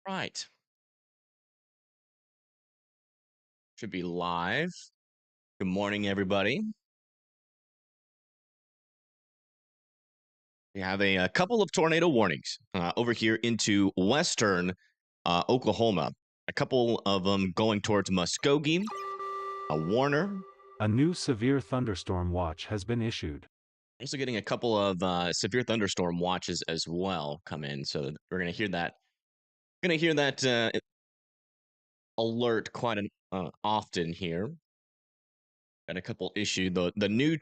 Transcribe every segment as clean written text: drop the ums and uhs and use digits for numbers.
Right. Should be live. Good morning, everybody. We have a couple of tornado warnings over here into western Oklahoma. A couple of them going towards Muskogee, a Warner. A new severe thunderstorm watch has been issued. Also getting a couple of severe thunderstorm watches as well come in. So we're going to hear that. Going to hear that alert quite often here. Got a couple issued. The new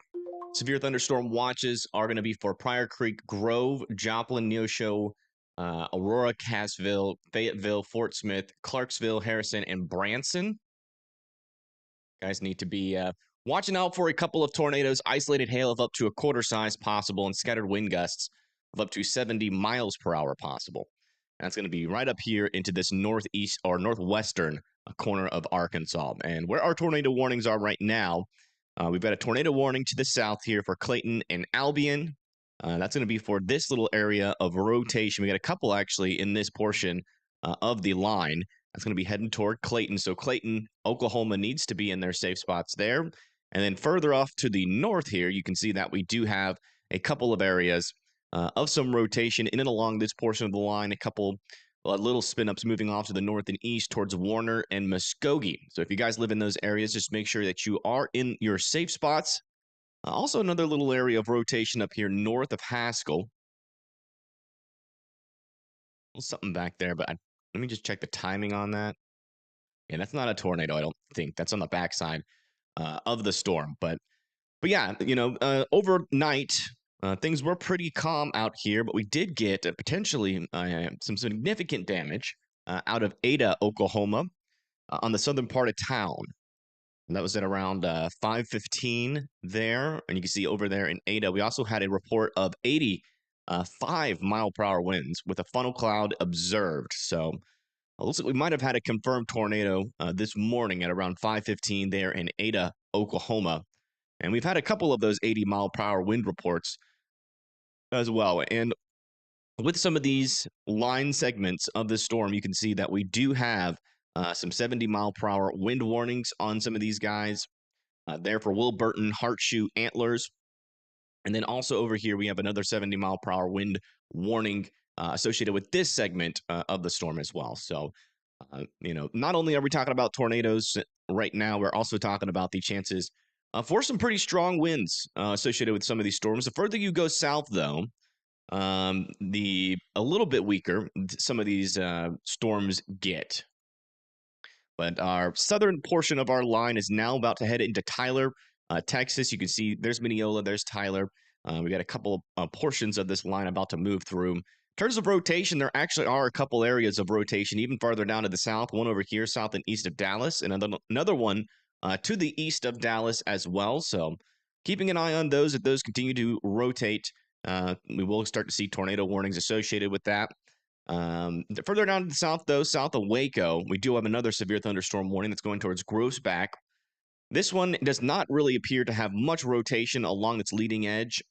severe thunderstorm watches are going to be for Pryor Creek, Grove, Joplin, Neosho, Aurora, Cassville, Fayetteville, Fort Smith, Clarksville, Harrison, and Branson. Guys need to be watching out for a couple of tornadoes, isolated hail of up to a quarter size possible, and scattered wind gusts of up to 70 miles per hour possible. And that's going to be right up here into this northeast or northwestern corner of Arkansas. And where our tornado warnings are right now, we've got a tornado warning to the south here for Clayton and Albion. That's going to be for this little area of rotation. We got a couple actually in this portion of the line. That's going to be heading toward Clayton. So Clayton, Oklahoma needs to be in their safe spots there. And then further off to the north here, you can see that we do have a couple of areas of some rotation in and along this portion of the line. A couple little spin ups moving off to the north and east towards Warner and Muskogee. So if you guys live in those areas, just make sure that you are in your safe spots. Also, another little area of rotation up here north of Haskell. Something back there, but let me just check the timing on that. Yeah, that's not a tornado, I don't think. That's on the backside of the storm. But yeah, overnight things were pretty calm out here, but we did get potentially some significant damage out of Ada, Oklahoma, on the southern part of town. And that was at around 5:15 there, and you can see over there in Ada, we also had a report of 85 mile per hour winds with a funnel cloud observed. So it looks like we might have had a confirmed tornado this morning at around 5:15 there in Ada, Oklahoma. And we've had a couple of those 80 mile per hour wind reports as well. And with some of these line segments of the storm, you can see that we do have some 70 mile per hour wind warnings on some of these guys there for Will Burton, Hartshoe, Antlers. And then also over here, we have another 70 mile per hour wind warning associated with this segment of the storm as well. So, not only are we talking about tornadoes right now, we're also talking about the chances for some pretty strong winds associated with some of these storms. The further you go south, though, the a little bit weaker some of these storms get. But our southern portion of our line is now about to head into Tyler, Texas. You can see there's Mineola, there's Tyler. We got a couple portions of this line about to move through. In terms of rotation, there actually are a couple areas of rotation even farther down to the south. One over here, south and east of Dallas, and another one to the east of Dallas as well. So keeping an eye on those. If those continue to rotate, we will start to see tornado warnings associated with that. Further down to the south, though, south of Waco, we do have another severe thunderstorm warning that's going towards Groesbeck. This one does not really appear to have much rotation along its leading edge,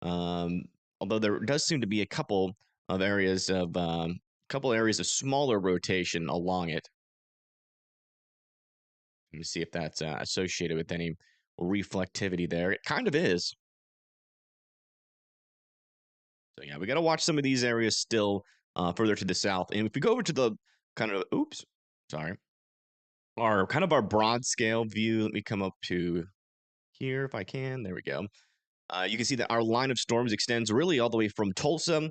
um, although there does seem to be a couple areas of smaller rotation along it. Let me see if that's associated with any reflectivity there. It kind of is. So yeah, we got to watch some of these areas still further to the south. And if we go over to the kind of, oops, sorry, our broad scale view, let me come up to here if I can. There we go. You can see that our line of storms extends really all the way from Tulsa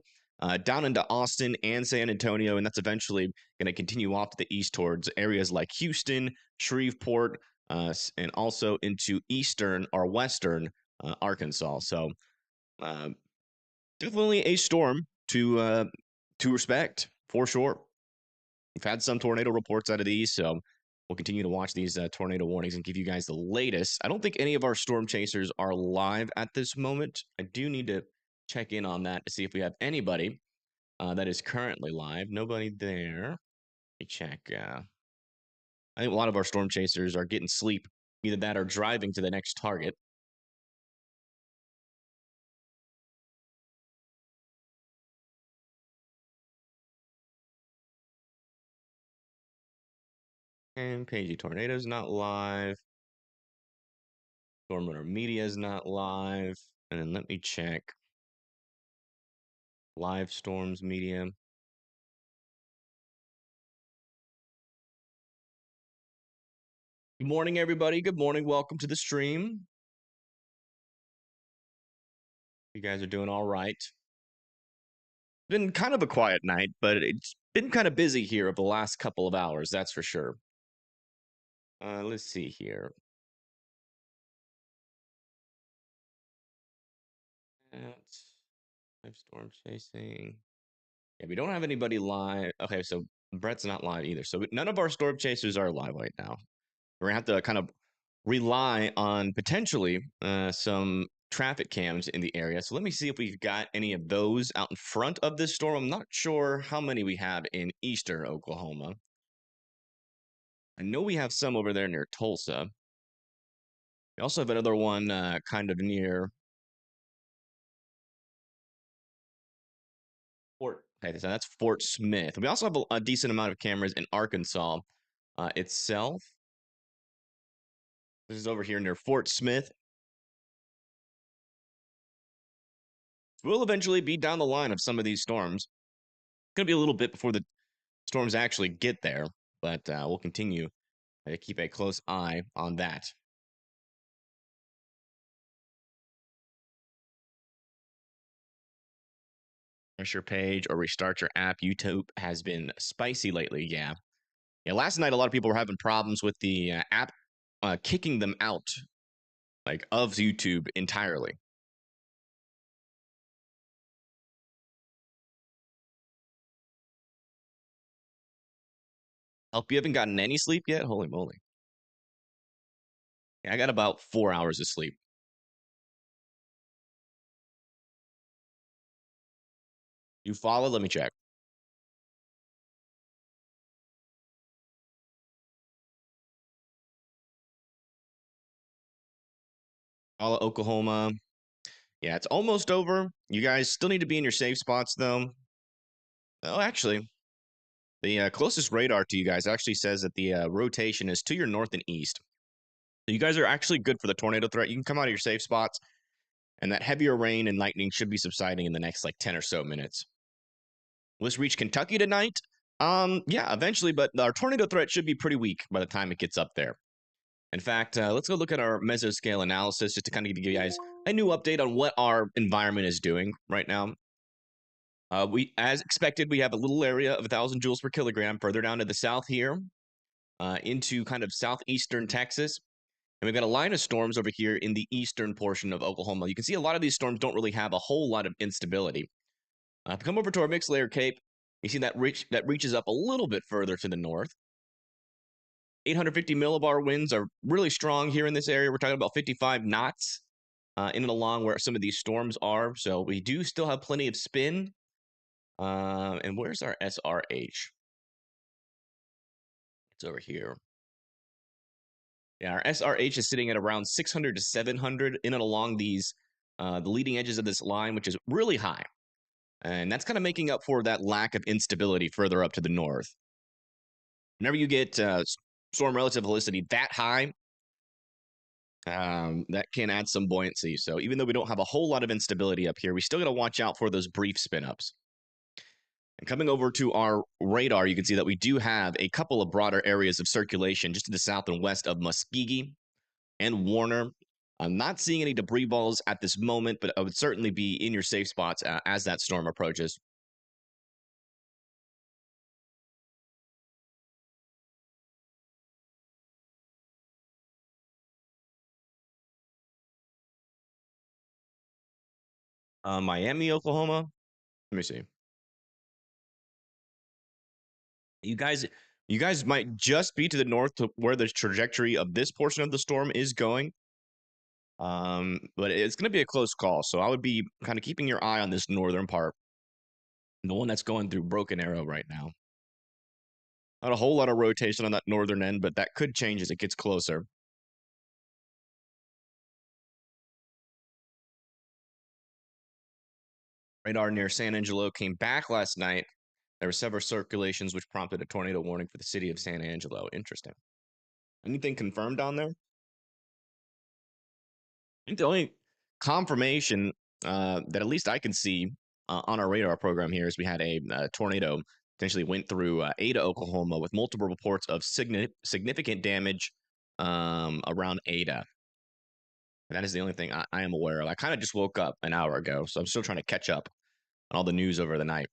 down into Austin and San Antonio, and that's eventually going to continue off to the east towards areas like Houston, Shreveport, and also into eastern or western Arkansas. So uh, definitely a storm to respect for sure. We've had some tornado reports out of these, so we'll continue to watch these tornado warnings and give you guys the latest. I don't think any of our storm chasers are live at this moment. I do need to check in on that to see if we have anybody that is currently live. Nobody there. Let me check. I think a lot of our storm chasers are getting sleep, either that or driving to the next target. And Pagey Tornado's not live. Storm Runner Media is not live. And then let me check. Live Storms Media. Good morning, everybody. Good morning. Welcome to the stream. You guys are doing all right. Been kind of a quiet night, but it's been kind of busy here over the last couple of hours, that's for sure. Let's see here. Live storm chasing. Yeah, we don't have anybody live. Okay, so Brett's not live either. So none of our storm chasers are live right now. We're gonna have to kind of rely on potentially some traffic cams in the area. So let me see if we've got any of those out in front of this storm. I'm not sure how many we have in eastern Oklahoma. I know we have some over there near Tulsa. We also have another one kind of near Fort. Okay, so that's Fort Smith. We also have a decent amount of cameras in Arkansas itself. This is over here near Fort Smith. We'll eventually be down the line of some of these storms. It's going to be a little bit before the storms actually get there, but we'll continue to keep a close eye on that. Refresh your page or restart your app. YouTube has been spicy lately. Yeah. Last night, a lot of people were having problems with the app kicking them out of YouTube entirely. Hope you haven't gotten any sleep yet. Holy moly. Yeah, I got about 4 hours of sleep. You follow? Let me check. Follow Oklahoma. Yeah, it's almost over. You guys still need to be in your safe spots, though. Oh, actually, the closest radar to you guys actually says that the rotation is to your north and east. So you guys are actually good for the tornado threat. You can come out of your safe spots, and that heavier rain and lightning should be subsiding in the next 10 or so minutes. Will this reach Kentucky tonight? Yeah, eventually, but our tornado threat should be pretty weak by the time it gets up there. In fact, let's go look at our mesoscale analysis just to kind of give you guys a new update on what our environment is doing right now. As expected, we have a little area of 1,000 joules per kilogram further down to the south here, into kind of southeastern Texas. And we've got a line of storms over here in the eastern portion of Oklahoma. You can see a lot of these storms don't really have a whole lot of instability. If you come over to our mixed layer cape, you see that reaches up a little bit further to the north. 850 millibar winds are really strong here in this area. We're talking about 55 knots in and along where some of these storms are. So we do still have plenty of spin. And where's our SRH? It's over here. Yeah, our SRH is sitting at around 600 to 700 in and along these, the leading edges of this line, which is really high. And that's kind of making up for that lack of instability further up to the north. Whenever you get storm relative velocity that high, that can add some buoyancy. So even though we don't have a whole lot of instability up here, we still got to watch out for those brief spin ups. And coming over to our radar, you can see that we do have a couple of broader areas of circulation just to the south and west of Muskogee and Warner. I'm not seeing any debris balls at this moment, but I would certainly be in your safe spots as that storm approaches. Miami, Oklahoma. Let me see. You guys might just be to the north to where the trajectory of this portion of the storm is going. But it's going to be a close call. So I would be kind of keeping your eye on this northern part, the one that's going through Broken Arrow right now. Not a whole lot of rotation on that northern end, but that could change as it gets closer. Radar near San Angelo came back last night. There were several circulations which prompted a tornado warning for the city of San Angelo. Interesting. Anything confirmed down there? I think the only confirmation that at least I can see on our radar program here is we had a tornado potentially went through Ada, Oklahoma, with multiple reports of significant damage around Ada. And that is the only thing I am aware of. I kind of just woke up an hour ago, so I'm still trying to catch up on all the news over the night.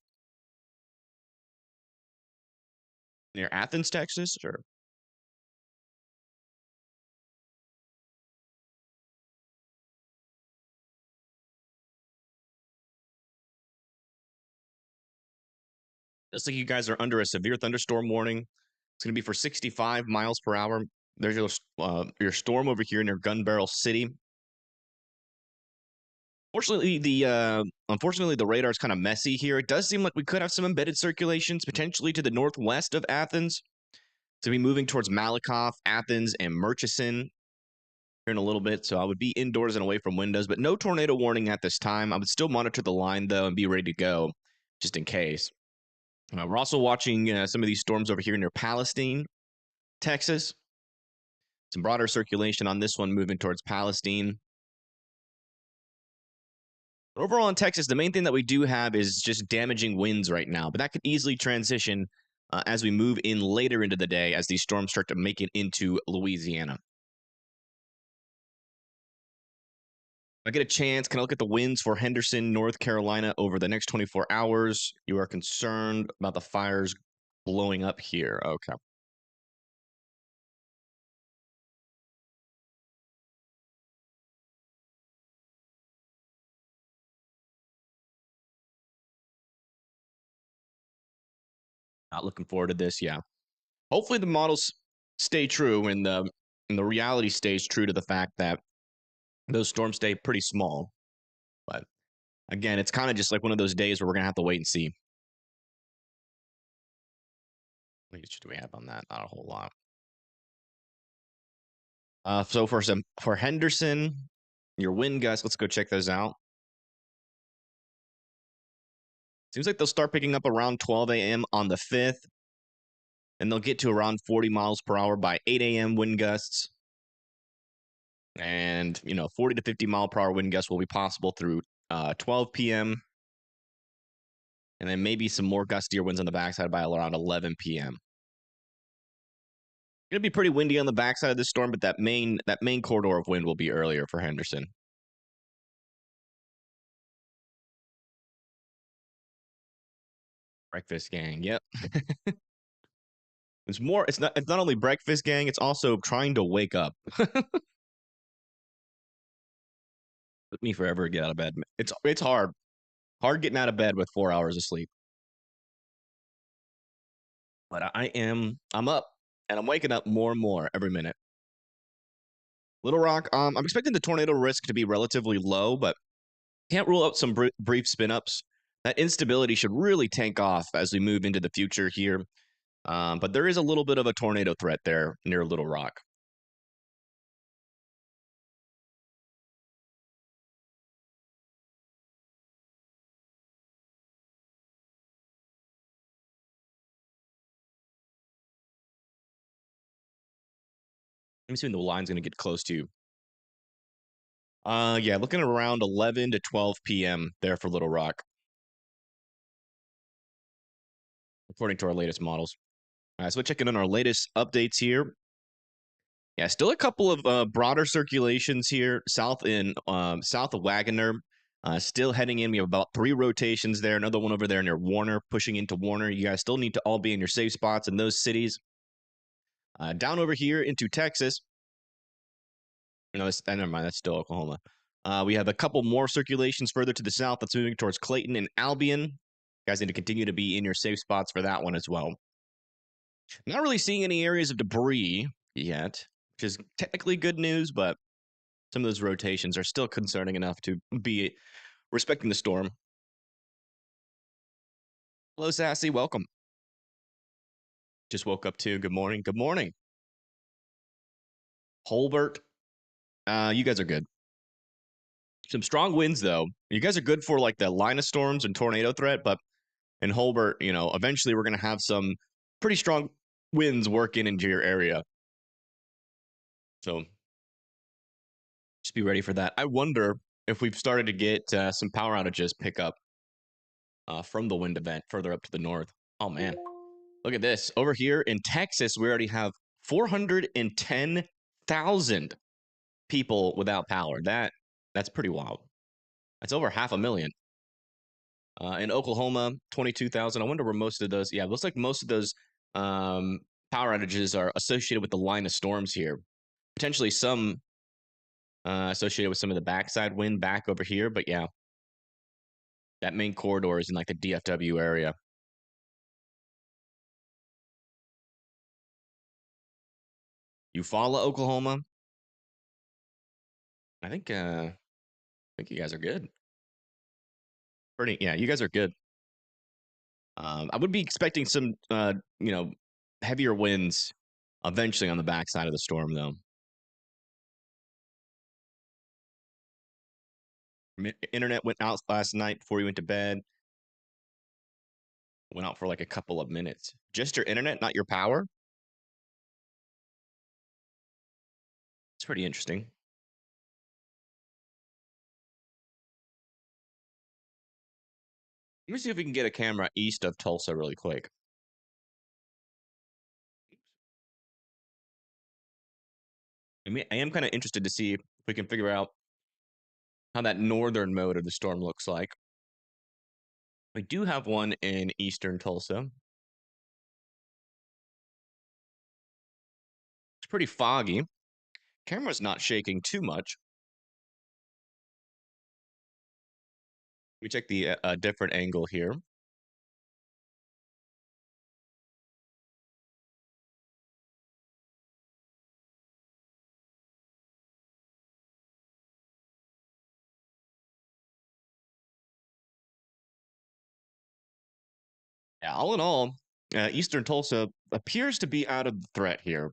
Near Athens, Texas, or looks like you guys are under a severe thunderstorm warning. It's going to be for 65 miles per hour. There's your storm over here near Gun Barrel City. Unfortunately, the radar is kind of messy here. It does seem like we could have some embedded circulations potentially to the northwest of Athens. To be moving towards Malakoff, Athens, and Murchison here in a little bit. So I would be indoors and away from windows, but no tornado warning at this time. I would still monitor the line though and be ready to go just in case. We're also watching some of these storms over here near Palestine, Texas. Some broader circulation on this one moving towards Palestine. Overall in Texas, the main thing that we do have is just damaging winds right now, but that could easily transition as we move in later into the day as these storms start to make it into Louisiana. If I get a chance, can I look at the winds for Henderson, North Carolina over the next 24 hours? You are concerned about the fires blowing up here. Okay. Not looking forward to this. Yeah. Hopefully the models stay true and the reality stays true to the fact that those storms stay pretty small. But again, it's kind of just like one of those days where we're gonna have to wait and see. What do we have on that? Not a whole lot. So for Henderson, your wind gusts, let's go check those out. Seems like they'll start picking up around 12 a.m. on the 5th, and they'll get to around 40 miles per hour by 8 a.m. wind gusts. And 40 to 50 mile per hour wind gusts will be possible through 12 p.m. And then maybe some more gustier winds on the backside by around 11 p.m. It's gonna be pretty windy on the backside of this storm, but that main corridor of wind will be earlier for Henderson. Breakfast gang, yep. It's not only breakfast gang, it's also trying to wake up. Took me forever to get out of bed. It's hard. Hard getting out of bed with 4 hours of sleep. But I'm up and I'm waking up more and more every minute. Little Rock, I'm expecting the tornado risk to be relatively low, but can't rule out some brief spin ups. That instability should really tank off as we move into the future here. But there is a little bit of a tornado threat there near Little Rock. Let me see when the line's going to get close to. Yeah, looking at around 11 to 12 p.m. there for Little Rock, according to our latest models. All right, so we're checking on our latest updates here. Yeah, still a couple of broader circulations here south of Wagoner. Still heading in. We have about 3 rotations there. Another one over there near Warner, pushing into Warner. You guys still need to all be in your safe spots in those cities. Down over here into Texas. Never mind. That's still Oklahoma. We have a couple more circulations further to the south that's moving towards Clayton and Albion. You guys need to continue to be in your safe spots for that one as well. Not really seeing any areas of debris yet, which is technically good news, but some of those rotations are still concerning enough to be respecting the storm. Hello, Sassy. Welcome. Just woke up too. Good morning. Good morning. Holbert. You guys are good. Some strong winds, though. You guys are good for like the line of storms and tornado threat, but in Holbert, eventually we're going to have some pretty strong winds working into your area. So just be ready for that. I wonder if we've started to get some power outages pick up from the wind event further up to the north. Oh man, look at this. Over here in Texas, we already have 410,000 people without power. That's pretty wild. That's over 500,000. In Oklahoma, 22,000. I wonder where most of those. Yeah, it looks like most of those um, power outages are associated with the line of storms here. Potentially some associated with some of the backside wind back over here, but yeah, that main corridor is in like the DFW area. Eufaula, Oklahoma. I think you guys are good. Pretty, yeah, you guys are good. I would be expecting some, heavier winds eventually on the backside of the storm, though. Internet went out last night before you went to bed. Went out for like a couple of minutes. Just your internet, not your power. It's pretty interesting. Let me see if we can get a camera east of Tulsa really quick. I am kind of interested to see if we can figure out how that northern mode of the storm looks like. We do have one in eastern Tulsa. It's pretty foggy. Camera's not shaking too much. We check the different angle here. Yeah, all in all, eastern Tulsa appears to be out of the threat here.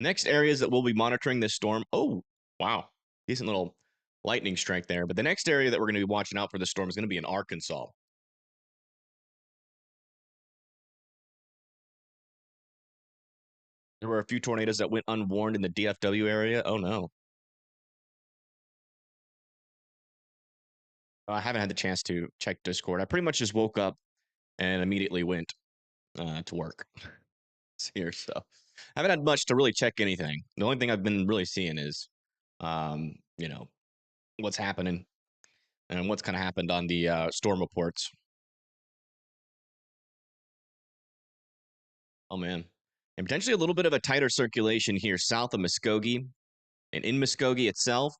Next areas that we'll be monitoring this storm. Oh, wow. Decent little lightning strike there. But the next area that we're going to be watching out for the storm is going to be in Arkansas. There were a few tornadoes that went unwarned in the DFW area. Oh, no. I haven't had the chance to check Discord. I pretty much just woke up and immediately went to work here. So I haven't had much to really check anything. The only thing I've been really seeing is, you know, what's happening and what's kind of happened on the storm reports. Oh, man. And potentially a little bit of a tighter circulation here south of Muskogee and in Muskogee itself.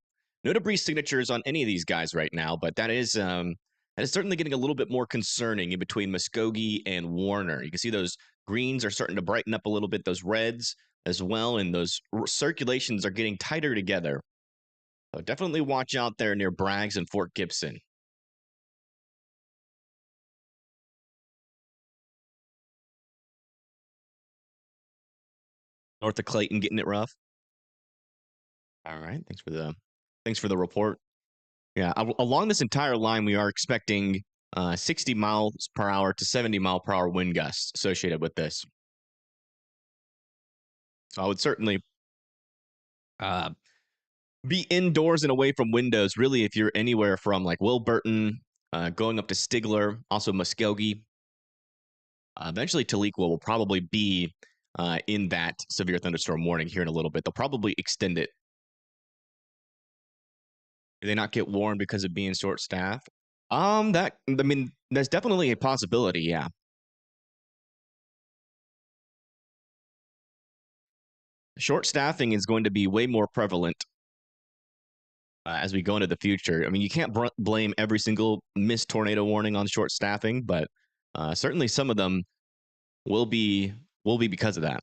No debris signatures on any of these guys right now, but that is certainly getting a little bit more concerning in between Muskogee and Warner. You can see those greens are starting to brighten up a little bit, those reds as well, and those circulations are getting tighter together. So definitely watch out there near Braggs and Fort Gibson. North of Clayton getting it rough. All right, thanks for the report. Yeah, along this entire line, we are expecting 60 miles per hour to 70-mile-per-hour wind gusts associated with this. So I would certainly uh, be indoors and away from windows. Really, if you're anywhere from like Wilburton, going up to Stigler, also Muskogee, eventually Tahlequah will probably be in that severe thunderstorm warning here in a little bit. They'll probably extend it. Do they not get warned because of being short staffed? That's definitely a possibility. Yeah. Short staffing is going to be way more prevalent as we go into the future. I mean, you can't blame every single missed tornado warning on short staffing, but certainly some of them will be because of that.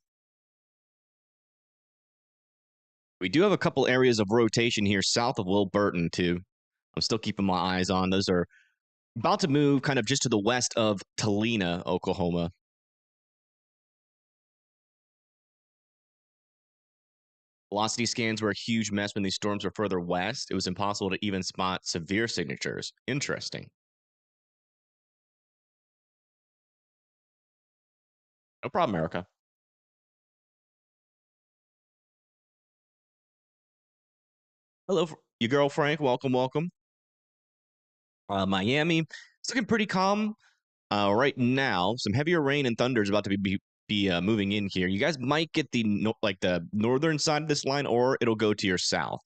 We do have a couple areas of rotation here south of Wilburton too. I'm still keeping my eyes on. Those are about to move kind of just to the west of Talena, Oklahoma. Velocity scans were a huge mess when these storms were further west. It was impossible to even spot severe signatures. Interesting. No problem, Erica. Hello, your girl Frank. Welcome, welcome. Miami, it's looking pretty calm right now. Some heavier rain and thunder is about to be moving in here. You guys might get the northern side of this line, or it'll go to your south.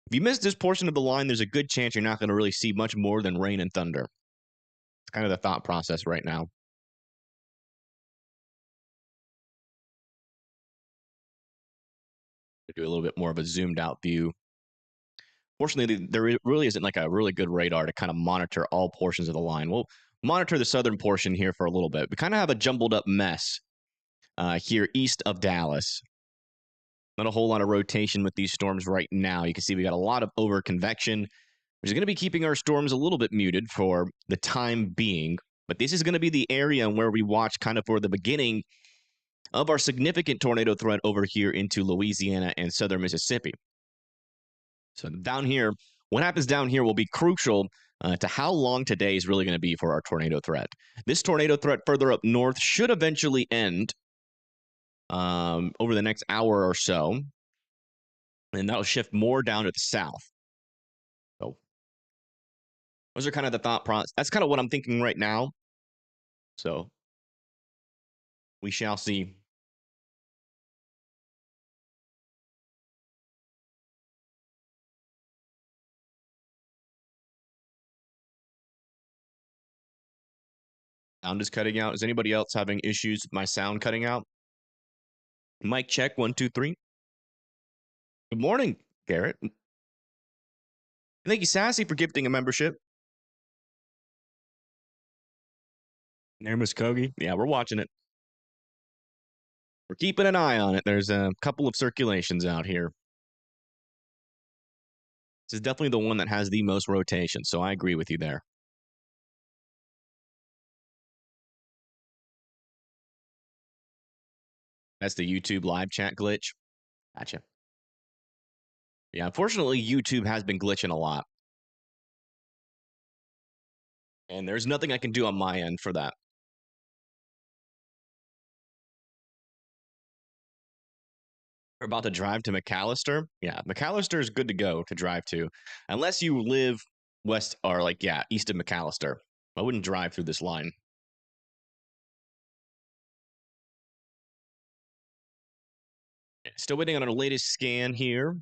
If you miss this portion of the line, there's a good chance you're not going to really see much more than rain and thunder. It's kind of the thought process right now. Do a little bit more of a zoomed out view. Fortunately, there really isn't like a really good radar to kind of monitor all portions of the line. We'll monitor the southern portion here for a little bit. We kind of have a jumbled up mess here east of Dallas. Not a whole lot of rotation with these storms right now. You can see we got a lot of over convection, which is going to be keeping our storms a little bit muted for the time being. But this is going to be the area where we watch kind of for the beginning of our significant tornado threat over here into Louisiana and southern Mississippi. So down here, what happens down here will be crucial to how long today is really going to be for our tornado threat. This tornado threat further up north should eventually end over the next hour or so, and that'll shift more down to the south. So those are kind of the thought process. That's kind of what I'm thinking right now. So we shall see. Sound is cutting out. Is anybody else having issues with my sound cutting out? Mic check, 1, 2, 3. Good morning, Garrett. Thank you, Sassy, for gifting a membership. There, Muskogee. Yeah, we're watching it. We're keeping an eye on it. There's a couple of circulations out here. This is definitely the one that has the most rotation, so I agree with you there. That's the YouTube live chat glitch. Gotcha. Yeah, unfortunately, YouTube has been glitching a lot. And there's nothing I can do on my end for that. We're about to drive to McAllister. Yeah, McAllister is good to go to drive to. Unless you live west or east of McAllister. I wouldn't drive through this line. Still waiting on our latest scan here.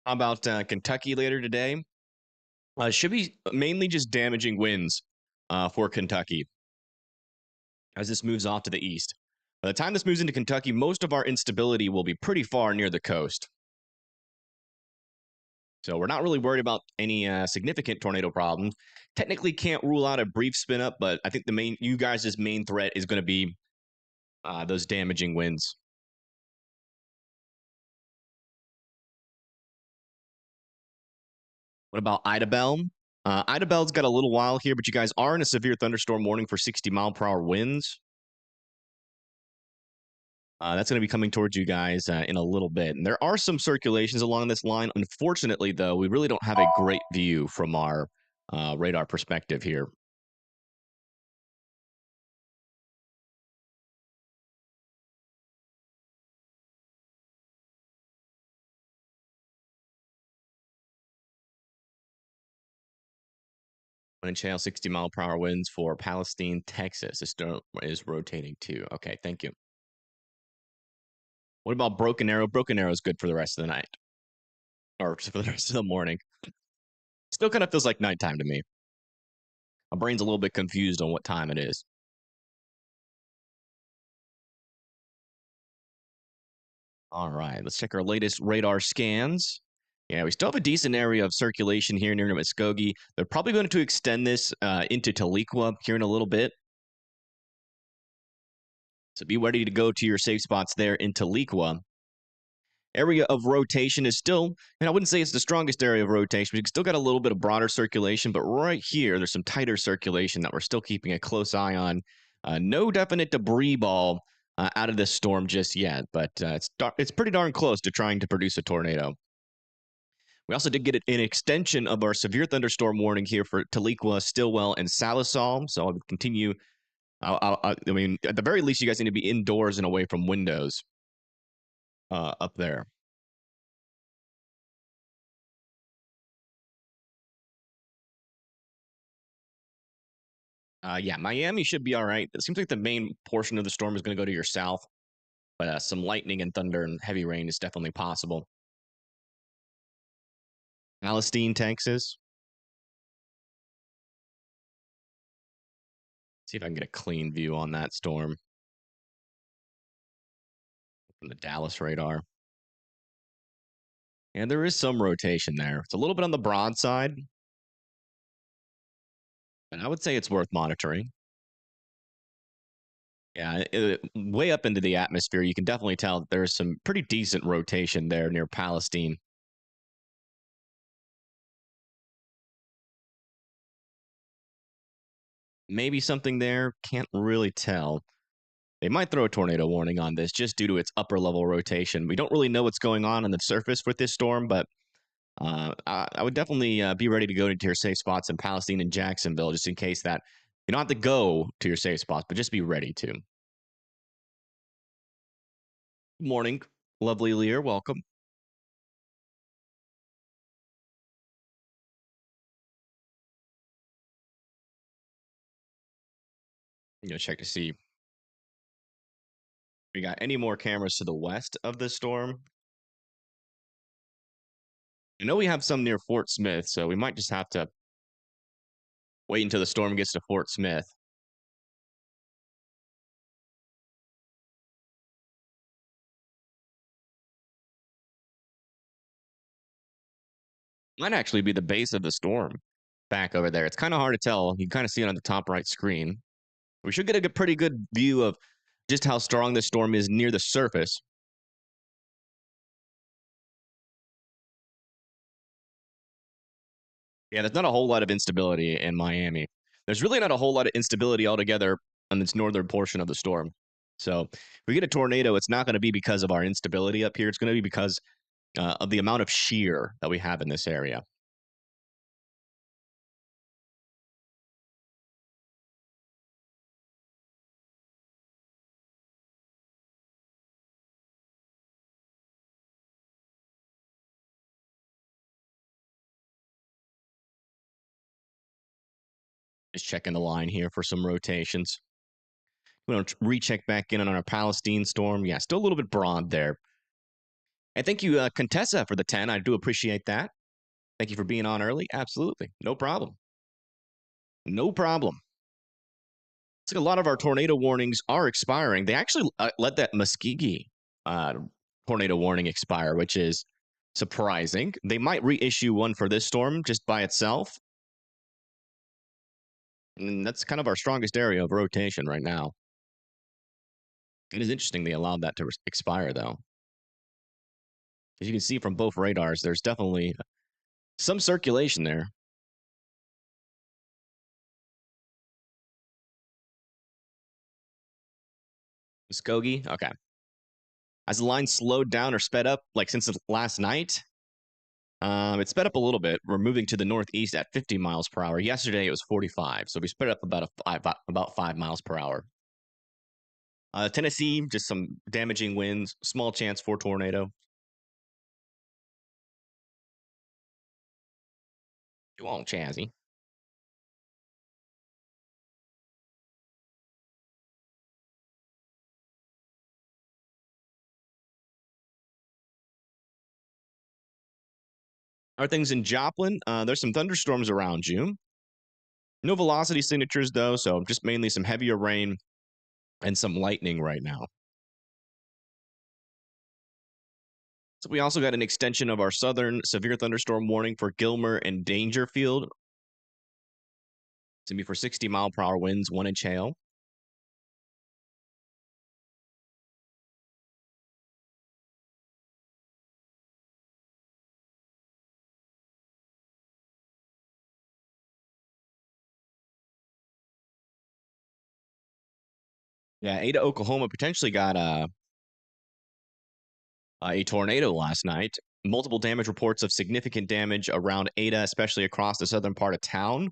How about Kentucky later today? Should be mainly just damaging winds for Kentucky as this moves off to the east. By the time this moves into Kentucky, most of our instability will be pretty far near the coast. So we're not really worried about any significant tornado problems. Technically can't rule out a brief spin up, but I think you guys' main threat is going to be those damaging winds. What about Idabel? Idabel's got a little while here, but you guys are in a severe thunderstorm warning for 60-mile-per-hour winds. That's going to be coming towards you guys in a little bit. And there are some circulations along this line. Unfortunately, though, we really don't have a great view from our radar perspective here. Wind channel 60-mile-per-hour winds for Palestine, Texas. This is rotating too. Okay, thank you. What about Broken Arrow? Broken Arrow is good for the rest of the night. Or for the rest of the morning. Still kind of feels like nighttime to me. My brain's a little bit confused on what time it is. All right, let's check our latest radar scans. Yeah, we still have a decent area of circulation here near Muskogee. They're probably going to extend this into Tahlequah here in a little bit. So be ready to go to your safe spots there in Tahlequah. Area of rotation is still, and I wouldn't say it's the strongest area of rotation, but you still got a little bit of broader circulation, but right here, there's some tighter circulation that we're still keeping a close eye on. No definite debris ball out of this storm just yet, but it's pretty darn close to trying to produce a tornado. We also did get an extension of our severe thunderstorm warning here for Tahlequah, Stillwell, and Salisal, so I would continue I mean, at the very least, you guys need to be indoors and away from windows up there. Yeah, Miami should be all right. It seems like the main portion of the storm is going to go to your south, but some lightning and thunder and heavy rain is definitely possible. Palestine, Texas. See if I can get a clean view on that storm from the Dallas radar. And there is some rotation there. It's a little bit on the broad side, but I would say it's worth monitoring. Yeah, way up into the atmosphere, you can definitely tell that there's some pretty decent rotation there near Palestine. Maybe something there, can't really tell. They might throw a tornado warning on this just due to its upper level rotation. We don't really know what's going on the surface with this storm, but I would definitely be ready to go into your safe spots in Palestine and Jacksonville just in case that you don't have to go to your safe spots, but just be ready to. Good morning, lovely Lear. Welcome. Check to see if we got any more cameras to the west of the storm. I know we have some near Fort Smith, so we might just have to wait until the storm gets to Fort Smith. Might actually be the base of the storm back over there. It's kind of hard to tell. You can kind of see it on the top right screen. We should get a pretty good view of just how strong this storm is near the surface. Yeah, there's not a whole lot of instability in Miami. There's really not a whole lot of instability altogether on this northern portion of the storm. So if we get a tornado, it's not going to be because of our instability up here. It's going to be because of the amount of shear that we have in this area. Just checking the line here for some rotations. We don't recheck back in on our Palestine storm. Yeah, still a little bit broad there. And thank you, Contessa, for the 10. I do appreciate that. Thank you for being on early. Absolutely. No problem. No problem. It's like a lot of our tornado warnings are expiring. They actually let that Muskogee uh, tornado warning expire, which is surprising. They might reissue one for this storm just by itself. And that's kind of our strongest area of rotation right now. It is interesting they allowed that to expire, though. As you can see from both radars, there's definitely some circulation there. Muskogee, okay. As the line slowed down or sped up, like since last night, it sped up a little bit. We're moving to the northeast at 50 miles per hour. Yesterday it was 45, so we sped up about 5 miles per hour. Tennessee, just some damaging winds, small chance for tornado. You won't, Chazzy. Are things in Joplin? There's some thunderstorms around you. No velocity signatures though, so just mainly some heavier rain and some lightning right now. So we also got an extension of our southern severe thunderstorm warning for Gilmer and Dangerfield. It's gonna be for 60-mile-per-hour winds, 1-inch hail. Yeah, Ada, Oklahoma potentially got a tornado last night. Multiple damage reports of significant damage around Ada, especially across the southern part of town.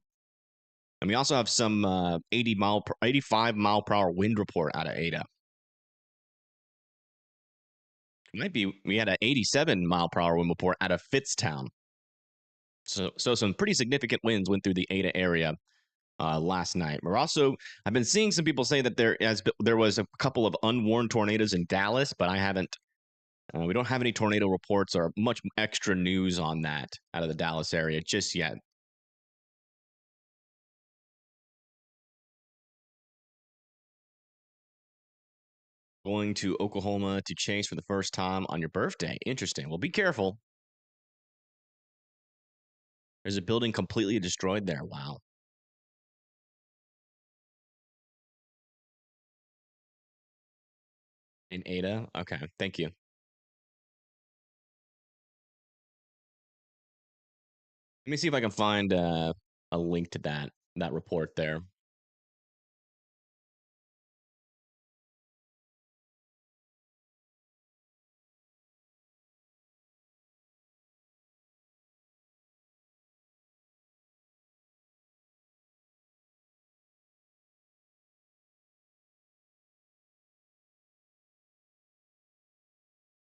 And we also have some 85 mile per hour wind report out of Ada. We had an 87 mile per hour wind report out of Fitztown. So some pretty significant winds went through the Ada area last night. I've been seeing some people say that there was a couple of unwarned tornadoes in Dallas, but I haven't. We don't have any tornado reports or much extra news on that out of the Dallas area just yet. Going to Oklahoma to chase for the first time on your birthday. Interesting. Well, be careful. There's a building completely destroyed there. Wow. In Ada? Okay. Thank you. Let me see if I can find a link to that report there.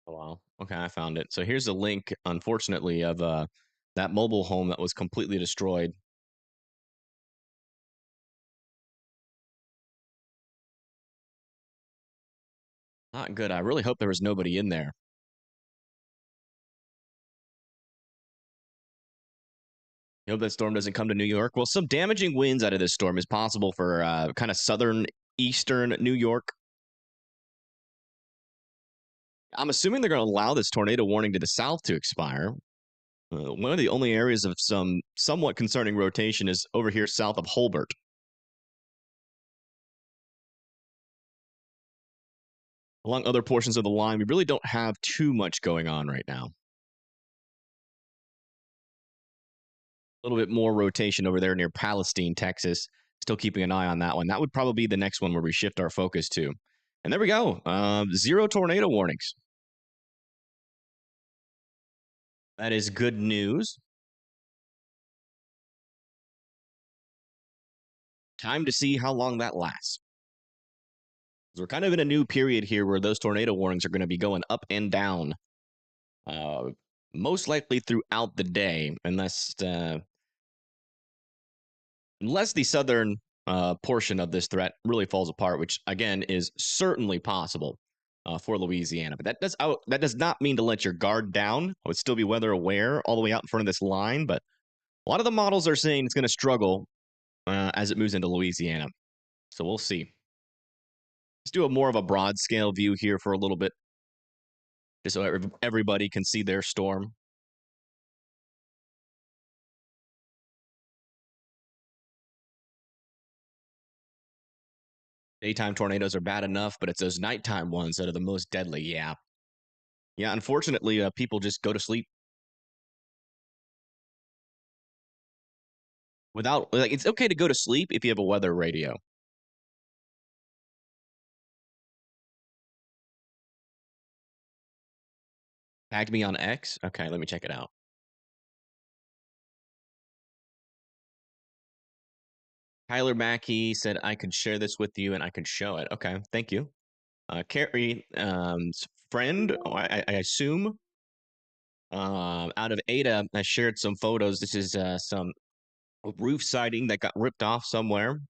Oh, wow. Okay, I found it. So here's a link, unfortunately, of that mobile home that was completely destroyed. Not good. I really hope there was nobody in there. I hope that storm doesn't come to New York. Well, some damaging winds out of this storm is possible for kind of southern eastern New York. I'm assuming they're going to allow this tornado warning to the south to expire. One of the only areas of some somewhat concerning rotation is over here south of Holbert. Along other portions of the line, we really don't have too much going on right now. A little bit more rotation over there near Palestine, Texas. Still keeping an eye on that one. That would probably be the next one where we shift our focus to. And there we go. 0 tornado warnings. That is good news. Time to see how long that lasts. We're kind of in a new period here where those tornado warnings are going to be going up and down, most likely throughout the day, unless the southern portion of this threat really falls apart, which again is certainly possible for Louisiana. But that does not mean to let your guard down. I would still be weather aware all the way out in front of this line, but a lot of the models are saying it's going to struggle as it moves into Louisiana. So we'll see. Let's do a more of a broad scale view here for a little bit, just so everybody can see their storm. Daytime tornadoes are bad enough, but it's those nighttime ones that are the most deadly. Yeah. Yeah, unfortunately, people just go to sleep without, like, it's okay to go to sleep if you have a weather radio. Tagged me on X. Okay, let me check it out. Tyler Mackey said I could share this with you and I could show it. Okay, thank you. Carrie, friend, I assume, out of Ada, I shared some photos. This is some roof siding that got ripped off somewhere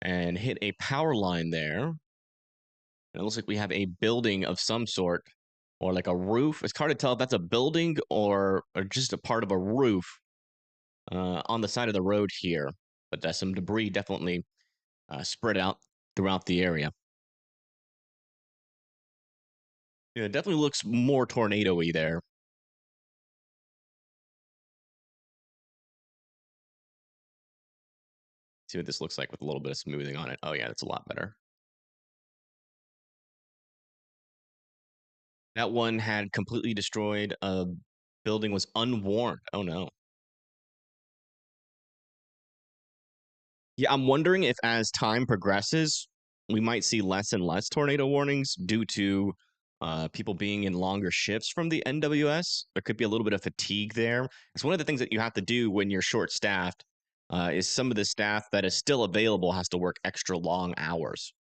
and hit a power line there. And it looks like we have a building of some sort or like a roof. It's hard to tell if that's a building or just a part of a roof on the side of the road here. But some debris definitely spread out throughout the area. Yeah, it definitely looks more tornado-y there. See what this looks like with a little bit of smoothing on it. Oh yeah, that's a lot better. That one had completely destroyed. A building was unwarned. Oh no. Yeah, I'm wondering if as time progresses, we might see less and less tornado warnings due to people being in longer shifts from the NWS. There could be a little bit of fatigue there. It's one of the things that you have to do when you're short staffed is some of the staff that is still available has to work extra long hours.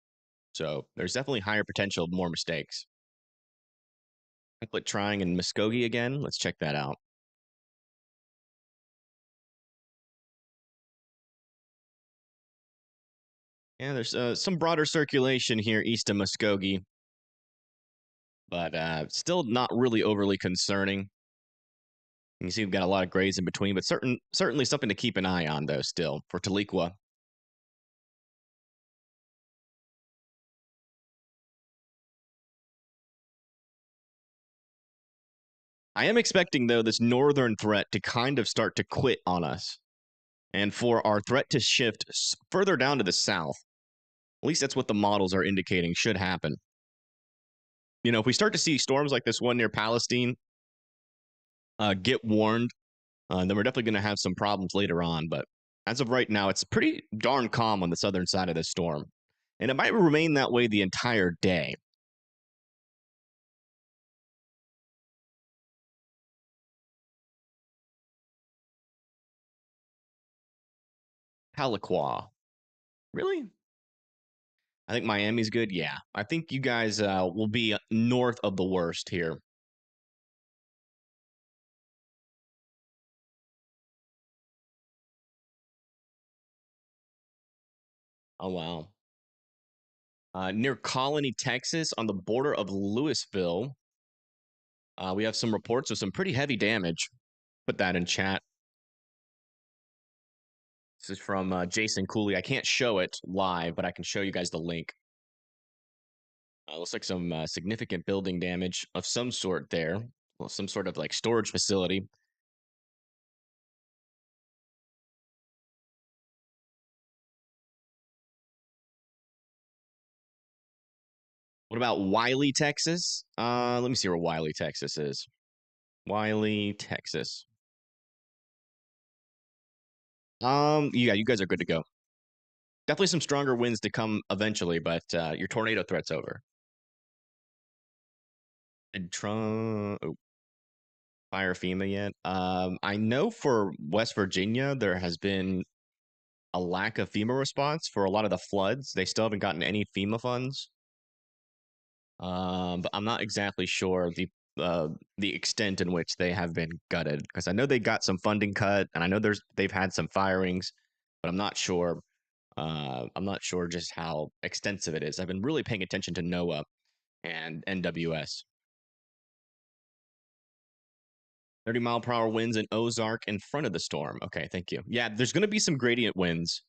So there's definitely higher potential of more mistakes. I click trying in Muskogee again. Let's check that out. Yeah, there's some broader circulation here east of Muskogee, but still not really overly concerning. You can see we've got a lot of grades in between, but certainly something to keep an eye on, though, still, for Tahlequah. I am expecting, though, this northern threat to kind of start to quit on us, and for our threat to shift further down to the south. At least that's what the models are indicating should happen. You know, if we start to see storms like this one near Palestine get warned, then we're definitely going to have some problems later on. But as of right now, it's pretty darn calm on the southern side of this storm. And it might remain that way the entire day. Tahlequah. Really? I think Miami's good. Yeah. I think you guys will be north of the worst here. Oh, wow. Near Colony, Texas, on the border of Louisville, we have some reports of some pretty heavy damage. Put that in chat. This is from Jason Cooley. I can't show it live, but I can show you guys the link. Looks like some significant building damage of some sort there. Well, some sort of like storage facility. What about Wiley, Texas? Let me see where Wiley, Texas is. Wiley, Texas. Yeah, you guys are good to go. Definitely some stronger winds to come eventually, but your tornado threat's over. Did Trump fire FEMA yet? I know for West Virginia there has been a lack of FEMA response for a lot of the floods. They still haven't gotten any FEMA funds. But I'm not exactly sure the extent in which they have been gutted because I know they got some funding cut and I know they've had some firings, but I'm not sure. I'm not sure just how extensive it is. I've been really paying attention to NOAA and NWS. 30-mile-per-hour winds in Ozark in front of the storm. Okay, thank you. Yeah, there's going to be some gradient winds,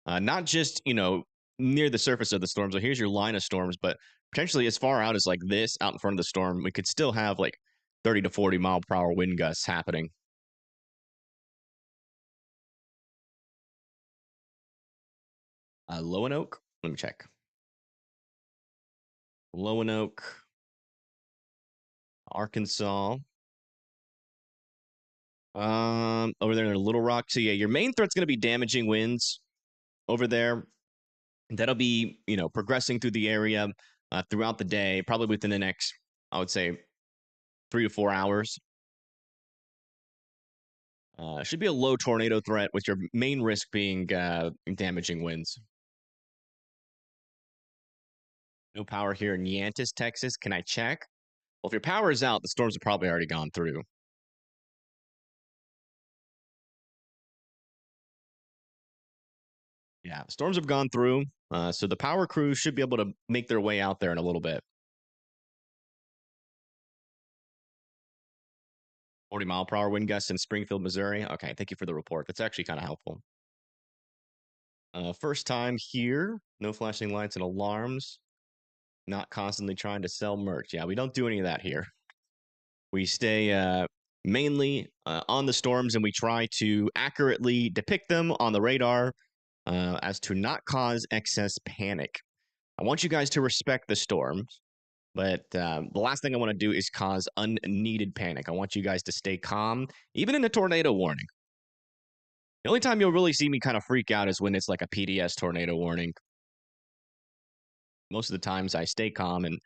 not just near the surface of the storm. So here's your line of storms, but potentially as far out as like this, out in front of the storm, we could still have like 30 to 40-mile-per-hour wind gusts happening. Loanoke. Let me check. Loanoke, Arkansas. Over there in Little Rock. So yeah, your main threat's going to be damaging winds over there. That'll be progressing through the area throughout the day, probably within the next, I would say, 3 to 4 hours. Should be a low tornado threat with your main risk being damaging winds. No power here in Yantis, Texas. Can I check? Well, if your power is out, the storms have probably already gone through. Yeah, storms have gone through. So the power crews should be able to make their way out there in a little bit. 40-mile-per-hour wind gusts in Springfield, Missouri. Okay, thank you for the report. That's actually kind of helpful. First time here. No flashing lights and alarms. Not constantly trying to sell merch. Yeah, we don't do any of that here. We stay mainly on the storms and we try to accurately depict them on the radar as to not cause excess panic. I want you guys to respect the storms, but the last thing I want to do is cause unneeded panic. I want you guys to stay calm, even in a tornado warning. The only time you'll really see me kind of freak out is when it's like a PDS tornado warning. Most of the times I stay calm and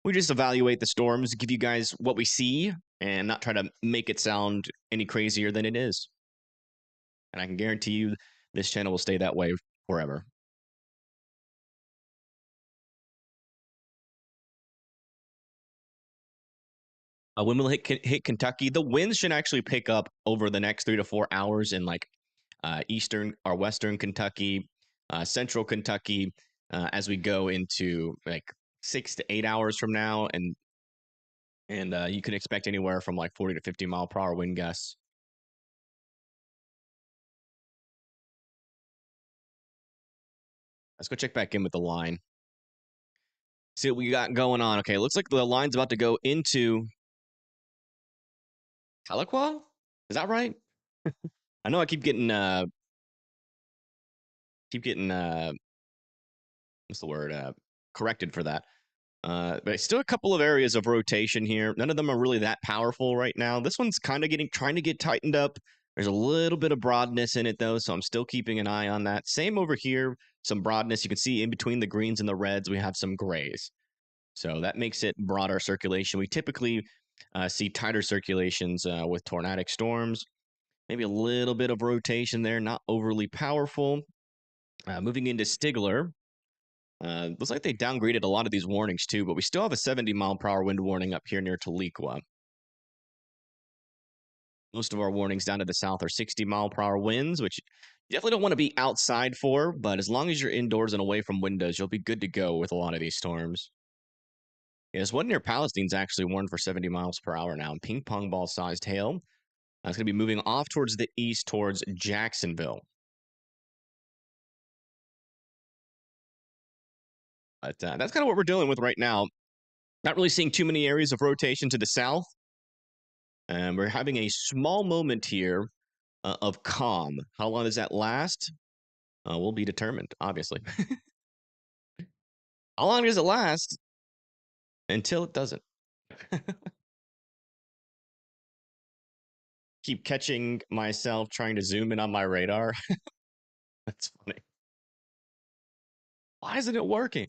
we just evaluate the storms, give you guys what we see, and not try to make it sound any crazier than it is. And I can guarantee you This channel will stay that way forever. When we'll hit Kentucky, the winds should actually pick up over the next 3 to 4 hours in like eastern or western Kentucky, central Kentucky, as we go into like 6 to 8 hours from now, and you can expect anywhere from like 40 to 50 mile per hour wind gusts. Let's go check back in with the line. See what we got going on. Okay, looks like the line's about to go into Tahlequah. Is that right? I know I keep getting what's the word? Corrected for that. But still a couple of areas of rotation here. None of them are really that powerful right now. This one's kind of trying to get tightened up. There's a little bit of broadness in it though, so I'm still keeping an eye on that. Same over here, some broadness. You can see in between the greens and the reds, we have some grays. So that makes it broader circulation. We typically see tighter circulations with tornadic storms. Maybe a little bit of rotation there, not overly powerful. Moving into Stigler, looks like they downgraded a lot of these warnings too, but we still have a 70 mile per hour wind warning up here near Tahlequah. Most of our warnings down to the south are 60 mile per hour winds, which you definitely don't want to be outside for, but as long as you're indoors and away from windows, you'll be good to go with a lot of these storms. Yeah, this one near Palestine's actually warned for 70 miles per hour now, and ping pong ball sized hail. It's going to be moving off towards the east towards Jacksonville. But that's kind of what we're dealing with right now. Not really seeing too many areas of rotation to the south. And we're having a small moment here of calm. How long does that last? Will be determined, obviously. How long does it last? Until it doesn't. Keep catching myself trying to zoom in on my radar. That's funny. Why isn't it working?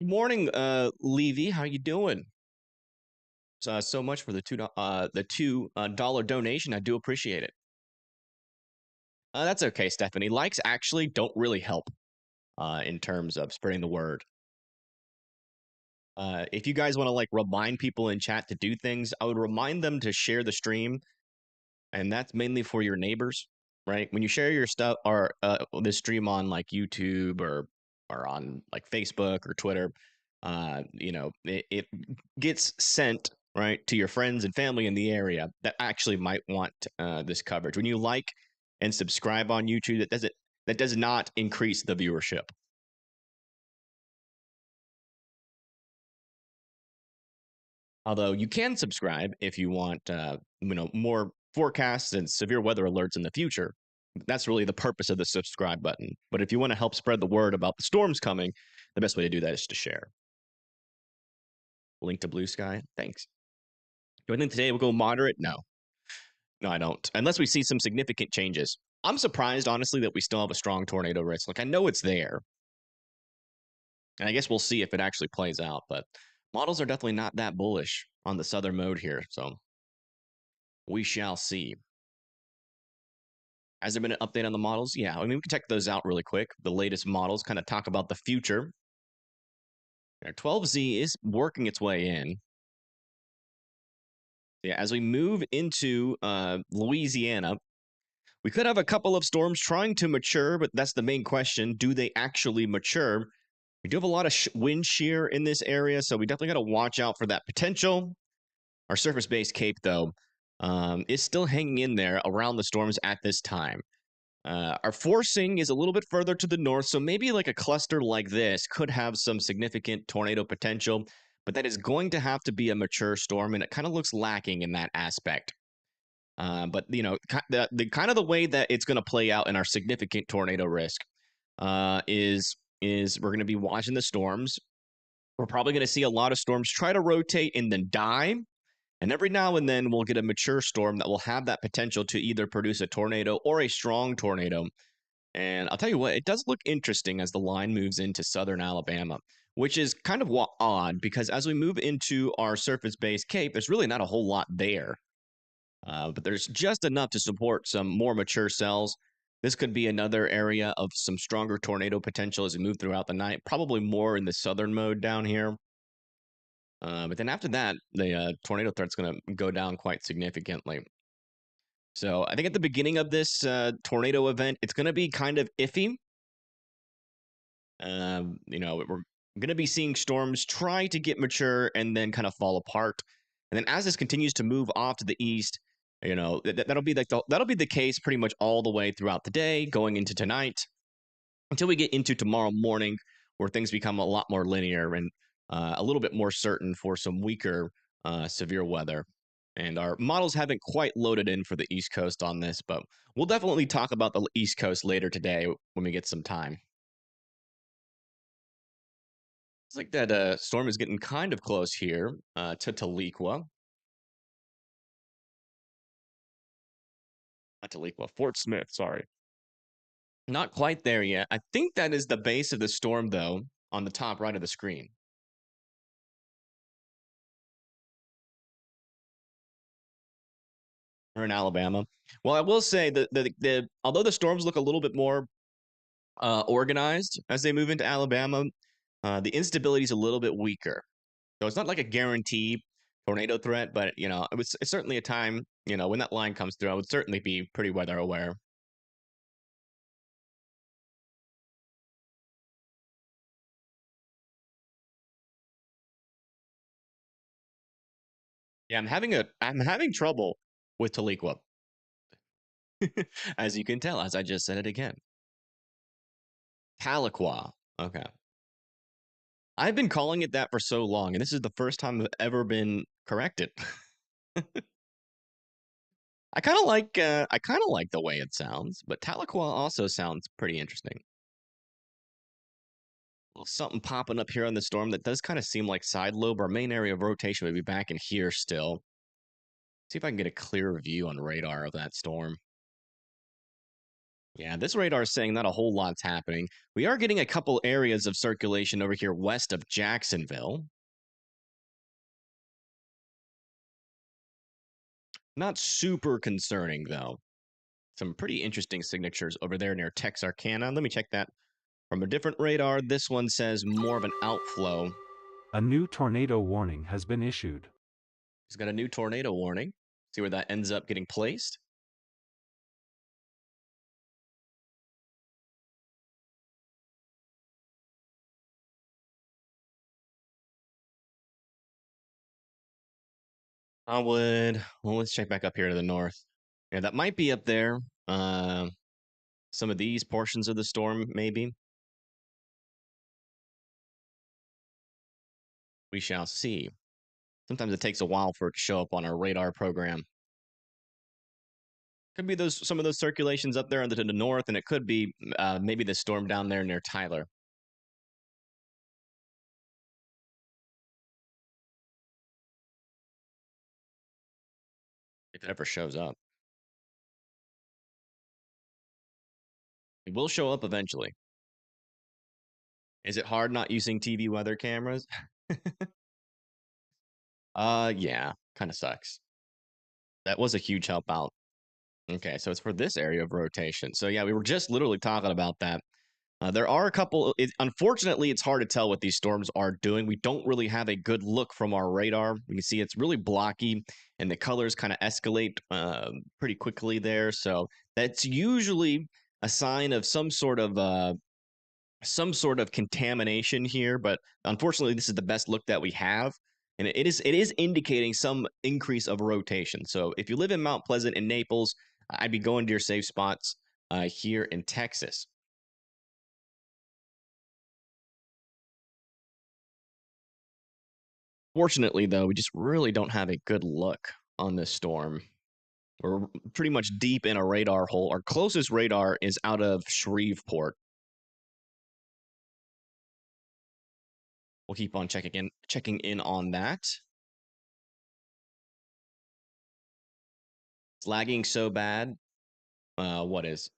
Good morning, Levy. How you doing? So much for the $2 donation. I do appreciate it. That's okay, Stephanie. Likes actually don't really help in terms of spreading the word. If you guys want to like remind people in chat to do things, I would remind them to share the stream, and that's mainly for your neighbors, right? When you share your stuff or the stream on like YouTube or on like Facebook or Twitter, it gets sent right to your friends and family in the area that actually might want this coverage. When you like and subscribe on YouTube, that does not increase the viewership. Although you can subscribe if you want, more forecasts and severe weather alerts in the future. That's really the purpose of the subscribe button. But if you want to help spread the word about the storms coming, the best way to do that is to share. Link to Blue Sky. Thanks. Do I think today we'll go moderate? No, I don't. Unless we see some significant changes. I'm surprised, honestly, that we still have a strong tornado risk. Like I know it's there, and I guess we'll see if it actually plays out. But models are definitely not that bullish on the southern mode here, so we shall see. Has there been an update on the models? Yeah, I mean, we can check those out really quick. The latest models kind of talk about the future. Our 12Z is working its way in. Yeah, as we move into Louisiana, we could have a couple of storms trying to mature, but that's the main question. Do they actually mature? We do have a lot of wind shear in this area, so we definitely got to watch out for that potential. Our surface-based cape, though, is still hanging in there around the storms at this time. Our forcing is a little bit further to the north, so maybe like a cluster like this could have some significant tornado potential, but that is going to have to be a mature storm, and it kind of looks lacking in that aspect. But the kind of the way that it's going to play out in our significant tornado risk is we're going to be watching the storms. We're probably going to see a lot of storms try to rotate and then die. And every now and then we'll get a mature storm that will have that potential to either produce a tornado or a strong tornado. And I'll tell you what, it does look interesting as the line moves into southern Alabama. which is kind of odd because as we move into our surface-based cape, there's really not a whole lot there. But there's just enough to support some more mature cells. This could be another area of some stronger tornado potential as we move throughout the night, probably more in the southern mode down here. But then after that, the tornado threat's going to go down quite significantly. So I think at the beginning of this tornado event, it's going to be kind of iffy. We're going to be seeing storms try to get mature and then kind of fall apart. And then as this continues to move off to the east, that'll be that'll be the case pretty much all the way throughout the day, going into tonight, until we get into tomorrow morning, where things become a lot more linear and a little bit more certain for some weaker severe weather. And our models haven't quite loaded in for the East Coast on this, but we'll definitely talk about the East Coast later today when we get some time. It's like that storm is getting kind of close here to Tahlequah. Not Tahlequah, Fort Smith, sorry. Not quite there yet. I think that is the base of the storm, though, on the top right of the screen. Or in Alabama. Well, I will say that although the storms look a little bit more organized as they move into Alabama, the instability is a little bit weaker. So it's not like a guaranteed tornado threat, but it's certainly a time, when that line comes through, I would certainly be pretty weather aware. Yeah, I'm having trouble with Tahlequah. As you can tell, as I just said it again. Tahlequah. Okay. I've been calling it that for so long, and this is the first time I've ever been corrected. I kind of like the way it sounds, but Tahlequah also sounds pretty interesting. A little something popping up here on the storm that does kind of seem like side lobe. Our main area of rotation would be back in here still. See if I can get a clearer view on radar of that storm. Yeah, this radar is saying not a whole lot's happening. We are getting a couple areas of circulation over here west of Jacksonville. Not super concerning, though. Some pretty interesting signatures over there near Texarkana. Let me check that from a different radar. This one says more of an outflow. A new tornado warning has been issued. He's got a new tornado warning. See where that ends up getting placed. Let's check back up here to the north. Yeah, that might be up there. Some of these portions of the storm, maybe. We shall see. Sometimes it takes a while for it to show up on our radar program. Could be some of those circulations up there to the north, and it could be maybe the storm down there near Tyler. If it ever shows up. It will show up eventually. Is it hard not using TV weather cameras? Yeah, kind of sucks. That was a huge help out. Okay, so it's for this area of rotation. So yeah, we were just literally talking about that. There are a couple. Unfortunately, it's hard to tell what these storms are doing. We don't really have a good look from our radar. You can see it's really blocky, and the colors kind of escalate pretty quickly there. So that's usually a sign of some sort of contamination here. But unfortunately, this is the best look that we have. And it is indicating some increase of rotation. So if you live in Mount Pleasant and Naples, I'd be going to your safe spots here in Texas. Fortunately, though, we just really don't have a good look on this storm. We're pretty much deep in a radar hole. Our closest radar is out of Shreveport. We'll keep on checking in on that. It's lagging so bad. What is?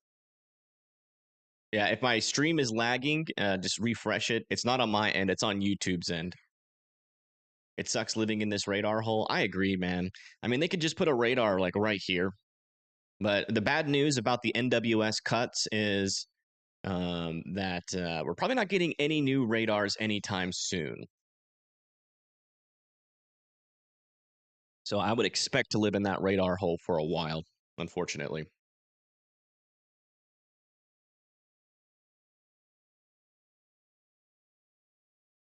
Yeah, if my stream is lagging, just refresh it. It's not on my end, it's on YouTube's end. It sucks living in this radar hole. I agree, man. I mean, they could just put a radar like right here. But the bad news about the NWS cuts is that we're probably not getting any new radars anytime soon. So I would expect to live in that radar hole for a while, unfortunately.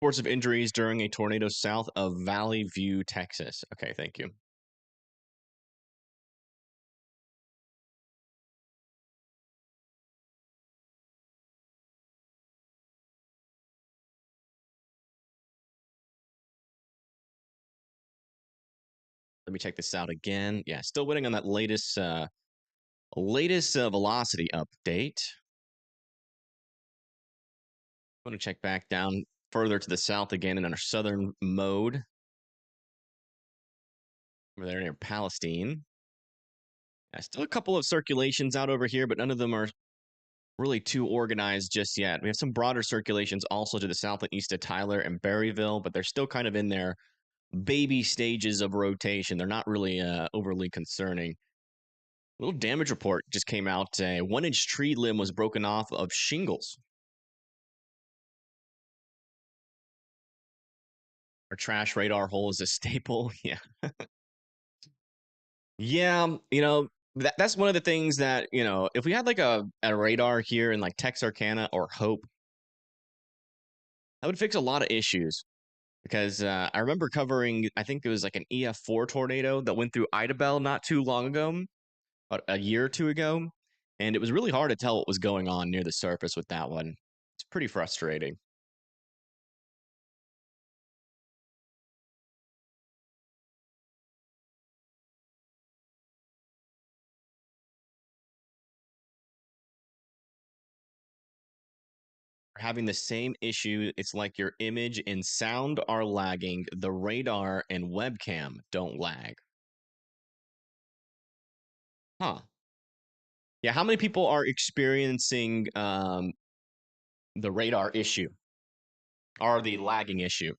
Reports of injuries during a tornado south of Valley View, Texas. Okay, thank you. Let me check this out again. Yeah, still waiting on that latest velocity update. I'm going to check back down further to the south again in our southern mode. Over there near Palestine. Yeah, still a couple of circulations out over here, but none of them are really too organized just yet. We have some broader circulations also to the south and east of Tyler and Berryville, but they're still kind of in their baby stages of rotation. They're not really overly concerning. A little damage report just came out. A 1-inch tree limb was broken off of shingles. Our trash radar hole is a staple. Yeah. Yeah, that's one of the things that, if we had like a radar here in like Texarkana or Hope, that would fix a lot of issues. Because I remember covering, I think it was like an EF4 tornado that went through Idabel not too long ago, about a year or two ago. And it was really hard to tell what was going on near the surface with that one. It's pretty frustrating. Having the same issue. It's like your image and sound are lagging. The radar and webcam don't lag. Huh. Yeah, how many people are experiencing the radar issue or the lagging issue?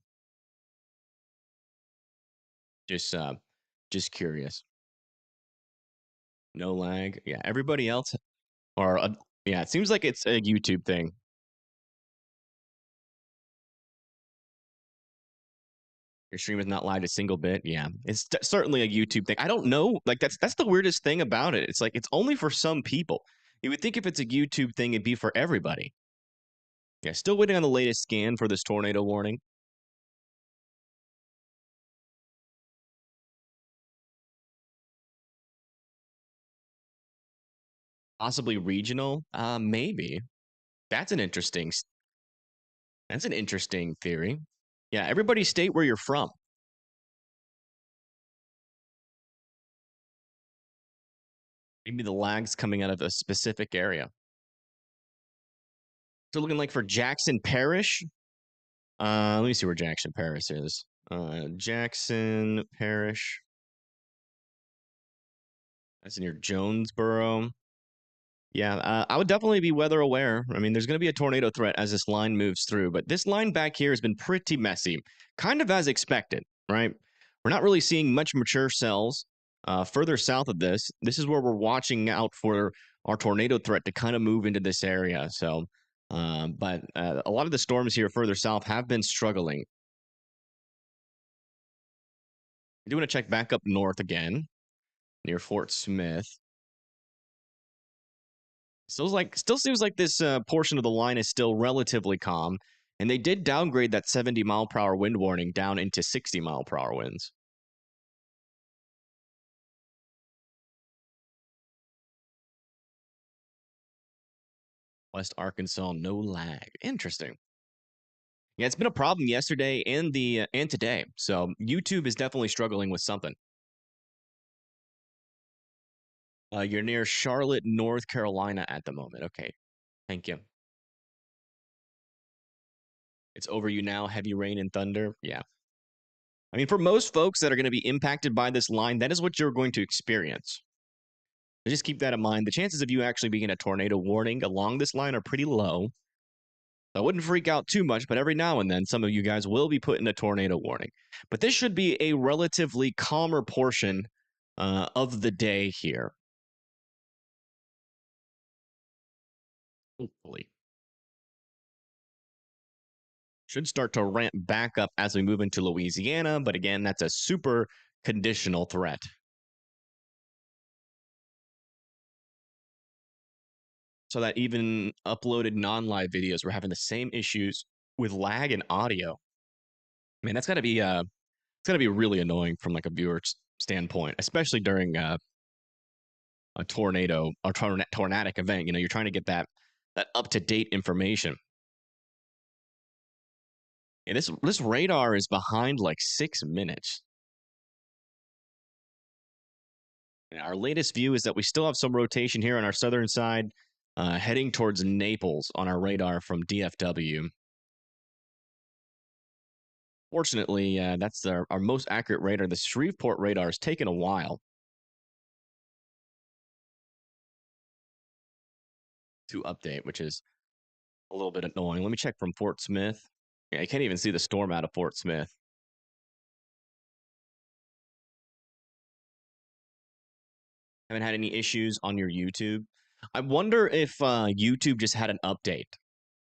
Just just curious. No lag. Yeah, everybody else or yeah, it seems like it's a YouTube thing. Your stream is not live a single bit. Yeah, it's certainly a YouTube thing. I don't know. Like that's the weirdest thing about it. It's like it's only for some people. You would think if it's a YouTube thing, it'd be for everybody. Yeah, still waiting on the latest scan for this tornado warning. Possibly regional. Maybe. That's an interesting. That's an interesting theory. Yeah, everybody state where you're from. Maybe the lag's coming out of a specific area. So looking like for Jackson Parish. Let me see where Jackson Parish is. Jackson Parish. That's near Jonesboro. Yeah, I would definitely be weather aware. I mean, there's going to be a tornado threat as this line moves through, but this line back here has been pretty messy, kind of as expected, right? We're not really seeing much mature cells. Further south of this is where we're watching out for our tornado threat to kind of move into this area. So, but a lot of the storms here further south have been struggling. I do want to check back up north again near Fort Smith. Still seems like this portion of the line is still relatively calm, and they did downgrade that 70-mile-per-hour wind warning down into 60-mile-per-hour winds. West Arkansas, no lag. Interesting. Yeah, it's been a problem yesterday and today. So YouTube is definitely struggling with something. You're near Charlotte, North Carolina at the moment. Okay, thank you. It's over you now. Heavy rain and thunder. Yeah. I mean, for most folks that are going to be impacted by this line, that is what you're going to experience. Just keep that in mind. The chances of you actually being a tornado warning along this line are pretty low. So I wouldn't freak out too much, but every now and then, some of you guys will be put in a tornado warning. But this should be a relatively calmer portion of the day here. Hopefully. Should start to ramp back up as we move into Louisiana, but again, that's a super conditional threat. So that even uploaded non-live videos were having the same issues with lag and audio. Man, that's gotta be really annoying from like a viewer's standpoint, especially during a tornado or tornadic event. You know, you're trying to get that up to date information. And this radar is behind like 6 minutes. And our latest view is that we still have some rotation here on our southern side, heading towards Naples on our radar from DFW. Fortunately, that's our most accurate radar. The Shreveport radar has taken a while to update, which is a little bit annoying. Let me check from Fort Smith. Yeah, I can't even see the storm out of Fort Smith. Haven't had any issues on your YouTube. I wonder if YouTube just had an update.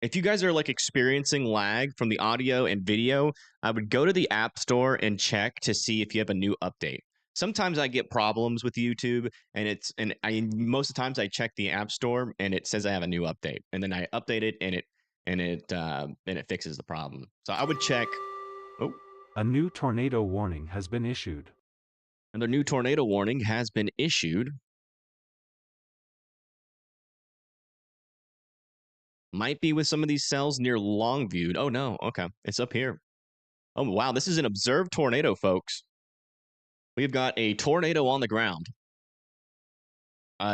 If you guys are like experiencing lag from the audio and video, I would go to the App Store and check to see if you have a new update. Sometimes I get problems with YouTube, and I most of the times I check the App Store and it says I have a new update, and then I update it and it fixes the problem. So I would check. Oh, A new tornado warning has been issued. another new tornado warning has been issued. Might be with some of these cells near Longview. Oh no, okay, it's up here. Oh wow, this is an observed tornado, folks. We've got a tornado on the ground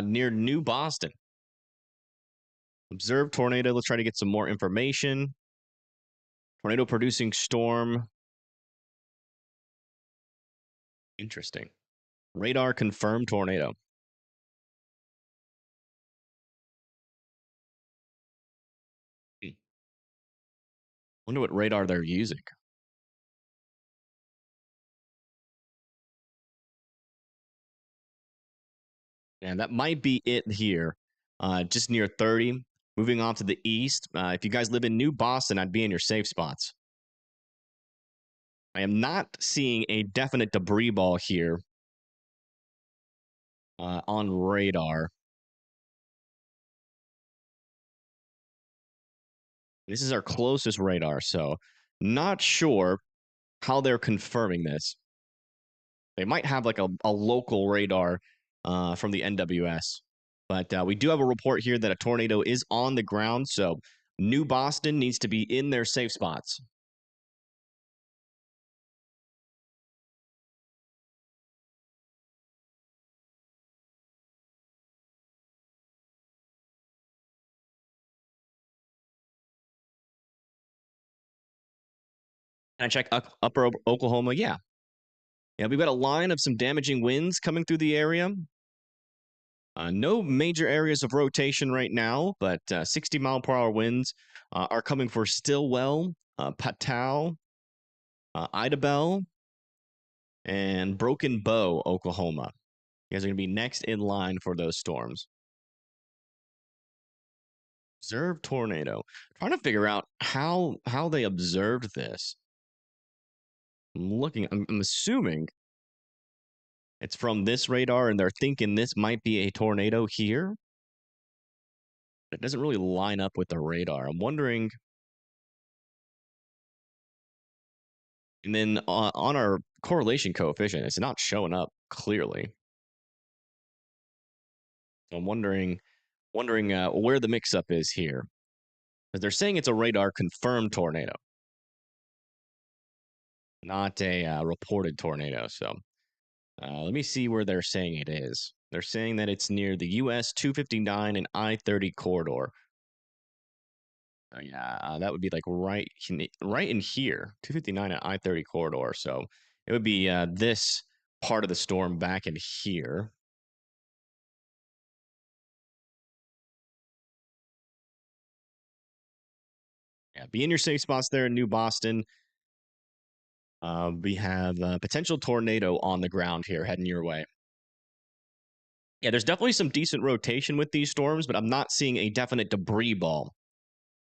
near New Boston. Observed tornado. Let's try to get some more information. Tornado producing storm. Interesting. Radar confirmed tornado. Wonder what radar they're using. And that might be it here. Just near 30. Moving on to the east. If you guys live in New Boston, I'd be in your safe spots. I am not seeing a definite debris ball here on radar. This is our closest radar, so not sure how they're confirming this. They might have like a local radar from the NWS, but we do have a report here that a tornado is on the ground, so New Boston needs to be in their safe spots. Can I check upper Oklahoma? Yeah. Yeah, we've got a line of some damaging winds coming through the area. No major areas of rotation right now, but 60-mile-per-hour winds are coming for Stillwell, Patow, Idabel, and Broken Bow, Oklahoma. You guys are going to be next in line for those storms. Observed tornado. Trying to figure out how they observed this. I'm assuming it's from this radar, and they're thinking this might be a tornado here. It doesn't really line up with the radar. I'm wondering. And then on our correlation coefficient, it's not showing up clearly. So I'm wondering where the mix-up is here. Because they're saying it's a radar confirmed tornado, not a reported tornado. So let me see where they're saying it is. They're saying that it's near the US 259 and I-30 corridor. Oh, yeah, that would be like right in here, 259 and I-30 corridor. So it would be this part of the storm back in here. Yeah, be in your safe spots there in New Boston. We have a potential tornado on the ground here heading your way. Yeah, there's definitely some decent rotation with these storms, but I'm not seeing a definite debris ball.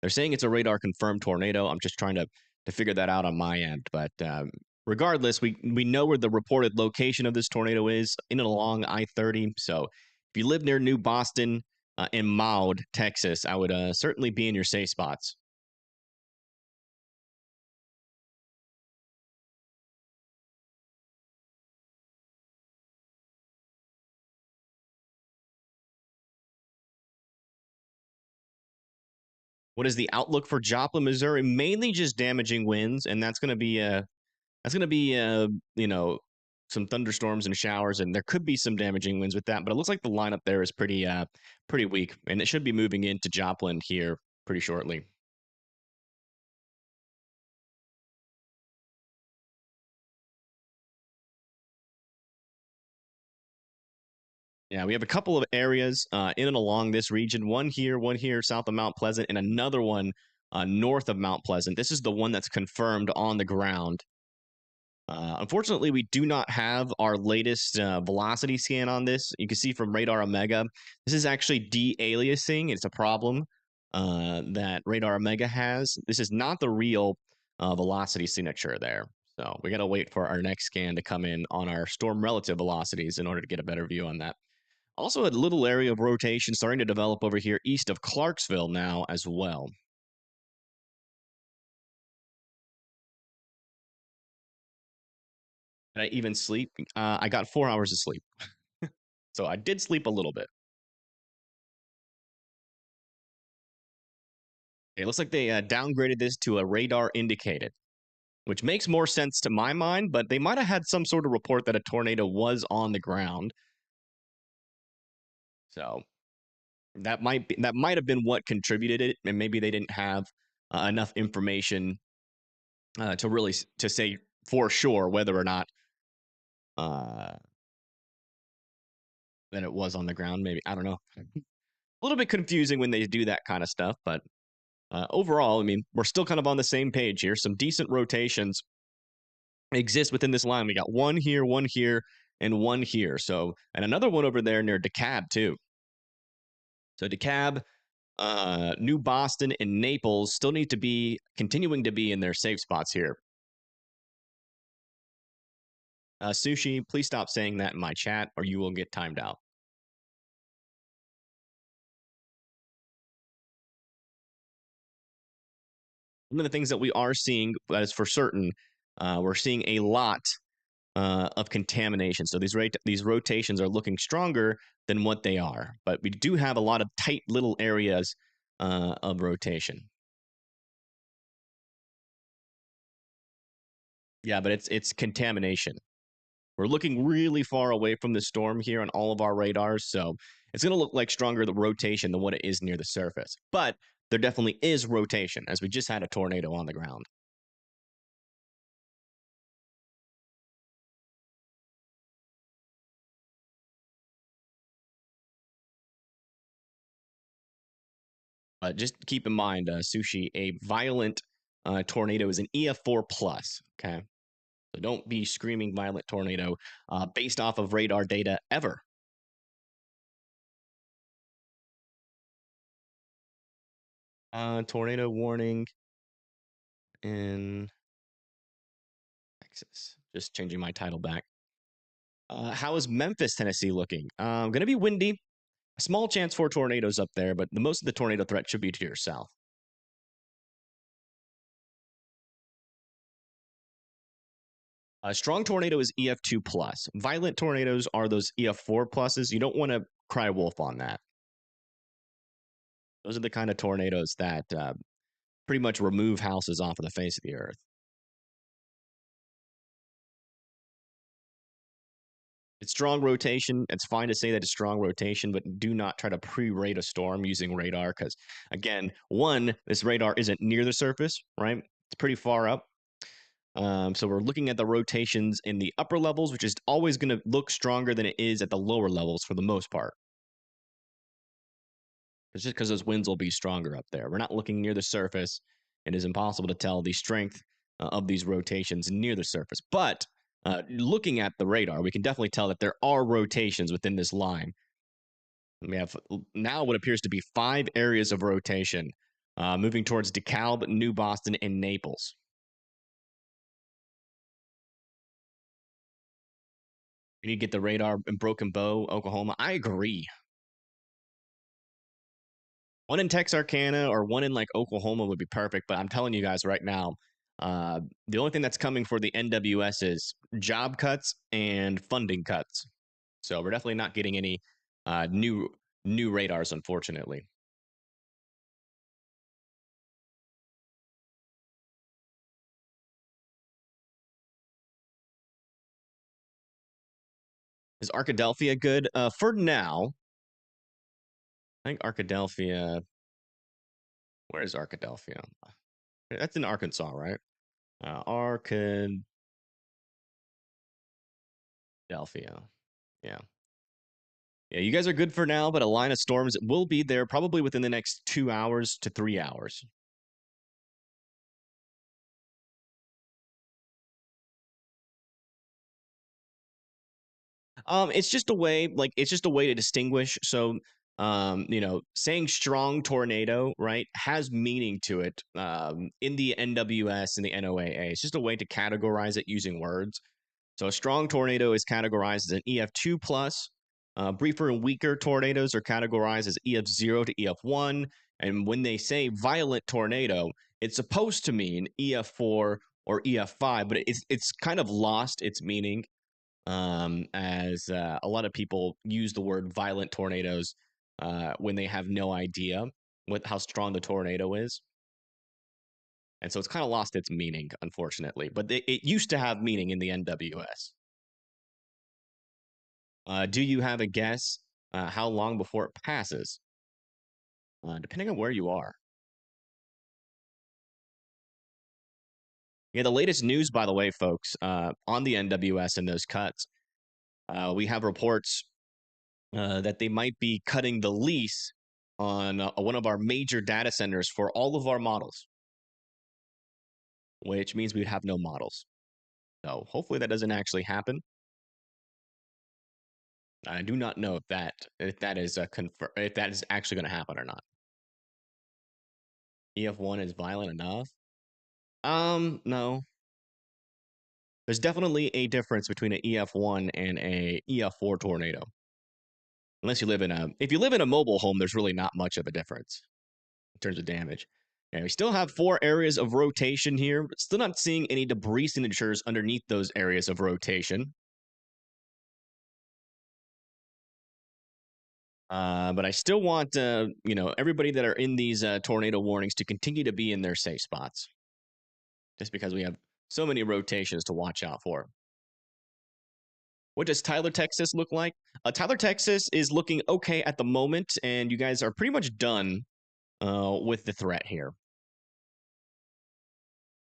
They're saying it's a radar confirmed tornado. I'm just trying to figure that out on my end. But regardless, we know where the reported location of this tornado is in and along I-30. So if you live near New Boston in Maud, Texas, I would certainly be in your safe spots. What is the outlook for Joplin, Missouri? Mainly just damaging winds, and that's going to be you know, some thunderstorms and showers, and there could be some damaging winds with that. But it looks like the lineup there is pretty weak, and it should be moving into Joplin here pretty shortly. Yeah, we have a couple of areas in and along this region. One here south of Mount Pleasant, and another one north of Mount Pleasant. This is the one that's confirmed on the ground. Unfortunately, we do not have our latest velocity scan on this. You can see from Radar Omega, this is actually de-aliasing. It's a problem that Radar Omega has. This is not the real velocity signature there. So we got to wait for our next scan to come in on our storm relative velocities in order to get a better view on that. Also, a little area of rotation starting to develop over here east of Clarksville now as well. Did I even sleep? I got 4 hours of sleep. So I did sleep a little bit. It looks like they downgraded this to a radar indicated, which makes more sense to my mind, but they might have had some sort of report that a tornado was on the ground. So that might have been what contributed it, and maybe they didn't have enough information to really to say for sure whether or not uh, that it was on the ground. Maybe I don't know. A little bit confusing when they do that kind of stuff, but overall, I mean, we're still kind of on the same page here. Some decent rotations exist within this line. We got one here, and one here. So, and another one over there near DeKalb too. So DeKalb, New Boston, and Naples still need to be continuing to be in their safe spots here. Sushi, please stop saying that in my chat, or you will get timed out. One of the things that we are seeing, that is for certain, we're seeing a lot of contamination. So these rotations are looking stronger than what they are, but we do have a lot of tight little areas of rotation. Yeah, but it's contamination. We're looking really far away from the storm here on all of our radars, so it's going to look like stronger the rotation than what it is near the surface. But there definitely is rotation, as we just had a tornado on the ground. Just keep in mind, Sushi, a violent tornado is an EF4 plus. Okay, so don't be screaming violent tornado based off of radar data ever. Tornado warning in Texas. Just changing my title back. How is Memphis, Tennessee looking? Going to be windy. A small chance for tornadoes up there, but the most of the tornado threat should be to your south. A strong tornado is EF2 plus. Violent tornadoes are those EF4 pluses. You don't want to cry wolf on that. Those are the kind of tornadoes that pretty much remove houses off of the face of the earth. It's strong rotation. It's fine to say that it's strong rotation, but do not try to pre-rate a storm using radar because, again, one, this radar isn't near the surface, right? It's pretty far up. So we're looking at the rotations in the upper levels, which is always going to look stronger than it is at the lower levels for the most part. It's just because those winds will be stronger up there. We're not looking near the surface. it is impossible to tell the strength of these rotations near the surface. But looking at the radar, we can definitely tell that there are rotations within this line. We have now what appears to be 5 areas of rotation moving towards DeKalb, New Boston, and Naples. We need to get the radar in Broken Bow, Oklahoma. I agree. One in Texarkana or one in like Oklahoma would be perfect. But I'm telling you guys right now, the only thing that's coming for the NWS is job cuts and funding cuts. So we're definitely not getting any new radars, unfortunately. Is Arkadelphia good? For now, I think Arkadelphia. Where is Arkadelphia? That's in Arkansas, right? Arkadelphia. Yeah. Yeah, you guys are good for now, but a line of storms will be there probably within the next 2 hours to 3 hours. It's just a way, like it's just a way to distinguish. So, saying strong tornado, right, has meaning to it. In the NWS and the NOAA, it's just a way to categorize it using words. So, a strong tornado is categorized as an EF2 plus. Briefer and weaker tornadoes are categorized as EF0 to EF1. And when they say violent tornado, it's supposed to mean EF4 or EF5, but it's kind of lost its meaning as a lot of people use the word violent tornadoes when they have no idea how strong the tornado is. And so it's kind of lost its meaning, unfortunately. But it used to have meaning in the NWS. Do you have a guess how long before it passes? Depending on where you are. Yeah, the latest news, by the way, folks, on the NWS and those cuts, we have reports that they might be cutting the lease on one of our major data centers for all of our models, which means we'd have no models. So hopefully that doesn't actually happen. I do not know if that is if that is actually going to happen or not. EF1 is violent enough. No. There's definitely a difference between an EF1 and a EF4 tornado. Unless you live if you live in a mobile home, there's really not much of a difference in terms of damage. And we still have 4 areas of rotation here, but still not seeing any debris signatures underneath those areas of rotation. But I still want everybody that are in these tornado warnings to continue to be in their safe spots, just because we have so many rotations to watch out for. What does Tyler, Texas look like? Tyler, Texas is looking okay at the moment, and you guys are pretty much done with the threat here.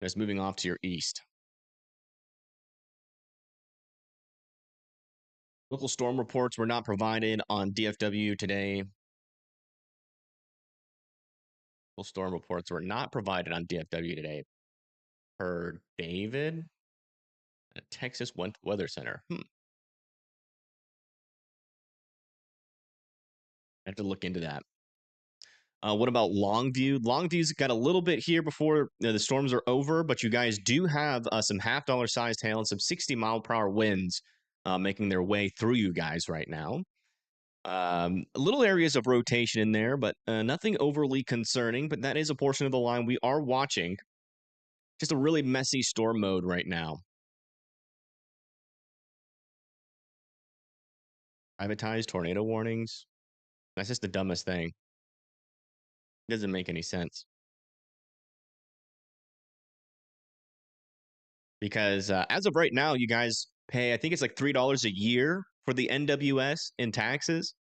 Just moving off to your east. Local storm reports were not provided on DFW today. Local storm reports were not provided on DFW today. Per David at Texas Weather Center. I have to look into that. What about Longview? Longview's got a little bit here before the storms are over, but you guys do have some half-dollar sized hail and some 60-mile-per-hour winds making their way through you guys right now. Little areas of rotation in there, but nothing overly concerning. But that is a portion of the line we are watching. Just a really messy storm mode right now. Privatized tornado warnings. That's just the dumbest thing. It doesn't make any sense. Because as of right now, you guys pay, I think it's like $3 a year for the NWS in taxes.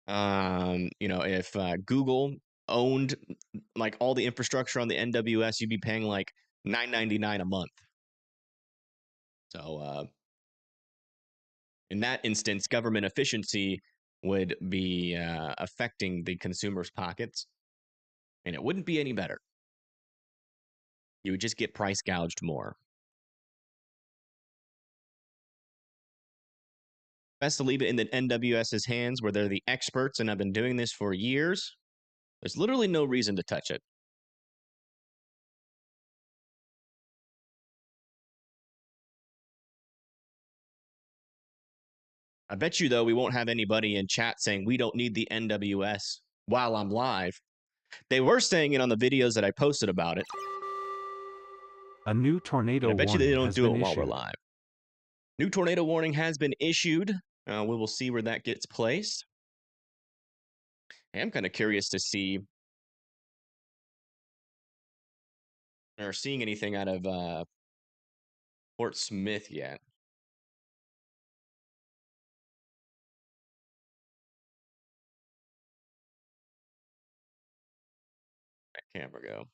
If Google owned like all the infrastructure on the NWS, you'd be paying like $9.99 a month. So in that instance, government efficiency would be affecting the consumer's pockets, and it wouldn't be any better. You would just get price gouged more. Best to leave it in the NWS's hands where they're the experts and have been doing this for years. There's literally no reason to touch it. I bet you, though, we won't have anybody in chat saying we don't need the NWS while I'm live. They were saying it on the videos that I posted about it. A new But tornado I bet you they warning don't has do been it while we're issued. live. New tornado warning has been issued. We will see where that gets placed. I'm kind of curious to see or seeing anything out of Fort Smith yet. That camera go.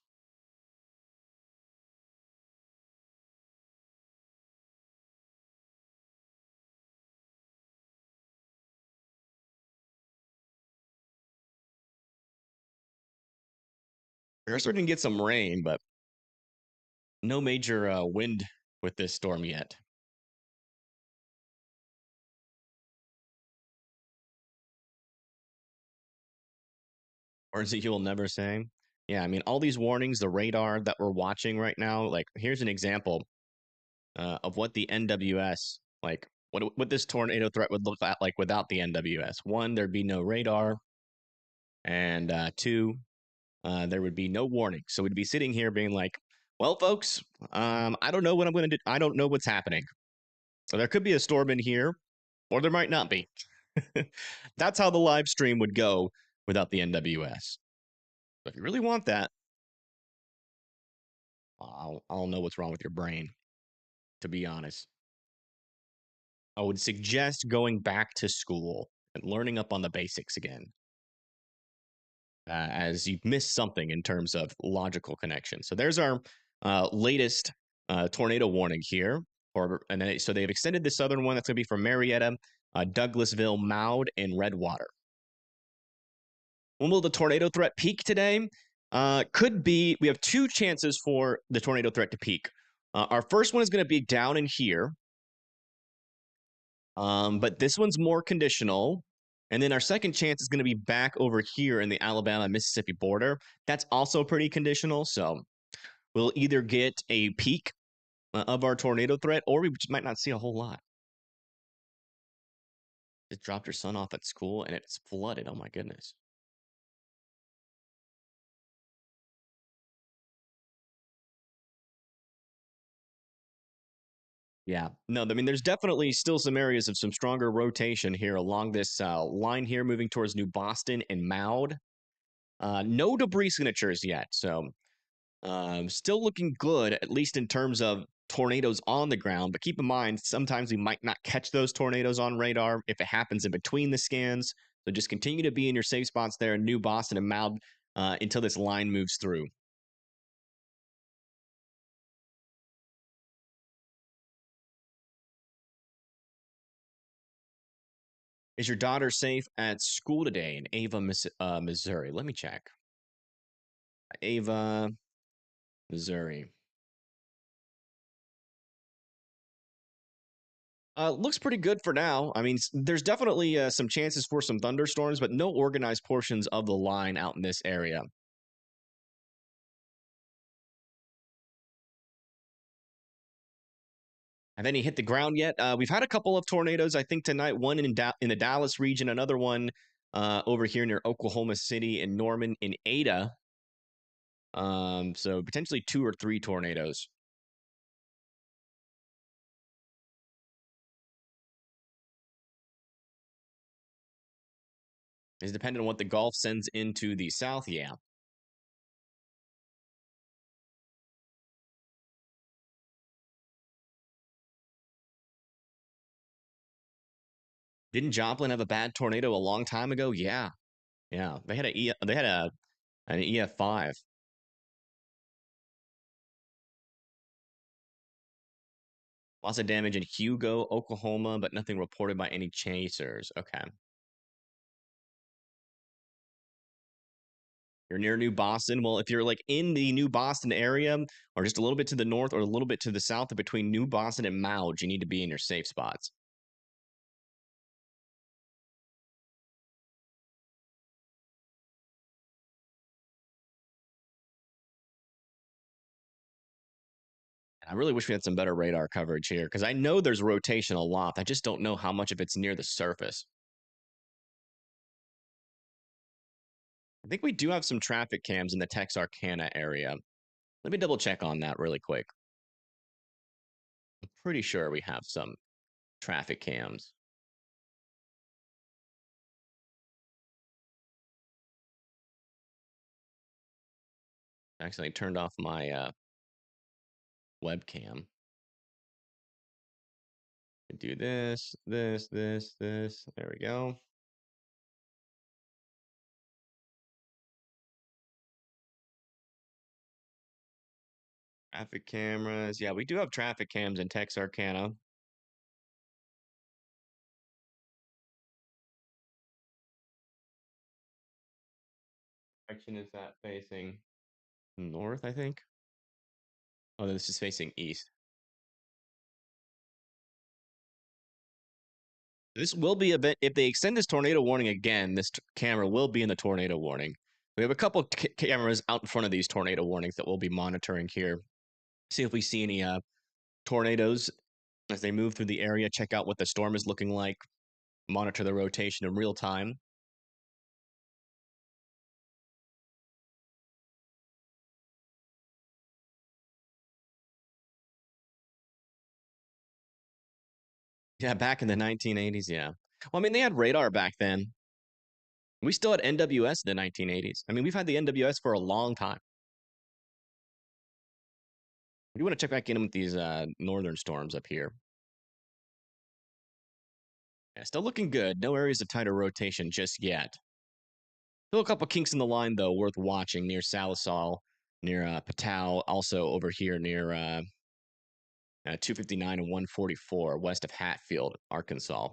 We're starting to get some rain, but no major wind with this storm yet. Or Ezekiel never saying. Yeah, I mean, all these warnings, the radar that we're watching right now, like, here's an example of what the NWS, like, what this tornado threat would look like without the NWS. One, there'd be no radar. And two, there would be no warning. So we'd be sitting here being like, well, folks, I don't know what I'm going to do. I don't know what's happening. So there could be a storm in here, or there might not be. That's how the live stream would go without the NWS. But if you really want that, I'll know what's wrong with your brain, to be honest. I would suggest going back to school and learning up on the basics again, as you've missed something in terms of logical connection. So there's our latest tornado warning here. So they've extended the southern one. That's going to be for Marietta, Douglasville, Mound, and Redwater. When will the tornado threat peak today? Could be. We have two chances for the tornado threat to peak. Our first one is going to be down in here. But this one's more conditional. And then our second chance is going to be back over here in the Alabama-Mississippi border. That's also pretty conditional. So we'll either get a peak of our tornado threat, or we just might not see a whole lot. Just dropped your son off at school and it's flooded. Oh my goodness. Yeah, no, I mean, there's definitely still some areas of some stronger rotation here along this line here, moving towards New Boston and Maud. No debris signatures yet, so still looking good, at least in terms of tornadoes on the ground. But keep in mind, sometimes we might not catch those tornadoes on radar if it happens in between the scans. So just continue to be in your safe spots there in New Boston and Maud until this line moves through. Is your daughter safe at school today in Ava, Missouri? Let me check. Ava, Missouri. Looks pretty good for now. I mean, there's definitely some chances for some thunderstorms, but no organized portions of the line out in this area. Have any hit the ground yet? We've had a couple of tornadoes, I think, tonight. One in the Dallas region, another one over here near Oklahoma City and Norman in Ada. So potentially 2 or 3 tornadoes. Is dependent on what the Gulf sends into the south. Yeah. Didn't Joplin have a bad tornado a long time ago? Yeah. Yeah. They had an EF5. Lots of damage in Hugo, Oklahoma, but nothing reported by any chasers. Okay. You're near New Boston. Well, if you're like in the New Boston area or just a little bit to the north or a little bit to the south, between New Boston and Mauge, you need to be in your safe spots. I really wish we had some better radar coverage here because I know there's rotation aloft. I just don't know how much of it's near the surface. I think we do have some traffic cams in the Texarkana area. Let me double check on that really quick. I'm pretty sure we have some traffic cams. Actually, I turned off my webcam. Do this, this, this, this. There we go. Traffic cameras. Yeah, we do have traffic cams in Texarkana. Direction is that facing? North, I think. Oh, this is facing east. This will be a bit. If they extend this tornado warning again, this camera will be in the tornado warning. We have a couple cameras out in front of these tornado warnings that we'll be monitoring here. See if we see any tornadoes as they move through the area. Check out what the storm is looking like. Monitor the rotation in real time. Yeah, back in the 1980s. Yeah. Well, I mean, they had radar back then. We still had NWS in the 1980s. I mean, we've had the NWS for a long time. We want to check back in with these northern storms up here. Yeah, still looking good. No areas of tighter rotation just yet. Still a couple kinks in the line, though, worth watching near Salisal, near Patau, also over here near 259 and 144, west of Hatfield, Arkansas.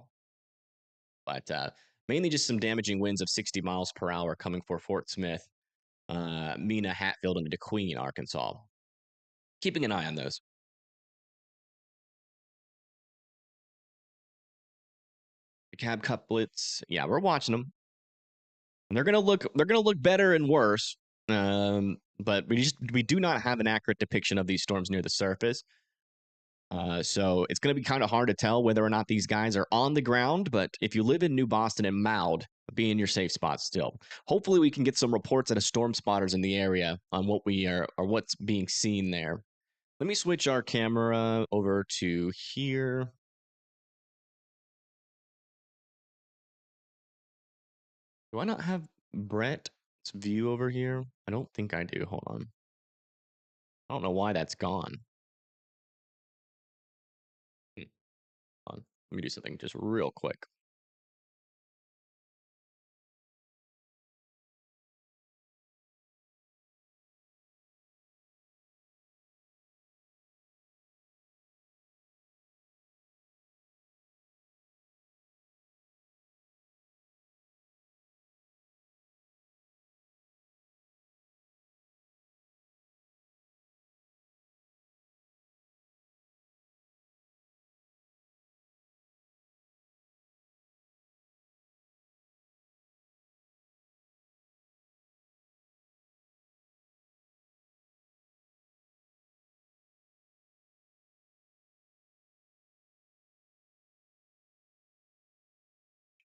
But mainly just some damaging winds of 60 miles per hour coming for Fort Smith, Mena, Hatfield, and DeQueen, Arkansas. Keeping an eye on those. The cab couplets, yeah, we're watching them. And they're gonna look better and worse. But we do not have an accurate depiction of these storms near the surface. So it's going to be kind of hard to tell whether or not these guys are on the ground. But if you live in New Boston and Maud, be in your safe spot still. Hopefully, we can get some reports out of storm spotters in the area on what we are or what's being seen there. Let me switch our camera over to here. Do I not have Brett's view over here? I don't think I do. Hold on. I don't know why that's gone. Hold on. Let me do something just real quick.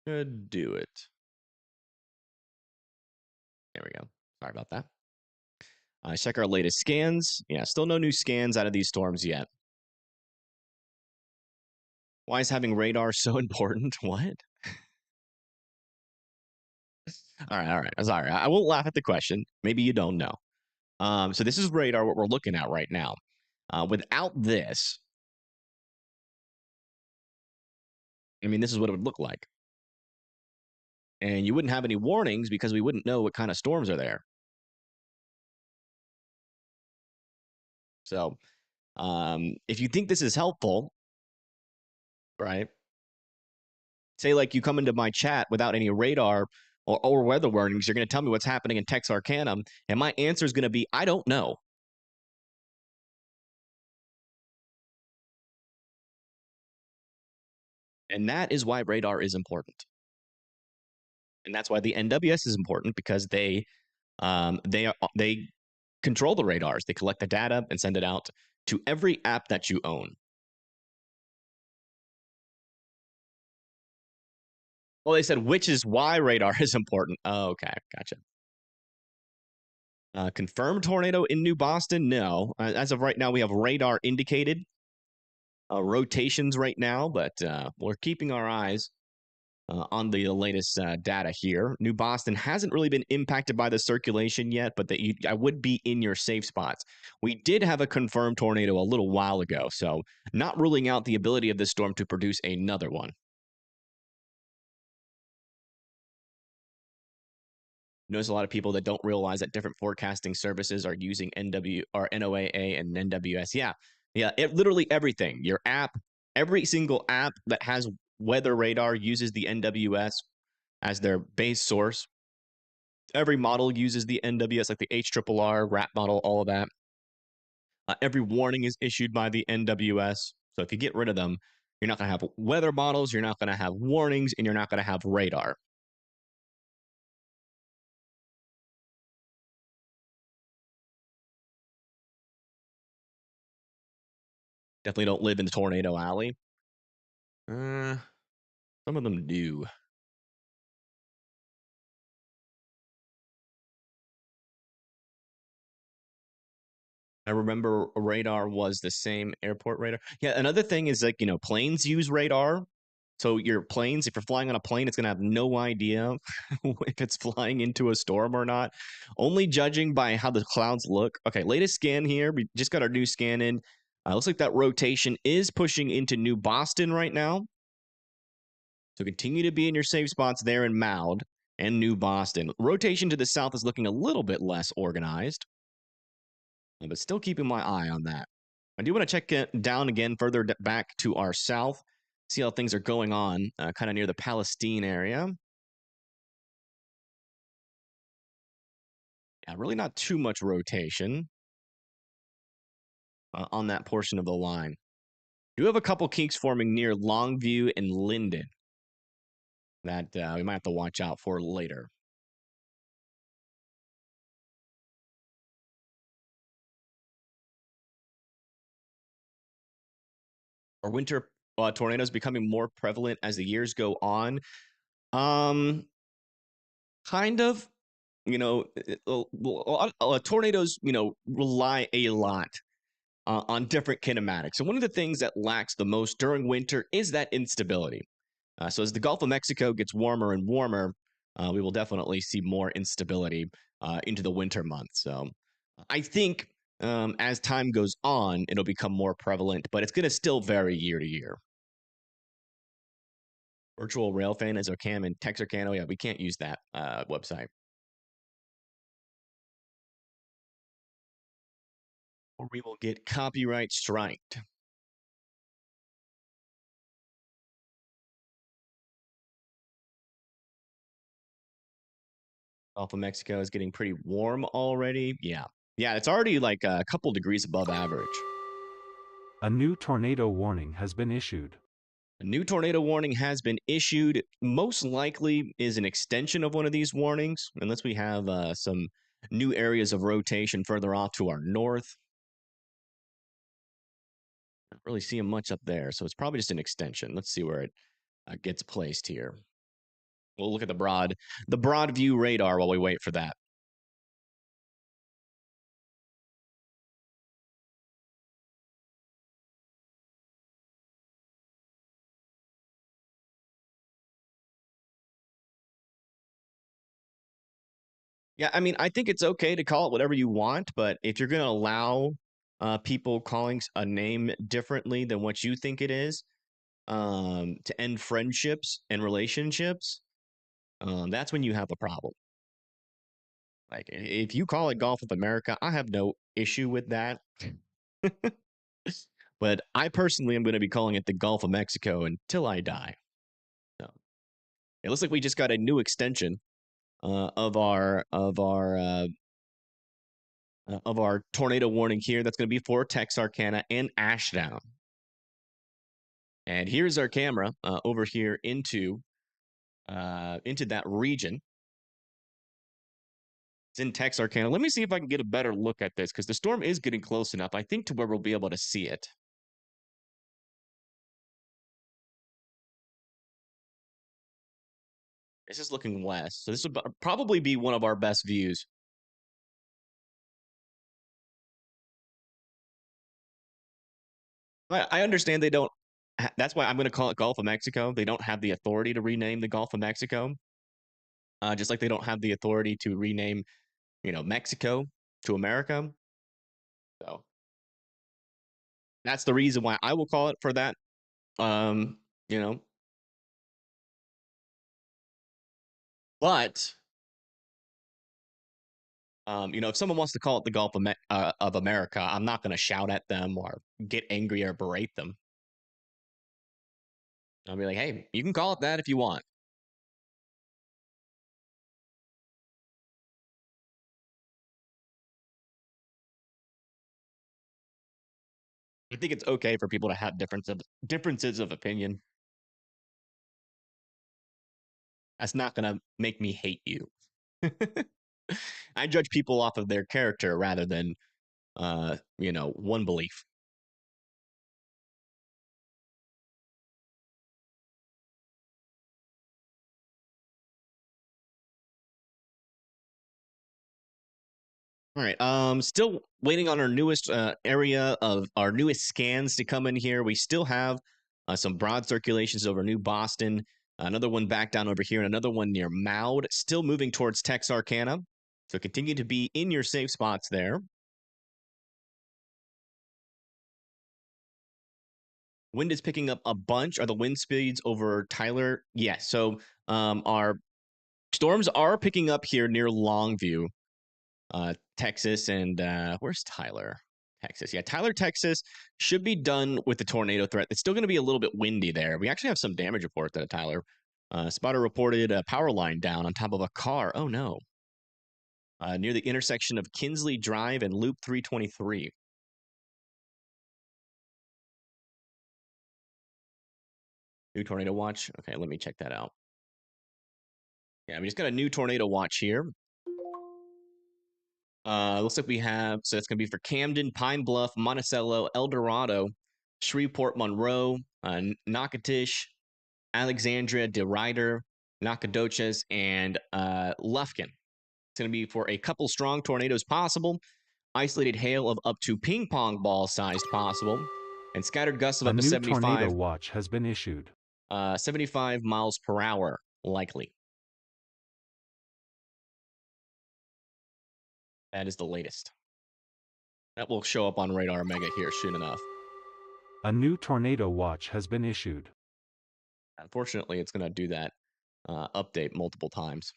Should do it. There we go. Sorry about that. Check our latest scans. Yeah, still no new scans out of these storms yet. Why is having radar so important? What? All right. Sorry, I won't laugh at the question. Maybe you don't know. So this is radar, what we're looking at right now. Without this, I mean, this is what it would look like. And you wouldn't have any warnings because we wouldn't know what kind of storms are there. So if you think this is helpful, right? Say like you come into my chat without any radar or weather warnings. You're going to tell me what's happening in Texarkana, and my answer is going to be, I don't know. And that is why radar is important. And that's why the NWS is important, because they control the radars. They collect the data and send it out to every app that you own. Well, they said, which is why radar is important. Oh, okay, gotcha. Confirmed tornado in New Boston? No. As of right now, we have radar indicated rotations right now, but we're keeping our eyes on the latest data here. New Boston hasn't really been impacted by the circulation yet, but I would be in your safe spots. We did have a confirmed tornado a little while ago, so not ruling out the ability of this storm to produce another one. Notice a lot of people that don't realize that different forecasting services are using NW or NOAA and NWS. Yeah, literally everything. Your app, every single app that has weather radar uses the NWS as their base source. Every model uses the NWS, like the HRRR, RAP model, all of that. Every warning is issued by the NWS. So if you get rid of them, you're not going to have weather models, you're not going to have warnings, and you're not going to have radar. Definitely don't live in the tornado alley. Some of them do. I remember radar was the same airport radar. Yeah, another thing is, like, planes use radar. So your planes, if you're flying on a plane, it's going to have no idea if it's flying into a storm or not. Only judging by how the clouds look. Okay, latest scan here. We just got our new scan in. Looks like that rotation is pushing into New Boston right now. So continue to be in your safe spots there in Maud and New Boston. Rotation to the south is looking a little bit less organized, but still keeping my eye on that. I do want to check it down again further back to our south, see how things are going on, kind of near the Palestine area. Yeah, really not too much rotation on that portion of the line. Do have a couple kinks forming near Longview and Linden that we might have to watch out for later. Are winter tornadoes becoming more prevalent as the years go on? Kind of. Tornadoes, rely a lot on different kinematics. And one of the things that lacks the most during winter is that instability. So as the Gulf of Mexico gets warmer and warmer, we will definitely see more instability into the winter months. So I think as time goes on, it'll become more prevalent, but it's going to still vary year to year. Virtual Railfan as a cam in Texarkana. Yeah, we can't use that website. Or we will get copyright striked. Gulf of Mexico is getting pretty warm already. Yeah. Yeah, it's already like a couple degrees above average. A new tornado warning has been issued. A new tornado warning has been issued. Most likely is an extension of one of these warnings, unless we have some new areas of rotation further off to our north. Not really seeing much up there, so it's probably just an extension. Let's see where it gets placed here. We'll look at the broad view radar while we wait for that. Yeah, I mean, I think it's okay to call it whatever you want, but if you're going to allow people calling a name differently than what you think it is, to end friendships and relationships, that's when you have a problem. Like, if you call it Golf of America, I have no issue with that. But I personally am going to be calling it the Gulf of Mexico until I die. So it looks like we just got a new extension. of our tornado warning here. That's going to be for Texarkana and Ashdown. And here's our camera over here into that region. It's in Texarkana. Let me see if I can get a better look at this because the storm is getting close enough, I think, to where we'll be able to see it. This is looking west, so this would probably be one of our best views. I understand they don't. That's why I'm going to call it Gulf of Mexico. They don't have the authority to rename the Gulf of Mexico, just like they don't have the authority to rename, Mexico to America. So that's the reason why I will call it for that. You know, but if someone wants to call it the Gulf of America, I'm not going to shout at them or get angry or berate them. I'll be like, hey, you can call it that if you want. I think it's okay for people to have differences of opinion. That's not going to make me hate you. I judge people off of their character rather than, one belief. All right. Still waiting on our newest area of our newest scans to come in here. We still have some broad circulations over New Boston, another one back down over here, and another one near Maud. Still moving towards Texarkana. So continue to be in your safe spots there. Wind is picking up a bunch. Are the wind speeds over Tyler? Yes. So our storms are picking up here near Longview, Texas, and where's Tyler? Texas. Yeah, Tyler, Texas should be done with the tornado threat. It's still going to be a little bit windy there. We actually have some damage reports out of Tyler. Spotter reported a power line down on top of a car. Oh no. Near the intersection of Kinsley Drive and Loop 323. New tornado watch. Okay, let me check that out. Yeah, we just got a new tornado watch here. Looks like we have, so it's going to be for Camden, Pine Bluff, Monticello, El Dorado, Shreveport, Monroe, Natchitoches, Alexandria, DeRider, Nacogdoches, and Lufkin. It's going to be for a couple strong tornadoes possible, isolated hail of up to ping pong ball sized possible, and scattered gusts of A up to new tornado 75, watch has been issued. 75 miles per hour likely. That is the latest. That will show up on Radar Mega here soon enough. A new tornado watch has been issued. Unfortunately, it's going to do that update multiple times.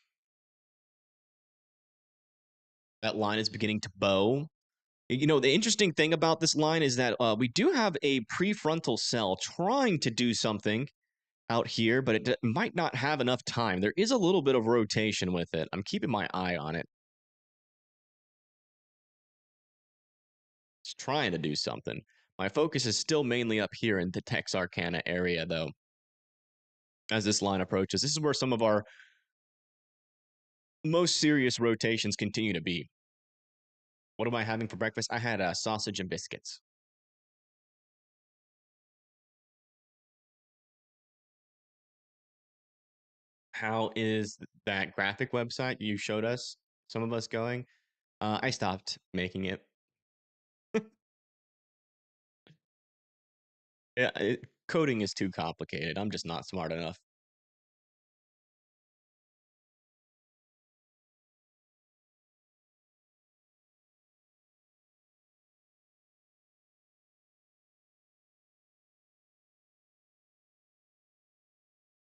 That line is beginning to bow. The interesting thing about this line is that we do have a prefrontal cell trying to do something out here, but it might not have enough time. There is a little bit of rotation with it. I'm keeping my eye on it. It's trying to do something. My focus is still mainly up here in the Texarkana area, though, as this line approaches. This is where some of our most serious rotations continue to be. What am I having for breakfast? I had sausage and biscuits. How is that graphic website you showed us, some of us going? I stopped making it. Yeah, coding is too complicated. I'm just not smart enough.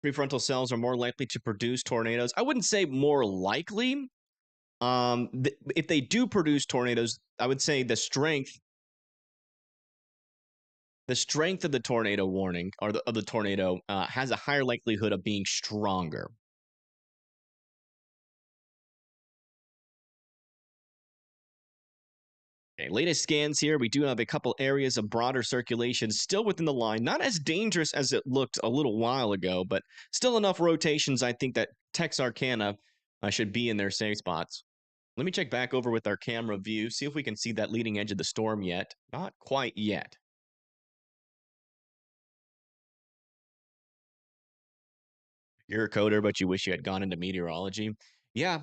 Prefrontal cells are more likely to produce tornadoes. I wouldn't say more likely. If they do produce tornadoes, I would say the strength of the tornado warning or of the tornado has a higher likelihood of being stronger. Okay, latest scans here. We do have a couple areas of broader circulation still within the line. Not as dangerous as it looked a little while ago, but still enough rotations, I think, that Texarkana should be in their safe spots. Let me check back over with our camera view, see if we can see that leading edge of the storm yet. Not quite yet. You're a coder, but you wish you had gone into meteorology. Yeah,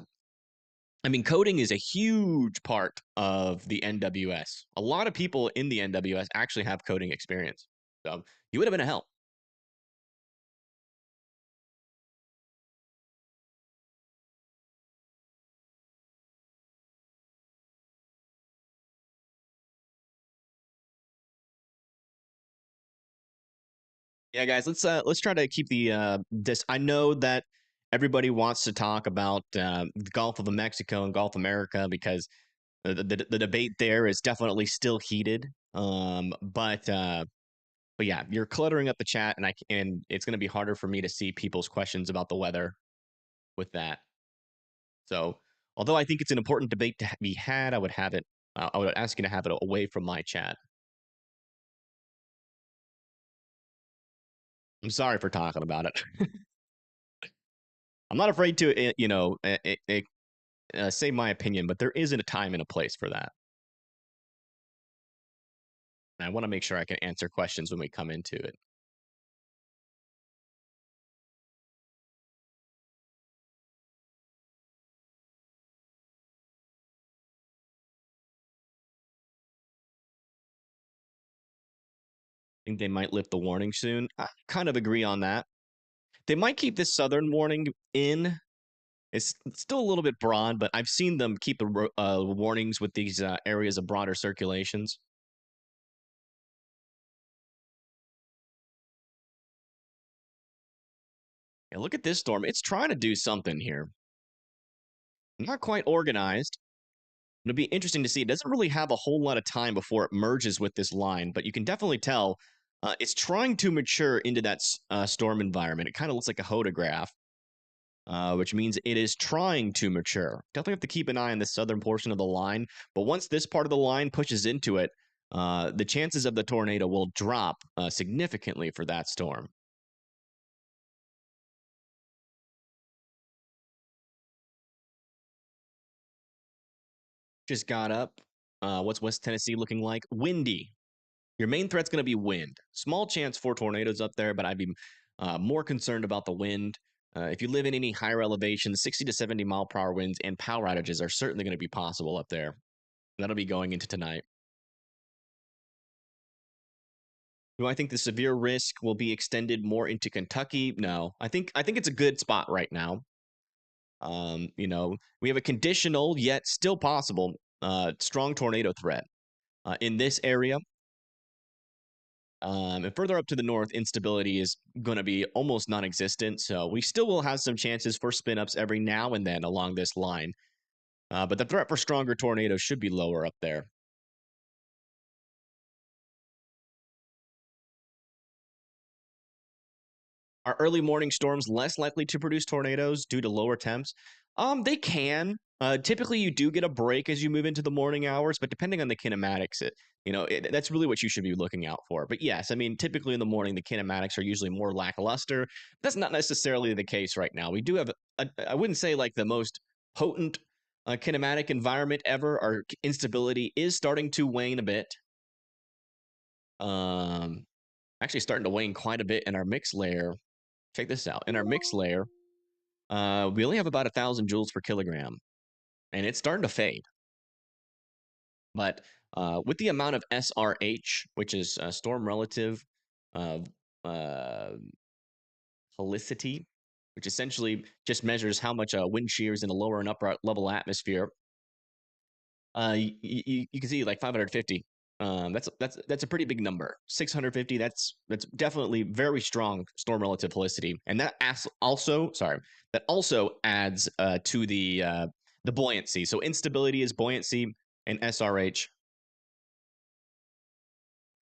I mean, coding is a huge part of the NWS. A lot of people in the NWS actually have coding experience. So you would have been a help. Yeah, guys, let's try to keep the this. I know that everybody wants to talk about the Gulf of Mexico and Gulf America because the debate there is definitely still heated. But yeah, you're cluttering up the chat, and it's going to be harder for me to see people's questions about the weather with that. So, although I think it's an important debate to be had, I would have it. I would ask you to have it away from my chat. I'm sorry for talking about it. I'm not afraid to, say my opinion, but there isn't a time and a place for that. And I want to make sure I can answer questions when we come into it. I think they might lift the warning soon. I kind of agree on that. They might keep this southern warning in. It's still a little bit broad, but I've seen them keep the warnings with these areas of broader circulations. Yeah, look at this storm. It's trying to do something here. Not quite organized. It'll be interesting to see. It doesn't really have a whole lot of time before it merges with this line, but you can definitely tell it's trying to mature into that storm environment. It kind of looks like a hodograph, which means it is trying to mature. Definitely have to keep an eye on the southern portion of the line, but once this part of the line pushes into it, the chances of the tornado will drop significantly for that storm. Just got up. What's West Tennessee looking like? Windy. Your main threat's going to be wind. Small chance for tornadoes up there, but I'd be more concerned about the wind. If you live in any higher elevation, 60 to 70 mile per hour winds and power outages are certainly going to be possible up there. That'll be going into tonight. Do I think the severe risk will be extended more into Kentucky? No. I think it's a good spot right now. We have a conditional yet still possible strong tornado threat in this area. And further up to the north, instability is going to be almost non-existent. So we still will have some chances for spin-ups every now and then along this line. But the threat for stronger tornadoes should be lower up there. Are early morning storms less likely to produce tornadoes due to lower temps? They can. Typically, you do get a break as you move into the morning hours, but depending on the kinematics, that's really what you should be looking out for. But yes, I mean, typically in the morning, the kinematics are usually more lackluster. That's not necessarily the case right now. We do have, I wouldn't say like the most potent kinematic environment ever. Our instability is starting to wane a bit. Actually starting to wane quite a bit in our mix layer. Check this out. In our mix layer, we only have about 1,000 joules per kilogram, and it's starting to fade. But with the amount of SRH, which is storm relative uh, helicity, which essentially just measures how much wind shear is in a lower and upper level atmosphere, you can see like 550. That's a pretty big number. 650. That's definitely very strong storm relative helicity, and that also adds to the buoyancy. So instability is buoyancy, and SRH.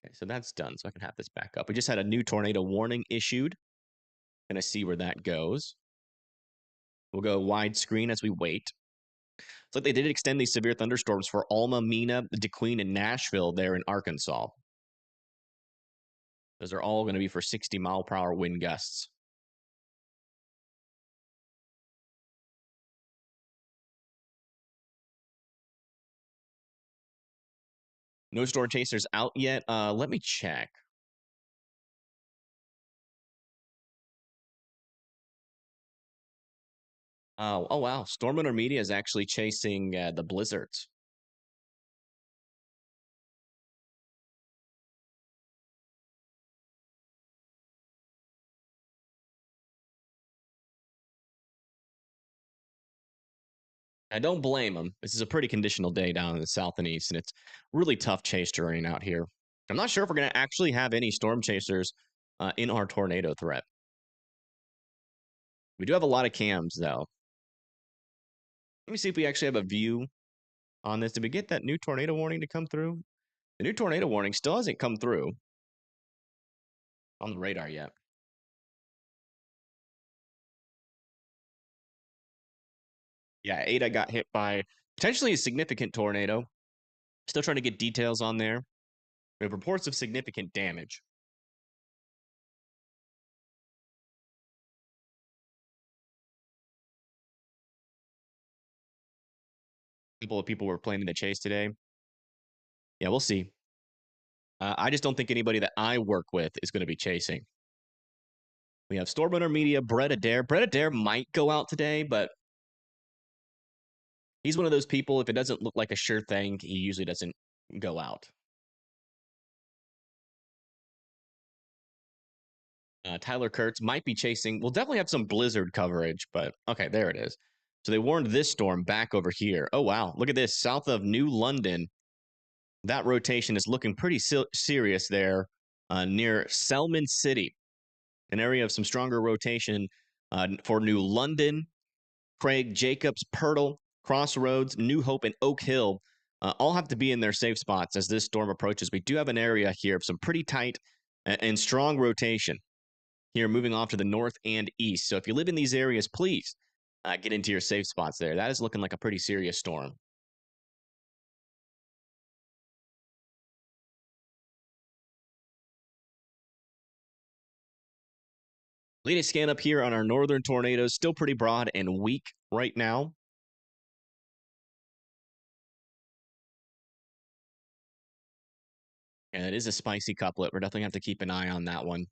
Okay, so that's done. So I can have this back up. We just had a new tornado warning issued. Gonna see where that goes. We'll go widescreen as we wait. It's like they did extend these severe thunderstorms for Alma, Mena, DeQueen, and Nashville there in Arkansas. Those are all going to be for 60-mile-per-hour wind gusts. No storm chasers out yet. Let me check. Oh wow, Storm Intermedia is actually chasing the blizzards. I don't blame them. This is a pretty conditional day down in the south and east, and it's really tough chase terrain out here. I'm not sure if we're going to actually have any storm chasers in our tornado threat. We do have a lot of cams, though. Let me see if we actually have a view on this. Did we get that new tornado warning to come through? The new tornado warning still hasn't come through on the radar yet. Yeah, Ada got hit by potentially a significant tornado. Still trying to get details on there. We have reports of significant damage. A couple of people were planning to chase today. Yeah, we'll see. I just don't think anybody that I work with is going to be chasing. We have Stormrunner Media, Brett Adair. Brett Adair might go out today, but he's one of those people, if it doesn't look like a sure thing, he usually doesn't go out. Tyler Kurtz might be chasing. We'll definitely have some blizzard coverage, but okay, there it is. So they warned this storm back over here. Oh, wow. Look at this. South of New London. That rotation is looking pretty serious there near Selman City, an area of some stronger rotation for New London, Craig, Jacobs, Pirtle, Crossroads, New Hope, and Oak Hill all have to be in their safe spots as this storm approaches. We do have an area here of some pretty tight and strong rotation here moving off to the north and east. So if you live in these areas, please get into your safe spots there. That is looking like a pretty serious storm. Latest scan up here on our northern tornadoes, still pretty broad and weak right now. And it is a spicy couplet. We're definitely going to have to keep an eye on that one.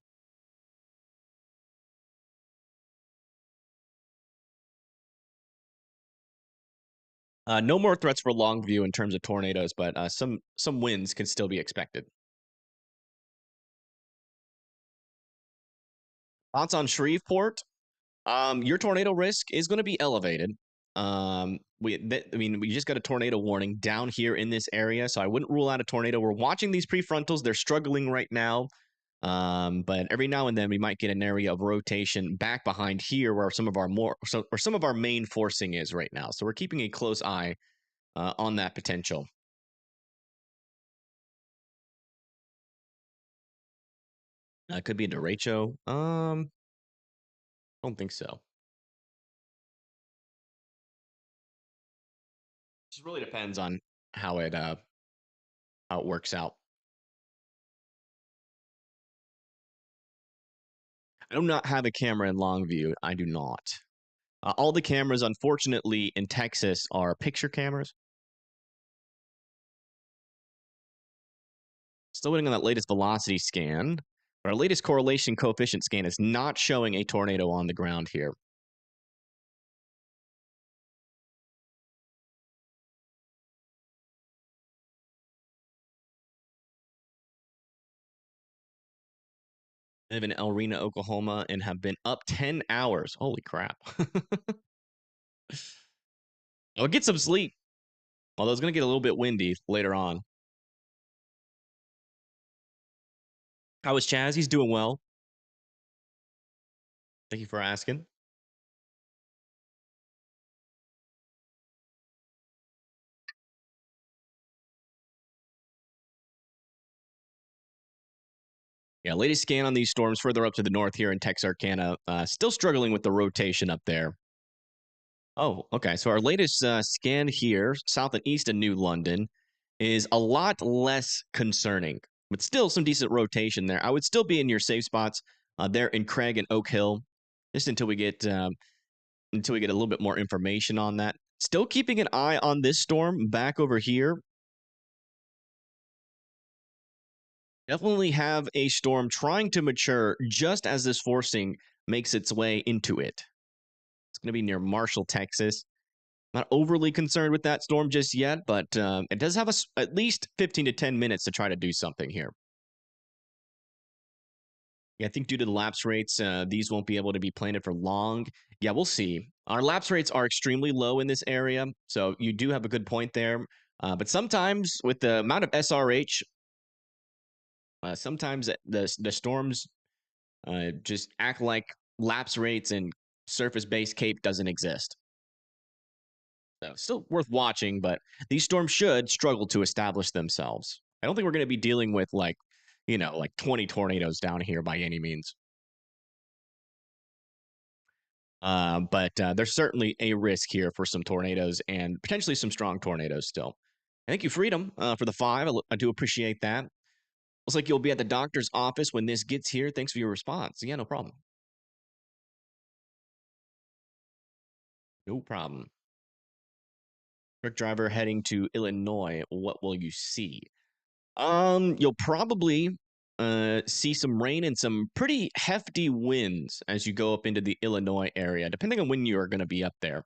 No more threats for Longview in terms of tornadoes, but some winds can still be expected. Thoughts on Shreveport? Your tornado risk is going to be elevated. We just got a tornado warning down here in this area, so I wouldn't rule out a tornado. We're watching these prefrontals; they're struggling right now. But every now and then we might get an area of rotation back behind here, where some of our main forcing is right now. So we're keeping a close eye on that potential. Could be a derecho. Don't think so. Just really depends on how it works out. I do not have a camera in Longview. I do not. All the cameras, unfortunately, in Texas are picture cameras. Still waiting on that latest velocity scan. But our latest correlation coefficient scan is not showing a tornado on the ground here. I live in El Reno, Oklahoma, and have been up 10 hours. Holy crap. I'll get some sleep. Although it's going to get a little bit windy later on. How is Chaz? He's doing well. Thank you for asking. Yeah, latest scan on these storms further up to the north here in Texarkana. Still struggling with the rotation up there. Oh, okay. So our latest scan here, south and east of New London, is a lot less concerning, but still some decent rotation there. I would still be in your safe spots there in Craig and Oak Hill, just until we get a little bit more information on that. Still keeping an eye on this storm back over here. Definitely have a storm trying to mature just as this forcing makes its way into it. It's going to be near Marshall, Texas. Not overly concerned with that storm just yet, but it does have at least 15 to 10 minutes to try to do something here. Yeah, I think due to the lapse rates, these won't be able to be planted for long. Yeah, we'll see. Our lapse rates are extremely low in this area, so you do have a good point there. But sometimes with the amount of SRH, sometimes the storms just act like lapse rates and surface-based cape doesn't exist. So still worth watching, but these storms should struggle to establish themselves. I don't think we're going to be dealing with like 20 tornadoes down here by any means. But there's certainly a risk here for some tornadoes and potentially some strong tornadoes still. Thank you, Freedom, for the 5. I do appreciate that. Looks like you'll be at the doctor's office when this gets here. Thanks for your response. Yeah, no problem. No problem. Truck driver heading to Illinois. What will you see? You'll probably see some rain and some pretty hefty winds as you go up into the Illinois area, depending on when you are going to be up there.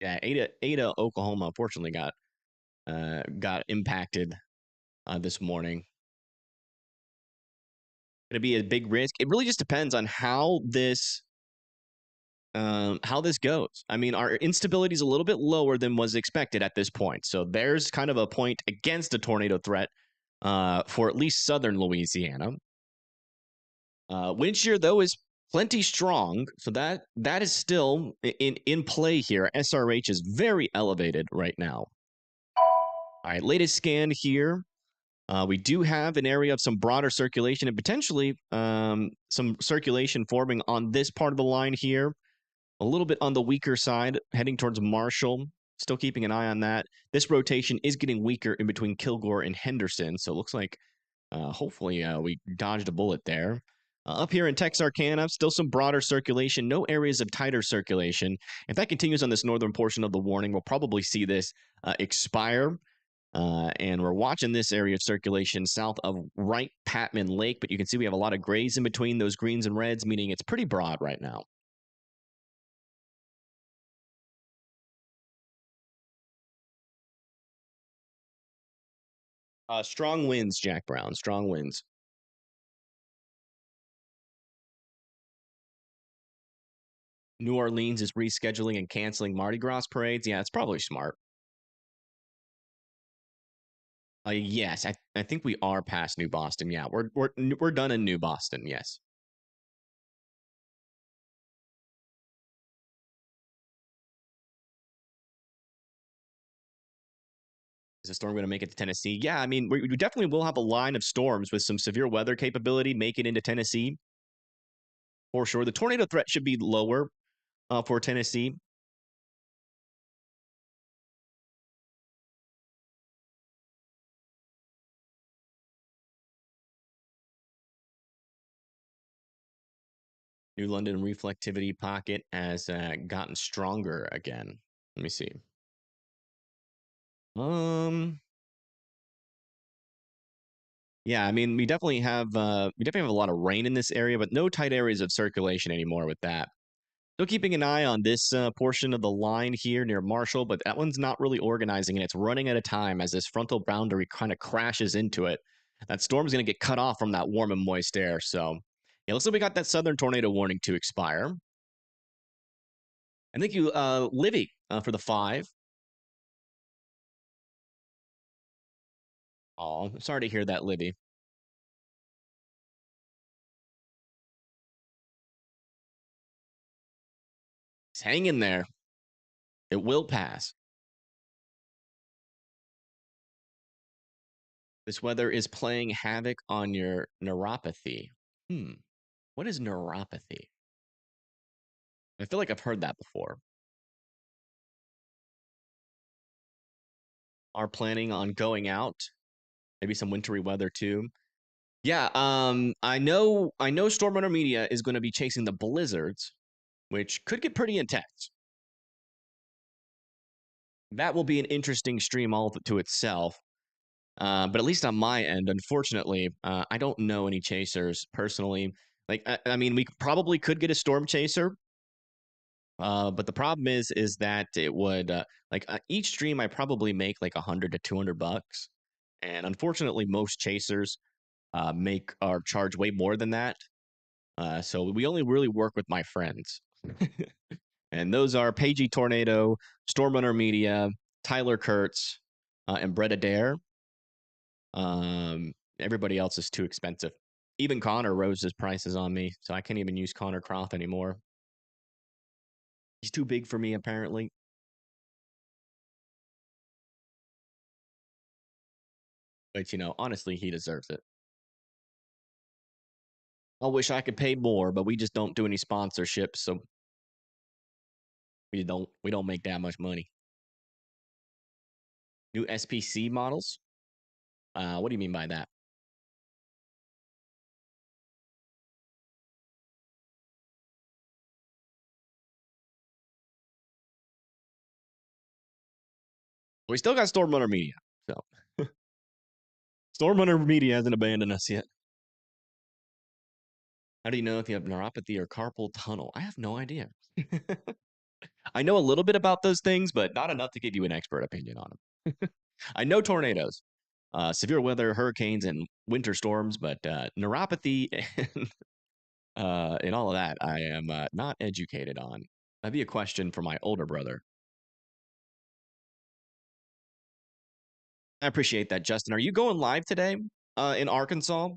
Yeah, Ada, Oklahoma, unfortunately got impacted this morning. Going to be a big risk. It really just depends on how this goes. I mean, our instability is a little bit lower than was expected at this point. So there's kind of a point against a tornado threat for at least southern Louisiana. Wind shear, though, is plenty strong. So that is still in play here. SRH is very elevated right now. All right, latest scan here. We do have an area of some broader circulation and potentially some circulation forming on this part of the line here. A little bit on the weaker side, heading towards Marshall. Still keeping an eye on that. This rotation is getting weaker in between Kilgore and Henderson, so it looks like hopefully we dodged a bullet there. Up here in Texarkana, still some broader circulation, no areas of tighter circulation. If that continues on this northern portion of the warning, we'll probably see this expire. And we're watching this area of circulation south of Wright Patman Lake, but you can see we have a lot of grays in between those greens and reds, meaning it's pretty broad right now. Strong winds, Jack Brown. Strong winds. New Orleans is rescheduling and canceling Mardi Gras parades. Yeah, it's probably smart. Yes, I think we are past New Boston. Yeah, we're done in New Boston. Yes. Is the storm going to make it to Tennessee? Yeah, I mean, we definitely will have a line of storms with some severe weather capability make it into Tennessee for sure. The tornado threat should be lower for Tennessee. New London reflectivity pocket has gotten stronger again. Let me see. Um, yeah, I mean, we definitely have a lot of rain in this area, but no tight areas of circulation anymore with that. Still keeping an eye on this portion of the line here near Marshall, but that one's not really organizing and it's running out of time as this frontal boundary kind of crashes into it. That storm's going to get cut off from that warm and moist air. So, yeah, looks like we got that southern tornado warning to expire. And thank you, Livy, for the 5. Oh, sorry to hear that, Livy. Just hang in there. It will pass. This weather is playing havoc on your neuropathy. What is neuropathy? I feel like I've heard that before. Are planning on going out, maybe some wintry weather too. Yeah, I know Storm Runner Media is going to be chasing the blizzards, which could get pretty intense. That will be an interesting stream all to itself. But at least on my end, unfortunately, I don't know any chasers personally. Like, I mean, we probably could get a storm chaser, but the problem is that it would each stream I probably make like 100 to 200 bucks, and unfortunately, most chasers make or charge way more than that. So we only really work with my friends, and those are Pagey Tornado, Stormrunner Media, Tyler Kurtz, and Brett Adair. Everybody else is too expensive. Even Connor rose his prices on me, so I can't even use Connor Croft anymore. He's too big for me, apparently. But honestly, he deserves it. I wish I could pay more, but we just don't do any sponsorships, so we don't make that much money. New SPC models? What do you mean by that? We still got Stormrunner Media, so Stormrunner Media hasn't abandoned us yet. How do you know if you have neuropathy or carpal tunnel? I have no idea. I know a little bit about those things, but not enough to give you an expert opinion on them. I know tornadoes, severe weather, hurricanes, and winter storms, but neuropathy and all of that, I am not educated on. That'd be a question for my older brother. I appreciate that, Justin. Are you going live today in Arkansas?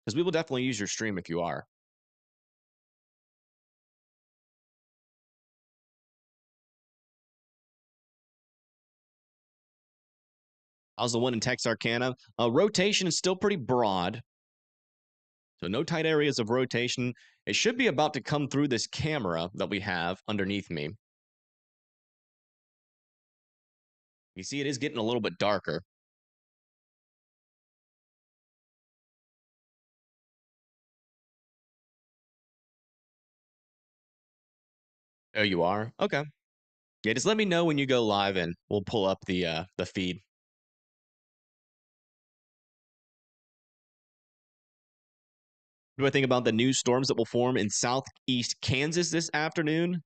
Because we will definitely use your stream if you are. How's the one in Texarkana? Rotation is still pretty broad, so no tight areas of rotation. It should be about to come through this camera that we have underneath me. You see, it is getting a little bit darker. Oh, you are? Okay. Yeah, just let me know when you go live and we'll pull up the feed. What do I think about the new storms that will form in southeast Kansas this afternoon?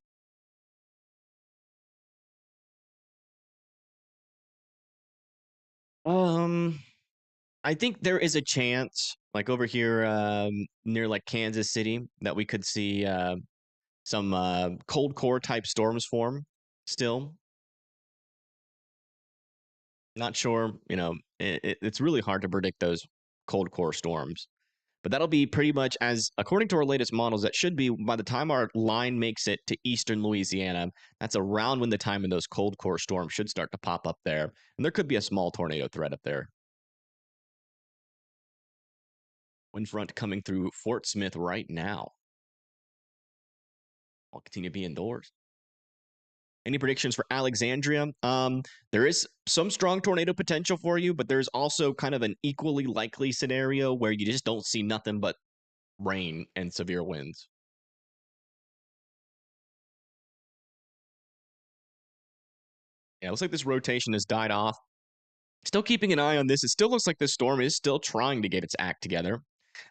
Um, I think there is a chance, like over here near like Kansas City, that we could see some cold core type storms form still. Not sure, it's really hard to predict those cold core storms. But that'll be pretty much as, according to our latest models, that should be by the time our line makes it to eastern Louisiana. That's around when the time when those cold core storms should start to pop up there. And there could be a small tornado threat up there. Wind front coming through Fort Smith right now. I'll continue to be indoors. Any predictions for Alexandria? There is some strong tornado potential for you, but there's also kind of an equally likely scenario where you just don't see nothing but rain and severe winds. Yeah, it looks like this rotation has died off. Still keeping an eye on this. It still looks like this storm is still trying to get its act together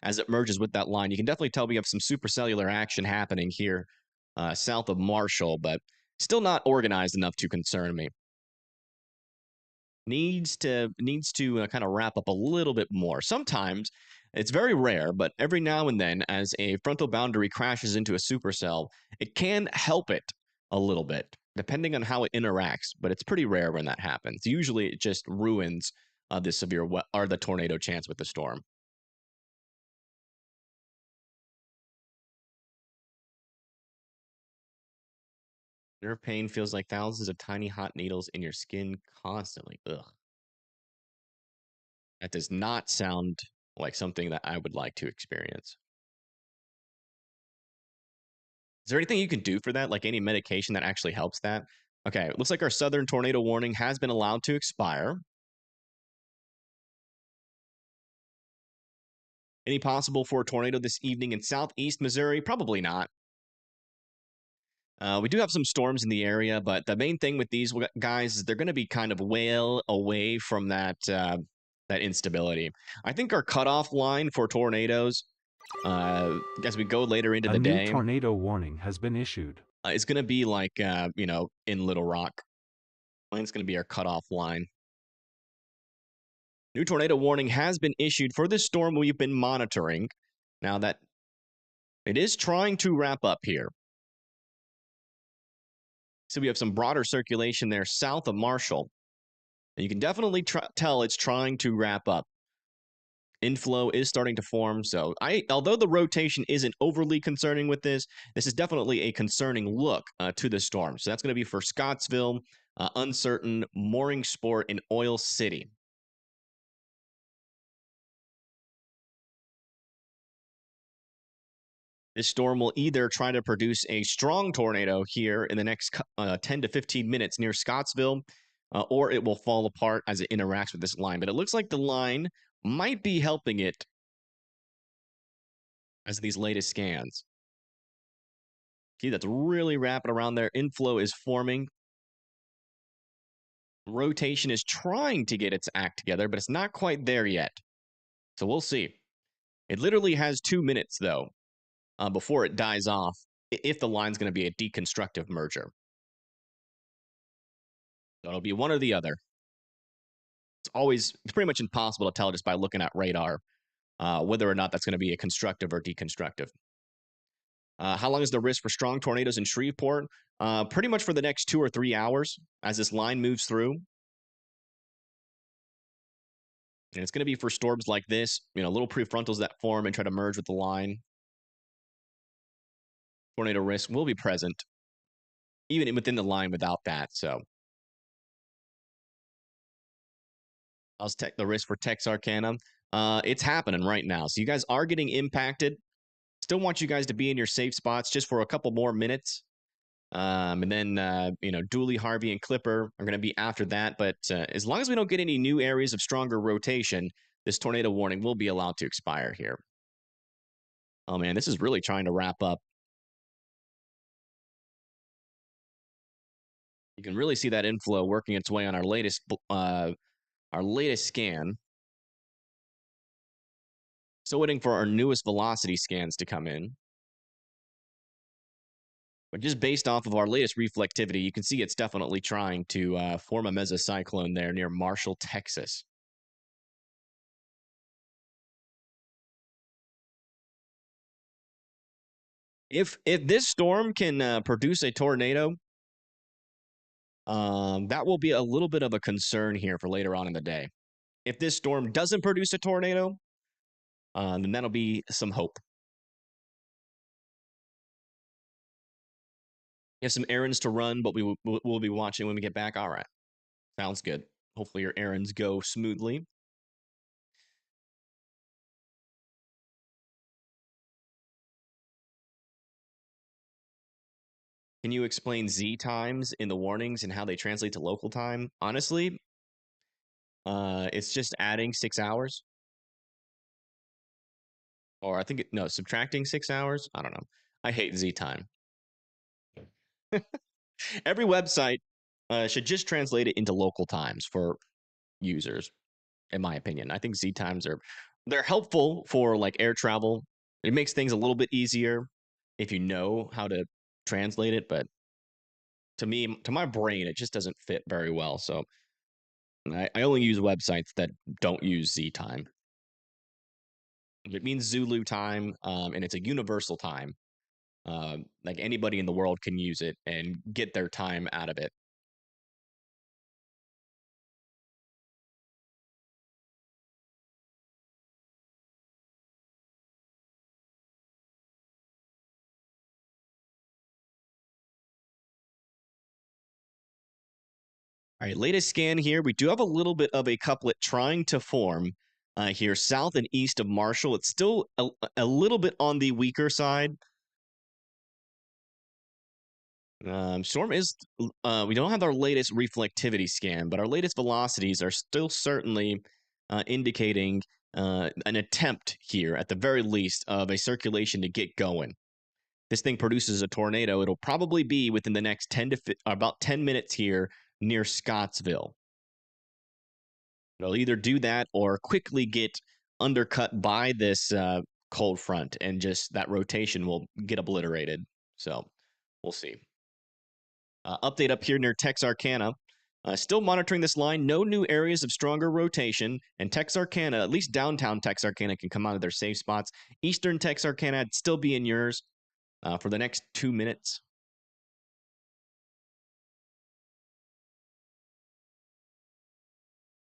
as it merges with that line. You can definitely tell we have some supercellular action happening here south of Marshall, but still not organized enough to concern me. Needs to kind of wrap up a little bit more. Sometimes it's very rare, but every now and then, as a frontal boundary crashes into a supercell, it can help it a little bit, depending on how it interacts. But it's pretty rare when that happens. Usually, it just ruins the severe or the tornado chance with the storm. Nerve pain feels like thousands of tiny hot needles in your skin constantly. Ugh. That does not sound like something that I would like to experience. Is there anything you can do for that? Like any medication that actually helps that? Okay, it looks like our southern tornado warning has been allowed to expire. Any possible for a tornado this evening in southeast Missouri? Probably not. We do have some storms in the area, but the main thing with these guys is they're going to be kind of well away from that instability. I think our cutoff line for tornadoes, as we go later into A the new day, tornado warning has been issued. is going to be like in Little Rock. I think it's going to be our cutoff line. New tornado warning has been issued for this storm we've been monitoring. Now that it is trying to wrap up here. So we have some broader circulation there south of Marshall. And you can definitely tell it's trying to wrap up. Inflow is starting to form. So although the rotation isn't overly concerning with this, this is definitely a concerning look to the storm. So that's going to be for Scottsville, Uncertain, Mooringsport, and Oil City. This storm will either try to produce a strong tornado here in the next 10 to 15 minutes near Scottsville, or it will fall apart as it interacts with this line. But it looks like the line might be helping it as these latest scans. See, that's really wrapping around there. Inflow is forming. Rotation is trying to get its act together, but it's not quite there yet. So we'll see. It literally has 2 minutes, though, before it dies off, if the line's going to be a deconstructive merger. So it'll be one or the other. It's pretty much impossible to tell just by looking at radar whether or not that's going to be a constructive or deconstructive. How long is the risk for strong tornadoes in Shreveport? Pretty much for the next 2 or 3 hours as this line moves through. And it's going to be for storms like this, little prefrontals that form and try to merge with the line. Tornado risk will be present, even within the line without that. So how's the risk for Texarkana? It's happening right now. So you guys are getting impacted. Still want you guys to be in your safe spots just for a couple more minutes. And then, Dooley, Harvey, and Clipper are going to be after that. But as long as we don't get any new areas of stronger rotation, this tornado warning will be allowed to expire here. Oh, man, this is really trying to wrap up. You can really see that inflow working its way on our latest scan. Still waiting for our newest velocity scans to come in. But just based off of our latest reflectivity, you can see it's definitely trying to form a mesocyclone there near Marshall, Texas. If this storm can produce a tornado, that will be a little bit of a concern here for later on in the day. If this storm doesn't produce a tornado, then that'll be some hope. You have some errands to run, but we'll be watching when we get back. All right. Sounds good. Hopefully your errands go smoothly. Can you explain Z times in the warnings and how they translate to local time? Honestly, it's just adding 6 hours. Or I think, no, subtracting 6 hours. I don't know. I hate Z time. Every website should just translate it into local times for users, in my opinion. I think Z times they're helpful for like air travel. It makes things a little bit easier if you know how to translate it, but to me, to my brain, it just doesn't fit very well. So I only use websites that don't use Z time. It means Zulu time, and it's a universal time. Like anybody in the world can use it and get their time out of it. All right, latest scan here. We do have a little bit of a couplet trying to form here south and east of Marshall. It's still a little bit on the weaker side. Storm is, we don't have our latest reflectivity scan, but our latest velocities are still certainly indicating an attempt here, at the very least, of a circulation to get going. This thing produces a tornado. It'll probably be within the next 10 to about 10 minutes here near Scottsville. It'll either do that or quickly get undercut by this cold front, and just that rotation will get obliterated. So we'll see. Update up here near Texarkana. Still monitoring this line. No new areas of stronger rotation. And Texarkana, at least downtown Texarkana, can come out of their safe spots. Eastern Texarkana, I'd still be in yours for the next 2 minutes.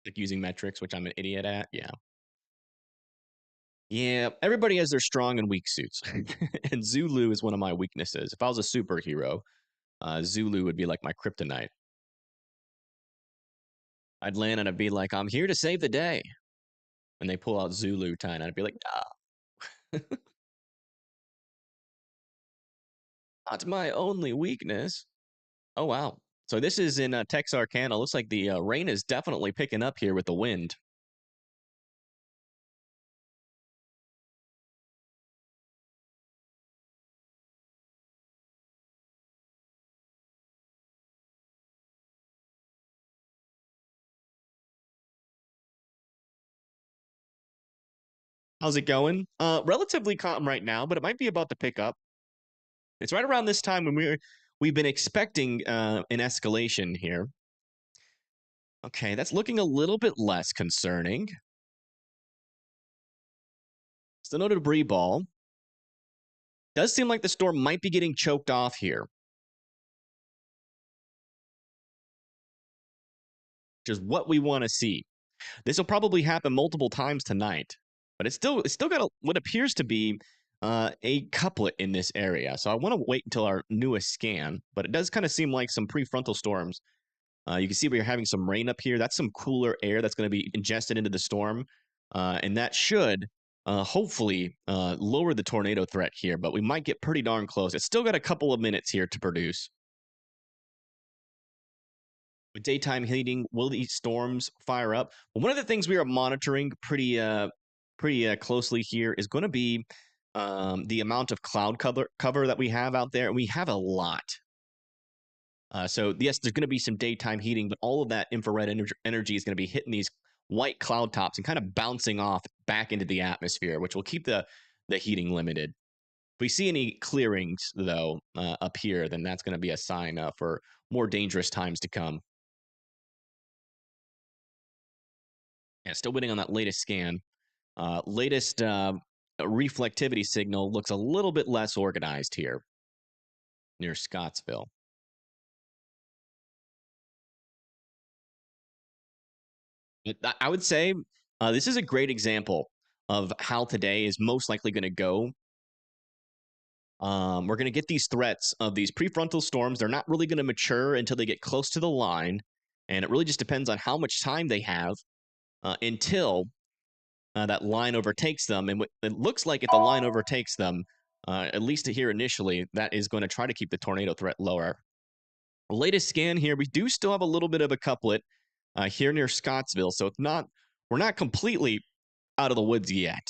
Like using metrics, which I'm an idiot at. Yeah. Yeah, everybody has their strong and weak suits. And Zulu is one of my weaknesses. If I was a superhero, Zulu would be like my kryptonite. I'd land and I'd be like, I'm here to save the day. And they pull out Zulu time, and I'd be like, ah, that's my only weakness. Oh, wow. So this is in Texarkana. Looks like the rain is definitely picking up here with the wind. How's it going? Relatively calm right now, but it might be about to pick up. It's right around this time when we've been expecting an escalation here. Okay, that's looking a little bit less concerning. Still no debris ball. Does seem like the storm might be getting choked off here, which is what we want to see. This will probably happen multiple times tonight, but it's still got what appears to be a couplet in this area. So I want to wait until our newest scan, but it does kind of seem like some prefrontal storms. You can see we're having some rain up here. That's some cooler air that's going to be ingested into the storm, and that should hopefully lower the tornado threat here. But we might get pretty darn close. It's still got a couple of minutes here to produce. With daytime heating, will these storms fire up? Well, one of the things we are monitoring pretty closely here is going to be the amount of cloud cover that we have out there. And we have a lot. So yes, there's going to be some daytime heating, but all of that infrared energy is going to be hitting these white cloud tops and kind of bouncing off back into the atmosphere, which will keep the heating limited. If we see any clearings, though, up here, then that's going to be a sign for more dangerous times to come. Yeah, still waiting on that latest scan. Latest reflectivity signal looks a little bit less organized here near Scottsville. I would say this is a great example of how today is most likely going to go. We're going to get these threats of these prefrontal storms. They're not really going to mature until they get close to the line. And it really just depends on how much time they have until that line overtakes them. And it looks like if the line overtakes them, at least here initially, that is going to try to keep the tornado threat lower. Latest scan here, we do still have a little bit of a couplet here near Scottsville. So we're not completely out of the woods yet.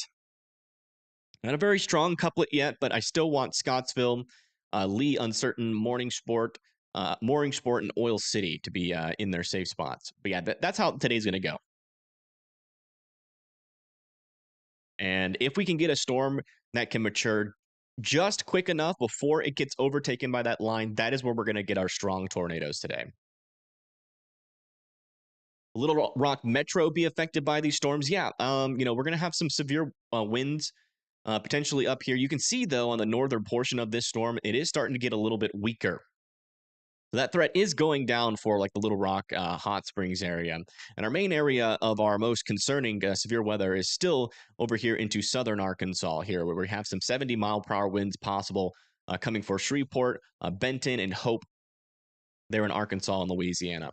Not a very strong couplet yet, but I still want Scottsville, Lee Uncertain, Mooring Sport, and Oil City to be in their safe spots. But yeah, that's how today's going to go. And if we can get a storm that can mature just quick enough before it gets overtaken by that line, that is where we're going to get our strong tornadoes today. Little Rock Metro be affected by these storms? Yeah, we're going to have some severe winds potentially up here. You can see, though, on the northern portion of this storm, it is starting to get a little bit weaker. So that threat is going down for like the Little Rock Hot Springs area. And our main area of our most concerning severe weather is still over here into southern Arkansas here, where we have some 70-mile-per-hour winds possible coming for Shreveport, Benton, and Hope there in Arkansas and Louisiana.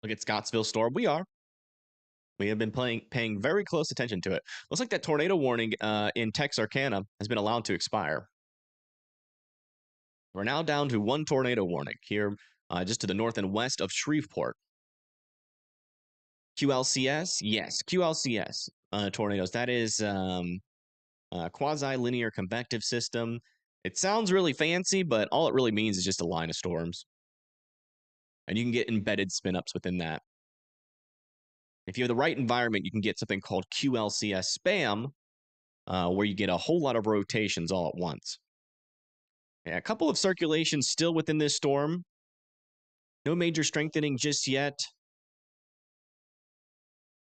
Look at Scottsville storm. We are. We have been paying very close attention to it. Looks like that tornado warning in Texarkana has been allowed to expire. We're now down to one tornado warning here just to the north and west of Shreveport. QLCS? Yes, QLCS tornadoes. That is quasi-linear convective system. It sounds really fancy, but all it really means is just a line of storms. And you can get embedded spin-ups within that. If you have the right environment, you can get something called QLCS spam, where you get a whole lot of rotations all at once. Yeah, a couple of circulations still within this storm. No major strengthening just yet.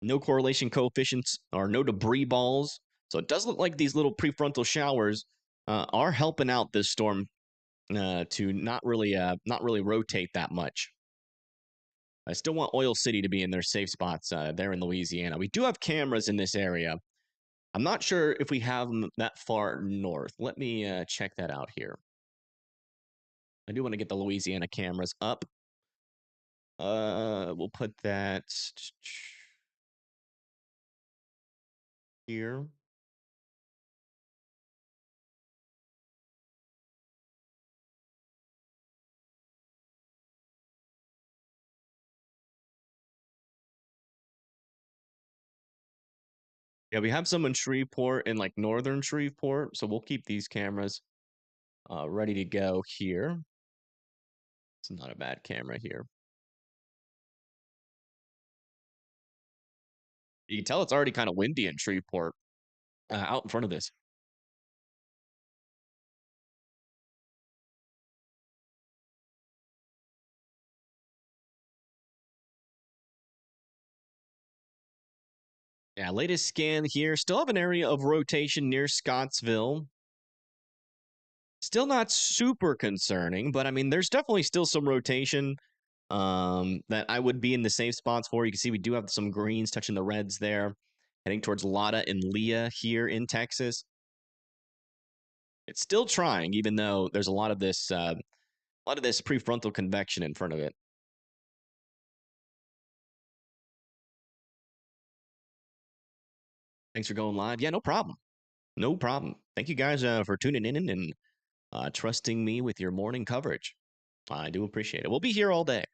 No correlation coefficients or no debris balls. So it does look like these little prefrontal showers are helping out this storm to not really rotate that much. I still want Oil City to be in their safe spots there in Louisiana. We do have cameras in this area. I'm not sure if we have them that far north. Let me check that out here. I do want to get the Louisiana cameras up. We'll put that here. Yeah, we have some in Shreveport and like northern Shreveport, so we'll keep these cameras ready to go here. It's not a bad camera here. You can tell it's already kind of windy in Shreveport out in front of this. Yeah, latest scan here. Still have an area of rotation near Scottsville. Still not super concerning, but I mean, there's definitely still some rotation that I would be in the safe spots for. You can see we do have some greens touching the reds there, heading towards Lotta and Leah here in Texas. It's still trying, even though there's a lot of this prefrontal convection in front of it. Thanks for going live. Yeah, no problem. No problem. Thank you guys for tuning in and trusting me with your morning coverage. I do appreciate it. We'll be here all day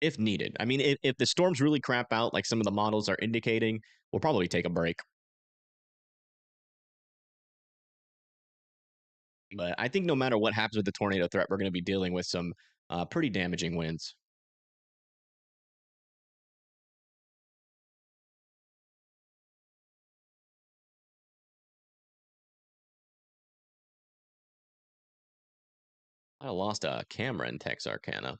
if needed. I mean, if the storms really crap out, like some of the models are indicating, we'll probably take a break. But I think no matter what happens with the tornado threat, we're going to be dealing with some pretty damaging winds. I lost a camera in Texarkana.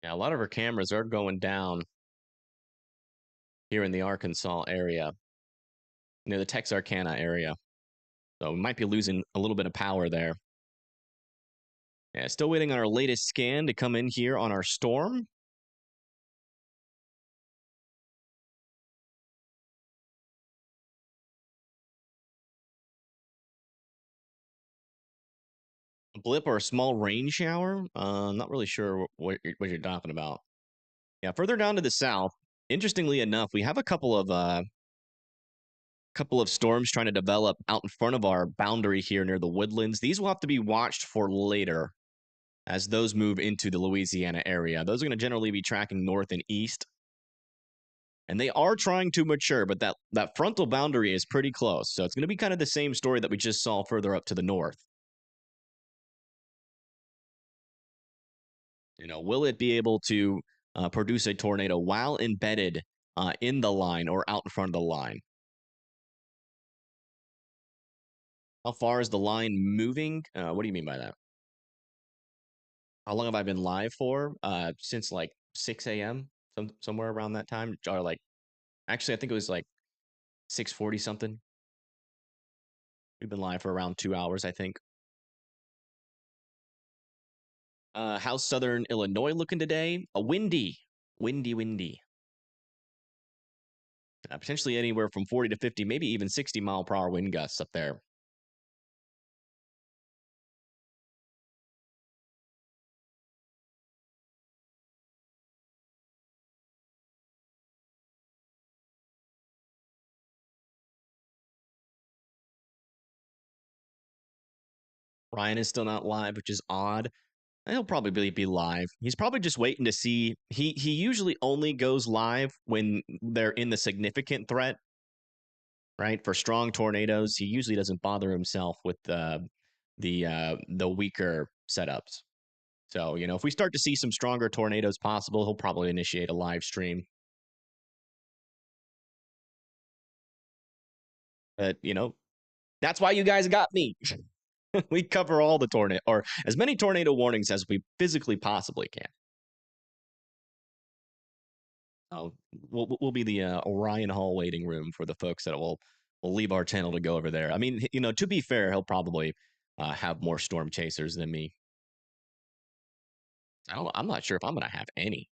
Yeah, a lot of our cameras are going down here in the Arkansas area, near the Texarkana area. So we might be losing a little bit of power there. Yeah, still waiting on our latest scan to come in here on our storm. A blip or a small rain shower? Not really sure what you're talking about. Yeah, further down to the south, interestingly enough, we have a couple of storms trying to develop out in front of our boundary here near the woodlands. These will have to be watched for later as those move into the Louisiana area. Those are going to generally be tracking north and east. And they are trying to mature, but that frontal boundary is pretty close. So it's going to be kind of the same story that we just saw further up to the north. You know, will it be able to produce a tornado while embedded in the line or out in front of the line? How far is the line moving? What do you mean by that? How long have I been live for? Since like 6 a.m. Somewhere around that time, or like actually I think it was like 6:40 something. We've been live for around 2 hours, I think. How's Southern Illinois looking today? Windy. Windy, windy. Potentially anywhere from 40 to 50, maybe even 60-mile-per-hour wind gusts up there. Ryan is still not live, which is odd. He'll probably be live. He's probably just waiting to see. He usually only goes live when they're in the significant threat, right? For strong tornadoes, he usually doesn't bother himself with the weaker setups. So, if we start to see some stronger tornadoes possible, he'll probably initiate a live stream. But, that's why you guys got me. We cover all the tornado or as many tornado warnings as we physically possibly can. Oh, we'll be the Orion Hall waiting room for the folks that will leave our channel to go over there. I mean, to be fair, he'll probably have more storm chasers than me. I'm not sure if I'm going to have any.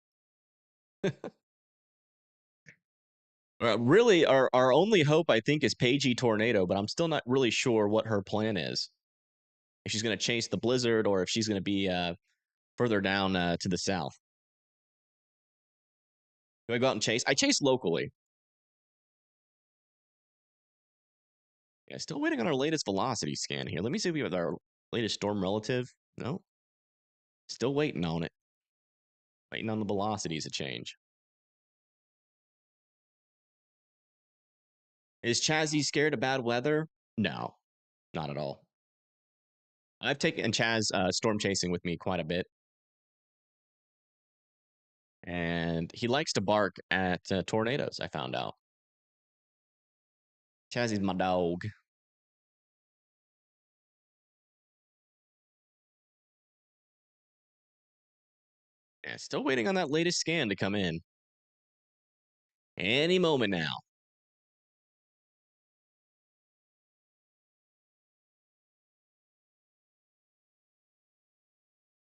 Really, our only hope, I think, is Paigey Tornado, but I'm still not really sure what her plan is. If she's going to chase the blizzard or if she's going to be further down to the south. Do I go out and chase? I chase locally. Yeah, still waiting on our latest velocity scan here. Let me see if we have our latest storm relative. No. Still waiting on it. Waiting on the velocities to change. Is Chazzy scared of bad weather? No, not at all. I've taken Chaz storm chasing with me quite a bit. And he likes to bark at tornadoes, I found out. Chazzy's my dog. Yeah, still waiting on that latest scan to come in. Any moment now.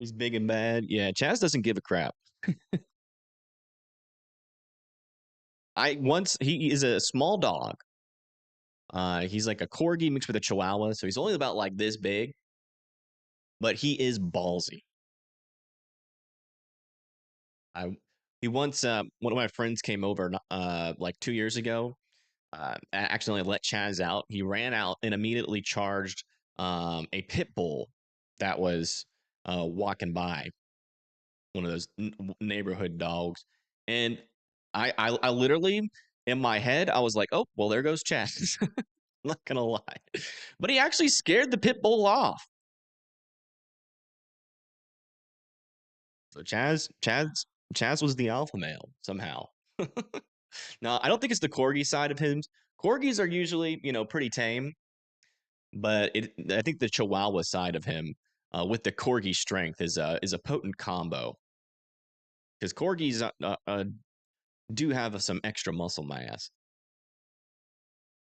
He's big and bad. Yeah, Chaz doesn't give a crap. He is a small dog. He's like a corgi mixed with a chihuahua, so he's only about like this big, but he is ballsy. He once one of my friends came over like 2 years ago, accidentally let Chaz out. He ran out and immediately charged a pit bull that was walking by, one of those neighborhood dogs, and I literally in my head I was like, oh well, there goes Chaz. I'm not gonna lie, but he actually scared the pit bull off. So Chaz was the alpha male somehow. No, I don't think it's the corgi side of him. Corgis are usually, pretty tame, but I think the Chihuahua side of him, with the corgi strength, is a potent combo. Because corgis do have some extra muscle mass,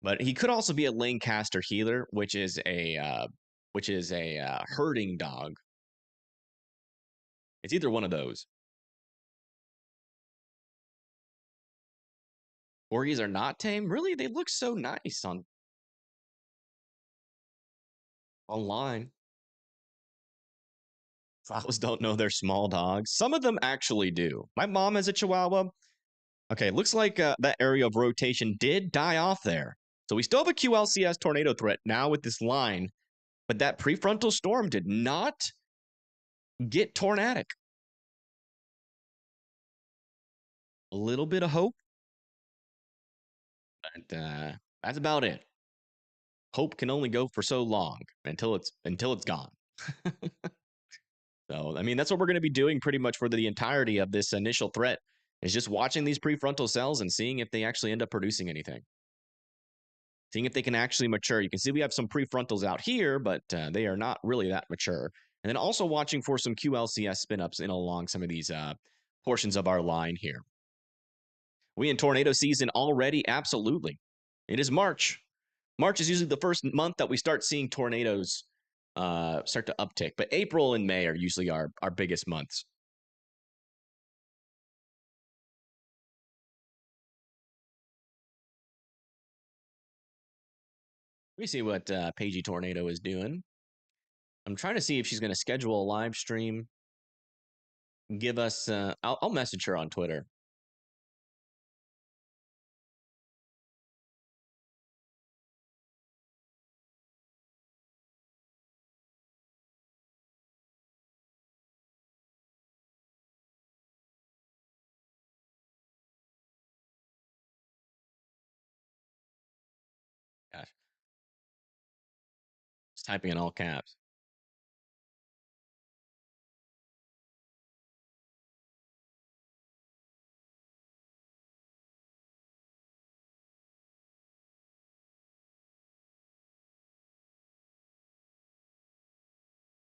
but he could also be a Lancaster healer, which is a herding dog. It's either one of those. Corgis are not tame, really. They look so nice online. Chihuahuas don't know they're small dogs. Some of them actually do. My mom has a Chihuahua. Okay, looks like that area of rotation did die off there. So we still have a QLCS tornado threat now with this line, but that prefrontal storm did not get tornadic. A little bit of hope, but that's about it. Hope can only go for so long until it's gone. So, I mean, that's what we're going to be doing pretty much for the entirety of this initial threat, is just watching these prefrontal cells and seeing if they actually end up producing anything. Seeing if they can actually mature. You can see we have some prefrontals out here, but they are not really that mature. And then also watching for some QLCS spin-ups in along some of these portions of our line here. We in tornado season already? Absolutely. It is March. March is usually the first month that we start seeing tornadoes start to uptick. But April and May are usually our biggest months. Let me see what Pagey Tornado is doing. I'm trying to see if she's going to schedule a live stream. Give us. I'll message her on Twitter. Gosh, just typing in all caps.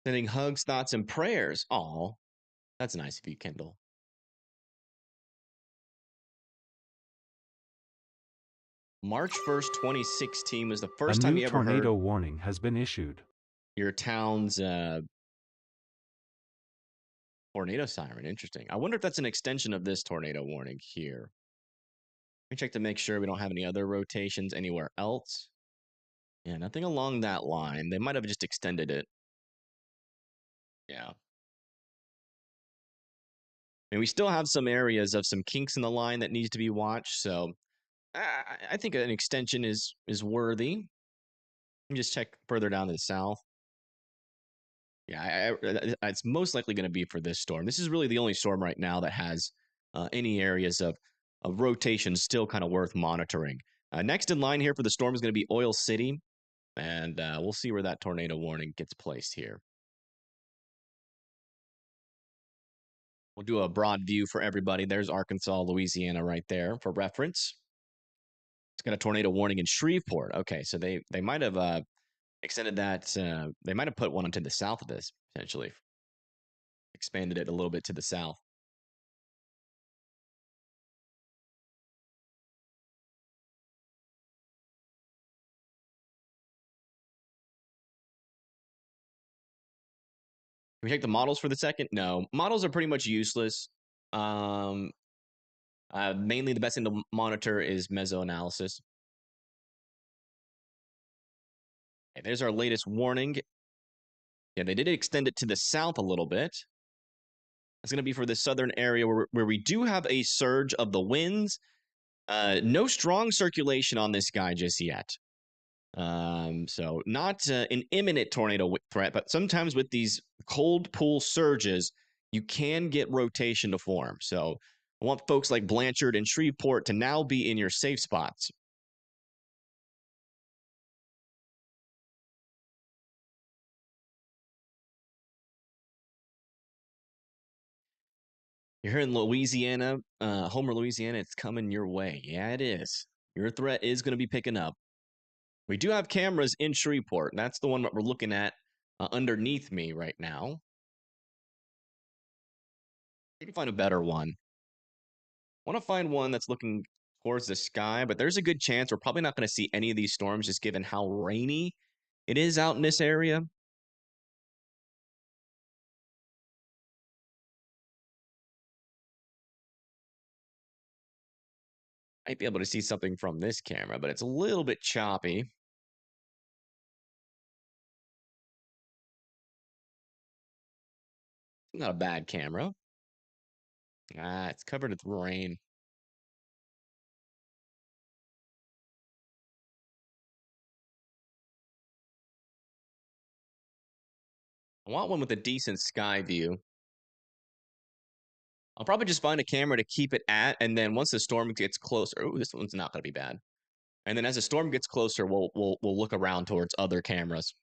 Sending hugs, thoughts, and prayers. Aw, that's nice of you, Kendall. March 1st, 2016 was the A first time new you ever heard tornado warning has been issued. your town's tornado siren. Interesting. I wonder if that's an extension of this tornado warning here. Let me check to make sure we don't have any other rotations anywhere else. Yeah, nothing along that line. They might have just extended it. Yeah. And we still have some areas of some kinks in the line that needs to be watched. So I think an extension is worthy. Let me just check further down to the south. Yeah, it's most likely going to be for this storm. This is really the only storm right now that has any areas of rotation still kind of worth monitoring. Next in line here for the storm is going to be Oil City, and we'll see where that tornado warning gets placed here. We'll do a broad view for everybody. There's Arkansas, Louisiana right there for reference. It's got a tornado warning in Shreveport. Okay, so they might have extended that. They might have put one to the south of this, potentially. Expanded it a little bit to the south. Can we take the models for the second? No. Models are pretty much useless. Um, Mainly the best thing to monitor is mesoanalysis. Okay, there's our latest warning. Yeah, they did extend it to the south a little bit. It's going to be for the southern area where we do have a surge of the winds. No strong circulation on this guy just yet. So not an imminent tornado threat, but sometimes with these cold pool surges, you can get rotation to form. So I want folks like Blanchard and Shreveport to now be in your safe spots. You're here in Louisiana, Homer, Louisiana. It's coming your way. Yeah, it is. Your threat is going to be picking up. We do have cameras in Shreveport. That's the one that we're looking at underneath me right now. Maybe find a better one. Want to find one that's looking towards the sky, but there's a good chance we're probably not going to see any of these storms just given how rainy it is out in this area. Might be able to see something from this camera, but it's a little bit choppy. Not a bad camera. It's covered with rain. I want one with a decent sky view. I'll probably just find a camera to keep it at, and then once the storm gets closer, oh, this one's not going to be bad. And then as the storm gets closer, we'll look around towards other cameras.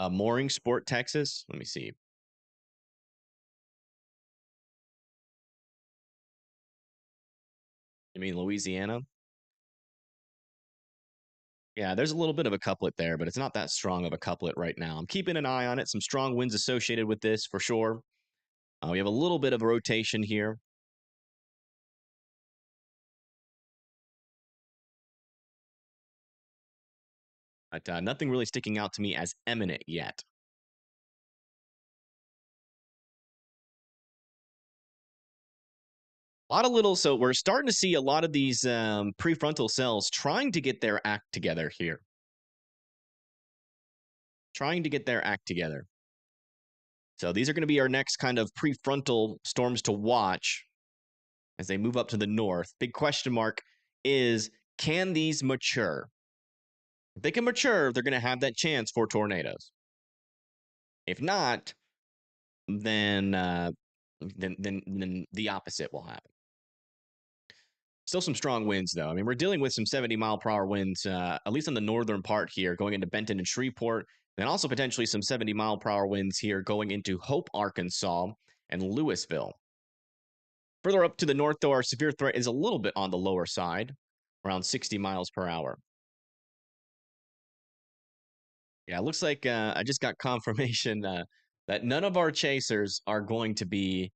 Mooring Sport, Texas. Let me see. You mean Louisiana? Yeah, there's a little bit of a couplet there, but it's not that strong of a couplet right now. I'm keeping an eye on it. Some strong winds associated with this for sure. We have a little bit of a rotation here. But nothing really sticking out to me as eminent yet. A lot of little, so we're starting to see a lot of these prefrontal cells trying to get their act together here. Trying to get their act together. So these are going to be our next kind of prefrontal storms to watch as they move up to the north. Big question mark is, can these mature? If they can mature, they're going to have that chance for tornadoes. If not, then the opposite will happen. Still some strong winds, though. I mean, we're dealing with some 70-mile-per-hour winds, at least on the northern part here, going into Benton and Shreveport, and also potentially some 70-mile-per-hour winds here going into Hope, Arkansas, and Louisville. Further up to the north, though, our severe threat is a little bit on the lower side, around 60 miles per hour. Yeah, it looks like I just got confirmation that none of our chasers are going to be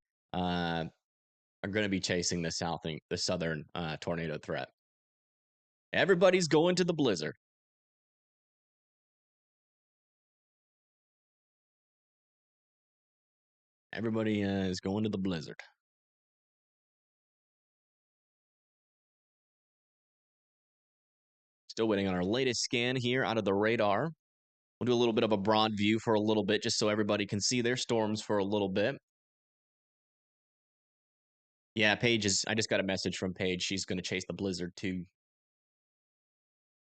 chasing the southern tornado threat. Everybody's going to the blizzard. Everybody is going to the blizzard. Still waiting on our latest scan here out of the radar. We'll do a little bit of a broad view for a little bit just so everybody can see their storms for a little bit. Yeah, I just got a message from Paige. She's going to chase the blizzard too.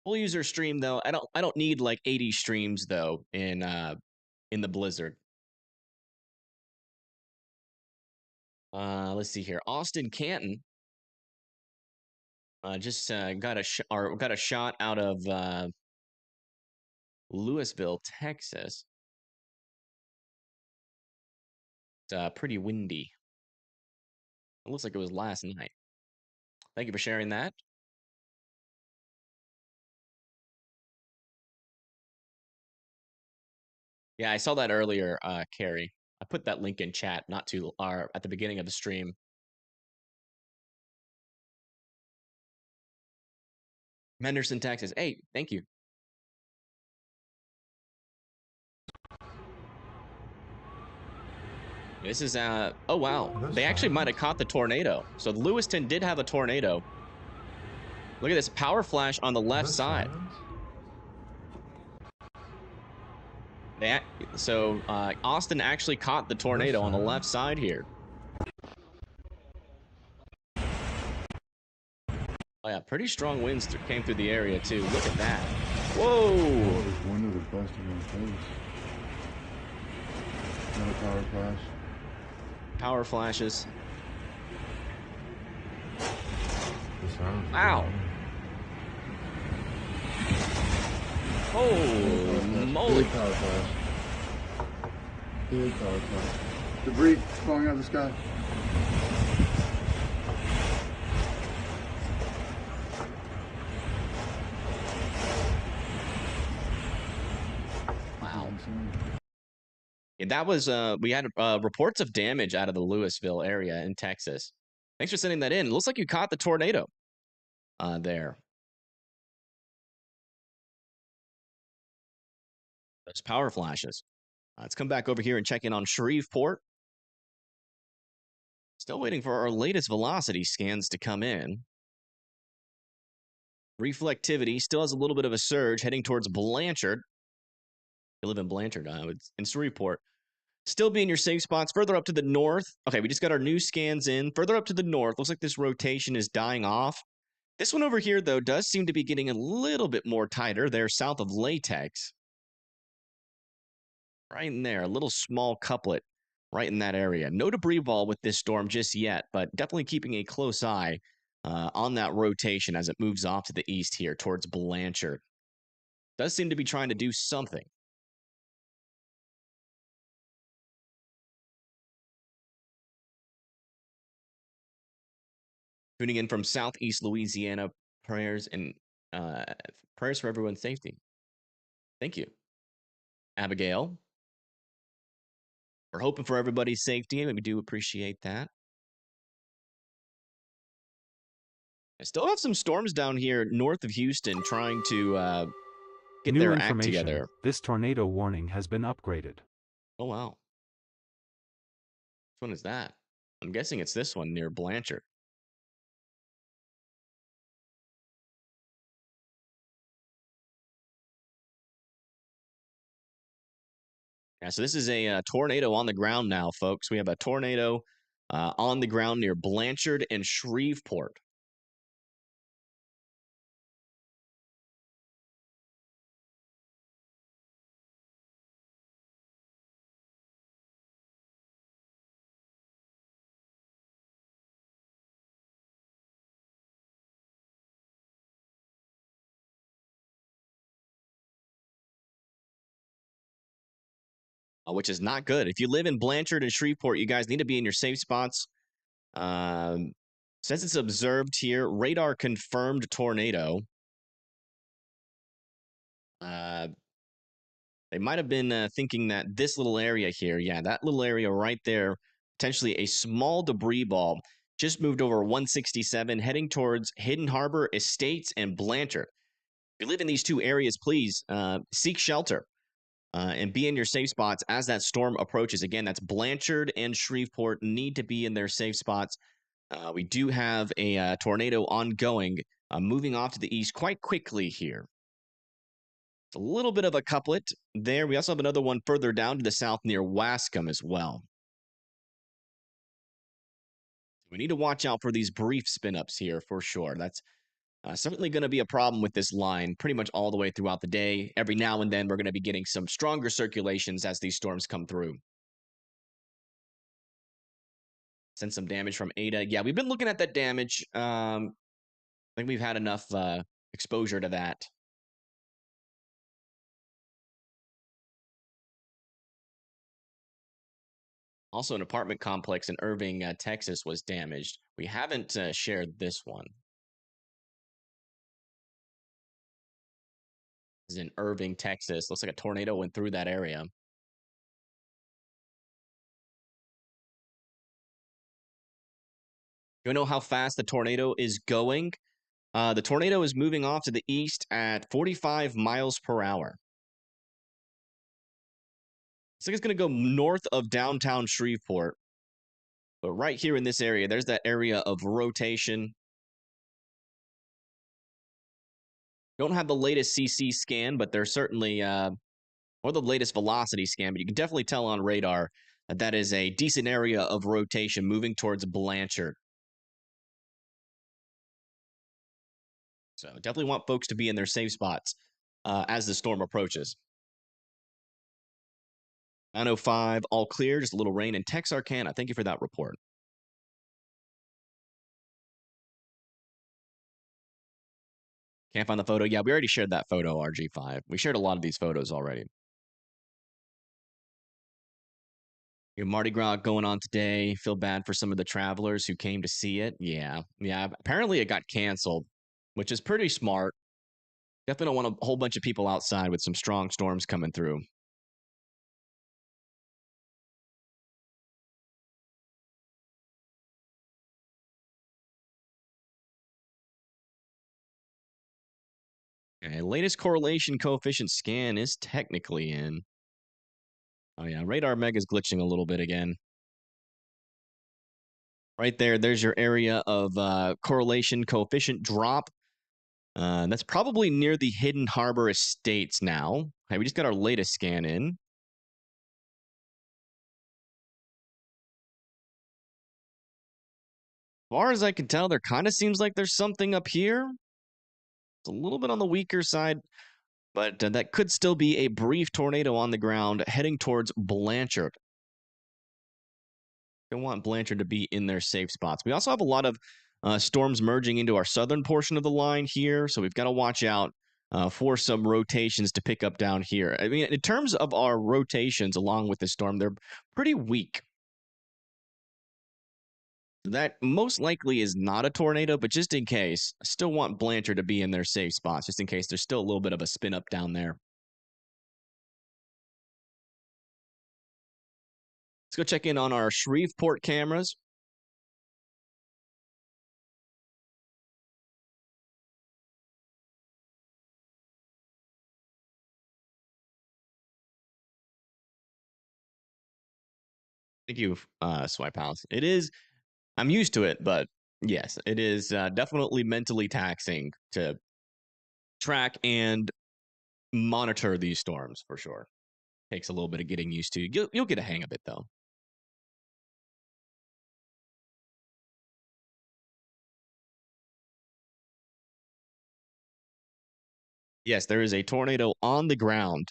Full user stream though. I don't need like 80 streams though in the blizzard. Let's see here. Austin Canton just got a shot out of Louisville, Texas. It's pretty windy. It looks like it was last night. Thank you for sharing that. Yeah, I saw that earlier, Carrie. I put that link in chat at the beginning of the stream. Henderson, Texas. Hey, thank you. This is oh wow. They actually might have caught the tornado. So Lewiston did have a tornado. Look at this power flash on the left side. Austin actually caught the tornado on the left side here. Oh yeah, pretty strong winds came through the area too. Look at that. Whoa! One of the best in my face. Another power flash. Power flashes. Wow. Oh, moly. Big power flash. Big power flash. Debris falling out of the sky. Wow. Yeah, that was we had reports of damage out of the Louisville area in Texas. Thanks for sending that in. It looks like you caught the tornado there. Those power flashes. Let's come back over here and check in on Shreveport. Still waiting for our latest velocity scans to come in. Reflectivity still has a little bit of a surge heading towards Blanchard. You live in Blanchard, in Shreveport. Still be in your safe spots. Further up to the north. Okay, we just got our new scans in. Further up to the north. Looks like this rotation is dying off. This one over here, though, does seem to be getting a little bit more tighter. They're south of Latex. Right in there. A little small couplet right in that area. No debris ball with this storm just yet, but definitely keeping a close eye on that rotation as it moves off to the east here towards Blanchard. Does seem to be trying to do something. Tuning in from Southeast Louisiana, prayers for everyone's safety. Thank you, Abigail. We're hoping for everybody's safety, and we do appreciate that. I still have some storms down here north of Houston trying to get their act together. This tornado warning has been upgraded. Oh, wow. Which one is that? I'm guessing it's this one near Blanchard. Yeah, so this is a tornado on the ground now, folks. We have a tornado on the ground near Blanchard and Shreveport. Which is not good. If you live in Blanchard and Shreveport, you guys need to be in your safe spots. Um, since it's observed here, radar confirmed tornado. Uh, they might have been thinking that this little area here, yeah, that little area right there, potentially a small debris ball, just moved over 167, heading towards Hidden Harbor Estates and Blanchard. If you live in these two areas, please seek shelter. And be in your safe spots as that storm approaches. Again, that's Blanchard and Shreveport need to be in their safe spots. We do have a tornado ongoing, moving off to the east quite quickly here. It's a little bit of a couplet there. We also have another one further down to the south near Wascom as well. We need to watch out for these brief spin ups here for sure. That's certainly going to be a problem with this line pretty much all the way throughout the day. Every now and then, we're going to be getting some stronger circulations as these storms come through. Send some damage from Ada. Yeah, we've been looking at that damage. I think we've had enough exposure to that. Also, an apartment complex in Irving, Texas was damaged. We haven't shared this one. This is in Irving, Texas. Looks like a tornado went through that area. You know how fast the tornado is going? The tornado is moving off to the east at 45 miles per hour. Looks like it's going to go north of downtown Shreveport. But right here in this area, there's that area of rotation. Don't have the latest CC scan, but there's certainly, or the latest velocity scan, but you can definitely tell on radar that that is a decent area of rotation moving towards Blanchard. So definitely want folks to be in their safe spots as the storm approaches. 9:05, all clear, just a little rain in Texarkana. Thank you for that report. Can't find the photo. Yeah, we already shared that photo, RG5. We shared a lot of these photos already. Your Mardi Gras going on today. Feel bad for some of the travelers who came to see it. Yeah. Apparently it got canceled, which is pretty smart. Definitely don't want a whole bunch of people outside with some strong storms coming through. Okay, latest correlation coefficient scan is technically in. Oh yeah, radar mega's glitching a little bit again. Right there, there's your area of correlation coefficient drop. That's probably near the Hidden Harbor Estates now. Hey, we just got our latest scan in. As far as I can tell, there kind of seems like there's something up here. It's a little bit on the weaker side, but that could still be a brief tornado on the ground heading towards Blanchard. They want Blanchard to be in their safe spots. We also have a lot of storms merging into our southern portion of the line here, so we've got to watch out for some rotations to pick up down here. I mean, in terms of our rotations along with this storm, they're pretty weak. That most likely is not a tornado, but just in case, I still want Blanchard to be in their safe spots, just in case there's still a little bit of a spin up down there. Let's go check in on our Shreveport cameras. Thank you, Swipe House. It is, I'm used to it, but yes, it is definitely mentally taxing to track and monitor these storms for sure. Takes a little bit of getting used to. You'll get a hang of it though. Yes, there is a tornado on the ground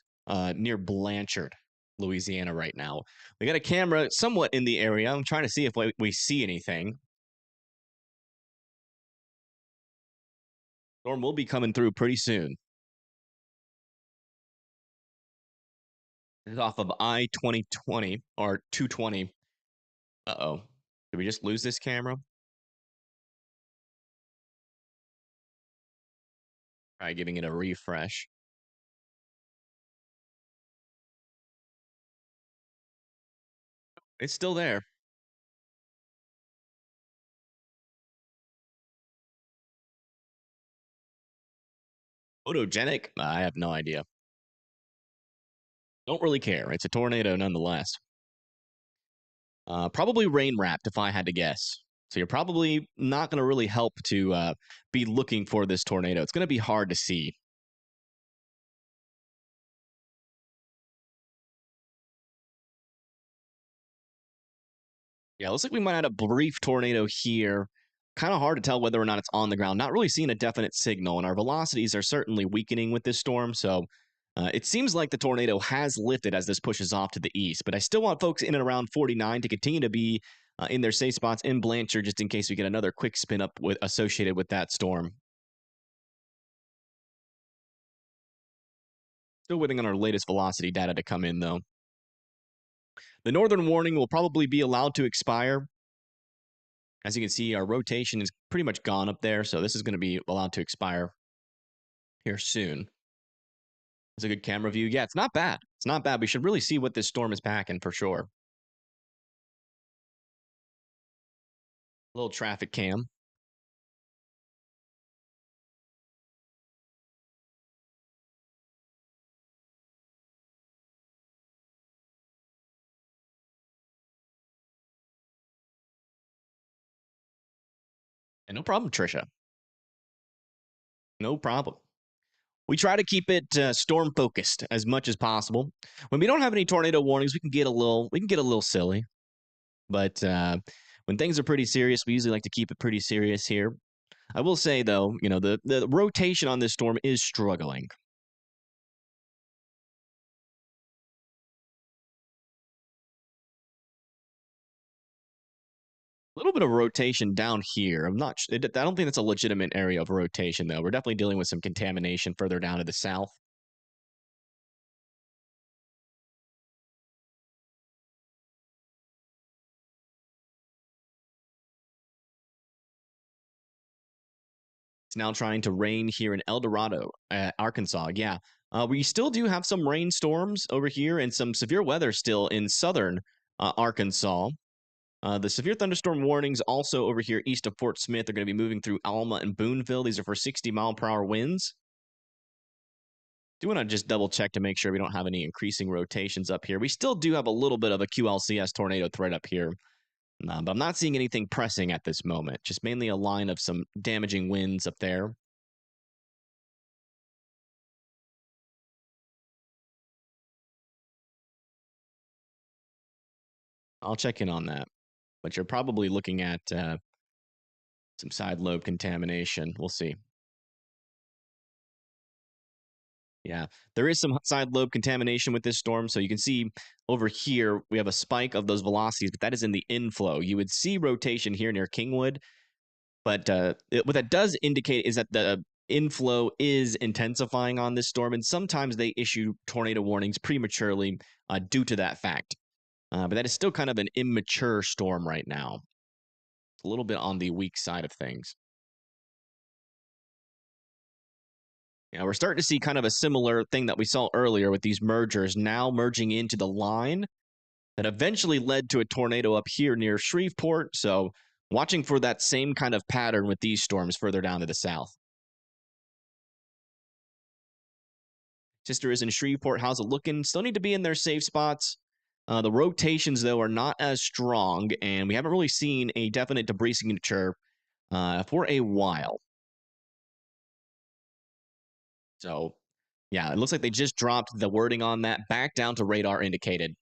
near Blanchard, Louisiana right now. We got a camera somewhat in the area. I'm trying to see if we see anything. Storm will be coming through pretty soon. This is off of I-2020 or 220. Uh-oh. Did we just lose this camera? Try giving it a refresh. It's still there. Photogenic? I have no idea. Don't really care. It's a tornado nonetheless. Probably rain wrapped if I had to guess. So you're probably not going to really help to be looking for this tornado. It's going to be hard to see. Yeah, looks like we might have a brief tornado here. Kind of hard to tell whether or not it's on the ground. Not really seeing a definite signal, and our velocities are certainly weakening with this storm. So it seems like the tornado has lifted as this pushes off to the east. But I still want folks in and around 49 to continue to be in their safe spots in Blanchard, just in case we get another quick spin up associated with that storm. Still waiting on our latest velocity data to come in, though. The northern warning will probably be allowed to expire. As you can see, our rotation is pretty much gone up there, so this is going to be allowed to expire here soon. It's a good camera view. Yeah, it's not bad. It's not bad. We should really see what this storm is packing for sure. A little traffic cam. And no problem, Trisha. No problem. We try to keep it storm focused as much as possible. When we don't have any tornado warnings, we can get a little silly. But when things are pretty serious, we usually like to keep it pretty serious here. I will say though, the rotation on this storm is struggling. A little bit of rotation down here. I don't think that's a legitimate area of rotation though. We're definitely dealing with some contamination further down to the south. It's now trying to rain here in El Dorado, Arkansas. Yeah, we still do have some rainstorms over here and some severe weather still in southern Arkansas. The severe thunderstorm warnings also over here east of Fort Smith are going to be moving through Alma and Booneville. These are for 60-mile-per-hour winds. Do want to just double check to make sure we don't have any increasing rotations up here. We still do have a little bit of a QLCS tornado threat up here. But I'm not seeing anything pressing at this moment. Just mainly a line of some damaging winds up there. I'll check in on that. But you're probably looking at some side lobe contamination. We'll see. Yeah, there is some side lobe contamination with this storm. So you can see over here, we have a spike of those velocities, but that is in the inflow. You would see rotation here near Kingwood. But what that does indicate is that the inflow is intensifying on this storm. And sometimes they issue tornado warnings prematurely due to that fact. But that is still kind of an immature storm right now. A little bit on the weak side of things. Yeah, we're starting to see kind of a similar thing that we saw earlier with these mergers now merging into the line that eventually led to a tornado up here near Shreveport. So watching for that same kind of pattern with these storms further down to the south. Sister is in Shreveport. How's it looking? Still need to be in their safe spots. The rotations, though, are not as strong, and we haven't really seen a definite debris signature for a while. So Yeah, it looks like they just dropped the wording on that back down to radar indicated.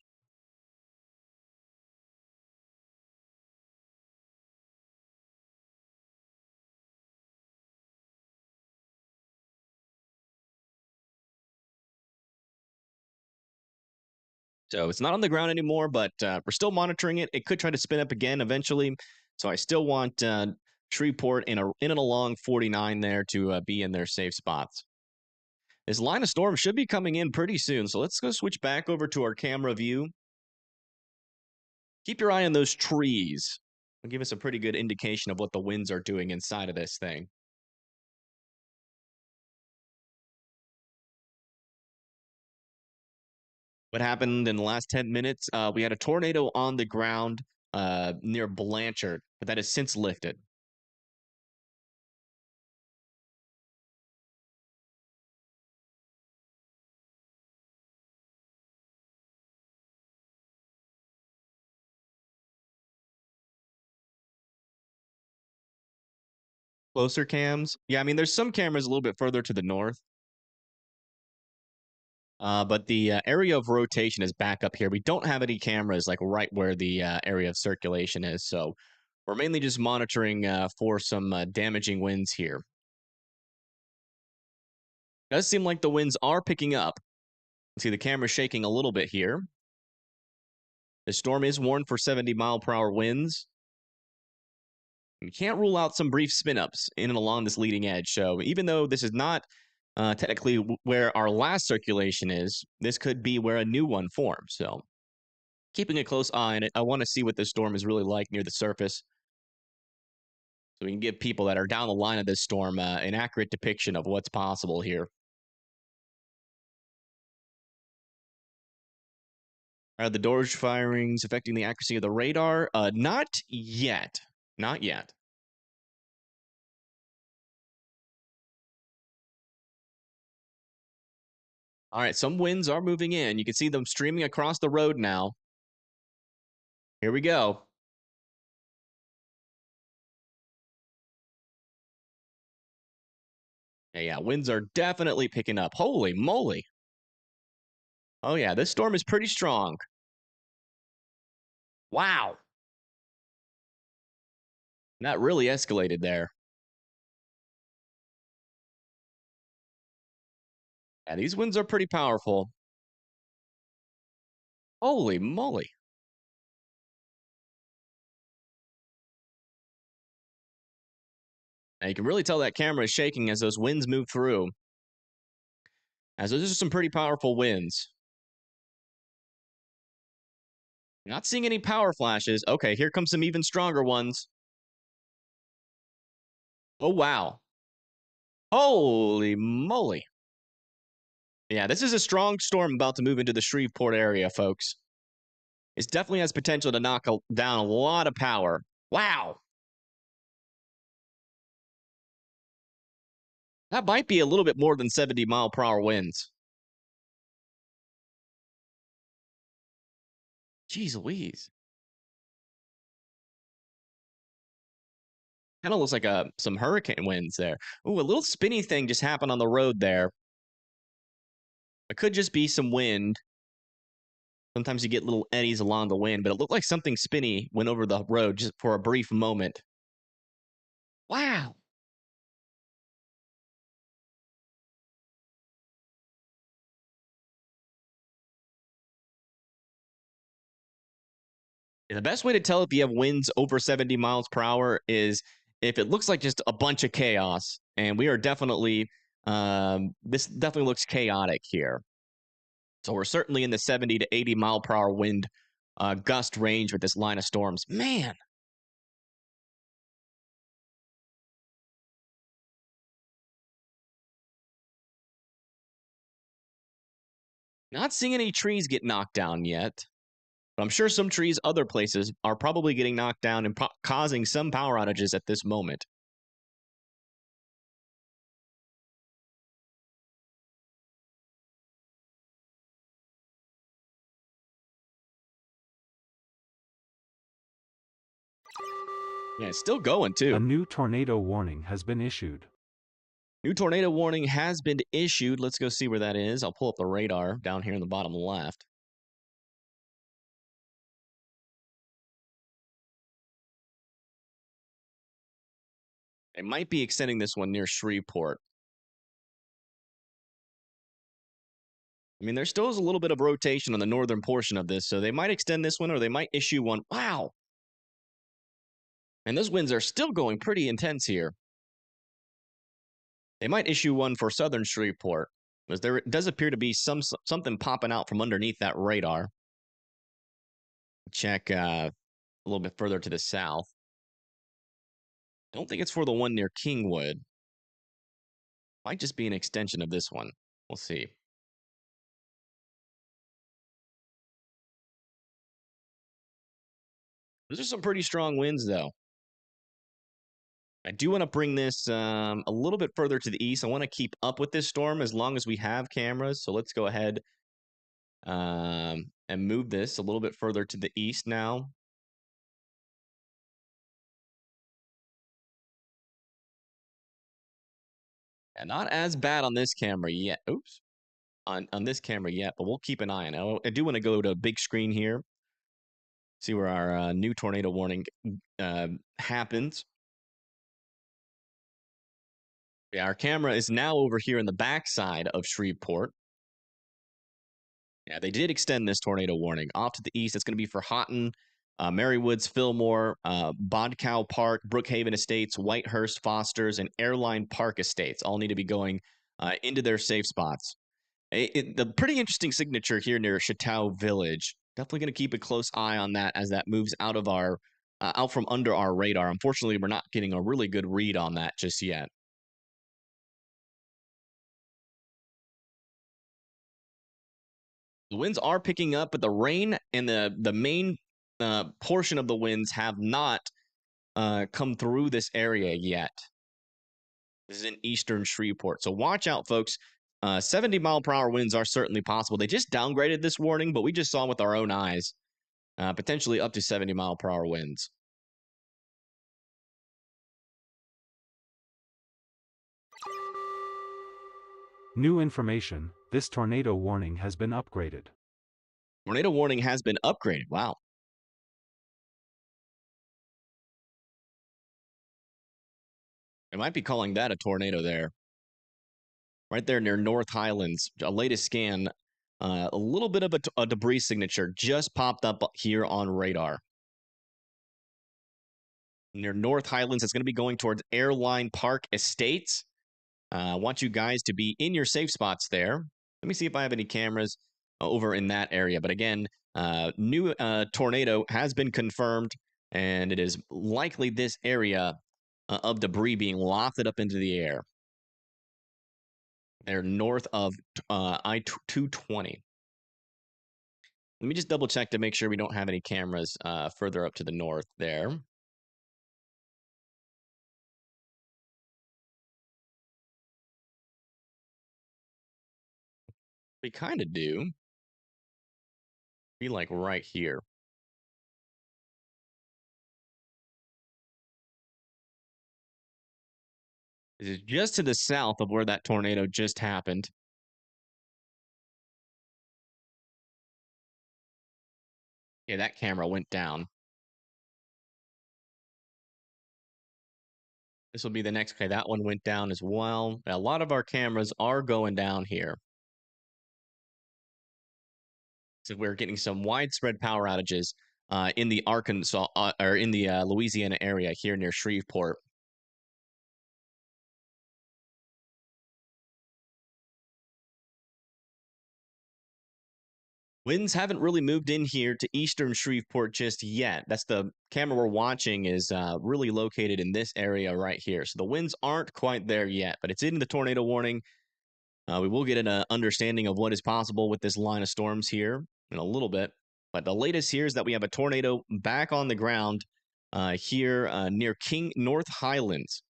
So it's not on the ground anymore, but we're still monitoring it. It could try to spin up again eventually. So I still want Shreveport in and along 49 there to be in their safe spots. This line of storm should be coming in pretty soon. So let's go switch back over to our camera view. Keep your eye on those trees. It'll give us a pretty good indication of what the winds are doing inside of this thing. What happened in the last 10 minutes? We had a tornado on the ground near Blanchard, but that has since lifted. Closer cams? Yeah, I mean, there's some cameras a little bit further to the north. But the area of rotation is back up here. We don't have any cameras like right where the area of circulation is. So we're mainly just monitoring for some damaging winds here. Does seem like the winds are picking up. See the camera shaking a little bit here. The storm is warned for 70-mile-per-hour winds. You can't rule out some brief spin-ups in and along this leading edge. So even though this is not technically where our last circulation is, this could be where a new one forms. So keeping a close eye on it. I want to see what this storm is really like near the surface, so we can give people that are down the line of this storm an accurate depiction of what's possible here. Are the Dorge firings affecting the accuracy of the radar? Not yet. Not yet. All right, some winds are moving in. You can see them streaming across the road now. Here we go. Yeah, winds are definitely picking up. Holy moly. Oh, yeah, this storm is pretty strong. Wow. That really escalated there. Yeah, these winds are pretty powerful. Holy moly. Now you can really tell that camera is shaking as those winds move through. As those are some pretty powerful winds. Not seeing any power flashes. Okay, here comes some even stronger ones. Oh, wow. Holy moly. Yeah, this is a strong storm about to move into the Shreveport area, folks. It definitely has potential to knock down a lot of power. Wow. That might be a little bit more than 70-mile-per-hour winds. Jeez Louise. Kind of looks like some hurricane winds there. Ooh, a little spinny thing just happened on the road there. It could just be some wind. Sometimes you get little eddies along the wind, but it looked like something spinny went over the road just for a brief moment. Wow. The best way to tell if you have winds over 70 miles per hour is if it looks like just a bunch of chaos. And we are definitely, this definitely looks chaotic here. So we're certainly in the 70 to 80 mile per hour wind gust range with this line of storms. Man. Not seeing any trees get knocked down yet. But I'm sure some trees other places are probably getting knocked down and causing some power outages at this moment. Yeah, it's still going A too. new tornado warning has been issued. New tornado warning has been issued. Let's go see where that is. I'll pull up the radar down here in the bottom left. They might be extending this one near Shreveport. I mean, there still is a little bit of rotation on the northern portion of this, so they might extend this one or they might issue one. Wow. And those winds are still going pretty intense here. They might issue one for southern Shreveport, because there does appear to be something popping out from underneath that radar. Check a little bit further to the south. Don't think it's for the one near Kingwood. Might just be an extension of this one. We'll see. Those are some pretty strong winds, though. I do want to bring this a little bit further to the east. I want to keep up with this storm as long as we have cameras. So let's go ahead and move this a little bit further to the east now. And not as bad on this camera yet. Oops. On this camera yet, but we'll keep an eye on it. I do want to go to a big screen here. See where our new tornado warning happens. Yeah, our camera is now over here in the backside of Shreveport. Yeah, they did extend this tornado warning off to the east. It's going to be for Houghton, Marywoods, Fillmore, Bodcow Park, Brookhaven Estates, Whitehurst, Fosters, and Airline Park Estates. All need to be going into their safe spots. The pretty interesting signature here near Chateau Village. Definitely going to keep a close eye on that as that moves out of our out from under our radar. Unfortunately, we're not getting a really good read on that just yet. The winds are picking up, but the rain and the main portion of the winds have not come through this area yet. This is in eastern Shreveport. So watch out, folks. 70-mile-per-hour winds are certainly possible. They just downgraded this warning, but we just saw with our own eyes potentially up to 70-mile-per-hour winds. New information, this tornado warning has been upgraded. Tornado warning has been upgraded. Wow. They might be calling that a tornado there. Right there near North Highlands. A latest scan, a little bit of a debris signature just popped up here on radar. Near North Highlands, it's going to be going towards Airline Park Estates. I want you guys to be in your safe spots there. Let me see if I have any cameras over in that area. But again, new tornado has been confirmed, and it is likely this area of debris being lofted up into the air. They're north of I-220. Let me just double check to make sure we don't have any cameras further up to the north there. We kind of do. Be like right here. This is just to the south of where that tornado just happened. Yeah, that camera went down. This will be the next. Okay, that one went down as well. A lot of our cameras are going down here. So we're getting some widespread power outages in the Arkansas or in the Louisiana area here near Shreveport. Winds haven't really moved in here to eastern Shreveport just yet. That's the camera we're watching is really located in this area right here. So the winds aren't quite there yet, but it's in the tornado warning. We will get an understanding of what is possible with this line of storms here in a little bit. But the latest here is that we have a tornado back on the ground here near North Highlands.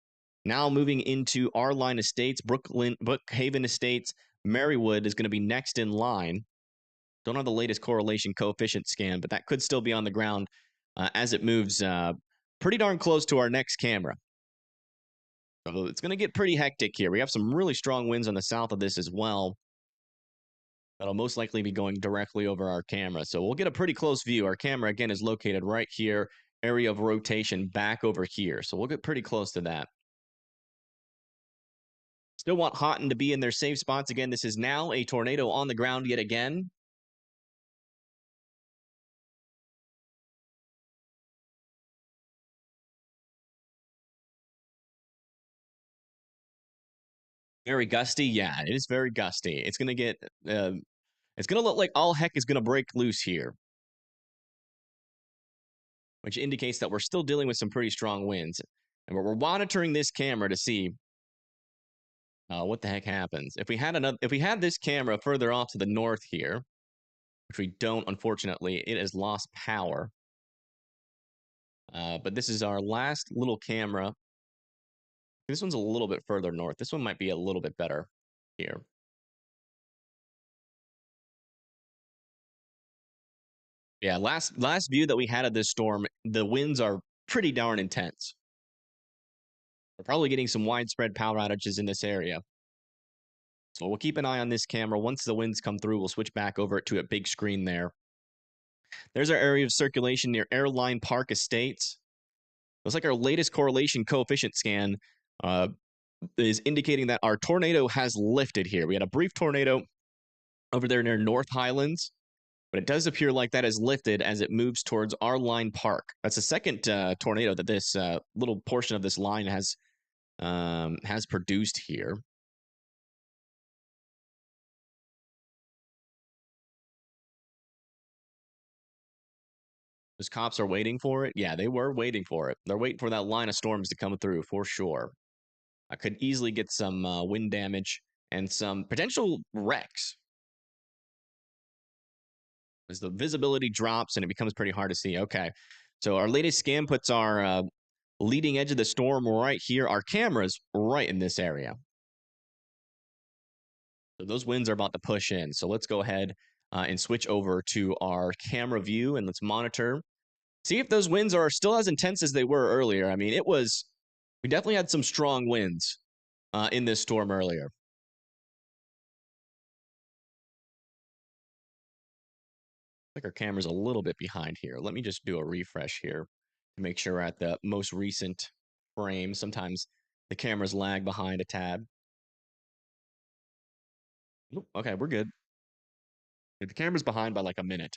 Now moving into our line estates, Brookhaven Estates, Marywood is going to be next in line. Don't have the latest correlation coefficient scan, but that could still be on the ground as it moves pretty darn close to our next camera. So it's going to get pretty hectic here. We have some really strong winds on the south of this as well. That'll most likely be going directly over our camera. So we'll get a pretty close view. Our camera, again, is located right here. Area of rotation back over here. So we'll get pretty close to that. Still want Houghton to be in their safe spots. Again, this is now a tornado on the ground yet again. Very gusty. Yeah, it is very gusty. It's going to get... it's going to look like all heck is going to break loose here, which indicates that we're still dealing with some pretty strong winds. And we're monitoring this camera to see what the heck happens. If we had this camera further off to the north here, which we don't, unfortunately, it has lost power. But this is our last little camera. This one's a little bit further north. This one might be a little bit better here. Yeah, last view that we had of this storm, the winds are pretty darn intense. We're probably getting some widespread power outages in this area. So we'll keep an eye on this camera. Once the winds come through, we'll switch back over to a big screen there. There's our area of circulation near Airline Park Estates. Looks like our latest correlation coefficient scan is indicating that our tornado has lifted here. We had a brief tornado over there near North Highlands, but it does appear like that has lifted as it moves towards our line park. That's the second tornado that this little portion of this line has produced here. Those cops are waiting for it. Yeah, they were waiting for it. They're waiting for that line of storms to come through for sure. I could easily get some wind damage and some potential wrecks as the visibility drops and it becomes pretty hard to see. Okay, so our latest scan puts our leading edge of the storm right here. Our camera's right in this area. So those winds are about to push in. So let's go ahead and switch over to our camera view and let's monitor. See if those winds are still as intense as they were earlier. I mean, we definitely had some strong winds in this storm earlier. Like our camera's a little bit behind here. Let me just do a refresh here to make sure we're at the most recent frame. Sometimes the cameras lag behind a tad. Okay, we're good. The camera's behind by like a minute.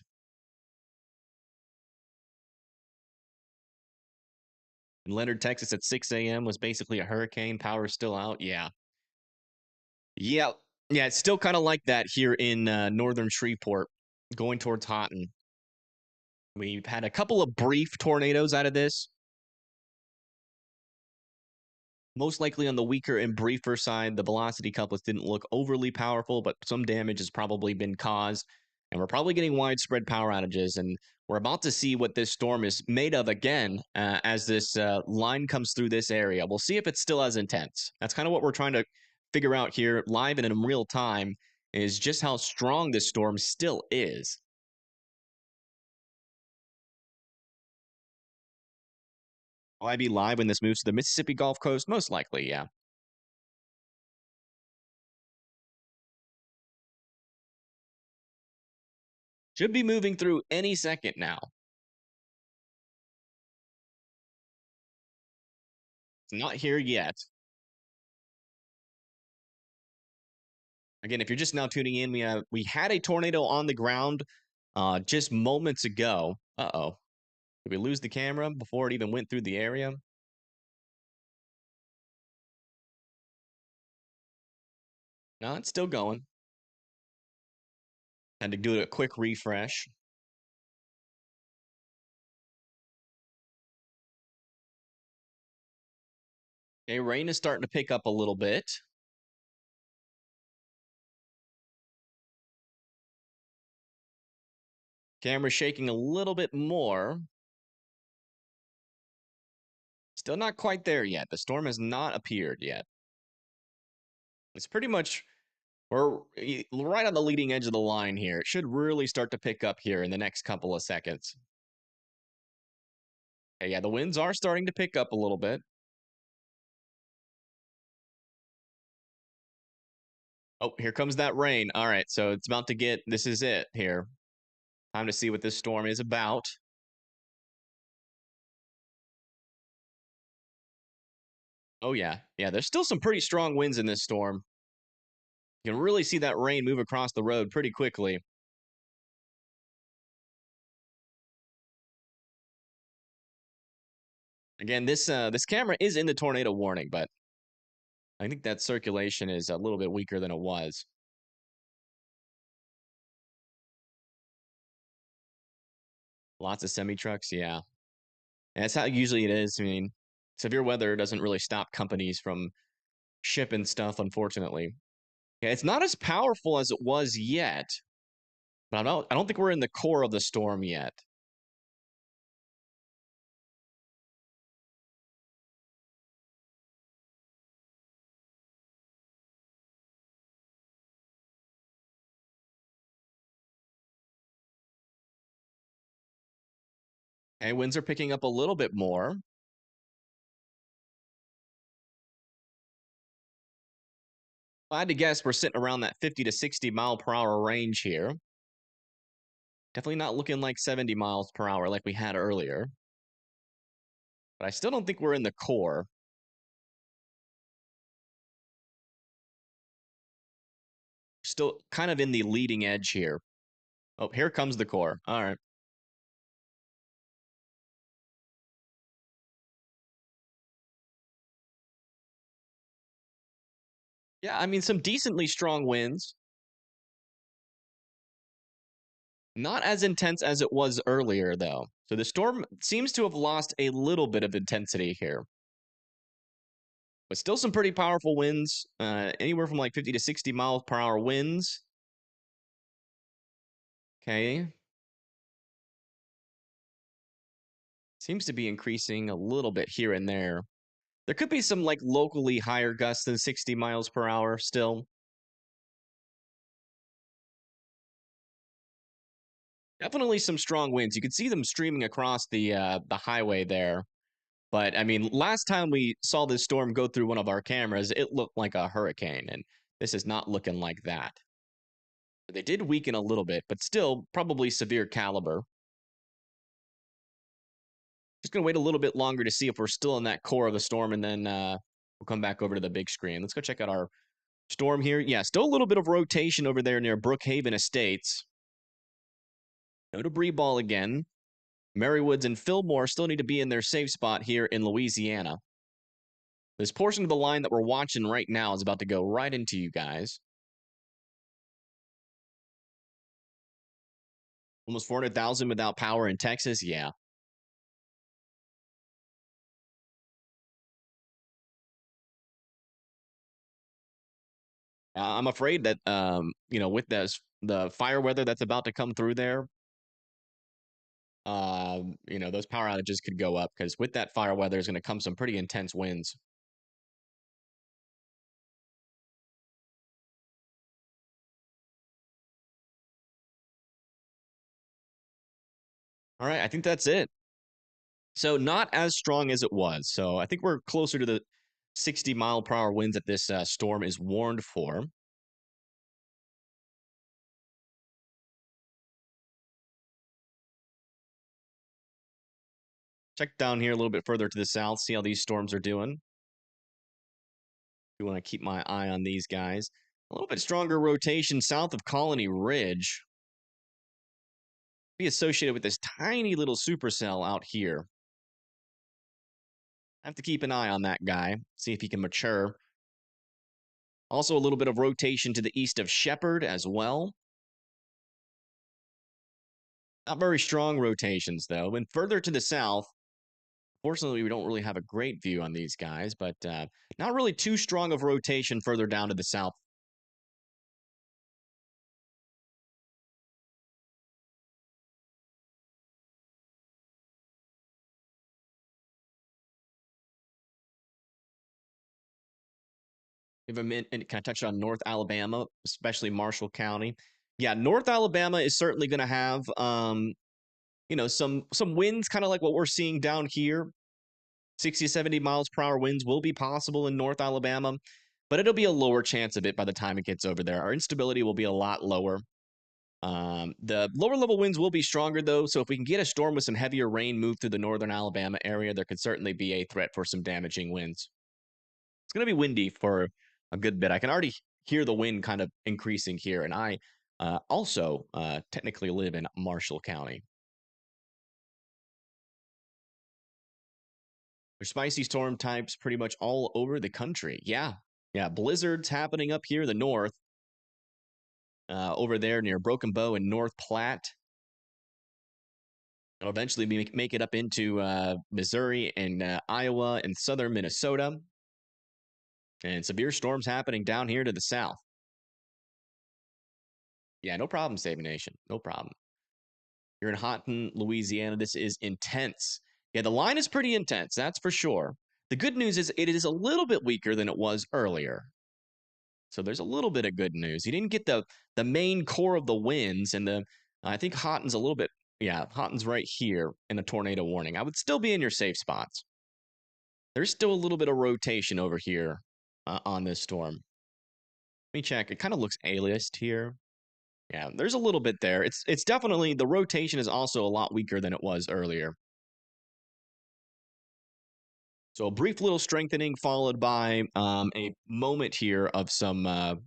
In Leonard, Texas at 6 a.m. was basically a hurricane. Power's still out. Yeah. Yeah. Yeah, it's still kind of like that here in northern Shreveport, going towards Houghton. We've had a couple of brief tornadoes out of this. Most likely on the weaker and briefer side, the velocity couplets didn't look overly powerful, but some damage has probably been caused. And we're probably getting widespread power outages. And we're about to see what this storm is made of again as this line comes through this area. We'll see if it's still as intense. That's kind of what we're trying to figure out here live and in real time, is just how strong this storm still is. Will I be live when this moves to the Mississippi Gulf Coast? Most likely, yeah. Should be moving through any second now. It's not here yet. Again, if you're just now tuning in, we had a tornado on the ground just moments ago. Uh-oh. Did we lose the camera before it even went through the area? No, it's still going. Had to do a quick refresh. Okay, rain is starting to pick up a little bit. Camera shaking a little bit more. Still not quite there yet. The storm has not appeared yet. It's pretty much, we're right on the leading edge of the line here. It should really start to pick up here in the next couple of seconds. Okay, yeah, the winds are starting to pick up a little bit. Oh, here comes that rain. All right, so it's about to get, this is it here. Time to see what this storm is about. Oh, yeah. Yeah, there's still some pretty strong winds in this storm. You can really see that rain move across the road pretty quickly. Again, this camera is in the tornado warning, but I think that circulation is a little bit weaker than it was. Lots of semi trucks, yeah. And that's how usually it is. I mean, severe weather doesn't really stop companies from shipping stuff, unfortunately. Yeah, it's not as powerful as it was yet, but I don't think we're in the core of the storm yet. And winds are picking up a little bit more. If I had to guess, we're sitting around that 50 to 60 mile per hour range here. Definitely not looking like 70 miles per hour like we had earlier. But I still don't think we're in the core. Still kind of in the leading edge here. Oh, here comes the core. All right. Yeah, I mean, some decently strong winds. Not as intense as it was earlier, though. So the storm seems to have lost a little bit of intensity here. But still some pretty powerful winds, anywhere from like 50 to 60 miles per hour winds. Okay. Seems to be increasing a little bit here and there. There could be some like locally higher gusts than 60 miles per hour still. Definitely some strong winds. You could see them streaming across the highway there. But I mean, last time we saw this storm go through one of our cameras, it looked like a hurricane, and this is not looking like that. They did weaken a little bit, but still probably severe caliber. Just gonna wait a little bit longer to see if we're still in that core of the storm, and then we'll come back over to the big screen. Let's go check out our storm here. Yeah, still a little bit of rotation over there near Brookhaven Estates. No debris ball again. Merrywoods and Fillmore still need to be in their safe spot here in Louisiana. This portion of the line that we're watching right now is about to go right into you guys. Almost 400,000 without power in Texas. Yeah. I'm afraid that, with the fire weather that's about to come through there, those power outages could go up because with that fire weather is going to come some pretty intense winds. All right, I think that's it. So not as strong as it was. So I think we're closer to the 60 mile per hour winds that this storm is warned for. Check down here a little bit further to the south, see how these storms are doing. I want to keep my eye on these guys. A little bit stronger rotation south of Colony Ridge. Be associated with this tiny little supercell out here. I have to keep an eye on that guy, see if he can mature. Also, a little bit of rotation to the east of Shepherd as well. Not very strong rotations, though. And further to the south, fortunately, we don't really have a great view on these guys, but not really too strong of rotation further down to the south. Give a minute and kind of touch on North Alabama, especially Marshall County. Yeah, North Alabama is certainly going to have, some winds, kind of like what we're seeing down here. 60, 70 miles per hour winds will be possible in North Alabama. but it'll be a lower chance of it by the time it gets over there. Our instability will be a lot lower. The lower level winds will be stronger though, so if we can get a storm with some heavier rain move through the northern Alabama area, there could certainly be a threat for some damaging winds. It's going to be windy for a good bit. I can already hear the wind kind of increasing here, and I also technically live in Marshall County. There's spicy storm types pretty much all over the country. Yeah, blizzards happening up here in the north. Over there near Broken Bow and North Platte. It'll eventually make it up into Missouri and Iowa and southern Minnesota. And severe storms happening down here to the south. Yeah, no problem, Saving Nation. No problem. You're in Houghton, Louisiana. This is intense. Yeah, the line is pretty intense, that's for sure. The good news is it is a little bit weaker than it was earlier. So there's a little bit of good news. You didn't get the main core of the winds, and I think Houghton's a little bit, yeah, Houghton's right here in a tornado warning. I would still be in your safe spots. There's still a little bit of rotation over here on this storm. Let me check. It kind of looks aliased here. Yeah, there's a little bit there. It's definitely, the rotation is also a lot weaker than it was earlier. So a brief little strengthening followed by a moment here of some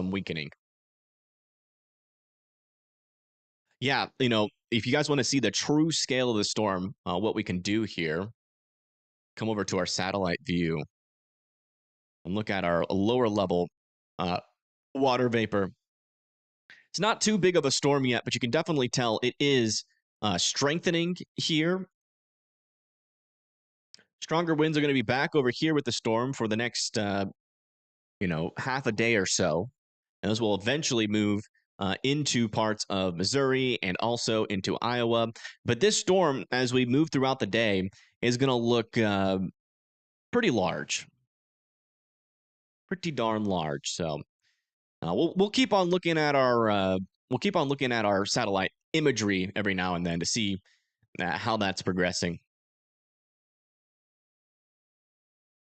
weakening. Yeah, if you guys want to see the true scale of the storm, what we can do here, come over to our satellite view and look at our lower level water vapor. It's not too big of a storm yet, but you can definitely tell it is strengthening here. Stronger winds are going to be back over here with the storm for the next, half a day or so. And those will eventually move into parts of Missouri and also into Iowa. But this storm, as we move throughout the day, is going to look pretty large. Pretty darn large. So we'll keep on looking at our satellite imagery every now and then to see how that's progressing.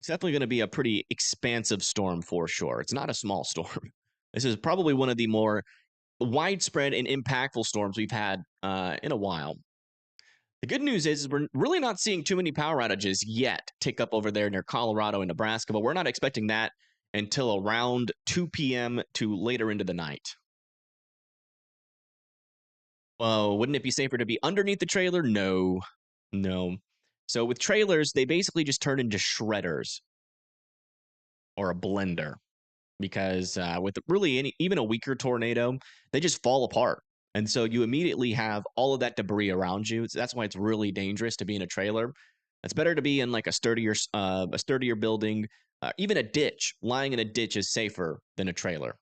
It's definitely going to be a pretty expansive storm for sure. It's not a small storm. This is probably one of the more widespread and impactful storms we've had in a while. The good news is we're really not seeing too many power outages yet tick up over there near Colorado and Nebraska, but we're not expecting that until around 2 p.m. to later into the night. Well, wouldn't it be safer to be underneath the trailer? No. So with trailers, they basically just turn into shredders or a blender, because with really even a weaker tornado, they just fall apart. And so you immediately have all of that debris around you. So that's why it's really dangerous to be in a trailer. It's better to be in like a sturdier building. Even a ditch, lying in a ditch is safer than a trailer.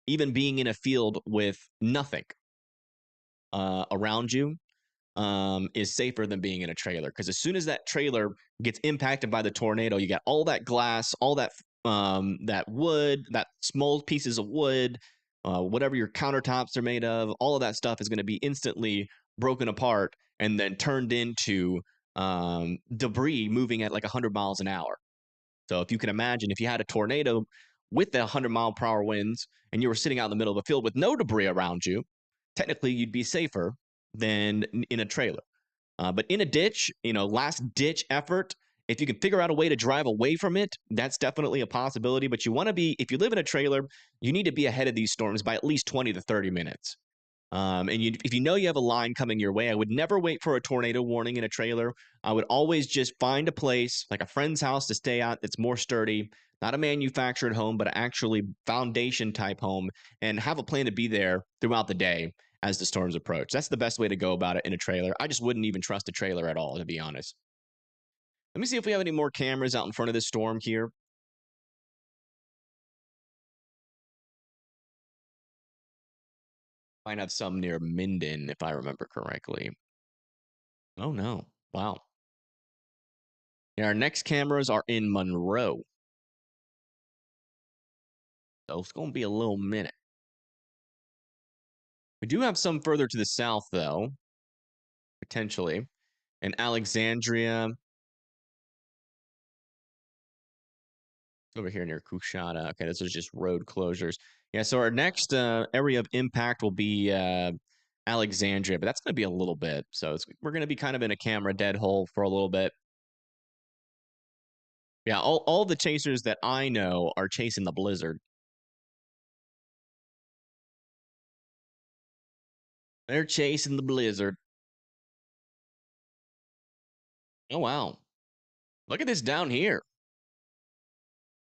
Even being in a field with nothing around you is safer than being in a trailer, because as soon as that trailer gets impacted by the tornado, you got all that glass, all that wood, that small pieces of wood, whatever your countertops are made of, all of that stuff is going to be instantly broken apart and then turned into debris moving at like 100 miles an hour. So if you can imagine, if you had a tornado with the 100-mile-per-hour winds and you were sitting out in the middle of a field with no debris around you, technically you'd be safer than in a trailer. But in a ditch, last ditch effort, if you can figure out a way to drive away from it, that's definitely a possibility. But you want to be, if you live in a trailer, you need to be ahead of these storms by at least 20 to 30 minutes. If you know you have a line coming your way, I would never wait for a tornado warning in a trailer. I would always just find a place, like a friend's house, to stay at that's more sturdy, not a manufactured home, but actually foundation type home, and have a plan to be there throughout the day as the storms approach. That's the best way to go about it in a trailer. I just wouldn't even trust a trailer at all, to be honest. Let me see if we have any more cameras out in front of this storm here. Might have some near Minden, if I remember correctly. Oh, no. Wow. Yeah, our next cameras are in Monroe. So it's going to be a little minute. We do have some further to the south, though. Potentially. In Alexandria. over here near Kushada. Okay, this is just road closures. Yeah, so our next area of impact will be Alexandria, but that's going to be a little bit. So we're going to be kind of in a camera dead hole for a little bit. Yeah, all the chasers that I know are chasing the blizzard. They're chasing the blizzard. Oh, wow. Look at this down here.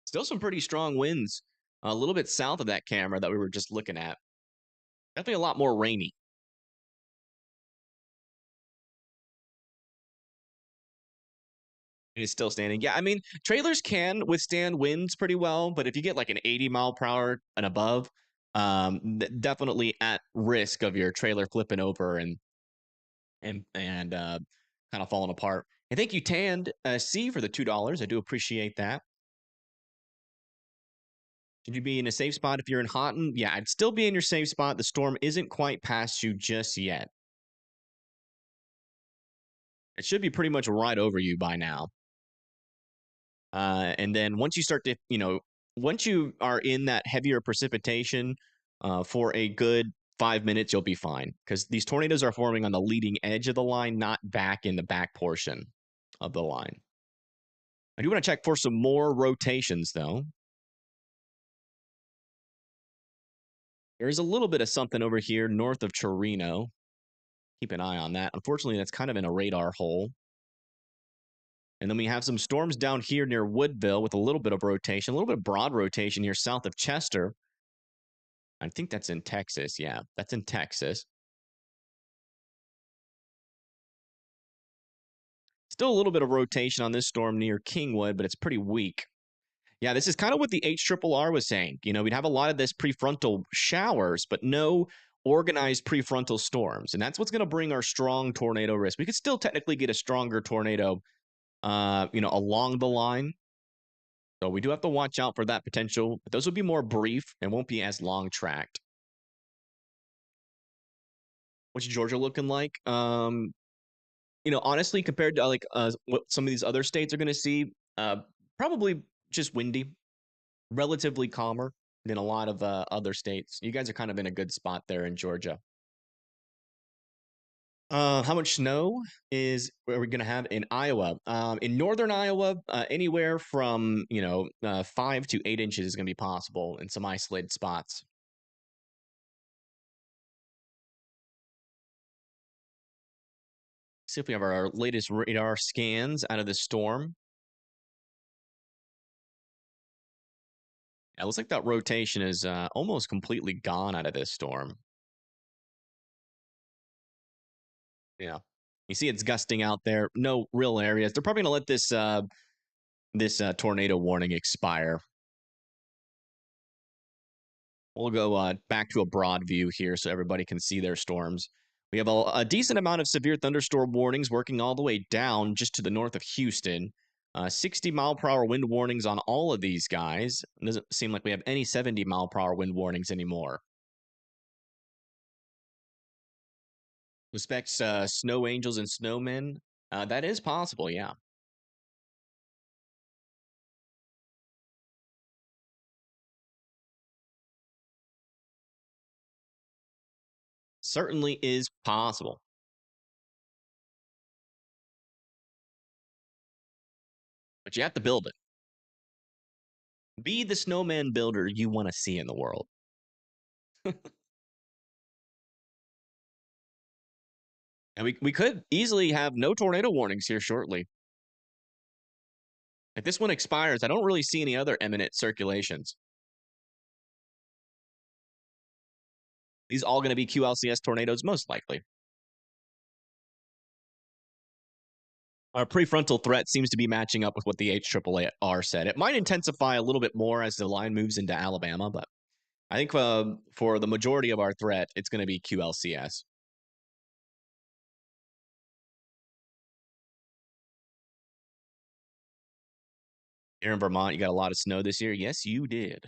Still some pretty strong winds a little bit south of that camera that we were just looking at. Definitely a lot more rainy. It is still standing. Yeah, I mean, trailers can withstand winds pretty well, but if you get like an 80-mile-per-hour and above, definitely at risk of your trailer flipping over and kind of falling apart. And thank you, Tanned C, for the $2. I do appreciate that. Should you be in a safe spot if you're in Houghton? Yeah, I'd still be in your safe spot. The storm isn't quite past you just yet. It should be pretty much right over you by now. And then once you start to, once you are in that heavier precipitation for a good 5 minutes, you'll be fine because these tornadoes are forming on the leading edge of the line, not back in the back portion of the line. I do want to check for some more rotations, though. There's a little bit of something over here north of Torino. Keep an eye on that. Unfortunately, that's kind of in a radar hole. And then we have some storms down here near Woodville with a little bit of rotation, a little bit of broad rotation here south of Chester. I think that's in Texas. Yeah, that's in Texas. Still a little bit of rotation on this storm near Kingwood, but it's pretty weak. Yeah, this is kind of what the HRRR was saying. We'd have a lot of this prefrontal showers, but no organized prefrontal storms. And that's what's going to bring our strong tornado risk. We could still technically get a stronger tornado, along the line. So we do have to watch out for that potential. But those will be more brief and won't be as long tracked. What's Georgia looking like? Honestly, compared to what some of these other states are going to see, probably just windy, relatively calmer than a lot of other states. You guys are kind of in a good spot there in Georgia. How much snow are we going to have in Iowa? In northern Iowa, anywhere from 5 to 8 inches is going to be possible in some isolated spots. See if we have our latest radar scans out of this storm. Yeah, it looks like that rotation is almost completely gone out of this storm. Yeah. You see it's gusting out there. No real areas. They're probably going to let this tornado warning expire. We'll go back to a broad view here so everybody can see their storms. We have a decent amount of severe thunderstorm warnings working all the way down just to the north of Houston. 60-mile-per-hour wind warnings on all of these guys. It doesn't seem like we have any 70-mile-per-hour wind warnings anymore. Respects snow angels and snowmen. That is possible, yeah. Certainly is possible. But you have to build it. Be the snowman builder you want to see in the world. And we could easily have no tornado warnings here shortly. If this one expires, I don't really see any other imminent circulations. These all going to be QLCS tornadoes, most likely. Our prefrontal threat seems to be matching up with what the HRRR said. It might intensify a little bit more as the line moves into Alabama, but I think for the majority of our threat, it's going to be QLCS. Here in Vermont, you got a lot of snow this year. Yes, you did.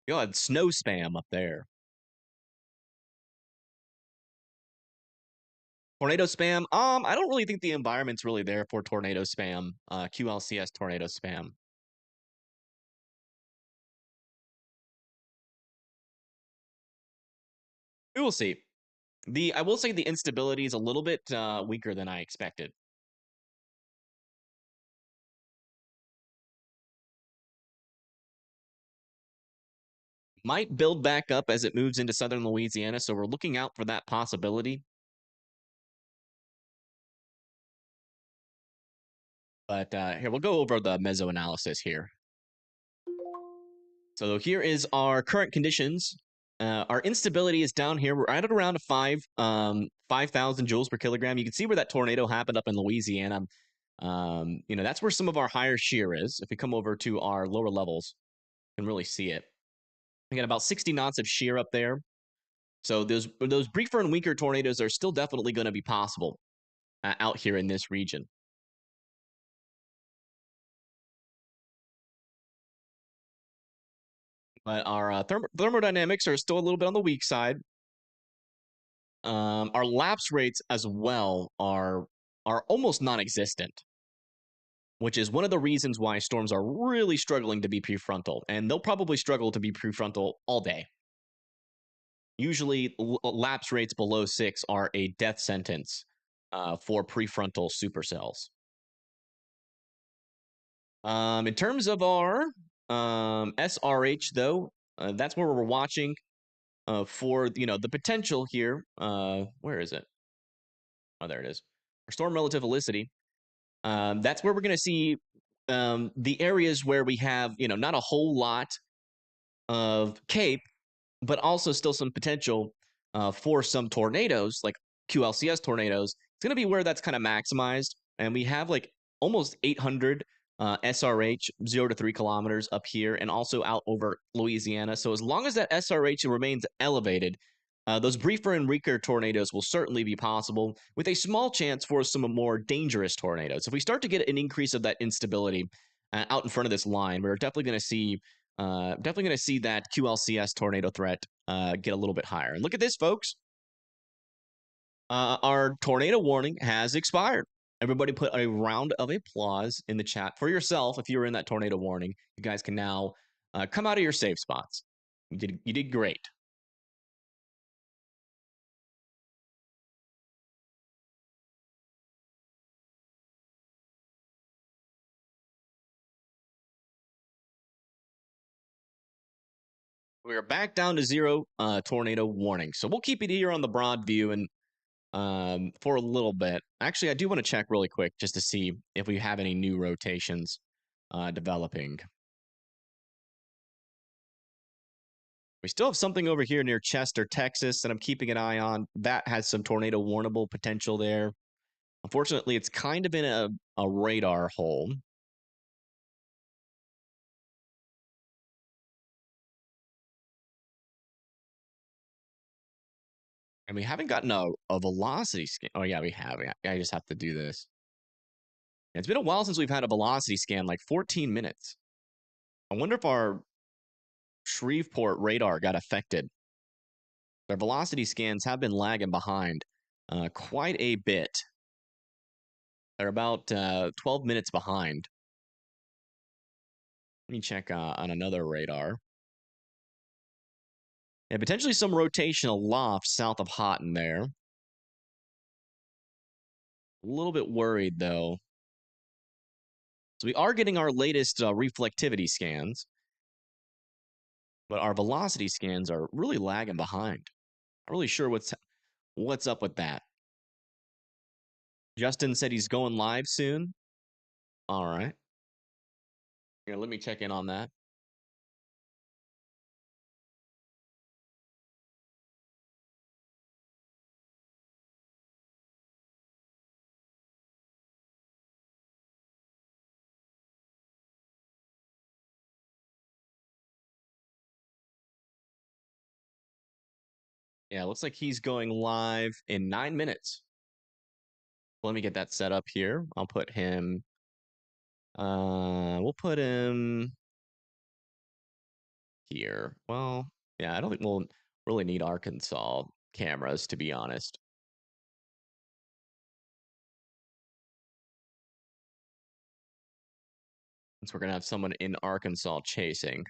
You had snow spam up there. Tornado spam. I don't really think the environment's really there for tornado spam. QLCS tornado spam. We will see. I will say the instability is a little bit weaker than I expected. Might build back up as it moves into southern Louisiana, so we're looking out for that possibility. But here, we'll go over the meso analysis here. So here is our current conditions. Our instability is down here. We're at around 5,000 joules per kilogram. You can see where that tornado happened up in Louisiana. That's where some of our higher shear is. If we come over to our lower levels, you can really see it. We got about 60 knots of shear up there. So those briefer and weaker tornadoes are still definitely going to be possible out here in this region. But our thermodynamics are still a little bit on the weak side. Our lapse rates as well are almost non-existent, which is one of the reasons why storms are really struggling to be prefrontal, and they'll probably struggle to be prefrontal all day. Usually, lapse rates below 6 are a death sentence for prefrontal supercells. In terms of our SRH, though, that's where we're watching for the potential here. Where is it? Oh, there it is. Our storm relative velocity. That's where we're going to see the areas where we have not a whole lot of CAPE, but also still some potential for some tornadoes, like QLCS tornadoes. It's going to be where that's kind of maximized. And we have like almost 800 SRH, 0 to 3 kilometers up here, and also out over Louisiana. So as long as that SRH remains elevated, those briefer and weaker tornadoes will certainly be possible, with a small chance for some more dangerous tornadoes. If we start to get an increase of that instability out in front of this line, we're definitely going to see that QLCS tornado threat get a little bit higher. And look at this, folks. Our tornado warning has expired. Everybody put a round of applause in the chat for yourself. If you were in that tornado warning, you guys can now come out of your safe spots. You did great. We are back down to 0 tornado warning. So we'll keep it here on the broad view and for a little bit. Actually, I do want to check really quick just to see if we have any new rotations developing. We still have something over here near Chester, Texas, that I'm keeping an eye on. That has some tornado warnable potential there. Unfortunately, it's kind of in a radar hole. And we haven't gotten a velocity scan. Oh, yeah, we have. I just have to do this. It's been a while since we've had a velocity scan, like 14 minutes. I wonder if our Shreveport radar got affected. Their velocity scans have been lagging behind quite a bit. They're about 12 minutes behind. Let me check on another radar. And potentially some rotational loft south of Houghton there. A little bit worried, though. So we are getting our latest reflectivity scans, but our velocity scans are really lagging behind. Not really sure what's up with that. Justin said he's going live soon. All right. Here, let me check in on that. Yeah, looks like he's going live in 9 minutes. Let me get that set up here. I'll put him. We'll put him here. Well, yeah, I don't think we'll really need Arkansas cameras, to be honest. Since we're gonna have someone in Arkansas chasing.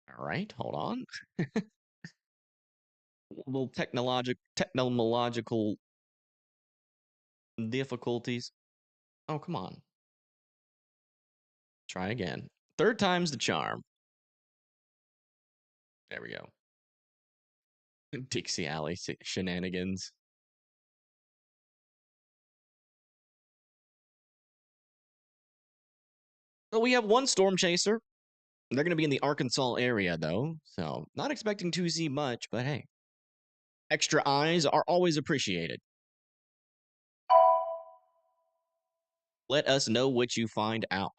All right, hold on. little technological difficulties. Oh, come on. Try again. Third time's the charm. There we go. Dixie Alley shenanigans. So we have one storm chaser. They're going to be in the Arkansas area, though. So not expecting to see much, but hey. Extra eyes are always appreciated. Let us know what you find out.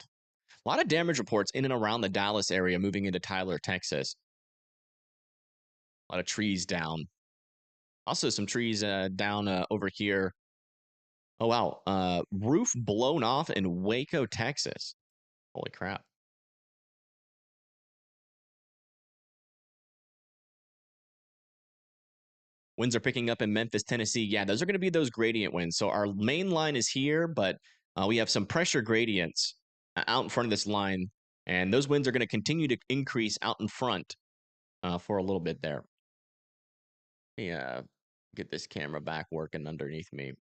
A lot of damage reports in and around the Dallas area moving into Tyler, Texas. A lot of trees down. Also, some trees down over here. Oh, wow. Roof blown off in Waco, Texas. Holy crap. Winds are picking up in Memphis, Tennessee. Yeah, those are going to be those gradient winds. So our main line is here, but we have some pressure gradients out in front of this line. And those winds are going to continue to increase out in front for a little bit there. Yeah, get this camera back working underneath me. It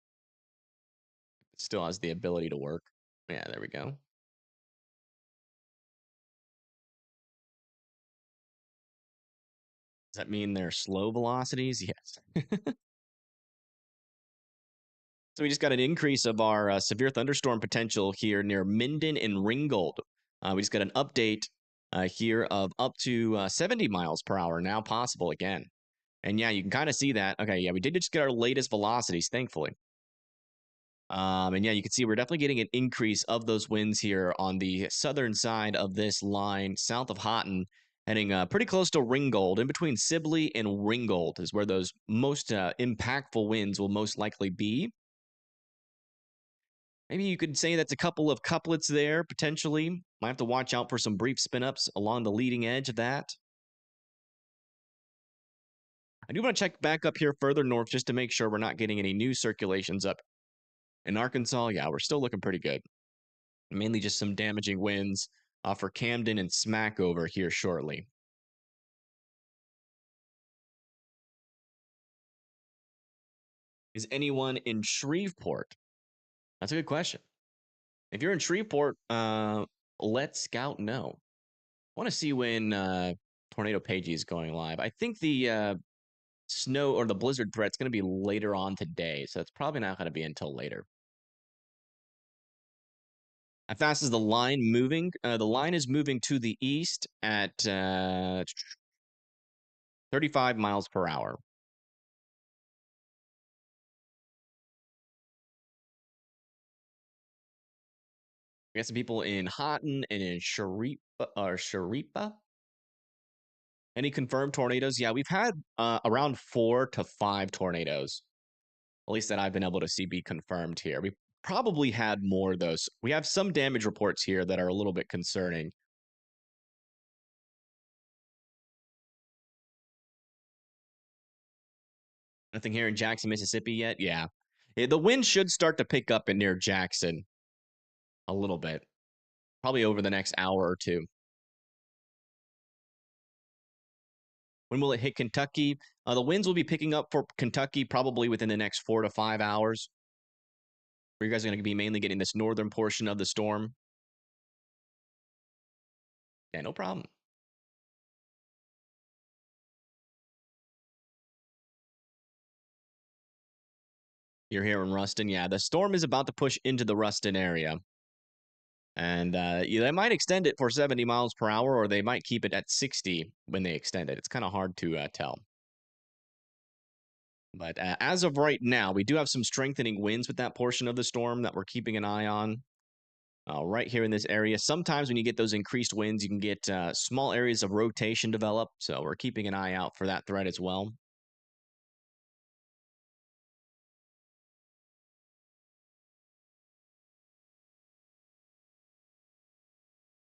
still has the ability to work. Yeah, there we go. Does that mean they're slow velocities? Yes. So we just got an increase of our severe thunderstorm potential here near Minden and Ringgold. We just got an update here of up to 70 miles per hour now possible again. And yeah, you can kind of see that. Okay, yeah, we did just get our latest velocities, thankfully. And yeah, you can see we're definitely getting an increase of those winds here on the southern side of this line, south of Houghton, heading pretty close to Ringgold. In between Sibley and Ringgold is where those most impactful winds will most likely be. Maybe you could say that's a couple of couplets there, potentially. Might have to watch out for some brief spin-ups along the leading edge of that. I do want to check back up here further north just to make sure we're not getting any new circulations up in Arkansas. Yeah, we're still looking pretty good. Mainly just some damaging winds for Camden and Smackover here shortly. Is anyone in Shreveport? That's a good question. If you're in Shreveport, let Scout know. I want to see when Tornado Pagey is going live. I think the snow or the blizzard threat's going to be later on today, so it's probably not going to be until later. How fast is the line moving? The line is moving to the east at 35 miles per hour. We got some people in Houghton and in Sharipa. Any confirmed tornadoes? Yeah, we've had around 4 to 5 tornadoes, at least that I've been able to see be confirmed here. We probably had more of those. We have some damage reports here that are a little bit concerning. Nothing here in Jackson, Mississippi yet? Yeah. The wind should start to pick up in near Jackson a little bit. Probably over the next hour or two. When will it hit Kentucky? The winds will be picking up for Kentucky probably within the next 4 to 5 hours. You guys are going to be mainly getting this northern portion of the storm. Yeah, no problem. You're here in Ruston. Yeah, the storm is about to push into the Ruston area. And they might extend it for 70 miles per hour, or they might keep it at 60 when they extend it. It's kind of hard to tell. But as of right now, we do have some strengthening winds with that portion of the storm that we're keeping an eye on. Right here in this area. Sometimes when you get those increased winds, you can get small areas of rotation develop. So we're keeping an eye out for that threat as well.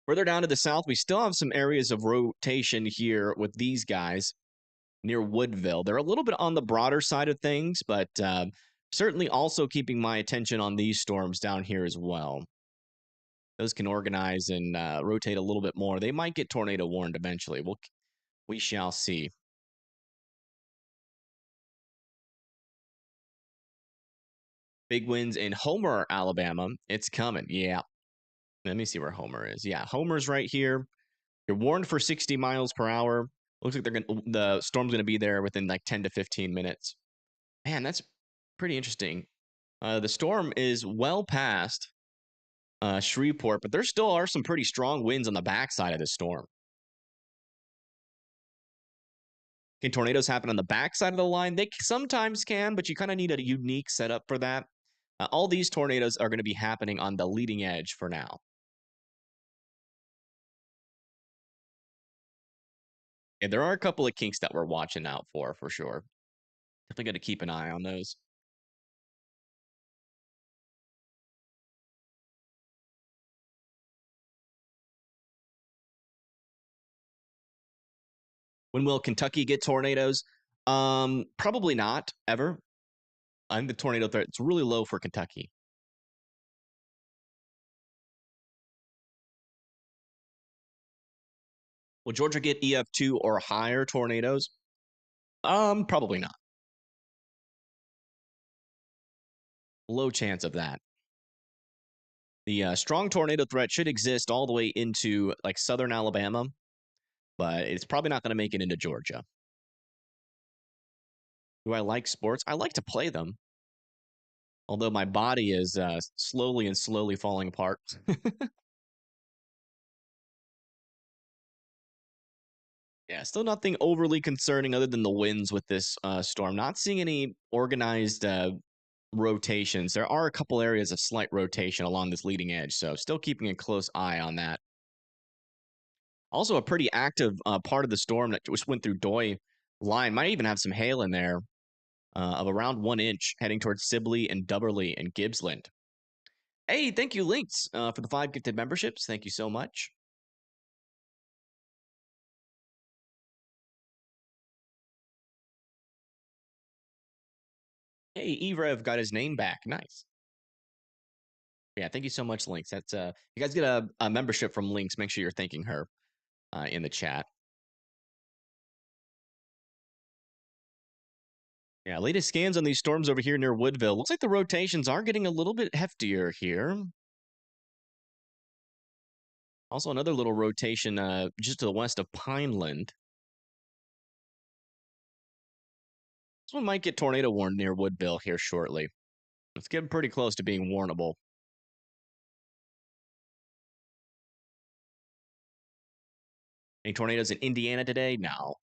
Further down to the south, we still have some areas of rotation here with these guys near Woodville. They're a little bit on the broader side of things, but certainly also keeping my attention on these storms down here as well. Those can organize and rotate a little bit more. They might get tornado warned eventually. We shall see. Big winds in Homer, Alabama. It's coming. Yeah. Let me see where Homer is. Yeah, Homer's right here. You're warned for 60 miles per hour. Looks like the storm's gonna be there within like 10 to 15 minutes. Man, that's pretty interesting. The storm is well past Shreveport, but there still are some pretty strong winds on the backside of the storm. Can tornadoes happen on the backside of the line? They sometimes can, but you kind of need a unique setup for that. All these tornadoes are going to be happening on the leading edge for now. And there are a couple of kinks that we're watching out for sure. Definitely got to keep an eye on those. When will Kentucky get tornadoes? Probably not ever. I think the tornado threat is really low for Kentucky. Will Georgia get EF2 or higher tornadoes? Probably not. Low chance of that. The strong tornado threat should exist all the way into like southern Alabama, but it's probably not going to make it into Georgia. Do I like sports? I like to play them, although my body is slowly falling apart. Yeah, still nothing overly concerning other than the winds with this storm. Not seeing any organized rotations. There are a couple areas of slight rotation along this leading edge, so still keeping a close eye on that. Also, a pretty active part of the storm that just went through Doy line might even have some hail in there of around 1 inch heading towards Sibley and Dubberly and Gibbsland. Hey, thank you, Links, for the 5 gifted memberships. Thank you so much. Hey, Evrev got his name back. Nice. Yeah, thank you so much, Links. That's you guys get a membership from Links. Make sure you're thanking her in the chat. Yeah, latest scans on these storms over here near Woodville. Looks like the rotations are getting a little bit heftier here. Also, another little rotation just to the west of Pineland. This one might get tornado warned near Woodville here shortly. It's getting pretty close to being warnable. Any tornadoes in Indiana today? No.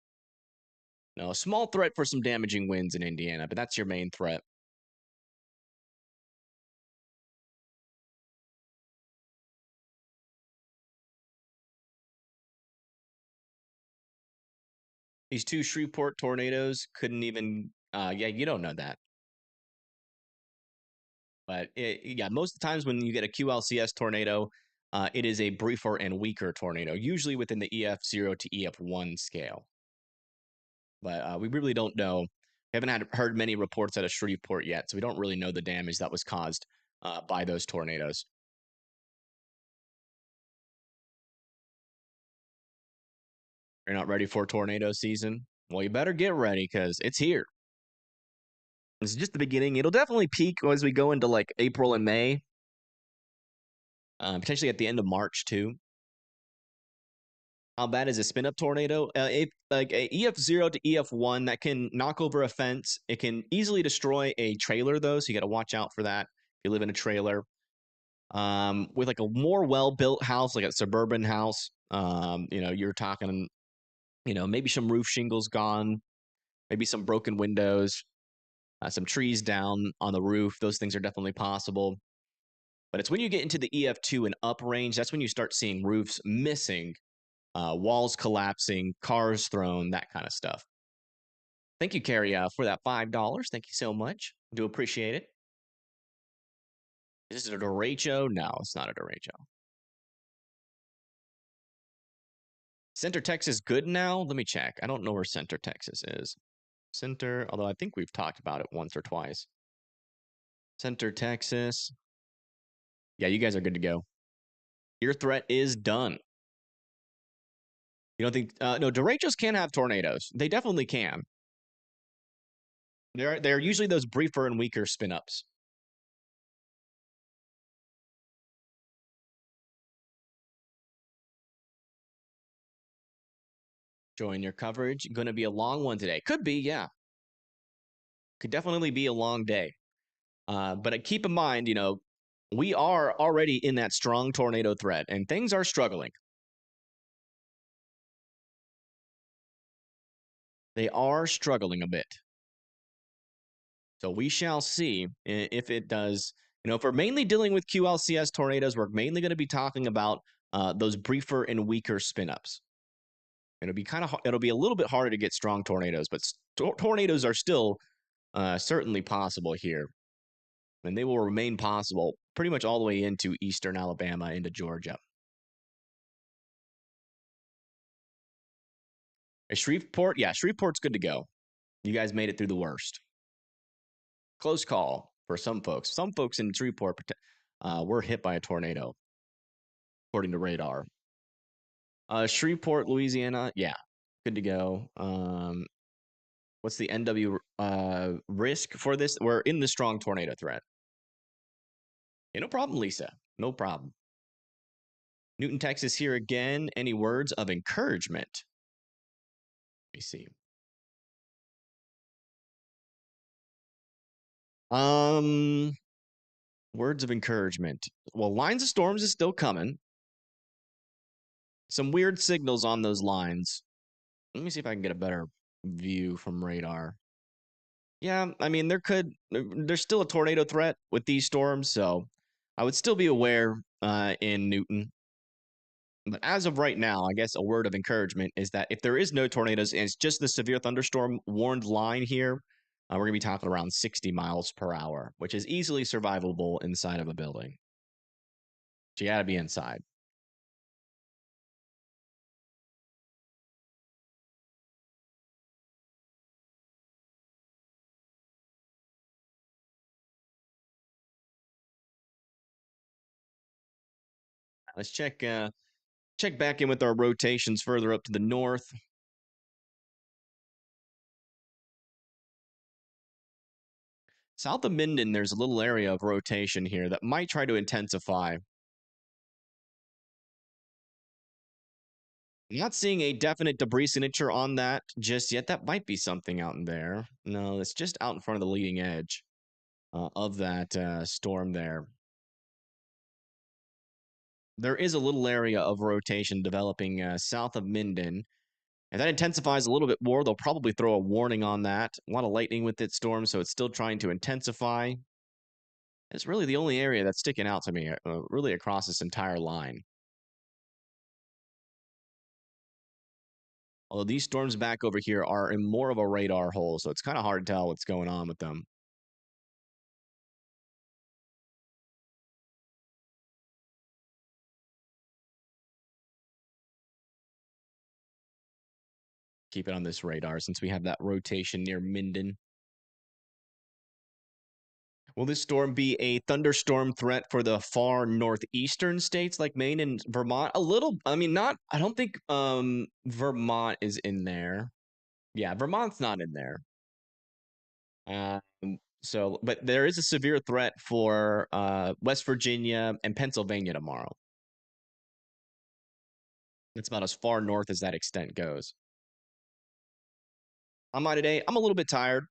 No, a small threat for some damaging winds in Indiana, but that's your main threat. These 2 Shreveport tornadoes couldn't even, yeah, you don't know that. But yeah, most of the times when you get a QLCS tornado, it is a briefer and weaker tornado, usually within the EF0 to EF1 scale. But we really don't know. We haven't heard many reports out of Shreveport yet, so we don't really know the damage that was caused by those tornadoes. You're not ready for tornado season? Well, you better get ready because it's here. This is just the beginning. It'll definitely peak as we go into like April and May, potentially at the end of March too. How bad is a spin up tornado? Like a EF0 to EF1 that can knock over a fence. It can easily destroy a trailer though, so you got to watch out for that if you live in a trailer. With like a more well-built house, like a suburban house, you're talking, maybe some roof shingles gone, maybe some broken windows, some trees down on the roof. Those things are definitely possible. But it's when you get into the EF2 and up range, that's when you start seeing roofs missing, walls collapsing, cars thrown, that kind of stuff. Thank you, Carrie, for that $5. Thank you so much. Do appreciate it. Is this a derecho? No, it's not a derecho. Center Texas good now? Let me check. I don't know where Center Texas is. Center, although I think we've talked about it once or twice. Center Texas. Yeah, you guys are good to go. Your threat is done. You don't think no, derechos can have tornadoes. They definitely can. They're usually those briefer and weaker spin ups. Join your coverage. Going to be a long one today. Could be, yeah. Could definitely be a long day. But keep in mind, we are already in that strong tornado threat, and things are struggling. They are struggling a bit. So we shall see if it does. If we're mainly dealing with QLCS tornadoes, we're mainly going to be talking about those briefer and weaker spin-ups. It'll be a little bit harder to get strong tornadoes, but tornadoes are still certainly possible here. And they will remain possible pretty much all the way into eastern Alabama, into Georgia. Shreveport, yeah, Shreveport's good to go. You guys made it through the worst. Close call for some folks. Some folks in Shreveport were hit by a tornado, according to radar. Shreveport, Louisiana, yeah, good to go. What's the NW risk for this? We're in the strong tornado threat. Yeah, no problem, Lisa. No problem. Newton, Texas here again. Any words of encouragement? Let me see. Words of encouragement. Well, lines of storms is still coming. Some weird signals on those lines. Let me see if I can get a better view from radar. Yeah, I mean, there's still a tornado threat with these storms, so I would still be aware in Newton. But as of right now, I guess a word of encouragement is that if there is no tornadoes and it's just the severe thunderstorm warned line here, we're going to be talking around 60 miles per hour, which is easily survivable inside of a building. So you got to be inside. Let's check back in with our rotations further up to the north. South of Minden, there's a little area of rotation here that might try to intensify. Not seeing a definite debris signature on that just yet. That might be something out in there. No, it's just out in front of the leading edge of that storm there. There is a little area of rotation developing south of Minden. If that intensifies a little bit more, they'll probably throw a warning on that. A lot of lightning with its storm, so it's still trying to intensify. It's really the only area that's sticking out to me, really across this entire line. Although these storms back over here are in more of a radar hole, so it's kind of hard to tell what's going on with them. Keep it on this radar since we have that rotation near Minden. Will this storm be a thunderstorm threat for the far northeastern states like Maine and Vermont? A little, I mean, not, I don't think Vermont is in there. Yeah, Vermont's not in there. But there is a severe threat for West Virginia and Pennsylvania tomorrow. It's about as far north as that extent goes. On my today, I'm a little bit tired.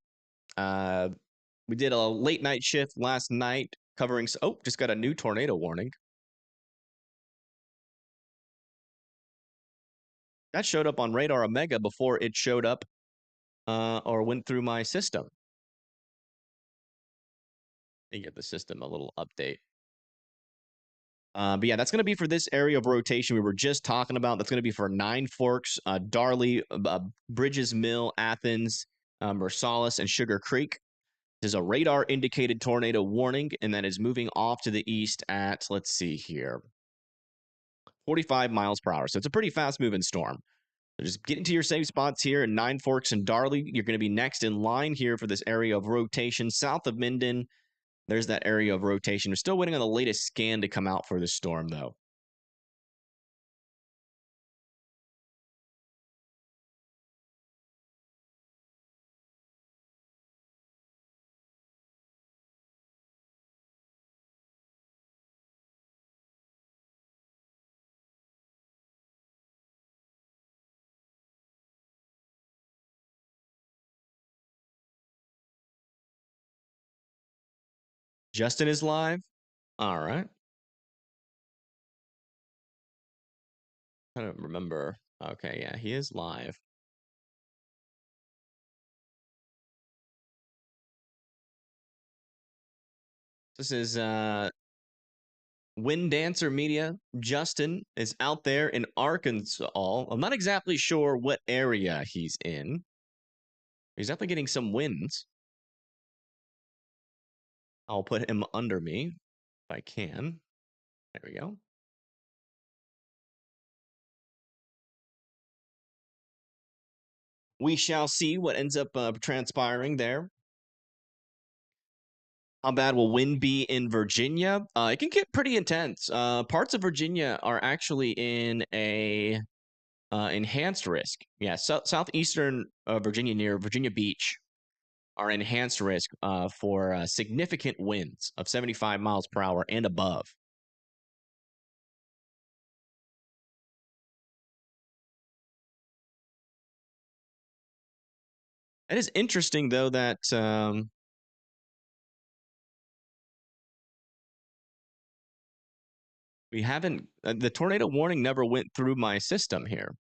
We did a late night shift last night covering. Oh, just got a new tornado warning. That showed up on Radar Omega before it showed up or went through my system. Let me give the system a little update. But yeah, that's going to be for this area of rotation we were just talking about. That's going to be for Nine Forks, Darley, Bridges Mill, Athens, Marsalis, and Sugar Creek. This is a radar indicated tornado warning, and that is moving off to the east at, let's see here, 45 miles per hour. So it's a pretty fast moving storm. So just get into your safe spots here in Nine Forks and Darley. You're going to be next in line here for this area of rotation south of Minden. There's that area of rotation. We're still waiting on the latest scan to come out for this storm, though. Justin is live? All right. I don't remember. Okay, yeah, he is live. This is Wind Dancer Media. Justin is out there in Arkansas. I'm not exactly sure what area he's in. He's definitely getting some winds. I'll put him under me if I can. There we go. We shall see what ends up transpiring there. How bad will wind be in Virginia? It can get pretty intense. Parts of Virginia are actually in a enhanced risk. Yeah, southeastern Virginia near Virginia Beach are enhanced risk for significant winds of 75 miles per hour and above. It is interesting, though, that we haven't. The tornado warning never went through my system here.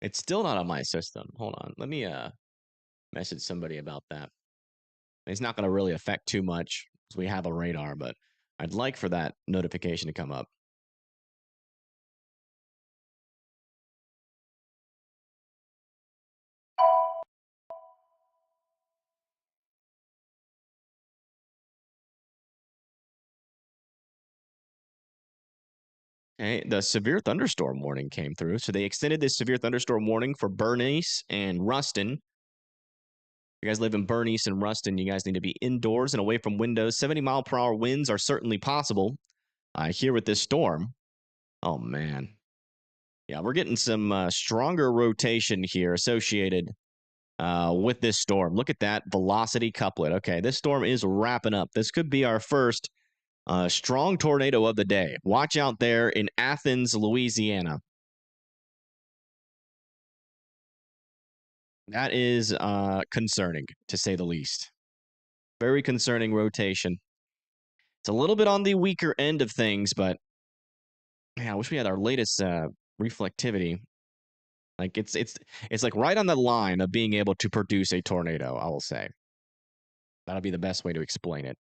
It's still not on my system. Hold on. Let me message somebody about that. It's not going to really affect too much because we have a radar, but I'd like for that notification to come up. Okay, the severe thunderstorm warning came through. So they extended this severe thunderstorm warning for Bernice and Ruston. If you guys live in Bernice and Ruston, you guys need to be indoors and away from windows. 70-mile-per-hour winds are certainly possible here with this storm. Oh, man. Yeah, we're getting some stronger rotation here associated with this storm. Look at that velocity couplet. Okay, this storm is wrapping up. This could be our first strong tornado of the day. Watch out there in Athens, Louisiana. That is concerning, to say the least. Very concerning rotation. It's a little bit on the weaker end of things, but man, I wish we had our latest reflectivity. Like it's like right on the line of being able to produce a tornado, I will say. That'll be the best way to explain it.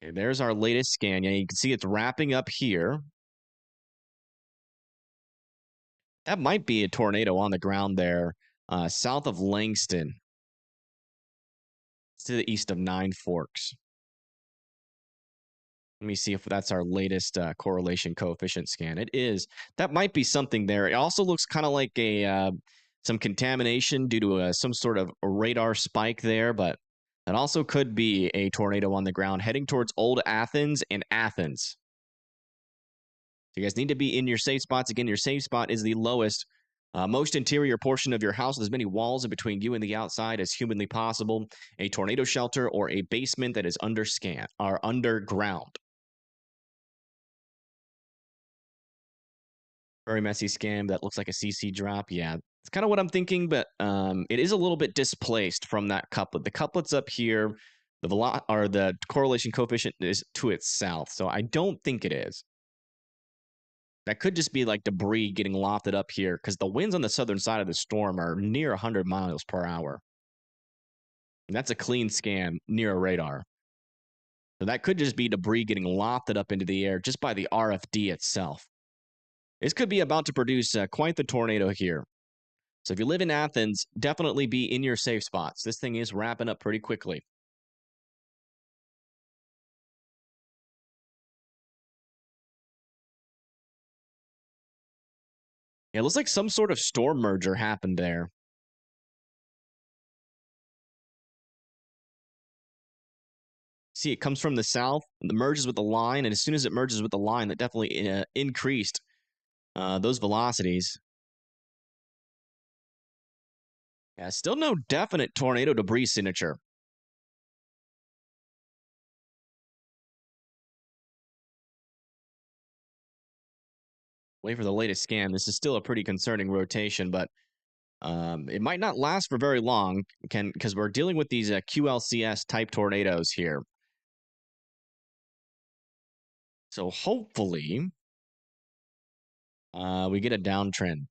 Okay, there's our latest scan. Yeah, you can see it's wrapping up here. That might be a tornado on the ground there, south of Langston. It's to the east of Nine Forks. Let me see if that's our latest correlation coefficient scan. It is. That might be something there. It also looks kind of like a some contamination due to some sort of a radar spike there, but that also could be a tornado on the ground heading towards Old Athens and Athens. So you guys need to be in your safe spots. Again, your safe spot is the lowest, most interior portion of your house with as many walls in between you and the outside as humanly possible. A tornado shelter or a basement that is underground. Very messy scam that looks like a CC drop. Yeah, it's kind of what I'm thinking, but it is a little bit displaced from that couplet. The couplet's up here. The correlation coefficient is to its south, so I don't think it is. That could just be like debris getting lofted up here because the winds on the southern side of the storm are near 100 miles per hour. And that's a clean scan near a radar. So that could just be debris getting lofted up into the air just by the RFD itself. This could be about to produce quite the tornado here. So if you live in Athens, definitely be in your safe spots. This thing is wrapping up pretty quickly. Yeah, it looks like some sort of storm merger happened there. See, it comes from the south, it merges with the line, and as soon as it merges with the line, that definitely increased those velocities. Yeah, still no definite tornado debris signature. Wait for the latest scan. This is still a pretty concerning rotation, but It might not last for very long, because we're dealing with these QLCS type tornadoes here. So hopefully, we get a downtrend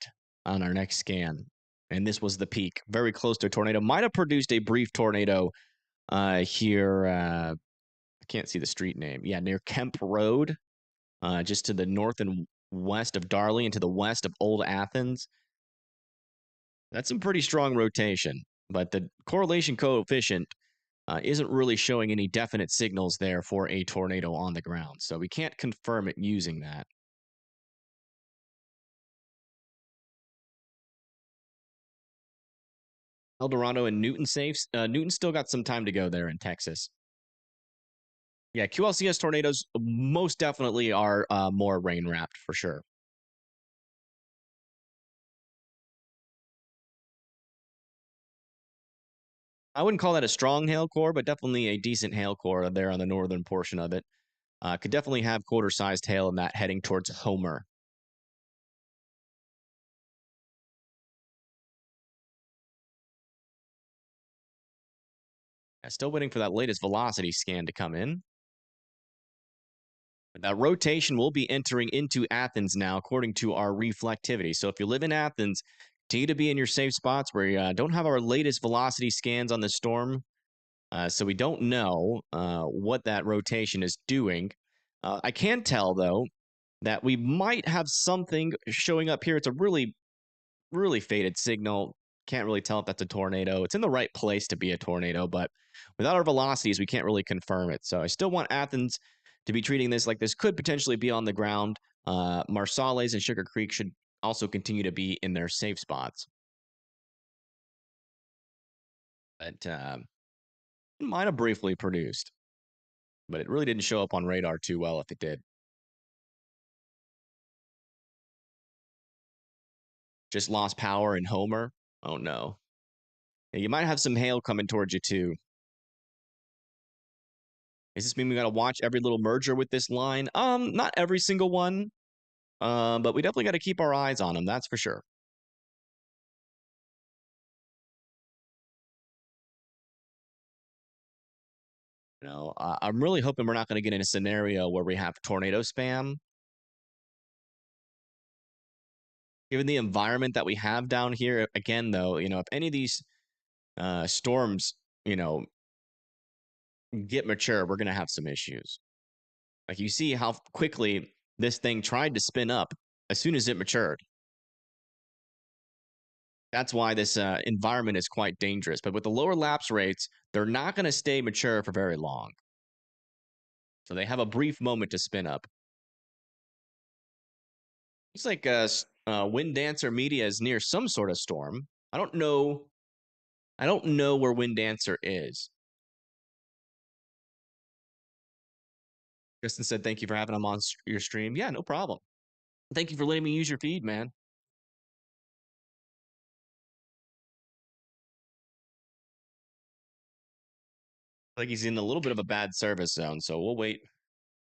on our next scan. And this was the peak, very close to a tornado. Might have produced a brief tornado here. I can't see the street name. Yeah, near Kemp Road, just to the north and west of Darley and to the west of Old Athens. That's some pretty strong rotation, but the correlation coefficient isn't really showing any definite signals there for a tornado on the ground. So we can't confirm it using that. El Dorado and Newton safes. Newton still got some time to go there in Texas. Yeah, QLCS tornadoes most definitely are more rain wrapped for sure. I wouldn't call that a strong hail core, but definitely a decent hail core there on the northern portion of it. Could definitely have quarter-sized hail in that heading towards Homer. Still waiting for that latest velocity scan to come in. That rotation will be entering into Athens now, according to our reflectivity. So if you live in Athens, continue to be in your safe spots. We don't have our latest velocity scans on the storm, so we don't know what that rotation is doing. I can tell, though, that we might have something showing up here. It's a really, really faded signal. Can't really tell if that's a tornado. It's in the right place to be a tornado, but without our velocities, we can't really confirm it. So I still want Athens to be treating this like this could potentially be on the ground. Marsales and Sugar Creek should also continue to be in their safe spots. But it might have briefly produced, but it really didn't show up on radar too well if it did. Just lost power in Homer. Oh no. Yeah, you might have some hail coming towards you too. Does this mean we gotta watch every little merger with this line? Not every single one. But we definitely gotta keep our eyes on them, that's for sure. You know, I'm really hoping we're not gonna get in a scenario where we have tornado spam. Given the environment that we have down here, again, though, you know, if any of these storms, you know, get mature, we're gonna have some issues. Like you see how quickly this thing tried to spin up as soon as it matured. That's why this environment is quite dangerous. But with the lower lapse rates, they're not going to stay mature for very long. So they have a brief moment to spin up. Looks like Wind Dancer Media is near some sort of storm. I don't know. I don't know where Wind Dancer is. Kristen said, "Thank you for having him on your stream." Yeah, no problem. Thank you for letting me use your feed, man. I think he's in a little bit of a bad service zone, so we'll wait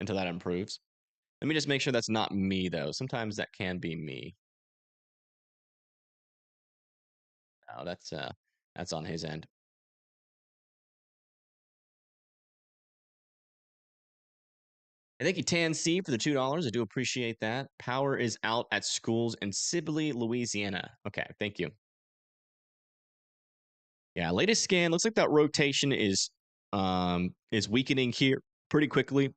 until that improves. Let me just make sure that's not me, though. Sometimes that can be me. Oh, that's on his end. And thank you, Tan C, for the $2. I do appreciate that. Power is out at schools in Sibley, Louisiana. Okay, thank you. Yeah, latest scan looks like that rotation is weakening here pretty quickly.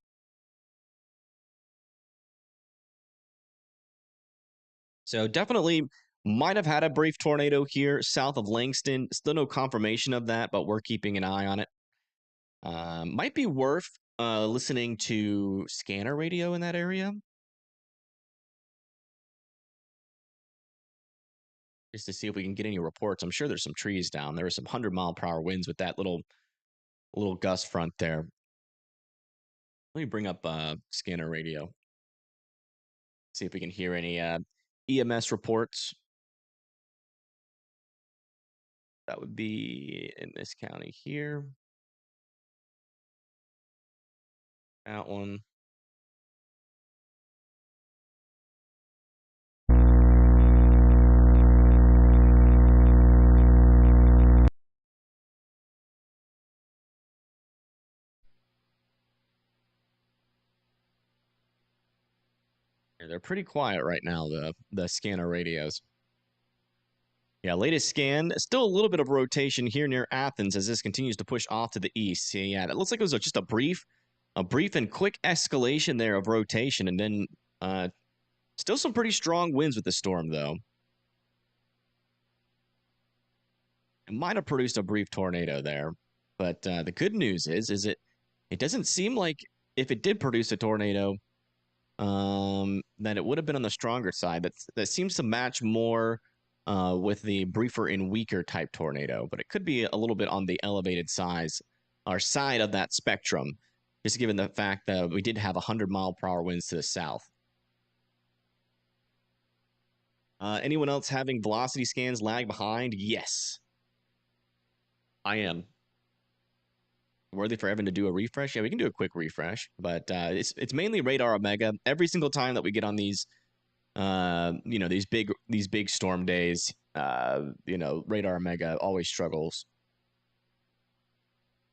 So definitely might have had a brief tornado here south of Langston. Still no confirmation of that, but we're keeping an eye on it. Might be worth listening to scanner radio in that area, just to see if we can get any reports. I'm sure there's some trees down. There are some 100-mile-per-hour winds with that little gust front there. Let me bring up scanner radio. See if we can hear any EMS reports. That would be in this county here. That one. Yeah, they're pretty quiet right now, the scanner radios. Yeah, latest scan, still a little bit of rotation here near Athens as this continues to push off to the east. Yeah, that looks like it was just a brief and quick escalation there of rotation, and then still some pretty strong winds with the storm, though. It might have produced a brief tornado there, but the good news is it doesn't seem like if it did produce a tornado, that it would have been on the stronger side. That seems to match more with the briefer and weaker type tornado, but it could be a little bit on the elevated size or side of that spectrum, just given the fact that we did have 100-mile-per-hour winds to the south. Anyone else having velocity scans lag behind? Yes, I am. Worthy for Evan to do a refresh? Yeah, we can do a quick refresh, but it's mainly radar Omega. Every single time that we get on these these big storm days, radar Omega always struggles.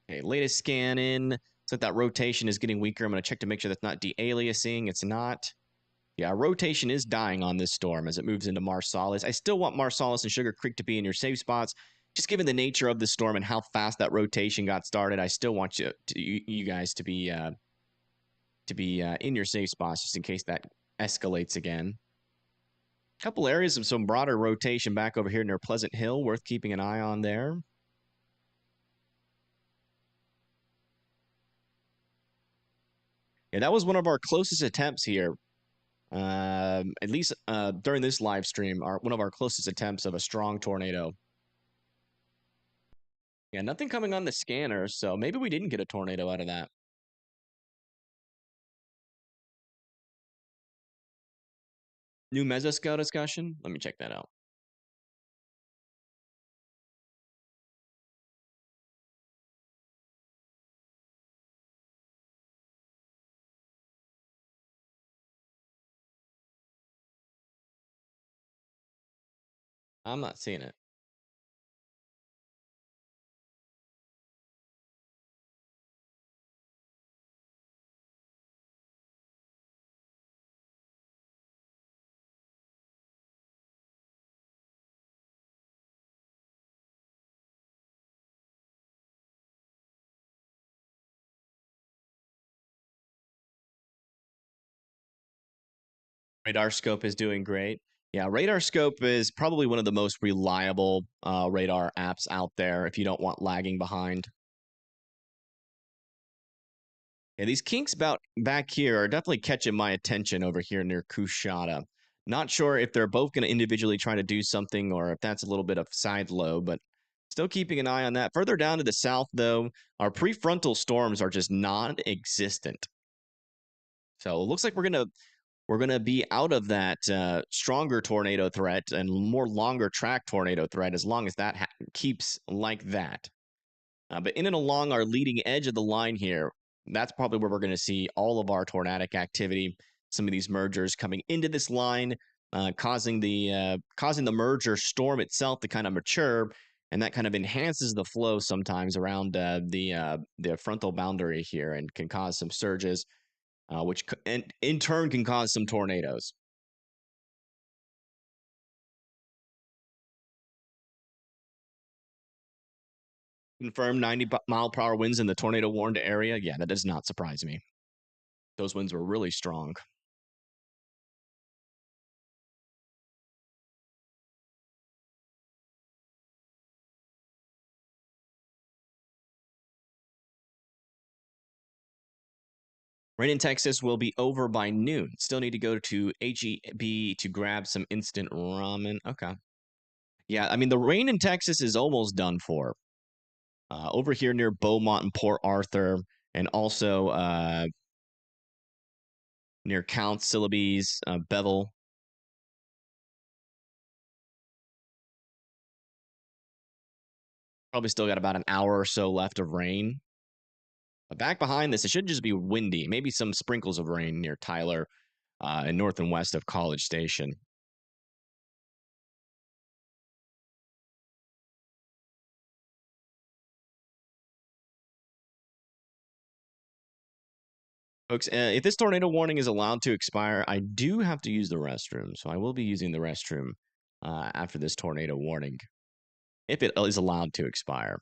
Okay, latest scan in. Looks like that rotation is getting weaker. I'm going to check to make sure that's not de-aliasing. It's not. Yeah, rotation is dying on this storm as it moves into Marsalis. I still want Marsalis and Sugar Creek to be in your safe spots. Just given the nature of the storm and how fast that rotation got started, I still want you guys to be in your safe spots just in case that escalates again. Couple areas of some broader rotation back over here near Pleasant Hill, worth keeping an eye on there. Yeah, that was one of our closest attempts here. At least during this live stream, one of our closest attempts of a strong tornado. Yeah, nothing coming on the scanner, so maybe we didn't get a tornado out of that. New mesoscale discussion? Let me check that out. I'm not seeing it. Radar Scope is doing great. Yeah, Radar Scope is probably one of the most reliable radar apps out there if you don't want lagging behind. Yeah, these kinks back here are definitely catching my attention over here near Kushada. Not sure if they're both going to individually try to do something or if that's a little bit of side low, but still keeping an eye on that. Further down to the south, though, our prefrontal storms are just non-existent. So it looks like we're gonna be out of that stronger tornado threat and more longer track tornado threat as long as that keeps like that. But in and along our leading edge of the line here, that's probably where we're going to see all of our tornadic activity. Some of these mergers coming into this line, causing the merger storm itself to kind of mature, and that kind of enhances the flow sometimes around the frontal boundary here, and can cause some surges, which in turn can cause some tornadoes. Confirmed 90-mile-per-hour winds in the tornado warned area. Yeah, that does not surprise me. Those winds were really strong. Rain in Texas will be over by noon. Still need to go to HEB to grab some instant ramen. Okay. Yeah, I mean, the rain in Texas is almost done for. Over here near Beaumont and Port Arthur, and also near Counts, Syllabes, Bevel. Probably still got about an hour or so left of rain. But back behind this, it should just be windy. Maybe some sprinkles of rain near Tyler and north and west of College Station. Folks, if this tornado warning is allowed to expire, I do have to use the restroom. So I will be using the restroom after this tornado warning, if it is allowed to expire.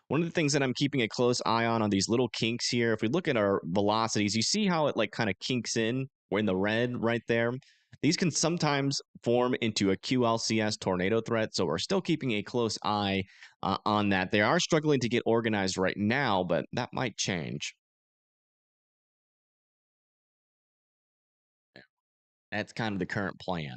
One of the things that I'm keeping a close eye on these little kinks here, if we look at our velocities, you see how it like kind of kinks in. We're in the red right there. These can sometimes form into a QLCS tornado threat, so we're still keeping a close eye on that. They are struggling to get organized right now, but that might change. That's kind of the current plan.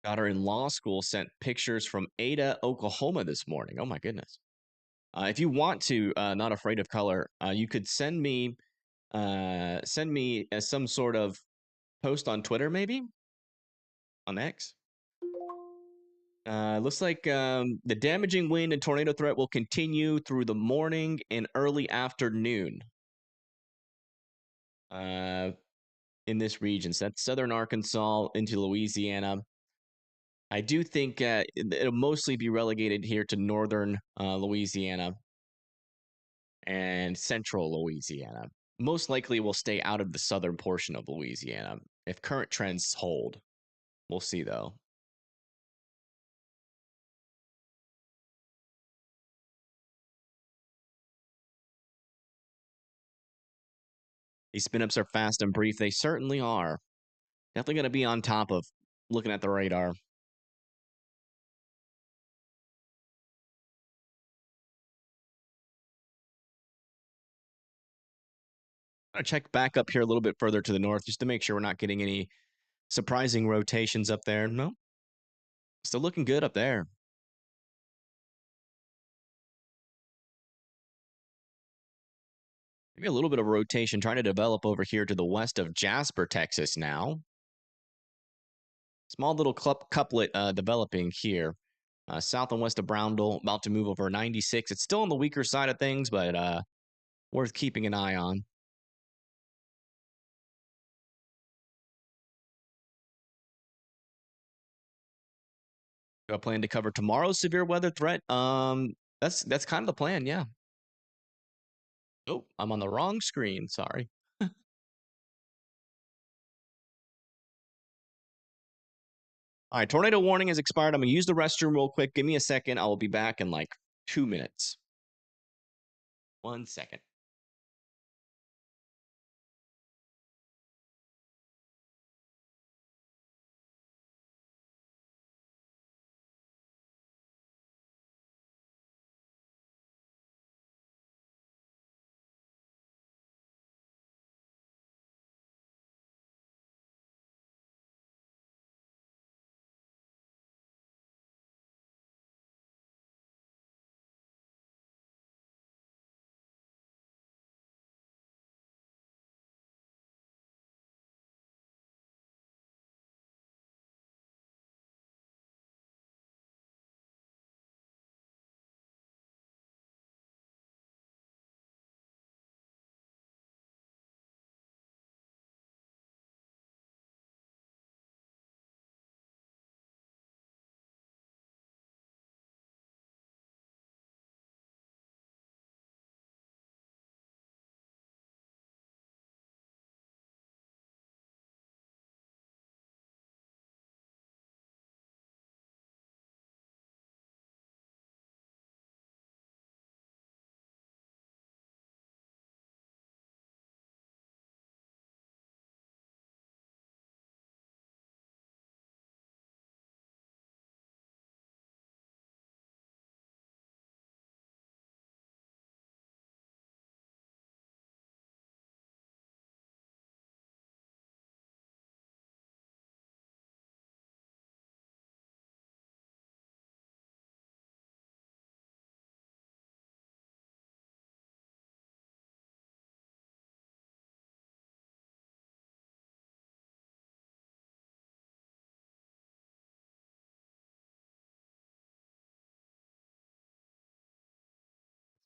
Daughter in law school sent pictures from Ada, Oklahoma this morning. Oh my goodness. If you want to, not afraid of color, you could send me some sort of post on Twitter, maybe on X. Looks like the damaging wind and tornado threat will continue through the morning and early afternoon in this region. So that's southern Arkansas into Louisiana. I do think it'll mostly be relegated here to northern Louisiana and central Louisiana. Most likely will stay out of the southern portion of Louisiana if current trends hold. We'll see, though. These spin ups are fast and brief. They certainly are. Definitely going to be on top of looking at the radar. I'm going to check back up here a little bit further to the north just to make sure we're not getting any surprising rotations up there. No, still looking good up there. Maybe a little bit of rotation trying to develop over here to the west of Jasper, Texas now. Small little couplet developing here. South and west of Brownville, about to move over 96. It's still on the weaker side of things, but worth keeping an eye on. Do I plan to cover tomorrow's severe weather threat? That's kind of the plan, yeah. Oh, I'm on the wrong screen. Sorry. All right, tornado warning has expired. I'm gonna use the restroom real quick. Give me a second. I will be back in like 2 minutes. 1 second.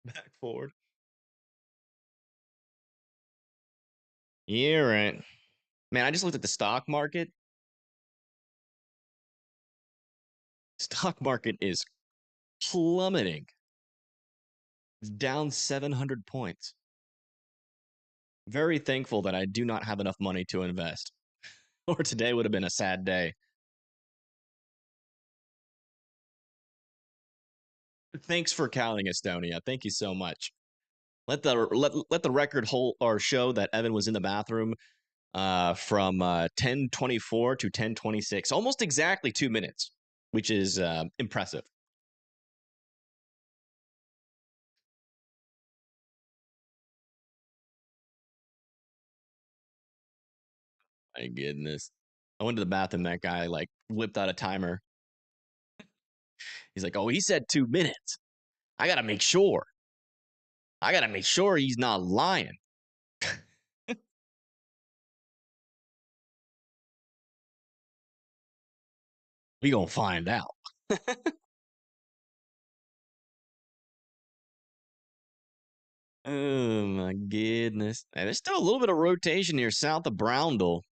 Back forward. Yeah, right. Man, I just looked at the stock market. Stock market is plummeting. It's down 700 points. Very thankful that I do not have enough money to invest, or today would have been a sad day. Thanks for counting, Estonia. Thank you so much. Let the record hold or show that Evan was in the bathroom from 10:24 to 10:26, almost exactly 2 minutes, which is impressive. My goodness. I went to the bathroom. That guy like whipped out a timer. He's like, "Oh, he said 2 minutes. I gotta make sure. I gotta make sure he's not lying." We gonna find out. Oh my goodness. And there's still a little bit of rotation here south of Brownville.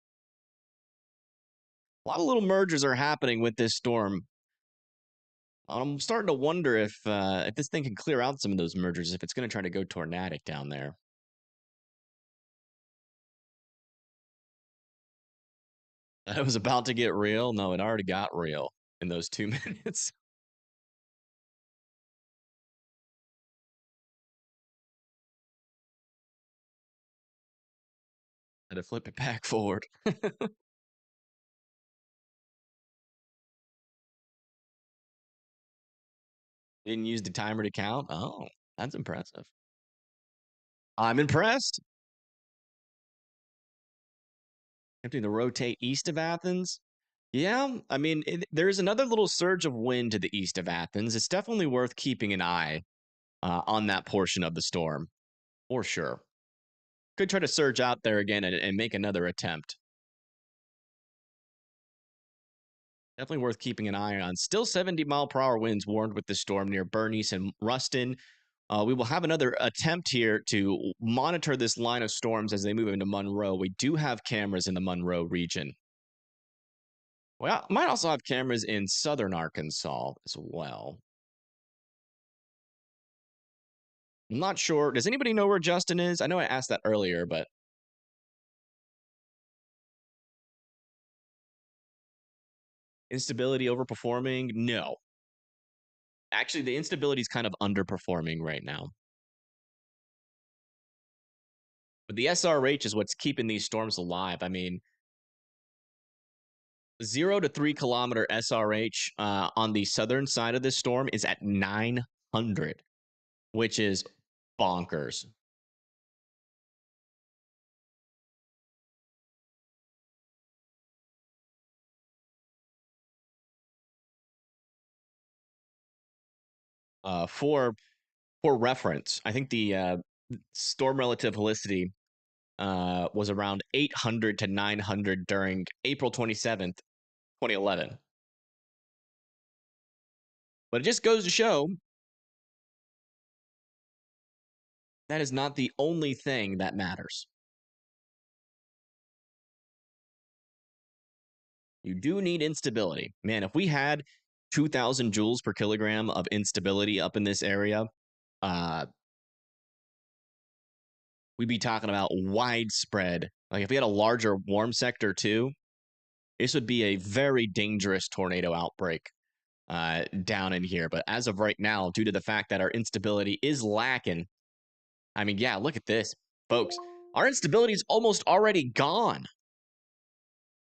A lot of little mergers are happening with this storm. I'm starting to wonder if this thing can clear out some of those mergers, if it's going to try to go tornadic down there. It was about to get real. No, it already got real in those 2 minutes. Had to flip it back forward. Didn't use the timer to count. Oh, that's impressive. I'm impressed. Attempting to rotate east of Athens. Yeah, I mean, there's another little surge of wind to the east of Athens. It's definitely worth keeping an eye on that portion of the storm, for sure. Could try to surge out there again and make another attempt. Definitely worth keeping an eye on. Still 70-mile-per-hour winds warned with this storm near Bernice and Ruston. We will have another attempt here to monitor this line of storms as they move into Monroe. We do have cameras in the Monroe region. We might also have cameras in southern Arkansas as well. I'm not sure. Does anybody know where Justin is? I know I asked that earlier, but instability overperforming? No. Actually, the instability is kind of underperforming right now. But the SRH is what's keeping these storms alive. I mean, 0 to 3 kilometer SRH on the southern side of this storm is at 900, which is bonkers. For reference, I think the storm relative helicity was around 800 to 900 during April 27th, 2011. But it just goes to show that is not the only thing that matters. You do need instability. Man, if we had 2,000 joules per kilogram of instability up in this area, we'd be talking about widespread. Like if we had a larger warm sector too, this would be a very dangerous tornado outbreak down in here. But as of right now, due to the fact that our instability is lacking, I mean, yeah, look at this, folks. Our instability is almost already gone.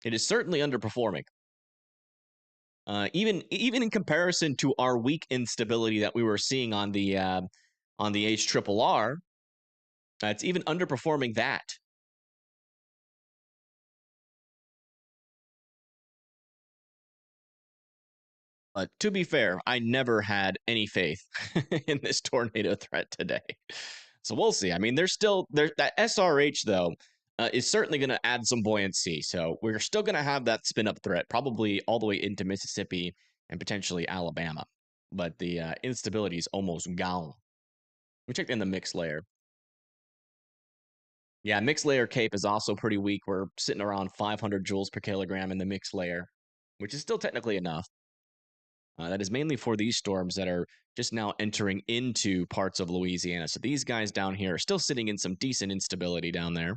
It is certainly underperforming. Even in comparison to our weak instability that we were seeing on the HRRR, it's even underperforming that. But to be fair, I never had any faith in this tornado threat today. So we'll see. I mean, there's that SRH though is certainly going to add some buoyancy. So we're still going to have that spin up threat, probably all the way into Mississippi and potentially Alabama. But the instability is almost gone. We checked in the mixed layer. Yeah, mixed layer CAPE is also pretty weak. We're sitting around 500 joules per kilogram in the mixed layer, which is still technically enough. That is mainly for these storms that are just now entering into parts of Louisiana. So these guys down here are still sitting in some decent instability down there.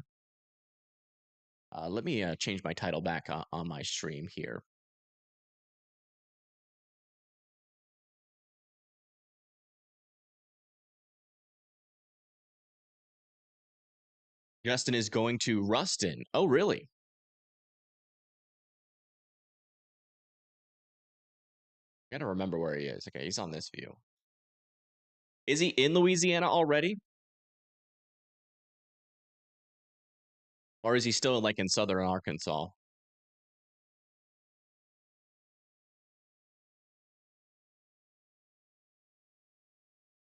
Let me change my title back on my stream here. Justin is going to Ruston. Oh, really? I gotta remember where he is. Okay, he's on this view. Is he in Louisiana already? Or is he still like in southern Arkansas?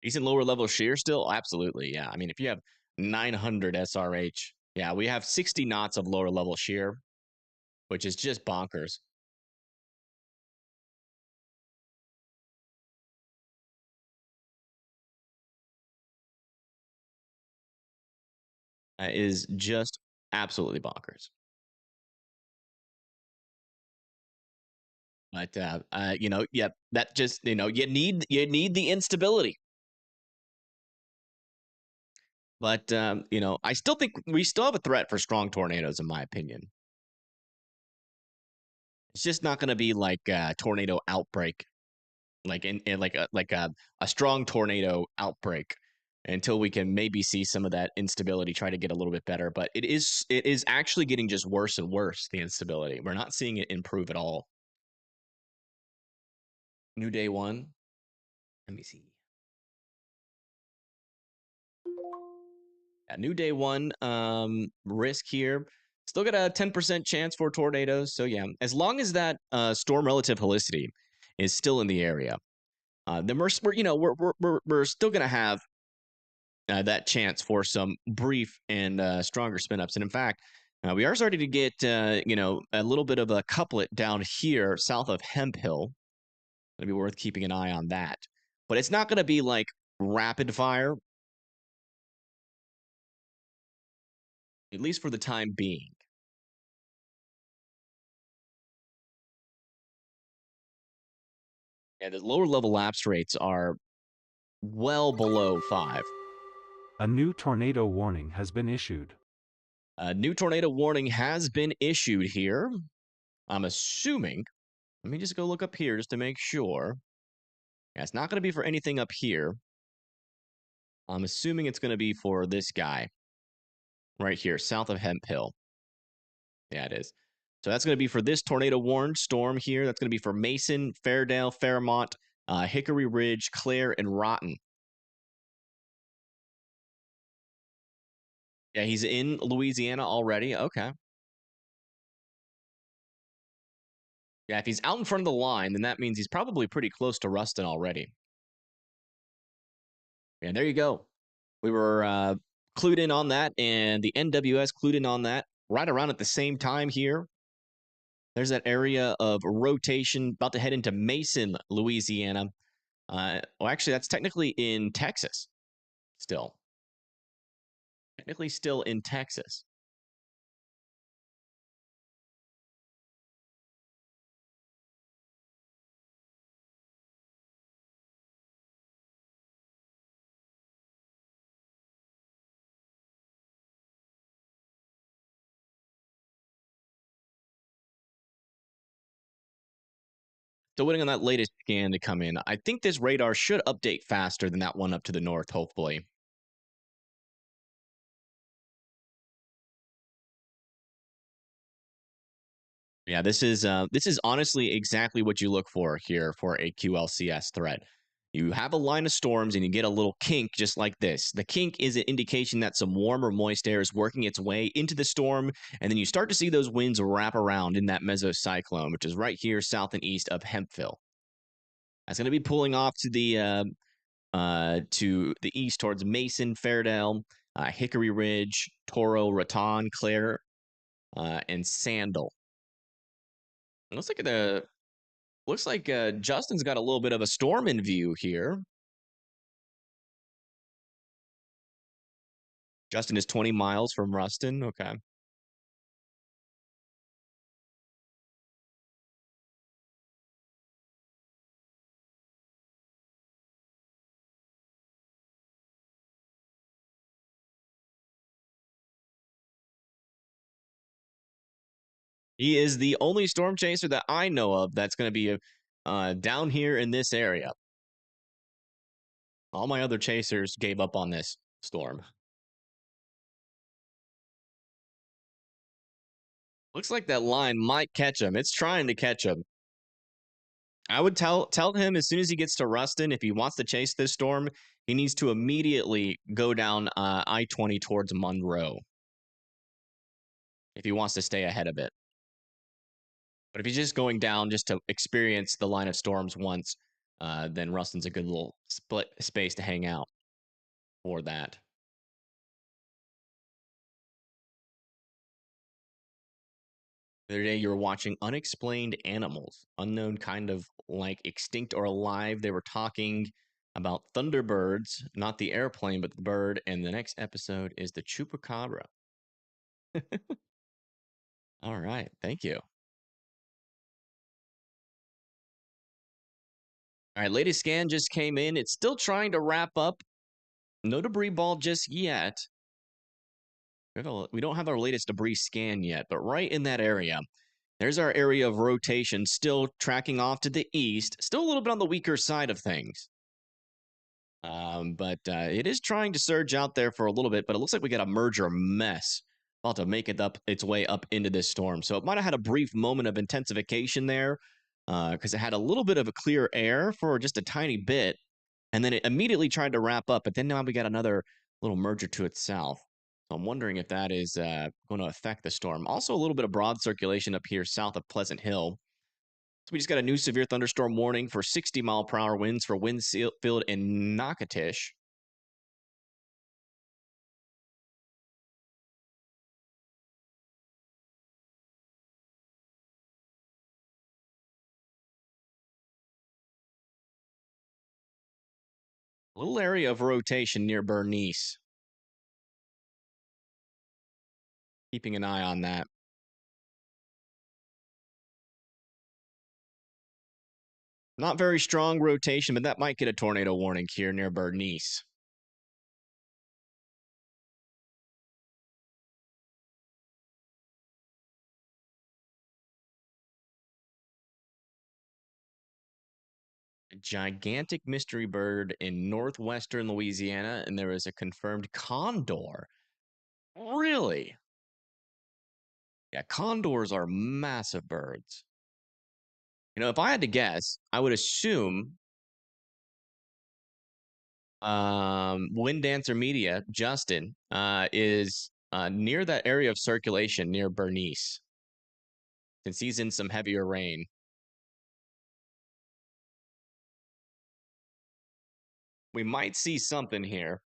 He's in lower level shear still? Absolutely, yeah. I mean, if you have 900 SRH, yeah, we have 60 knots of lower level shear, which is just bonkers. Is just absolutely bonkers. But yeah, that just you need the instability. But I still think we still have a threat for strong tornadoes, in my opinion. It's just not going to be like a tornado outbreak, like in like a strong tornado outbreak, until we can maybe see some of that instability try to get a little bit better. But it is actually getting just worse and worse. The instability, we're not seeing it improve at all. New day one. Let me see. Yeah, new day one. Risk here. Still got a 10% chance for tornadoes. So yeah, as long as that storm relative helicity is still in the area, then we're still gonna have that chance for some brief and stronger spin ups. And in fact, we are starting to get a little bit of a couplet down here south of Hemp Hill. It'll be worth keeping an eye on that. But it's not going to be like rapid fire, at least for the time being. Yeah, the lower level lapse rates are well below 5. A new tornado warning has been issued. A new tornado warning has been issued here. I'm assuming. Let me just go look up here just to make sure. Yeah, it's not going to be for anything up here. I'm assuming it's going to be for this guy right here, south of Hemp Hill. Yeah, it is. So that's going to be for this tornado warned storm here. That's going to be for Mason, Fairdale, Fairmont, Hickory Ridge, Clare, and Rotten. Yeah, he's in Louisiana already. Okay. Yeah, if he's out in front of the line, then that means he's probably pretty close to Ruston already. And there you go. We were clued in on that, and the NWS clued in on that right around at the same time here. There's that area of rotation about to head into Mason, Louisiana. Well, actually, that's technically in Texas still. Technically still in Texas. So waiting on that latest scan to come in. I think this radar should update faster than that one up to the north, hopefully. Yeah, this is honestly exactly what you look for here for a QLCS threat. You have a line of storms and you get a little kink just like this. The kink is an indication that some warm or moist air is working its way into the storm, and then you start to see those winds wrap around in that mesocyclone, which is right here south and east of Hempville. That's going to be pulling off to the east towards Mason, Fairdale, Hickory Ridge, Toro, Raton, Clare, and Sandal. It looks like Justin's got a little bit of a storm in view here. Justin is 20 miles from Ruston. Okay. He is the only storm chaser that I know of that's going to be down here in this area. All my other chasers gave up on this storm. Looks like that line might catch him. It's trying to catch him. I would tell him as soon as he gets to Ruston, if he wants to chase this storm, he needs to immediately go down I-20 towards Monroe if he wants to stay ahead of it. But if he's just going down just to experience the line of storms once, then Ruston's a good little split space to hang out for that. The other day, you were watching Unexplained Animals, unknown kind of like extinct or alive. They were talking about thunderbirds, not the airplane, but the bird. And the next episode is the chupacabra. All right. Thank you. All right. Latest scan just came in. It's still trying to wrap up. No debris ball just yet. We don't have our latest debris scan yet, but right in that area, there's our area of rotation, still tracking off to the east, still a little bit on the weaker side of things. But it is trying to surge out there for a little bit, but it looks like we got a merger mess about to make it up its way up into this storm. So it might have had a brief moment of intensification there because it had a little bit of a clear air for just a tiny bit, and then it immediately tried to wrap up. But then now we got another little merger to its south. So I'm wondering if that is going to affect the storm. Also, a little bit of broad circulation up here south of Pleasant Hill. So we just got a new severe thunderstorm warning for 60-mile-per-hour winds for Winfield and Natchitoches. A little area of rotation near Bernice. Keeping an eye on that. Not very strong rotation, but that might get a tornado warning here near Bernice. A gigantic mystery bird in northwestern Louisiana, and there is a confirmed condor. Really? Yeah, condors are massive birds. You know, if I had to guess, I would assume Wind Dancer Media, Justin, is near that area of circulation near Bernice, since he's in some heavier rain. We might see something here.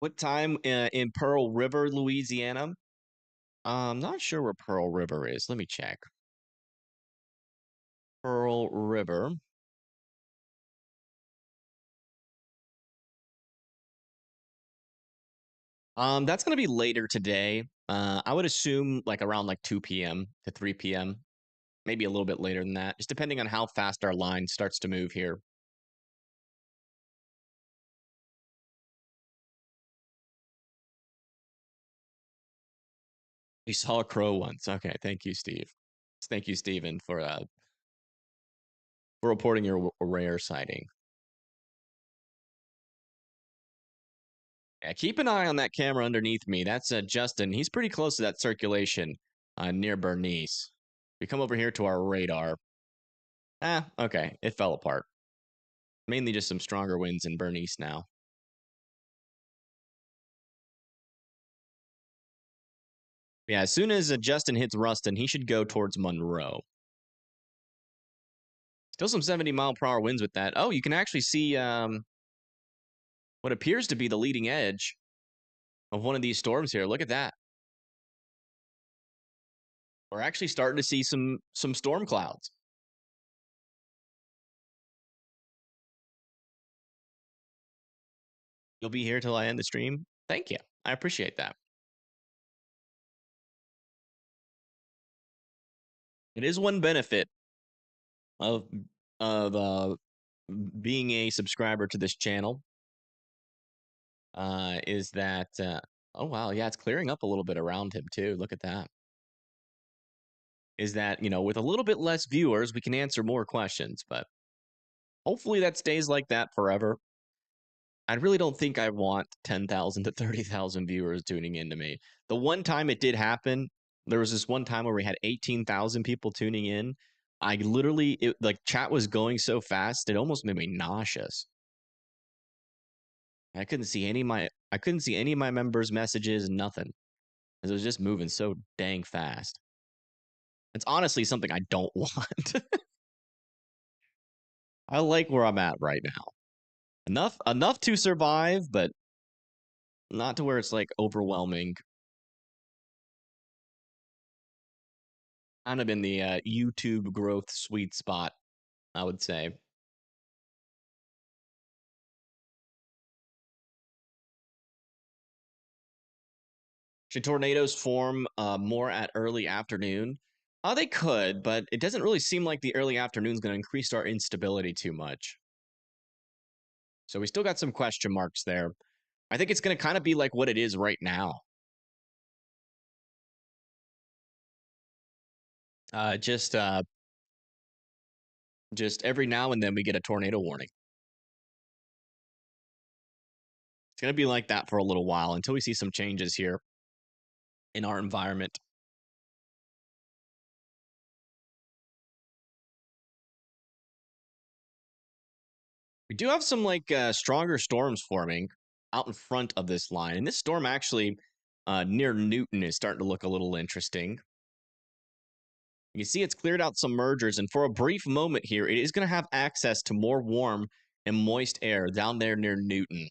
What time in Pearl River, Louisiana? I'm not sure where Pearl River is. Let me check. Pearl River. That's gonna be later today. I would assume like around like 2 p.m. to 3 p.m. Maybe a little bit later than that, just depending on how fast our line starts to move here. We saw a crow once. Okay, thank you, Steve. Thank you, Steven, for reporting your rare sighting. Yeah, keep an eye on that camera underneath me. That's Justin. He's pretty close to that circulation near Bernice. We come over here to our radar. Okay. It fell apart. Mainly just some stronger winds in Bernice now. Yeah, as soon as Justin hits Ruston, he should go towards Monroe. Still some 70-mile-per-hour winds with that. Oh, you can actually see what appears to be the leading edge of one of these storms here. Look at that. We're actually starting to see some storm clouds. You'll be here till I end the stream. Thank you. I appreciate that. It is one benefit of being a subscriber to this channel. is that, oh, wow. Yeah, it's clearing up a little bit around him, too. Look at that. Is that, with a little bit less viewers, we can answer more questions, but hopefully that stays like that forever. I really don't think I want 10,000 to 30,000 viewers tuning into me. The one time it did happen, there was this one time where we had 18,000 people tuning in. I literally, like, chat was going so fast, it almost made me nauseous. I couldn't see any of my members' messages, nothing. It was just moving so dang fast. It's honestly something I don't want. I like where I'm at right now. Enough to survive, but not to where it's like overwhelming. Kind of in the YouTube growth sweet spot, I would say. Should tornadoes form more at early afternoon? They could, but it doesn't really seem like the early afternoon is going to increase our instability too much. So we still got some question marks there. I think it's going to kind of be like what it is right now. Just every now and then we get a tornado warning. It's going to be like that for a little while until we see some changes here in our environment. We do have some like stronger storms forming out in front of this line. And this storm actually near Newton is starting to look a little interesting. You can see it's cleared out some mergers. And for a brief moment here, it is going to have access to more warm and moist air down there near Newton.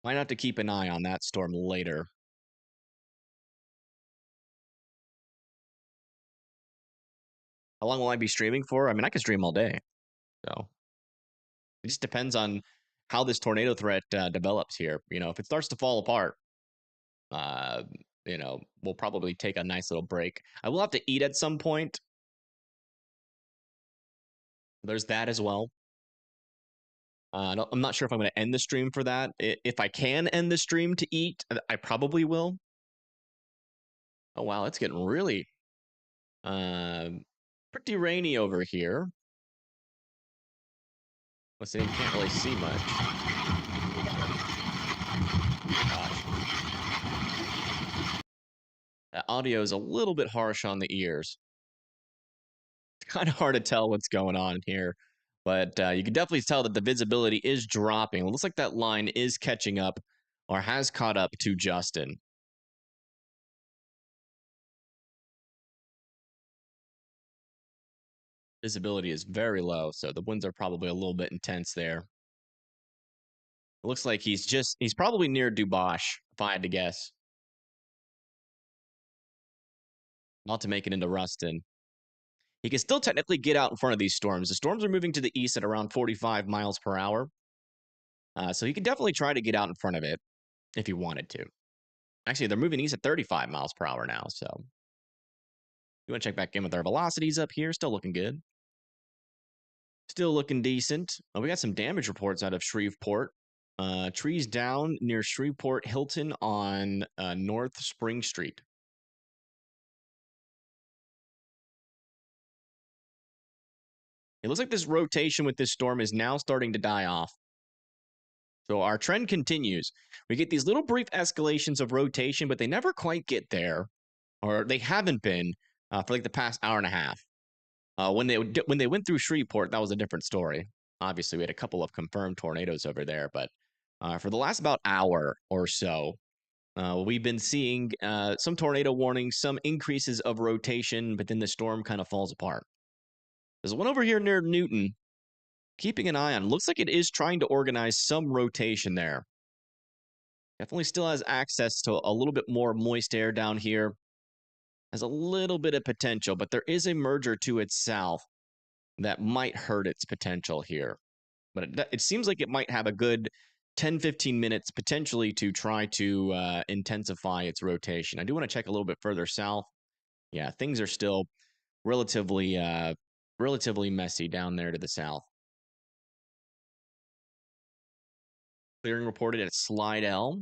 Might have to keep an eye on that storm later. How long will I be streaming for? I mean, I can stream all day. So it just depends on how this tornado threat develops here. If it starts to fall apart, uh, we'll probably take a nice little break. I will have to eat at some point. There's that as well. I'm not sure if I'm going to end the stream for that. If I can end the stream to eat, I probably will. Oh, wow. It's getting really pretty rainy over here. Let's say you can't really see much. Gosh. That audio is a little bit harsh on the ears. It's kind of hard to tell what's going on here. But you can definitely tell that the visibility is dropping. It looks like that line is catching up or has caught up to Justin. Visibility is very low, so the winds are probably a little bit intense there. It looks like he's probably near Dubosh, if I had to guess. Not to make it into Ruston. He can still technically get out in front of these storms. The storms are moving to the east at around 45 miles per hour. So he can definitely try to get out in front of it if he wanted to. Actually, they're moving east at 35 miles per hour now, so you want to check back in with our velocities up here. Still looking good. Still looking decent. We got some damage reports out of Shreveport. Trees down near Shreveport Hilton on North Spring Street. It looks like this rotation with this storm is now starting to die off. So our trend continues. We get these little brief escalations of rotation, but they never quite get there, or they haven't been for like the past hour and a half. When they went through Shreveport, that was a different story. Obviously, we had a couple of confirmed tornadoes over there, but for the last about hour or so, we've been seeing some tornado warnings, some increases of rotation, but then the storm kind of falls apart. There's one over here near Newton. Keeping an eye on. Looks like it is trying to organize some rotation there. Definitely still has access to a little bit more moist air down here. Has a little bit of potential, but there is a merger to its south that might hurt its potential here. But it seems like it might have a good 10-15 minutes potentially to try to intensify its rotation. I do want to check a little bit further south. Yeah, things are still relatively messy down there to the south. Clearing reported at Slidell.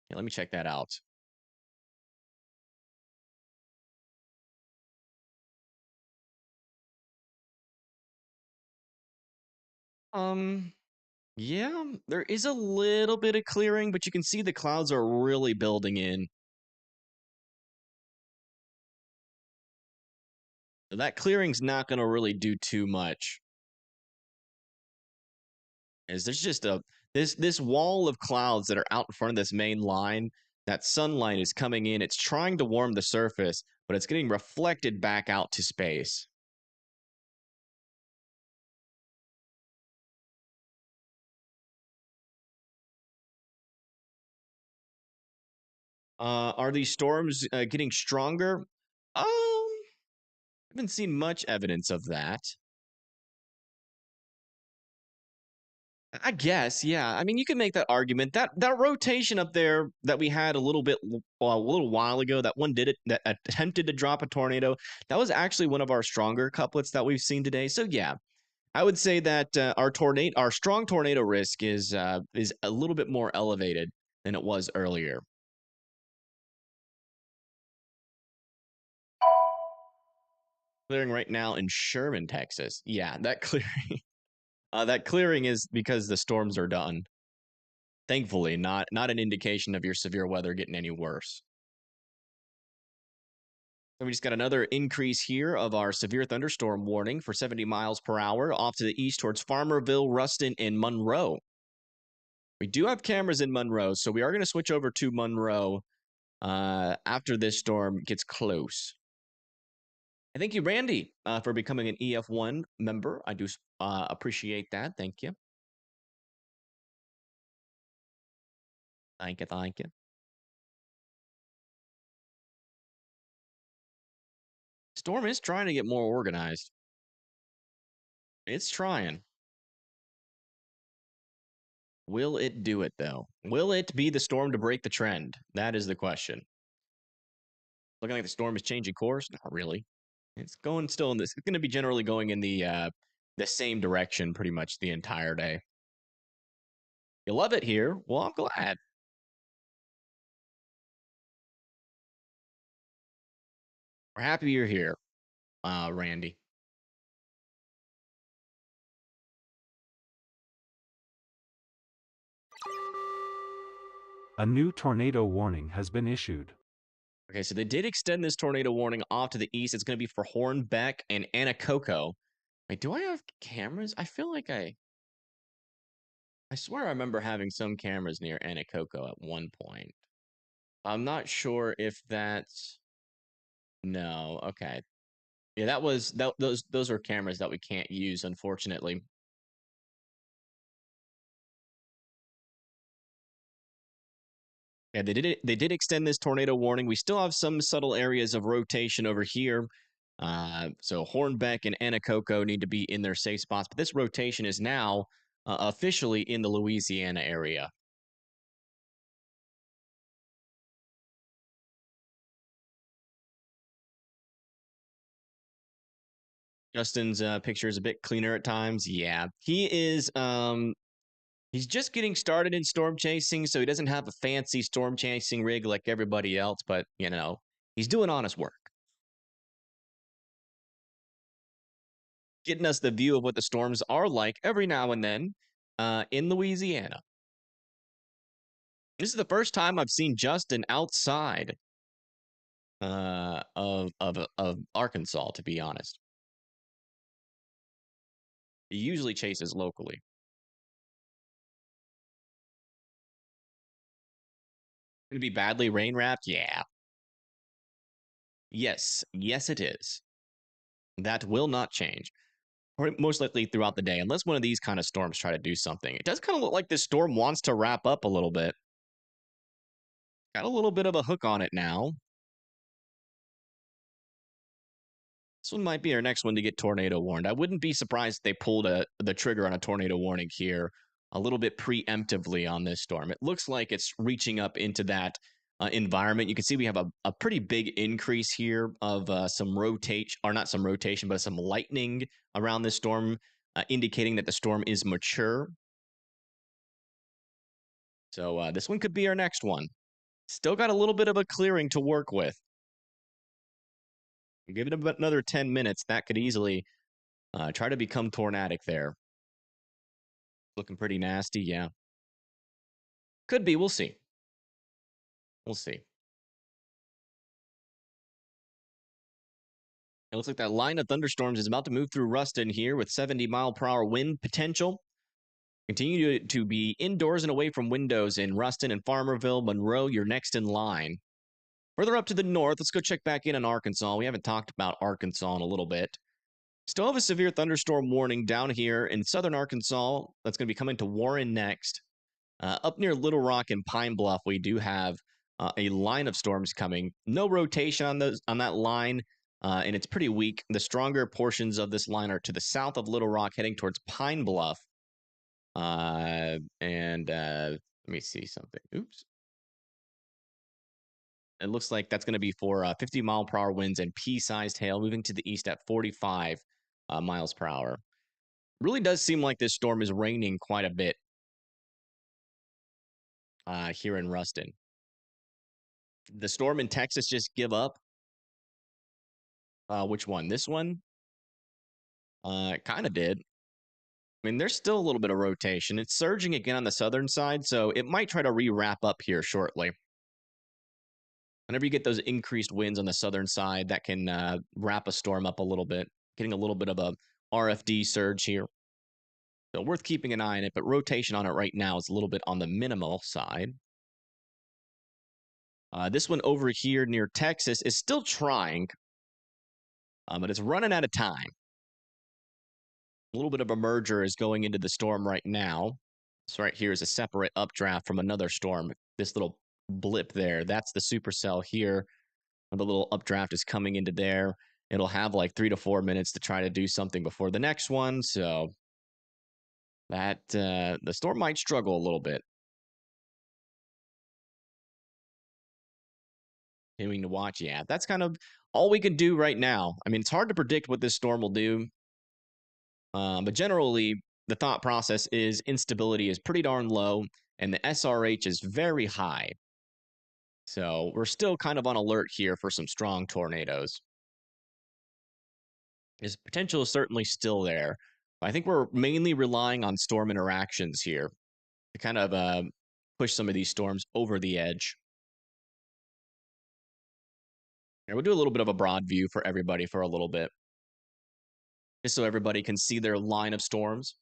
Yeah, let me check that out. Yeah, there is a little bit of clearing, but you can see the clouds are really building in. That clearing's not going to really do too much. As there's just this wall of clouds that are out in front of this main line. That sunlight is coming in. It's trying to warm the surface, but it's getting reflected back out to space. Are these storms getting stronger? Haven't seen much evidence of that. I guess, yeah. I mean, you can make that argument. That rotation up there that we had a little while ago, that one did it, that attempted to drop a tornado. That was actually one of our stronger couplets that we've seen today. So yeah, I would say that our strong tornado risk is a little bit more elevated than it was earlier. Clearing right now in Sherman, Texas. Yeah, that clearing. That clearing is because the storms are done. Thankfully, not an indication of your severe weather getting any worse. So we just got another increase here of our severe thunderstorm warning for 70 miles per hour off to the east towards Farmerville, Ruston, and Monroe. We do have cameras in Monroe, so we are going to switch over to Monroe after this storm gets close. And thank you, Randy, for becoming an EF1 member. I do appreciate that. Thank you. Thank you. Thank you. Storm is trying to get more organized. It's trying. Will it do it, though? Will it be the storm to break the trend? That is the question. Looking like the storm is changing course? Not really. It's going still in this. It's going to be generally going in the same direction pretty much the entire day. You love it here? Well, I'm glad. We're happy you're here, Randy. A new tornado warning has been issued. Okay, so they did extend this tornado warning off to the east. It's going to be for Hornbeck and Anacoco. Wait, do I have cameras? I feel like I swear I remember having some cameras near Anacoco at one point. I'm not sure if that's... No, okay. Yeah, those are cameras that we can't use, unfortunately. Yeah, they did extend this tornado warning. We still have some subtle areas of rotation over here. So Hornbeck and Anacoco need to be in their safe spots, but this rotation is now officially in the Louisiana area. Justin's picture is a bit cleaner at times. Yeah, he is. He's just getting started in storm chasing, so he doesn't have a fancy storm chasing rig like everybody else. But you know, he's doing honest work, getting us the view of what the storms are like every now and then in Louisiana. This is the first time I've seen Justin outside of Arkansas, to be honest. He usually chases locally. Gonna be badly rain wrapped? Yeah. Yes, it is. That will not change. Or most likely throughout the day, unless one of these kind of storms try to do something. It does kind of look like this storm wants to wrap up a little bit. Got a little bit of a hook on it now. This one might be our next one to get tornado warned. I wouldn't be surprised if they pulled the trigger on a tornado warning here a little bit preemptively on this storm. It looks like it's reaching up into that environment. You can see we have a pretty big increase here of some rotation, or not some rotation, but some lightning around this storm, indicating that the storm is mature. So this one could be our next one. Still got a little bit of a clearing to work with. Give it about another 10 minutes. That could easily try to become tornadic there. Looking pretty nasty, yeah. Could be. We'll see. We'll see. It looks like that line of thunderstorms is about to move through Ruston here with 70-mile-per-hour wind potential. Continue to be indoors and away from windows in Ruston and Farmerville. Monroe, you're next in line. Further up to the north, let's go check back in on Arkansas. We haven't talked about Arkansas in a little bit. Still have a severe thunderstorm warning down here in southern Arkansas. That's going to be coming to Warren next. Up near Little Rock and Pine Bluff, we do have a line of storms coming. No rotation on that line, and it's pretty weak. The stronger portions of this line are to the south of Little Rock, heading towards Pine Bluff. Let me see something. Oops. It looks like that's going to be for 50-mile-per-hour winds and pea-sized hail, moving to the east at 45 miles per hour. Really does seem like this storm is raining quite a bit here in Ruston. The storm in Texas just give up. Which one? This one? Kind of did. I mean, there's still a little bit of rotation. It's surging again on the southern side, so it might try to re-wrap up here shortly. Whenever you get those increased winds on the southern side, that can wrap a storm up a little bit, getting a little bit of a RFD surge here. So worth keeping an eye on it, but rotation on it right now is a little bit on the minimal side. This one over here near Texas is still trying, but it's running out of time. A little bit of a merger is going into the storm right now. So right here is a separate updraft from another storm. This little blip there, that's the supercell here. The little updraft is coming into there. It'll have like 3 to 4 minutes to try to do something before the next one. So that the storm might struggle a little bit. Continuing to watch, yeah, that's kind of all we can do right now. I mean, it's hard to predict what this storm will do. But generally, the thought process is instability is pretty darn low, and the SRH is very high. So we're still kind of on alert here for some strong tornadoes. His potential is certainly still there. I think we're mainly relying on storm interactions here to kind of push some of these storms over the edge. Here, we'll do a little bit of a broad view for everybody for a little bit, just so everybody can see their line of storms.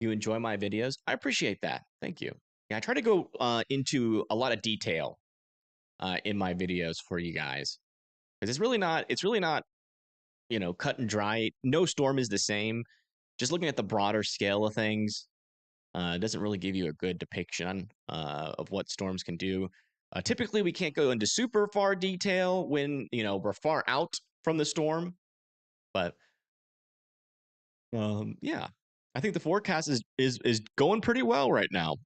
You enjoy my videos? I appreciate that. Thank you. Yeah, I try to go into a lot of detail in my videos for you guys, because it's really not, you know, cut and dry. No storm is the same. Just looking at the broader scale of things doesn't really give you a good depiction of what storms can do. Typically, we can't go into super far detail when, you know, we're far out from the storm, but yeah, I think the forecast is going pretty well right now.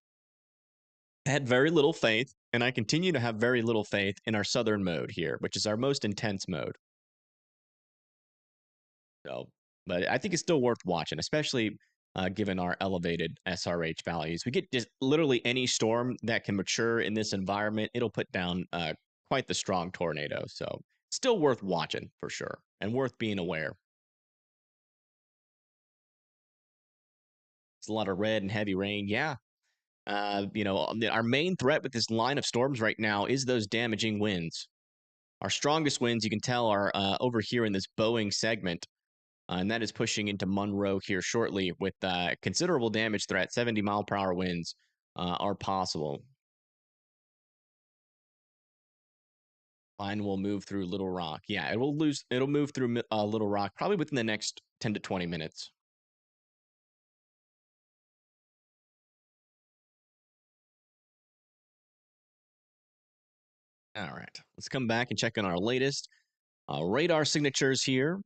I had very little faith, and I continue to have very little faith in our southern mode here, which is our most intense mode. So, but I think it's still worth watching, especially given our elevated SRH values. We get just literally any storm that can mature in this environment, it'll put down quite the strong tornado. So, still worth watching for sure, and worth being aware. It's a lot of red and heavy rain. Yeah. You know, our main threat with this line of storms right now is those damaging winds. Our strongest winds, you can tell, are over here in this Boeing segment, and that is pushing into Monroe here shortly with considerable damage threat. 70-mile-per-hour winds are possible. Line will move through Little Rock. Yeah, it'll move through Little Rock probably within the next 10 to 20 minutes. All right, let's come back and check on our latest radar signatures here.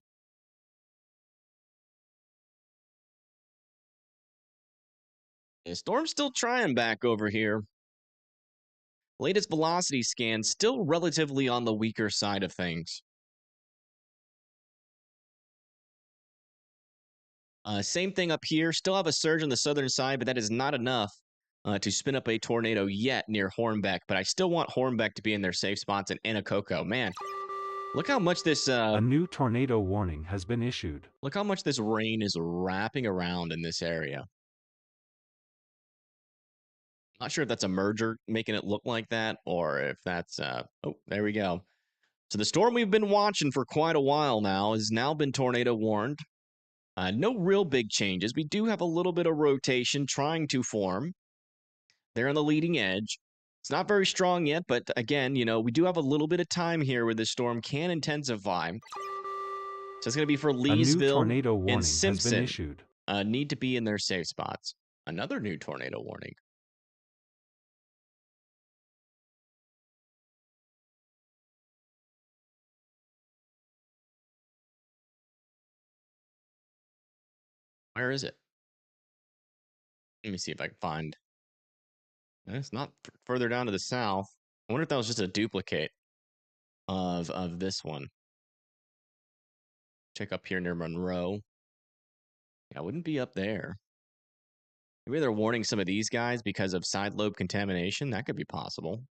The storm's still trying back over here. Latest velocity scan still relatively on the weaker side of things. Same thing up here. Still have a surge on the southern side, but that is not enough to spin up a tornado yet near Hornbeck, but I still want Hornbeck to be in their safe spots and Anacoco. Man, look how much this A new tornado warning has been issued. look how much this rain is wrapping around in this area. Not sure if that's a merger making it look like that or if that's oh, there we go. So the storm we've been watching for quite a while now has now been tornado warned. No real big changes. We do have a little bit of rotation trying to form. They're on the leading edge. It's not very strong yet, but again, we do have a little bit of time here where this storm can intensify. So it's going to be for A new Leesville tornado and warning has been Simpson. issued. Need to be in their safe spots. Another new tornado warning. Where is it? Let me see if I can find. It's not further down to the south. I wonder if that was just a duplicate of this one. Check up here near Monroe. Yeah, it wouldn't be up there. Maybe they're warning some of these guys because of side lobe contamination. That could be possible.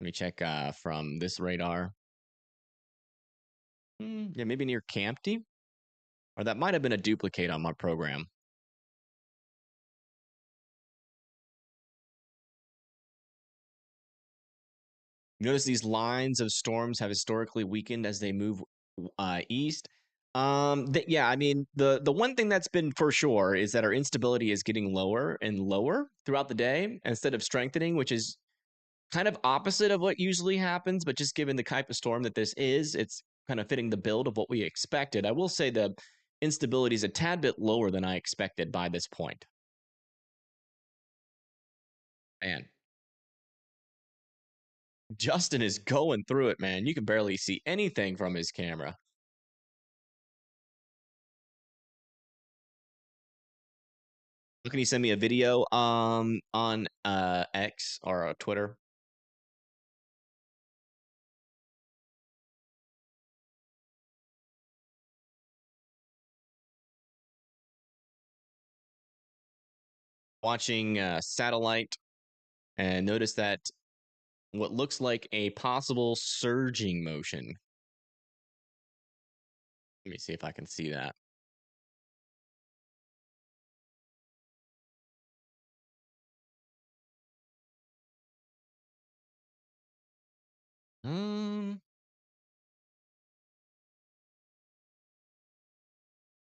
Let me check from this radar. Yeah, maybe near Campty. Or that might have been a duplicate on my program. Notice these lines of storms have historically weakened as they move east. Yeah, I mean, the one thing that's been for sure is that our instability is getting lower and lower throughout the day instead of strengthening, which is kind of opposite of what usually happens. But just given the type of storm that this is, it's kind of fitting the build of what we expected. I will say the instability is a tad bit lower than I expected by this point. Man, Justin is going through it, man. You can barely see anything from his camera. Can you send me a video on X or Twitter? Watching satellite and notice that what looks like a possible surging motion. Let me see if I can see that.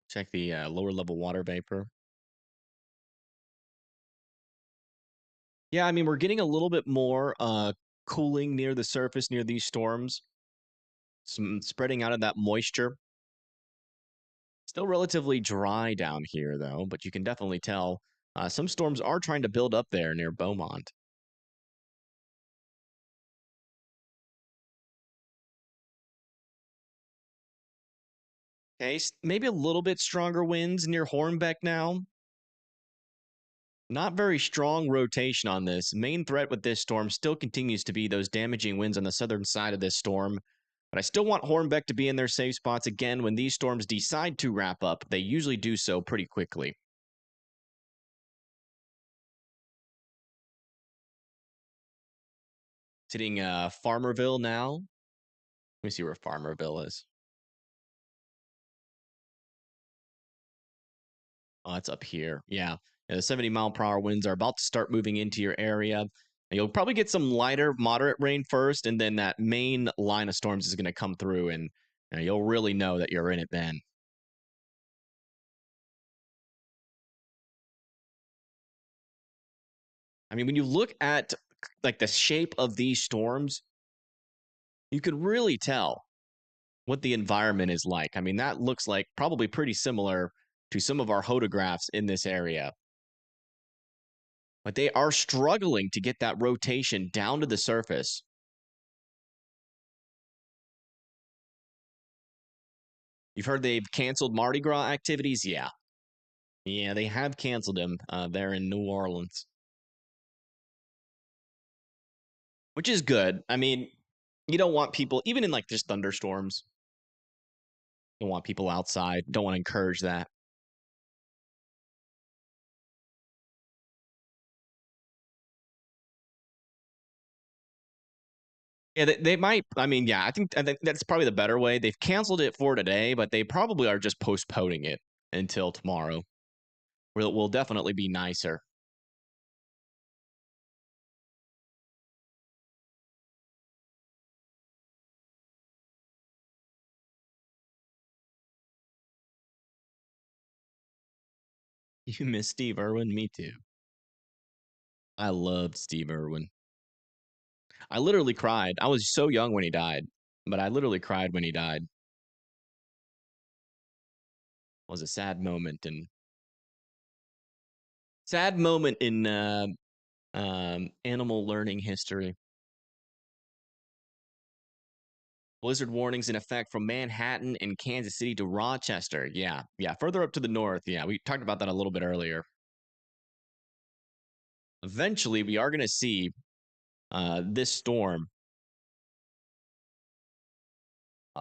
Check the lower level water vapor. Yeah, I mean, we're getting a little bit more cooling near the surface near these storms. Some spreading out of that moisture. Still relatively dry down here, though, but you can definitely tell some storms are trying to build up there near Beaumont. Okay, maybe a little bit stronger winds near Hornbeck now. Not very strong rotation on this. Main threat with this storm still continues to be those damaging winds on the southern side of this storm. But I still want Hornbeck to be in their safe spots. Again, when these storms decide to wrap up, they usually do so pretty quickly. It's hitting Farmerville now. Let me see where Farmerville is. Oh, it's up here. Yeah. The 70-mile-per-hour winds are about to start moving into your area. And you'll probably get some lighter, moderate rain first, and then that main line of storms is going to come through, and you'll really know that you're in it then. I mean, when you look at like the shape of these storms, you could really tell what the environment is like. I mean, that looks like probably pretty similar to some of our photographs in this area. But they are struggling to get that rotation down to the surface. You've heard they've canceled Mardi Gras activities? Yeah. Yeah, they have canceled them there in New Orleans. Which is good. I mean, you don't want people, even in like just thunderstorms, you don't want people outside. Don't want to encourage that. Yeah, they might. I mean, yeah, I think that's probably the better way. They've canceled it for today, but they probably are just postponing it until tomorrow. Will definitely be nicer. You miss Steve Irwin? Me too. I loved Steve Irwin. I literally cried. I was so young when he died, but I literally cried when he died. It was a sad moment in animal learning history. Blizzard warnings in effect from Manhattan and Kansas City to Rochester. Yeah, yeah. Further up to the north. Yeah, we talked about that a little bit earlier. Eventually, we are going to see this storm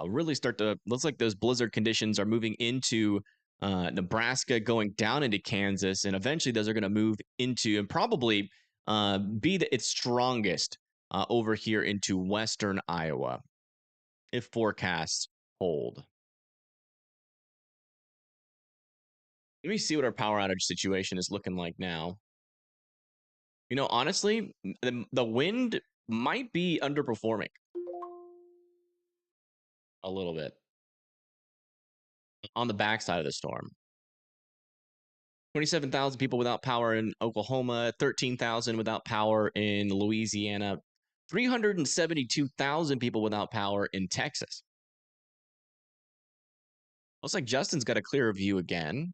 really start to. Looks like those blizzard conditions are moving into Nebraska, going down into Kansas, and eventually those are going to move into and probably be its strongest over here into western Iowa if forecasts hold. Let me see what our power outage situation is looking like now. You know, honestly, the wind might be underperforming a little bit on the backside of the storm. 27,000 people without power in Oklahoma, 13,000 without power in Louisiana, 372,000 people without power in Texas. Looks like Justin's got a clearer view again.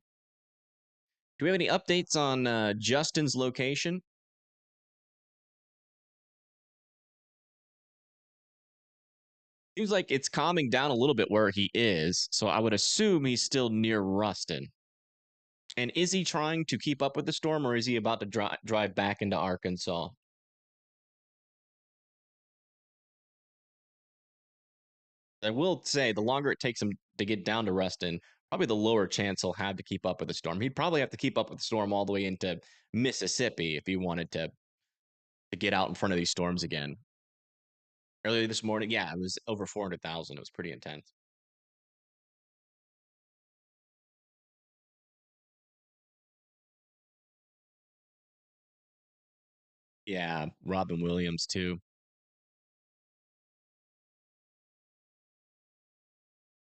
Do we have any updates on Justin's location? Seems like it's calming down a little bit where he is, so I would assume he's still near Ruston. And is he trying to keep up with the storm, or is he about to drive back into Arkansas? I will say the longer it takes him to get down to Ruston, probably the lower chance he'll have to keep up with the storm. He'd probably have to keep up with the storm all the way into Mississippi if he wanted to get out in front of these storms again. Earlier this morning, yeah, it was over 400,000. It was pretty intense. Yeah, Robin Williams too.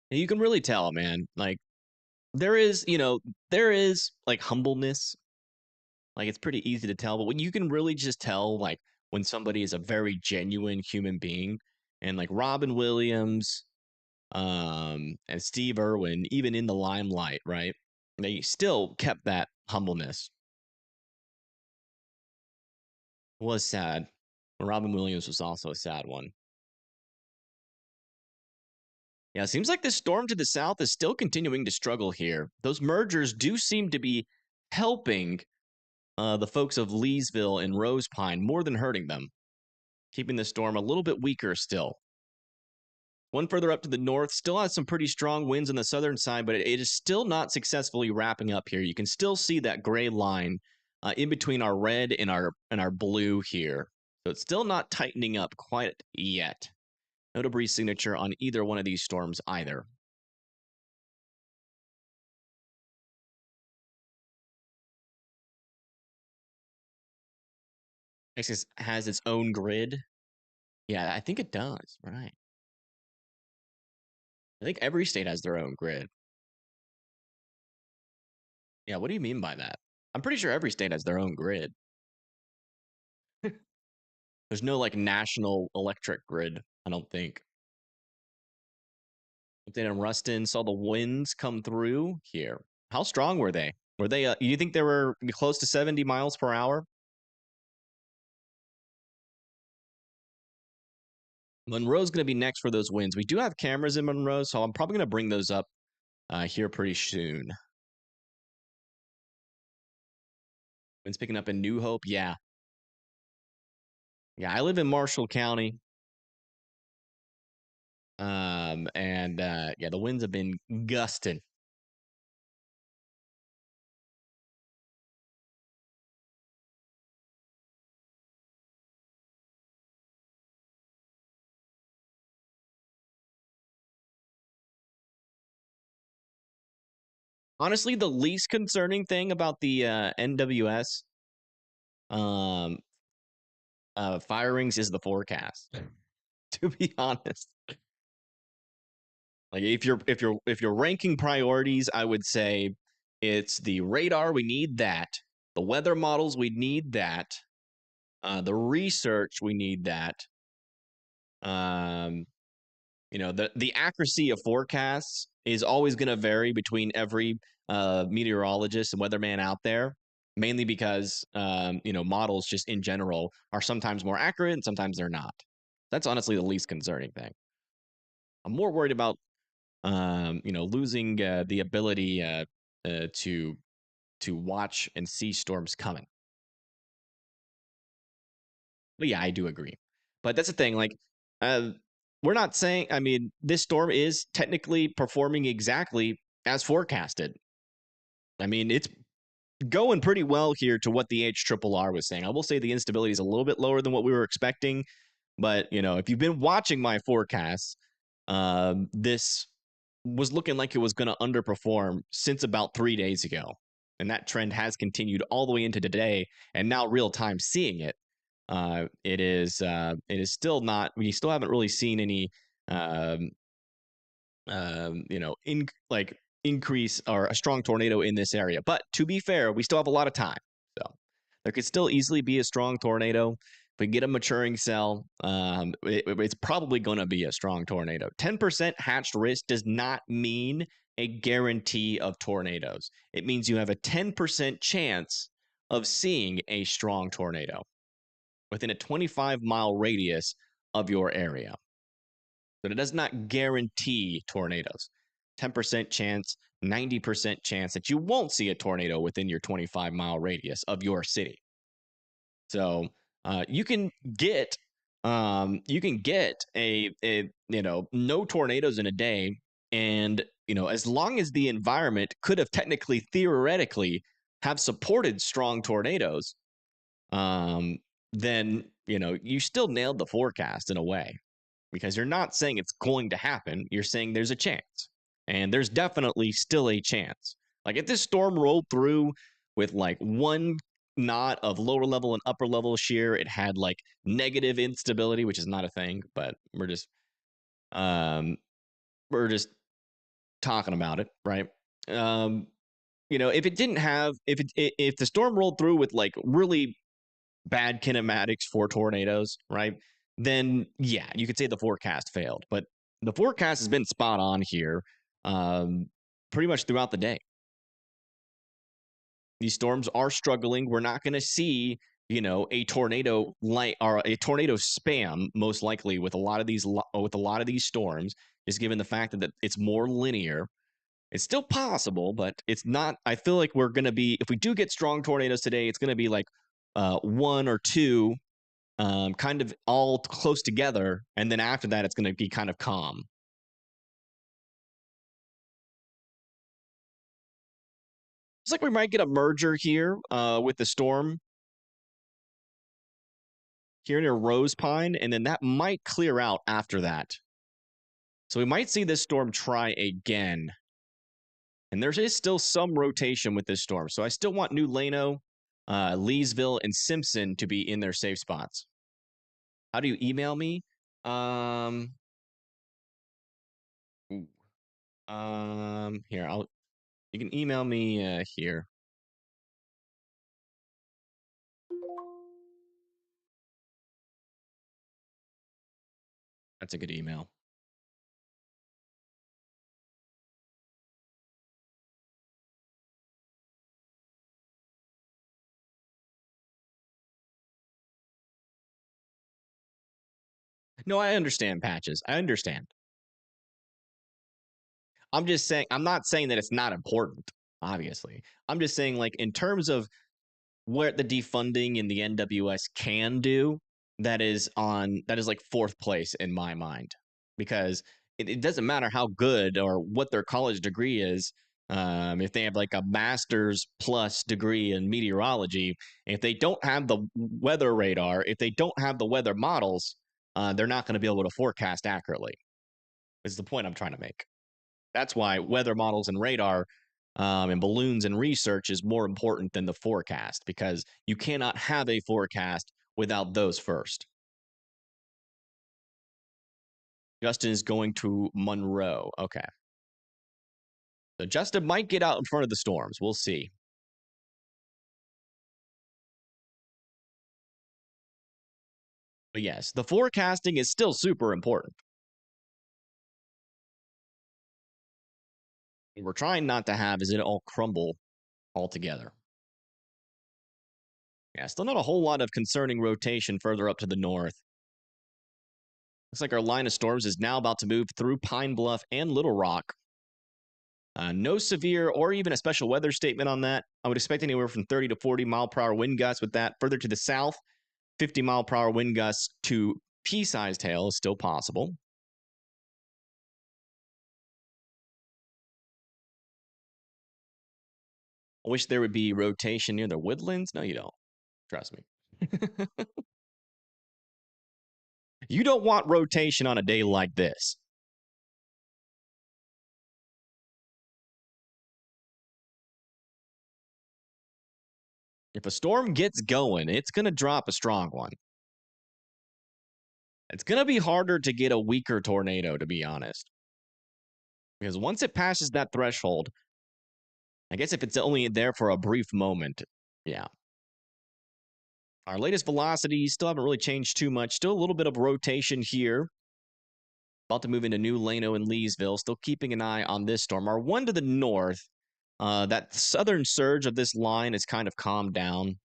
And you can really tell, man. Like there is like humbleness. Like it's pretty easy to tell, but when you can really just tell, like when somebody is a very genuine human being, and like Robin Williams, and Steve Irwin, even in the limelight, right? They still kept that humbleness. Was sad. Robin Williams was also a sad one. Yeah, it seems like this storm to the south is still continuing to struggle here. Those mergers do seem to be helping the folks of Leesville and Rose Pine more than hurting them, keeping the storm a little bit weaker still. One further up to the north still has some pretty strong winds on the southern side, but it is still not successfully wrapping up here. You can still see that gray line in between our red and our blue here. So it's still not tightening up quite yet. No debris signature on either one of these storms either. Texas has its own grid. Yeah, I think it does. Right. I think every state has their own grid. Yeah, what do you mean by that? I'm pretty sure every state has their own grid. There's no like national electric grid, I don't think. Update on Ruston, saw the winds come through here. How strong were they? Were they, you think they were close to 70 miles per hour? Monroe's going to be next for those winds. We do have cameras in Monroe, so I'm probably going to bring those up here pretty soon. Winds picking up in New Hope. Yeah. Yeah, I live in Marshall County. And yeah, the winds have been gusting. Honestly, the least concerning thing about the NWS firings is the forecast. To be honest, like if you're ranking priorities, I would say it's the radar. We need that. The weather models. We need that. The research. We need that. Um, the accuracy of forecasts is always going to vary between every meteorologist and weatherman out there, mainly because models just in general are sometimes more accurate and sometimes they're not. That's honestly the least concerning thing. I'm more worried about losing the ability to watch and see storms coming. But yeah, I do agree. But that's the thing, like we're not saying, I mean, this storm is technically performing exactly as forecasted. I mean, it's going pretty well here to what the HRRR was saying. I will say the instability is a little bit lower than what we were expecting, but if you've been watching my forecasts, this was looking like it was going to underperform since about 3 days ago, and that trend has continued all the way into today, and now real time seeing it. It is still not. We still haven't really seen any, increase or a strong tornado in this area. But to be fair, we still have a lot of time, so there could still easily be a strong tornado. If we get a maturing cell, it's probably going to be a strong tornado. 10% hatched risk does not mean a guarantee of tornadoes. It means you have a 10% chance of seeing a strong tornado within a 25-mile radius of your area. But it does not guarantee tornadoes. 10% chance, 90% chance that you won't see a tornado within your 25-mile radius of your city. So you can get a no tornadoes in a day, and as long as the environment could have technically theoretically have supported strong tornadoes, then you still nailed the forecast in a way, because you're not saying it's going to happen. You're saying there's a chance, and there's definitely still a chance. Like if this storm rolled through with like one knot of lower level and upper level shear, it had like negative instability, which is not a thing, but we're just talking about it, right? If it didn't have, if the storm rolled through with like really bad kinematics for tornadoes, right? Then yeah, you could say the forecast failed. But the forecast has been spot on here, pretty much throughout the day. These storms are struggling. We're not going to see, a tornado or a tornado spam most likely with a lot of these storms, just given the fact that it's more linear. It's still possible, but it's not. I feel like we're going to be, if we do get strong tornadoes today, it's going to be like one or two, kind of all close together, and then after that, it's going to be kind of calm. It's like we might get a merger here with the storm here near Rose Pine, and then that might clear out after that. So we might see this storm try again. And there is still some rotation with this storm. So I still want New Lano, Leesville, and Simpson to be in their safe spots. How do you email me? Here, you can email me here. That's a good email. No, I understand patches. I understand. I'm just saying, I'm not saying that it's not important, obviously. I'm just saying, like, in terms of what the defunding in the NWS can do, that is like fourth place in my mind, because it doesn't matter how good or what their college degree is. If they have like a master's plus degree in meteorology, if they don't have the weather radar, if they don't have the weather models, they're not going to be able to forecast accurately. Is the point I'm trying to make. That's why weather models and radar and balloons and research is more important than the forecast because you cannot have a forecast without those first. Justin is going to Monroe. Okay. So Justin might get out in front of the storms. We'll see. But yes, the forecasting is still super important. What we're trying not to have is it all crumble altogether. Yeah, still not a whole lot of concerning rotation further up to the north. Looks like our line of storms is now about to move through Pine Bluff and Little Rock. No severe or even a special weather statement on that. I would expect anywhere from 30 to 40 mile per hour wind gusts with that. Further to the south, 50 mile per hour wind gusts to pea-sized hail is still possible. I wish there would be rotation near the woodlands. No, you don't. Trust me. You don't want rotation on a day like this. If a storm gets going, it's going to drop a strong one. It's going to be harder to get a weaker tornado, to be honest. Because once it passes that threshold, I guess if it's only there for a brief moment, yeah. Our latest velocities still haven't really changed too much. Still a little bit of rotation here. About to move into New Lano and Leesville. Still keeping an eye on this storm. Our one to the north, that southern surge of this line has kind of calmed down.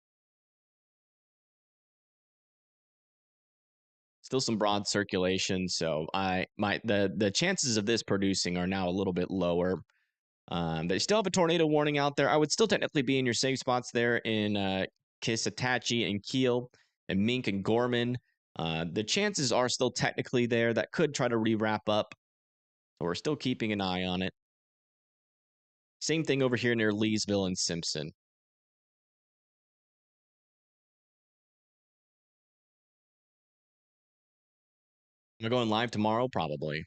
Still some broad circulation, so the chances of this producing are now a little bit lower. They still have a tornado warning out there. I would still technically be in your safe spots there in Kisatachi and Kiel and Mink and Gorman. The chances are still technically there. That could try to re-wrap up. So we're still keeping an eye on it. Same thing over here near Leesville and Simpson. Am I going live tomorrow? Probably.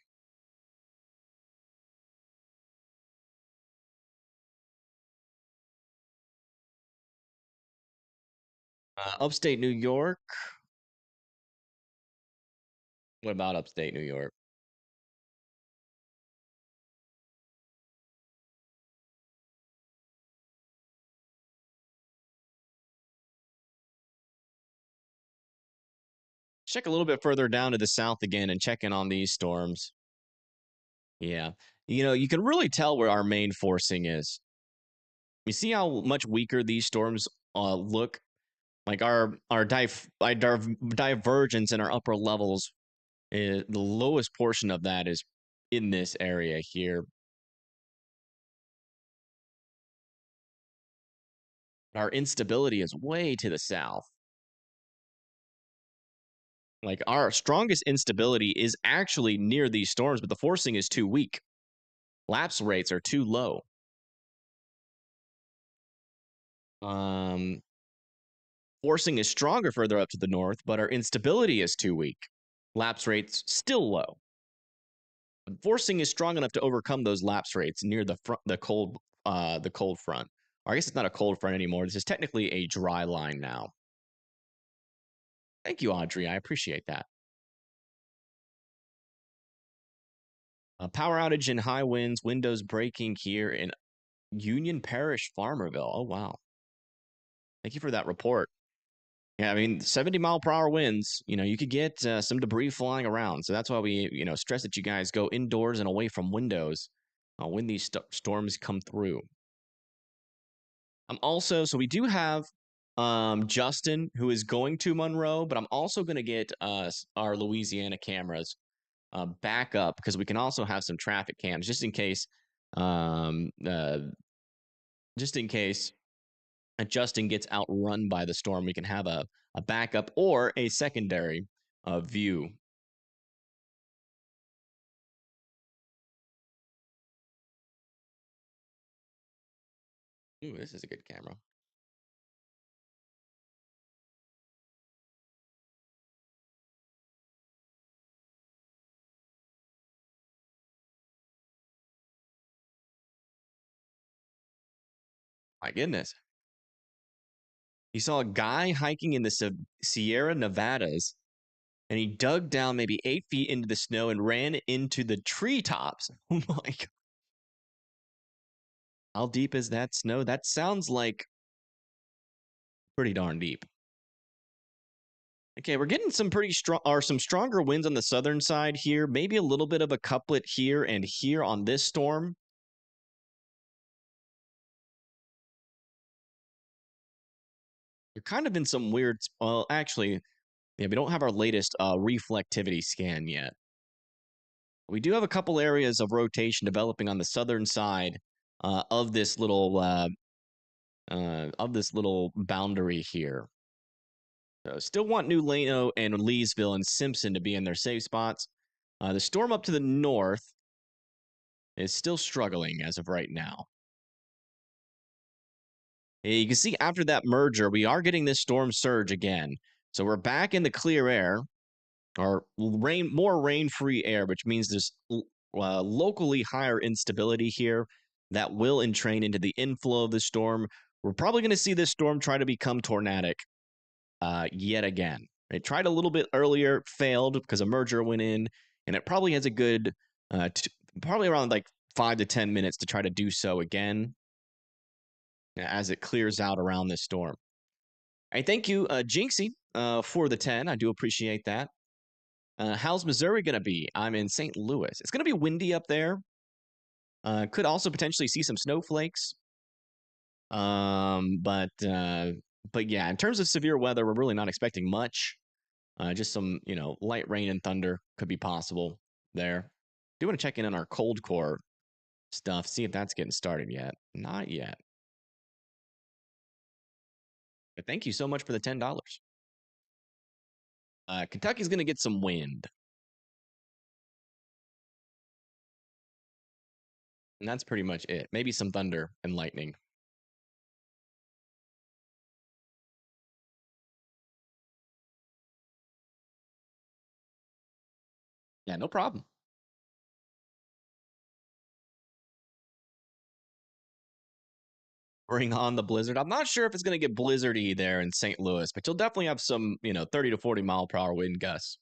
Upstate New York. What about upstate New York? Check a little bit further down to the south again and check in on these storms. Yeah. You can really tell where our main forcing is. You see how much weaker these storms look? Like our divergence in our upper levels, the lowest portion of that is in this area here. Our instability is way to the south. Like our strongest instability is actually near these storms, but the forcing is too weak. Lapse rates are too low. Forcing is stronger further up to the north, but our instability is too weak. Lapse rates still low. Forcing is strong enough to overcome those lapse rates near the cold front. Or I guess it's not a cold front anymore. This is technically a dry line now. Thank you, Audrey. I appreciate that. Power outage and high winds, windows breaking here in Union Parish, Farmerville. Oh, wow. Thank you for that report. Yeah, I mean, 70 mile per hour winds, you could get some debris flying around. So that's why we, stress that you guys go indoors and away from windows when these storms come through. So we do have Justin, who is going to Monroe, but I'm also going to get our Louisiana cameras back up because we can also have some traffic cams just in case Justin gets outrun by the storm. We can have a backup or a secondary view. Ooh, this is a good camera. My goodness. He saw a guy hiking in the Sierra Nevadas, and he dug down maybe 8 feet into the snow and ran into the treetops. Oh my God. How deep is that snow? That sounds like pretty darn deep. Okay, we're getting some pretty strong or some stronger winds on the southern side here. Maybe a little bit of a couplet here and here on this storm. You're kind of in some weird. Well, actually, yeah, we don't have our latest reflectivity scan yet. We do have a couple areas of rotation developing on the southern side of this little boundary here. So still want New Lano and Leesville and Simpson to be in their safe spots. The storm up to the north is still struggling as of right now. You can see after that merger, we are getting this storm surge again. So we're back in the clear air, or more rain-free air, which means there's locally higher instability here that will entrain into the inflow of the storm. We're probably going to see this storm try to become tornadic yet again. It tried a little bit earlier, failed because a merger went in, and it probably has a good, probably around like 5 to 10 minutes to try to do so again as it clears out around this storm. I thank you, Jinxie, for the 10. I do appreciate that. How's Missouri going to be? I'm in St. Louis. It's going to be windy up there. Could also potentially see some snowflakes. But yeah, in terms of severe weather, we're really not expecting much. Just some, light rain and thunder could be possible there. Do want to check in on our cold core stuff, see if that's getting started yet. Not yet. But thank you so much for the $10. Kentucky's going to get some wind. And that's pretty much it. Maybe some thunder and lightning. Yeah, no problem. Bring on the blizzard. I'm not sure if it's going to get blizzardy there in St. Louis, but you'll definitely have some, 30 to 40 mile per hour wind gusts.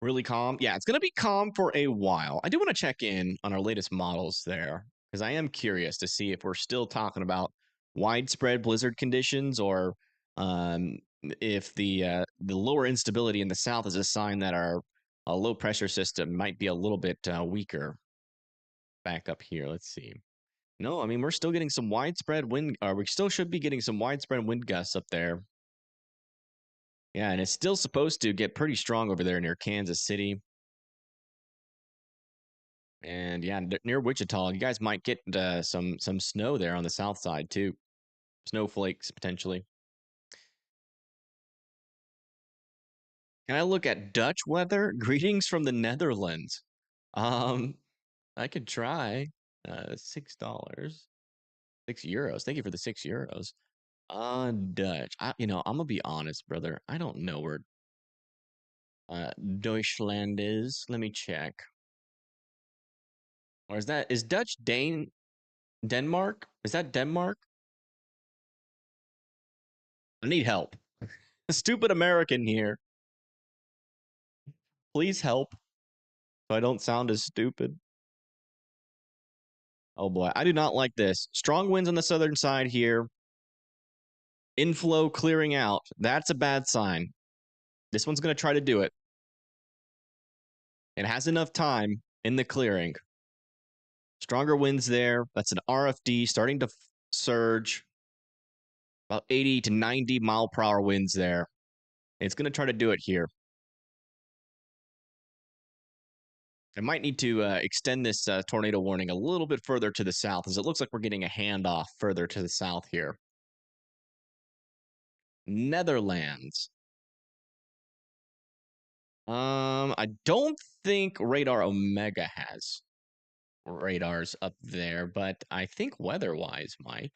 Really calm. Yeah, it's going to be calm for a while. I do want to check in on our latest models there because I am curious to see if we're still talking about widespread blizzard conditions or if the lower instability in the south is a sign that our low pressure system might be a little bit weaker. Back up here, let's see. No, I mean we're still getting some widespread wind. We still should be getting some widespread wind gusts up there. Yeah, and it's still supposed to get pretty strong over there near Kansas City. And yeah, near Wichita, you guys might get some snow there on the south side too. Snowflakes potentially. Can I look at Dutch weather? Greetings from the Netherlands. I could try. $6. €6. Thank you for the €6. Dutch. I'm gonna be honest, brother. I don't know where Deutschland is. Let me check. Or is Dutch Denmark? Is that Denmark? I need help. Stupid American here. Please help so I don't sound as stupid. Oh boy, I do not like this. Strong winds on the southern side here. Inflow clearing out. That's a bad sign. This one's going to try to do it. It has enough time in the clearing. Stronger winds there. That's an RFD starting to surge. About 80 to 90 mile per hour winds there. It's going to try to do it here. I might need to extend this tornado warning a little bit further to the south, as it looks like we're getting a handoff further to the south here. Netherlands. I don't think Radar Omega has radars up there, but I think weather-wise might.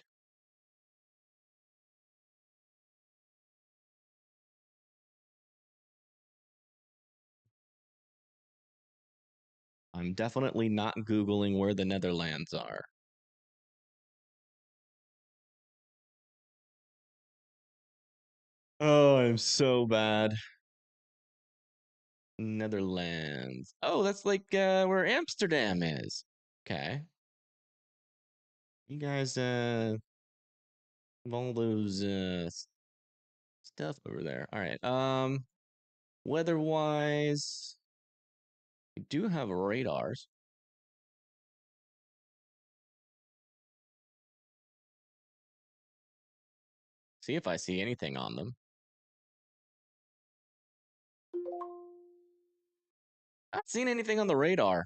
I'm definitely not Googling where the Netherlands are. I'm so bad. Netherlands. Oh, that's like where Amsterdam is. Okay. You guys have all those stuff over there. All right. Weather-wise, we do have radars. See if I see anything on them. Not seen anything on the radar. I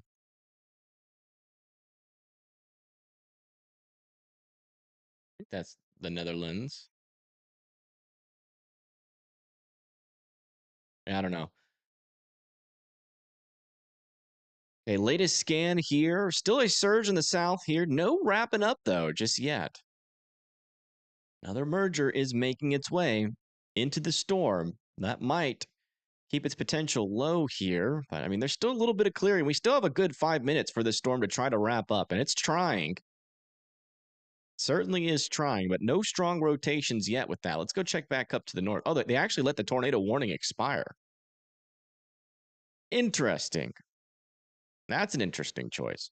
think that's the Netherlands. I don't know. Okay, latest scan here. Still a surge in the south here. No wrapping up, though, just yet. Another merger is making its way into the storm. That might keep its potential low here. But, I mean, there's still a little bit of clearing. We still have a good 5 minutes for this storm to try to wrap up, and it's trying. Certainly is trying, but no strong rotations yet with that. Let's go check back up to the north. Oh, they actually let the tornado warning expire. Interesting. That's an interesting choice.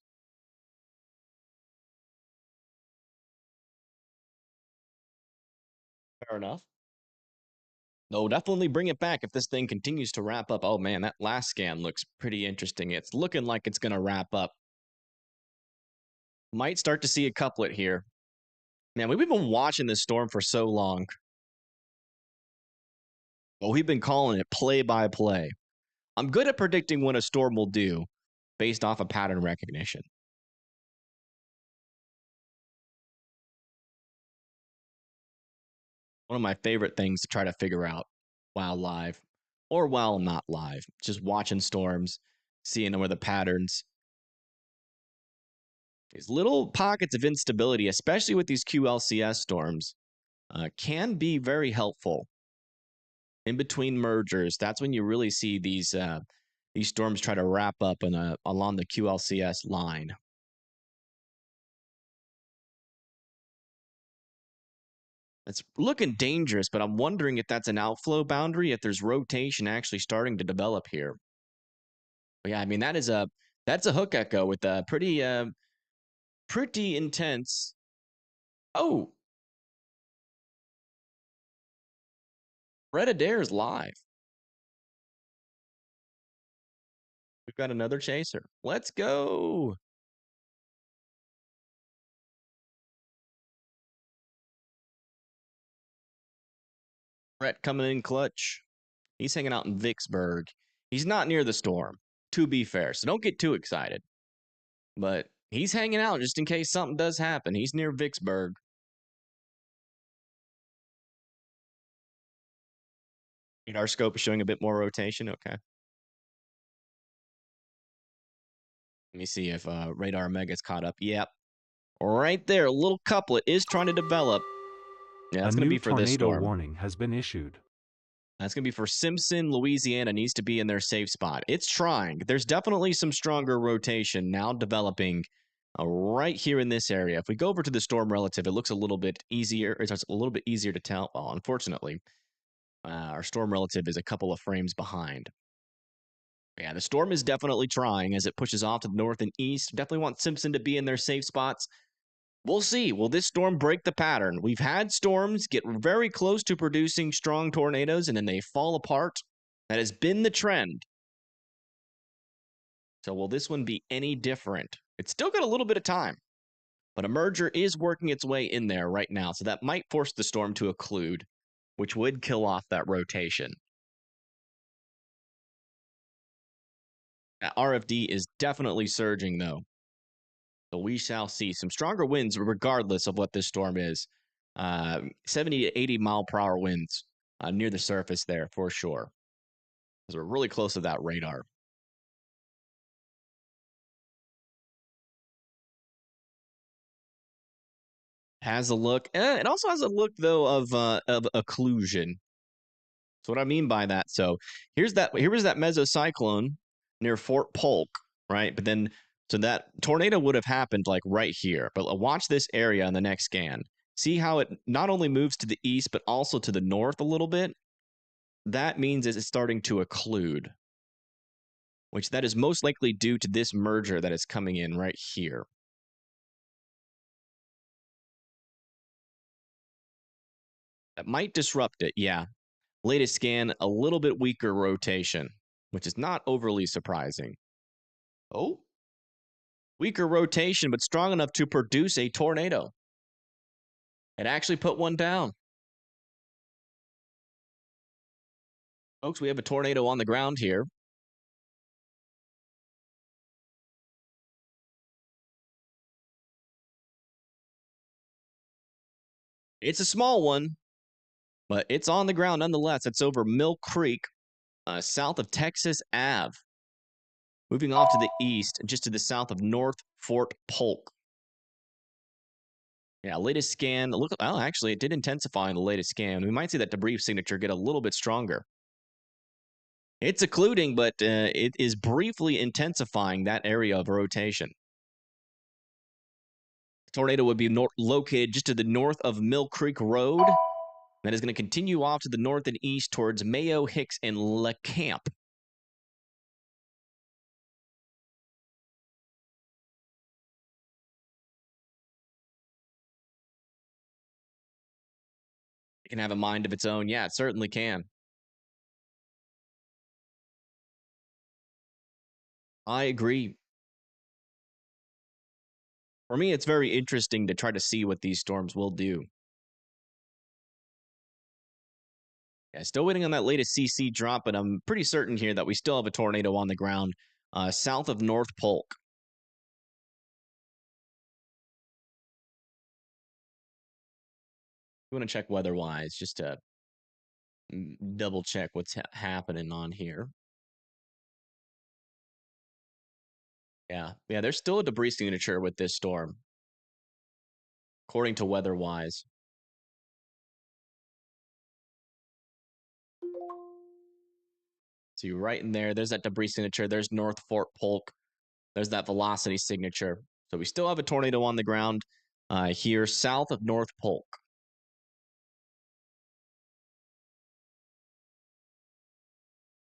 Fair enough. No, definitely bring it back if this thing continues to wrap up. Oh, man, that last scan looks pretty interesting. It's looking like it's going to wrap up. Might start to see a couplet here. Man, we've been watching this storm for so long. Well, we've been calling it play by play. I'm good at predicting what a storm will do based off of pattern recognition. One of my favorite things to try to figure out while live or while not live, just watching storms, seeing where the patterns. These little pockets of instability, especially with these QLCS storms, can be very helpful. In between mergers, that's when you really see these storms try to wrap up along the QLCS line. It's looking dangerous, but I'm wondering if that's an outflow boundary, if there's rotation actually starting to develop here. But yeah, I mean that's a hook echo with a pretty intense. Oh, Red Adair's live. We've got another chaser. Let's go. Brett coming in clutch. He's hanging out in Vicksburg. He's not near the storm, to be fair, so don't get too excited. But he's hanging out just in case something does happen. He's near Vicksburg. Our scope is showing a bit more rotation. Okay. Let me see if Radar Mega's caught up. Yep. Right there, a little couplet is trying to develop. Yeah, that's going to be for this storm. A new tornado warning has been issued. That's going to be for Simpson, Louisiana. Needs to be in their safe spot. It's trying. There's definitely some stronger rotation now developing right here in this area. If we go over to the storm relative, it looks a little bit easier. It's a little bit easier to tell. Well, unfortunately, our storm relative is a couple of frames behind. Yeah, the storm is definitely trying as it pushes off to the north and east. Definitely want Simpson to be in their safe spots. We'll see. Will this storm break the pattern? We've had storms get very close to producing strong tornadoes, and then they fall apart. That has been the trend. So will this one be any different? It's still got a little bit of time, but a merger is working its way in there right now, so that might force the storm to occlude, which would kill off that rotation. RFD is definitely surging, though. So we shall see some stronger winds regardless of what this storm is. 70 to 80 mile per hour winds near the surface there for sure. Because we're really close to that radar. Has a look. It also has a look, though, of occlusion. So what I mean by that, so here was that mesocyclone near Fort Polk, right? But then, so that tornado would have happened like right here. But watch this area on the next scan. See how it not only moves to the east, but also to the north a little bit? that means is it's starting to occlude, which that is most likely due to this merger that is coming in right here. That might disrupt it, yeah. Latest scan, a little bit weaker rotation, which is not overly surprising. Oh, weaker rotation, but strong enough to produce a tornado. It actually put one down. Folks, we have a tornado on the ground here. It's a small one, but it's on the ground nonetheless. It's over Mill Creek, south of Texas Ave. Moving off to the east, just to the south of North Fort Polk. Yeah, latest scan. Look, oh, actually, it did intensify in the latest scan. We might see that debris signature get a little bit stronger. It's occluding, but it is briefly intensifying that area of rotation. The tornado would be located just to the north of Mill Creek Road. That is going to continue off to the north and east towards Mayo, Hicks, and LeCamp. It can have a mind of its own. Yeah, it certainly can. I agree. For me, it's very interesting to try to see what these storms will do. Yeah, still waiting on that latest CC drop, but I'm pretty certain here that we still have a tornado on the ground south of North Polk. We want to check weather-wise just to double check what's happening on here. Yeah, there's still a debris signature with this storm, according to weather-wise. See, right in there, there's that debris signature. There's North Fort Polk. There's that velocity signature. So we still have a tornado on the ground here south of North Polk.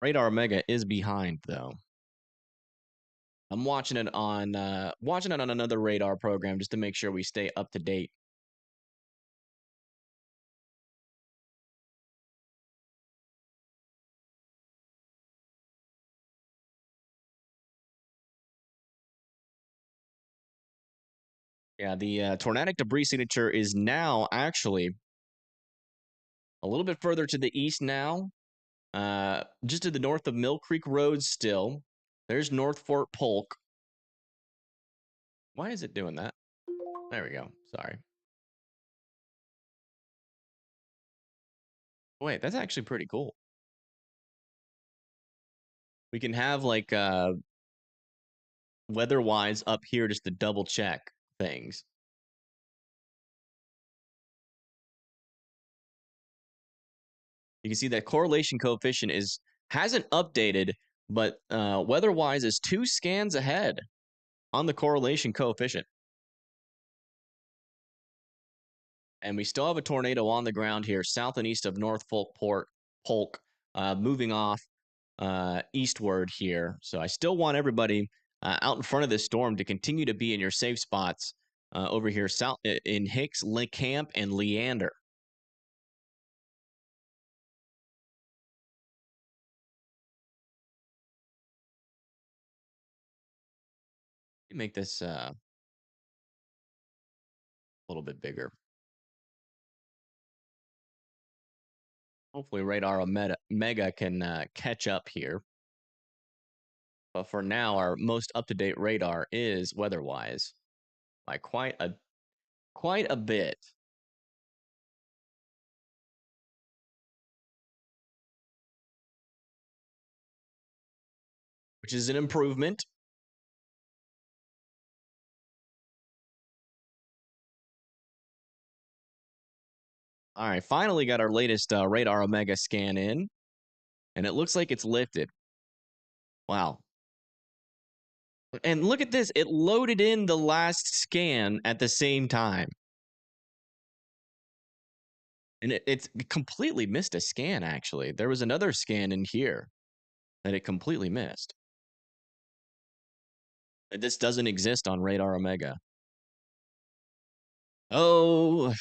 Radar Omega is behind, though. I'm watching it on another radar program just to make sure we stay up to date. Yeah, the tornadic debris signature is now actually a little bit further to the east now, just to the north of Mill Creek Road still. There's North Fort Polk. Why is it doing that? There we go. Sorry. Wait, that's actually pretty cool. We can have like weather-wise up here just to double check things. You can see that correlation coefficient hasn't updated, but weather-wise is 2 scans ahead on the correlation coefficient. And we still have a tornado on the ground here, south and east of North Polk, moving off eastward here. So I still want everybody out in front of this storm to continue to be in your safe spots over here south in Hicks, LeCamp, and Leander. Make this a little bit bigger. Hopefully Radar Omega can catch up here. But for now, our most up-to-date radar is weather-wise by quite a bit. Which is an improvement. All right, finally got our latest Radar Omega scan in, and it looks like it's lifted. Wow. And look at this. It loaded in the last scan at the same time. And it's completely missed a scan, actually. There was another scan in here that it completely missed. This doesn't exist on Radar Omega. Oh,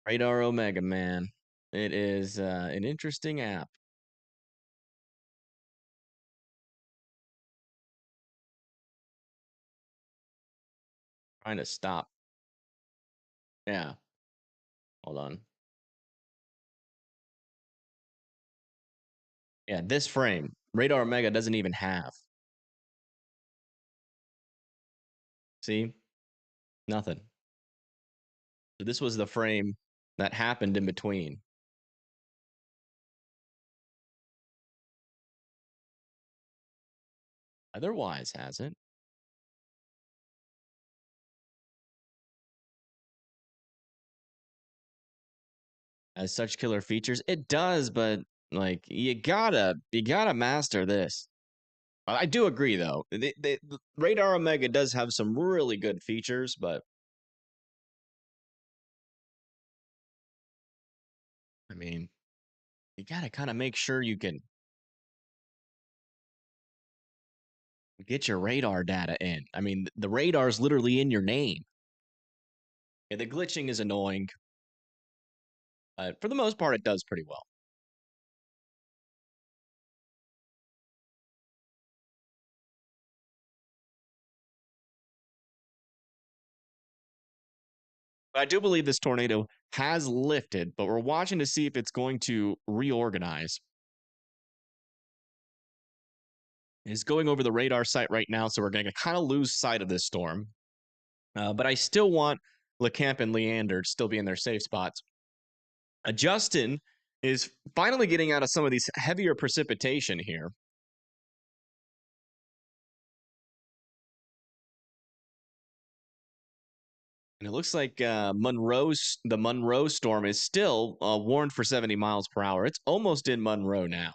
Radar Omega, man. It is an interesting app. Trying to stop. Yeah. Hold on. Yeah, this frame, Radar Omega doesn't even have. See? Nothing. So this was the frame that happened in between. Otherwise, hasn't. Has such killer features. It does, but like you gotta master this. I do agree though. The Radar Omega does have some really good features, but I mean, you gotta kind of make sure you can get your radar data in. I mean, the radar is literally in your name. Yeah, the glitching is annoying, but for the most part, it does pretty well. But I do believe this tornado has lifted, but we're watching to see if it's going to reorganize. It's going over the radar site right now, so we're going to kind of lose sight of this storm. But I still want LeCamp and Leander to still be in their safe spots. Justin is finally getting out of some of these heavier precipitation here. And it looks like the Monroe storm is still warned for 70 miles per hour. It's almost in Monroe now.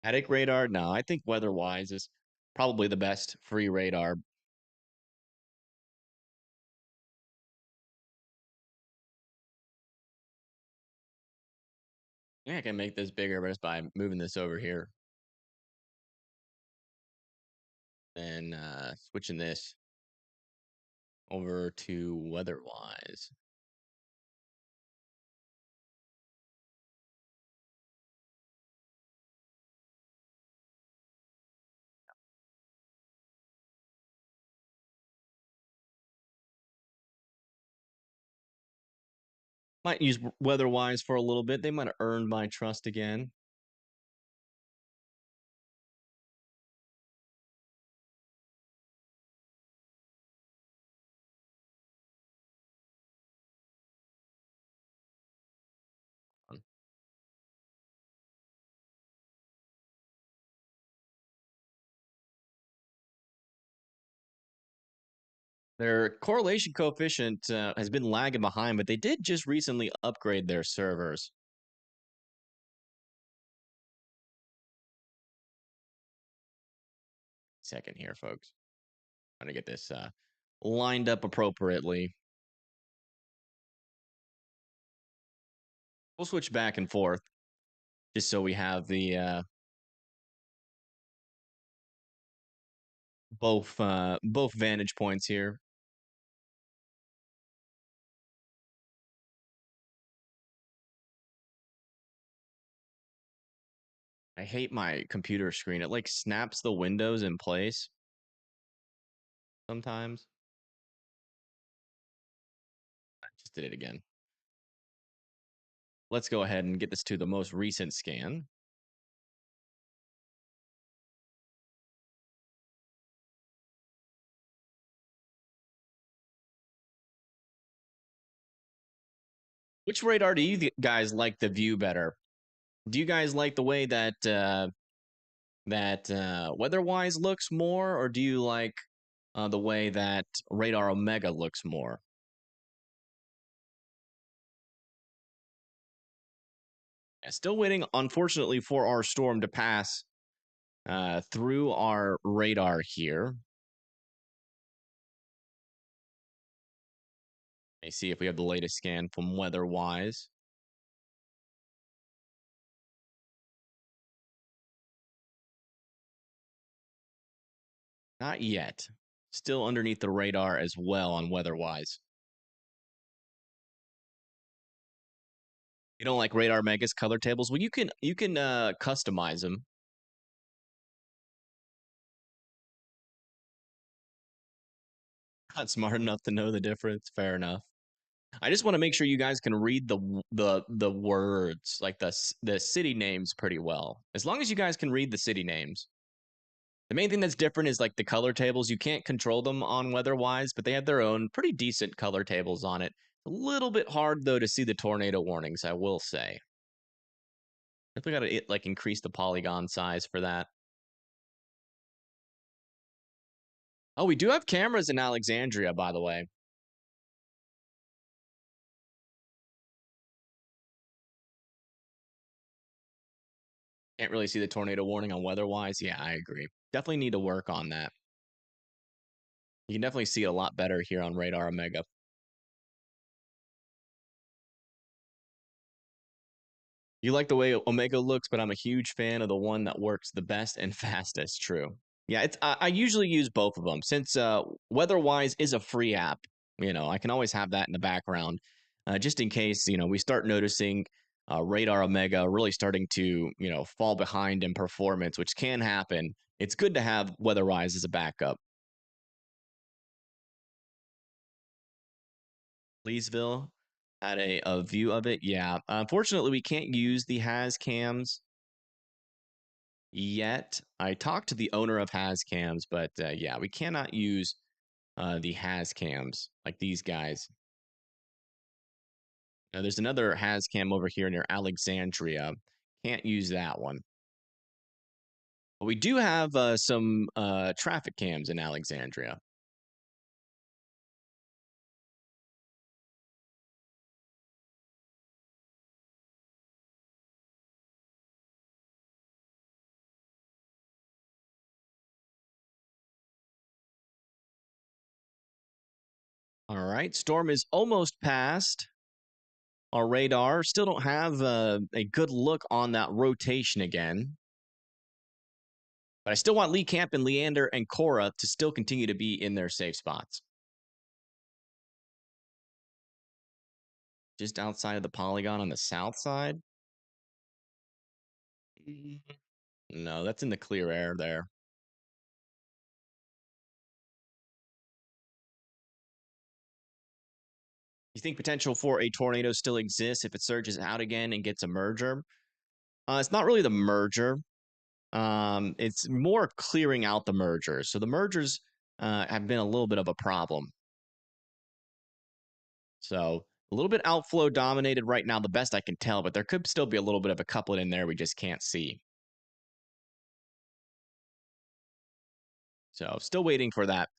Attic radar? No, I think WeatherWise is probably the best free radar. Yeah, I can make this bigger just by moving this over here. And switching this over to WeatherWise. Might use WeatherWise for a little bit. They might have earned my trust again. Their correlation coefficient has been lagging behind, but they did just recently upgrade their servers. Second here, folks. Trying to get this lined up appropriately. We'll switch back and forth just so we have the both vantage points here. I hate my computer screen. It like snaps the windows in place sometimes. I just did it again. Let's go ahead and get this to the most recent scan. Which radar do you guys like the view better? Do you guys like the way that WeatherWise looks more, or do you like the way that Radar Omega looks more? Yeah, still waiting, unfortunately, for our storm to pass through our radar here. Let's see if we have the latest scan from WeatherWise. Not yet. Still underneath the radar as well on WeatherWise. You don't like Radar Mega's color tables? Well, you can customize them. Not smart enough to know the difference. Fair enough. I just want to make sure you guys can read the words, like the city names pretty well. As long as you guys can read the city names. The main thing that's different is like the color tables. You can't control them on WeatherWise, but they have their own pretty decent color tables on it. A little bit hard though to see the tornado warnings, I will say. Definitely got to like increase the polygon size for that. Oh, we do have cameras in Alexandria, by the way. Can't really see the tornado warning on WeatherWise. Yeah, I agree. Definitely need to work on that. You can definitely see it a lot better here on Radar Omega. You like the way Omega looks, but I'm a huge fan of the one that works the best and fastest. True. Yeah, it's I usually use both of them since WeatherWise is a free app. You know, I can always have that in the background, just in case we start noticing Radar Omega really starting to fall behind in performance, which can happen. It's good to have WeatherWise as a backup. Leesville had a view of it. Yeah, unfortunately, we can't use the has cams yet. I talked to the owner of has cams, but yeah, we cannot use the has cams like these guys. Now, there's another has cam over here near Alexandria. Can't use that one. But we do have some traffic cams in Alexandria. All right, storm is almost past our radar. Still don't have a good look on that rotation again. But I still want Lee Camp and Leander and Cora to still continue to be in their safe spots. Just outside of the polygon on the south side. No, that's in the clear air there. You think potential for a tornado still exists if it surges out again and gets a merger? It's not really the merger. It's more clearing out the mergers. So the mergers have been a little bit of a problem. So a little bit outflow dominated right now, the best I can tell, but there could still be a little bit of a couplet in there we just can't see. So still waiting for that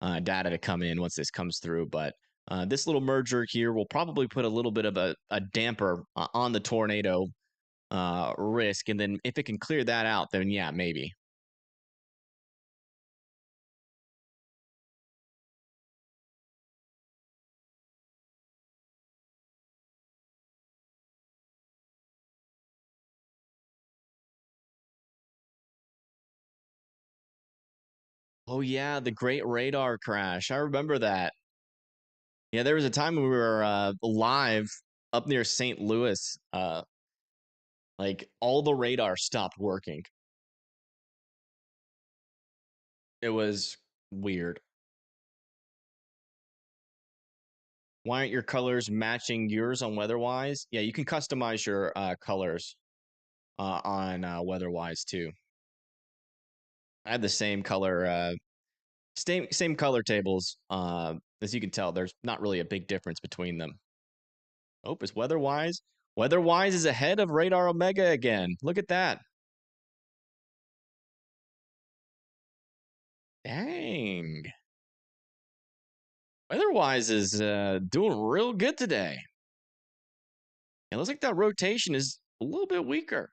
data to come in once this comes through. But this little merger here will probably put a little bit of a damper on the tornado risk. And then if it can clear that out, then yeah, maybe. Oh yeah, the Great Radar Crash. I remember that. Yeah, there was a time when we were live up near St. Louis. Like all the radar stopped working. It was weird. Why aren't your colors matching yours on WeatherWise? Yeah, you can customize your colors on WeatherWise too. I had the same color, same color tables. As you can tell, there's not really a big difference between them. Oh, is WeatherWise? WeatherWise is ahead of Radar Omega again. Look at that. Dang. WeatherWise is doing real good today. It looks like that rotation is a little bit weaker.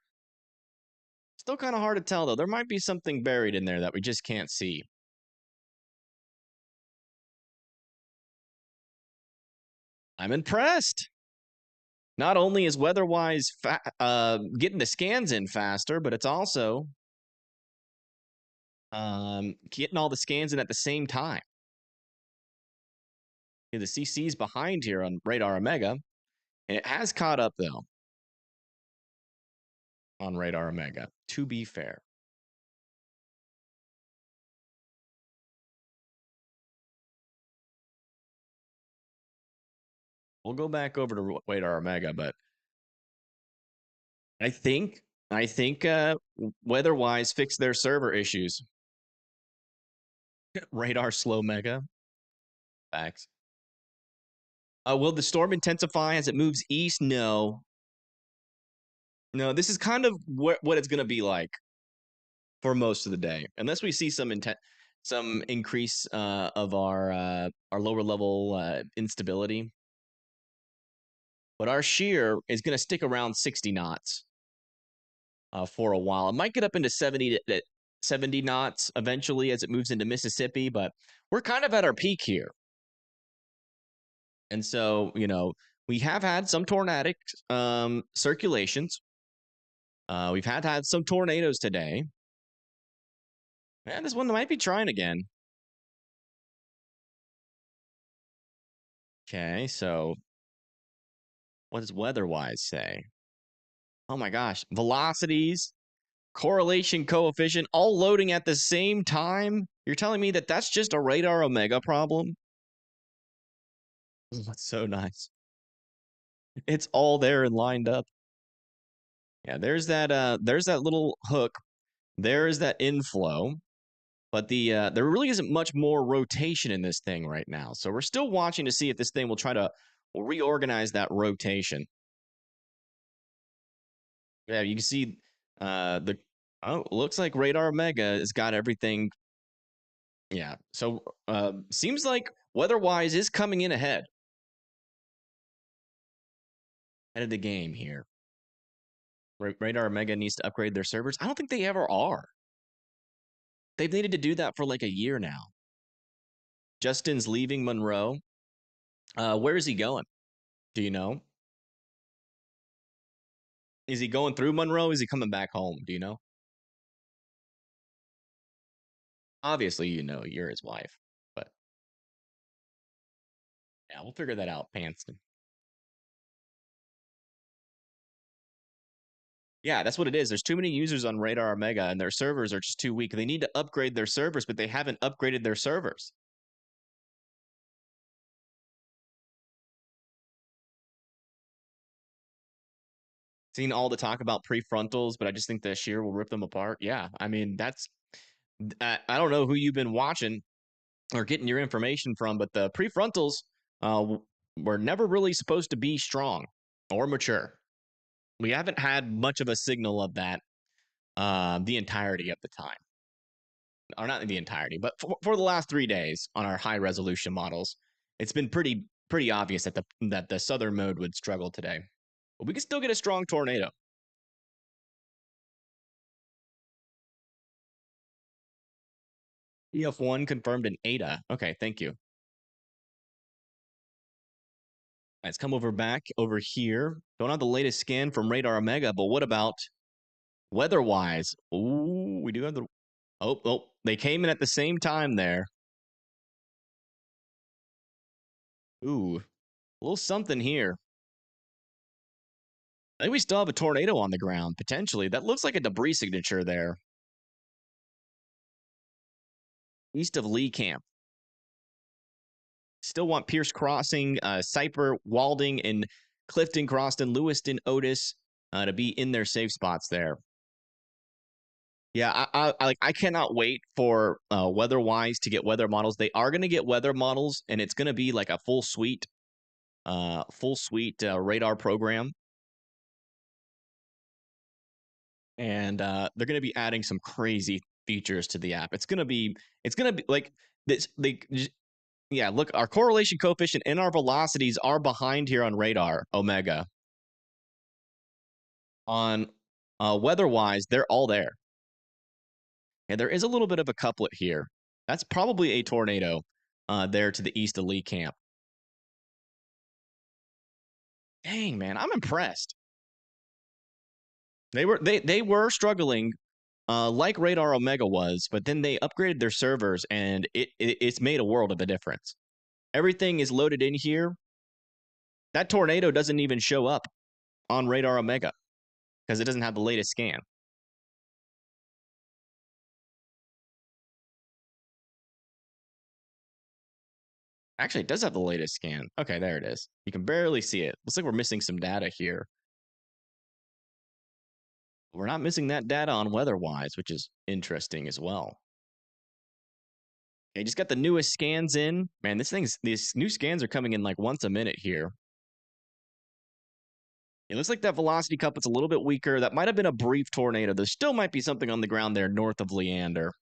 Still kind of hard to tell, though. There might be something buried in there that we just can't see. I'm impressed. Not only is weather-wise getting the scans in faster, but it's also getting all the scans in at the same time. Yeah, the CC's behind here on Radar Omega, and it has caught up, though, on Radar Omega, to be fair. We'll go back over to Radar Omega, but I think weather-wise fixed their server issues. Radar slow mega. Facts. Will the storm intensify as it moves east? No. No, this is kind of what it's going to be like for most of the day, unless we see some increase of our lower level instability. But our shear is going to stick around 60 knots for a while. It might get up into 70 knots eventually as it moves into Mississippi, but we're kind of at our peak here. And so, we have had some tornadic circulations. We've had some tornadoes today. And this one might be trying again. Okay, so what does weather-wise say? Oh my gosh, velocities, correlation coefficient, all loading at the same time? You're telling me that that's just a Radar Omega problem? That's so nice. It's all there and lined up. Yeah, there's that little hook. There's that inflow. But there really isn't much more rotation in this thing right now. So we're still watching to see if this thing will try to reorganize that rotation. Yeah, you can see looks like Radar Omega has got everything. Yeah, so seems like weather-wise is coming in ahead of the game here. Radar Omega needs to upgrade their servers. I don't think they ever are. They've needed to do that for like a year now. Justin's leaving Monroe. Where is he going? Do you know? Is he going through Monroe? Is he coming back home? Do you know? Obviously, you're his wife, but yeah, we'll figure that out, Panston. Yeah, that's what it is. There's too many users on Radar Omega, and their servers are just too weak. They need to upgrade their servers, but they haven't upgraded their servers. Seen all the talk about prefrontals, but I just think the shear will rip them apart. Yeah, I mean, I don't know who you've been watching or getting your information from, but the prefrontals were never really supposed to be strong or mature. We haven't had much of a signal of that the entirety of the time. Or not the entirety, but for the last 3 days on our high resolution models, it's been pretty obvious that the southern mode would struggle today. But we can still get a strong tornado. EF1 confirmed in Ada. Okay, thank you. Let's come back over here. Don't have the latest scan from Radar Omega, but what about weather-wise? Ooh, we do have the... Oh, they came in at the same time there. Ooh, a little something here. I think we still have a tornado on the ground, potentially. That looks like a debris signature there. East of Lee Camp. Still want Pierce Crossing, Cyper, Walding, and Clifton, Croston, Lewiston, Otis to be in their safe spots there. Yeah, I cannot wait for weather-wise to get weather models. They are going to get weather models, and it's going to be like a full suite radar program. And they're going to be adding some crazy features to the app. It's going to be like this. Yeah, look, our correlation coefficient and our velocities are behind here on Radar Omega. On weather-wise, they're all there. And there is a little bit of a couplet here. That's probably a tornado there to the east of Lee Camp. Dang, man, I'm impressed. They were struggling like Radar Omega was, but then they upgraded their servers and it's made a world of a difference. Everything is loaded in here. That tornado doesn't even show up on Radar Omega because it doesn't have the latest scan. Actually, it does have the latest scan. Okay, there it is. You can barely see it. Looks like we're missing some data here. We're not missing that data on weather-wise, which is interesting as well. Okay, just got the newest scans in. Man, these new scans are coming in like once a minute here. It looks like that velocity couplet's a little bit weaker. That might have been a brief tornado. There still might be something on the ground there north of Leander.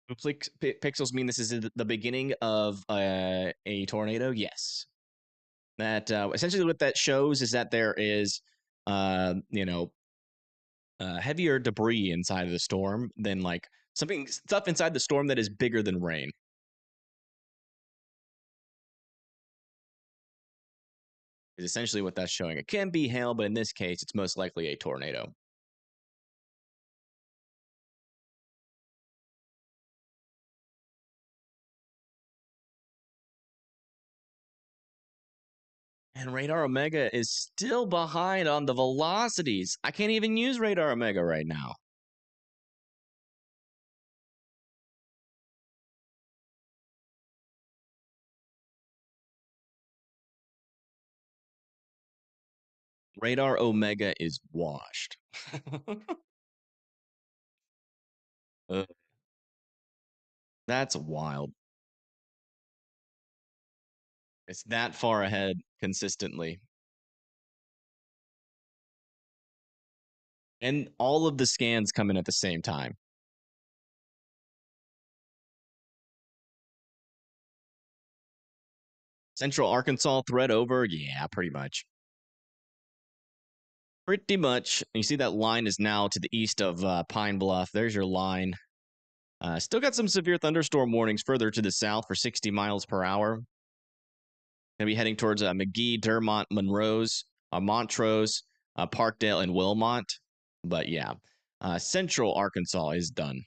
Pixels mean this is the beginning of a tornado? Yes. That essentially what that shows is that there is, heavier debris inside of the storm than like stuff inside the storm that is bigger than rain. Is essentially what that's showing. It can be hail, but in this case, it's most likely a tornado. And Radar Omega is still behind on the velocities. I can't even use Radar Omega right now. Radar Omega is washed. That's wild. It's that far ahead consistently. And all of the scans come in at the same time. Central Arkansas thread over? Yeah, pretty much. Pretty much. You see that line is now to the east of Pine Bluff. There's your line. Still got some severe thunderstorm warnings further to the south for 60 miles per hour. Gonna be heading towards McGee, Dermont, Monrose, Montrose, Parkdale, and Wilmot. But yeah, Central Arkansas is done.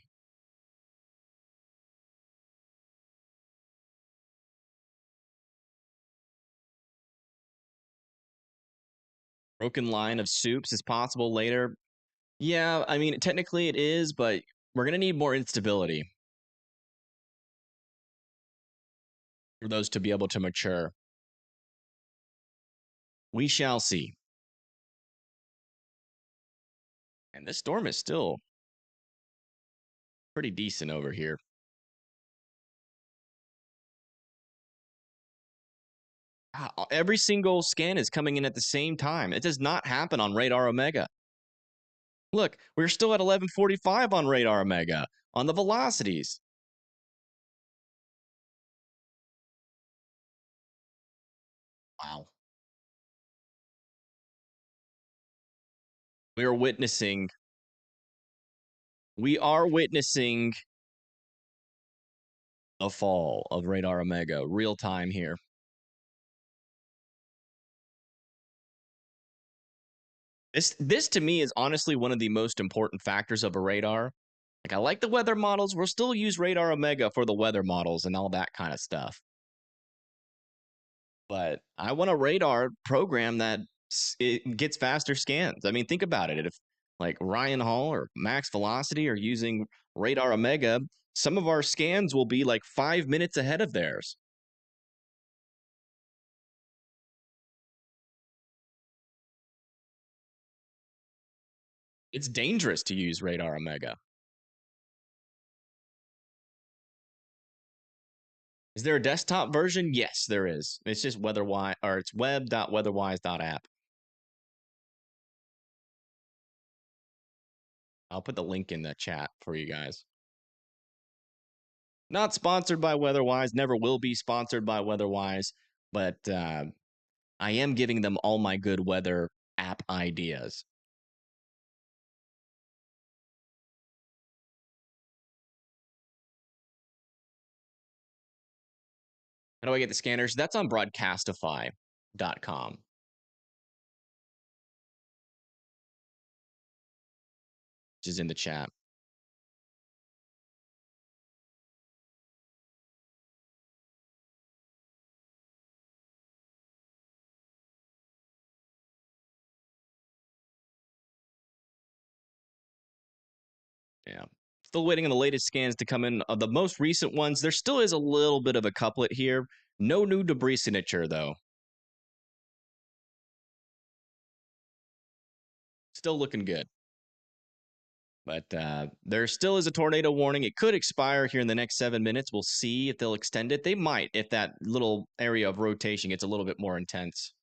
Broken line of soups is possible later. Yeah, I mean, technically it is, but we're going to need more instability for those to be able to mature. We shall see. And this storm is still pretty decent over here. Every single scan is coming in at the same time. It does not happen on Radar Omega. Look, we're still at 1145 on Radar Omega on the velocities. Wow. We are witnessing a fall of Radar Omega real time here. This to me is honestly one of the most important factors of a radar. Like I like the weather models. We'll still use Radar Omega for the weather models and all that kind of stuff. But I want a radar program that it gets faster scans. I mean, think about it. If like Ryan Hall or Max Velocity are using Radar Omega, some of our scans will be like 5 minutes ahead of theirs. It's dangerous to use Radar Omega. Is there a desktop version? Yes, there is. It's just weatherwise, or it's web.weatherwise.app. I'll put the link in the chat for you guys. Not sponsored by WeatherWise, never will be sponsored by WeatherWise, but I am giving them all my good weather app ideas. How do I get the scanners? That's on broadcastify.com. Which is in the chat. Yeah. Still waiting on the latest scans to come in. The most recent ones, there still is a little bit of a couplet here. No new debris signature, though. Still looking good. But there still is a tornado warning. It could expire here in the next 7 minutes. We'll see if they'll extend it. They might if that little area of rotation gets a little bit more intense.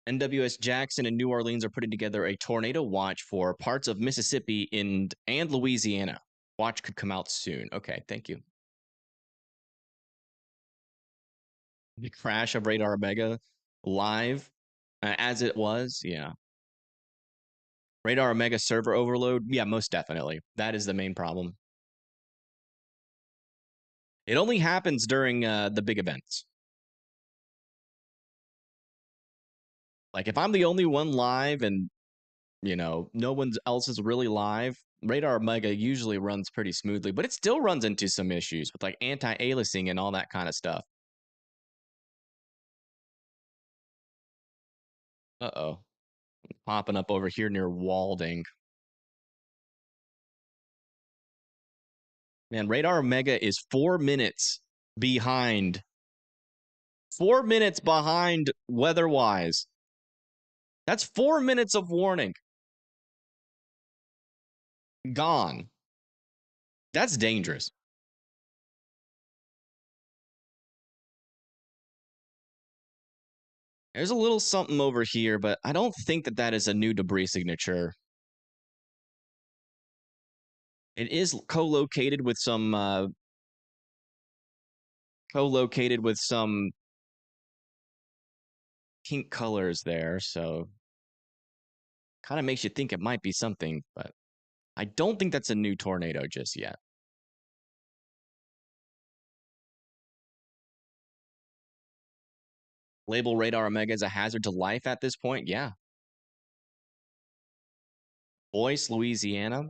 NWS Jackson and New Orleans are putting together a tornado watch for parts of Mississippi and Louisiana. Watch could come out soon. Okay, thank you. The crash of Radar Omega live as it was. Yeah. Radar Omega server overload. Yeah, most definitely. That is the main problem. It only happens during the big events. Like if I'm the only one live and, no one else is really live, Radar Omega usually runs pretty smoothly, but it still runs into some issues with like anti-aliasing and all that kind of stuff. Uh-oh. Popping up over here near Walding. Man, Radar Omega is 4 minutes behind. 4 minutes behind WeatherWise. That's 4 minutes of warning. Gone. That's dangerous. There's a little something over here, but I don't think that is a new debris signature. It is co-located with some pink colors there, so kind of makes you think it might be something, but I don't think that's a new tornado just yet. Label Radar Omega as a hazard to life at this point? Yeah. Boyce, Louisiana.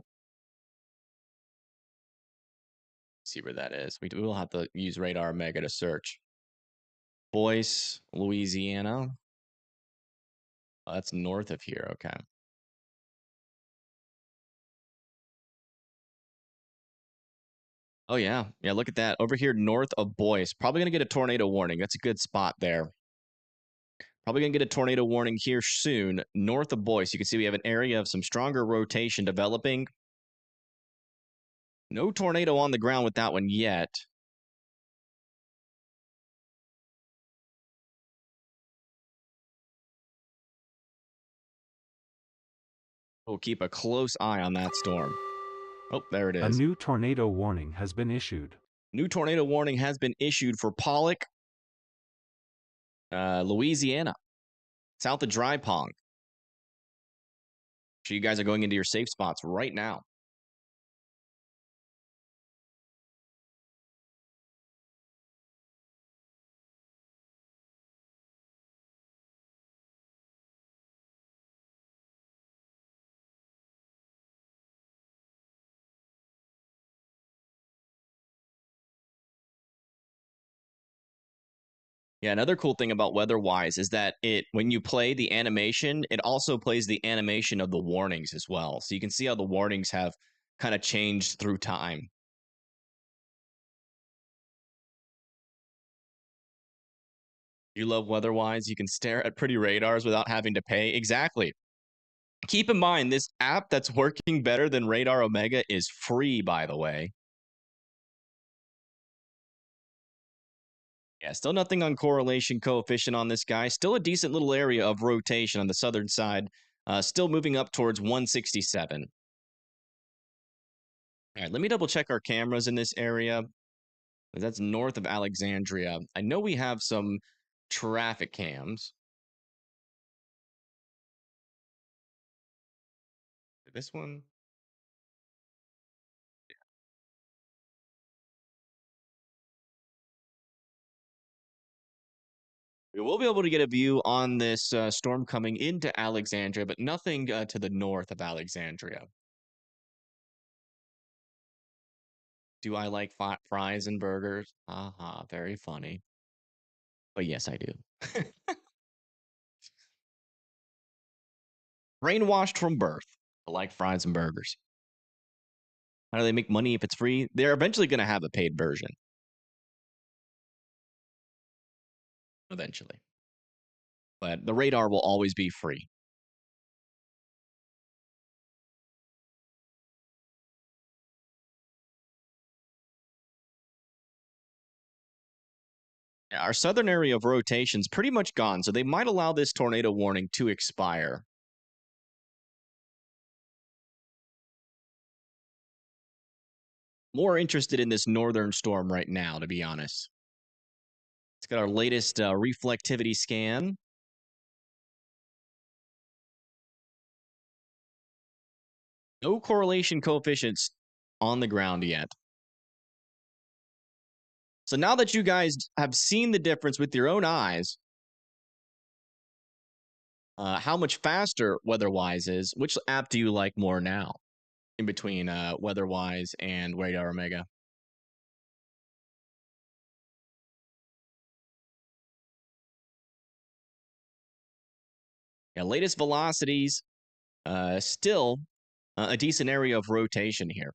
See where that is. We will have to use Radar Omega to search. Boyce, Louisiana. Oh, that's north of here. Okay. Oh, yeah. Yeah, look at that. Over here north of Boyce. Probably going to get a tornado warning. That's a good spot there. Probably going to get a tornado warning here soon. North of Boyce. You can see we have an area of some stronger rotation developing. No tornado on the ground with that one yet. We'll keep a close eye on that storm. Oh, there it is. A new tornado warning has been issued. New tornado warning has been issued for Pollock, Louisiana, south of Dry Pond. So you guys are going into your safe spots right now. Yeah, another cool thing about WeatherWise is that when you play the animation, it also plays the animation of the warnings as well. So you can see how the warnings have kind of changed through time. You love WeatherWise, you can stare at pretty radars without having to pay. Exactly. Keep in mind, this app that's working better than Radar Omega is free, by the way. Yeah, still nothing on correlation coefficient on this guy. Still a decent little area of rotation on the southern side. Still moving up towards 167. All right, let me double check our cameras in this area. That's north of Alexandria. I know we have some traffic cams. This one? We will be able to get a view on this storm coming into Alexandria, but nothing to the north of Alexandria. Do I like fries and burgers? Haha, very funny. But yes, I do. Brainwashed from birth. I like fries and burgers. How do they make money if it's free? They're eventually going to have a paid version. Eventually. But the radar will always be free. Our southern area of rotation's pretty much gone, so they might allow this tornado warning to expire. More interested in this northern storm right now, to be honest. It's got our latest reflectivity scan. No correlation coefficients on the ground yet. So now that you guys have seen the difference with your own eyes, how much faster WeatherWise is, which app do you like more now in between WeatherWise and Radar Omega? Yeah, latest velocities, still a decent area of rotation here.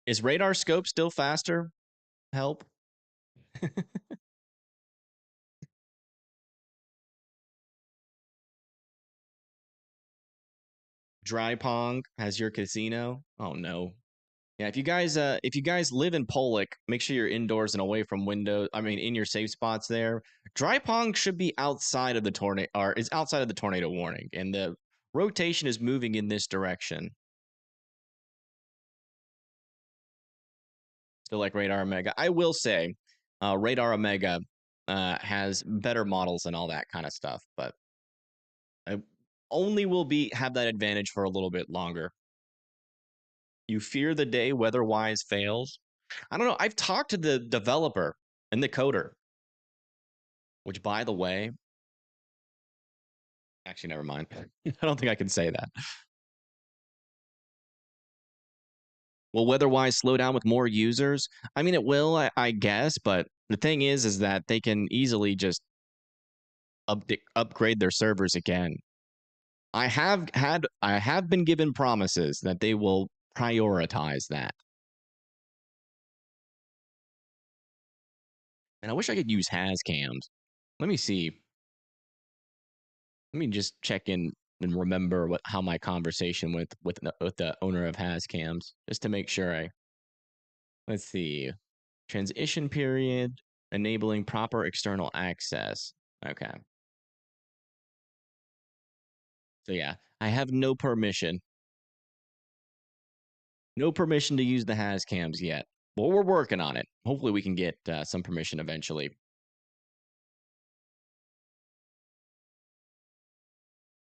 Is radar scope still faster? Help. Dry Pong has your casino. Oh no. Yeah, if you guys live in Pollock, make sure you're indoors and away from windows. I mean, in your safe spots there. Dry Pong should be outside of the tornado, or is outside of the tornado warning, and the rotation is moving in this direction. Still like Radar Omega. I will say, Radar Omega has better models and all that kind of stuff, but I only will be have that advantage for a little bit longer. You fear the day WeatherWise fails? I don't know. I've talked to the developer and the coder, which, by the way, actually, never mind. I don't think I can say that. Will WeatherWise slow down with more users? I mean, it will, I guess, but the thing is that they can easily just upgrade their servers again. I have been given promises that they will prioritize that. And I wish I could use has cams. Let me see. Let me just check in and remember how my conversation with the owner of has cams, just to make sure I. Let's see. Transition period, enabling proper external access. Okay. So yeah, I have no permission. No permission to use the has cams yet. But we're working on it. Hopefully we can get some permission eventually.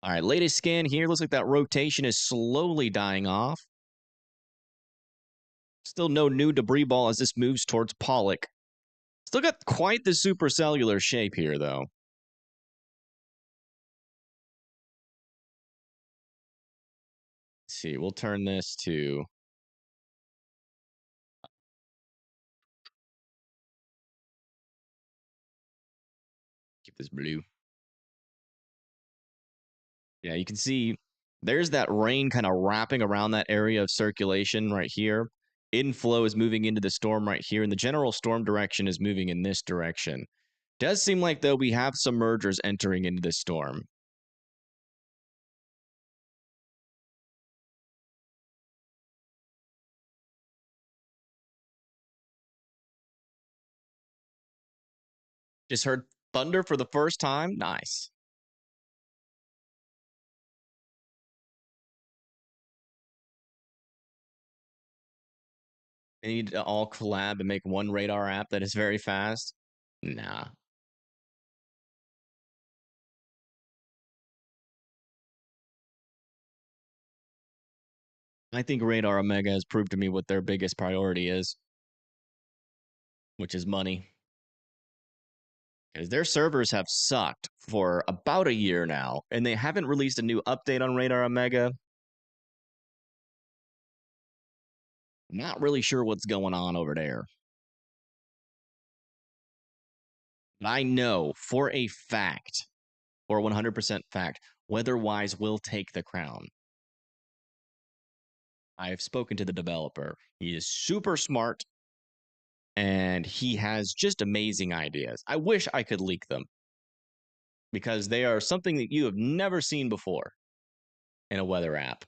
All right, latest scan here. Looks like that rotation is slowly dying off. Still no new debris ball as this moves towards Pollock. Still got quite the supercellular shape here, though. Let's see, we'll turn this to. Keep this blue. Yeah, you can see there's that rain kind of wrapping around that area of circulation right here. Inflow is moving into the storm right here, and the general storm direction is moving in this direction. Does seem like, though, we have some mergers entering into this storm. Just heard thunder for the first time. Nice. They need to all collab and make one radar app that is very fast. Nah. I think Radar Omega has proved to me what their biggest priority is, which is money. Because their servers have sucked for about a year now, and they haven't released a new update on Radar Omega. Not really sure what's going on over there. But I know for a fact, or 100% fact, Weatherwise will take the crown. I've spoken to the developer. He is super smart, and he has just amazing ideas. I wish I could leak them because they are something that you have never seen before in a weather app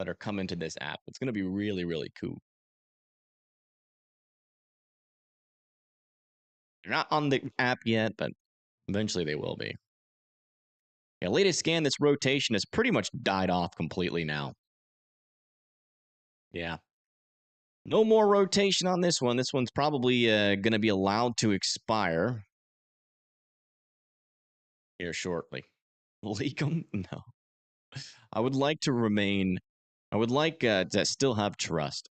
that are coming to this app. It's going to be really, really cool. They're not on the app yet, but eventually they will be. Yeah, latest scan, this rotation has pretty much died off completely now. Yeah. No more rotation on this one. This one's probably going to be allowed to expire here shortly. Leak them? No. I would like to remain. I would like to still have trust.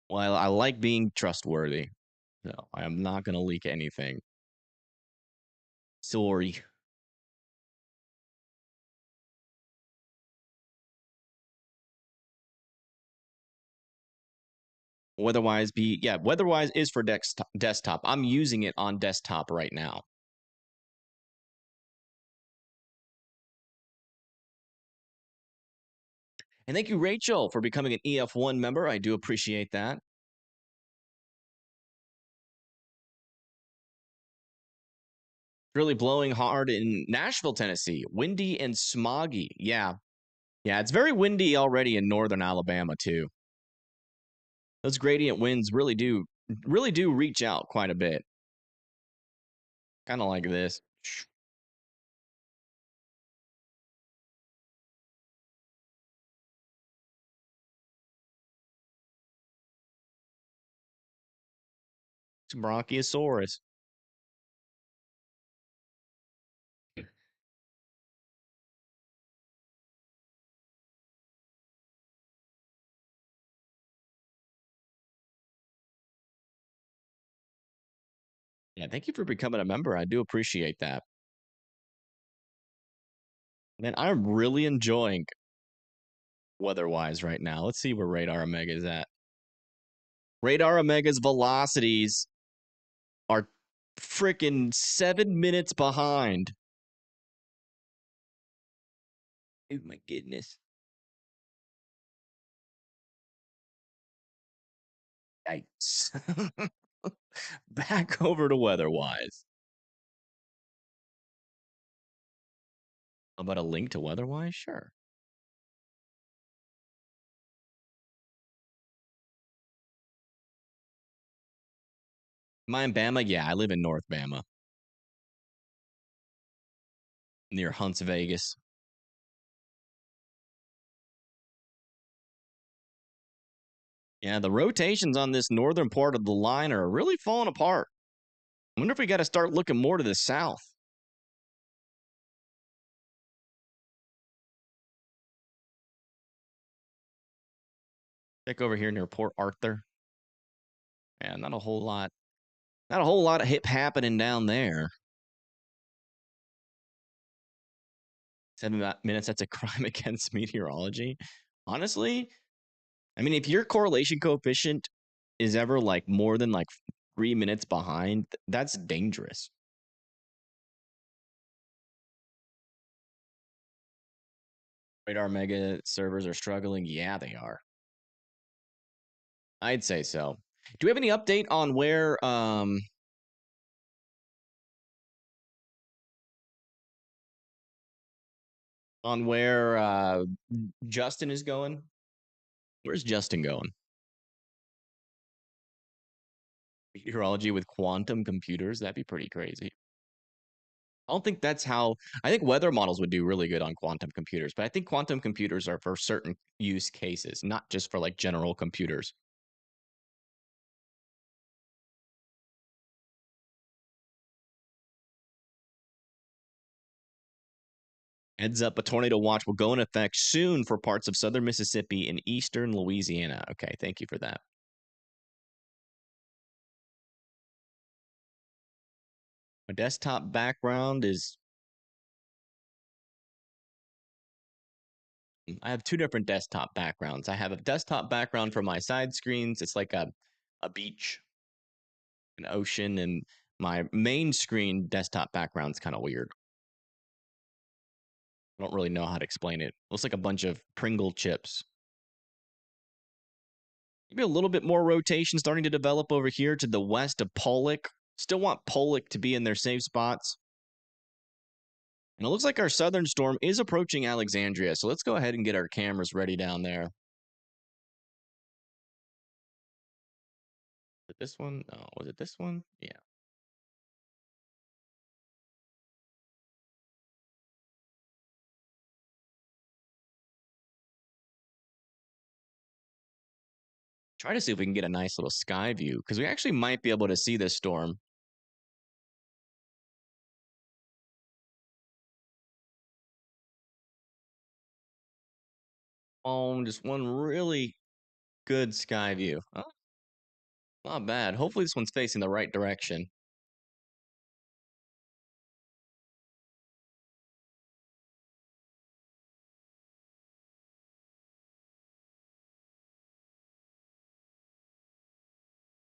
While I like being trustworthy, so I am not going to leak anything. Sorry. Weatherwise is for desktop. I'm using it on desktop right now. And thank you, Rachel, for becoming an EF1 member. I do appreciate that. Really blowing hard in Nashville, Tennessee. Windy and smoggy. Yeah. Yeah, it's very windy already in northern Alabama, too. Those gradient winds really do reach out quite a bit. Kind of like this. It's Bronchiosaurus. Yeah, thank you for becoming a member. I do appreciate that. Man, I'm really enjoying weather-wise right now. Let's see where Radar Omega is at. Radar Omega's velocities are freaking 7 minutes behind. Oh my goodness. Yikes. Back over to weather-wise. How about a link to weather-wise? Sure. Am I in Bama? Yeah, I live in North Bama. Near Hunts, Vegas. Yeah, the rotations on this northern part of the line are really falling apart. I wonder if we got to start looking more to the south. Check over here near Port Arthur. Yeah, not a whole lot. Not a whole lot of hip happening down there. 7 minutes, that's a crime against meteorology. Honestly, I mean, if your correlation coefficient is ever like more than like 3 minutes behind, that's dangerous. Radar Mega servers are struggling. Yeah, they are. I'd say so. Do we have any update on where Justin is going? Where's Justin going? Meteorology with quantum computers? That'd be pretty crazy. I don't think that's how. I think weather models would do really good on quantum computers, but I think quantum computers are for certain use cases, not just for like general computers. Heads up, a tornado watch will go in effect soon for parts of southern Mississippi and eastern Louisiana. Okay, thank you for that. My desktop background is. I have two different desktop backgrounds. I have a desktop background for my side screens. It's like a beach, an ocean, and my main screen desktop background's kind of weird. I don't really know how to explain it. Looks like a bunch of Pringle chips. Maybe a little bit more rotation starting to develop over here to the west of Pollock. Still want Pollock to be in their safe spots. And it looks like our southern storm is approaching Alexandria. So let's go ahead and get our cameras ready down there. Was it this one? No, was it this one? Yeah. Try to see if we can get a nice little sky view because we actually might be able to see this storm. Oh, just one really good sky view. Oh, not bad. Hopefully this one's facing the right direction.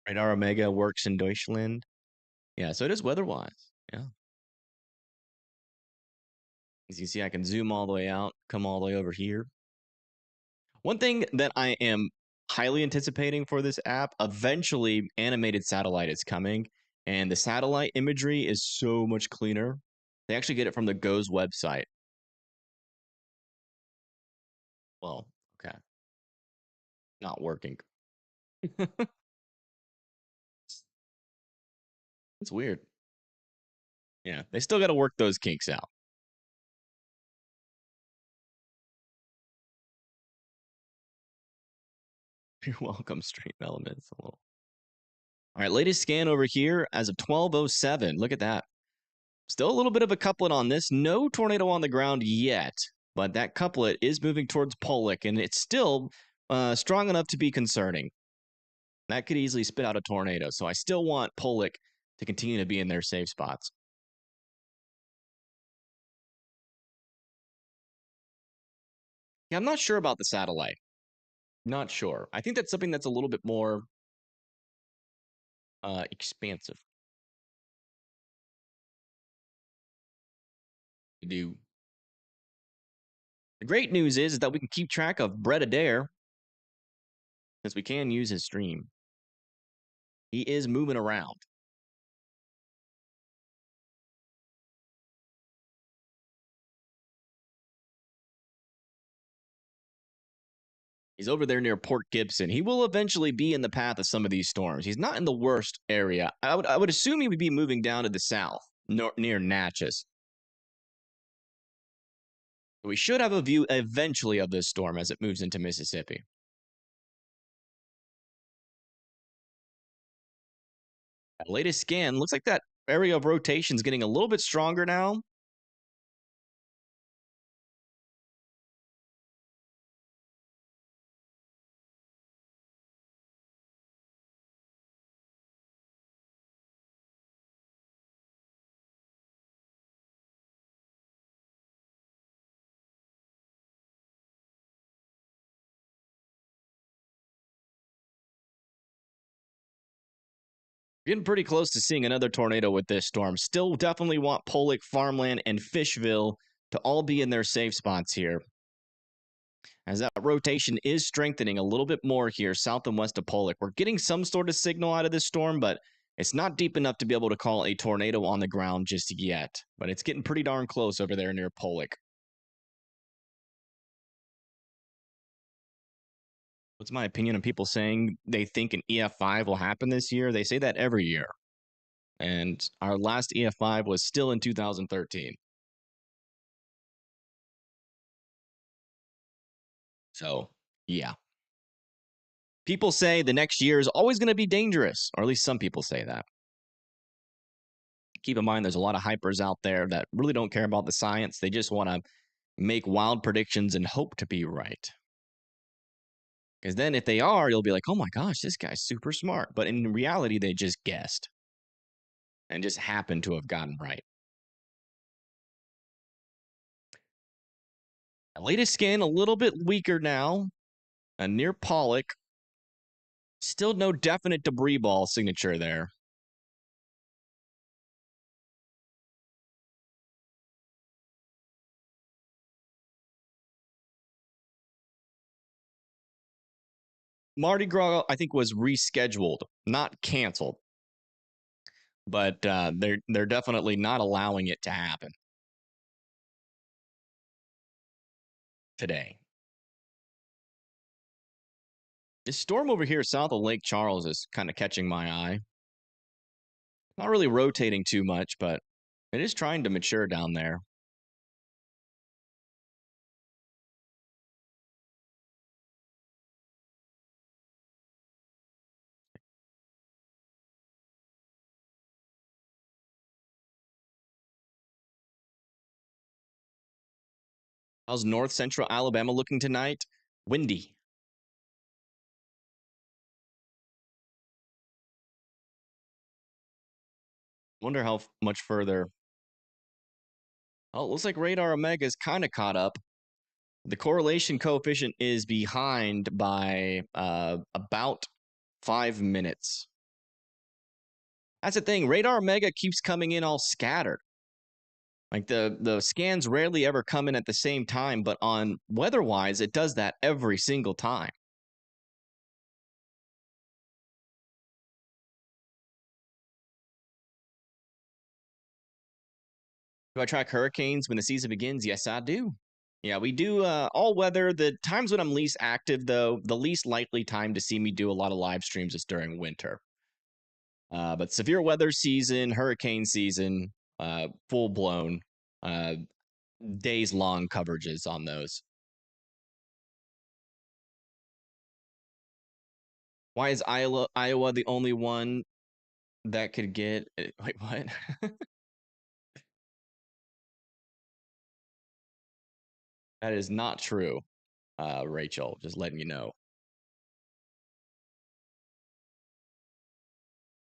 Radar Omega works in Deutschland. Yeah, so it is weather-wise. Yeah. As you see, I can zoom all the way out, come all the way over here. One thing that I am highly anticipating for this app, eventually animated satellite is coming, and the satellite imagery is so much cleaner. They actually get it from the GOES website. Well, okay. Not working. It's weird. Yeah, they still got to work those kinks out. You're welcome, Stream Elements. All right, latest scan over here as of 12:07. Look at that. Still a little bit of a couplet on this. No tornado on the ground yet, but that couplet is moving towards Pollock, and it's still strong enough to be concerning. That could easily spit out a tornado, so I still want Pollock to continue to be in their safe spots. Yeah, I'm not sure about the satellite. Not sure. I think that's something that's a little bit more expansive to do. The great news is that we can keep track of Brett Adair, since we can use his stream. He is moving around. He's over there near Port Gibson. He will eventually be in the path of some of these storms. He's not in the worst area. I would assume he would be moving down to the south, near Natchez. We should have a view eventually of this storm as it moves into Mississippi. That latest scan looks like that area of rotation is getting a little bit stronger now. Getting pretty close to seeing another tornado with this storm. Still definitely want Pollock, Farmland, and Fishville to all be in their safe spots here. As that rotation is strengthening a little bit more here south and west of Pollock. We're getting some sort of signal out of this storm, but it's not deep enough to be able to call a tornado on the ground just yet. But it's getting pretty darn close over there near Pollock. What's my opinion on people saying they think an EF5 will happen this year? They say that every year. And our last EF5 was still in 2013. So, yeah. People say the next year is always going to be dangerous, or at least some people say that. Keep in mind, there's a lot of hypers out there that really don't care about the science. They just want to make wild predictions and hope to be right. Because then if they are, you'll be like, oh my gosh, this guy's super smart. But in reality, they just guessed and just happened to have gotten right. The latest scan, a little bit weaker now. Near Pollock. Still no definite debris ball signature there. Mardi Gras, I think, was rescheduled, not canceled. But they're definitely not allowing it to happen today. This storm over here south of Lake Charles is kind of catching my eye. Not really rotating too much, but it is trying to mature down there. How's north central Alabama looking tonight? Windy. Wonder how much further. Oh, it looks like radar omega is kind of caught up. The correlation coefficient is behind by about 5 minutes. That's the thing. Radar omega keeps coming in all scattered. Like the scans rarely ever come in at the same time, but on weather-wise, it does that every single time. Do I track hurricanes when the season begins? Yes, I do. Yeah, we do all weather. The times when I'm least active, though, the least likely time to see me do a lot of live streams is during winter. But severe weather season, hurricane season, full blown, days long coverages on those. Why is Iowa the only one that could get? Wait, what? That is not true, Rachel. Just letting you know.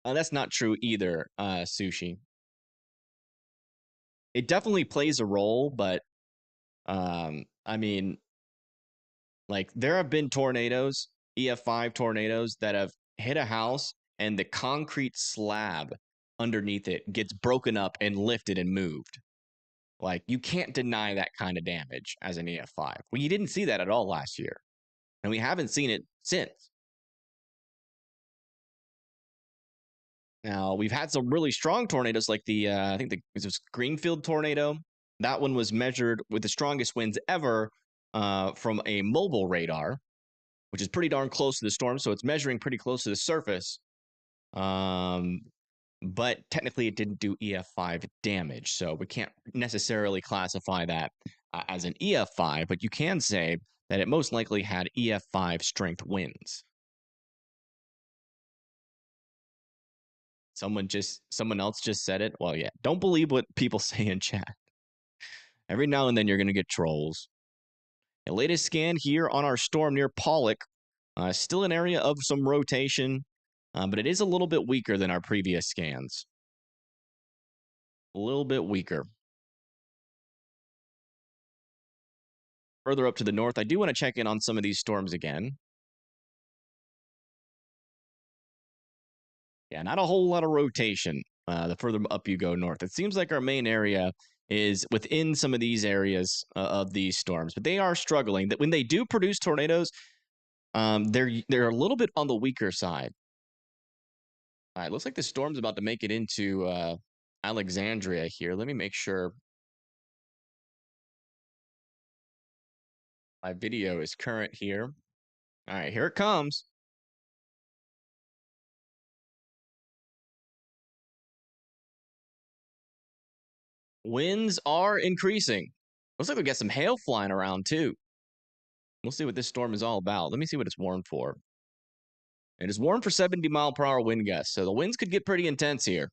That's not true either, Sushi. It definitely plays a role, but I mean, like there have been tornadoes, EF5 tornadoes that have hit a house and the concrete slab underneath it gets broken up and lifted and moved. Like you can't deny that kind of damage as an EF5. Well, you didn't see that at all last year, and we haven't seen it since. Now we've had some really strong tornadoes, like the I think it was Greenfield tornado. That one was measured with the strongest winds ever from a mobile radar, which is pretty darn close to the storm. So it's measuring pretty close to the surface. But technically, it didn't do EF5 damage, so we can't necessarily classify that as an EF5. But you can say that it most likely had EF5 strength winds. Someone else just said it. Well, yeah. Don't believe what people say in chat. Every now and then you're going to get trolls. The latest scan here on our storm near Pollock. Still an area of some rotation, but it is a little bit weaker than our previous scans. A little bit weaker. Further up to the north, I do want to check in on some of these storms again. Yeah, not a whole lot of rotation the further up you go north. It seems like our main area is within some of these areas of these storms, but they are struggling. That when they do produce tornadoes, they're a little bit on the weaker side. All right, looks like the storm's about to make it into Alexandria here. Let me make sure my video is current here. All right, here it comes. Winds are increasing. Looks like we got some hail flying around too. We'll see what this storm is all about. Let me see what it's warned for. It is warned for 70-mile-per-hour wind gusts, so the winds could get pretty intense here.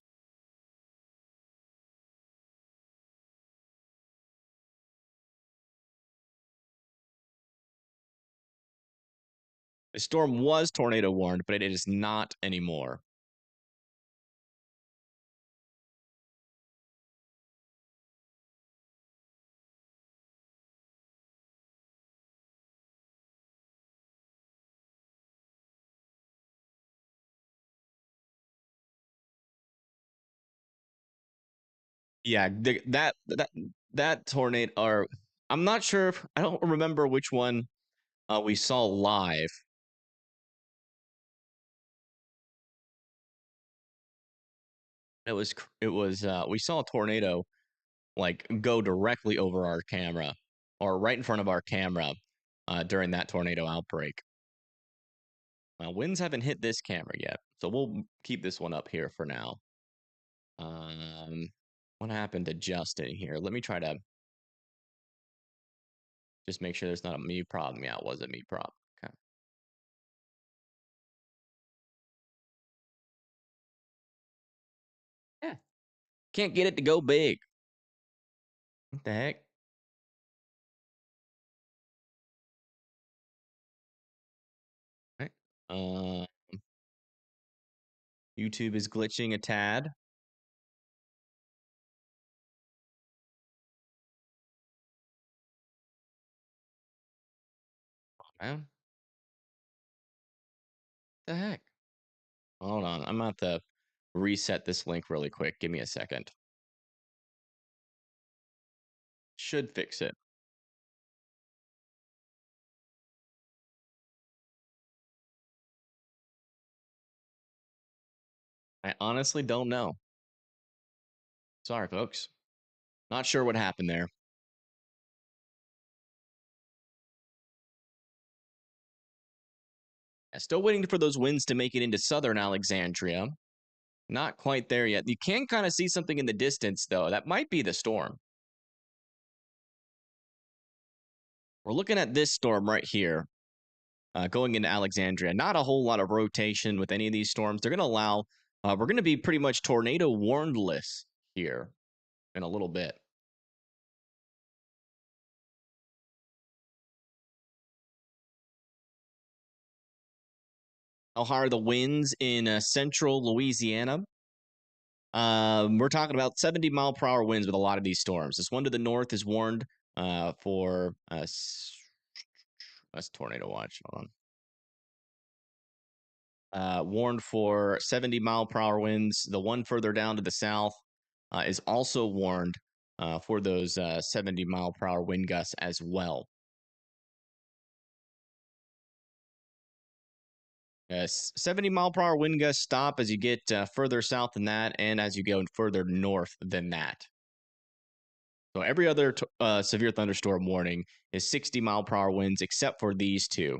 The storm was tornado warned, but it is not anymore. Yeah, that tornado, or I'm not sure if I don't remember which one we saw live. It was we saw a tornado like go directly over our camera or right in front of our camera during that tornado outbreak. Winds haven't hit this camera yet, so we'll keep this one up here for now. What happened to Justin here? Let me try to just make sure there's not a me problem. Yeah, it was a me problem. Okay. Yeah. Can't get it to go big. What the heck? Right. YouTube is glitching a tad. Man. What the heck? Hold on. I'm about to reset this link really quick. Give me a second. Should fix it. I honestly don't know. Sorry, folks. Not sure what happened there. Still waiting for those winds to make it into southern Alexandria. Not quite there yet. You can kind of see something in the distance, though. That might be the storm. We're looking at this storm right here, going into Alexandria. Not a whole lot of rotation with any of these storms. They're going to allow, we're going to be pretty much tornado warnedless here in a little bit. How high are the winds in central Louisiana? We're talking about 70-mile-per-hour winds with a lot of these storms. This one to the north is warned for that's tornado watch. Hold on. Warned for 70-mile-per-hour winds. The one further down to the south is also warned for those 70-mile-per-hour wind gusts as well. 70-mile-per-hour wind gusts stop as you get further south than that, and as you go further north than that. So every other severe thunderstorm warning is 60-mile-per-hour winds, except for these two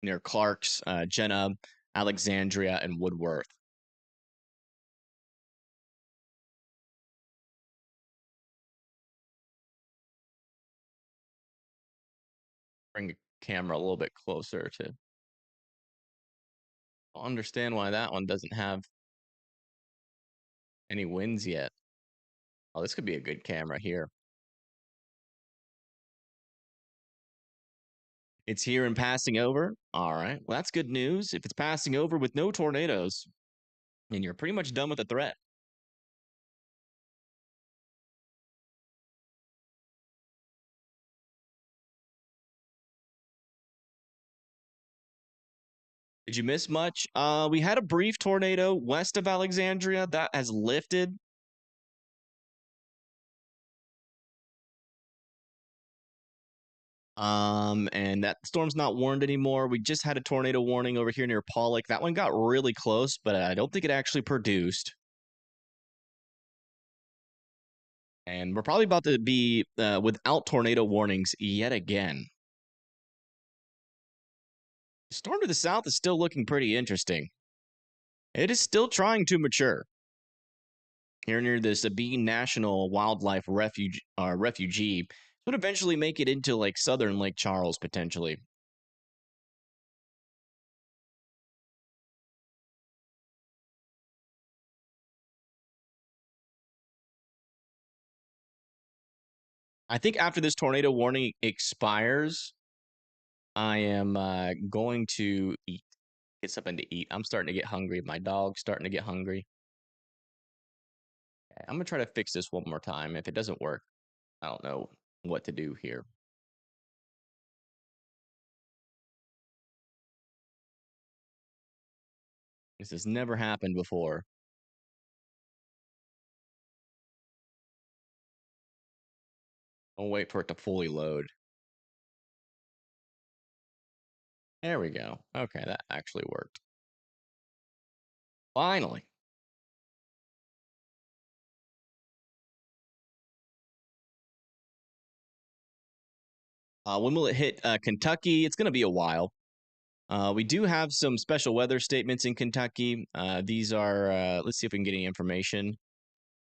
near Clarks, Jenna, Alexandria, and Woodworth. Bring the camera a little bit closer to understand why that one doesn't have any winds yet. Oh, this could be a good camera here. It's here and passing over. All right. Well, that's good news. If it's passing over with no tornadoes, then you're pretty much done with the threat. Did you miss much? We had a brief tornado west of Alexandria that has lifted. And that storm's not warned anymore. We just had a tornado warning over here near Pollock. That one got really close, but I don't think it actually produced. And we're probably about to be without tornado warnings yet again. The storm to the south is still looking pretty interesting. It is still trying to mature. here near the Sabine National Wildlife Refugee. Would eventually make it into like southern Lake Charles potentially. I think after this tornado warning expires, I am going to get something to eat. I'm starting to get hungry. My dog's starting to get hungry. Okay, I'm gonna try to fix this one more time. If it doesn't work, I don't know what to do here. This has never happened before. I'll wait for it to fully load. There we go. Okay, that actually worked. Finally. When will it hit Kentucky? It's going to be a while. We do have some special weather statements in Kentucky. These are, let's see if we can get any information.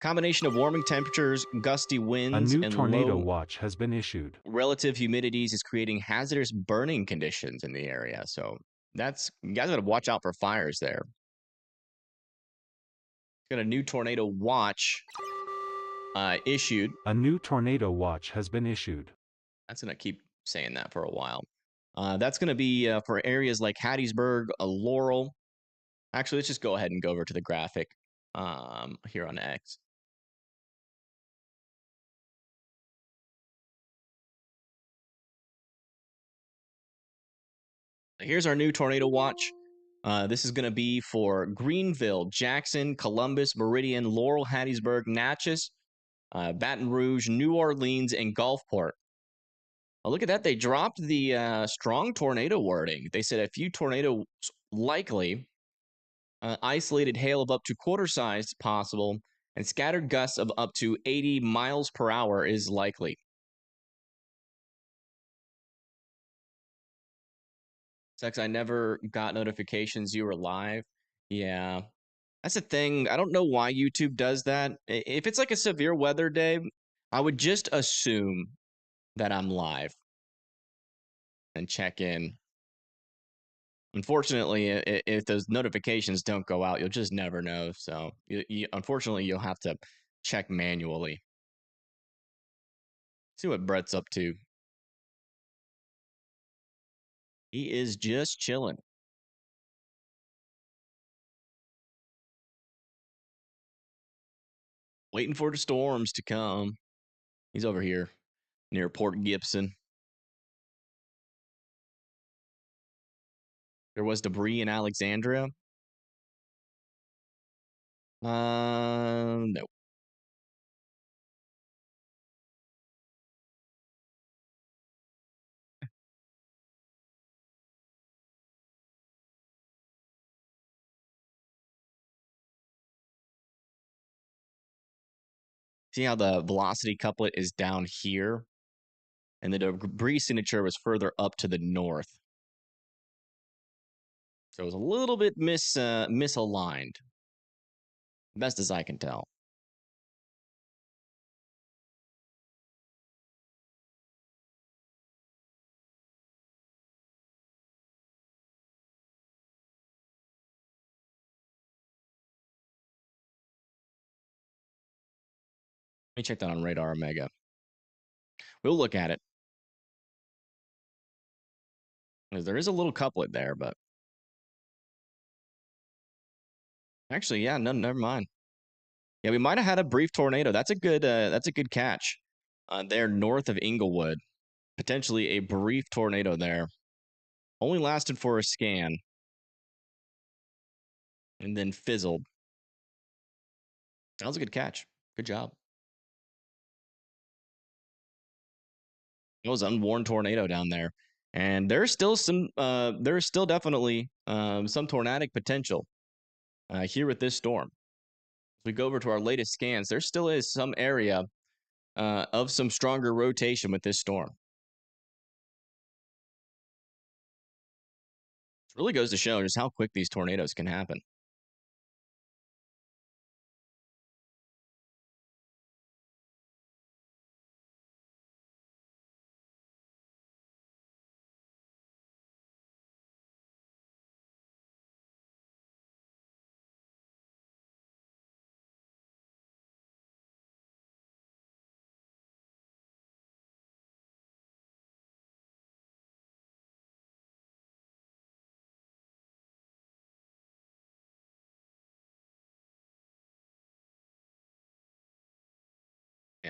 Combination of warming temperatures, gusty A winds, new and tornado low watch has been issued. relative humidities is creating hazardous burning conditions in the area. So that's, you guys got to watch out for fires there. Got a new tornado watch issued. A new tornado watch has been issued. That's going to keep saying that for a while. That's going to be for areas like Hattiesburg, Laurel. Actually, let's just go ahead and go over to the graphic here on X. Here's our new tornado watch. This is going to be for Greenville, Jackson, Columbus, Meridian, Laurel, Hattiesburg, Natchez, Baton Rouge, New Orleans, and Gulfport. Oh, look at that. They dropped the strong tornado wording. They said a few tornadoes likely, isolated hail of up to quarter size possible, and scattered gusts of up to 80 miles per hour is likely. Sucks, I never got notifications you were live. Yeah. That's the thing. I don't know why YouTube does that. If it's like a severe weather day, I would just assume that I'm live and check in. Unfortunately, if those notifications don't go out, you'll just never know. So, unfortunately, you'll have to check manually. See what Brett's up to. He is just chilling. Waiting for the storms to come. He's over here near Port Gibson. There was debris in Alexandria. No. See how the velocity couplet is down here? And the debris signature was further up to the north. So it was a little bit misaligned. Best as I can tell. Let me check that on Radar Omega. We'll look at it. Because there is a little couplet there, but actually, yeah, no, never mind. Yeah, we might have had a brief tornado. That's a good catch. There north of Inglewood. Potentially a brief tornado there. Only lasted for a scan. And then fizzled. That was a good catch. Good job. It was an unwarned tornado down there. And there's still definitely some tornadic potential here with this storm. If we go over to our latest scans, there still is some area of some stronger rotation with this storm. It really goes to show just how quick these tornadoes can happen.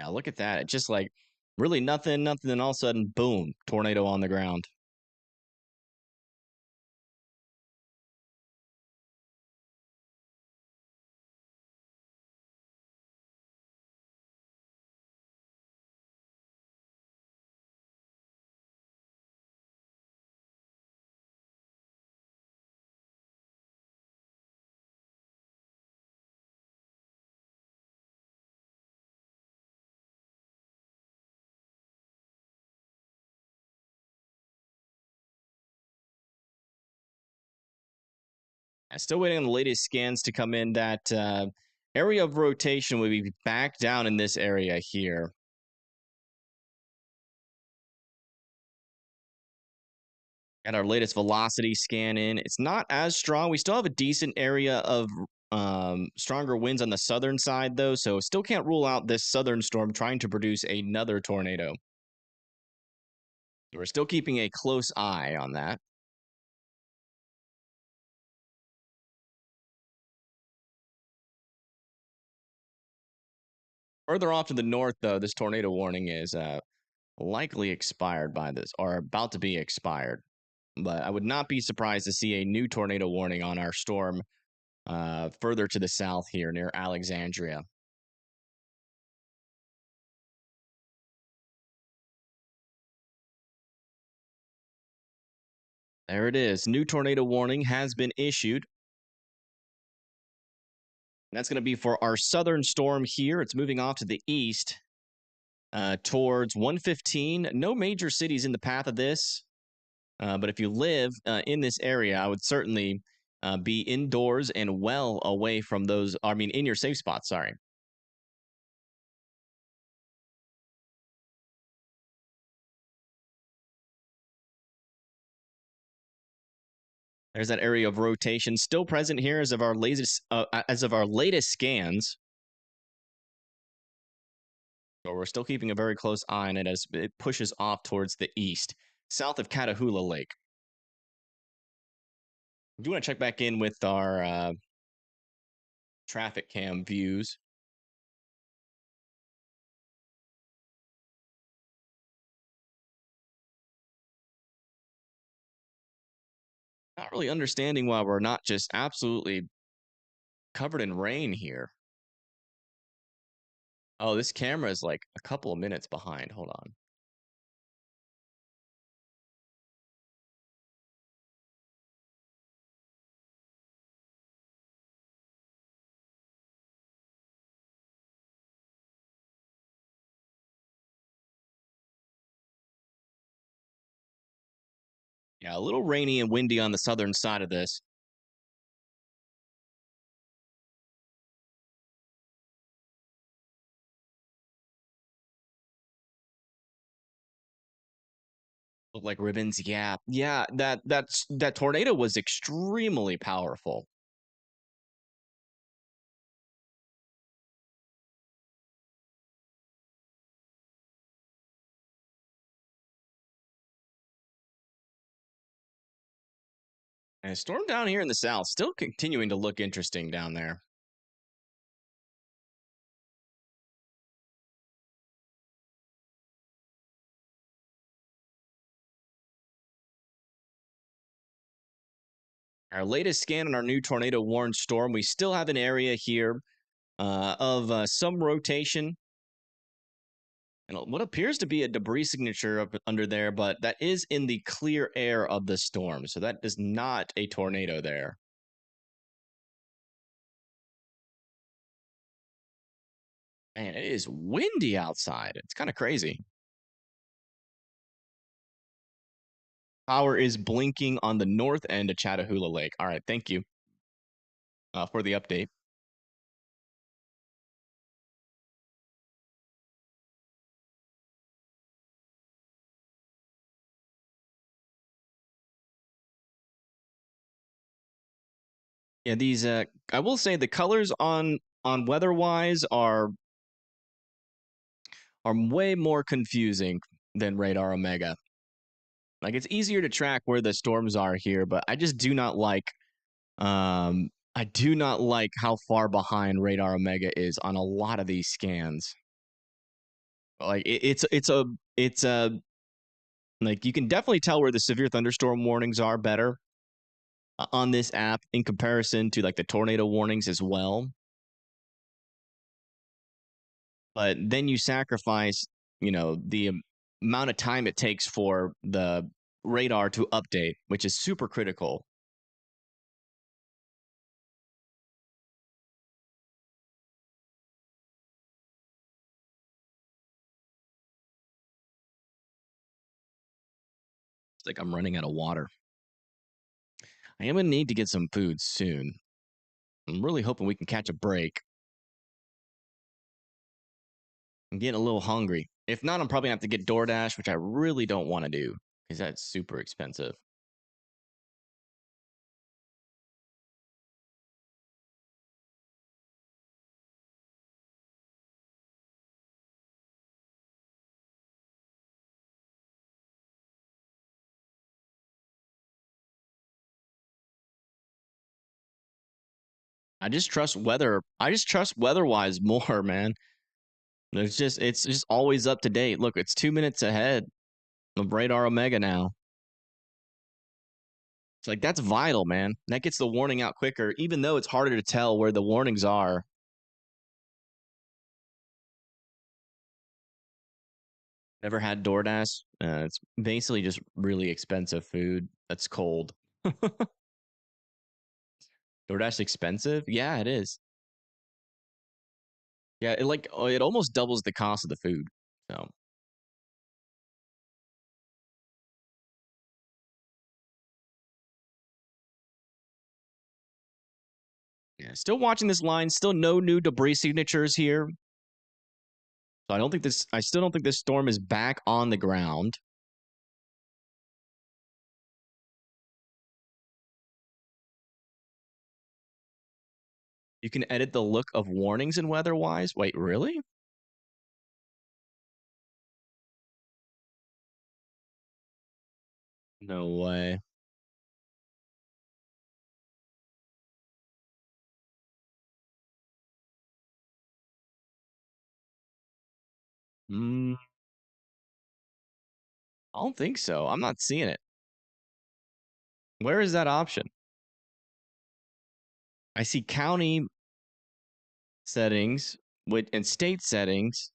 Yeah, look at that. It's just like really nothing, nothing, and all of a sudden, boom, tornado on the ground. I'm still waiting on the latest scans to come in. That area of rotation will be back down in this area here. Got our latest velocity scan in. It's not as strong. We still have a decent area of stronger winds on the southern side, though, so still can't rule out this southern storm trying to produce another tornado. We're still keeping a close eye on that. Further off to the north, though, this tornado warning is likely expired by this, or about to be expired. But I would not be surprised to see a new tornado warning on our storm further to the south here near Alexandria. There it is. New tornado warning has been issued. That's going to be for our southern storm here. It's moving off to the east towards 115. No major cities in the path of this. But if you live in this area, I would certainly be indoors and well away from those. I mean, in your safe spot, sorry. There's that area of rotation still present here as of our latest scans. So we're still keeping a very close eye on it as it pushes off towards the east, south of Catahoula Lake. I do want to check back in with our traffic cam views. Not really understanding why we're not just absolutely covered in rain here. Oh, this camera is like a couple of minutes behind. Hold on. Yeah, a little rainy and windy on the southern side of this. Look like ribbons. Yeah, yeah. That tornado was extremely powerful. And a storm down here in the south still continuing to look interesting down there. Our latest scan on our new tornado warned storm, we still have an area here of some rotation and what appears to be a debris signature up under there, but that is in the clear air of the storm. So that is not a tornado there. Man, it is windy outside. It's kind of crazy. Power is blinking on the north end of Chattahoola Lake. All right, thank you for the update. Yeah, these I will say the colors on weather-wise are way more confusing than Radar Omega. Like it's easier to track where the storms are here, but I just do not like I do not like how far behind Radar Omega is on a lot of these scans. Like it's a like you can definitely tell where the severe thunderstorm warnings are better on this app in comparison to like the tornado warnings as well. But then you sacrifice, the amount of time it takes for the radar to update, which is super critical. It's like I'm running out of water. I am gonna need to get some food soon. I'm really hoping we can catch a break. I'm getting a little hungry. If not, I'm probably gonna have to get DoorDash, which I really don't want to do because that's super expensive. I just trust weather. I just trust weather-wise more, man. It's just always up to date. Look, it's 2 minutes ahead of Radar Omega now. It's like that's vital, man. That gets the warning out quicker, even though it's harder to tell where the warnings are. Never had DoorDash. It's basically just really expensive food that's cold. DoorDash expensive? Yeah, it is. Yeah, it almost doubles the cost of the food. So yeah, still watching this line. Still no new debris signatures here. So I still don't think this storm is back on the ground. You can edit the look of warnings in WeatherWise. Wait, really? No way. Mm, I don't think so. I'm not seeing it. Where is that option? I see county settings and state settings,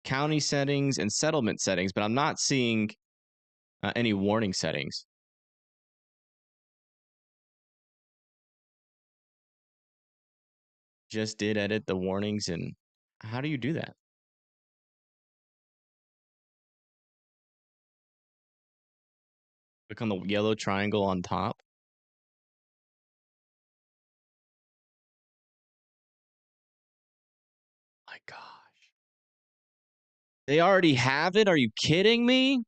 county settings, and settlement settings, but I'm not seeing any warning settings. Just did edit the warnings, and how do you do that? Click on the yellow triangle on top. My gosh. They already have it? Are you kidding me?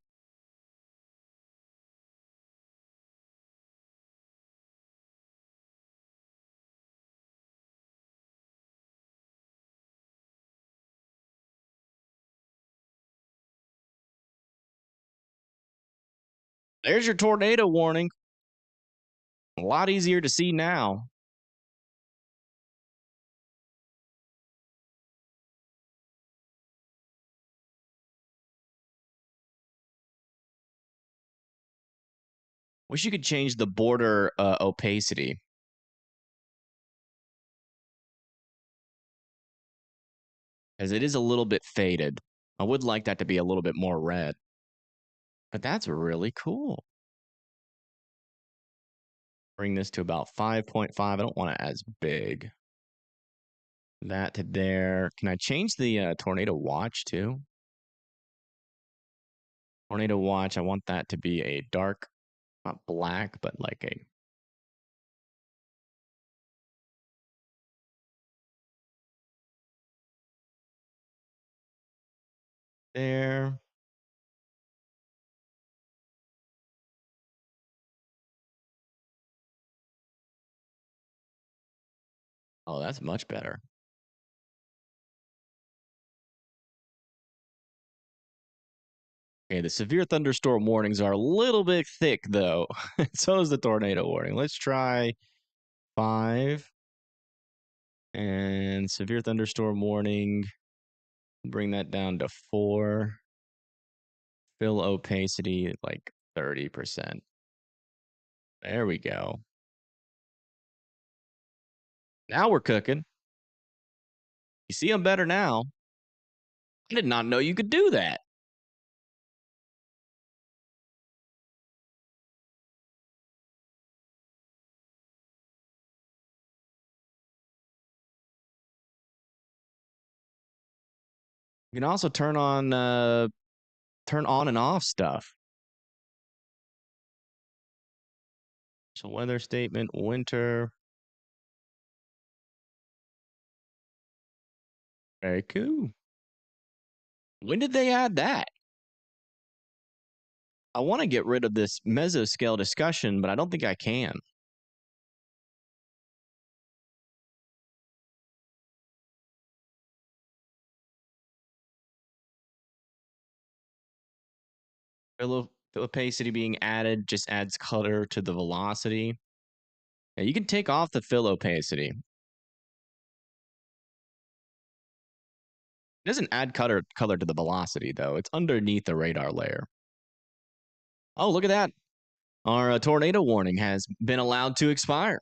There's your tornado warning. A lot easier to see now. Wish you could change the border opacity. As it is a little bit faded. I would like that to be a little bit more red. But that's really cool. Bring this to about 5.5. I don't want it as big. That to there. Can I change the tornado watch too? Tornado watch, I want that to be a dark, not black, but like a there. Oh, that's much better. Okay, the severe thunderstorm warnings are a little bit thick though. So is the tornado warning. Let's try 5. And severe thunderstorm warning Bring that down to 4. Fill opacity like 30%. There we go. Now we're cooking. You see them better now. I did not know you could do that. You can also turn on and off stuff. So weather statement, winter. Very cool. When did they add that? I want to get rid of this mesoscale discussion, but I don't think I can. Fill opacity being added just adds color to the velocity. Yeah, you can take off the fill opacity. It doesn't add color to the velocity, though. It's underneath the radar layer. Oh, look at that. Our tornado warning has been allowed to expire.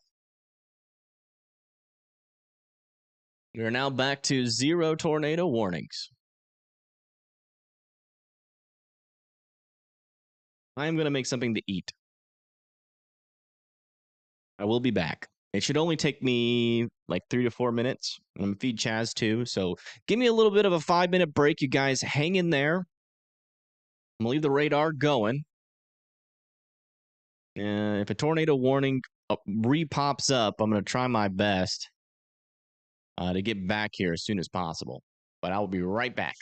We are now back to 0 tornado warnings. I'm going to make something to eat. I will be back. It should only take me like 3 to 4 minutes. I'm going to feed Chaz too. So give me a little bit of a 5-minute break. You guys hang in there. I'm going to leave the radar going. If a tornado warning re-pops up, I'm going to try my best to get back here as soon as possible. But I will be right back.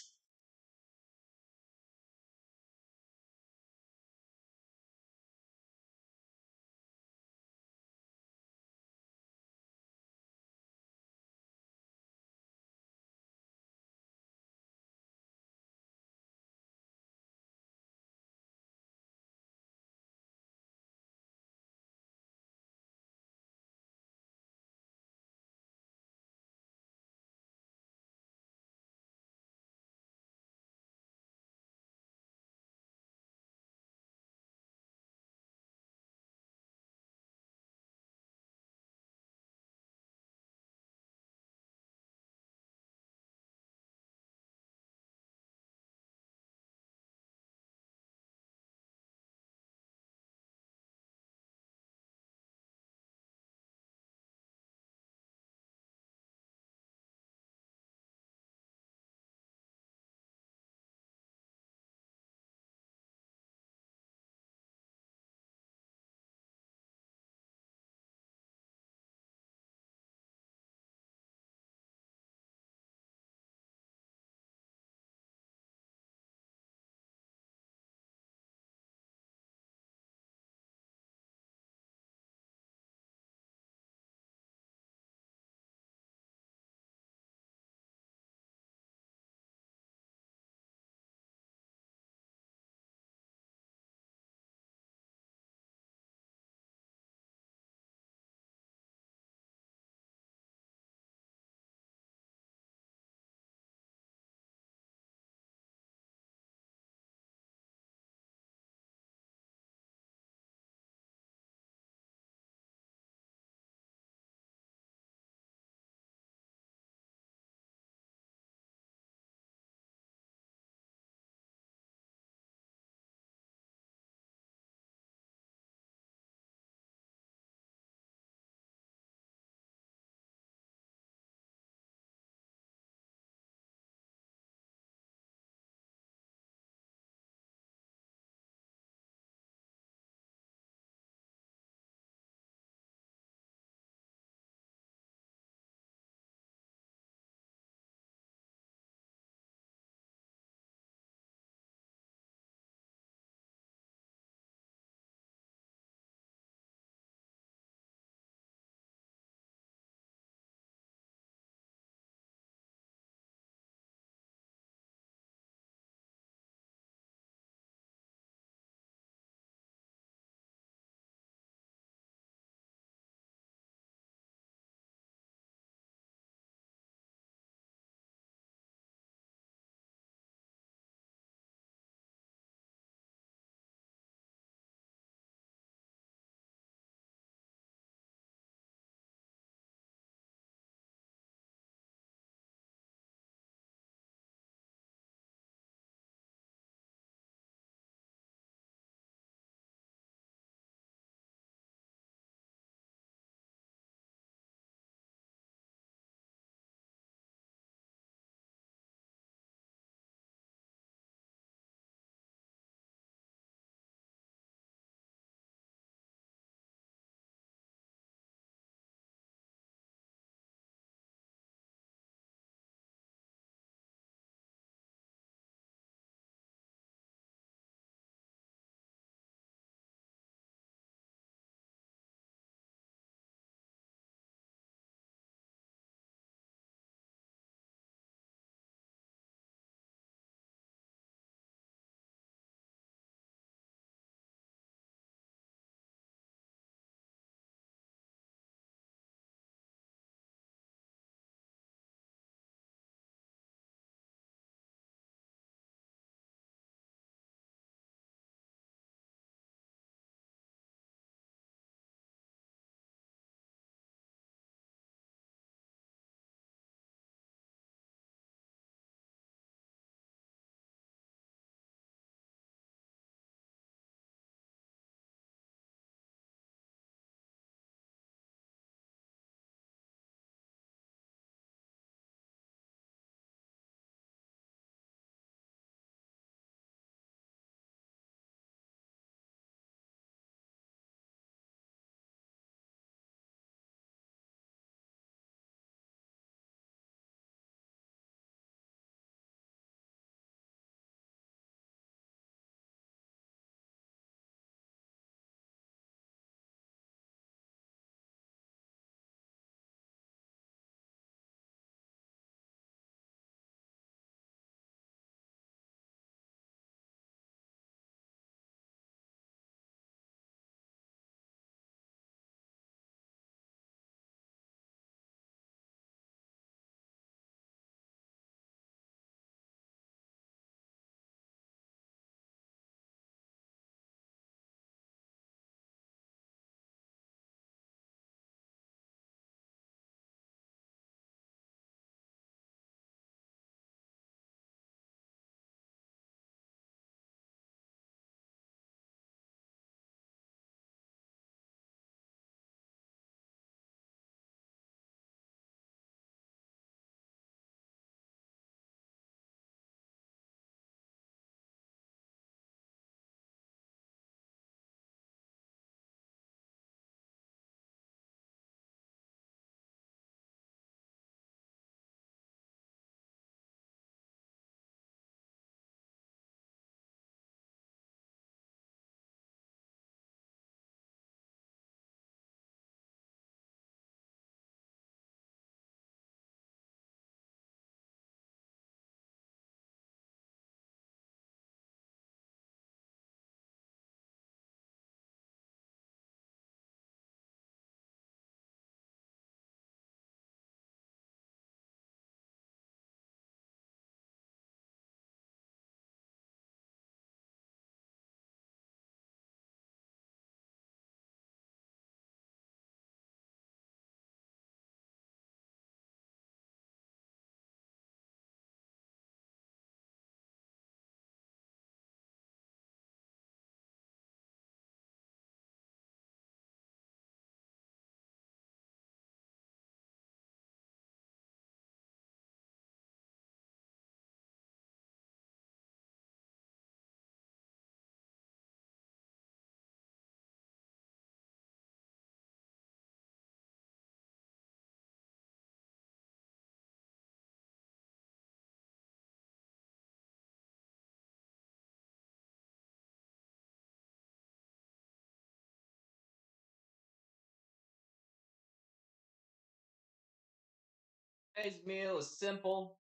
Today's meal is simple.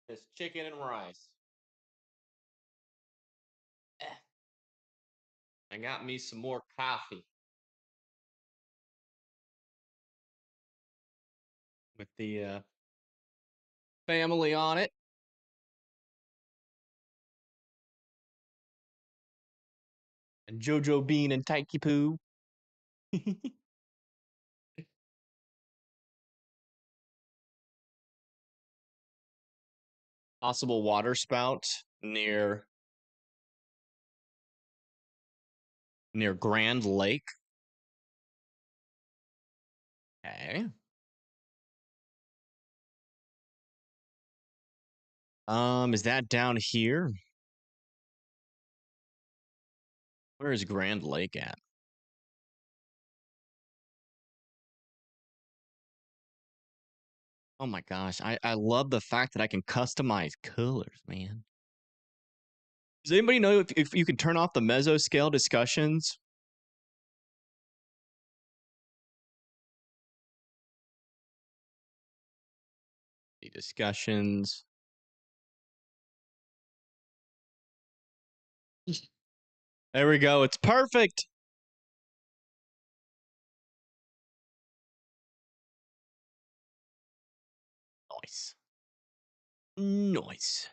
It's chicken and rice. Eh, I got me some more coffee with the family on it. And Jojo Bean and Tykey Poo. Possible water spout near Grand Lake. Okay. Is that down here? Where is Grand Lake at? Oh my gosh, I love the fact that I can customize colors, man. Does anybody know if you can turn off the mesoscale discussions? The discussions. There we go. It's perfect. Nice. Nice.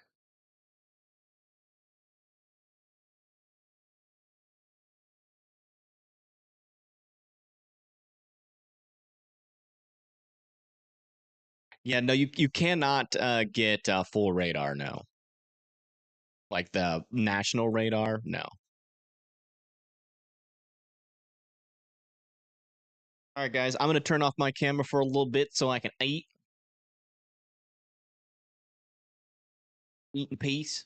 Yeah, no, you cannot get full radar, no. Like the national radar, no. All right, guys, I'm going to turn off my camera for a little bit so I can eat. Eat in peace.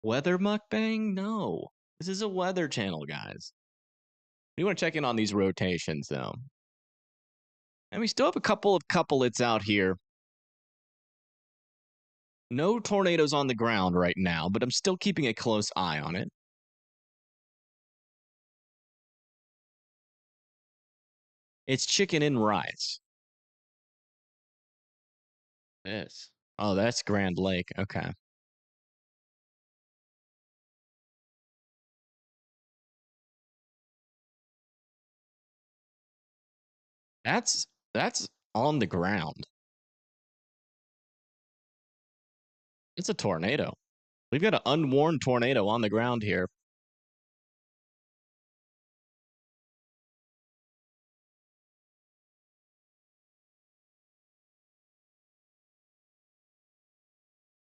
Weather mukbang? No. This is a weather channel, guys. We want to check in on these rotations, though. And we still have a couple of couplets out here. No tornadoes on the ground right now, but I'm still keeping a close eye on it. It's chicken and rice. This. Oh, that's Grand Lake. Okay. That's on the ground. It's a tornado. We've got an unwarned tornado on the ground here.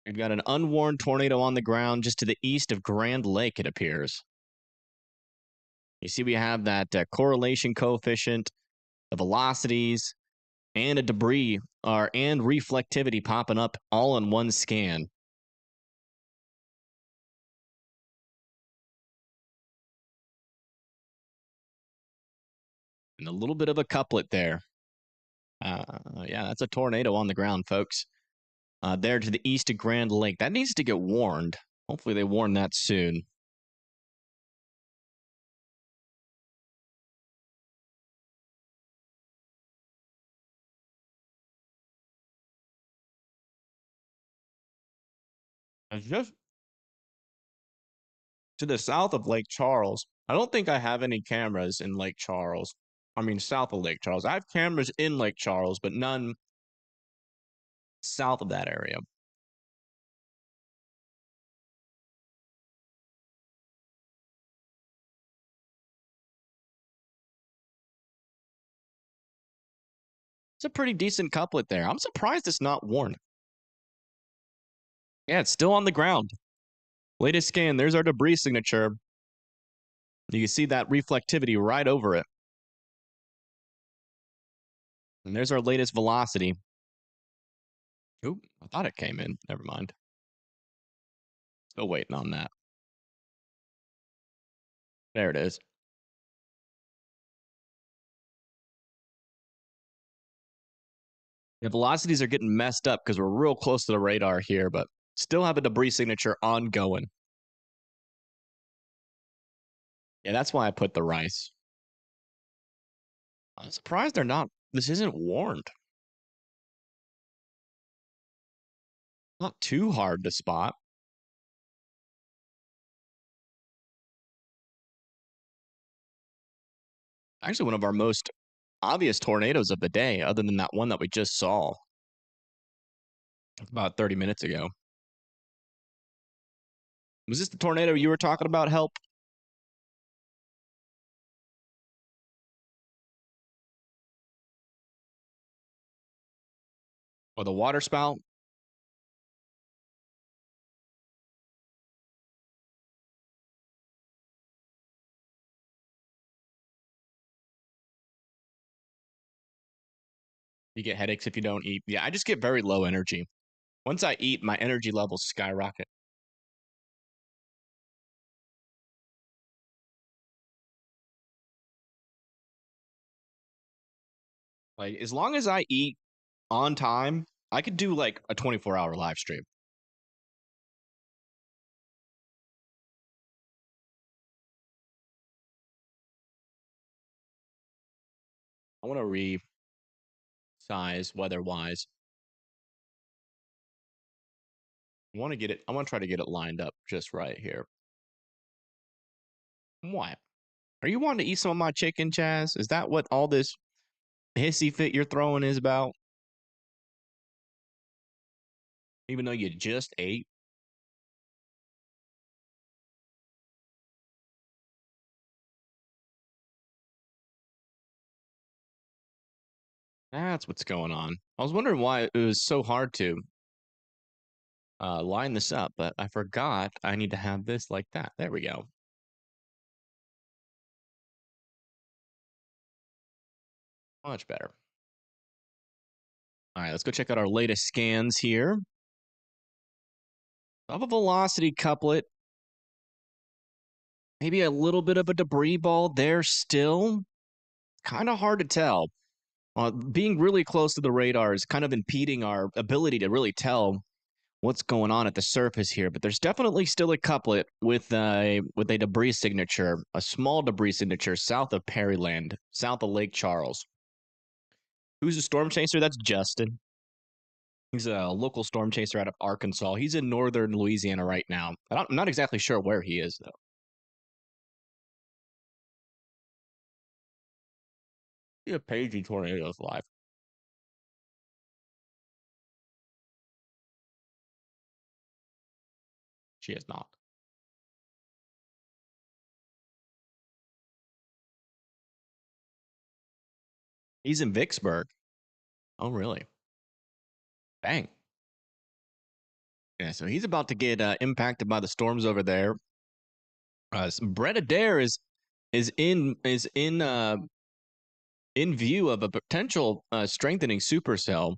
We've got an unwarned tornado on the ground just to the east of Grand Lake, it appears. You see, we have that correlation coefficient, the velocities, and a debris and reflectivity popping up all in one scan. And a little bit of a couplet there. Yeah, that's a tornado on the ground, folks. There to the east of Grand Lake. That needs to get warned. Hopefully they warn that soon. It's just to the south of Lake Charles. I don't think I have any cameras in Lake Charles. I mean, south of Lake Charles. I have cameras in Lake Charles, but none south of that area. It's a pretty decent couplet there. I'm surprised it's not warned. Yeah, it's still on the ground. Latest scan, there's our debris signature. You can see that reflectivity right over it. And there's our latest velocity. Oop, I thought it came in. Never mind. Still waiting on that. There it is. The velocities are getting messed up because we're real close to the radar here, but still have a debris signature ongoing. Yeah, that's why I put the rice. I'm surprised they're not. This isn't warned. Not too hard to spot. Actually, one of our most obvious tornadoes of the day, other than that one that we just saw about 30 minutes ago. Was this the tornado you were talking about, Help? Or the water spout? You get headaches if you don't eat. Yeah, I just get very low energy. Once I eat, my energy levels skyrocket. Like, as long as I eat on time, I could do like a 24-hour live stream. I want to resize weather-wise. I want to get it. I want to try to get it lined up just right here. What? Are you wanting to eat some of my chicken, Chaz? Is that what all this hissy fit you're throwing is about? Even though you just ate? That's what's going on. I was wondering why it was so hard to line this up, but I forgot I need to have this like that. There we go. Much better. All right, let's go check out our latest scans here. Of a velocity couplet. Maybe a little bit of a debris ball there still. Kind of hard to tell. Being really close to the radar is kind of impeding our ability to really tell what's going on at the surface here. But there's definitely still a couplet with a debris signature, a small debris signature south of Perryland, south of Lake Charles. Who's a storm chaser? That's Justin. He's a local storm chaser out of Arkansas. He's in northern Louisiana right now. I'm not exactly sure where he is, though. You have Pagey Tornadoes live. She has not. He's in Vicksburg. Oh, really? Bang. Yeah, so he's about to get impacted by the storms over there. Brett Adair is in view of a potential strengthening supercell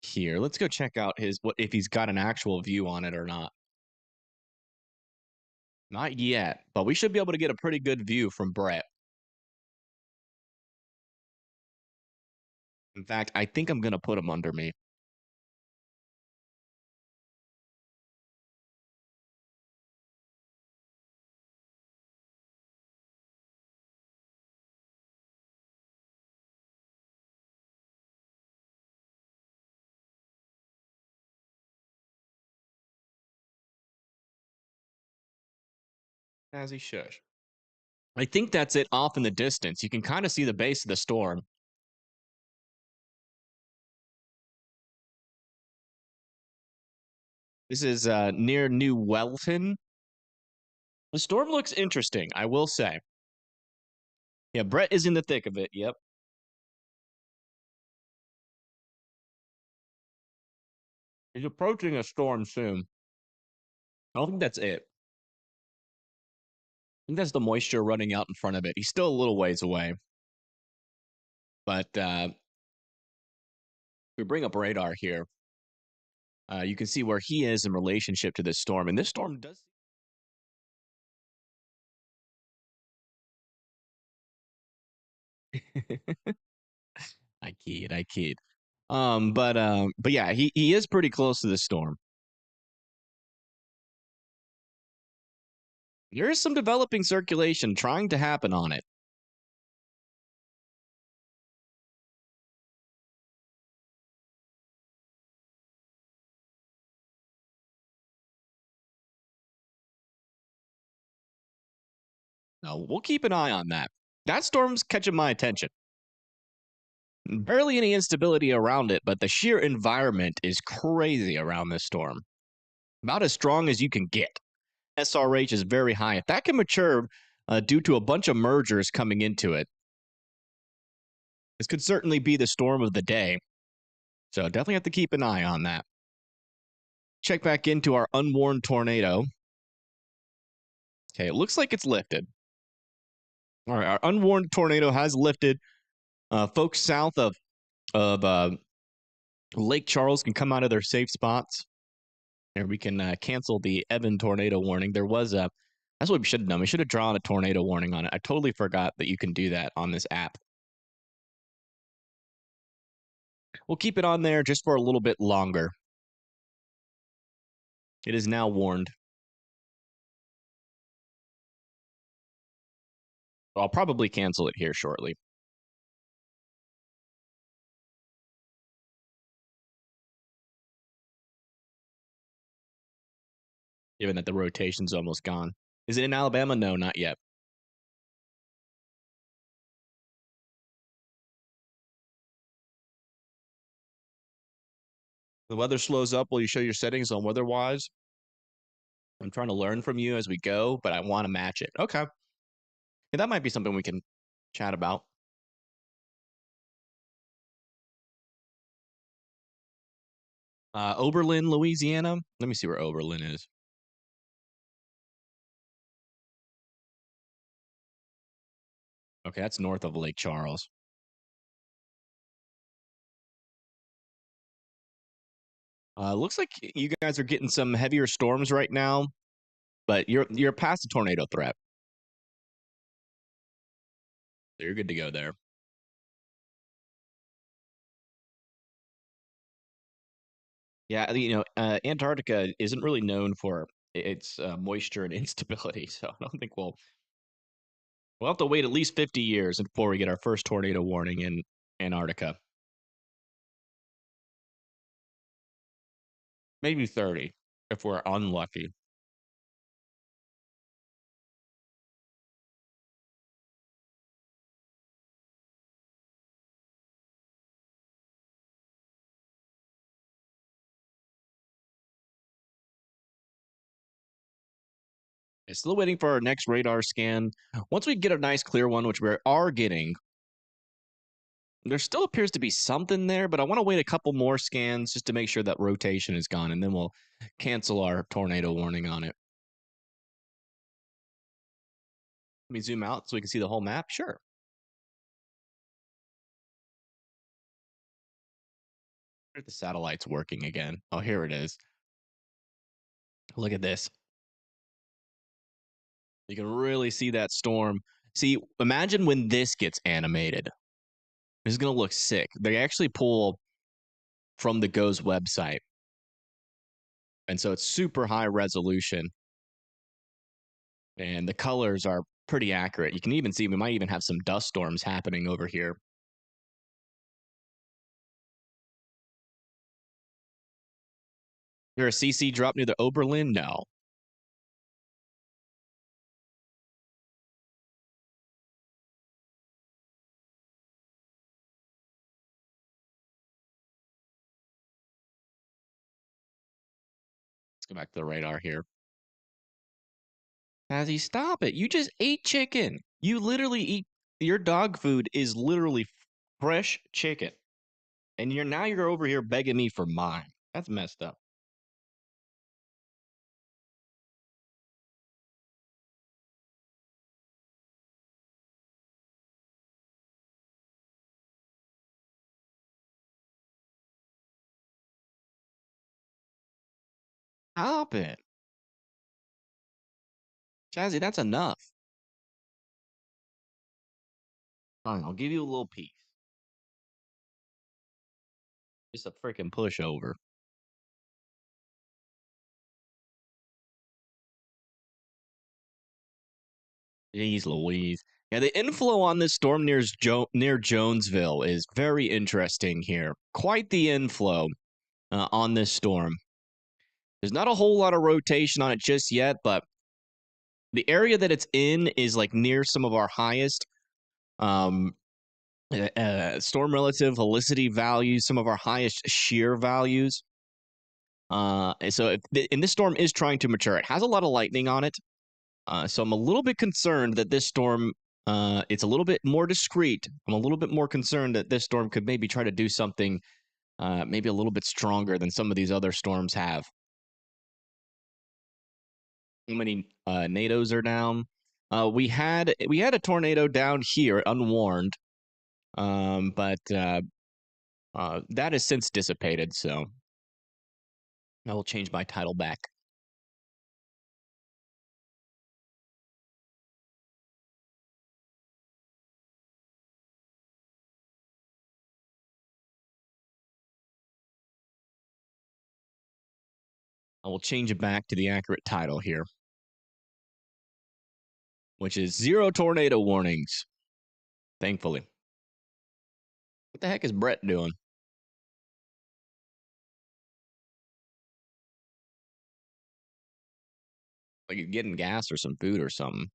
here. Let's go check out what if he's got an actual view on it or not. Not yet, but we should be able to get a pretty good view from Brett. In fact, I think I'm going to put him under me. As he should. I think that's it off in the distance. You can kind of see the base of the storm. This is near New Welton. The storm looks interesting, I will say. Yeah, Brett is in the thick of it. Yep. He's approaching a storm soon. I don't think that's it. I think that's the moisture running out in front of it. He's still a little ways away. But if we bring up radar here, you can see where he is in relationship to this storm. And this storm does I kid, I kid. But yeah, he is pretty close to the storm. There is some developing circulation trying to happen on it. Now, we'll keep an eye on that. That storm's catching my attention. Barely any instability around it, but the sheer environment is crazy around this storm. About as strong as you can get. SRH is very high. If that can mature due to a bunch of mergers coming into it, this could certainly be the storm of the day. So definitely have to keep an eye on that. Check back into our unwarned tornado. Okay, it looks like it's lifted. All right, our unwarned tornado has lifted. Folks south of Lake Charles can come out of their safe spots, and we can cancel the Evan tornado warning. There was a that's what we should have done. We should have drawn a tornado warning on it. I totally forgot that you can do that on this app. We'll keep it on there just for a little bit longer. It is now warned. I'll probably cancel it here shortly. Given that the rotation's almost gone. Is it in Alabama? No, not yet. The weather slows up while you show your settings on weather-wise. I'm trying to learn from you as we go, but I want to match it. Okay. Yeah, that might be something we can chat about. Oberlin, Louisiana. Let me see where Oberlin is. Okay, that's north of Lake Charles. Looks like you guys are getting some heavier storms right now, but you're past the tornado threat. So you're good to go there. Yeah, Antarctica isn't really known for its moisture and instability, so I don't think we'll have to wait at least 50 years before we get our first tornado warning in Antarctica. Maybe 30 if we're unlucky. Still waiting for our next radar scan. Once we get a nice clear one, which we are getting, there still appears to be something there, but I want to wait a couple more scans just to make sure that rotation is gone, and then we'll cancel our tornado warning on it. Let me zoom out so we can see the whole map. Sure. Where's the satellite's working again? Oh, here it is. Look at this. You can really see that storm. See, imagine when this gets animated. This is going to look sick. They actually pull from the GOES website. And so it's super high resolution. And the colors are pretty accurate. You can even see we might even have some dust storms happening over here. There a CC drop near the Oberlin? No. Let's go back to the radar here. Azzy, stop it. You just ate chicken. You literally eat your dog food is literally fresh chicken. And you're over here begging me for mine. That's messed up. Stop it. Jazzy, that's enough. Fine, I'll give you a little piece. Just a freaking pushover. Jeez Louise. Yeah, the inflow on this storm near Jonesville is very interesting here. Quite the inflow on this storm. There's not a whole lot of rotation on it just yet, but the area that it's in is like near some of our highest um, storm relative helicity values, some of our highest shear values. And so, and this storm is trying to mature. It has a lot of lightning on it. So I'm a little bit concerned that this storm, it's a little bit more discreet. I'm a little bit more concerned that this storm could maybe try to do something maybe a little bit stronger than some of these other storms have. How many NATOs are down? We had a tornado down here unwarned, but that has since dissipated. So I will change my title back. I will change it back to the accurate title here, which is 0 tornado warnings. Thankfully. What the heck is Brett doing? Like he's getting gas or some food or something.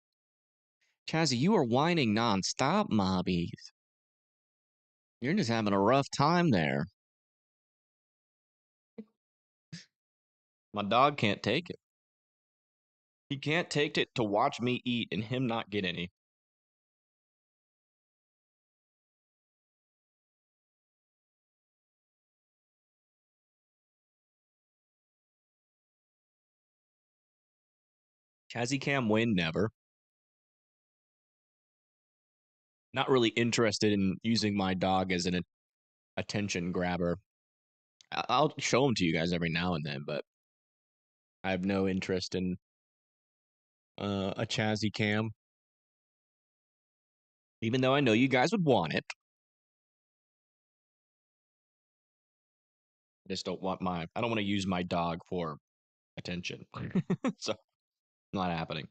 Chazzy, you are whining nonstop, mobbies. You're just having a rough time there. My dog can't take it. He can't take it to watch me eat and him not get any. Chazzy Cam win, never. Not really interested in using my dog as an attention grabber. I'll show them to you guys every now and then, but I have no interest in a Chazzy Cam. Even though I know you guys would want it. I just don't want I don't want to use my dog for attention. So, not happening.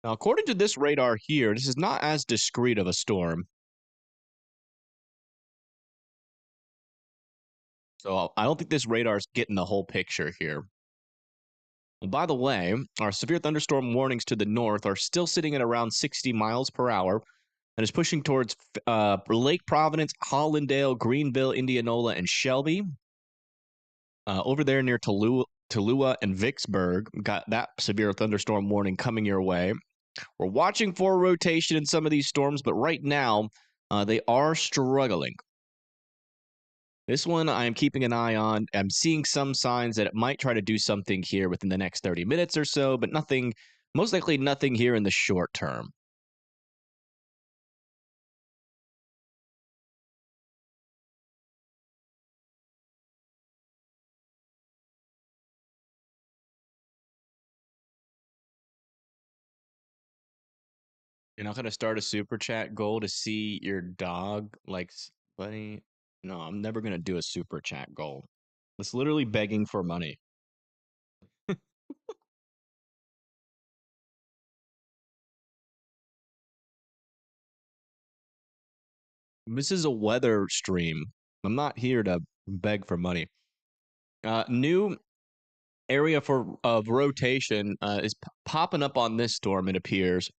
Now, according to this radar here, this is not as discreet of a storm. So I don't think this radar is getting the whole picture here. And by the way, our severe thunderstorm warnings to the north are still sitting at around 60 miles per hour and is pushing towards Lake Providence, Hollandale, Greenville, Indianola, and Shelby. Over there near Tallulah and Vicksburg, got that severe thunderstorm warning coming your way. We're watching for a rotation in some of these storms, but right now they are struggling. This one I am keeping an eye on. I'm seeing some signs that it might try to do something here within the next 30 minutes or so, but nothing, most likely nothing here in the short term. You're not going to start a super chat goal to see your dog like, buddy? No, I'm never going to do a super chat goal. It's literally begging for money. This is a weather stream. I'm not here to beg for money. New area of rotation is popping up on this storm, it appears.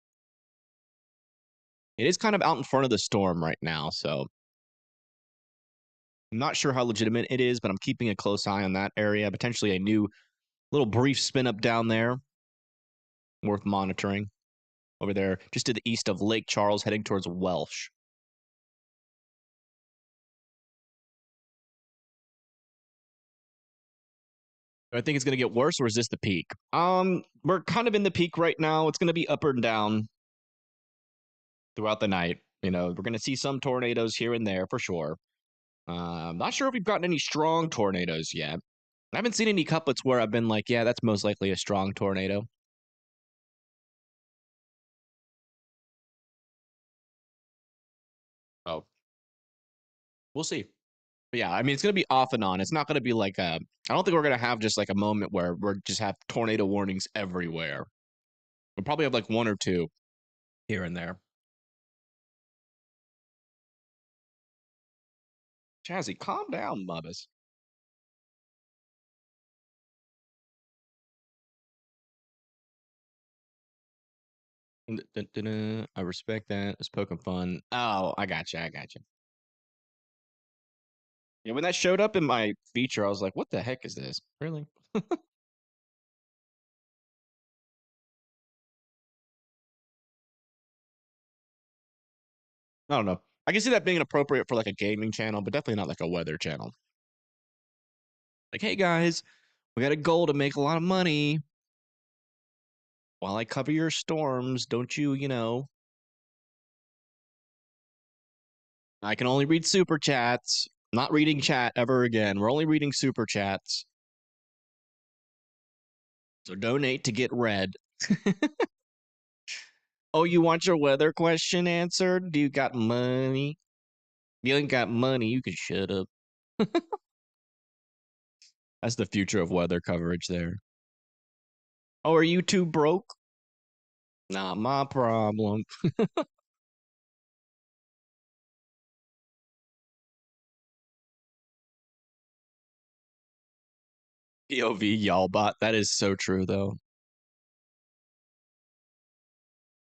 It is kind of out in front of the storm right now, so I'm not sure how legitimate it is, but I'm keeping a close eye on that area. Potentially a new little brief spin up down there, worth monitoring. Over there, just to the east of Lake Charles, heading towards Welsh. Do I think it's going to get worse, or is this the peak? We're kind of in the peak right now. It's going to be up and down throughout the night. You know, we're going to see some tornadoes here and there for sure. I'm not sure if we've gotten any strong tornadoes yet. I haven't seen any couplets where I've been like, yeah, that's most likely a strong tornado. Oh, we'll see. But yeah, I mean, it's going to be off and on. It's not going to be like a, I don't think we're going to have just like a moment where we're just have tornado warnings everywhere. We'll probably have like one or two here and there. Chazzy, calm down, Mubbas. I respect that. It's poking fun. Oh, I got you. I got you. Yeah, when that showed up in my feature, I was like, what the heck is this? Really? I don't know. I can see that being appropriate for like a gaming channel, but definitely not like a weather channel. Like, hey guys, we got a goal to make a lot of money. While I cover your storms, don't you, I can only read super chats. Not reading chat ever again. We're only reading super chats. So donate to get read. Oh, you want your weather question answered? Do you got money? You ain't got money, you can shut up. That's the future of weather coverage there. Oh, are you too broke? Not my problem. POV y'all bot. That is so true though.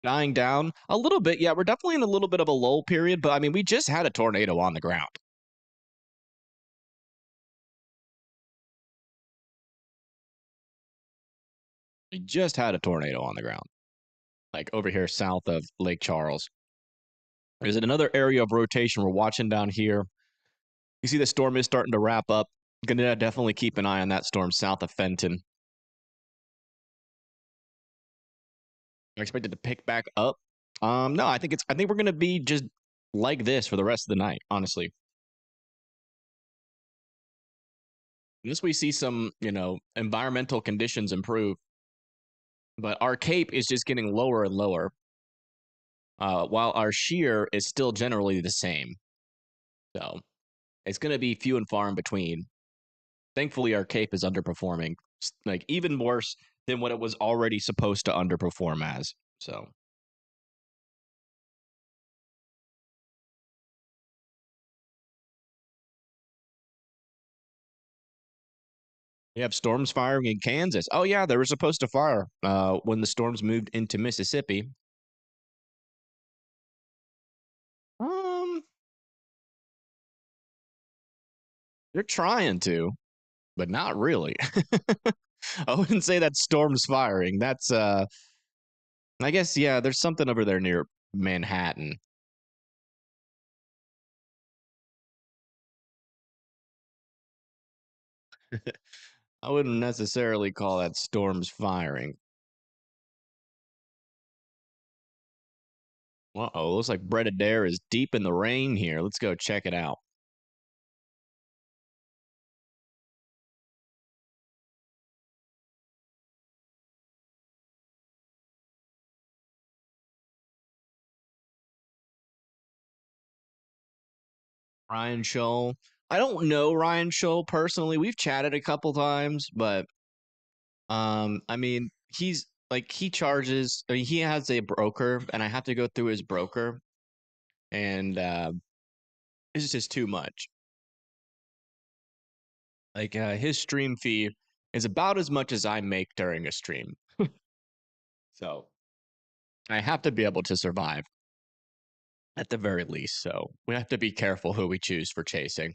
Dying down a little bit. Yeah, we're definitely in a little bit of a lull period, but I mean, we just had a tornado on the ground. We just had a tornado on the ground, like over here south of Lake Charles. There's another area of rotation we're watching down here. You see the storm is starting to wrap up. Gonna definitely keep an eye on that storm south of Fenton. I expect it to pick back up. No, I think we're gonna be just like this for the rest of the night, honestly. Unless we see some, environmental conditions improve. But our cape is just getting lower and lower, while our shear is still generally the same. So it's going to be few and far in between. Thankfully, our cape is underperforming, like even worse than what it was already supposed to underperform as. So we have storms firing in Kansas. Oh yeah, they were supposed to fire when the storms moved into Mississippi. Um, they're trying to, but not really. I wouldn't say that storm's firing. That's I guess yeah, there's something over there near Manhattan. I wouldn't necessarily call that storms firing. Uh-oh, looks like Bread Adair is deep in the rain here. Let's go check it out. Ryan Scholl. I don't know Ryan Scholl personally. We've chatted a couple times, but I mean, he's like he charges. I mean, he has a broker, and I have to go through his broker, and it's just too much. Like his stream fee is about as much as I make during a stream. So I have to be able to survive at the very least. So we have to be careful who we choose for chasing.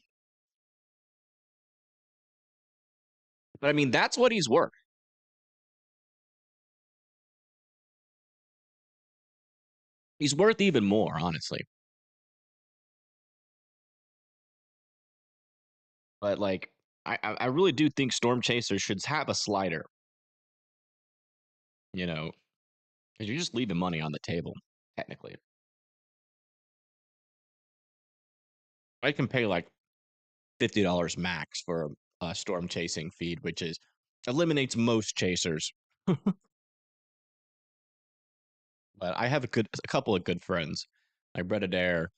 But I mean, that's what he's worth. He's worth even more, honestly. But like, I really do think Storm Chaser should have a slider. You know, because you're just leaving money on the table, technically. I can pay like $50 max for a storm chasing feed, which is eliminates most chasers. But I have a couple of good friends, like Brett Adair,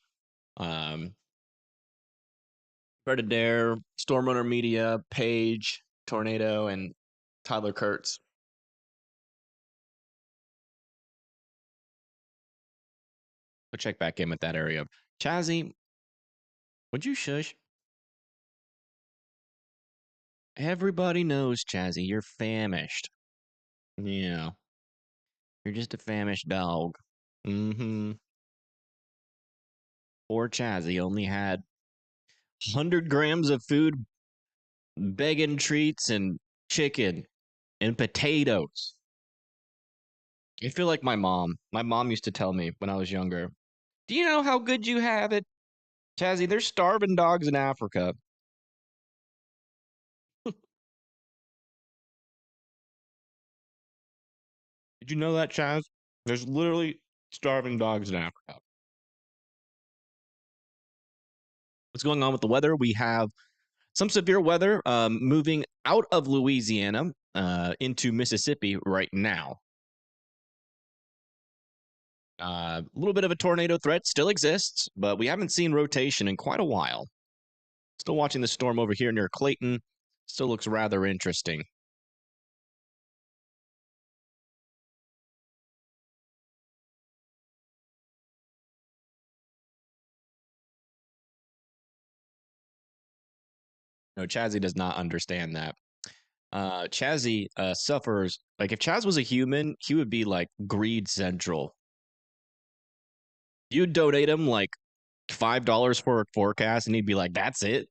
um, Brett Adair, Stormrunner Media, Paige, Tornado, and Tyler Kurtz. We'll check back in with that area. Chazzy, would you shush? Everybody knows, Chazzy, you're famished. Yeah, you're just a famished dog. Mm-hmm. Poor Chazzy only had 100 grams of food, begging treats, and chicken and potatoes. I feel like my mom. My mom used to tell me when I was younger, do you know how good you have it? Chazzy, there's starving dogs in Africa. Did you know that, Chaz? There's literally starving dogs in Africa. What's going on with the weather? We have some severe weather moving out of Louisiana into Mississippi right now. A little bit of a tornado threat still exists, but we haven't seen rotation in quite a while. Still watching the storm over here near Clayton. Still looks rather interesting. No, Chazzy does not understand that. Chazzy suffers. Like, if Chaz was a human, he would be like greed central. You'd donate him like $5 for a forecast, and he'd be like, "That's it."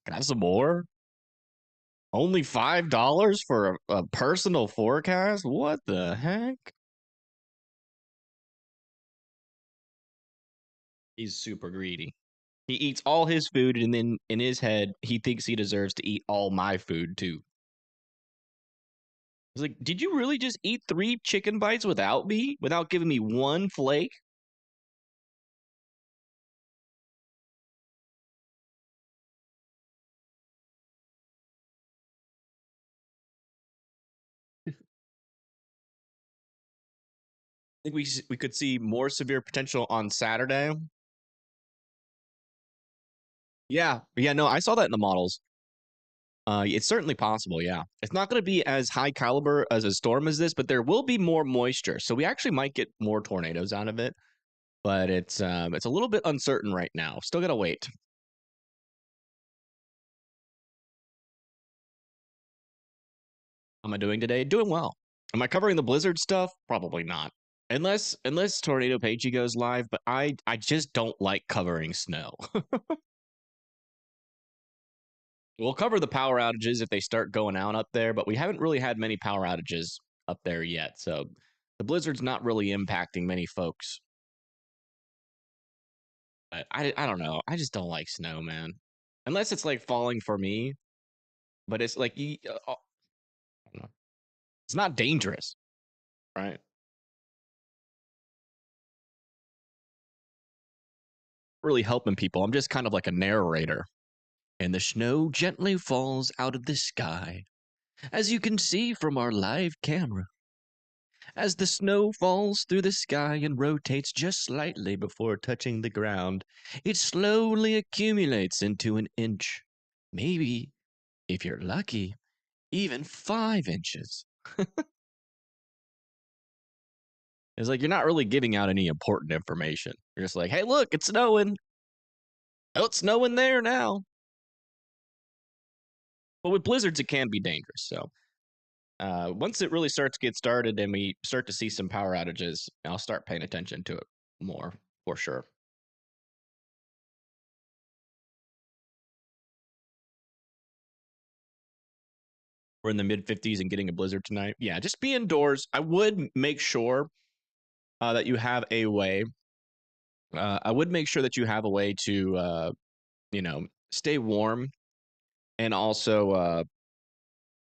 Got some more? Only $5 for a personal forecast? What the heck? He's super greedy. He eats all his food, and then in his head, he thinks he deserves to eat all my food too. He's like, did you really just eat 3 chicken bites without me? Without giving me one flake? I think we could see more severe potential on Saturday. Yeah, no, I saw that in the models. It's certainly possible, yeah. It's not going to be as high caliber as a storm as this, but there will be more moisture, so we actually might get more tornadoes out of it. But it's a little bit uncertain right now. Still gotta wait. How am I doing today? Doing well. Am I covering the blizzard stuff? Probably not. Unless Tornado Pagey goes live, but I just don't like covering snow. We'll cover the power outages if they start going out up there, but we haven't really had many power outages up there yet. So the blizzard's not really impacting many folks. But I don't know. I just don't like snow, man. Unless it's like falling for me, but it's like I don't know. It's not dangerous, right? Really helping people. I'm just kind of like a narrator. And the snow gently falls out of the sky, as you can see from our live camera. As the snow falls through the sky and rotates just slightly before touching the ground, it slowly accumulates into an inch. Maybe, if you're lucky, even 5 inches. It's like you're not really giving out any important information. You're just like, hey, look, it's snowing. Oh, it's snowing there now. But with blizzards, it can be dangerous. So once it really starts to get started and we start to see some power outages, I'll start paying attention to it more for sure. We're in the mid 50s and getting a blizzard tonight. Yeah, just be indoors. I would make sure that you have a way. I would make sure that you have a way to, stay warm and also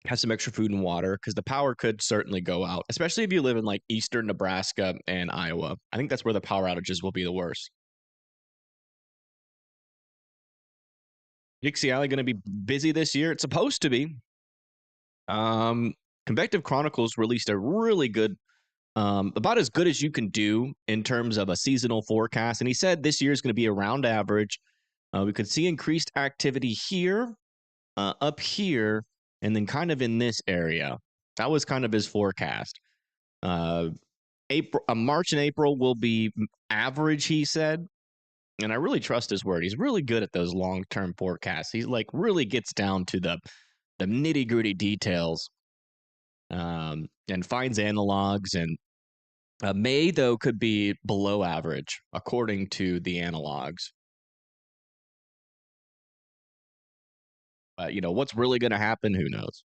have some extra food and water because the power could certainly go out, especially if you live in like eastern Nebraska and Iowa. I think that's where the power outages will be the worst. Dixie Alley going to be busy this year? It's supposed to be. Um, Convective Chronicles released a really good, about as good as you can do in terms of a seasonal forecast. And he said this year is going to be around average. We could see increased activity here, up here, and then kind of in this area. That was kind of his forecast. Uh, March and April will be average, he said. And I really trust his word. He's really good at those long-term forecasts. He like really gets down to the nitty-gritty details, and finds analogs. And May though could be below average according to the analogs. But what's really going to happen? Who knows?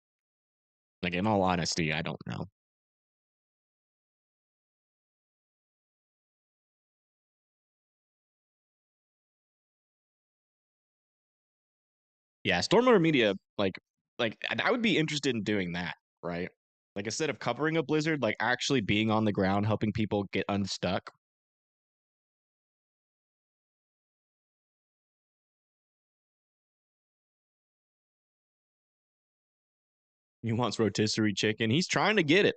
Like, in all honesty, I don't know. Yeah, Stormwater Media, like I would be interested in doing that, right? Like, instead of covering a blizzard, like actually being on the ground, helping people get unstuck. He wants rotisserie chicken. He's trying to get it.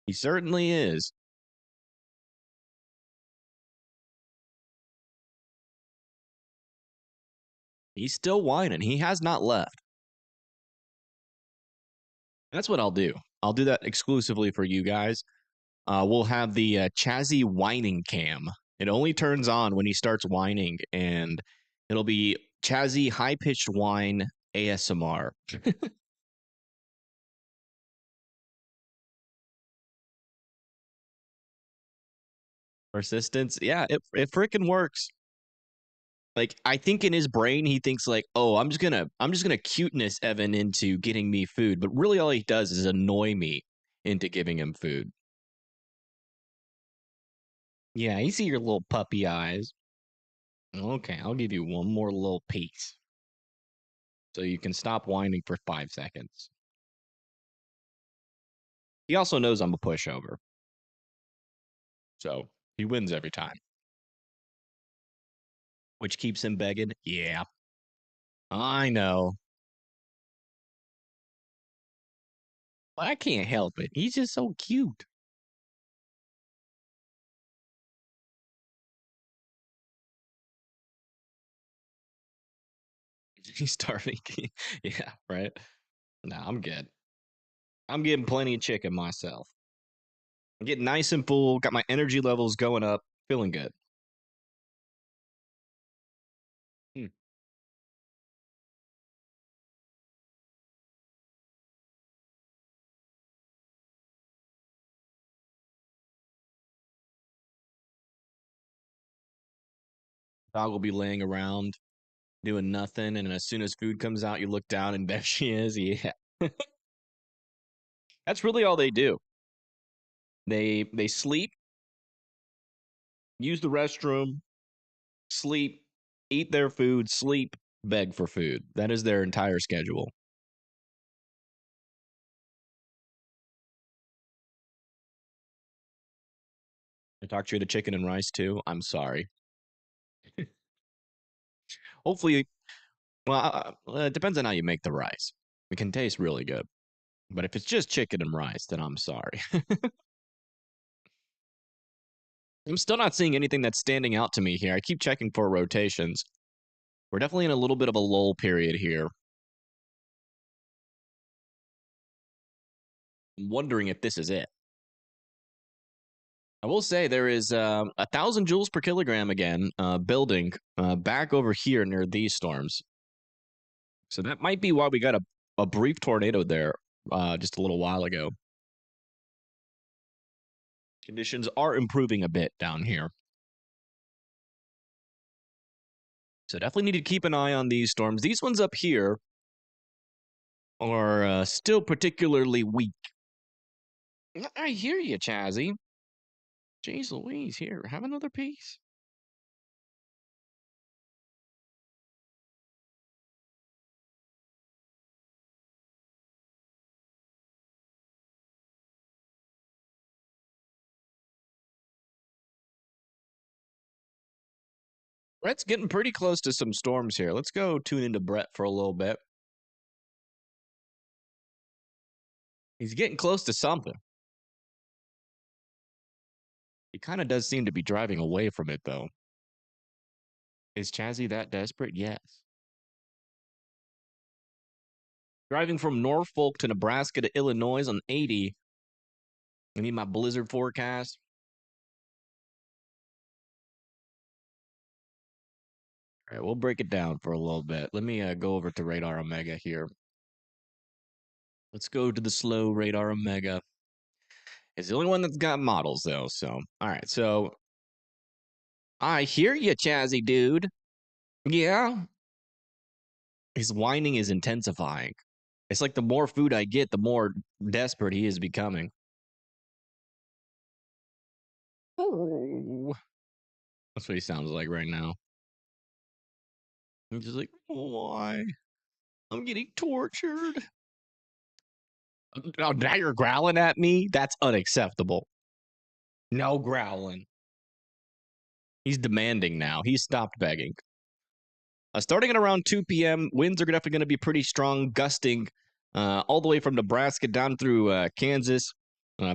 He certainly is. He's still whining. He has not left. That's what I'll do. I'll do that exclusively for you guys. We'll have the Chazzy whining cam. It only turns on when he starts whining, and it'll be Chazzy high pitched whine ASMR. Persistence, yeah, it freaking works. Like, I think in his brain he thinks like, oh, I'm just gonna cuteness Evan into getting me food, but really all he does is annoy me into giving him food. Yeah, you see your little puppy eyes. Okay, I'll give you one more little piece so you can stop whining for 5 seconds. He also knows I'm a pushover, so he wins every time, which keeps him begging. Yeah, I know. But I can't help it. He's just so cute. He's starving. Yeah, right. Nah, I'm good. I'm getting plenty of chicken myself. I'm getting nice and full. Got my energy levels going up. Feeling good. Hmm. Dog will be laying around doing nothing, and as soon as food comes out, you look down and there she is. Yeah, that's really all they do. They sleep, use the restroom, sleep, eat their food, sleep, beg for food. That is their entire schedule. I talked you to chicken and rice too. I'm sorry. Hopefully, well, it depends on how you make the rice. It can taste really good, but if it's just chicken and rice, then I'm sorry. I'm still not seeing anything that's standing out to me here. I keep checking for rotations. We're definitely in a little bit of a lull period here. I'm wondering if this is it. I will say there is 1,000 joules per kilogram again, building back over here near these storms. So that might be why we got a brief tornado there just a little while ago. Conditions are improving a bit down here. So definitely need to keep an eye on these storms. These ones up here are still particularly weak. I hear you, Chazzy. Jeez Louise, here, have another piece. Brett's getting pretty close to some storms here. Let's go tune into Brett for a little bit. He's getting close to something. He kind of does seem to be driving away from it, though. Is Chazzy that desperate? Yes. Driving from Norfolk to Nebraska to Illinois on 80. I need my blizzard forecast. All right, we'll break it down for a little bit. Let me go over to Radar Omega here. Let's go to the slow Radar Omega. It's the only one that's got models, though. So, all right. So, I hear you, Chazzy dude. Yeah. His whining is intensifying. It's like the more food I get, the more desperate he is becoming. Oh. That's what he sounds like right now. I'm just like, why? I'm getting tortured. Oh, now you're growling at me? That's unacceptable. No growling. He's demanding now. He's stopped begging. Starting at around 2 p.m., winds are definitely going to be pretty strong, gusting all the way from Nebraska down through Kansas,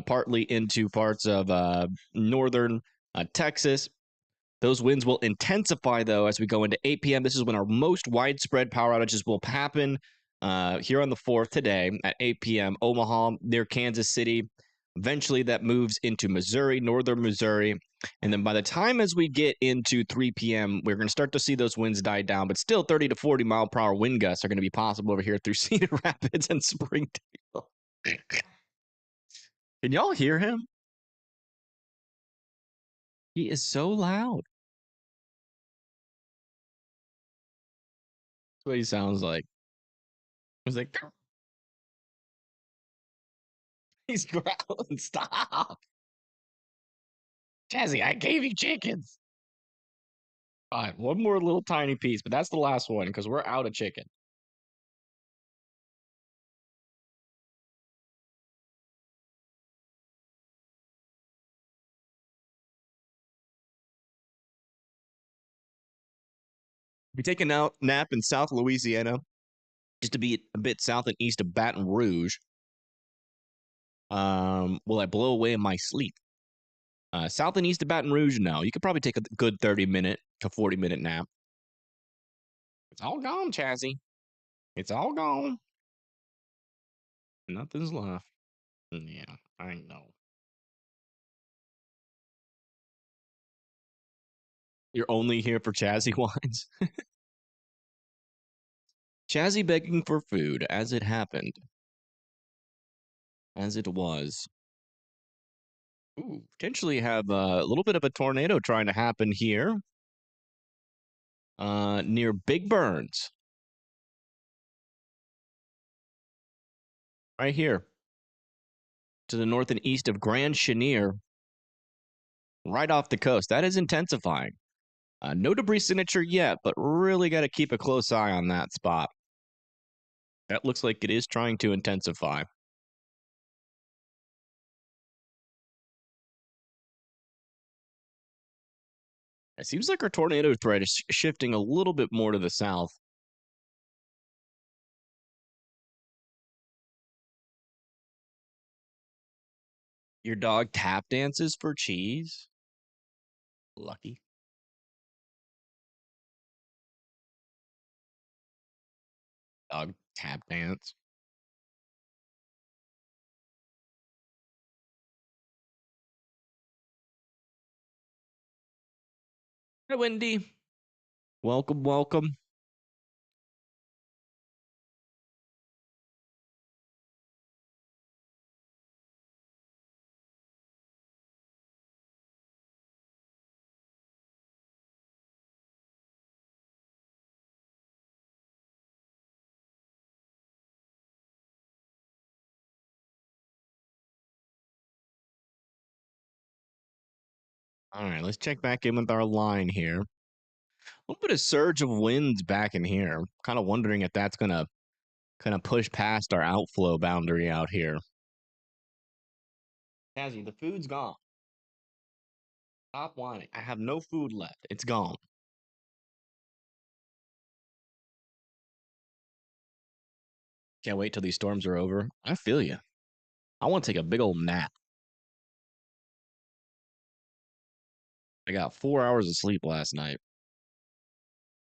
partly into parts of northern Texas. Those winds will intensify, though, as we go into 8 p.m. This is when our most widespread power outages will happen here on the 4th today at 8 p.m. Omaha, near Kansas City. Eventually, that moves into Missouri, northern Missouri. And then by the time as we get into 3 p.m., we're going to start to see those winds die down, but still 30 to 40 mile per hour wind gusts are going to be possible over here through Cedar Rapids and Springdale. Can y'all hear him? He is so loud. That's what he sounds like. He's like, he's growling. Stop. Jazzy, I gave you chickens. All right, one more little tiny piece, but that's the last one because we're out of chicken. We take a nap in South Louisiana, just to be a bit south and east of Baton Rouge. Will I blow away in my sleep? South and east of Baton Rouge, no. You could probably take a good 30-minute to 40-minute nap. It's all gone, Chazzy. It's all gone. Nothing's left. Yeah, I know. You're only here for Chazzy wines? Chazzy begging for food, as it happened. As it was. Ooh, potentially have a little bit of a tornado trying to happen here. Near Big Burns. Right here. To the north and east of Grand Chenier. Right off the coast. That is intensifying. No debris signature yet, but really got to keep a close eye on that spot. That looks like it is trying to intensify. It seems like our tornado threat is shifting a little bit more to the south. Your dog tap dances for cheese? Lucky. Dog tap dance. Hi, Wendy. Welcome, welcome. All right, let's check back in with our line here. A little bit of surge of winds back in here. Kind of wondering if that's going to kind of push past our outflow boundary out here. Cassie, the food's gone. Stop whining. I have no food left. It's gone. Can't wait till these storms are over. I feel you. I want to take a big old nap. I got 4 hours of sleep last night.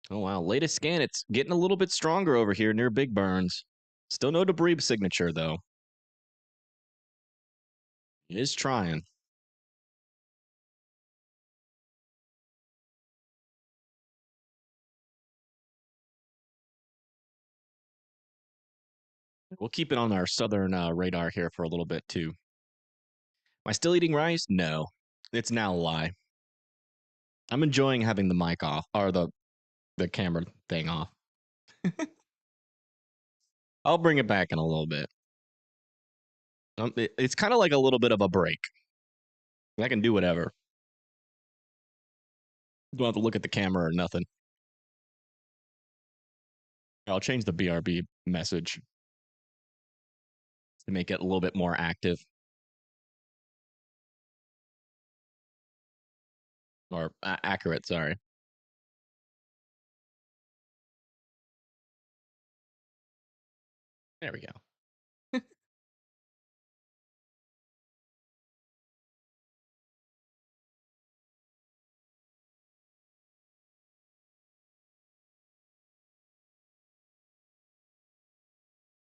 Oh, wow. Latest scan, it's getting a little bit stronger over here near Big Burns. Still no debris signature, though. It is trying. We'll keep it on our southern radar here for a little bit, too. Am I still eating rice? No. It's now a lie. I'm enjoying having the mic off, or the camera thing off. I'll bring it back in a little bit. It's kind of like a little bit of a break. I can do whatever. Don't have to look at the camera or nothing. I'll change the BRB message to make it a little bit more active. Or accurate, sorry. There we go.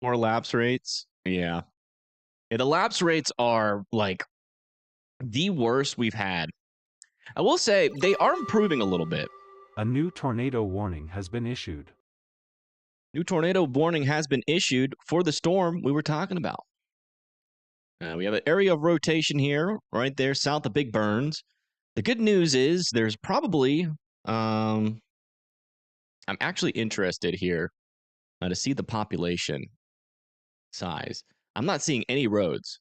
More lapse rates. Yeah. The lapse rates are like the worst we've had. I will say they are improving a little bit. A new tornado warning has been issued. New tornado warning has been issued for the storm we were talking about. We have an area of rotation here, right there, south of Big Burns. The good news is there's probably, I'm actually interested here to see the population size. I'm not seeing any roads.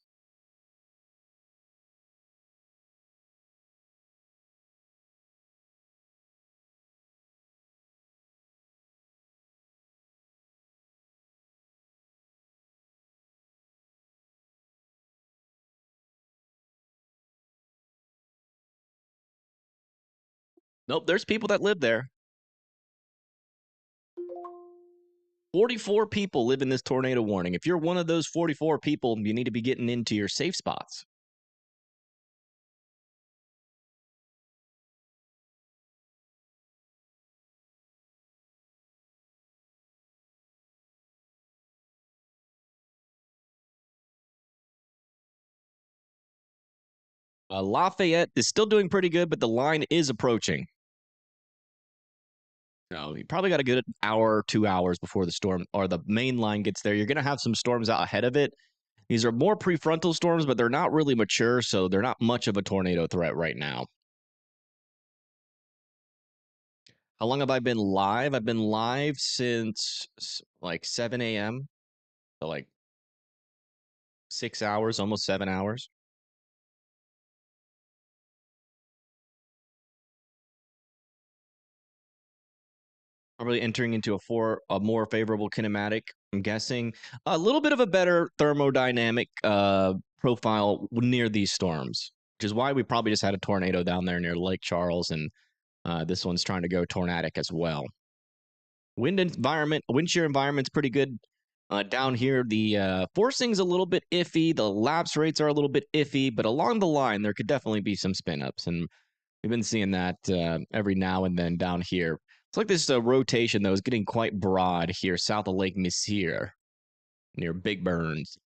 Nope, there's people that live there. 44 people live in this tornado warning. If you're one of those 44 people, you need to be getting into your safe spots. Lafayette is still doing pretty good, but the line is approaching. So you probably got a good hour, 2 hours before the storm or the main line gets there. You're going to have some storms out ahead of it. These are more prefrontal storms, but they're not really mature, so they're not much of a tornado threat right now. How long have I been live? I've been live since like 7 a.m. So like 6 hours, almost 7 hours. Probably entering into a more favorable kinematic. I'm guessing a little bit of a better thermodynamic profile near these storms, which is why we probably just had a tornado down there near Lake Charles, and this one's trying to go tornadic as well. Wind shear environment's pretty good down here. The forcing's a little bit iffy. The lapse rates are a little bit iffy, but along the line there could definitely be some spin ups, and we've been seeing that every now and then down here. It's like this rotation, though, is getting quite broad here south of Lake Messier near Big Burns.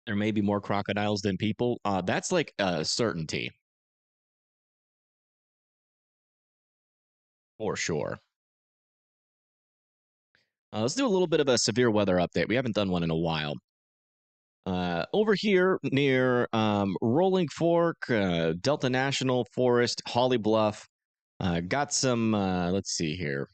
There may be more crocodiles than people. That's like a certainty. For sure. Let's do a little bit of a severe weather update. We haven't done one in a while. Over here near Rolling Fork, Delta National Forest, Holly Bluff, got some, let's see here.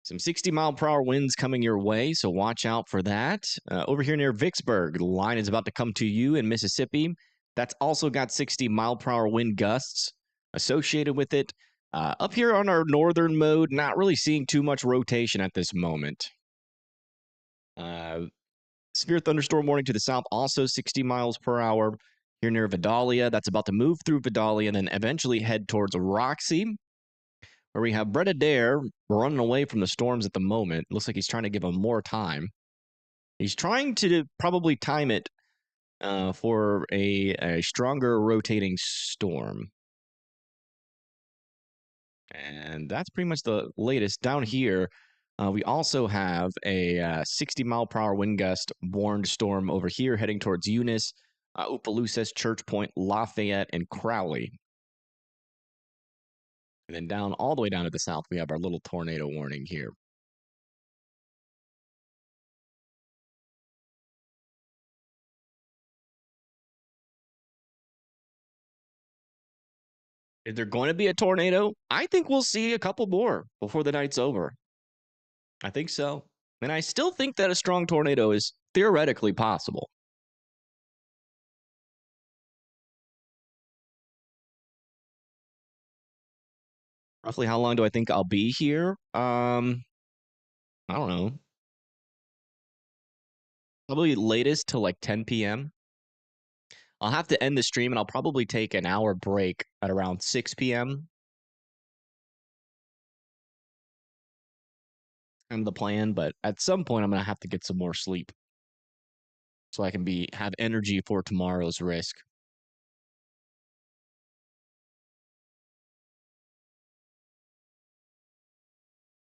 Some 60-mile-per-hour winds coming your way, so watch out for that. Over here near Vicksburg, the line is about to come to you in Mississippi. That's also got 60-mile-per-hour wind gusts. associated with it. Up here on our northern mode, not really seeing too much rotation at this moment. Severe thunderstorm warning to the south, also 60 miles per hour here near Vidalia. That's about to move through Vidalia and then eventually head towards Roxy, where we have Brett Adair running away from the storms at the moment. Looks like he's trying to give him more time. He's trying to probably time it for a stronger rotating storm. And that's pretty much the latest. Down here, we also have a 60 mile per hour wind gust warned storm over here heading towards Eunice, Opelousas, Church Point, Lafayette, and Crowley. And then down all the way down to the south, we have our little tornado warning here. Is there going to be a tornado? I think we'll see a couple more before the night's over. I think so. And I still think that a strong tornado is theoretically possible. Roughly how long do I think I'll be here? I don't know. Probably latest till like 10 p.m. I'll have to end the stream and I'll probably take an hour break at around 6 p.m. Kind of the plan, but at some point I'm gonna have to get some more sleep so I can have energy for tomorrow's risk.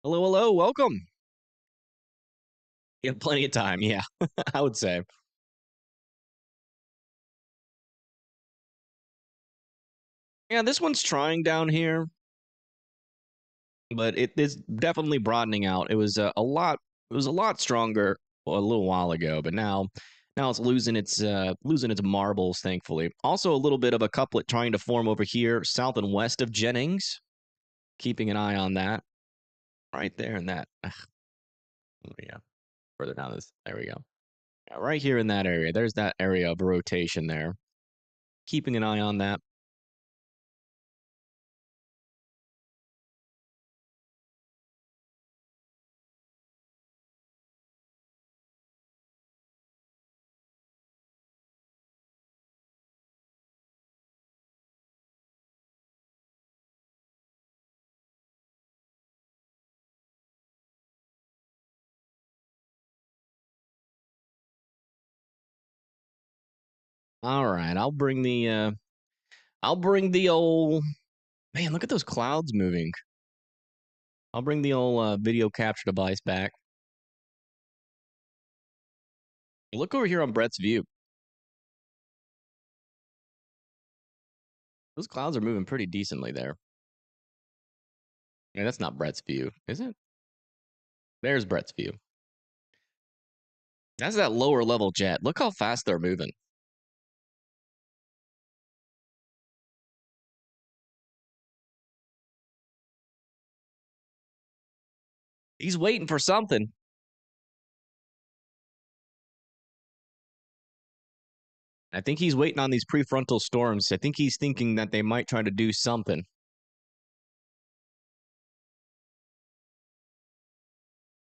Hello, hello, welcome. You have plenty of time, yeah, I would say. Yeah, this one's trying down here, but it is definitely broadening out. It was a lot stronger a little while ago, but now it's losing its marbles, thankfully. Also a little bit of a couplet trying to form over here south and west of Jennings. Keeping an eye on that. Right there in that. Yeah. Further down this. There we go. Yeah, right here in that area. There's that area of rotation there. Keeping an eye on that. All right, I'll bring the old man. Look at those clouds moving. I'll bring the old video capture device back. Look over here on Brett's view. Those clouds are moving pretty decently there. Yeah, that's not Brett's view, is it? There's Brett's view. That's that lower level jet. Look how fast they're moving. He's waiting for something. I think he's waiting on these prefrontal storms. I think he's thinking that they might try to do something.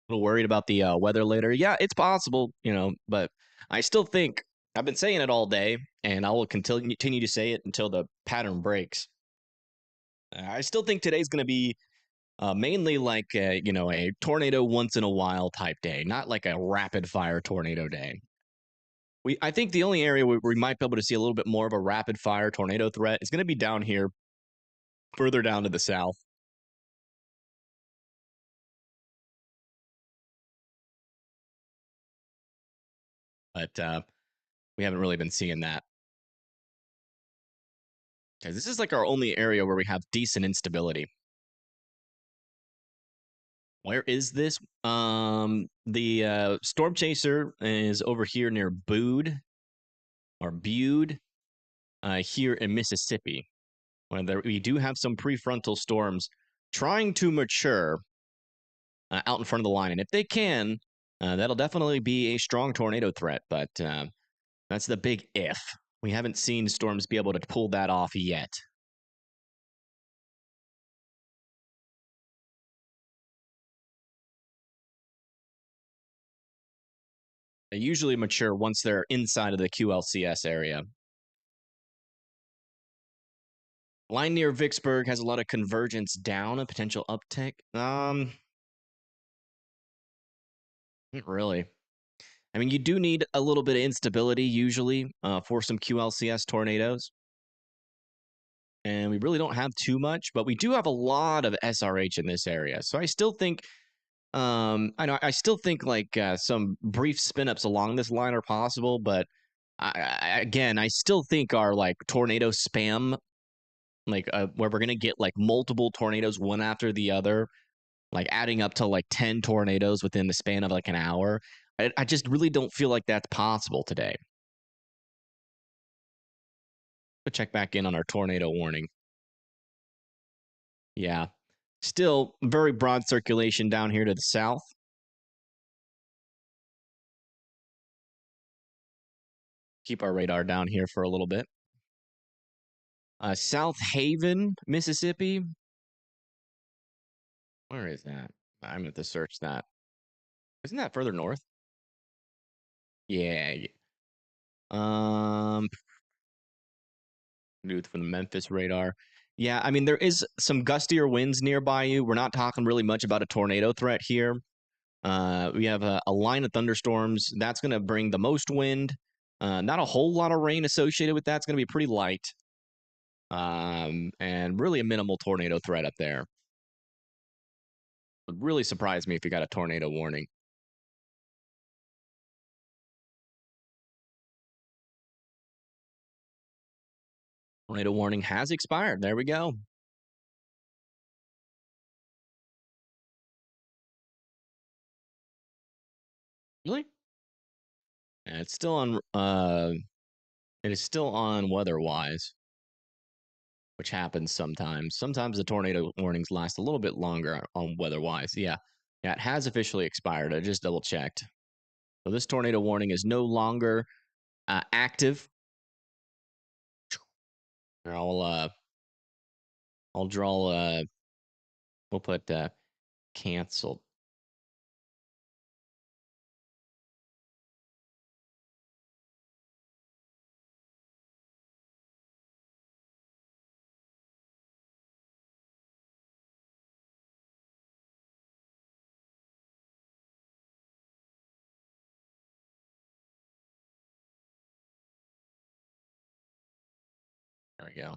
A little worried about the weather later. Yeah, it's possible, but I still think I've been saying it all day, and I will continue to say it until the pattern breaks. I still think today's going to be mainly like a tornado once in a while type day, not like a rapid fire tornado day. I think the only area where we might be able to see a little bit more of a rapid fire tornado threat is going to be down here, further down to the south. But we haven't really been seeing that. Okay, this is like our only area where we have decent instability. Where is this? The Storm Chaser is over here near Bude or Bude, here in Mississippi. We do have some prefrontal storms trying to mature out in front of the line, and if they can, that'll definitely be a strong tornado threat. But that's the big if. We haven't seen storms be able to pull that off yet. They usually mature once they're inside of the QLCS area. Line near Vicksburg has a lot of convergence down, a potential uptick. Not really. I mean, you do need a little bit of instability usually for some QLCS tornadoes. And we really don't have too much, but we do have a lot of SRH in this area. So I still think, I still think like some brief spin ups along this line are possible, but again, I still think our like tornado spam, like where we're gonna get like multiple tornadoes one after the other, like adding up to like 10 tornadoes within the span of like an hour. I just really don't feel like that's possible today. Let's check back in on our tornado warning. Yeah. Still very broad circulation down here to the south. Keep our radar down here for a little bit. South Haven, Mississippi. Where is that? I'm going to have to search that. Isn't that further north? Yeah. Do it from the Memphis radar. Yeah, I mean, there is some gustier winds nearby you. We're not talking really much about a tornado threat here. We have a line of thunderstorms. That's going to bring the most wind. Not a whole lot of rain associated with that. It's going to be pretty light. And really a minimal tornado threat up there. Would really surprise me if you got a tornado warning. Tornado warning has expired. There we go. Really? And it's still on it is still on weather-wise, which happens sometimes. Sometimes the tornado warnings last a little bit longer on weather-wise. Yeah. Yeah, it has officially expired. I just double-checked. So this tornado warning is no longer active. I'll draw we'll put canceled. There we go.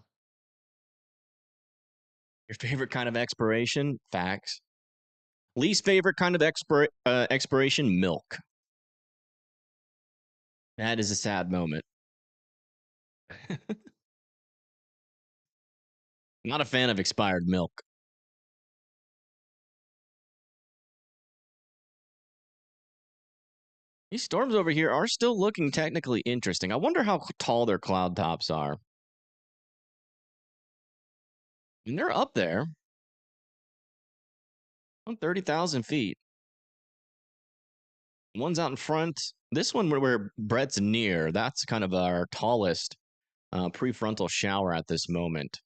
Your favorite kind of expiration? Facts. Least favorite kind of expiration? Milk. That is a sad moment. Not a fan of expired milk. These storms over here are still looking technically interesting. I wonder how tall their cloud tops are. And they're up there on 30,000 feet. One's out in front. This one where Brett's near, that's kind of our tallest prefrontal shower at this moment.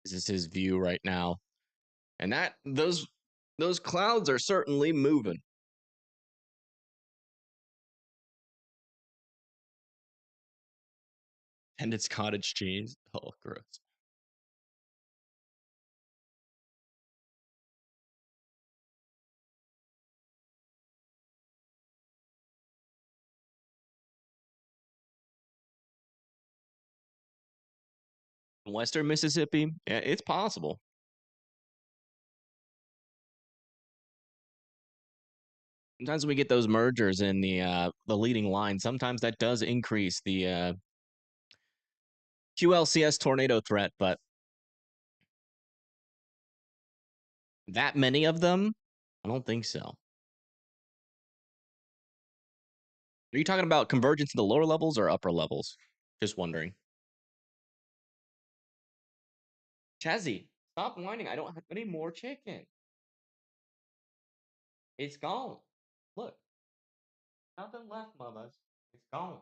This is his view right now. And that those clouds are certainly moving. And it's cottage cheese. Oh, gross. Western Mississippi, it's possible. Sometimes we get those mergers in the leading line. Sometimes that does increase the QLCS tornado threat, but that many of them, I don't think so. Are you talking about convergence in the lower levels or upper levels? Just wondering. Chazzy, stop whining. I don't have any more chicken. It's gone. Look. Nothing left, mamas. It's gone.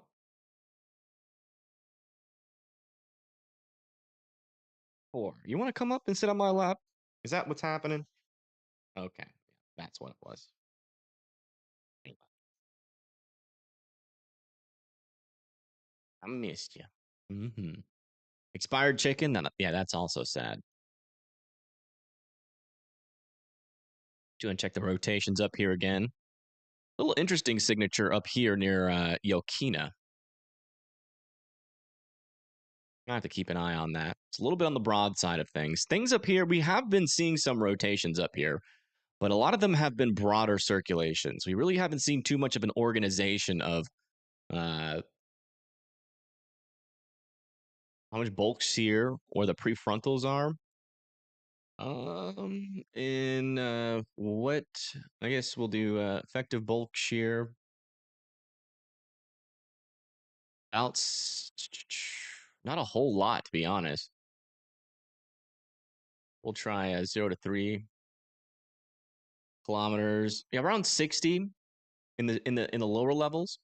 4. You want to come up and sit on my lap? Is that what's happening? Okay. That's what it was. I missed you. Expired chicken? Yeah, that's also sad. Do you want to check the rotations up here again? A little interesting signature up here near Yokina. I have to keep an eye on that. It's a little bit on the broad side of things. Things up here, we have been seeing some rotations up here, but a lot of them have been broader circulations. We really haven't seen too much of an organization of how much bulk shear or the prefrontals are. In what I guess we'll do effective bulk shear. Not a whole lot, to be honest. We'll try 0 to 3 kilometers. Yeah, around 60 in the lower levels.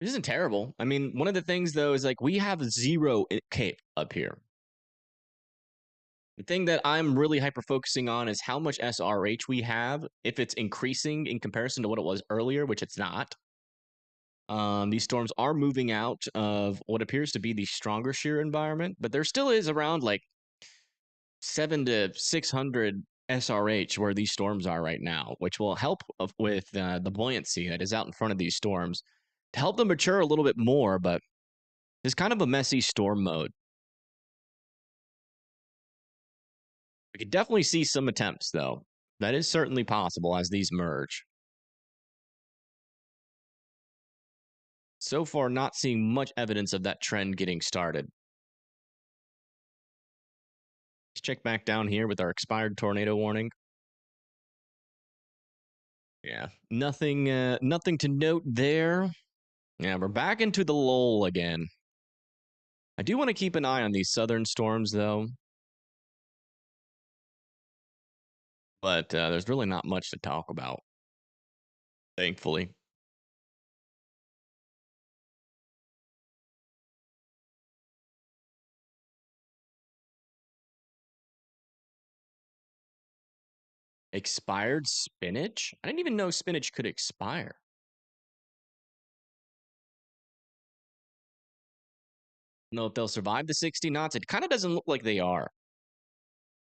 It isn't terrible. I mean, one of the things though is like we have 0 cape up here. The thing that I'm really hyper focusing on is how much SRH we have, if it's increasing in comparison to what it was earlier, which it's not. These storms are moving out of what appears to be the stronger shear environment, but there still is around like 7 to 600 SRH where these storms are right now, which will help with the buoyancy that is out in front of these storms to help them mature a little bit more, but it's kind of a messy storm mode. We could definitely see some attempts, though. That is certainly possible as these merge. So far, not seeing much evidence of that trend getting started. Let's check back down here with our expired tornado warning. Yeah, nothing to note there. Yeah, we're back into the lull again. I do want to keep an eye on these southern storms, though. But there's really not much to talk about, thankfully. Expired spinach? I didn't even know spinach could expire. Know if they'll survive the 60 knots. It kind of doesn't look like they are,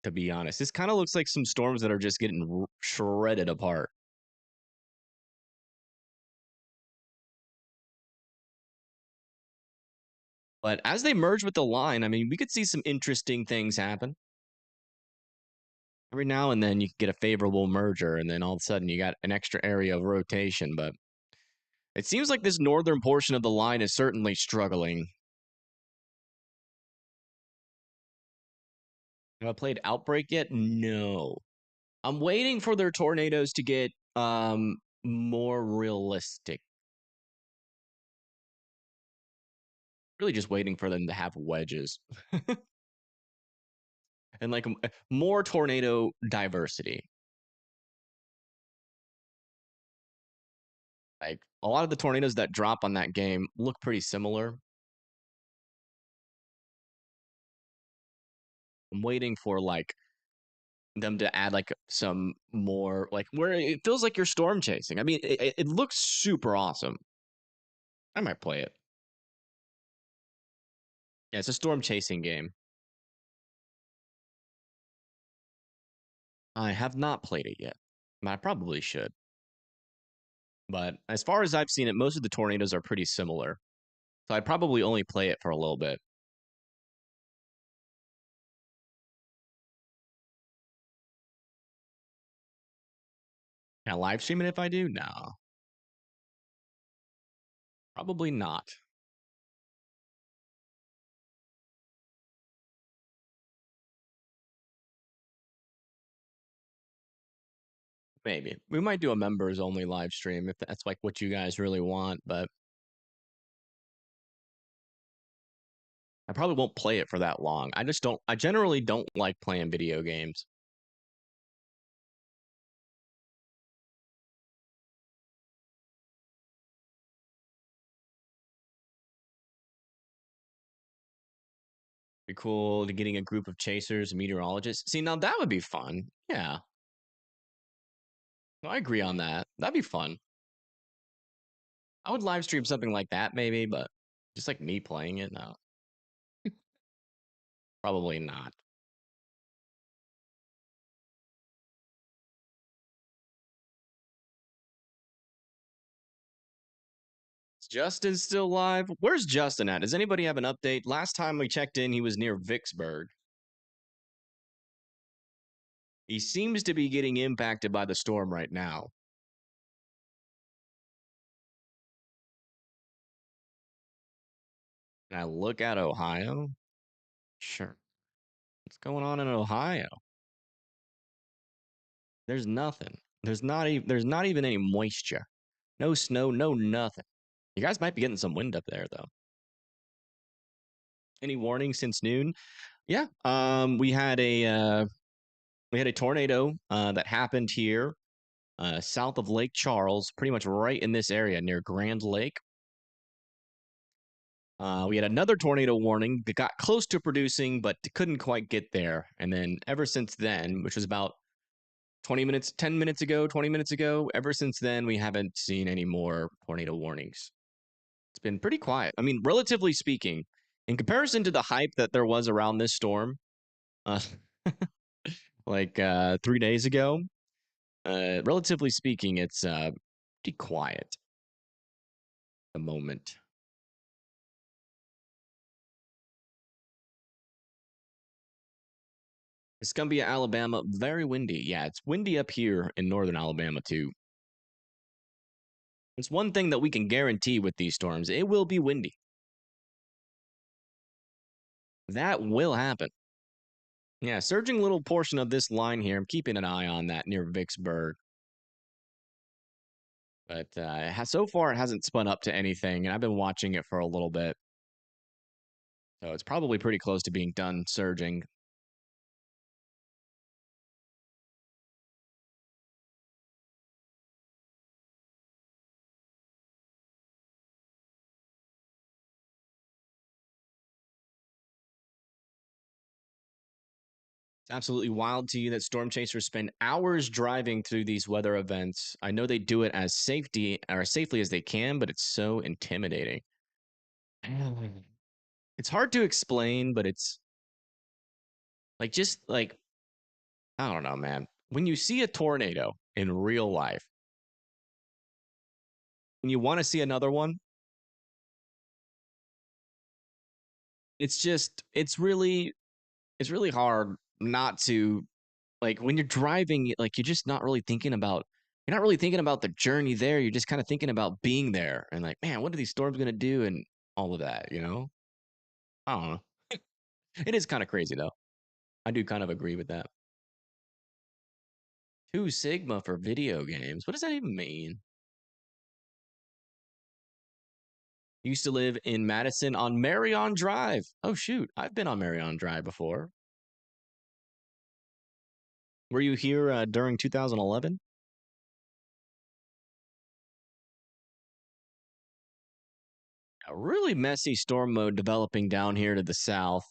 to be honest. This kind of looks like some storms that are just getting shredded apart. But as they merge with the line, I mean, we could see some interesting things happen. Every now and then you could get a favorable merger, and then all of a sudden you got an extra area of rotation. But it seems like this northern portion of the line is certainly struggling. Have I played Outbreak yet? No. I'm waiting for their tornadoes to get more realistic. Really just waiting for them to have wedges. And like more tornado diversity. Like a lot of the tornadoes that drop on that game look pretty similar. I'm waiting for like them to add like some more like where it feels like you're storm chasing. I mean, it looks super awesome. I might play it. Yeah, it's a storm chasing game. I have not played it yet. I probably should. But as far as I've seen it, most of the tornadoes are pretty similar. So I'd probably only play it for a little bit. Can I live stream it if I do? No. Probably not. Maybe. We might do a members only live stream if that's like what you guys really want, but I probably won't play it for that long. I generally don't like playing video games. Be cool to getting a group of chasers, meteorologists. See, now that would be fun. Yeah, no, I agree on that. That'd be fun. I would live stream something like that, maybe, but just like me playing it, no, probably not. Is Justin still live? Where's Justin at? Does anybody have an update? Last time we checked in, he was near Vicksburg. He seems to be getting impacted by the storm right now. Can I look at Ohio? Sure. What's going on in Ohio? There's nothing. There's not even any moisture. No snow, no nothing. You guys might be getting some wind up there though. Any warnings since noon? Yeah. We had a tornado that happened here south of Lake Charles, pretty much right in this area near Grand Lake. We had another tornado warning that got close to producing, but couldn't quite get there. And then ever since then, which was about 20 minutes, 10 minutes ago, 20 minutes ago, ever since then, we haven't seen any more tornado warnings. It's been pretty quiet. I mean, relatively speaking, in comparison to the hype that there was around this storm, uh, like 3 days ago, relatively speaking, it's pretty quiet at the moment. Escumbia, Alabama, very windy. Yeah, it's windy up here in northern Alabama too. It's one thing that we can guarantee with these storms. It will be windy. That will happen. Yeah, surging little portion of this line here. I'm keeping an eye on that near Vicksburg. But so far, it hasn't spun up to anything, and I've been watching it for a little bit. So it's probably pretty close to being done surging. It's absolutely wild to you that storm chasers spend hours driving through these weather events. I know they do it as safely as they can, but it's so intimidating. It's hard to explain, but it's like just like I don't know, man. When you see a tornado in real life, and you want to see another one, it's really hard not to like when you're driving, like you're not really thinking about the journey there. You're just kind of thinking about being there and like, man, what are these storms gonna do and all of that, you know? I don't know. It is kind of crazy though. I do kind of agree with that. 2 sigma for video games. What does that even mean? Used to live in Madison on Marion Drive. Oh shoot, I've been on Marion Drive before. Were you here during 2011? A really messy storm mode developing down here to the south.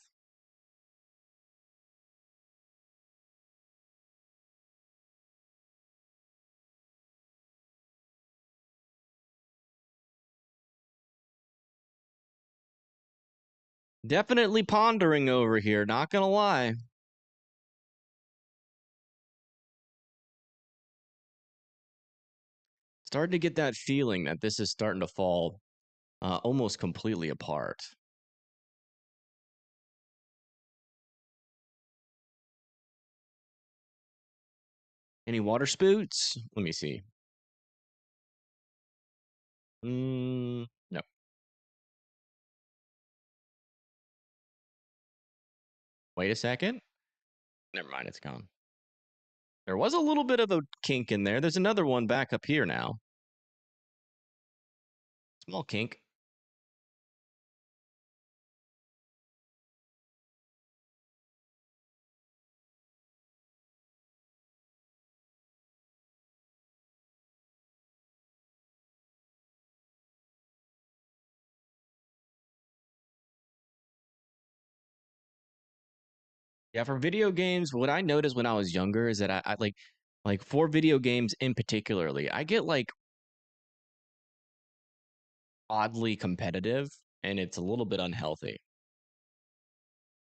Definitely pondering over here, not gonna lie. Starting to get that feeling that this is starting to fall almost completely apart. Any water spoots? Let me see. No. Wait a second. Never mind, it's gone. There was a little bit of a kink in there. There's another one back up here now. Small kink. Yeah, for video games, what I noticed when I was younger is that I like for video games in particularly, I get like oddly competitive and it's a little bit unhealthy.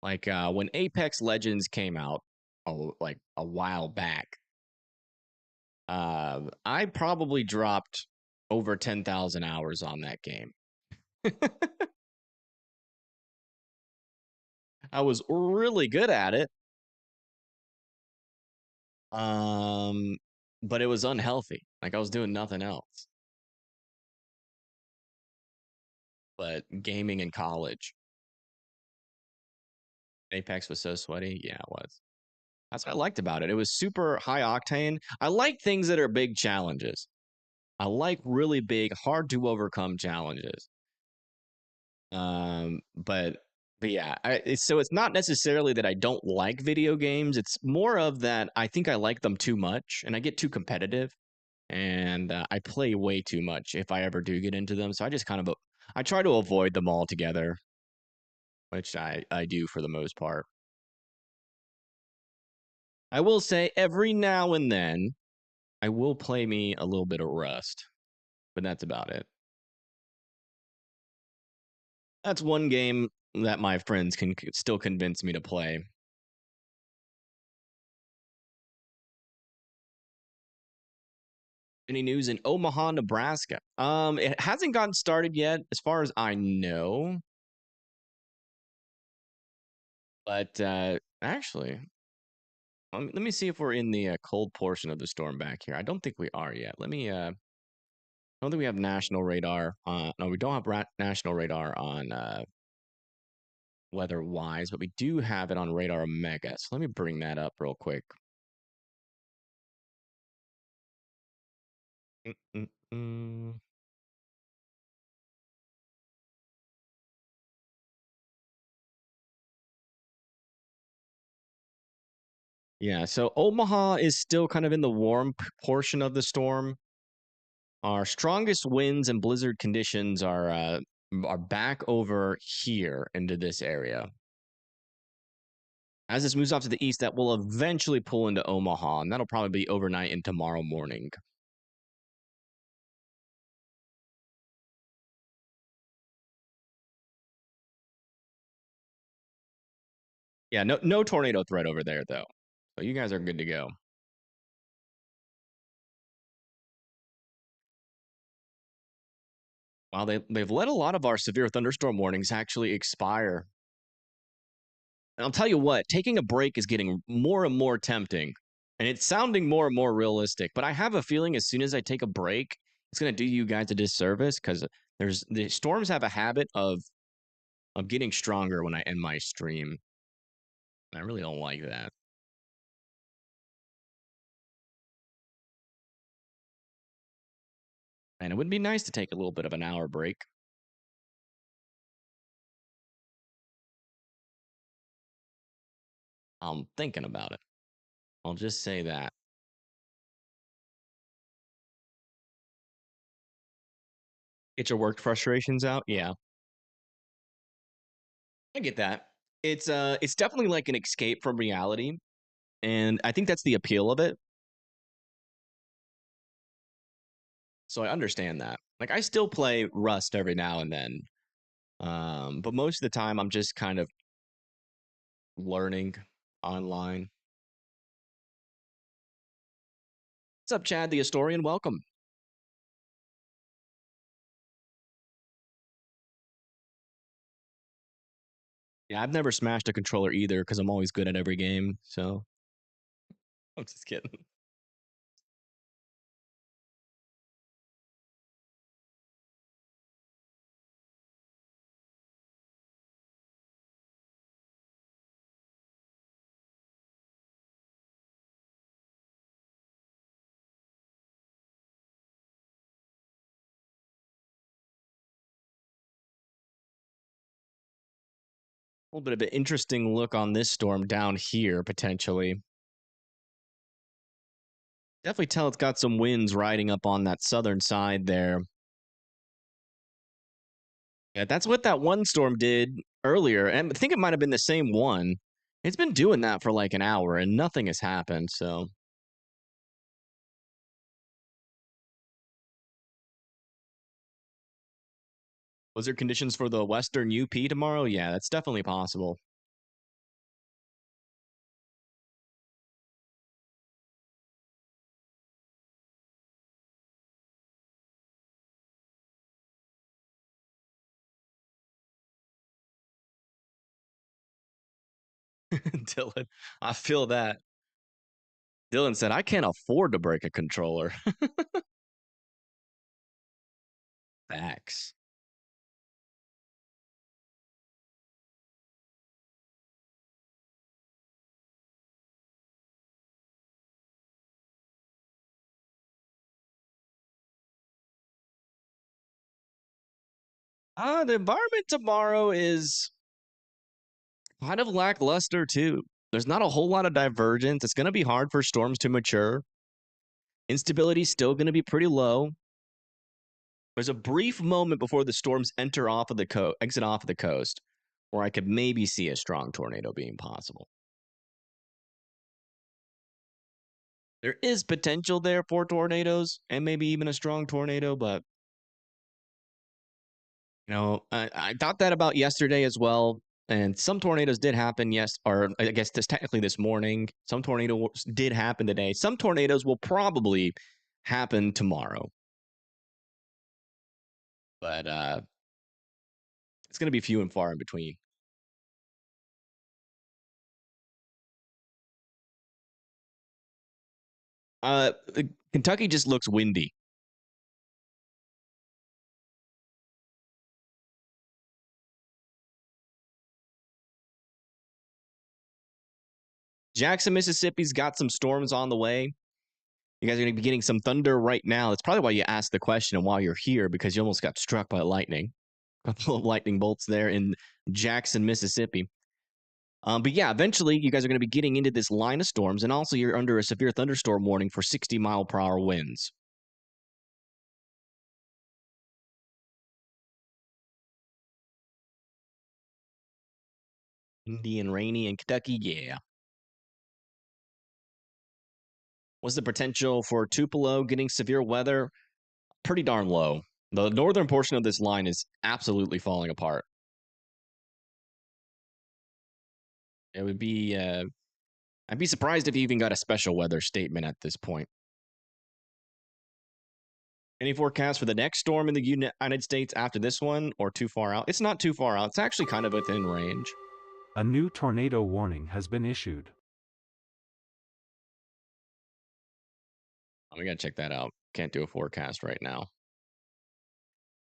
Like when Apex Legends came out, like a while back, I probably dropped over 10,000 hours on that game. I was really good at it. Um, but it was unhealthy. Like I was doing nothing else but gaming in college. Apex was so sweaty. Yeah, it was. That's what I liked about it. It was super high octane. I like things that are big challenges. I like really big, hard to overcome challenges. But yeah, so it's not necessarily that I don't like video games. It's more of that I think I like them too much, and I get too competitive, and I play way too much if I ever do get into them. So I just kind of I try to avoid them altogether, which I do for the most part. I will say every now and then I will play me a little bit of Rust, but that's about it. That's one game that my friends can still convince me to play. Any news in Omaha, Nebraska? It hasn't gotten started yet, as far as I know. But actually, let me see if we're in the cold portion of the storm back here. I don't think we are yet. Let me. I don't think we have national radar. No, we don't have national radar on weather wise, but we do have it on radar Omega. So let me bring that up real quick. Mm-mm-mm. Yeah, so Omaha is still kind of in the warm portion of the storm. Our strongest winds and blizzard conditions are back over here into this area. As this moves off to the east, that will eventually pull into Omaha, and that'll probably be overnight and tomorrow morning. Yeah, no tornado threat over there though. So you guys are good to go. Wow, they've let a lot of our severe thunderstorm warnings actually expire. And I'll tell you what, taking a break is getting more and more tempting. And it's sounding more and more realistic. But I have a feeling as soon as I take a break, it's gonna do you guys a disservice because the storms have a habit of getting stronger when I end my stream. And I really don't like that. And it would be nice to take a little bit of an hour break. I'm thinking about it. I'll just say that. Get your work frustrations out. Yeah, I get that. It's definitely like an escape from reality, and I think that's the appeal of it. So I understand that. Like I still play Rust every now and then, but most of the time I'm just kind of learning online. What's up, Chad the Historian? Welcome. Yeah, I've never smashed a controller either because I'm always good at every game. So I'm just kidding. A little bit of an interesting look on this storm down here, potentially. Definitely tell it's got some winds riding up on that southern side there. Yeah, that's what that one storm did earlier. And I think it might have been the same one. It's been doing that for like an hour and nothing has happened, so. Was there conditions for the Western UP tomorrow? Yeah, that's definitely possible. Dylan, I feel that. Dylan said, I can't afford to break a controller. Facts. The environment tomorrow is kind of lackluster too. There's not a whole lot of divergence. It's going to be hard for storms to mature. Instability is still going to be pretty low. There's a brief moment before the storms exit off of the coast, where I could maybe see a strong tornado being possible. There is potential there for tornadoes and maybe even a strong tornado, but I thought that about yesterday as well. And some tornadoes did happen, yes, or I guess technically this morning. Some tornadoes did happen today. Some tornadoes will probably happen tomorrow. But it's going to be few and far in between. Uh, Kentucky just looks windy. Jackson, Mississippi's got some storms on the way. You guys are going to be getting some thunder right now. That's probably why you asked the question and why you're here, because you almost got struck by lightning. A couple of lightning bolts there in Jackson, Mississippi. But yeah, eventually you guys are going to be getting into this line of storms, and also you're under a severe thunderstorm warning for 60-mile-per-hour winds. Windy and rainy in Kentucky, yeah. Was the potential for Tupelo getting severe weather? Pretty darn low. The northern portion of this line is absolutely falling apart. It would be, I'd be surprised if you even got a special weather statement at this point. Any forecast for the next storm in the United States after this one, or too far out? It's not too far out. It's actually kind of within range. A new tornado warning has been issued. We gotta check that out. Can't do a forecast right now.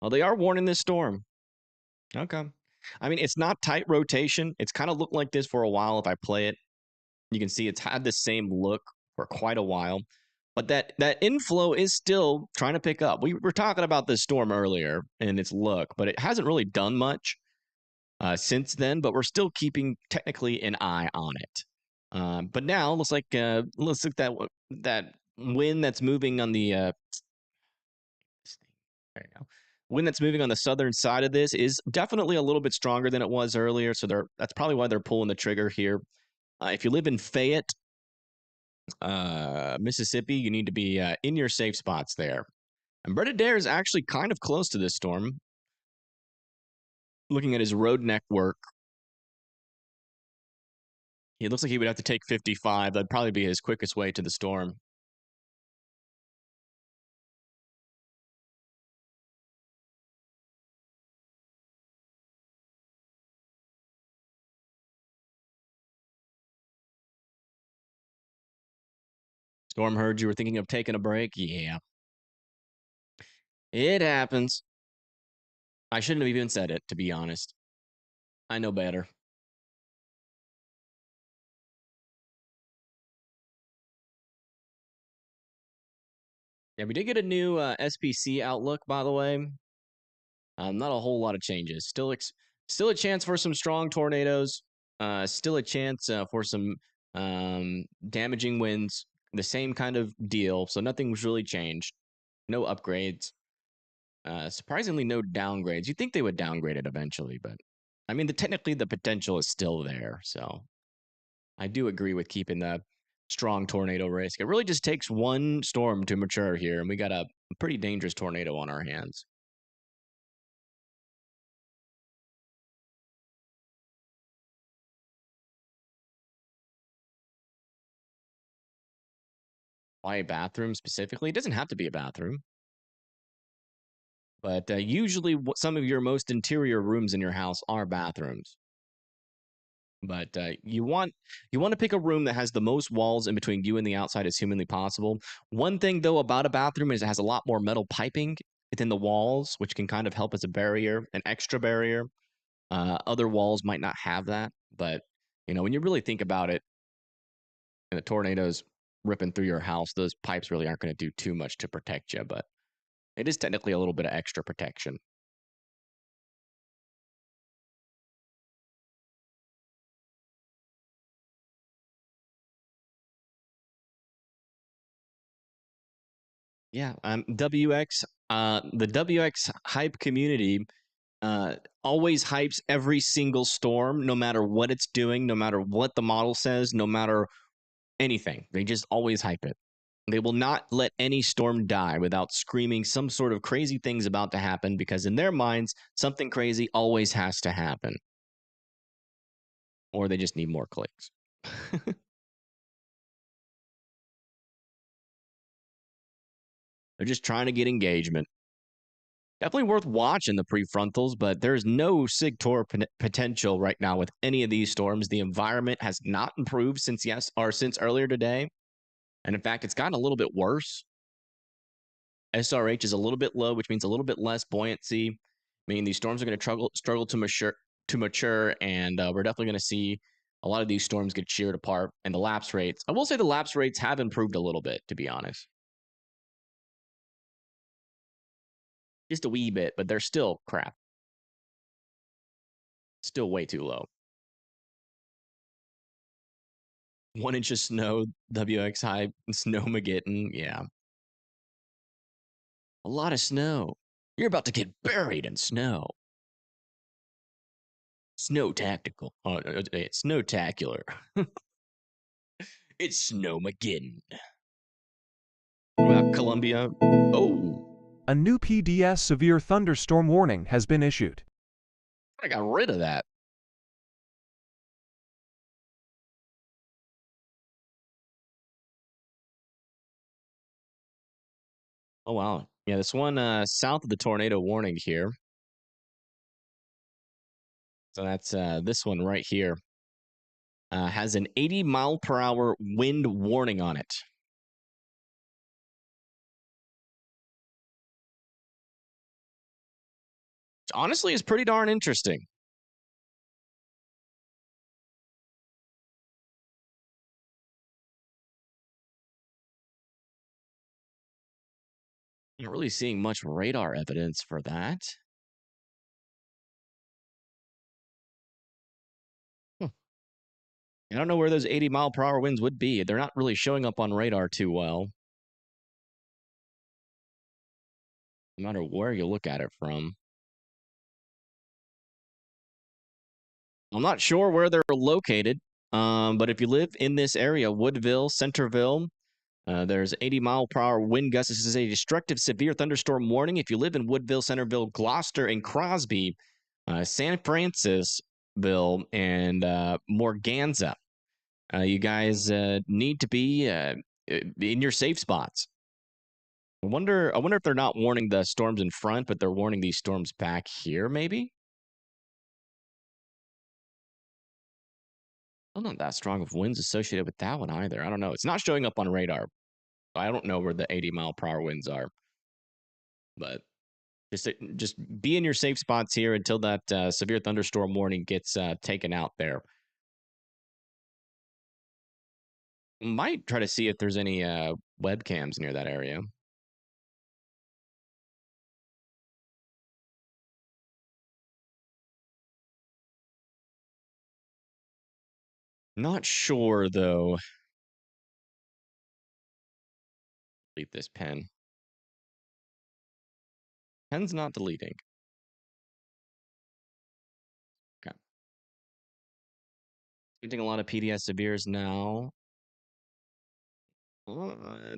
Well, they are warning this storm. Okay. I mean, it's not tight rotation. It's kind of looked like this for a while. If I play it, you can see it's had the same look for quite a while. But that inflow is still trying to pick up. We were talking about this storm earlier and its look, but it hasn't really done much since then. But we're still keeping technically an eye on it. But now looks like that wind that's moving on the there you go. Wind that's moving on the southern side of this is definitely a little bit stronger than it was earlier. So that's probably why they're pulling the trigger here. If you live in Fayette, Mississippi, you need to be in your safe spots there. And Brett Adair is actually kind of close to this storm. Looking at his road network, he looks like he would have to take 55. That'd probably be his quickest way to the storm. Storm heard you were thinking of taking a break. Yeah. It happens. I shouldn't have even said it, to be honest. I know better. Yeah, we did get a new SPC outlook, by the way. Not a whole lot of changes. Still a chance for some strong tornadoes. Still a chance for some damaging winds. The same kind of deal. So nothing's really changed. No upgrades. Surprisingly, no downgrades. You'd think they would downgrade it eventually, but I mean, technically the potential is still there. So I do agree with keeping the strong tornado risk. It really just takes one storm to mature here, and we got a pretty dangerous tornado on our hands. Why a bathroom specifically? It doesn't have to be a bathroom, but usually some of your most interior rooms in your house are bathrooms. But you want to pick a room that has the most walls in between you and the outside as humanly possible. One thing though about a bathroom is it has a lot more metal piping within the walls, which can kind of help as a barrier, an extra barrier. Other walls might not have that, but when you really think about it, and a tornado's ripping through your house, those pipes really aren't going to do too much to protect you, but it is technically a little bit of extra protection. Yeah, WX, the WX hype community always hypes every single storm, no matter what it's doing, no matter what the model says, no matter anything. They just always hype it. They will not let any storm die without screaming some sort of crazy things about to happen because in their minds, something crazy always has to happen. Or they just need more clicks. They're just trying to get engagement. Definitely worth watching the prefrontals, but there's no SIG-TOR potential right now with any of these storms. The environment has not improved since earlier today. And in fact, it's gotten a little bit worse. SRH is a little bit low, which means a little bit less buoyancy, meaning these storms are going to struggle to mature, and we're definitely going to see a lot of these storms get sheared apart. And the lapse rates, I will say the lapse rates have improved a little bit, to be honest. Just a wee bit, but they're still crap. Still way too low. 1 inch of snow, WX high, Snowmageddon. Yeah. A lot of snow. You're about to get buried in snow. Snow tactical. It's snowtacular. It's Snowmageddon. What about Columbia? Oh, A new PDS severe thunderstorm warning has been issued. I got rid of that. Oh, wow. Yeah, this one south of the tornado warning here. So that's this one right here. Has an 80-mile-per-hour wind warning on it. Which honestly is pretty darn interesting. Not really seeing much radar evidence for that. I don't know where those 80-mile-per-hour winds would be. They're not really showing up on radar too well. No matter where you look at it from. I'm not sure where they're located, but if you live in this area, Woodville, Centerville, there's 80-mile-per-hour wind gusts. This is a destructive severe thunderstorm warning. If you live in Woodville, Centerville, Gloucester, and Crosby, San Francisville, and Morganza, you guys need to be in your safe spots. I wonder if they're not warning the storms in front, but they're warning these storms back here, maybe? Well, not that strong of winds associated with that one either. I don't know. It's not showing up on radar. I don't know where the 80-mile-per-hour winds are. But just be in your safe spots here until that severe thunderstorm warning gets taken out there. Might try to see if there's any webcams near that area. Not sure, though. Delete this pen. Pen's not deleting. Okay. Getting a lot of PDS severes now. Uh,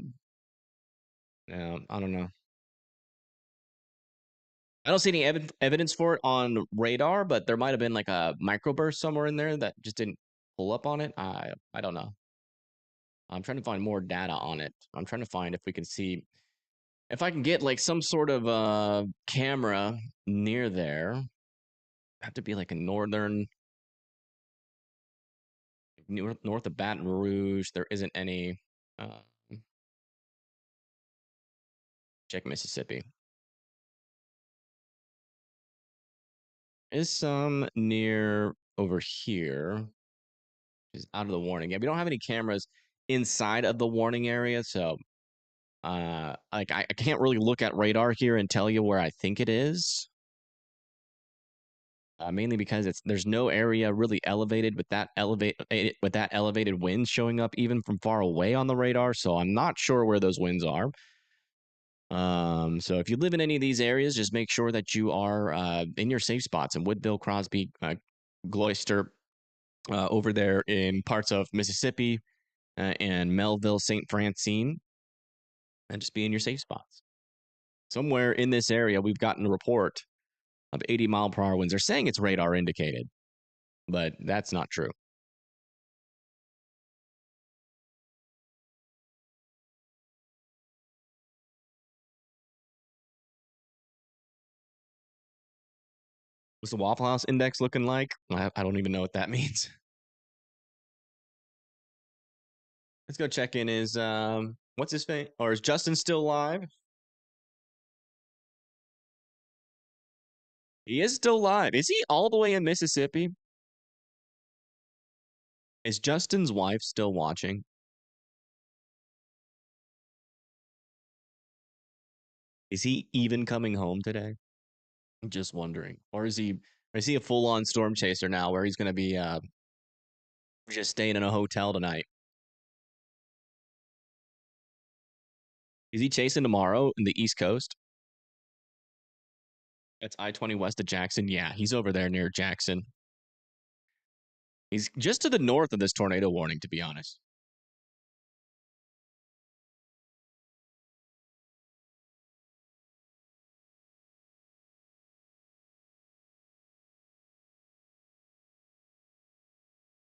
yeah, I don't know. I don't see any evidence for it on radar, but there might have been like a microburst somewhere in there that just didn't pull up on it. I don't know. I'm trying to find more data on it. I'm trying to find if we can see if I can get like some sort of camera near there. Have to be like a northern north of Baton Rouge. There isn't any. Uh, check Mississippi. Is some near over here? Is out of the warning. Yeah, we don't have any cameras inside of the warning area, so like I can't really look at radar here and tell you where I think it is. Mainly because there's no area really elevated with that elevated wind showing up even from far away on the radar, so I'm not sure where those winds are. So if you live in any of these areas, just make sure that you are in your safe spots in Woodville, Crosby, Gloucester, over there in parts of Mississippi and Melville, St. Francine, and just be in your safe spots. Somewhere in this area, we've gotten a report of 80-mile-per-hour winds. They're saying it's radar indicated, but that's not true. What's the Waffle House index looking like? I don't even know what that means. Let's go check in. Is what's his face? Or is Justin still live? He is still live. Is he all the way in Mississippi? Is Justin's wife still watching? Is he even coming home today? I'm just wondering. Or is he a full-on storm chaser now where he's going to be just staying in a hotel tonight? Is he chasing tomorrow in the East Coast? That's I-20 west of Jackson. Yeah, he's over there near Jackson. He's just to the north of this tornado warning, to be honest.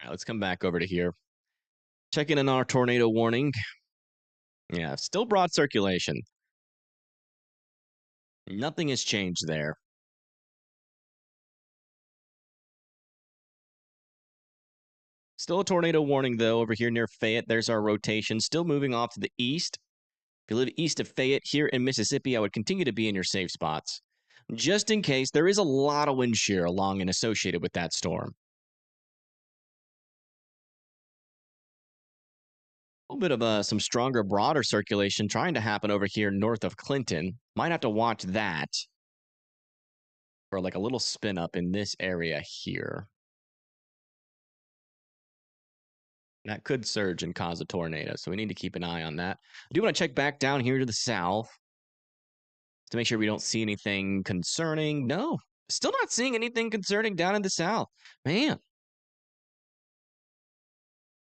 All right, let's come back over to here. Checking in our tornado warning. Yeah, still broad circulation. Nothing has changed there. Still a tornado warning, though, over here near Fayette. There's our rotation. Still moving off to the east. If you live east of Fayette here in Mississippi, I would continue to be in your safe spots. Just in case, there is a lot of wind shear along and associated with that storm. A little bit of some stronger, broader circulation trying to happen over here north of Clinton. Might have to watch that for like a little spin up in this area here. That could surge and cause a tornado, so we need to keep an eye on that. I do want to check back down here to the south to make sure we don't see anything concerning. No, still not seeing anything concerning down in the south. Man,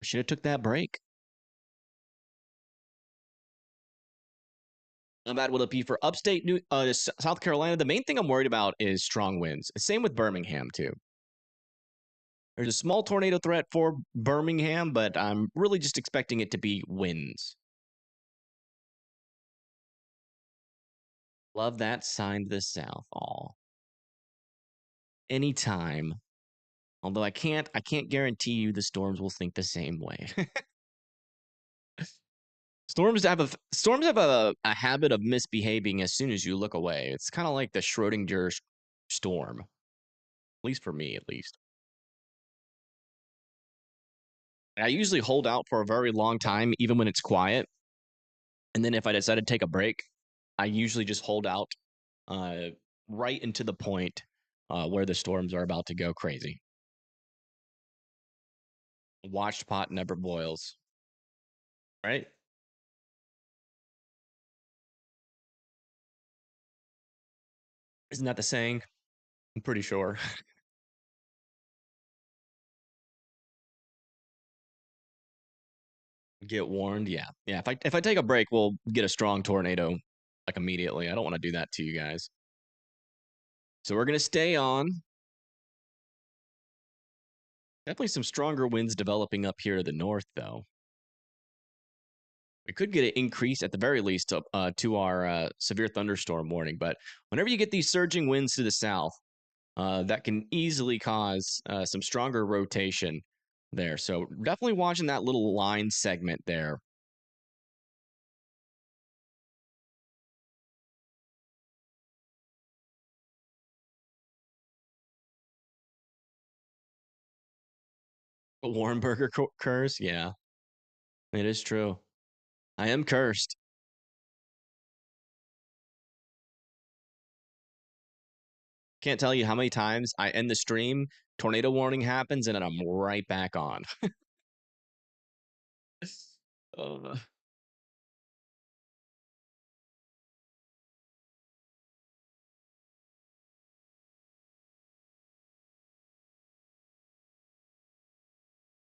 should have took that break. How bad will it be for upstate South Carolina? The main thing I'm worried about is strong winds. Same with Birmingham, too. There's a small tornado threat for Birmingham, but I'm really just expecting it to be winds. Love that sign to the south. All. Anytime. Although I can't guarantee you the storms will think the same way. Storms have a habit of misbehaving as soon as you look away. It's kind of like the Schrodinger storm. At least for me, at least. I usually hold out for a very long time, even when it's quiet. And then if I decide to take a break, I usually just hold out right into the point where the storms are about to go crazy. Watched pot never boils. Right? Isn't that the saying? I'm pretty sure. Get warned. Yeah. Yeah. If I take a break, we'll get a strong tornado like immediately. I don't want to do that to you guys. So we're gonna stay on. Definitely some stronger winds developing up here to the north, though. We could get an increase at the very least to our severe thunderstorm warning. But whenever you get these surging winds to the south, that can easily cause some stronger rotation there. So definitely watching that little line segment there. A Warrenberger curse, yeah, it is true. I am cursed. Can't tell you how many times I end the stream, tornado warning happens, and then I'm right back on. uh,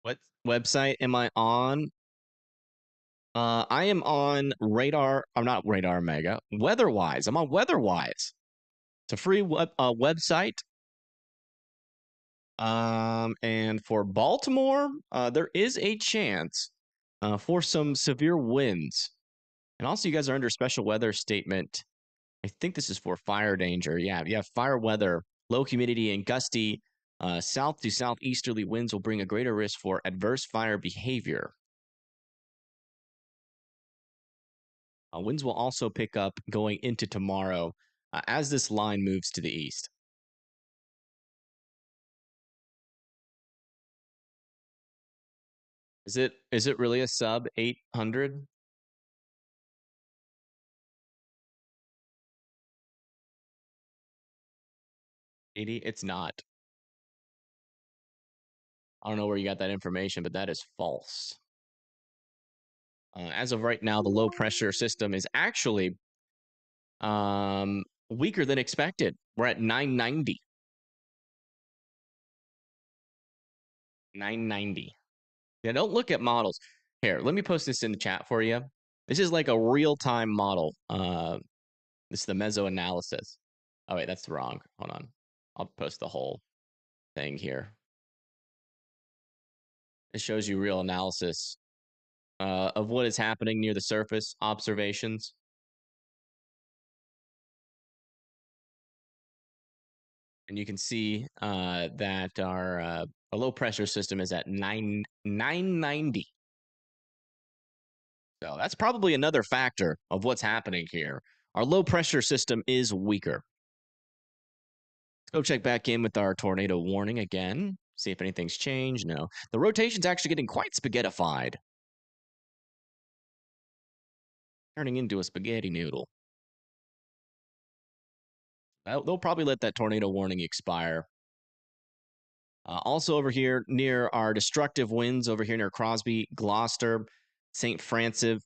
what website am I on? I am on Radar. I'm not Radar Mega. WeatherWise. I'm on WeatherWise. It's a free website. And for Baltimore, there is a chance for some severe winds. And also, you guys are under special weather statement. I think this is for fire danger. Yeah, you have fire weather, low humidity, and gusty south to southeasterly winds will bring a greater risk for adverse fire behavior. Winds will also pick up going into tomorrow as this line moves to the east. Is it really a sub 800? It's not. I don't know where you got that information, but that is false. As of right now, the low pressure system is actually weaker than expected. We're at 990. 990. Yeah, don't look at models. Here, let me post this in the chat for you. This is like a real-time model. This is the meso analysis. Oh, wait, that's wrong. Hold on. I'll post the whole thing here. It shows you real analysis of what is happening near the surface, observations. And you can see that our low pressure system is at 990. So that's probably another factor of what's happening here. Our low pressure system is weaker. Let's go check back in with our tornado warning again. See if anything's changed. No. The rotation's actually getting quite spaghettified. Turning into a spaghetti noodle. They'll probably let that tornado warning expire. Also over here near our destructive winds over here near Crosby, Gloucester, St. Francisville.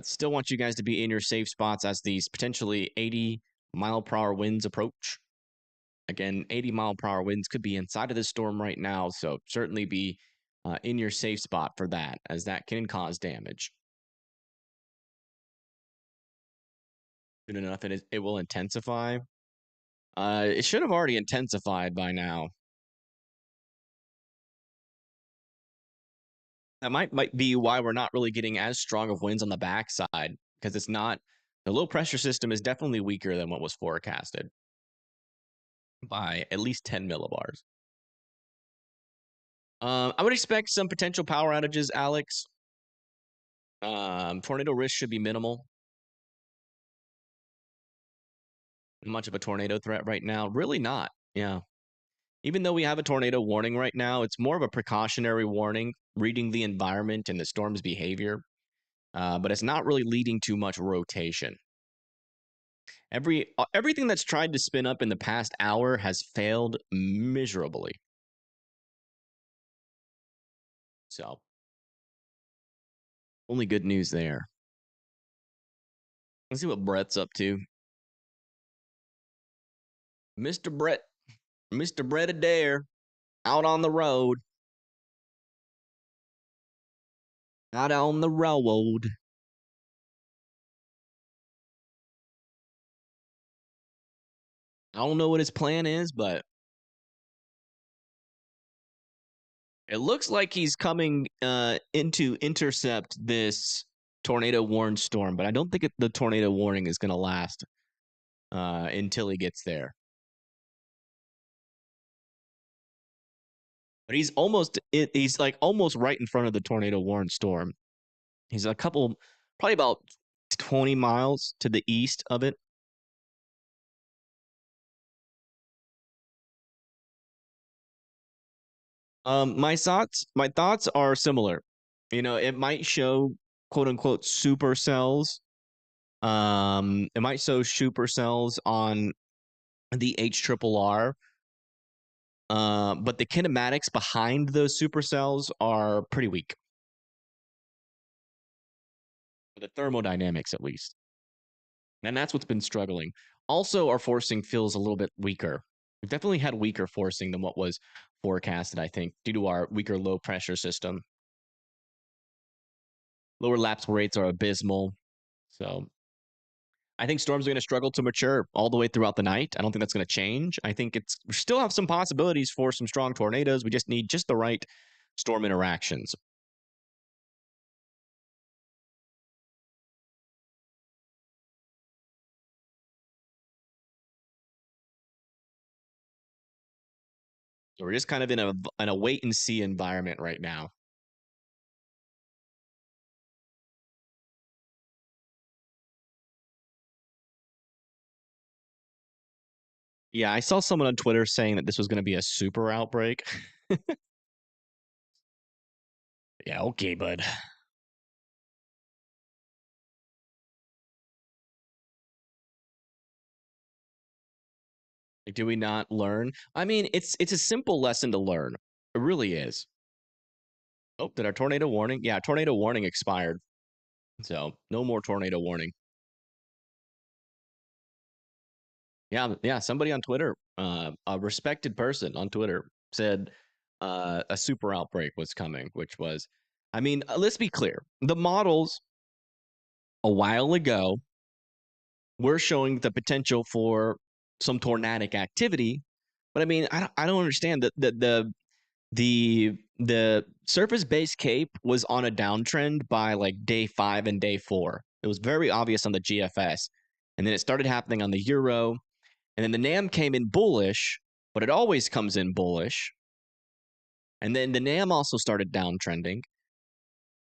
Still want you guys to be in your safe spots as these potentially 80-mile-per-hour winds approach. Again, 80-mile-per-hour winds could be inside of this storm right now, so certainly be in your safe spot for that, as that can cause damage. Soon enough, it will intensify. It should have already intensified by now. That might be why we're not really getting as strong of winds on the backside, because it's not, the low pressure system is definitely weaker than what was forecasted by at least 10 millibars. I would expect some potential power outages, Alex. Tornado risk should be minimal. Much of a tornado threat right now, really not. Yeah. Even though we have a tornado warning right now, it's more of a precautionary warning, reading the environment and the storm's behavior. But it's not really leading to much rotation. Everything that's tried to spin up in the past hour has failed miserably. So, only good news there. Let's see what Brett's up to. Mr. Brett Adair, out on the road. Out on the railroad. I don't know what his plan is, but it looks like he's coming in to intercept this tornado warned storm. But I don't think the tornado warning is going to last until he gets there. But he's almost right in front of the tornado warned storm. He's probably about 20 miles to the east of it. My thoughts are similar. It might show quote unquote supercells. It might show supercells on the HRRR. But the kinematics behind those supercells are pretty weak. The thermodynamics, at least. And that's what's been struggling. Also, our forcing feels a little bit weaker. We've definitely had weaker forcing than what was forecasted, I think, due to our weaker low pressure system. Lower lapse rates are abysmal. So I think storms are going to struggle to mature all the way throughout the night. I don't think that's going to change. I think we still have some possibilities for some strong tornadoes. We just need the right storm interactions. So we're just kind of in a wait and see environment right now. Yeah, I saw someone on Twitter saying that this was going to be a super outbreak. Yeah, okay, bud. Like, do we not learn? I mean, it's a simple lesson to learn. It really is. Oh, did our tornado warning? Yeah, tornado warning expired. So no more tornado warning. Yeah. Somebody on Twitter, a respected person on Twitter, said a super outbreak was coming, which was, I mean, let's be clear. The models a while ago were showing the potential for some tornadic activity, but I mean, I don't understand that the surface base cape was on a downtrend by like day 5 and day 4. It was very obvious on the GFS, and then it started happening on the Euro, and then the NAM came in bullish, but it always comes in bullish, and then the NAM also started downtrending,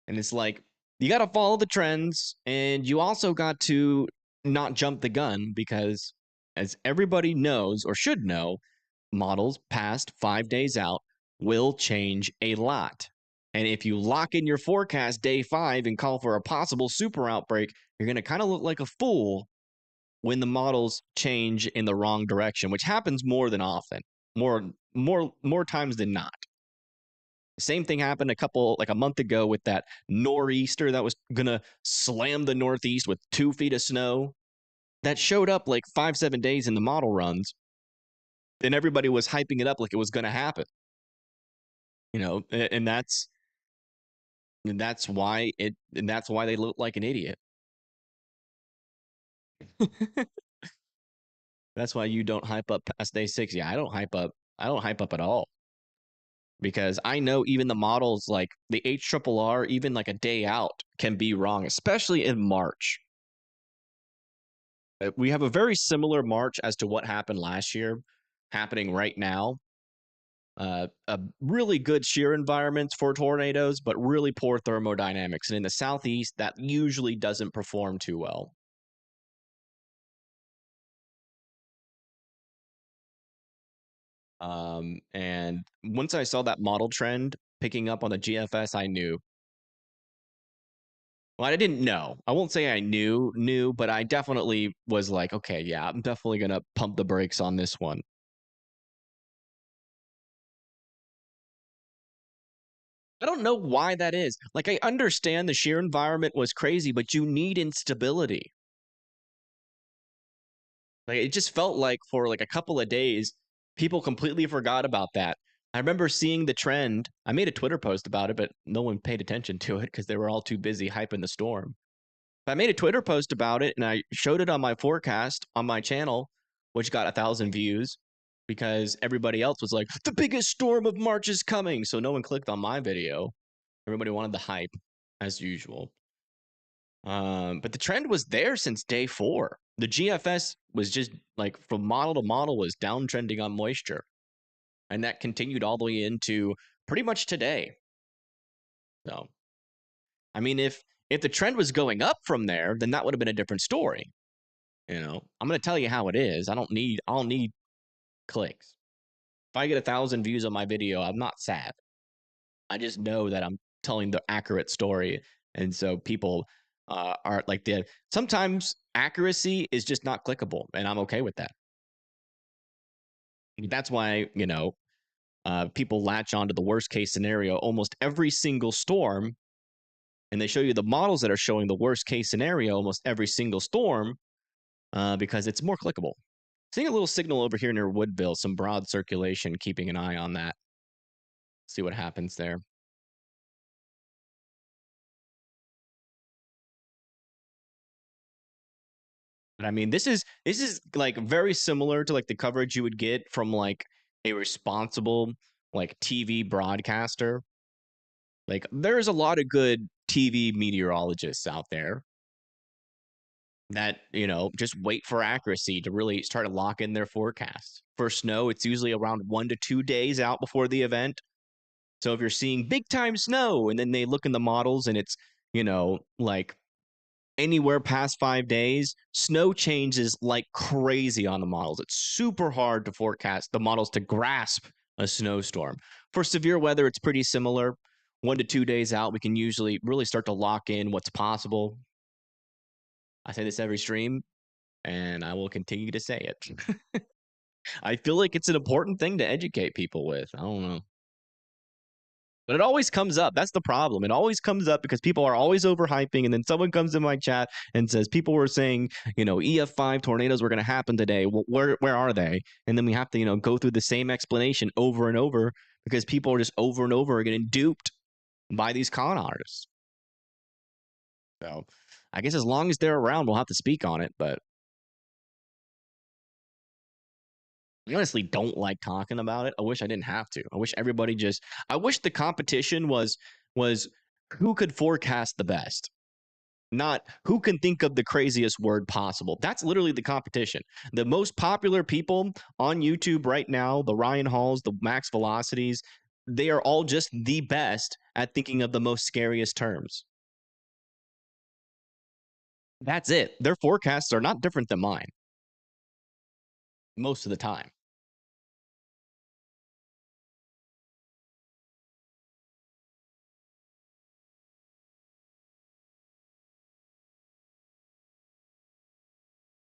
and it's like you got to follow the trends, and you also got to not jump the gun because, as everybody knows or should know, models past 5 days out will change a lot. And if you lock in your forecast day 5 and call for a possible super outbreak, you're going to kind of look like a fool when the models change in the wrong direction, which happens more than often, more times than not. Same thing happened like a month ago with that nor'easter that was going to slam the Northeast with 2 feet of snow. That showed up like 5-7 days in the model runs, and everybody was hyping it up like it was going to happen. And that's why they look like an idiot. That's why you don't hype up past day 6. Yeah, I don't hype up at all. Because I know even the models like the HRRR, even like a day out, can be wrong, especially in March. We have a very similar March as to what happened last year happening right now. A really good shear environments for tornadoes, but really poor thermodynamics. And in the southeast, that usually doesn't perform too well. And once I saw that model trend picking up on the GFS, I knew. Well, I didn't know. I won't say I knew, but I definitely was like, okay, yeah, I'm definitely going to pump the brakes on this one. I don't know why that is. Like, I understand the shear environment was crazy, but you need instability. Like, it just felt like for like a couple of days, people completely forgot about that. I remember seeing the trend. I made a Twitter post about it, but no one paid attention to it because they were all too busy hyping the storm. But I made a Twitter post about it and I showed it on my forecast on my channel, which got 1,000 views because everybody else was like, the biggest storm of March is coming. So no one clicked on my video. Everybody wanted the hype as usual. But the trend was there since day 4. The GFS was just like from model to model was downtrending on moisture. And that continued all the way into pretty much today. So, I mean, if the trend was going up from there, then that would have been a different story. You know, I'm going to tell you how it is. I'll need clicks. If I get 1,000 views on my video, I'm not sad. I just know that I'm telling the accurate story. And so people are like sometimes accuracy is just not clickable. And I'm okay with that. That's why, you know, people latch onto the worst case scenario almost every single storm. And they show you the models that are showing the worst case scenario almost every single storm because it's more clickable. Seeing a little signal over here near Woodville, some broad circulation, keeping an eye on that. See what happens there. But I mean, this is like very similar to like the coverage you would get from like a responsible like TV broadcaster. Like there's a lot of good TV meteorologists out there that, you know, just wait for accuracy to really start to lock in their forecasts. For snow, it's usually around 1 to 2 days out before the event. So if you're seeing big time snow and then they look in the models and it's, you know, like anywhere past 5 days, snow changes like crazy on the models. It's super hard to forecast the models to grasp a snowstorm. For severe weather, it's pretty similar. 1 to 2 days out, we can usually really start to lock in what's possible. I say this every stream, and I will continue to say it. I feel like it's an important thing to educate people with. I don't know. But it always comes up. That's the problem. It always comes up because people are always overhyping. And then someone comes in my chat and says, people were saying, you know, EF5 tornadoes were going to happen today. Well, where are they? And then we have to, you know, go through the same explanation over and over because people are just over and over getting duped by these con artists. So I guess as long as they're around, we'll have to speak on it. But I honestly don't like talking about it. I wish I didn't have to. I wish everybody just I wish the competition was who could forecast the best. Not who can think of the craziest word possible. That's literally the competition. The most popular people on YouTube right now, the Ryan Halls, the Max Velocities, they are all just the best at thinking of the most scariest terms. That's it. Their forecasts are not different than mine most of the time.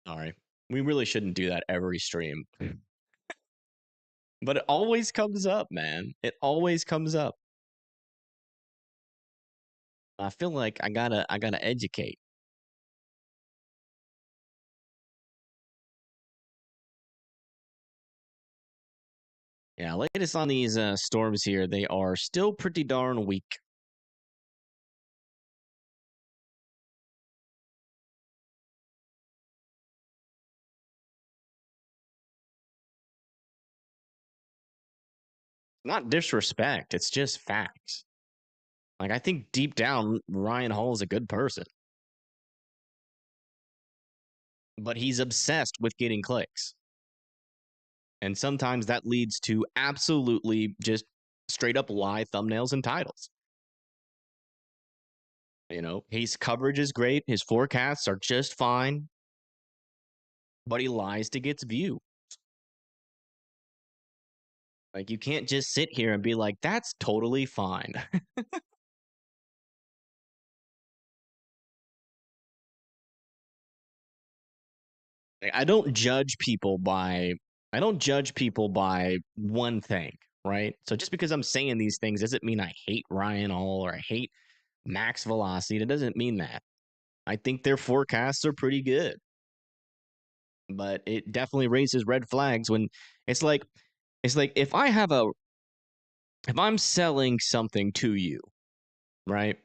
Sorry. We really shouldn't do that every stream. But it always comes up, man. It always comes up. I feel like I gotta educate. Yeah, latest on these storms here, they are still pretty darn weak. Not disrespect, it's just facts. Like, I think deep down, Ryan Hall is a good person. But he's obsessed with getting clicks. And sometimes that leads to absolutely just straight up lie thumbnails and titles. You know, his coverage is great. His forecasts are just fine. But he lies to get views. Like, you can't just sit here and be like, that's totally fine. I don't judge people by one thing, right? So just because I'm saying these things doesn't mean I hate Ryan Hall or I hate Max Velocity. It doesn't mean that. I think their forecasts are pretty good. But it definitely raises red flags when it's like if I have a if I'm selling something to you, right?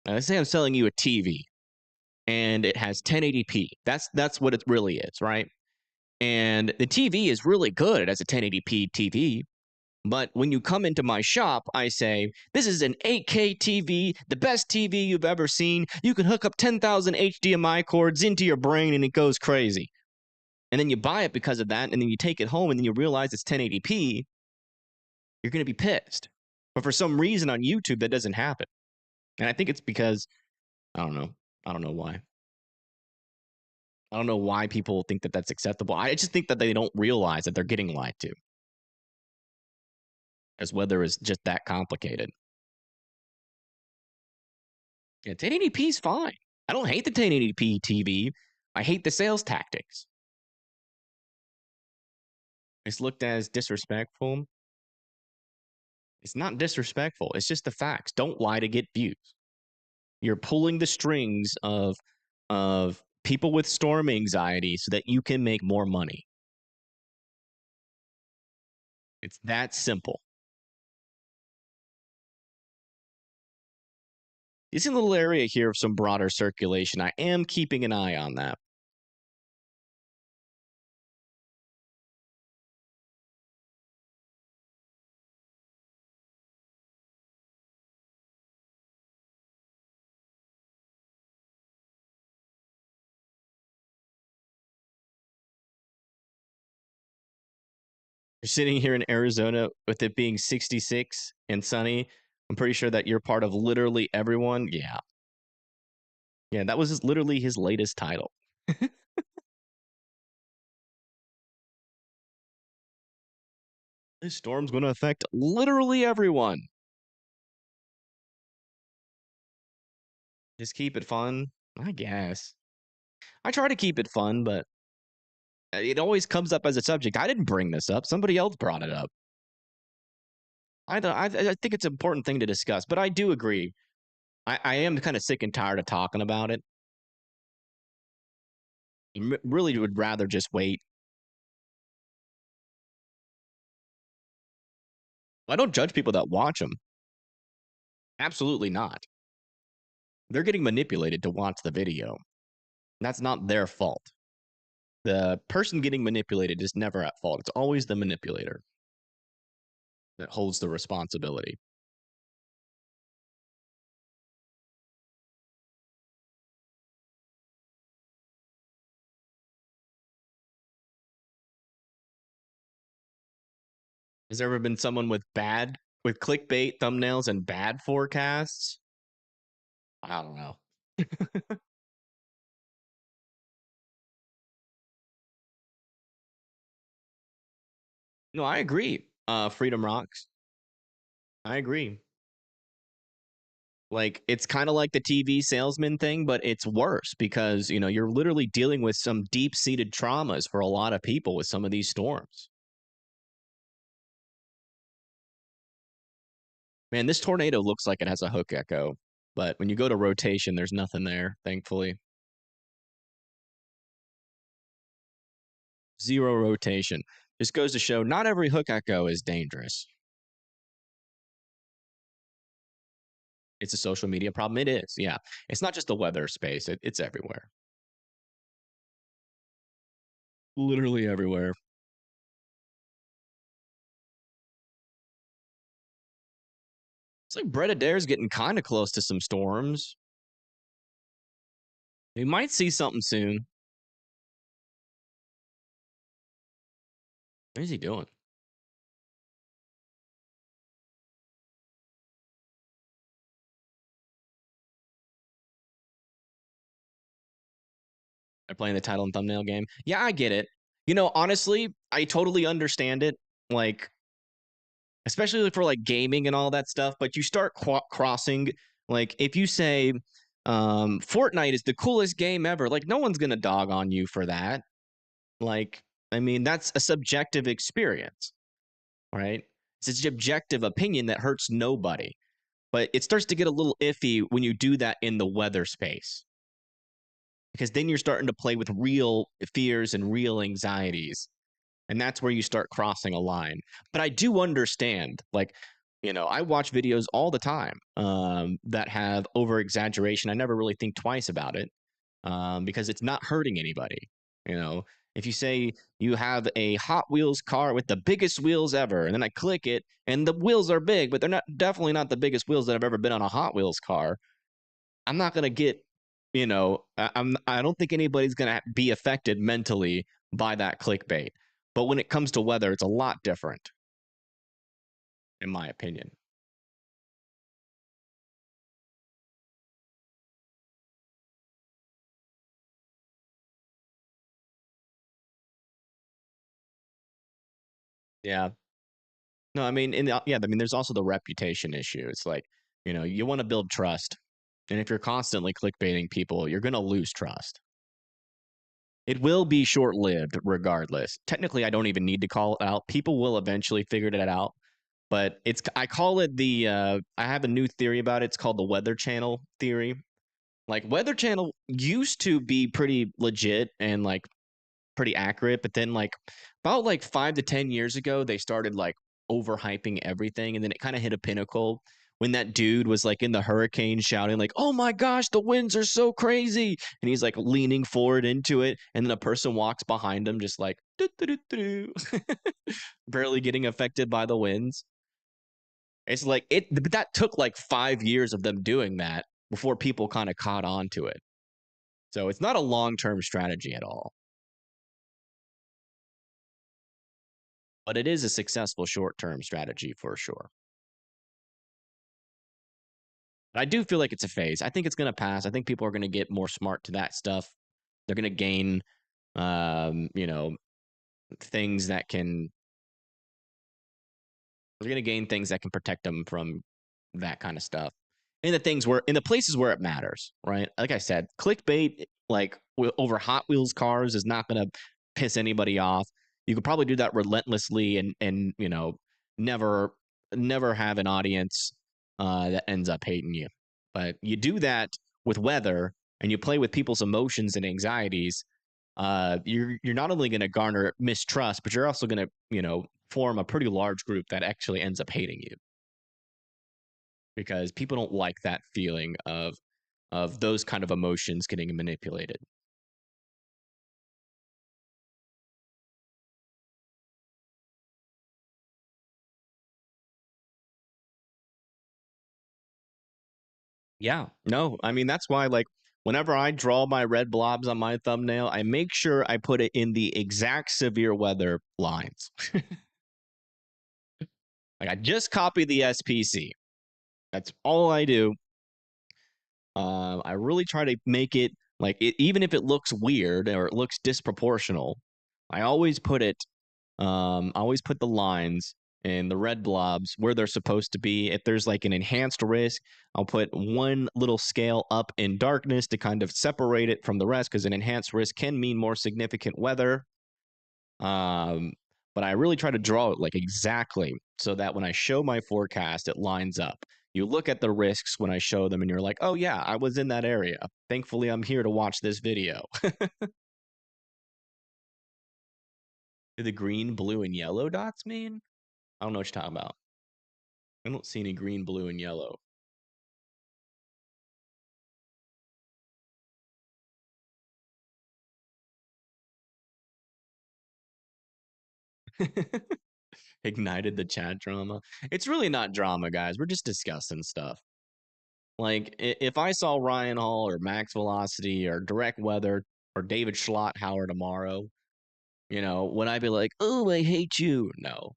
Let's say I'm selling you a TV and it has 1080p. That's what it really is, right? And the TV is really good. It has a 1080p TV. But when you come into my shop, I say, this is an 8K TV, the best TV you've ever seen. You can hook up 10,000 HDMI cords into your brain and it goes crazy. And then you buy it because of that, and then you take it home and then you realize it's 1080p. You're going to be pissed. But for some reason on YouTube, that doesn't happen. And I think it's because, I don't know. I don't know why. I don't know why people think that that's acceptable. I just think that they don't realize that they're getting lied to. As weather is just that complicated. Yeah, 1080p is fine. I don't hate the 1080p TV. I hate the sales tactics. It's looked as disrespectful. It's not disrespectful. It's just the facts. Don't lie to get views. You're pulling the strings of people with storm anxiety so that you can make more money. It's that simple. It's a little area here of some broader circulation. I am keeping an eye on that. You're sitting here in Arizona with it being 66 and sunny. I'm pretty sure that you're part of literally everyone. Yeah. Yeah, that was literally his latest title. This storm's going to affect literally everyone. Just keep it fun, I guess. I try to keep it fun, but it always comes up as a subject. I didn't bring this up. Somebody else brought it up. I think it's an important thing to discuss, but I do agree. I am kind of sick and tired of talking about it. Really would rather just wait. I don't judge people that watch them. Absolutely not. They're getting manipulated to watch the video. That's not their fault. The person getting manipulated is never at fault. It's always the manipulator that holds the responsibility. Has there ever been someone with clickbait thumbnails and bad forecasts? I don't know. No, I agree. Freedom rocks. I agree. Like, it's kind of like the TV salesman thing, but it's worse because, you're literally dealing with some deep-seated traumas for a lot of people with some of these storms. Man, this tornado looks like it has a hook echo, but when you go to rotation, there's nothing there, thankfully. Zero rotation. This goes to show not every hook echo is dangerous. It's a social media problem. It is, yeah. It's not just the weather space. It's everywhere. Literally everywhere. It's like Brett Adair's getting kind of close to some storms. We might see something soon. What is he doing? They're playing the title and thumbnail game. Yeah, I get it. Honestly, I totally understand it. Like, especially for like gaming and all that stuff. But you start crossing. Like, if you say Fortnite is the coolest game ever, like no one's gonna dog on you for that. Like, I mean, that's a subjective experience, right? It's a subjective opinion that hurts nobody. But it starts to get a little iffy when you do that in the weather space. Because then you're starting to play with real fears and real anxieties. And that's where you start crossing a line. But I do understand, like, I watch videos all the time that have over exaggeration. I never really think twice about it because it's not hurting anybody. If you say you have a Hot Wheels car with the biggest wheels ever, and then I click it, and the wheels are big, but they're definitely not the biggest wheels that have ever been on a Hot Wheels car. I'm not gonna get, I don't think anybody's gonna be affected mentally by that clickbait. But when it comes to weather, it's a lot different, in my opinion. Yeah. No, I mean, there's also the reputation issue. It's like, you want to build trust, and if you're constantly clickbaiting people, you're gonna lose trust. It will be short-lived, regardless. Technically, I don't even need to call it out. People will eventually figure it out, but I call it the. I have a new theory about it. It's called the Weather Channel theory. Like Weather Channel used to be pretty legit and like pretty accurate, but then like about like 5 to 10 years ago, they started like overhyping everything, and then it kind of hit a pinnacle when that dude was like in the hurricane shouting like, "Oh my gosh, the winds are so crazy!" and he's like leaning forward into it, and then a person walks behind him just like doo, doo, doo, doo, barely getting affected by the winds. It's like but that took like 5 years of them doing that before people kind of caught on to it. So it's not a long-term strategy at all. But it is a successful short-term strategy for sure. But I do feel like it's a phase. I think it's going to pass. I think people are going to get more smart to that stuff. They're going to gain, you know, things that can. They're going to gain things that can protect them from that kind of stuff. In the places where it matters, right? Like I said, clickbait, like over Hot Wheels cars, is not going to piss anybody off. You could probably do that relentlessly and never never have an audience that ends up hating you. But you do that with weather, and you play with people's emotions and anxieties. You're not only going to garner mistrust, but you're also going to form a pretty large group that actually ends up hating you, because people don't like that feeling of those kind of emotions getting manipulated. Yeah, no, I mean that's why like whenever I draw my red blobs on my thumbnail, I make sure I put it in the exact severe weather lines. Like I just copy the SPC. That's all I do. I really try to make it like even if it looks weird or it looks disproportional, I always put it. I always put the lines and the red blobs where they're supposed to be. If there's like an enhanced risk, I'll put one little scale up in darkness to kind of separate it from the rest, because an enhanced risk can mean more significant weather. Um, but I really try to draw it like exactly so that when I show my forecast, it lines up. You look at the risks when I show them, and you're like, oh, yeah, I was in that area. Thankfully, I'm here to watch this video. Do the green, blue, and yellow dots mean? I don't know what you're talking about. I don't see any green, blue, and yellow. Ignited the chat drama. It's really not drama, guys. We're just discussing stuff. Like, if I saw Ryan Hall or Max Velocity or Direct Weather or David Schlotthauer tomorrow, would I be like, oh, I hate you? No.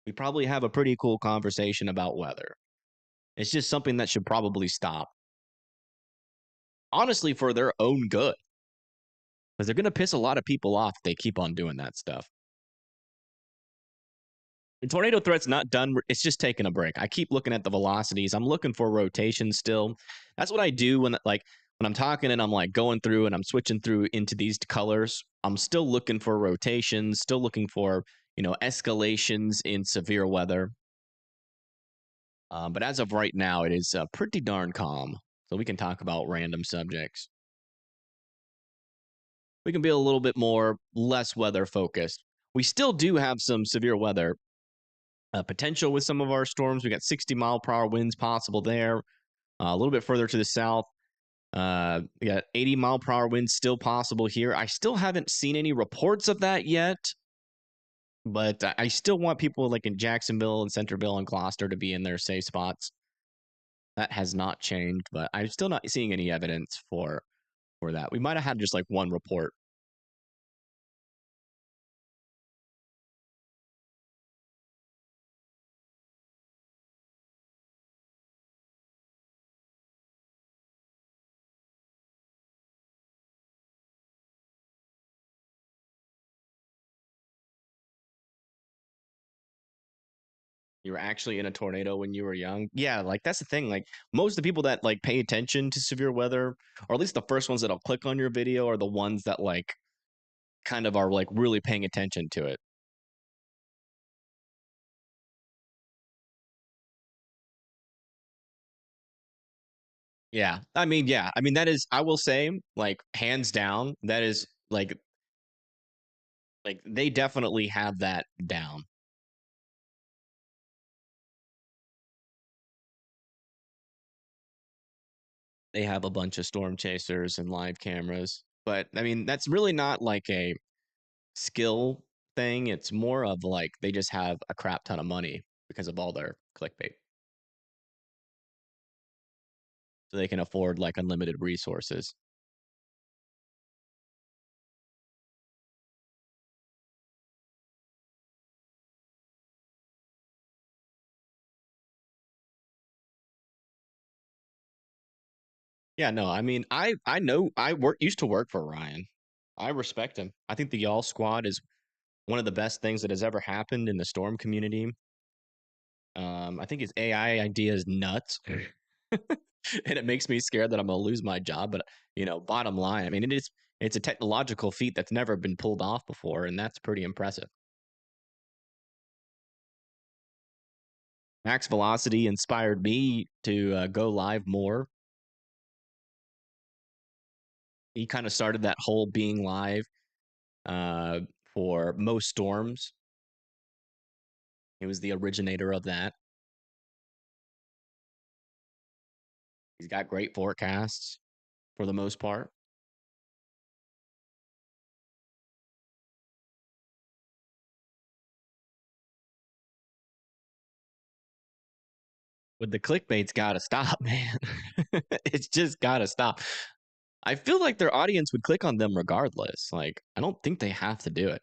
We probably have a pretty cool conversation about weather. It's just something that should probably stop. Honestly, for their own good. Because they're going to piss a lot of people off if they keep on doing that stuff. The tornado threat's not done. It's just taking a break. I keep looking at the velocities. I'm looking for rotation still. That's what I do when I'm talking and I'm like going through and I'm switching through into these colors. I'm still looking for rotations, still looking for, escalations in severe weather. But as of right now, it is pretty darn calm. So we can talk about random subjects. We can be a little bit less weather focused. We still do have some severe weather potential with some of our storms. We got 60-mile-per-hour winds possible there. A little bit further to the south, we got 80-mile-per-hour winds still possible here. I still haven't seen any reports of that yet, but I still want people like in Jacksonville and Centerville and Gloucester to be in their safe spots. That has not changed, but I'm still not seeing any evidence for that. We might have had just like one report. You were actually in a tornado when you were young. Yeah, like that's the thing. Like most of the people that like pay attention to severe weather, or at least the first ones that'll click on your video, are the ones that like kind of are like really paying attention to it. Yeah. I mean, that is, I will say, like, hands down, that is like they definitely have that down. They have a bunch of storm chasers and live cameras. But I mean, that's really not like a skill thing. It's more of like they just have a crap ton of money because of all their clickbait. So they can afford like unlimited resources. Yeah, no, I mean, I know I used to work for Ryan. I respect him. I think the Y'all Squad is one of the best things that has ever happened in the Storm community. I think his AI idea is nuts, and it makes me scared that I'm gonna lose my job. But bottom line, I mean, it's a technological feat that's never been pulled off before, and that's pretty impressive. Max Velocity inspired me to go live more. He kind of started that whole being live uh, for most storms. He was the originator of that. He's got great forecasts for the most part. But the clickbait's got to stop, man. It's just got to stop. I feel like their audience would click on them regardless. Like, I don't think they have to do it.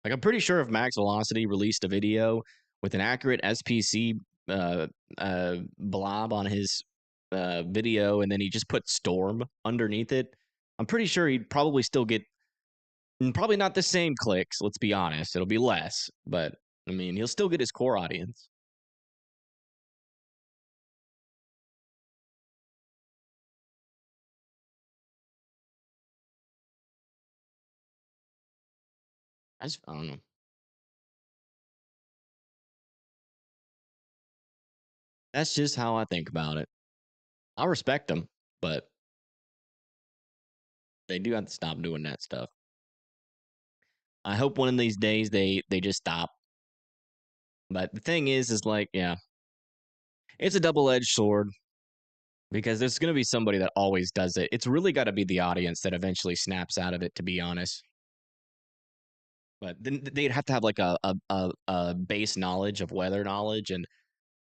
Like, I'm pretty sure if Max Velocity released a video with an accurate SPC blob on his video and then he just put Storm underneath it, I'm pretty sure he'd probably still get probably not the same clicks. Let's be honest. It'll be less, but I mean, he'll still get his core audience. I don't know. That's just how I think about it. I respect them, but they do have to stop doing that stuff. I hope one of these days they just stop. But the thing is like, yeah, it's a double-edged sword because there's going to be somebody that always does it. It's really got to be the audience that eventually snaps out of it, to be honest. But then they'd have to have like a base knowledge of weather knowledge, and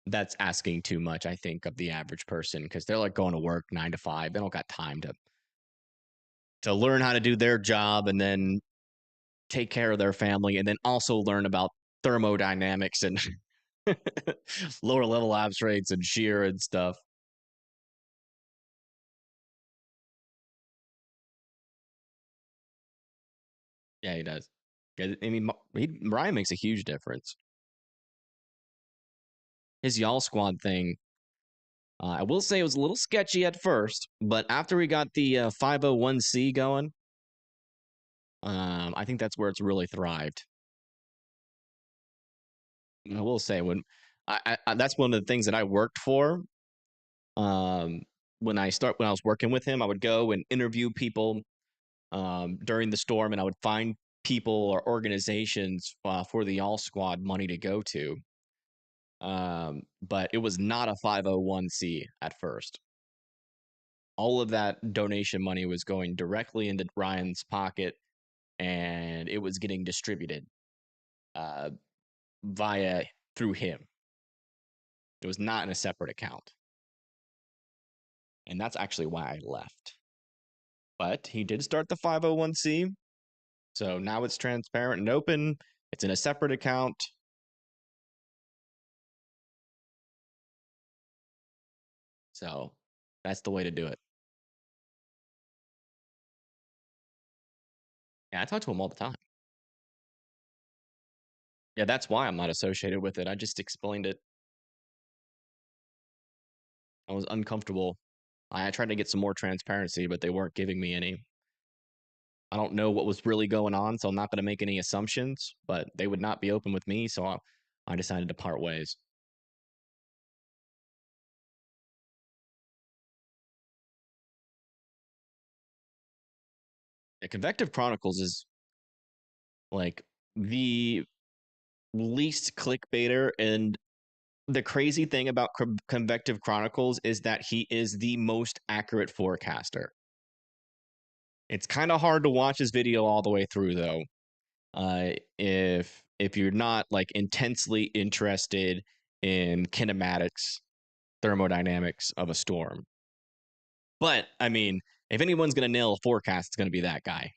that's asking too much, I think, of the average person because they're like going to work 9 to 5. They don't got time to learn how to do their job and then take care of their family and then also learn about thermodynamics and lower level ops rates and shear and stuff. Yeah, he does. I mean, Ryan makes a huge difference. His Y'all Squad thing, I will say it was a little sketchy at first, but after we got the 501c going, I think that's where it's really thrived. I will say when that's one of the things that I worked for. When I was working with him, I would go and interview people during the storm, and I would find people or organizations for the Y'all Squad money to go to. But it was not a 501c at first. All of that donation money was going directly into Ryan's pocket, and it was getting distributed uh, via through him. It was not in a separate account. And that's actually why I left. But he did start the 501c. So now it's transparent and open. It's in a separate account. So that's the way to do it. Yeah, I talk to him all the time. Yeah, that's why I'm not associated with it. I just explained it. I was uncomfortable. I tried to get some more transparency, but they weren't giving me any. I don't know what was really going on, so I'm not going to make any assumptions, but they would not be open with me, so I decided to part ways. Yeah, Convective Chronicles is like the least clickbaiter, and the crazy thing about Convective Chronicles is that he is the most accurate forecaster. It's kind of hard to watch his video all the way through, though. If you're not like intensely interested in kinematics, thermodynamics of a storm. But I mean, if anyone's gonna nail a forecast, it's gonna be that guy.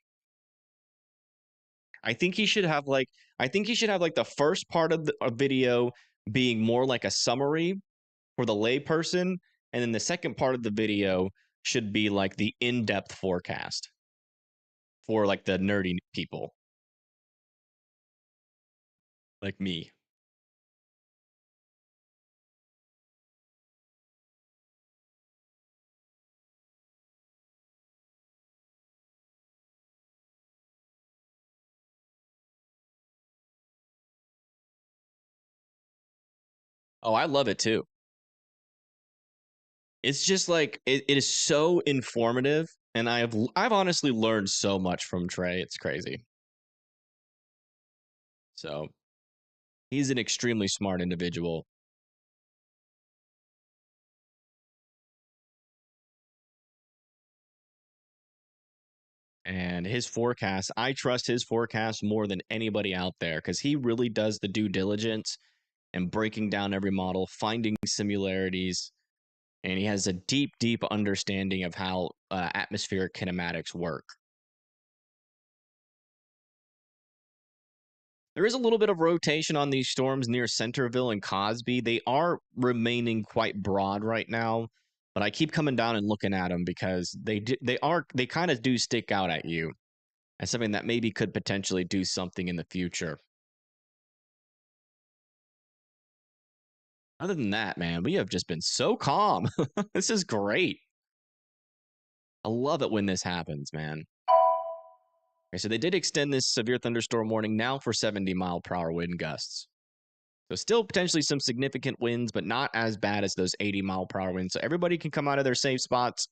I think he should have like the first part of the video being more like a summary for the layperson, and then the second part of the video should be like the in-depth forecast for like the nerdy people like me. Oh, I love it too. It's just like it is so informative, and I've honestly learned so much from Trey. It's crazy. So he's an extremely smart individual. And his forecast, I trust his forecast more than anybody out there because he really does the due diligence and breaking down every model, finding similarities, and he has a deep, deep understanding of how atmospheric kinematics work. There is a little bit of rotation on these storms near Centerville and Cosby. They are remaining quite broad right now, but I keep coming down and looking at them because they kind of do stick out at you as something that maybe could potentially do something in the future. Other than that, man, we have just been so calm. This is great. I love it when this happens, man. Okay, so they did extend this severe thunderstorm warning now for 70-mile-per-hour wind gusts. So still potentially some significant winds, but not as bad as those 80-mile-per-hour winds. So everybody can come out of their safe spots.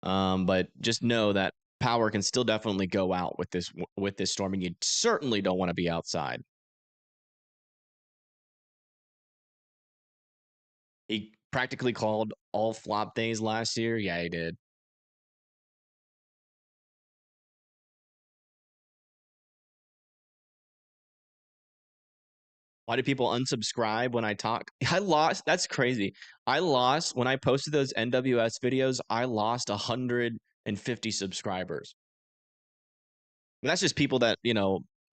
But just know that power can still definitely go out with this storm, and you certainly don't want to be outside. He practically called all flop days last year. Yeah, he did. Why do people unsubscribe when I talk? I lost. That's crazy. I lost when I posted those NWS videos. I lost 150 subscribers. But that's just people that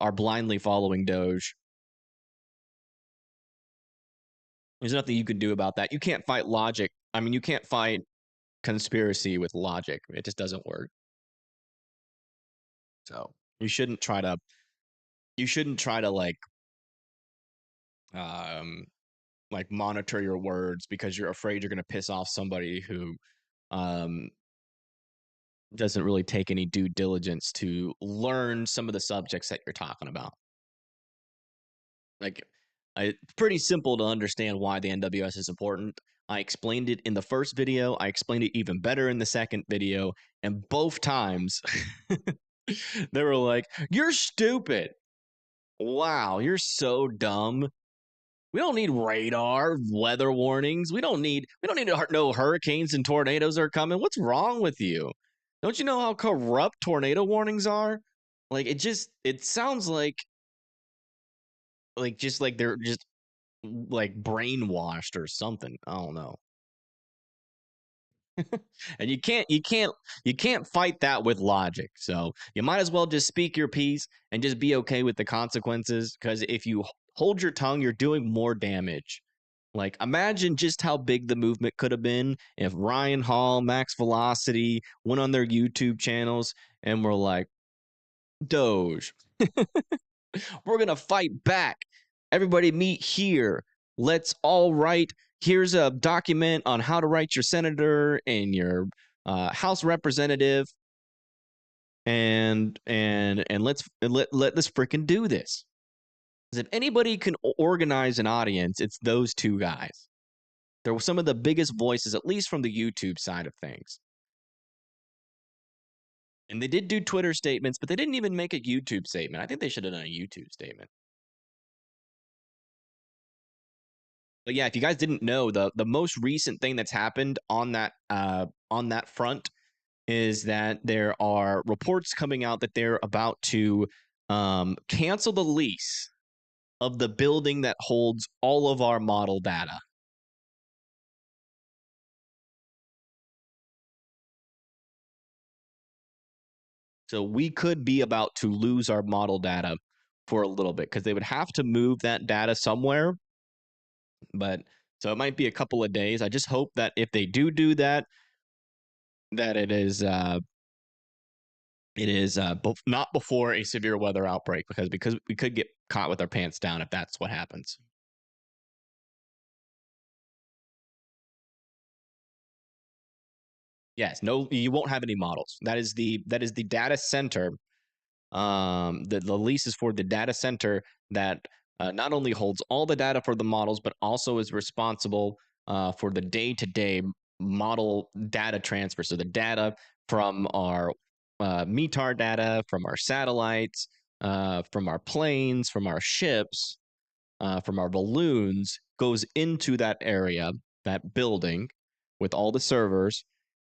are blindly following Doge. There's nothing you can do about that. You can't fight logic. I mean, you can't fight conspiracy with logic. It just doesn't work. So you shouldn't try to like monitor your words because you're afraid you're going to piss off somebody who doesn't really take any due diligence to learn some of the subjects that you're talking about. Like, it's pretty simple to understand why the NWS is important. I explained it in the first video. I explained it even better in the second video. And both times, they were like, "You're stupid. Wow, you're so dumb." We don't need radar, weather warnings. We don't need to know hurricanes and tornadoes are coming. What's wrong with you? Don't you know how corrupt tornado warnings are? Like it sounds like just like they're just like brainwashed or something. I don't know. And you can't fight that with logic. So you might as well just speak your piece and just be okay with the consequences, because if you hold your tongue, you're doing more damage. Like, imagine just how big the movement could have been if Ryan Hall, Max Velocity went on their YouTube channels and were like, Doge, we're going to fight back. Everybody meet here. Let's all write. Here's a document on how to write your senator and your House representative. And let's freaking do this. Because if anybody can organize an audience, it's those two guys. They're some of the biggest voices, at least from the YouTube side of things. And they did do Twitter statements, but they didn't even make a YouTube statement. I think they should have done a YouTube statement. But yeah, if you guys didn't know, the most recent thing that's happened on that front is that there are reports coming out that they're about to cancel the lease of the building that holds all of our model data. So we could be about to lose our model data for a little bit, because they would have to move that data somewhere. But so it might be a couple of days. I just hope that if they do that, that it is not before a severe weather outbreak, because we could get caught with our pants down if that's what happens. Yes, no, you won't have any models. That is the data center. The lease is for the data center that not only holds all the data for the models, but also is responsible for the day-to-day model data transfer. So the data from our METAR data, from our satellites, from our planes, from our ships, from our balloons, goes into that area, that building, with all the servers,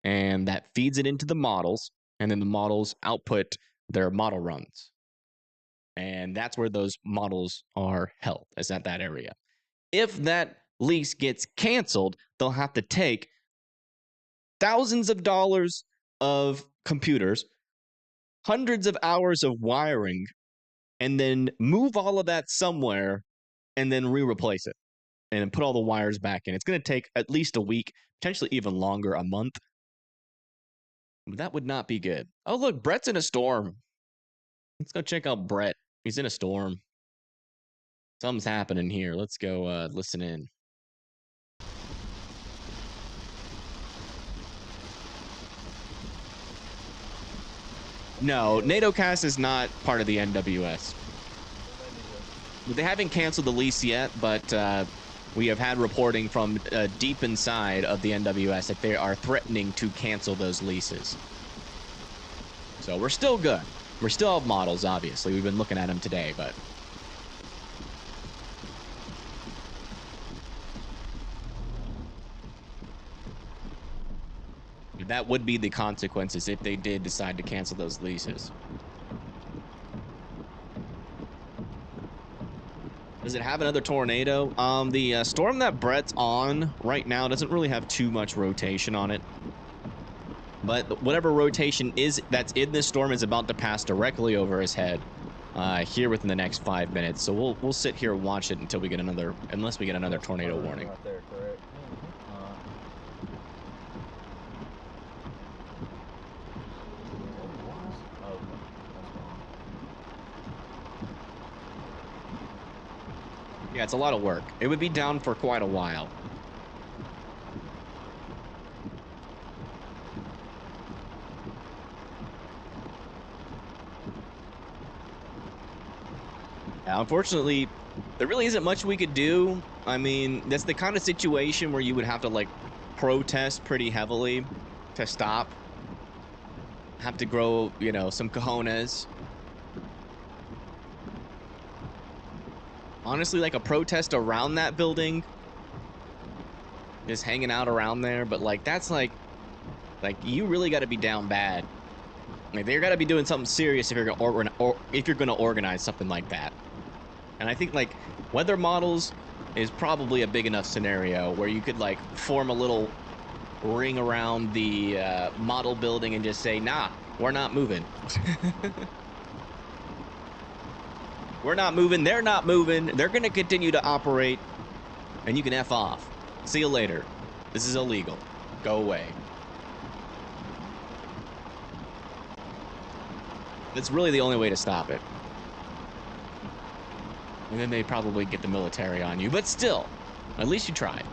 and that feeds it into the models, and then the models output their model runs. And that's where those models are held, is at that area. If that lease gets canceled, they'll have to take thousands of dollars of computers, hundreds of hours of wiring, and then move all of that somewhere and then replace it and put all the wires back in. It's going to take at least a week, potentially even longer, a month. That would not be good. Oh, look, Brett's in a storm. Let's go check out Brett. He's in a storm. Something's happening here. Let's go listen in. No, NATOcast is not part of the NWS. They haven't canceled the lease yet, but we have had reporting from deep inside of the NWS that they are threatening to cancel those leases. So we're still good. We still have models, obviously. We've been looking at them today, but... that would be the consequences if they did decide to cancel those leases. Does it have another tornado? The storm that Brett's on right now doesn't really have too much rotation on it. But whatever rotation is that's in this storm is about to pass directly over his head here within the next 5 minutes. So we'll sit here and watch it until we get unless we get another tornado warning. Right there, correct. Yeah, it's a lot of work. It would be down for quite a while. Unfortunately, there really isn't much we could do. I mean, that's the kind of situation where you would have to, like, protest pretty heavily to stop. Have to grow, you know, some cojones. honestly like a protest around that building, just hanging out around there. But like that's like you really got to be down bad. Like they got to be doing something serious if you're gonna organize something like that. And I think like weather models is probably a big enough scenario where you could like form a little ring around the model building and just say, nah, we're not moving. We're not moving. They're not moving. They're going to continue to operate. And you can F off. See you later. This is illegal. Go away. That's really the only way to stop it. And then they probably get the military on you. But still, at least you tried.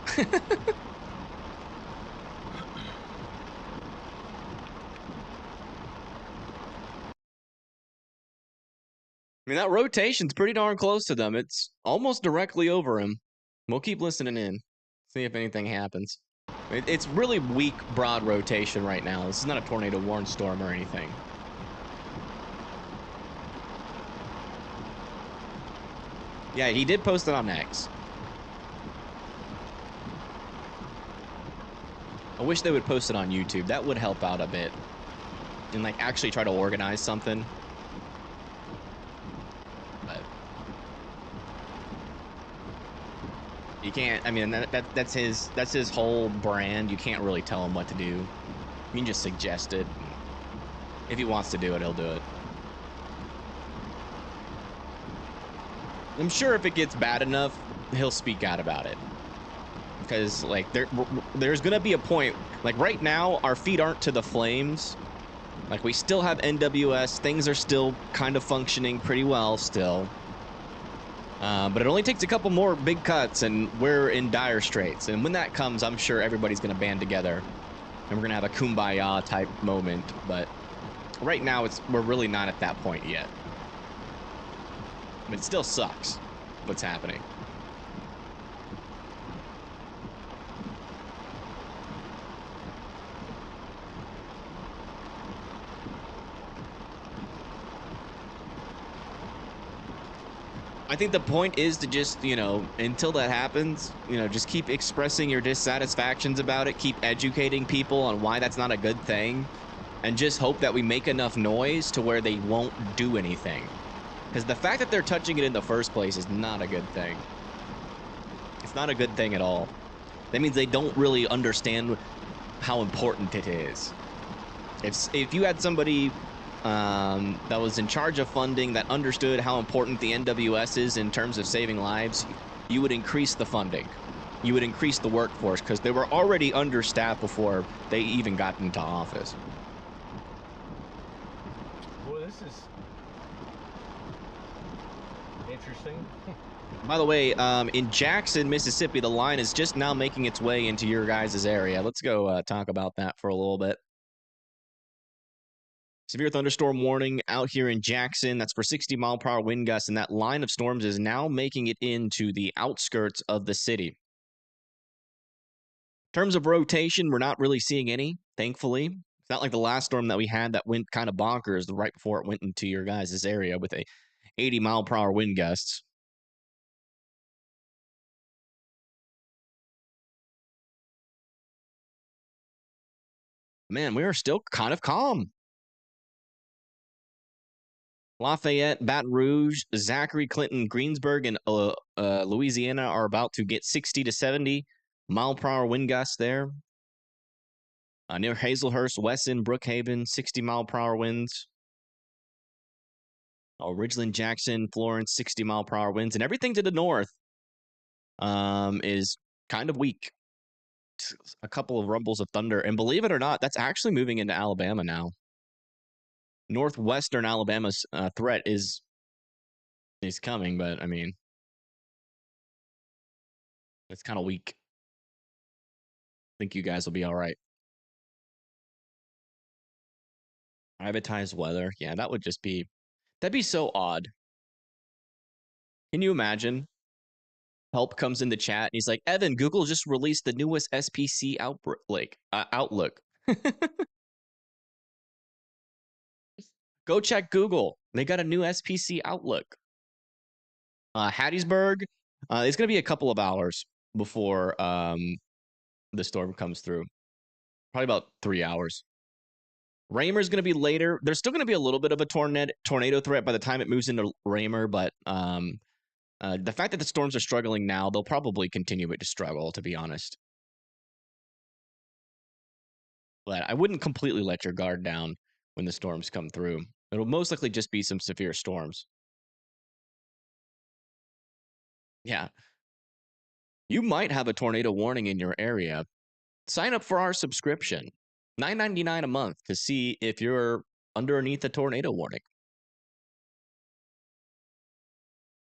I mean, that rotation's pretty darn close to them. It's almost directly over him. We'll keep listening in. See if anything happens. It's really weak, broad rotation right now. This is not a tornado warning storm or anything. Yeah, he did post it on X. I wish they would post it on YouTube. That would help out a bit. And like actually try to organize something. But you can't, I mean, that's his whole brand. You can't really tell him what to do. You can just suggest it. If he wants to do it, he'll do it. I'm sure if it gets bad enough, he'll speak out about it. Because like there's gonna be a point, like right now our feet aren't to the flames. Like we still have NWS, things are still kind of functioning pretty well still. But it only takes a couple more big cuts and we're in dire straits. And when that comes, I'm sure everybody's gonna band together and we're gonna have a kumbaya type moment. But right now we're really not at that point yet. But it still sucks what's happening. I think the point is to just, you know, until that happens, you know, just keep expressing your dissatisfactions about it. Keep educating people on why that's not a good thing. And just hope that we make enough noise to where they won't do anything. Because the fact that they're touching it in the first place is not a good thing. It's not a good thing at all. That means they don't really understand how important it is. If you had somebody that was in charge of funding that understood how important the NWS is in terms of saving lives, you would increase the funding. You would increase the workforce because they were already understaffed before they even got into office. Boy, this is interesting. By the way, in Jackson, Mississippi, the line is just now making its way into your guys' area. Let's go talk about that for a little bit. Severe thunderstorm warning out here in Jackson. That's for 60-mile-per-hour wind gusts, and that line of storms is now making it into the outskirts of the city. In terms of rotation, we're not really seeing any, thankfully. It's not like the last storm that we had that went kind of bonkers right before it went into your guys' area with a 80-mile-per-hour wind gusts. Man, we are still kind of calm. Lafayette, Baton Rouge, Zachary, Clinton, Greensburg, and Louisiana are about to get 60 to 70 mile-per-hour wind gusts there. Near Hazelhurst, Wesson, Brookhaven, 60 mile-per-hour winds. Ridgeland, Jackson, Florence, 60 mile-per-hour winds. And everything to the north is kind of weak. A couple of rumbles of thunder. And believe it or not, that's actually moving into Alabama now. Northwestern Alabama's threat is coming, but I mean, it's kind of weak. I think you guys will be all right. Privatized weather. Yeah, that would just be, that'd be so odd. Can you imagine? Help comes in the chat and he's like, Evan, Google just released the newest SPC Outlook. Go check Google. They got a new SPC Outlook. Hattiesburg, it's going to be a couple of hours before the storm comes through. Probably about 3 hours. Raymer's going to be later. There's still going to be a little bit of a tornado threat by the time it moves into Raymer, but the fact that the storms are struggling now, they'll probably continue to struggle, to be honest. But I wouldn't completely let your guard down when the storms come through. It'll most likely just be some severe storms. Yeah. You might have a tornado warning in your area. Sign up for our subscription. $9.99 a month to see if you're underneath a tornado warning.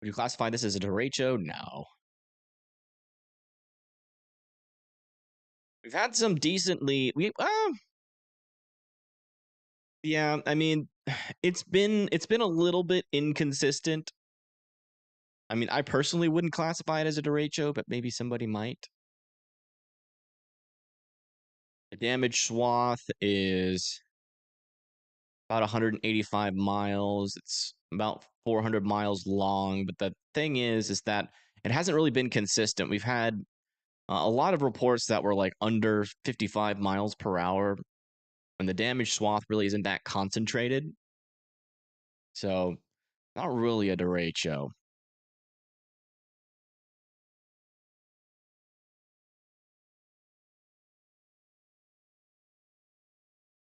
Would you classify this as a derecho? No. We've had some decently yeah, I mean, it's been a little bit inconsistent. I mean, I personally wouldn't classify it as a derecho, but maybe somebody might. The damage swath is about 185 miles. It's about 400 miles long. But the thing is that it hasn't really been consistent. We've had a lot of reports that were like under 55 miles per hour, and the damage swath really isn't that concentrated. So, not really a derecho.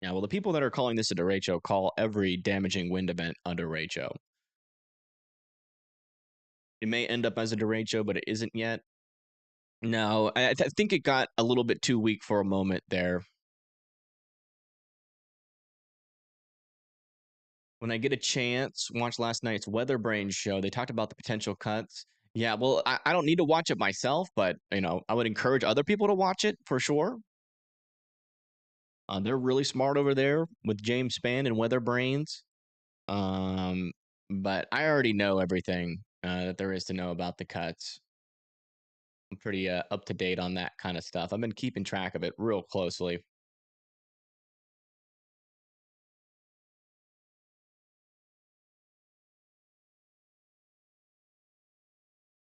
Yeah, well, the people that are calling this a derecho call every damaging wind event a derecho. It may end up as a derecho, but it isn't yet. No, I think it got a little bit too weak for a moment there. When I get a chance, watch last night's Weather Brain show. They talked about the potential cuts. Yeah, well, I don't need to watch it myself, but I would encourage other people to watch it for sure. They're really smart over there with James Spann and Weather Brains. But I already know everything that there is to know about the cuts. I'm pretty up to date on that kind of stuff. I've been keeping track of it real closely.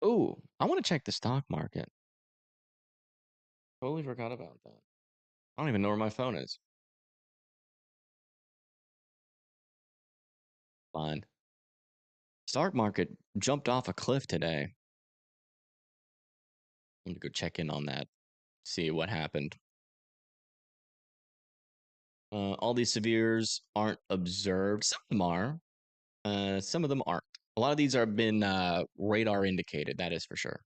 Ooh, I want to check the stock market. Totally forgot about that. I don't even know where my phone is. Fine. Stock market jumped off a cliff today. I'm gonna go check in on that, see what happened. All these severes aren't observed. Some of them are. Some of them aren't. A lot of these are been radar indicated, that is for sure.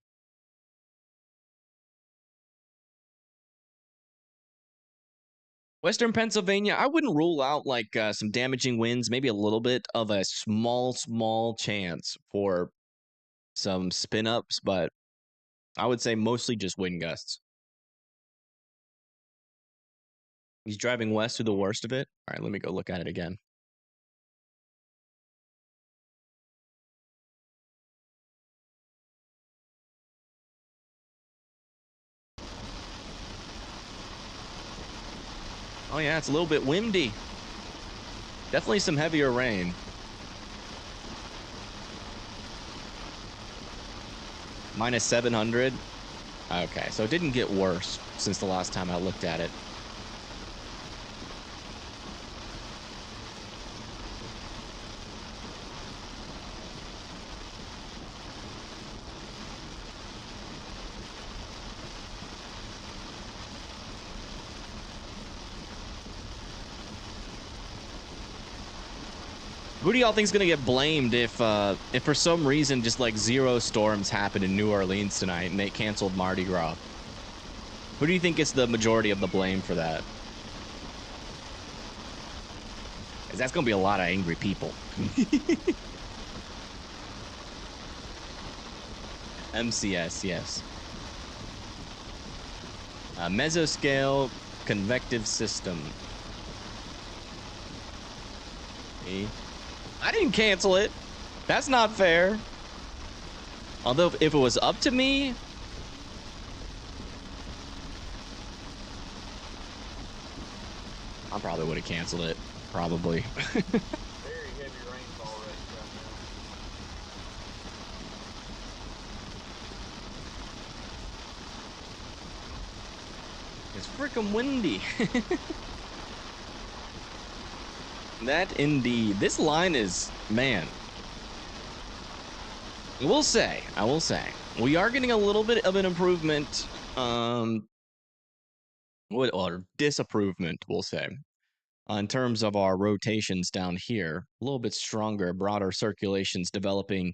Western Pennsylvania, I wouldn't rule out like some damaging winds, maybe a little bit of a small chance for some spin ups, but I would say mostly just wind gusts. He's driving west through the worst of it. All right, let me go look at it again. Oh yeah, it's a little bit windy. Definitely some heavier rain. Minus 700. Okay, so it didn't get worse since the last time I looked at it. Who do y'all think is gonna get blamed if for some reason just like zero storms happened in New Orleans tonight and they canceled Mardi Gras? Who do you think gets the majority of the blame for that? Because that's gonna be a lot of angry people. MCS, yes. Mesoscale convective system. I didn't cancel it. That's not fair. Although if it was up to me, I probably would have canceled it. Probably. Very heavy rainfall rates right It's freaking windy. That indeed. This line is, man. I will say, we are getting a little bit of an improvement, or disapprovement, we'll say, in terms of our rotations down here. A little bit stronger, broader circulations developing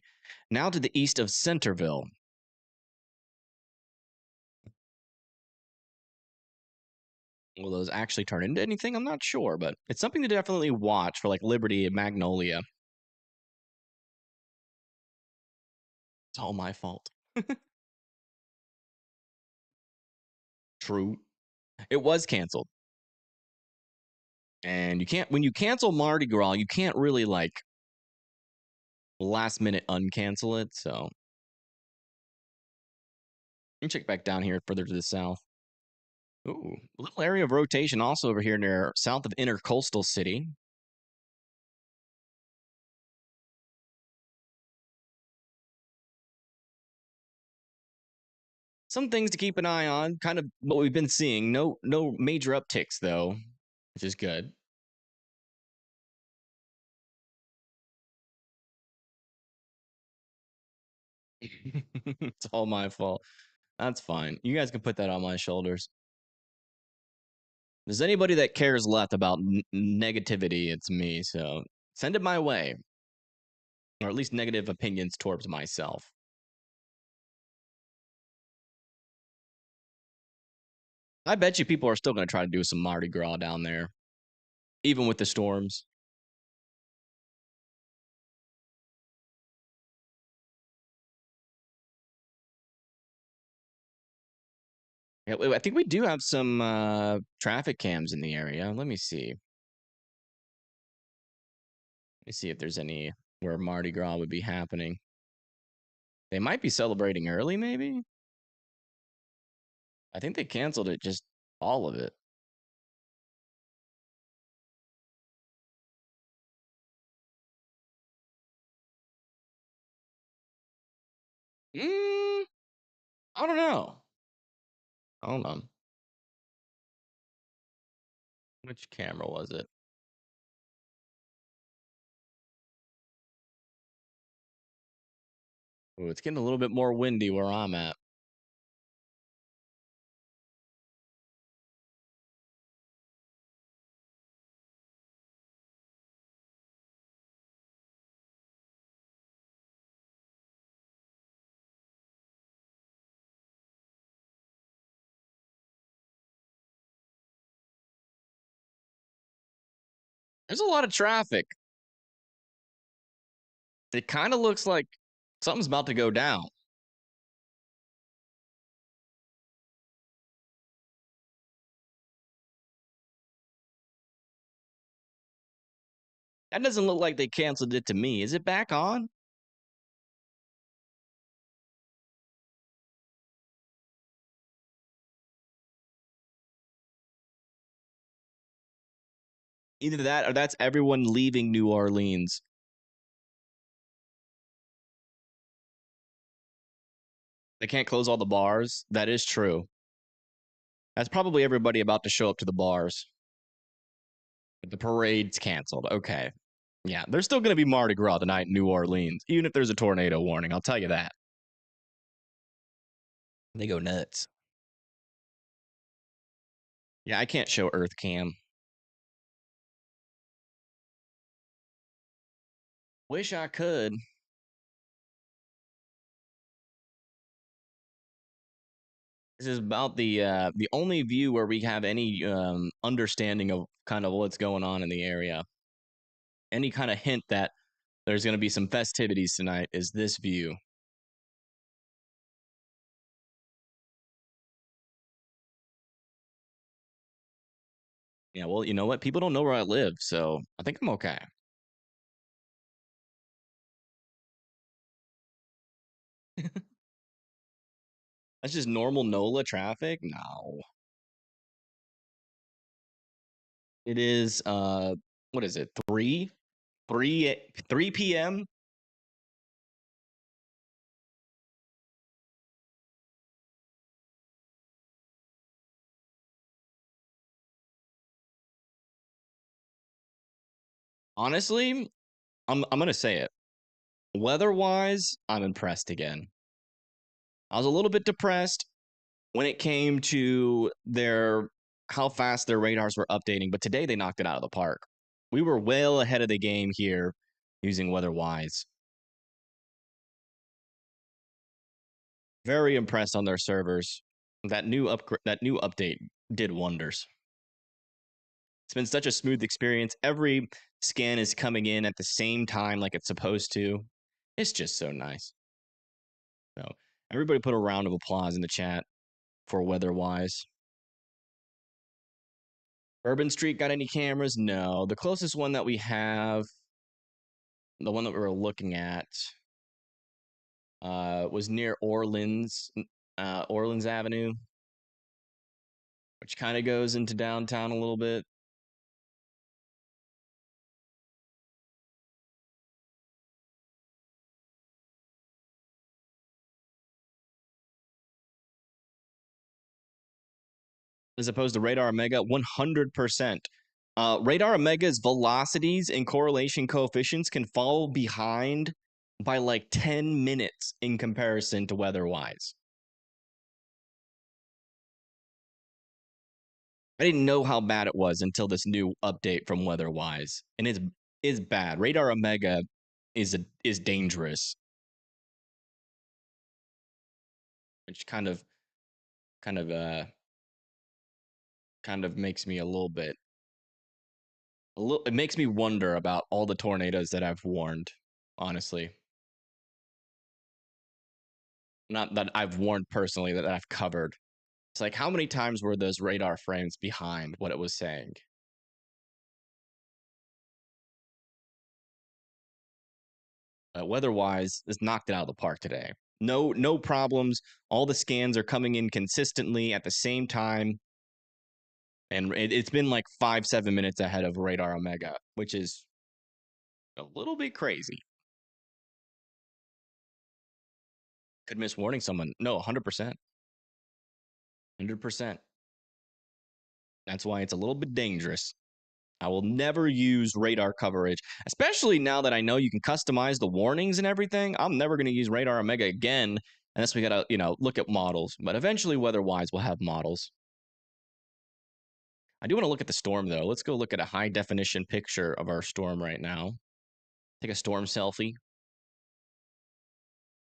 now to the east of Centerville. Will those actually turn into anything? I'm not sure, but it's something to definitely watch for like Liberty and Magnolia. It's all my fault. True. It was canceled. And you can't, when you cancel Mardi Gras, you can't really like last minute uncancel it. So let me check back down here further to the south. Ooh, a little area of rotation also over here near south of Intercoastal City. Some things to keep an eye on, kind of what we've been seeing. No major upticks though, which is good. It's all my fault. That's fine. You guys can put that on my shoulders. If there's anybody that cares left about negativity, it's me. So send it my way, or at least negative opinions towards myself. I bet you people are still going to try to do some Mardi Gras down there, even with the storms. Yeah, I think we do have some traffic cams in the area. Let me see. Let me see if there's any where Mardi Gras would be happening. They might be celebrating early, maybe. I think they canceled it, just all of it. I don't know. Hold on. Which camera was it? Oh, it's getting a little bit more windy where I'm at. There's a lot of traffic. It kind of looks like something's about to go down. That doesn't look like they canceled it to me. Is it back on? Either that or that's everyone leaving New Orleans. They can't close all the bars. That is true. That's probably everybody about to show up to the bars. The parade's canceled. Okay. Yeah, there's still going to be Mardi Gras tonight in New Orleans, even if there's a tornado warning. I'll tell you that. They go nuts. Yeah, I can't show Earth Cam. Wish I could. This is about the only view where we have any understanding of kind of what's going on in the area. Any kind of hint that there's going to be some festivities tonight is this view. Yeah, well, you know what? People don't know where I live, so I think I'm okay. That's just normal NOLA traffic? No. It is what is it? 3 p.m. Honestly, I'm gonna say it. Weather-wise, I'm impressed again. I was a little bit depressed when it came to their how fast their radars were updating, but today they knocked it out of the park. We were well ahead of the game here using weather-wise. Very impressed on their servers. That new update did wonders. It's been such a smooth experience. Every scan is coming in at the same time like it's supposed to. It's just so nice. So everybody put a round of applause in the chat for weather-wise. Urban Street got any cameras? No. The closest one that we have, the one that we were looking at, was near Orleans Avenue, which kind of goes into downtown a little bit. As opposed to Radar Omega, 100%. Radar Omega's velocities and correlation coefficients can fall behind by like 10 minutes in comparison to weather-wise. I didn't know how bad it was until this new update from weather-wise, and it's bad. Radar Omega is dangerous, which kind of makes me a little bit. It makes me wonder about all the tornadoes that I've warned, honestly. Not that I've warned personally, that I've covered. It's like, how many times were those radar frames behind what it was saying? Weather-wise, it's knocked it out of the park today. No problems. All the scans are coming in consistently at the same time. And it's been like 5-7 minutes ahead of Radar Omega, which is a little bit crazy. Could miss warning someone. No, 100%. 100%. That's why it's a little bit dangerous. I will never use radar coverage, especially now that I know you can customize the warnings and everything. I'm never going to use Radar Omega again unless we got to, look at models. But eventually, weather-wise, we'll have models. I do want to look at the storm, though. Let's go look at a high-definition picture of our storm right now. Take a storm selfie.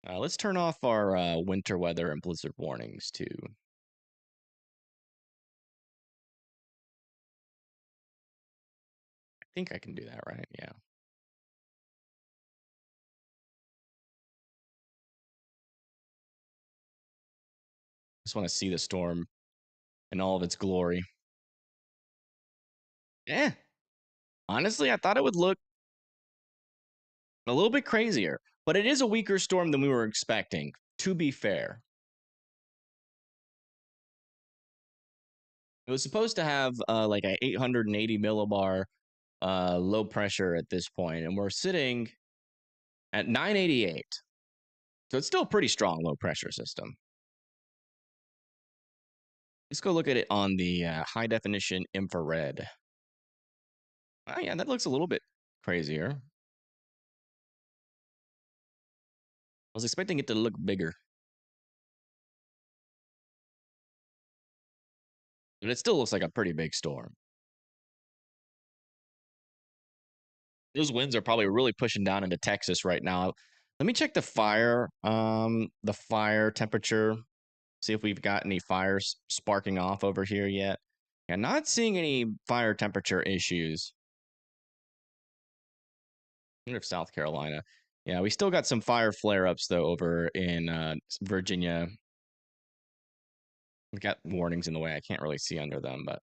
Let's turn off our winter weather and blizzard warnings, too. I think I can do that, right? Yeah. Just want to see the storm in all of its glory. Yeah. Honestly, I thought it would look a little bit crazier, but it is a weaker storm than we were expecting, to be fair. It was supposed to have like a 880 millibar low pressure at this point, and we're sitting at 988. So it's still a pretty strong low pressure system. Let's go look at it on the high definition infrared. Oh yeah, that looks a little bit crazier. I was expecting it to look bigger. But it still looks like a pretty big storm. Those winds are probably really pushing down into Texas right now. Let me check the fire temperature. See if we've got any fires sparking off over here yet. Yeah, not seeing any fire temperature issues. I wonder if South Carolina. Yeah, we still got some fire flare-ups though over in Virginia. We got warnings in the way. I can't really see under them, but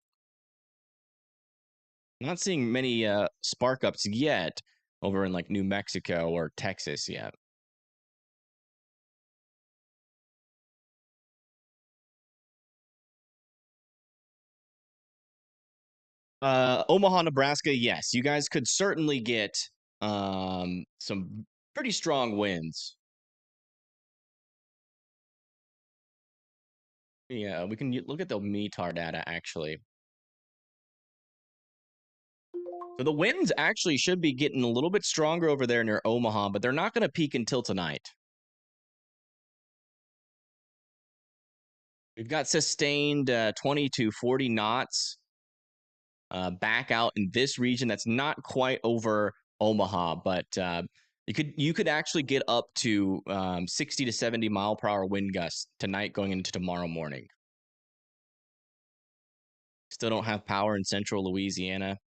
I'm not seeing many spark ups yet over in like New Mexico or Texas yet. Omaha, Nebraska, yes, you guys could certainly get some pretty strong winds. Yeah, we can look at the METAR data actually. So the winds actually should be getting a little bit stronger over there near Omaha, but they're not going to peak until tonight. We've got sustained 20 to 40 knots back out in this region. That's not quite over Omaha, but you could actually get up to 60 to 70 mile per hour wind gusts tonight going into tomorrow morning. Still don't have power in central Louisiana.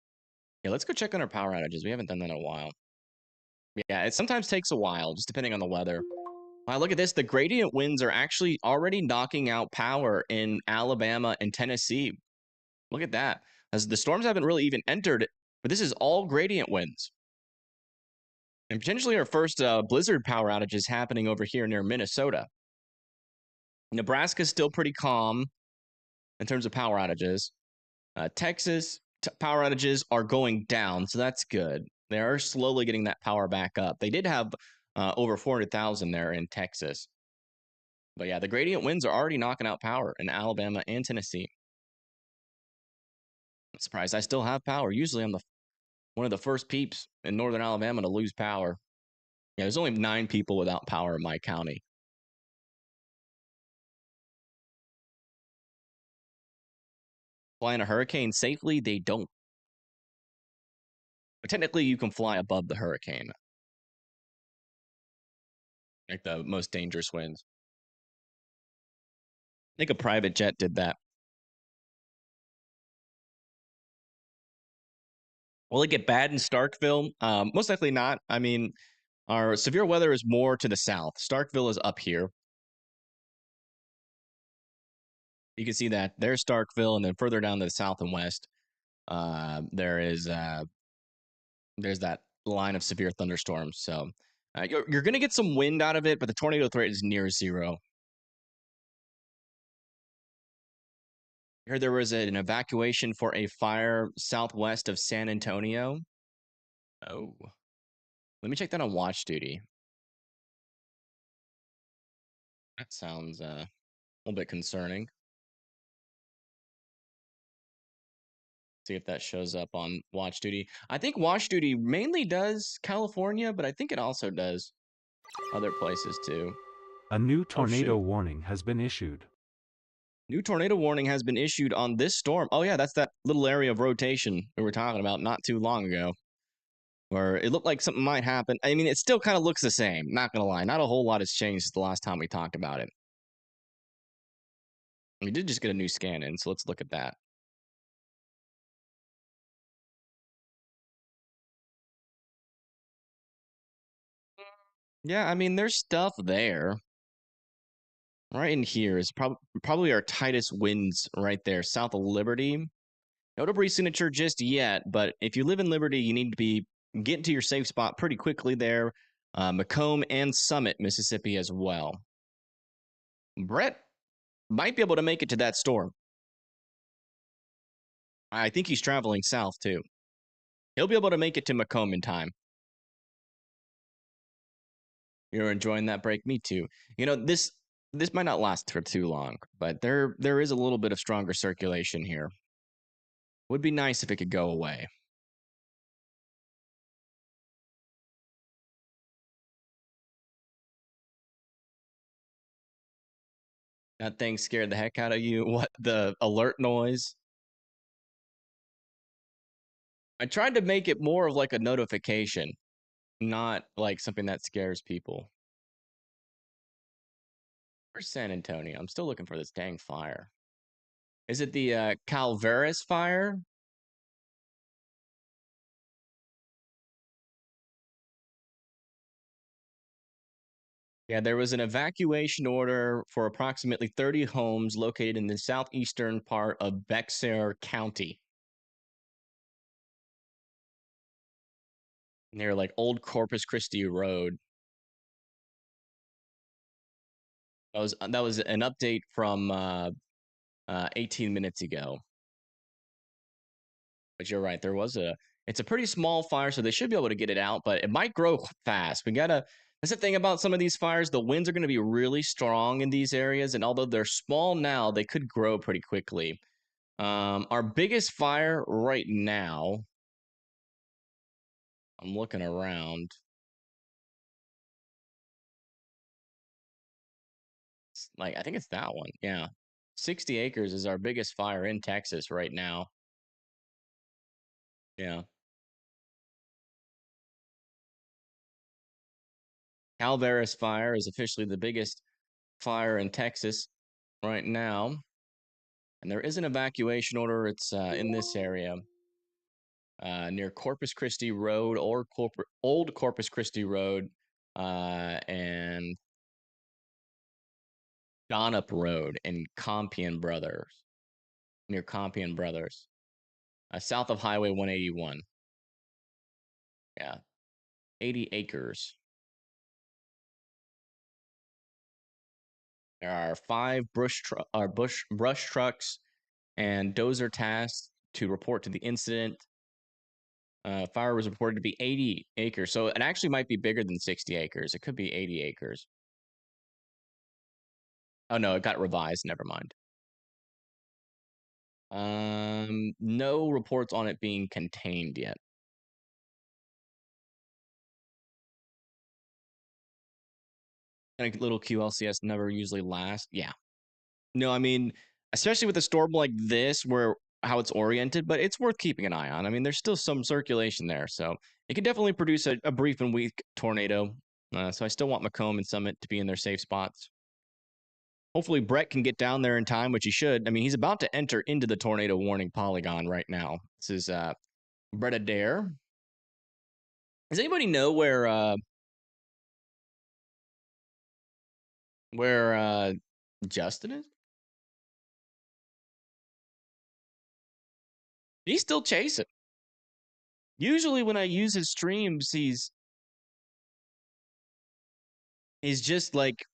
Yeah, let's go check on our power outages. We haven't done that in a while. Yeah, it sometimes takes a while, just depending on the weather. Wow, look at this. The gradient winds are actually already knocking out power in Alabama and Tennessee. Look at that. As the storms haven't really even entered, but this is all gradient winds. And potentially our first blizzard power outage is happening over here near Minnesota. Nebraska's still pretty calm in terms of power outages. Texas power outages are going down, so that's good. They are slowly getting that power back up. They did have over 400,000 there in Texas. But yeah, the gradient winds are already knocking out power in Alabama and Tennessee. I'm surprised I still have power. Usually I'm one of the first peeps in northern Alabama to lose power. Yeah, there's only 9 people without power in my county. Flying a hurricane safely, they don't. But technically, you can fly above the hurricane. Like the most dangerous winds. I think a private jet did that. Will it get bad in Starkville? Most likely not. I mean, our severe weather is more to the south. Starkville is up here. You can see that there's Starkville, and then further down to the south and west, there's that line of severe thunderstorms. So you're going to get some wind out of it, but the tornado threat is near zero. I heard there was an evacuation for a fire southwest of San Antonio. Oh, let me check that on watch duty. That sounds a little bit concerning. See if that shows up on watch duty. I think watch duty mainly does California, but I think it also does other places too. A new tornado warning has been issued. New tornado warning has been issued on this storm. Oh yeah, that's that little area of rotation we were talking about not too long ago, where it looked like something might happen. I mean, it still kind of looks the same, not gonna lie. Not a whole lot has changed since the last time we talked about it. We did just get a new scan in, so let's look at that. Yeah, I mean, there's stuff there. Right in here is probably our tightest winds right there, south of Liberty. No debris signature just yet, but if you live in Liberty, you need to be getting to your safe spot pretty quickly there. Macomb and Summit, Mississippi as well. Brett might be able to make it to that storm. I think he's traveling south too. He'll be able to make it to Macomb in time. You're enjoying that break? Me too. You know, this might not last for too long, but there is a little bit of stronger circulation here. Would be nice if it could go away. That thing scared the heck out of you. What, the alert noise? I tried to make it more of like a notification, not like something that scares people. Where's San Antonio? I'm still looking for this dang fire. Is it the Calveras fire? Yeah, there was an evacuation order for approximately 30 homes located in the southeastern part of Bexar County, near like Old Corpus Christi Road. That was an update from 18 minutes ago. But you're right, it's a pretty small fire, so they should be able to get it out, but it might grow fast. That's the thing about some of these fires, the winds are going to be really strong in these areas, and although they're small now, they could grow pretty quickly. Our biggest fire right now I'm looking around. Like, I think it's that one. Yeah. 60 acres is our biggest fire in Texas right now. Yeah. Calveras fire is officially the biggest fire in Texas right now. And there is an evacuation order. It's in this area near Corpus Christi Road or Old Corpus Christi Road and Donnup Road in Compiègne Brothers, near Compiègne Brothers, south of Highway 181. Yeah, 80 acres. There are 5 brush trucks and dozer tasked to report to the incident. Fire was reported to be 80 acres, so it actually might be bigger than 60 acres. It could be 80 acres. Oh no, it got revised. Never mind. No reports on it being contained yet. And a little QLCS never usually lasts. Yeah. No, I mean, especially with a storm like this, where how it's oriented, but it's worth keeping an eye on. I mean, there's still some circulation there, so it could definitely produce a brief and weak tornado. So I still want Macomb and Summit to be in their safe spots. Hopefully, Brett can get down there in time, which he should. I mean, he's about to enter into the tornado warning polygon right now. This is Brett Adair. Does anybody know where Justin is? He's still chasing. Usually when I use his streams, he's just like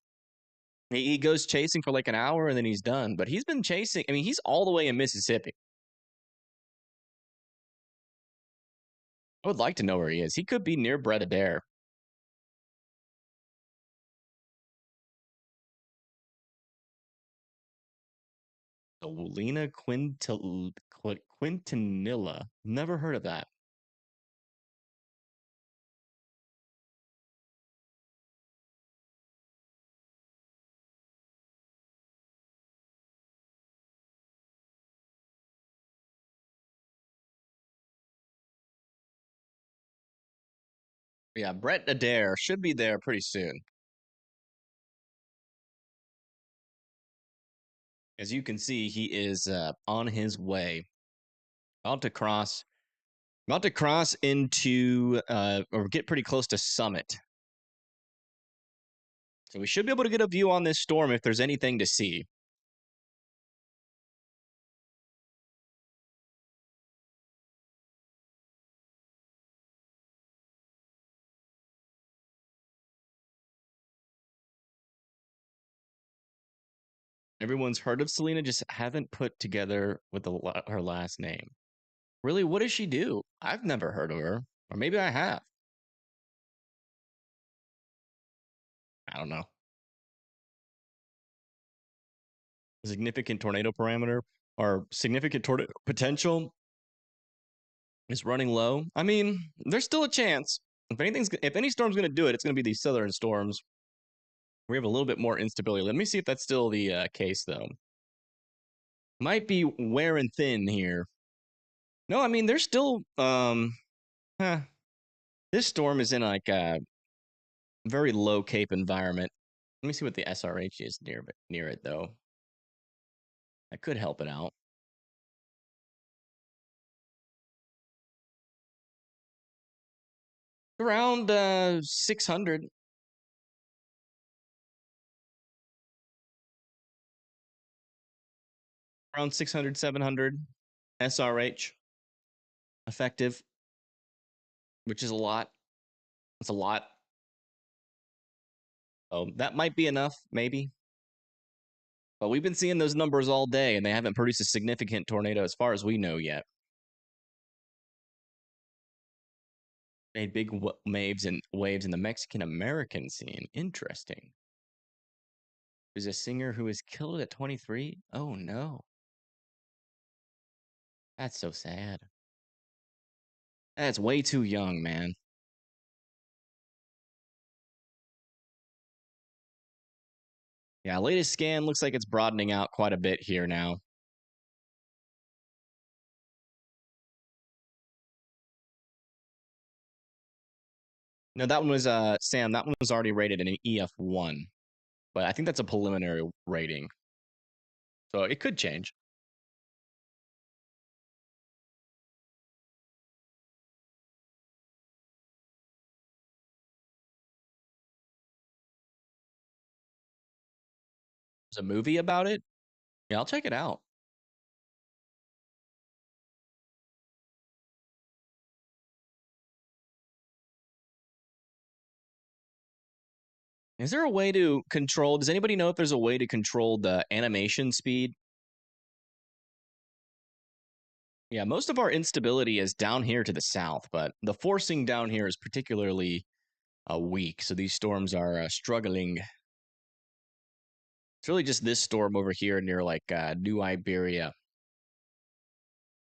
he goes chasing for like an hour and then he's done. But he's been chasing. I mean, he's all the way in Mississippi. I would like to know where he is. He could be near Brett Adair. Olena Quintanilla. Never heard of that. Yeah, Brett Adair should be there pretty soon. As you can see, he is on his way. About to cross into or get pretty close to Summit. So we should be able to get a view on this storm if there's anything to see. Everyone's heard of Selena, just haven't put together with her last name. Really, what does she do? I've never heard of her. Or maybe I have. I don't know. Significant tornado parameter or significant tornado potential is running low. I mean, there's still a chance. If any storm's going to do it, it's going to be these southern storms. We have a little bit more instability. Let me see if that's still the case, though. Might be wearing thin here. No, I mean, there's still this storm is in like a very low Cape environment. Let me see what the SRH is near it, though. That could help it out. Around 600. Around 600, 700 SRH effective, which is a lot. It's a lot. So that might be enough, maybe. But we've been seeing those numbers all day, and they haven't produced a significant tornado as far as we know yet. Made big waves in the Mexican-American scene. Interesting. There's a singer who was killed at 23? Oh, no. That's so sad. That's way too young, man. Yeah, latest scan looks like it's broadening out quite a bit here now. No, that one was Sam, that one was already rated an EF1. But I think that's a preliminary rating. So it could change. There's a movie about it. Yeah, I'll check it out. Is there a way to control? Does anybody know if there's a way to control the animation speed? Yeah, most of our instability is down here to the south, but the forcing down here is particularly weak. So these storms are struggling. It's really just this storm over here near like New Iberia.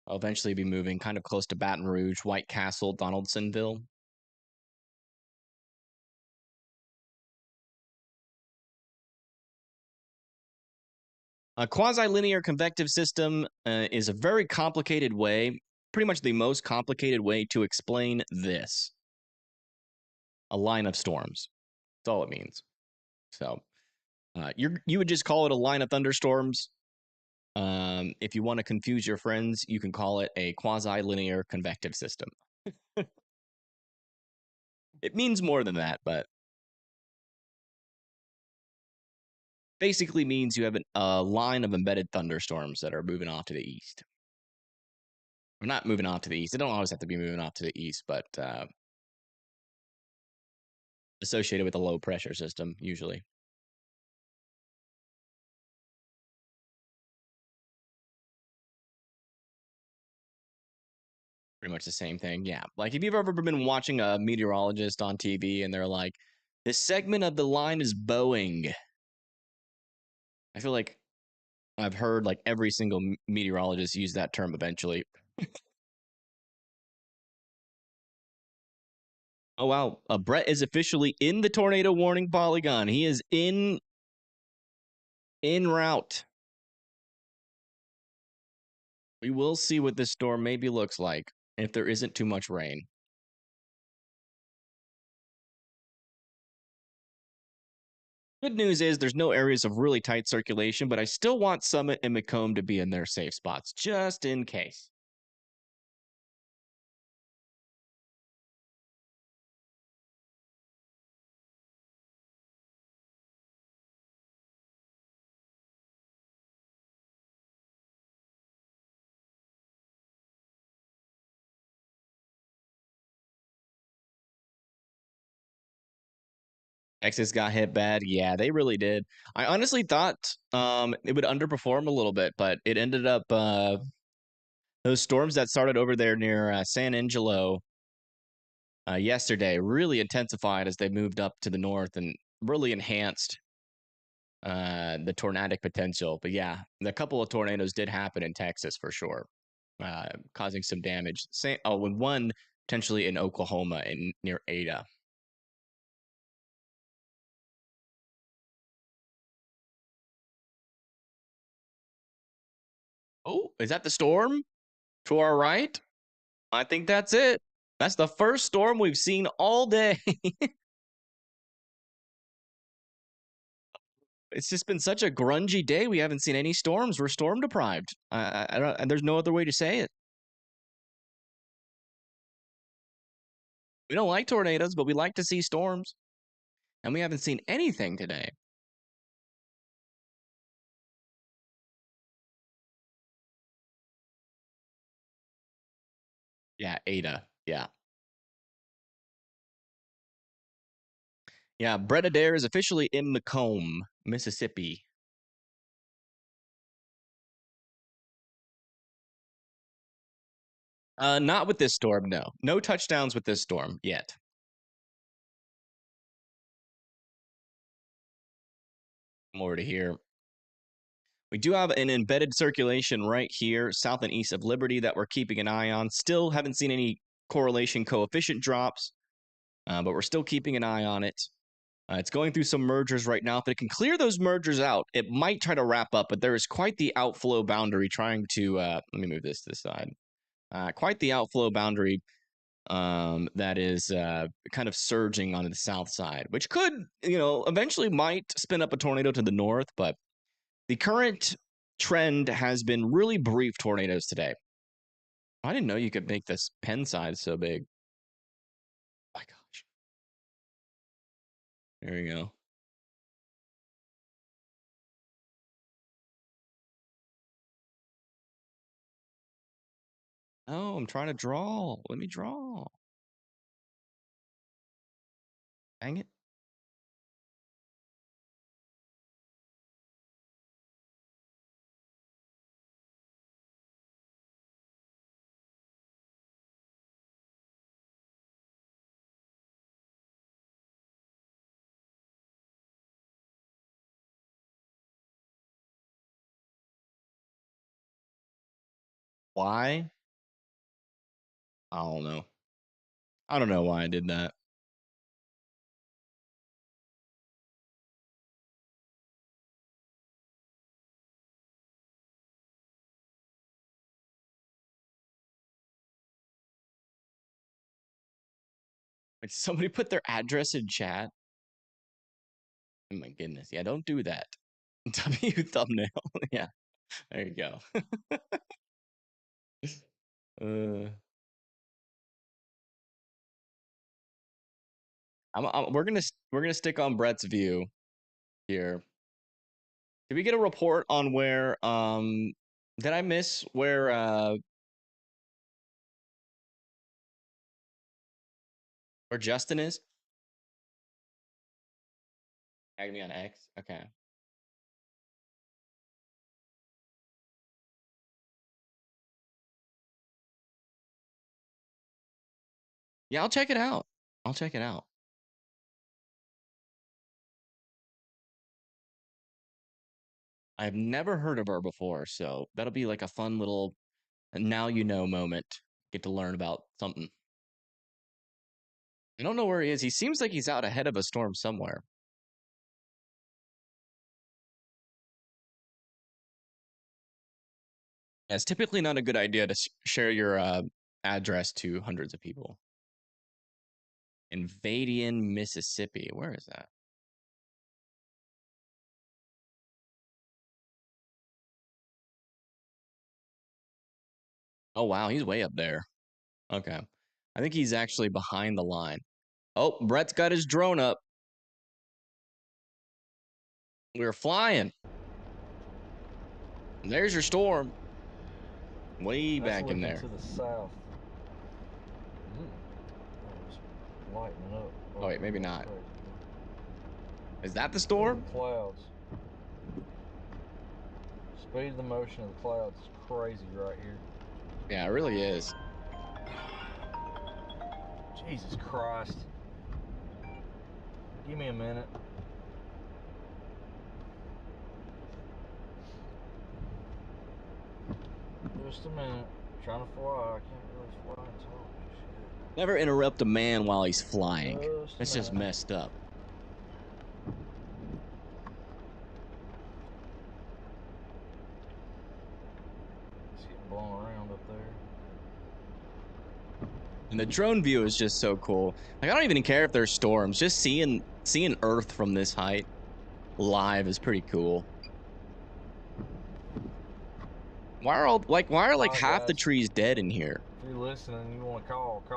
I'll eventually be moving kind of close to Baton Rouge, White Castle, Donaldsonville. A quasi-linear convective system is a very complicated way, pretty much the most complicated way to explain this. A line of storms. That's all it means. So you would just call it a line of thunderstorms. If you want to confuse your friends, you can call it a quasi-linear convective system. It means more than that, but basically means you have a line of embedded thunderstorms that are moving off to the east. Or not moving off to the east. They don't always have to be moving off to the east, but associated with a low pressure system, usually. Pretty much the same thing. Yeah. Like if you've ever been watching a meteorologist on TV and they're like, this segment of the line is bowing. I feel like I've heard like every single meteorologist use that term eventually. Oh, wow. Brett is officially in the tornado warning polygon. He is en route. We will see what this storm maybe looks like if there isn't too much rain. Good news is there's no areas of really tight circulation, but I still want Summit and Macomb to be in their safe spots, just in case. Texas got hit bad. Yeah, they really did. I honestly thought it would underperform a little bit, but it ended up those storms that started over there near San Angelo yesterday really intensified as they moved up to the north and really enhanced the tornadic potential. But yeah, a couple of tornadoes did happen in Texas for sure, causing some damage. One potentially in Oklahoma and near Ada. Oh, is that the storm to our right? I think that's it. That's the first storm we've seen all day. It's just been such a grungy day. We haven't seen any storms. We're storm deprived. I don't, and there's no other way to say it. We don't like tornadoes, but we like to see storms. And we haven't seen anything today. Yeah, Ada. Yeah. Yeah, Brett Adair is officially in Macomb, Mississippi. Not with this storm, no. No touchdowns with this storm yet. More to hear. We do have an embedded circulation right here, south and east of Liberty, that we're keeping an eye on. Still haven't seen any correlation coefficient drops, but we're still keeping an eye on it. It's going through some mergers right now. If it can clear those mergers out, it might try to wrap up, but there is quite the outflow boundary trying to, let me move this to the side. Quite the outflow boundary that is kind of surging on the south side, which could, eventually might spin up a tornado to the north, but the current trend has been really brief tornadoes today. I didn't know you could make this pen size so big. Oh my gosh. There you go. Oh, I'm trying to draw. Let me draw. Dang it. Why? I don't know. I don't know why I did that. Like somebody put their address in chat. Oh my goodness. Yeah, don't do that. W thumbnail. Yeah, there you go. uh, we're gonna stick on Brett's view here. Did we get a report on where did I miss where Justin is? Tag me on X. Okay. Yeah, I'll check it out. I'll check it out. I've never heard of her before, so that'll be like a fun little now you know moment. Get to learn about something. I don't know where he is. He seems like he's out ahead of a storm somewhere. Yeah, it's typically not a good idea to share your address to hundreds of people. Invadian, Mississippi. Where is that? Oh, wow. He's way up there. Okay. I think he's actually behind the line. Oh, Brett's got his drone up. We're flying. There's your storm. Way That's back in looking there. to the south. It's lightening up. Oh, wait, maybe not. Crazy. Is that the storm? The clouds. Speed of the motion of the clouds is crazy right here. Yeah, it really is. Jesus Christ. Give me a minute. Just a minute. Trying to fly. I can't really fly and talk. Shit. Never interrupt a man while he's flying. Just a That's just minute. messed up. It's getting blown around up there. And the drone view is just so cool. Like I don't even care if there's storms. Just seeing Earth from this height live is pretty cool. Why are like Hi, half the guys. trees dead in here? If you're listening, you want to call. I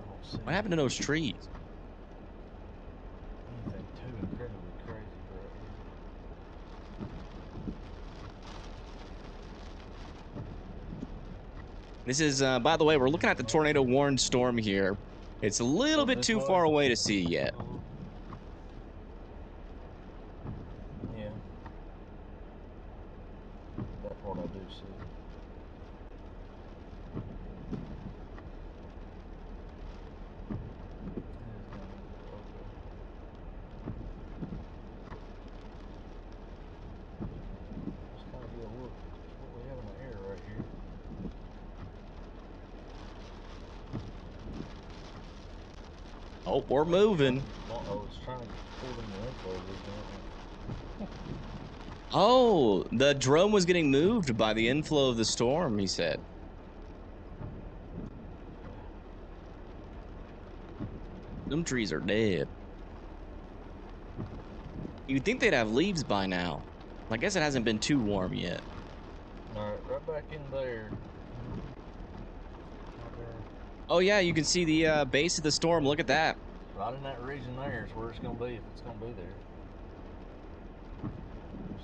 don't see What happened to those trees? anything too incredibly crazy right here. This is, by the way, we're looking at the tornado warned storm here. It's a little bit too far away to see yet. Yeah. That part I do see. Let's kind of get a look at what we have in the air right here. Oh, we're moving. Oh, it's trying to pull them the info. Isn't Oh, the drone was getting moved by the inflow of the storm, he said. Them trees are dead. You'd think they'd have leaves by now. I guess it hasn't been too warm yet. it? Alright, right back in there. Oh yeah, you can see the base of the storm. Look at that. Right in that region there is where it's going to be, if it's going to be there.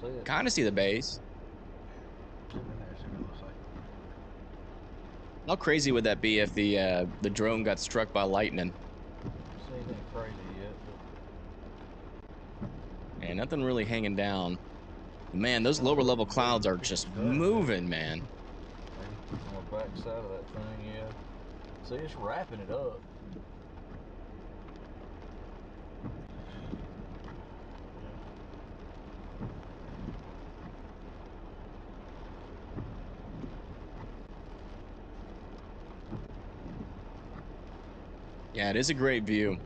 See it? Kind of see the base. See it in there, see what it looks like. How crazy would that be if the drone got struck by lightning? See anything crazy yet, but And nothing really hanging down. Man, those lower level clouds are just moving, man. on the back side of that thing, yeah. See, it's wrapping it up. Yeah, it is a great view.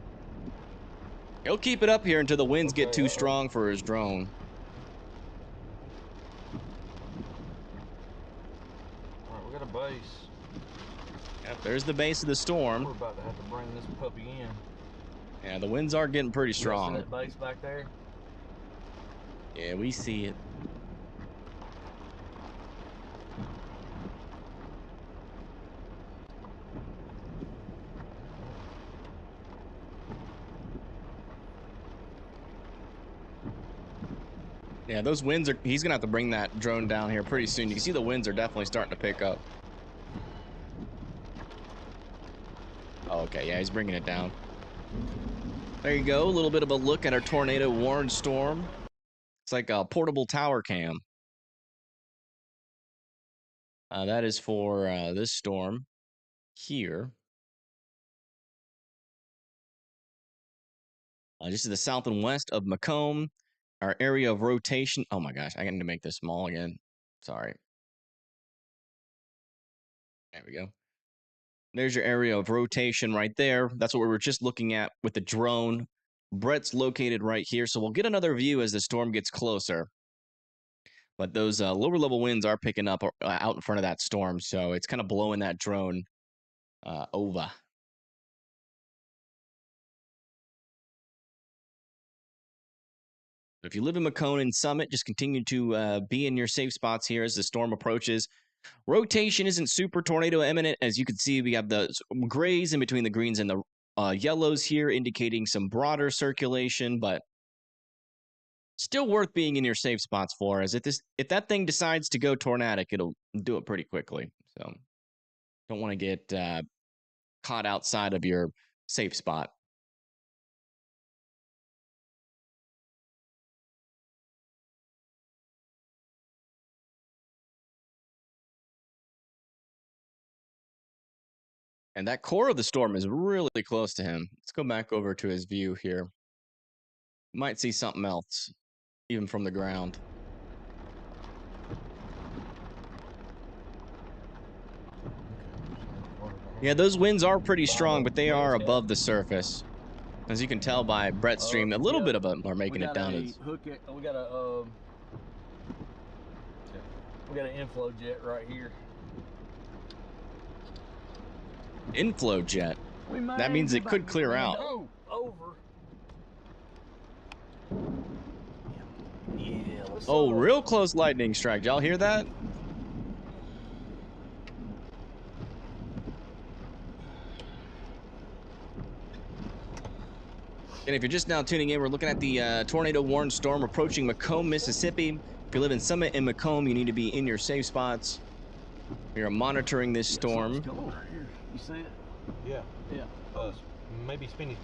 He'll keep it up here until the winds get too strong for his drone. Alright, we got a base. Yep, there's the base of the storm. We're about to have to bring this puppy in. Yeah, the winds are getting pretty You see strong. that base back there? Yeah, we see it. Yeah, those winds are, he's gonna have to bring that drone down here pretty soon. You can see the winds are definitely starting to pick up. Oh, okay, yeah, he's bringing it down. There you go, a little bit of a look at our tornado warned storm. It's like a portable tower cam. That is for this storm here. Just to the south and west of Macomb. Our area of rotation. Oh my gosh, I need to make this small again. Sorry. There we go. There's your area of rotation right there. That's what we were just looking at with the drone. Brett's located right here, so we'll get another view as the storm gets closer. But those lower level winds are picking up out in front of that storm, so it's kind of blowing that drone over. If you live in Macomb Summit, just continue to be in your safe spots here as the storm approaches. Rotation isn't super tornado imminent. As you can see, we have the grays in between the greens and the yellows here, indicating some broader circulation, but still worth being in your safe spots for. As if that thing decides to go tornadic, it'll do it pretty quickly. So don't want to get caught outside of your safe spot. And that core of the storm is really close to him. Let's go back over to his view here. Might see something else, even from the ground. Yeah, those winds are pretty strong, but they are above the surface. As you can tell by Brett's stream, a little bit of them are making it down. We got an inflow jet right here. Inflow jet. That means it could clear out. Oh, over. Yeah. Oh, real close lightning strike. Y'all hear that? And if you're just now tuning in, we're looking at the tornado warned storm approaching Macomb, Mississippi. If you live in Summit and Macomb, you need to be in your safe spots. We are monitoring this storm. You see it? Yeah. Yeah. Maybe spinny.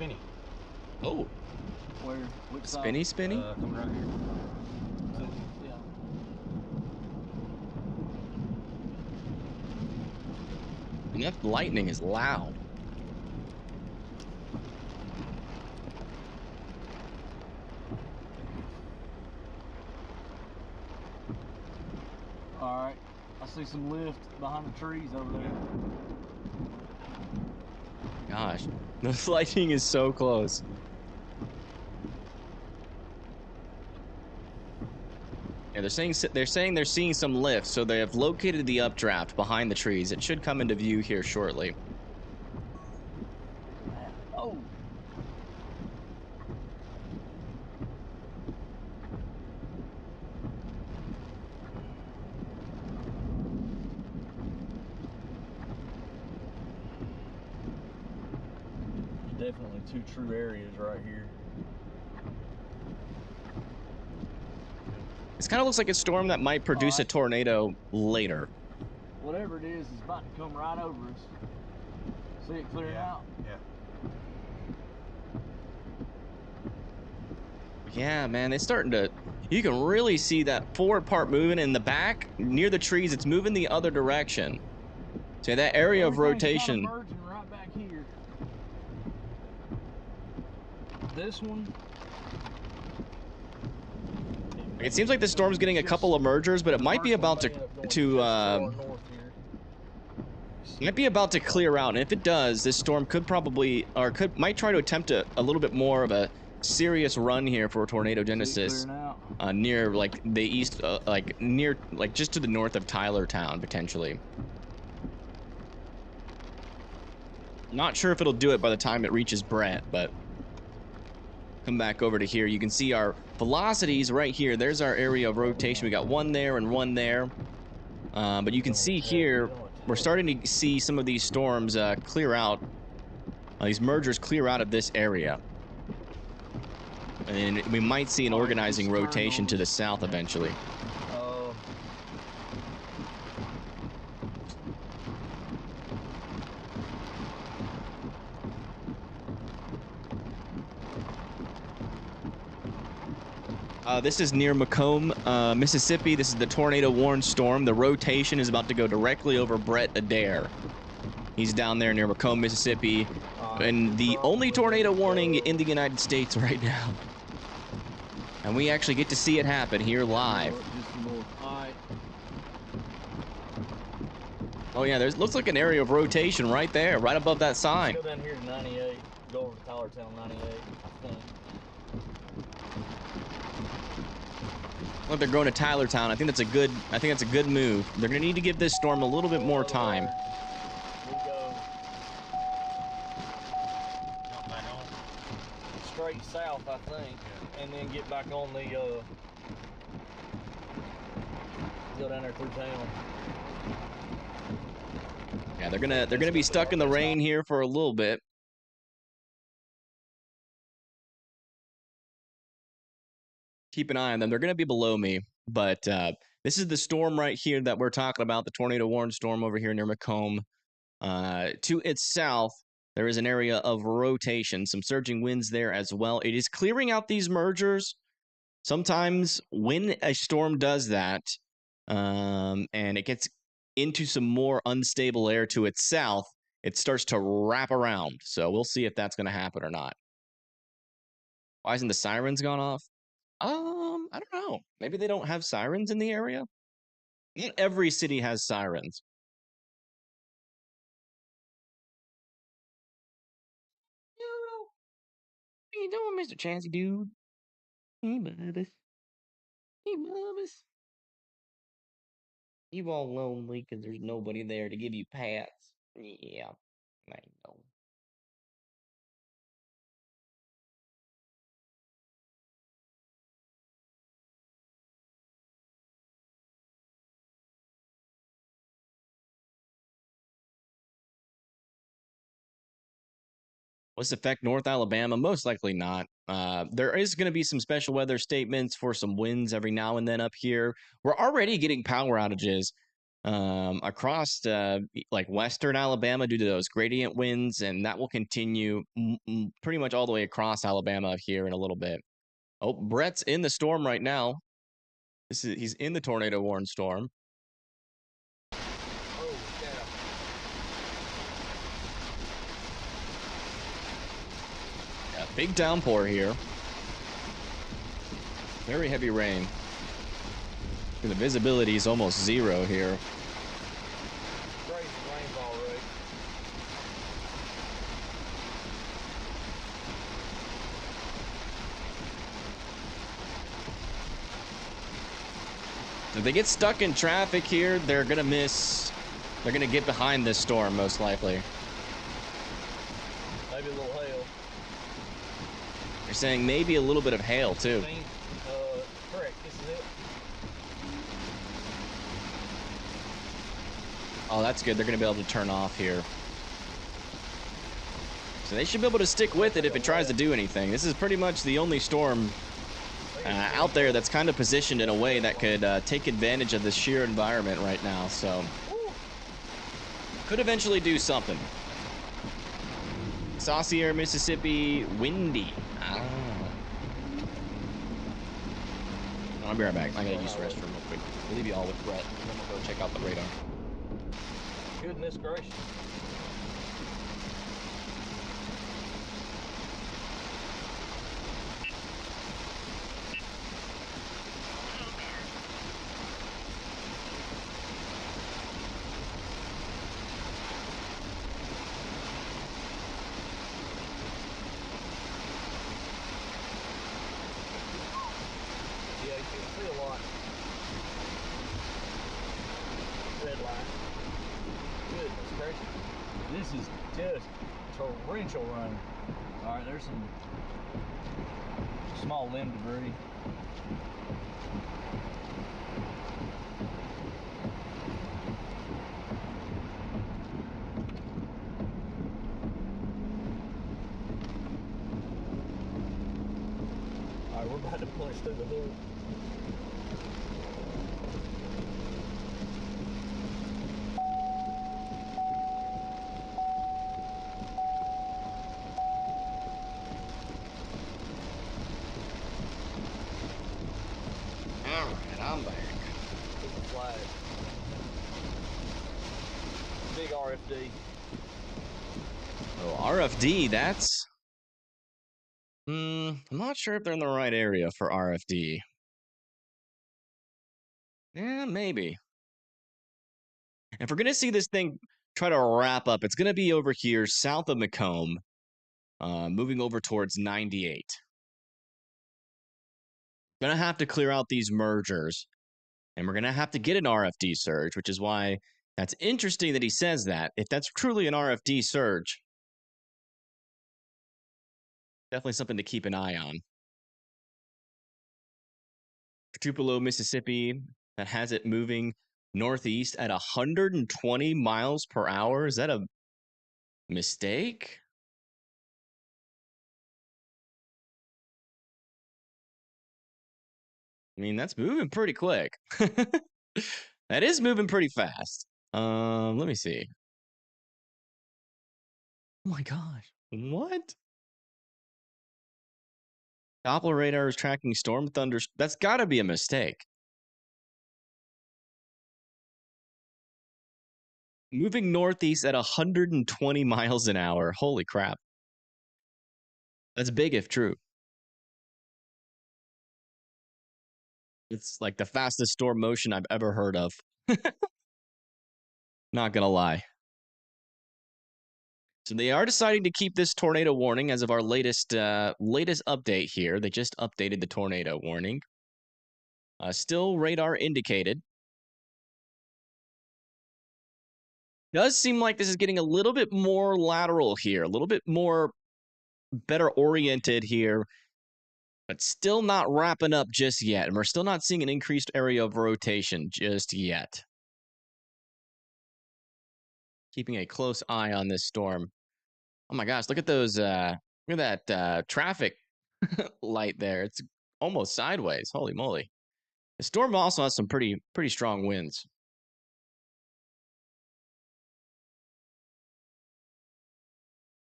Oh. Where? Which side? Spinny? Coming right here. Yeah. And that lightning is loud. All right. I see some lift behind the trees over there. Gosh. The lightning is so close. Yeah, they're saying they're seeing some lift, so they have located the updraft behind the trees. It should come into view here shortly. Oh. Definitely two true areas right here. This kind of looks like a storm that might produce a tornado later. Whatever it is about to come right over us. See it clearing out? Yeah. Yeah, man, it's starting to... You can really see that forward part moving in the back. Near the trees, it's moving the other direction. So that area of rotation... Kind of merging right back here. This one... It seems like the storm's getting a couple of mergers, but it might be about to clear out. And if it does, this storm could probably, or might try to attempt a little bit more of a serious run here for tornado genesis near like the east, near just to the north of Tylertown potentially. Not sure if it'll do it by the time it reaches Brett, but come back over to here. You can see our velocities right here. There's our area of rotation. We got one there and one there. But you can see here, we're starting to see some of these storms clear out. These mergers clear out of this area. And we might see an organizing rotation to the south eventually. This is near Macomb, Mississippi. This is the tornado warned storm. The rotation is about to go directly over Brett Adair. He's down there near Macomb, Mississippi, and the only tornado warning in the United States right now. And we actually get to see it happen here live. Oh yeah, there's looks like an area of rotation right there, right above that sign. Go down here to 98. Go over to Tylertown 98. I think. Look, they're going to Tylertown. I think that's a good move. They're gonna need to give this storm a little bit more time. We'll go straight south, I think, and then get back on the go down there through town. Yeah, they're gonna be stuck in the rain here for a little bit. Keep an eye on them. They're going to be below me, but this is the storm right here that we're talking about, the tornado warned storm over here near Macomb. To its south, there is an area of rotation, some surging winds there as well. It is clearing out these mergers. Sometimes when a storm does that, and it gets into some more unstable air to its south, it starts to wrap around. So we'll see if that's going to happen or not. Why hasn't the sirens gone off? I don't know. Maybe they don't have sirens in the area? Not every city has sirens. What are you doing, Mr. Chansey, dude? Hey, Bubba's. Hey, Bubba's. You all lonely because there's nobody there to give you pats. Yeah, I know. Will this affect North Alabama? Most likely not. There is going to be some special weather statements for some winds every now and then up here. We're already getting power outages across like western Alabama due to those gradient winds, and that will continue pretty much all the way across Alabama here in a little bit. Oh, Brett's in the storm right now. He's in the tornado warned storm. Big downpour here. Very heavy rain. The visibility is almost zero here. If they get stuck in traffic here, they're going to miss. They're going to get behind this storm, most likely. Maybe a little hail. You're saying maybe a little bit of hail, too. Correct. This is it. Oh, that's good. They're going to be able to turn off here. So they should be able to stick with it if it tries to do anything. This is pretty much the only storm out there that's kind of positioned in a way that could take advantage of the sheer environment right now. So could eventually do something. Saucier, Mississippi, windy. I'll be right back. I gotta use the restroom real quick. I'll leave you all with Brett, and then we'll go check out the radar. Goodness gracious. Yeah, you can see a lot. Red light. Goodness gracious. This is just torrential rain. Alright, there's some small limb debris. Alright, we're about to punch through the hood. All right, I'm back. There's a flag. Big RFD. Oh, RFD, that's... I'm not sure if they're in the right area for RFD. Yeah, maybe. If we're going to see this thing try to wrap up, it's going to be over here south of Macomb, moving over towards 98. Going to have to clear out these mergers, and we're going to have to get an RFD surge, which is why that's interesting that he says that. If that's truly an RFD surge, definitely something to keep an eye on. Tupelo, Mississippi, that has it moving northeast at 120 miles per hour. Is that a mistake? I mean, that's moving pretty quick. That is moving pretty fast. Let me see. Oh my gosh. What? Doppler radar is tracking storm thunder. That's got to be a mistake. Moving northeast at 120 miles an hour. Holy crap. That's big if true. It's like the fastest storm motion I've ever heard of. Not gonna lie. So they are deciding to keep this tornado warning as of our latest update here. They just updated the tornado warning. Still radar indicated. Does seem like this is getting a little bit more lateral here, a little bit more better oriented here, but still not wrapping up just yet. And we're still not seeing an increased area of rotation just yet. Keeping a close eye on this storm. Oh my gosh, look at those, look at that traffic light there. It's almost sideways. Holy moly. The storm also has some pretty strong winds.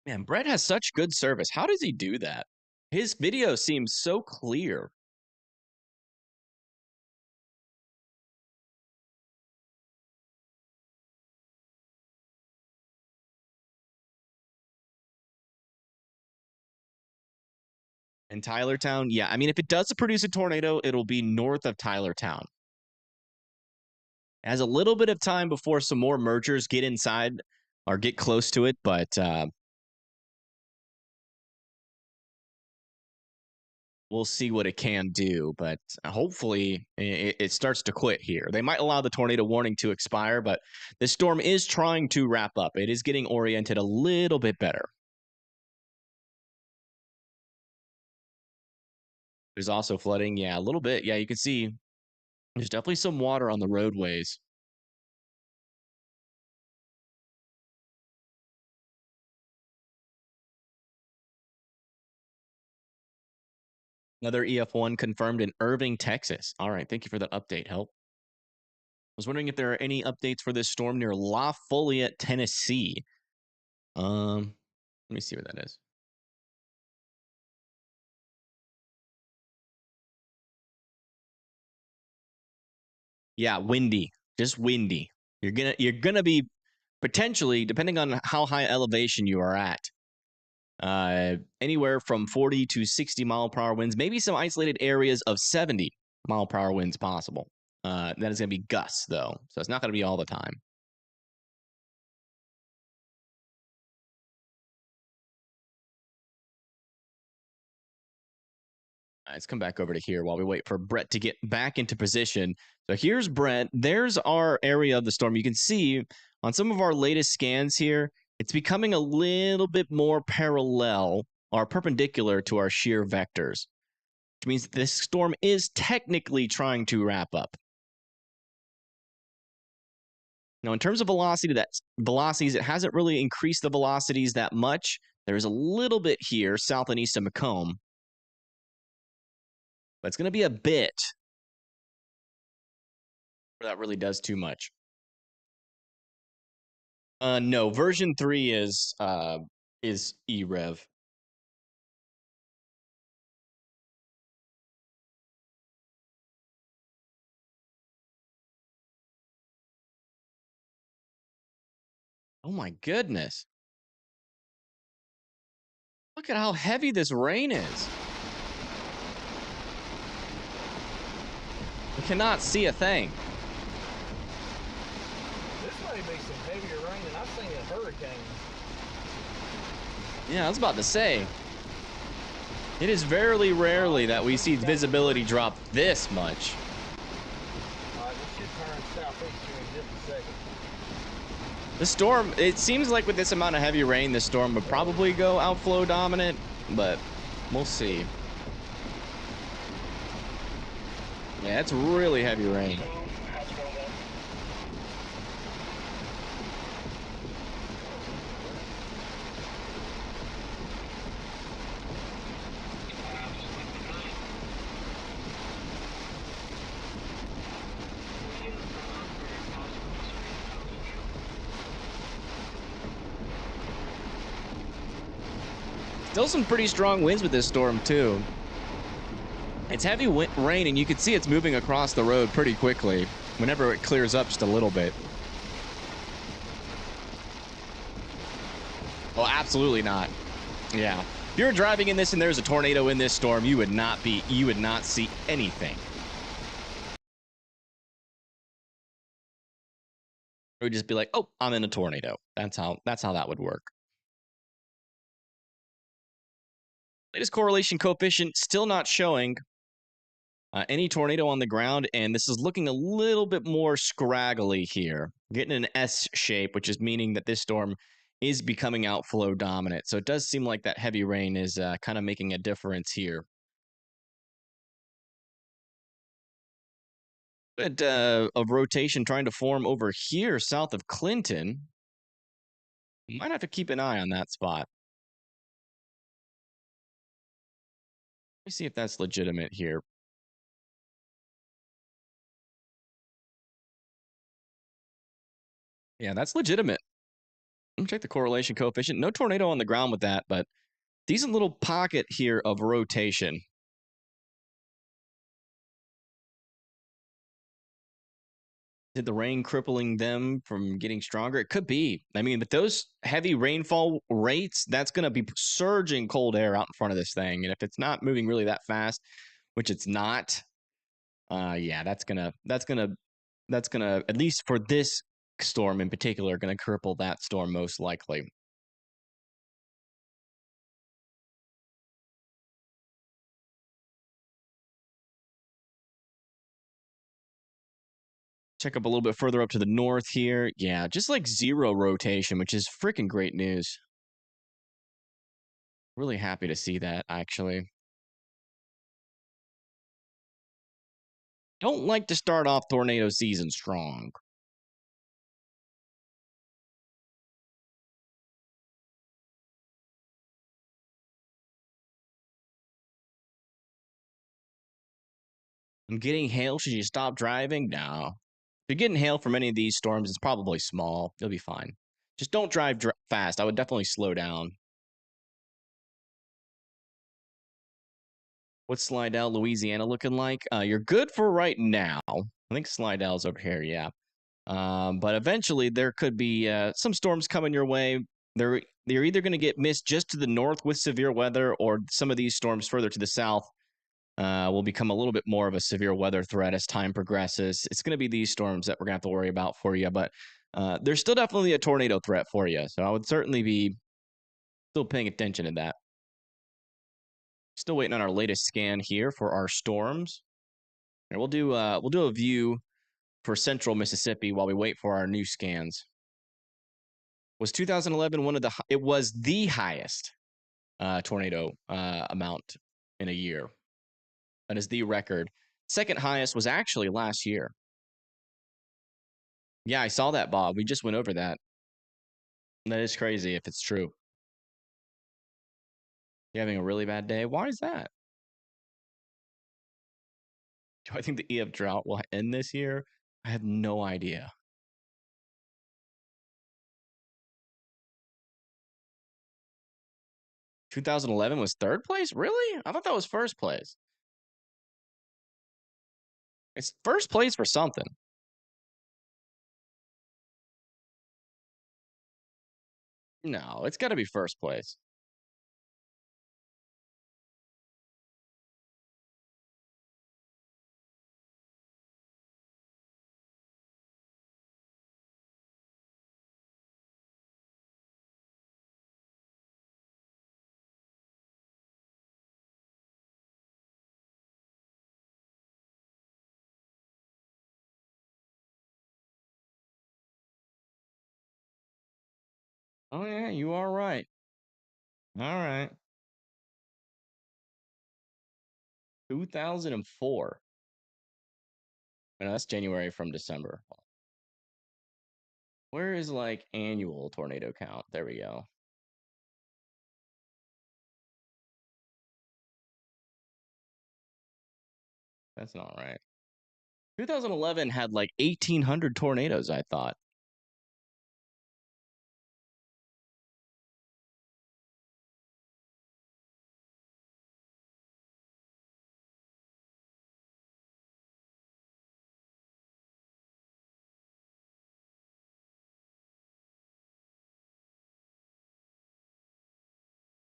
Man, Brett has such good service. How does he do that? His video seems so clear. In Tylertown, yeah. I mean, if it does produce a tornado, it'll be north of Tylertown. It has a little bit of time before some more mergers get inside or get close to it, but we'll see what it can do, but hopefully it starts to quit here. They might allow the tornado warning to expire, but this storm is trying to wrap up. It is getting oriented a little bit better. There's also flooding. Yeah, a little bit. Yeah, you can see there's definitely some water on the roadways. Another EF1 confirmed in Irving, Texas. All right, thank you for that update, Help. I was wondering if there are any updates for this storm near Lafayette, Tennessee. Let me see where that is. Yeah, windy. Just windy. You're gonna be potentially, depending on how high elevation you are at, anywhere from 40 to 60 mile per hour winds, maybe some isolated areas of 70 mile per hour winds possible. That is going to be gusts, though, so it's not going to be all the time. Let's come back over to here while we wait for Brett to get back into position. So here's Brett. There's our area of the storm. You can see on some of our latest scans here, it's becoming a little bit more parallel or perpendicular to our shear vectors, which means this storm is technically trying to wrap up. Now, in terms of velocities, it hasn't really increased the velocities that much. There's a little bit here south and east of Macomb, but it's going to be a bit where that really does too much. No, version 3 is E-Rev. Oh my goodness. Look at how heavy this rain is. We cannot see a thing. This may be some heavier rain than I've seen in hurricanes. Yeah, I was about to say. It is very rarely that we see visibility drop this much. Alright, this should turn southeast here in just a second. The storm, it seems like with this amount of heavy rain, the storm would probably go outflow dominant, but we'll see. Yeah, it's really heavy rain. Still some pretty strong winds with this storm, too. It's heavy rain, and you can see it's moving across the road pretty quickly whenever it clears up just a little bit. Oh, absolutely not. Yeah. If you're driving in this and there's a tornado in this storm, you would not see anything. It would just be like, oh, I'm in a tornado. That's how that would work. Latest correlation coefficient still not showing any tornado on the ground, and this is looking a little bit more scraggly here. Getting an S shape, which is meaning that this storm is becoming outflow dominant. So it does seem like that heavy rain is kind of making a difference here. Bit of rotation trying to form over here south of Clinton. You might have to keep an eye on that spot. Let me see if that's legitimate here. Yeah, that's legitimate. Let me check the correlation coefficient. No tornado on the ground with that, but decent little pocket here of rotation. Did the rain crippling them from getting stronger? It could be. I mean, but those heavy rainfall rates, that's going to be surging cold air out in front of this thing. And if it's not moving really that fast, which it's not, yeah, that's gonna, at least for this storm in particular, going to cripple that storm most likely. Check up a little bit further up to the north here. Yeah, just like zero rotation, which is freaking great news. Really happy to see that, actually. Don't like to start off tornado season strong. I'm getting hail. Should you stop driving? No. If you're getting hail from any of these storms, it's probably small. You'll be fine. Just don't drive fast. I would definitely slow down. What's Slidell, Louisiana looking like? You're good for right now. I think Slidell's over here, yeah. But eventually there could be some storms coming your way. They're either going to get missed just to the north with severe weather, or some of these storms further to the south will become a little bit more of a severe weather threat as time progresses. It's going to be these storms that we're going to have to worry about for you, but there's still definitely a tornado threat for you. So I would certainly be still paying attention to that. Still waiting on our latest scan here for our storms. And we'll do a view for central Mississippi while we wait for our new scans. Was 2011 one of the? It was the highest tornado amount in a year. That is the record. Second highest was actually last year. Yeah, I saw that, Bob. We just went over that. That is crazy if it's true. You having a really bad day? Why is that? Do I think the EF drought will end this year? I have no idea. "2011 was third place? Really? I thought that was first place. It's first place for something. No, it's got to be first place. Oh, yeah, you are right. All right. 2004. No, that's January from December. Where is like annual tornado count? There we go. That's not right. 2011 had like 1,800 tornadoes, I thought.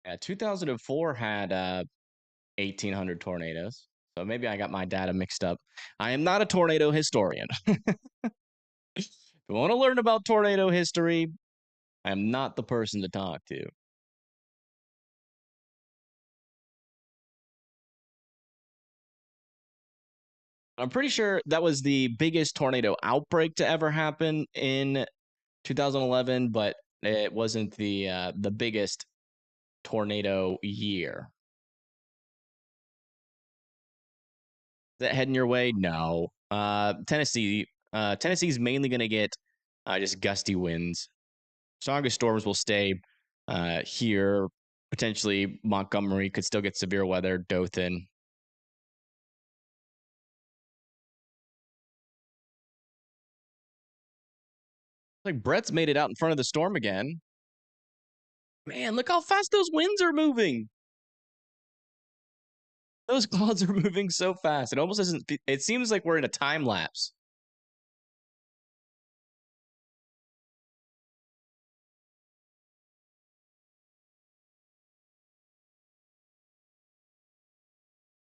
Yeah, 2004 had 1,800 tornadoes. So maybe I got my data mixed up. I am not a tornado historian. If you want to learn about tornado history, I am not the person to talk to. I'm pretty sure that was the biggest tornado outbreak to ever happen in 2011, but it wasn't the biggest tornado year. Is that heading your way? No. Tennessee's mainly going to get just gusty winds. Strongest storms will stay here. Potentially Montgomery could still get severe weather. Dothan. Like Brett's made it out in front of the storm again. Man, look how fast those winds are moving. Those clouds are moving so fast. It almost doesn't. It seems like we're in a time lapse.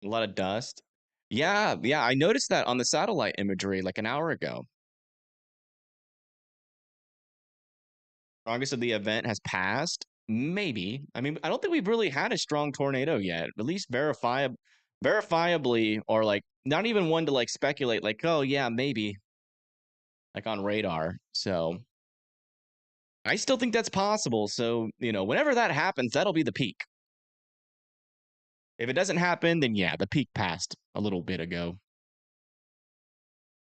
A lot of dust. Yeah, I noticed that on the satellite imagery like an hour ago. Strongest of the event has passed. Maybe. I mean, I don't think we've really had a strong tornado yet. At least verifiably, or like not even one to like speculate. Like, oh yeah, maybe. like on radar. So I still think that's possible. So, whenever that happens, that'll be the peak. If it doesn't happen, then yeah, the peak passed a little bit ago.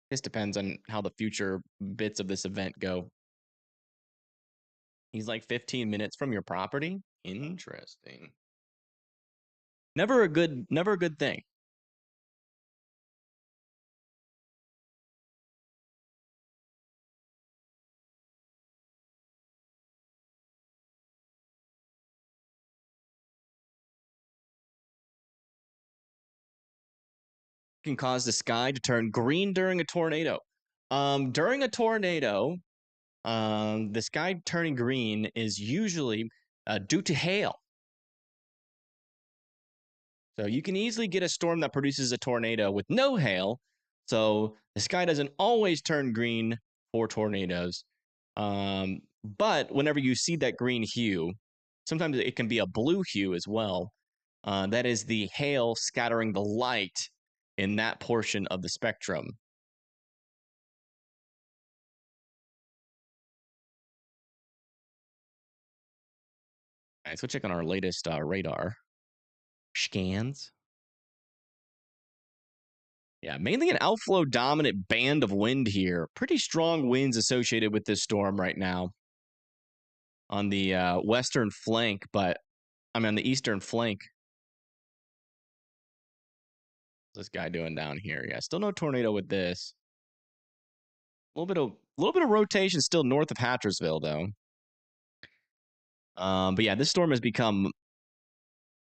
This depends on how the future bits of this event go. He's like 15 minutes from your property? Interesting. Never a good thing. Can cause the sky to turn green during a tornado. During a tornado, the sky turning green is usually due to hail. So you can easily get a storm that produces a tornado with no hail. So the sky doesn't always turn green for tornadoes. But whenever you see that green hue, sometimes it can be a blue hue as well. That is the hail scattering the light in that portion of the spectrum. All right, so check on our latest radar scans. Yeah, mainly an outflow dominant band of wind here. Pretty strong winds associated with this storm right now on the western flank, but on the eastern flank. What's this guy doing down here? Yeah, still no tornado with this. A little bit of rotation still north of Hattersville though. But yeah, this storm has become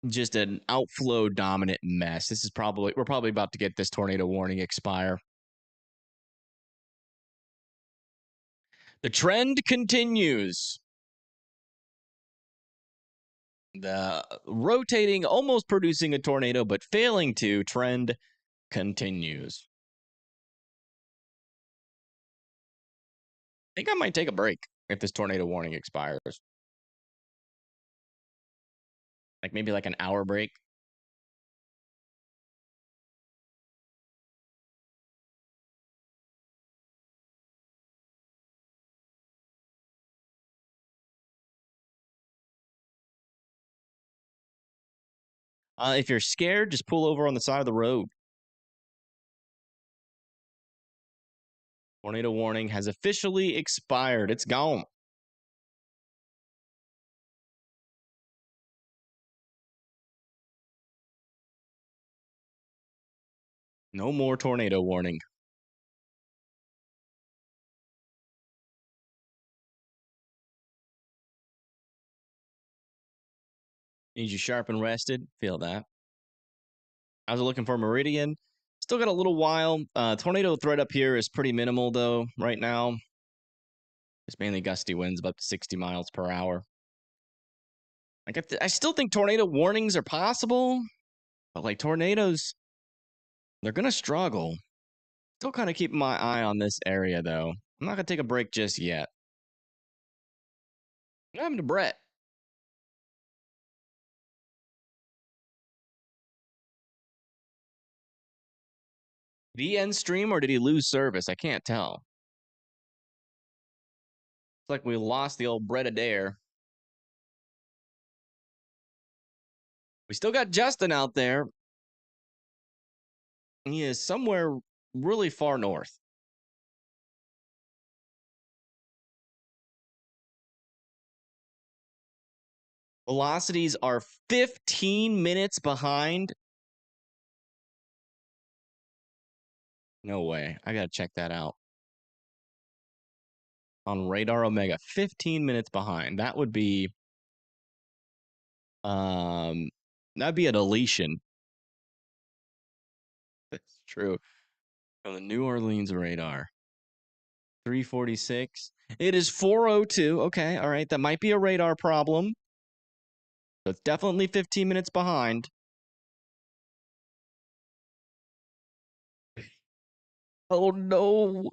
just an outflow dominant mess. We're probably about to get this tornado warning expire. The trend continues. The rotating, almost producing a tornado, but failing to trend continues. I think I might take a break if this tornado warning expires. Like maybe like an hour break. If you're scared, just pull over on the side of the road. Tornado warning has officially expired. It's gone. No more tornado warning. Need you sharp and rested. Feel that. I was looking for Meridian. Still got a little while. Tornado threat up here is pretty minimal, though, right now. It's mainly gusty winds, about 60 miles per hour. I still think tornado warnings are possible, but like tornadoes, they're going to struggle. Still kind of keeping my eye on this area, though. I'm not going to take a break just yet. What happened to Brett? Did he end stream or did he lose service? I can't tell. It's like we lost the old Brett Adair. We still got Justin out there. He is somewhere really far north. Velocities are 15 minutes behind. No way. I gotta check that out. On Radar Omega, 15 minutes behind. That would be that'd be a deletion. That's true. From the New Orleans radar. 346. It is 402. Okay, all right. That might be a radar problem. So it's definitely 15 minutes behind. Oh no.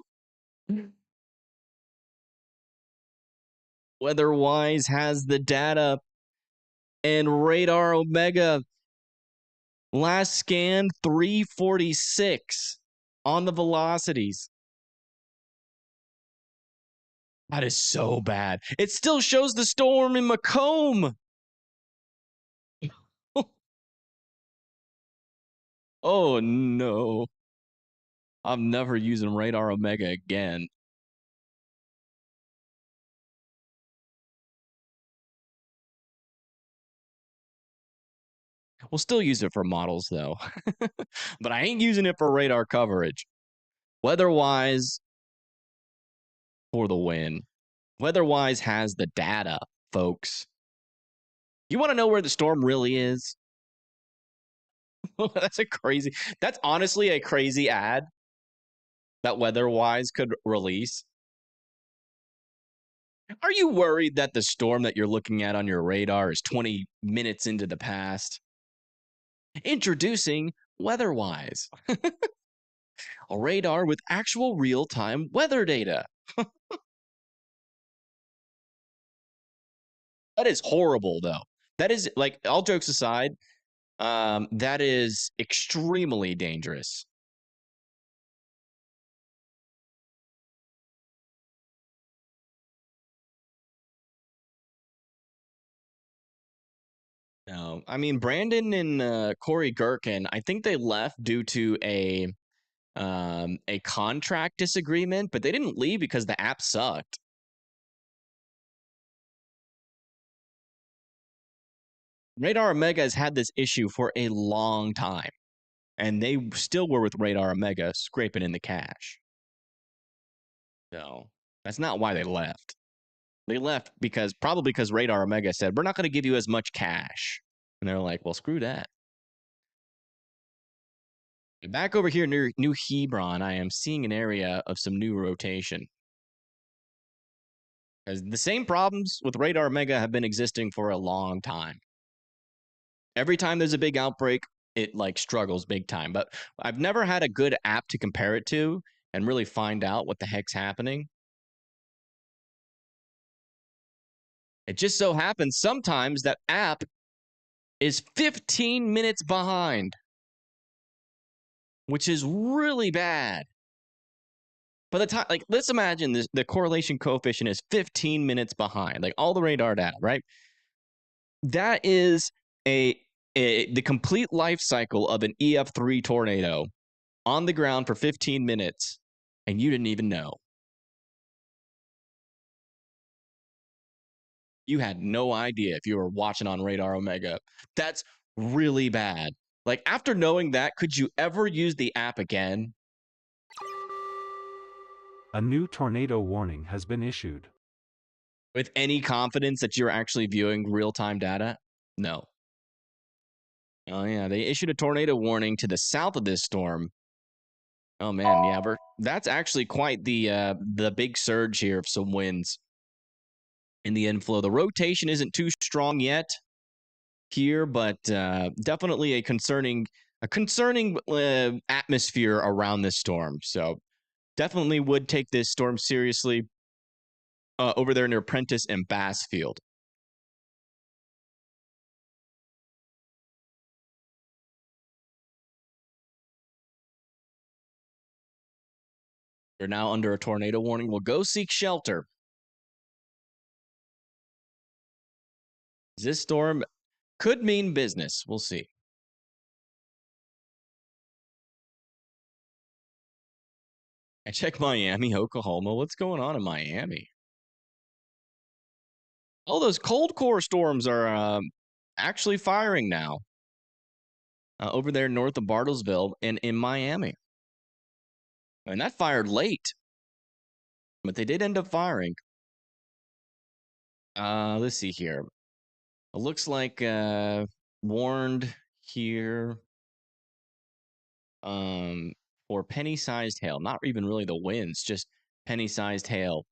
Weatherwise has the data, and Radar Omega last scan 346 on the velocities. That is so bad. It still shows the storm in Macomb. Oh no. I'm never using Radar Omega again. We'll still use it for models though. But I ain't using it for radar coverage. Weatherwise for the win. Weatherwise has the data, folks. You want to know where the storm really is? That's honestly a crazy ad that Weatherwise could release. Are you worried that the storm that you're looking at on your radar is 20 minutes into the past? Introducing Weatherwise, a radar with actual real-time weather data. That is horrible, though. That is, like, all jokes aside, that is extremely dangerous. No, I mean Brandon and Corey Gherkin, I think they left due to a contract disagreement, but they didn't leave because the app sucked. Radar Omega has had this issue for a long time, and they still were with Radar Omega scraping in the cash. So that's not why they left. They left probably because Radar Omega said, we're not going to give you as much cash. And they're like, well, screw that. Back over here near New Hebron, I am seeing an area of some new rotation. Because the same problems with Radar Omega have been existing for a long time. Every time there's a big outbreak, it like struggles big time. But I've never had a good app to compare it to and really find out what the heck's happening. It just so happens sometimes that app is 15 minutes behind, which is really bad. By the time, like, let's imagine the correlation coefficient is 15 minutes behind, like all the radar data, right? That is the complete life cycle of an EF3 tornado on the ground for 15 minutes, and you didn't even know. You had no idea if you were watching on Radar Omega. That's really bad. Like, after knowing that, could you ever use the app again? A new tornado warning has been issued. With any confidence that you're actually viewing real-time data? No. Oh yeah, they issued a tornado warning to the south of this storm. Oh man, yeah, that's actually quite the big surge here of some winds in the inflow. The rotation isn't too strong yet here, but definitely a concerning atmosphere around this storm. So definitely would take this storm seriously over there near Prentice and Bassfield. They're now under a tornado warning. We'll go seek shelter. This storm could mean business. We'll see. I check Miami, Oklahoma. What's going on in Miami? Oh, those cold core storms are actually firing now over there north of Bartlesville and in Miami. And that fired late, but they did end up firing. Let's see here. It looks like warned here for penny-sized hail. Not even really the winds, just penny-sized hail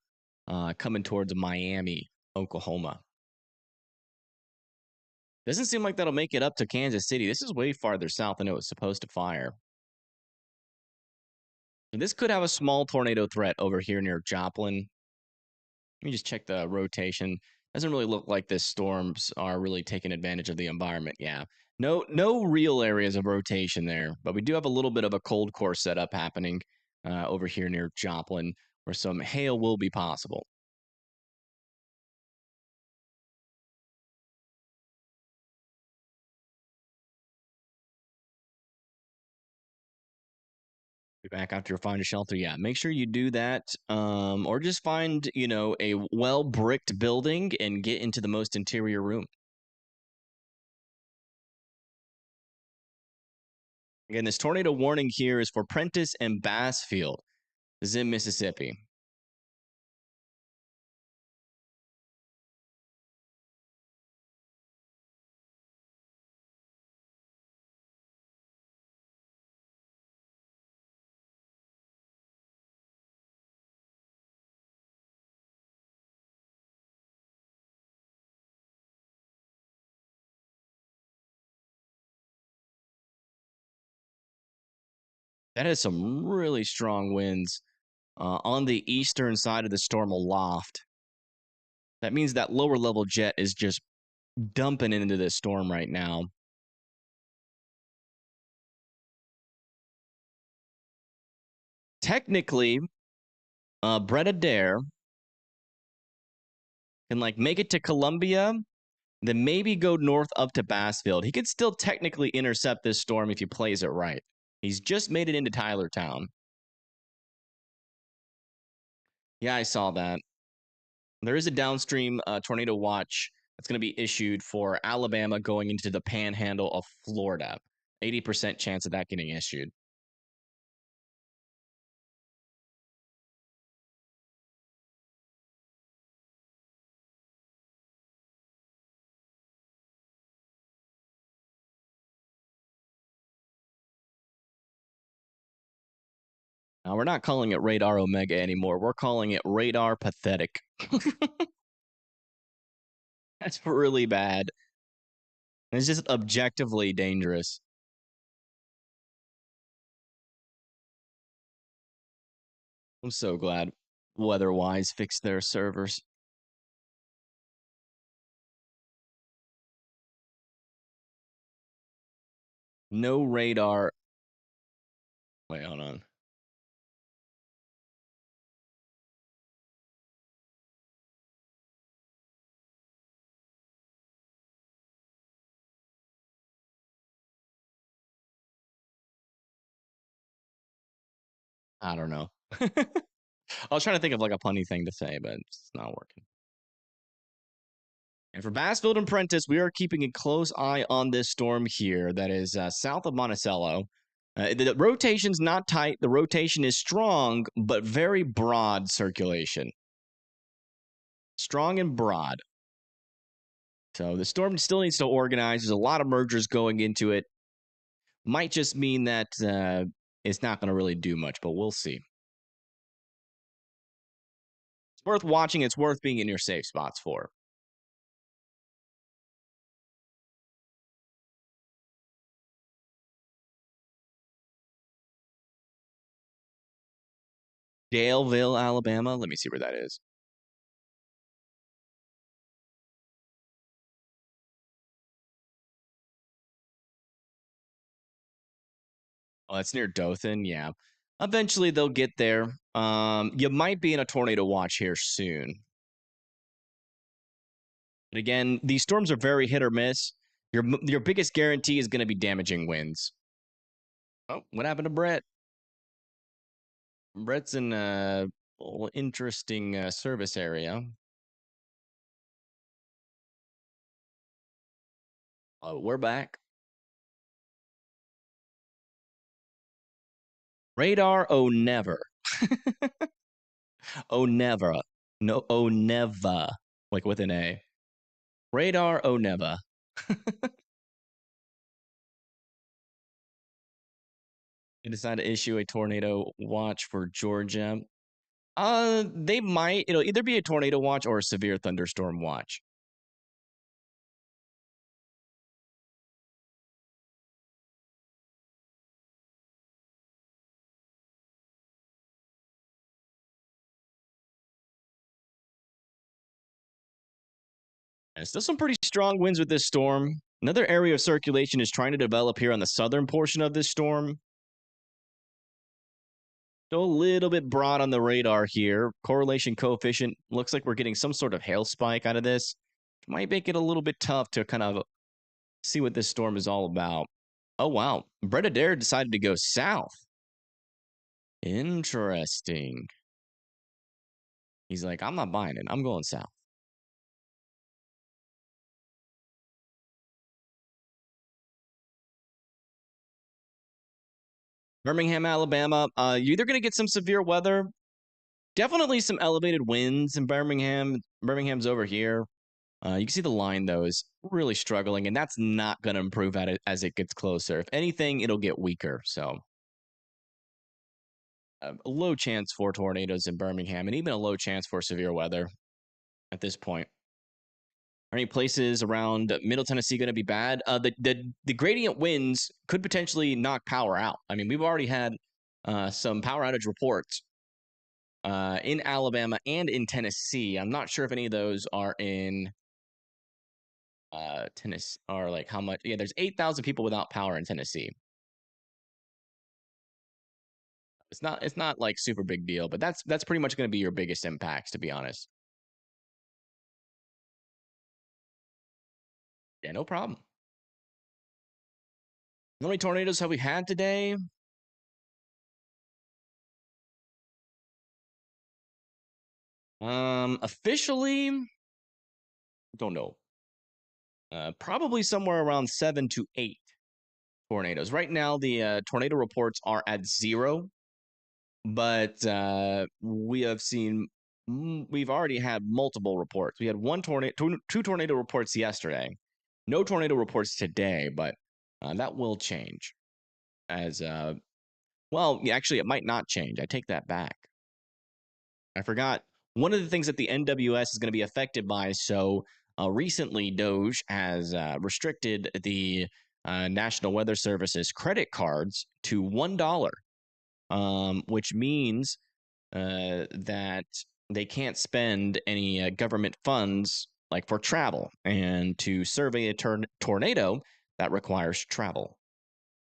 coming towards Miami, Oklahoma. Doesn't seem like that'll make it up to Kansas City. This is way farther south than it was supposed to fire. And this could have a small tornado threat over here near Joplin. Let me just check the rotation. Doesn't really look like this storms are really taking advantage of the environment. Yeah, no real areas of rotation there, but we do have a little bit of a cold core setup happening over here near Joplin, where some hail will be possible. Back after you find a shelter, yeah. Make sure you do that, or just find a well bricked building and get into the most interior room. Again, this tornado warning here is for Prentice and Bassfield. This is in Mississippi. That has some really strong winds on the eastern side of the storm aloft. That means that lower level jet is just dumping into this storm right now. Technically, Brett Adair can make it to Columbia, then maybe go north up to Bassfield. He could still technically intercept this storm if he plays it right. He's just made it into Tylertown. Yeah, I saw that. There is a downstream tornado watch that's going to be issued for Alabama going into the panhandle of Florida. 80% chance of that getting issued. Now, we're not calling it Radar Omega anymore. We're calling it Radar Pathetic. That's really bad. It's just objectively dangerous. I'm so glad WeatherWise fixed their servers. No radar. Wait, hold on. I don't know. I was trying to think of a punny thing to say, but it's not working. And for Bassfield and Prentice, we are keeping a close eye on this storm here that is south of Monticello. The rotation's not tight. The rotation is strong, but very broad circulation. Strong and broad. So the storm still needs to organize. There's a lot of mergers going into it. Might just mean that it's not going to really do much, but we'll see. It's worth watching. It's worth being in your safe spots for. Daleville, Alabama. Let me see where that is. Oh, that's near Dothan. Yeah. Eventually they'll get there. You might be in a tornado watch here soon. But again, these storms are very hit or miss. Your biggest guarantee is going to be damaging winds. Oh, what happened to Brett? Brett's in a little interesting service area. Oh, we're back. Radar, oh never. Oh never. No, oh never. Like with an A. Radar, oh never. They decide to issue a tornado watch for Georgia. They might. It'll either be a tornado watch or a severe thunderstorm watch. And still some pretty strong winds with this storm. Another area of circulation is trying to develop here on the southern portion of this storm. Still a little bit broad on the radar here. Correlation coefficient looks like we're getting some sort of hail spike out of this. Might make it a little bit tough to kind of see what this storm is all about. Oh, wow. Brett Adair decided to go south. Interesting. He's like, I'm not buying it. I'm going south. Birmingham, Alabama. You're either going to get some severe weather, definitely some elevated winds in Birmingham. Birmingham's over here. You can see the line, though, is really struggling, and that's not going to improve at it as it gets closer. If anything, it'll get weaker. So, a low chance for tornadoes in Birmingham, and even a low chance for severe weather at this point. Are any places around Middle Tennessee going to be bad? The gradient winds could potentially knock power out. I mean, we've already had some power outage reports in Alabama and in Tennessee. I'm not sure if any of those are in Tennessee, or like how much. Yeah, there's 8,000 people without power in Tennessee. It's not like super big deal, but that's pretty much going to be your biggest impacts, to be honest. Yeah, no problem. How many tornadoes have we had today? Officially, don't know. Probably somewhere around 7 to 8 tornadoes. Right now, the tornado reports are at 0, but we have seen we've already had multiple reports. We had two tornado reports yesterday. No tornado reports today, but that will change. As well, yeah, actually, it might not change. I take that back. I forgot one of the things that the NWS is going to be affected by. So recently, Doge has restricted the National Weather Service's credit cards to $1, which means that they can't spend any government funds like for travel. And to survey a tornado, that requires travel.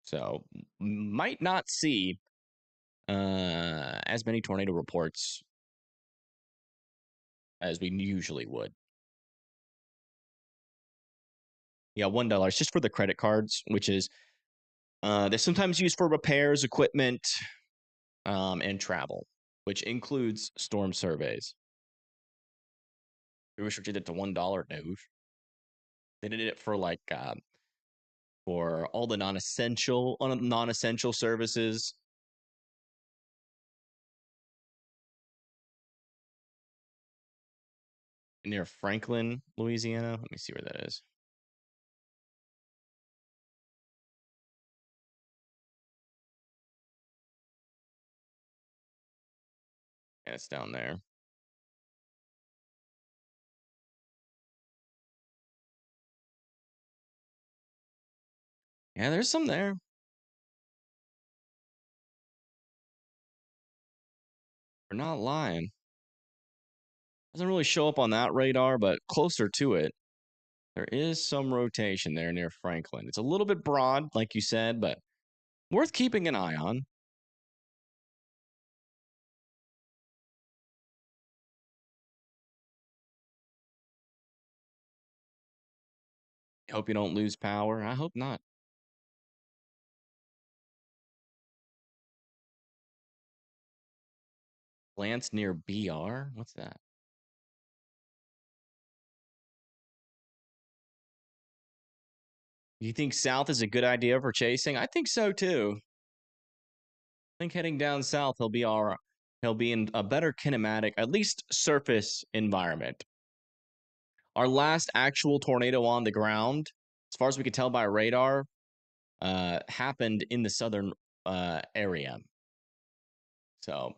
So might not see as many tornado reports as we usually would. Yeah, $1. It's just for the credit cards, which is they're sometimes used for repairs, equipment, and travel, which includes storm surveys. They restricted it to $1. No, they did it for like for all the non-essential services. Near Franklin, Louisiana. Let me see where that is. Yeah, it's down there. Yeah, there's some there. We're not lying. Doesn't really show up on that radar, but closer to it, there is some rotation there near Franklin. It's a little bit broad, like you said, but worth keeping an eye on. I hope you don't lose power. I hope not. Lance near BR? What's that? You think south is a good idea for chasing? I think so too. I think heading down south, he'll be in a better kinematic, at least surface environment. Our last actual tornado on the ground, as far as we could tell by radar, happened in the southern area. So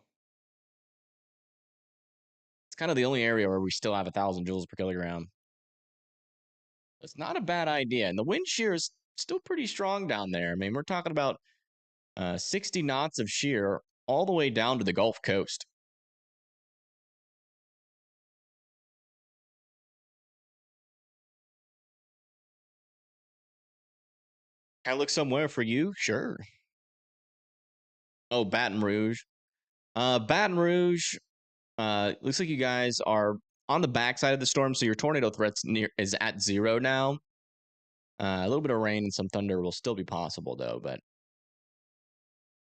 it's kind of the only area where we still have 1,000 joules per kilogram. It's not a bad idea. And the wind shear is still pretty strong down there. I mean, we're talking about 60 knots of shear all the way down to the Gulf Coast. Can I look somewhere for you? Sure. Oh, Baton Rouge. Baton Rouge, looks like you guys are on the backside of the storm, so your tornado threat's is at 0 now. A little bit of rain and some thunder will still be possible, though, but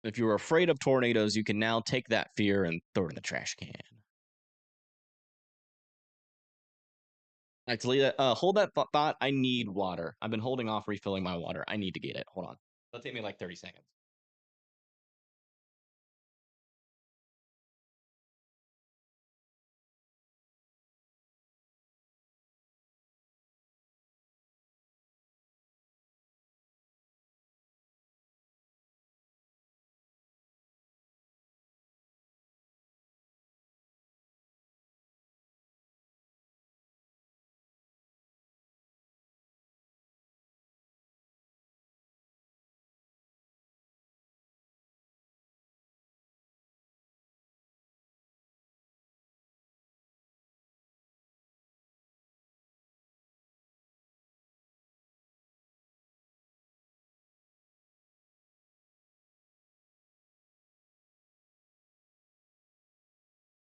If you were afraid of tornadoes, you can now take that fear and throw it in the trash can. Actually, hold that thought. I need water. I've been holding off refilling my water. I need to get it. Hold on. That'll take me like 30 seconds.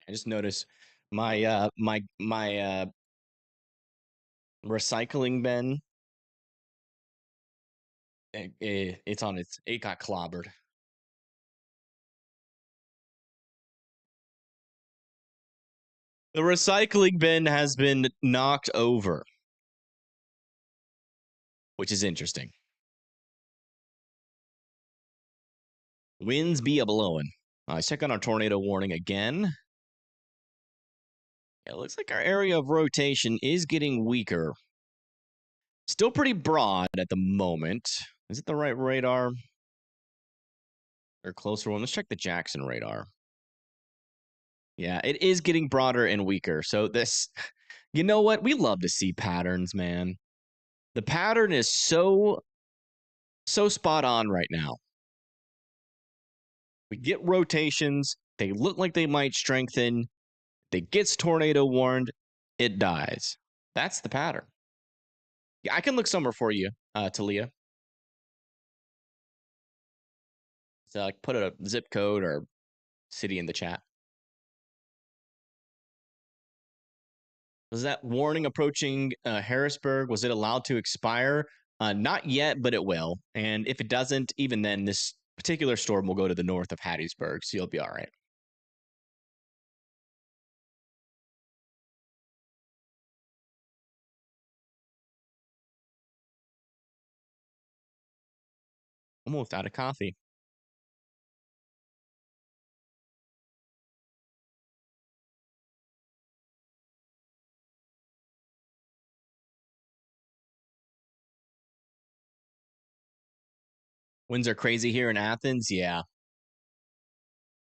I just noticed my my recycling bin. It's on its. It got clobbered. The recycling bin has been knocked over, which is interesting. Winds be a blowing. Check on our tornado warning again. It looks like our area of rotation is getting weaker. Still pretty broad at the moment. Is it the right radar? Or closer one? Let's check the Jackson radar. Yeah, it is getting broader and weaker. So this, you know what? We love to see patterns, man. The pattern is so spot on right now. We get rotations. They look like they might strengthen. They gets tornado warned. It dies. That's the pattern. Yeah, I can look somewhere for you, Talia. So like put a zip code or city in the chat. Was that warning approaching Harrisburg? Was it allowed to expire? Not yet, but it will. And if it doesn't, even then, this particular storm will go to the north of Hattiesburg, so you'll be all right. Almost out of coffee. Winds are crazy here in Athens. Yeah.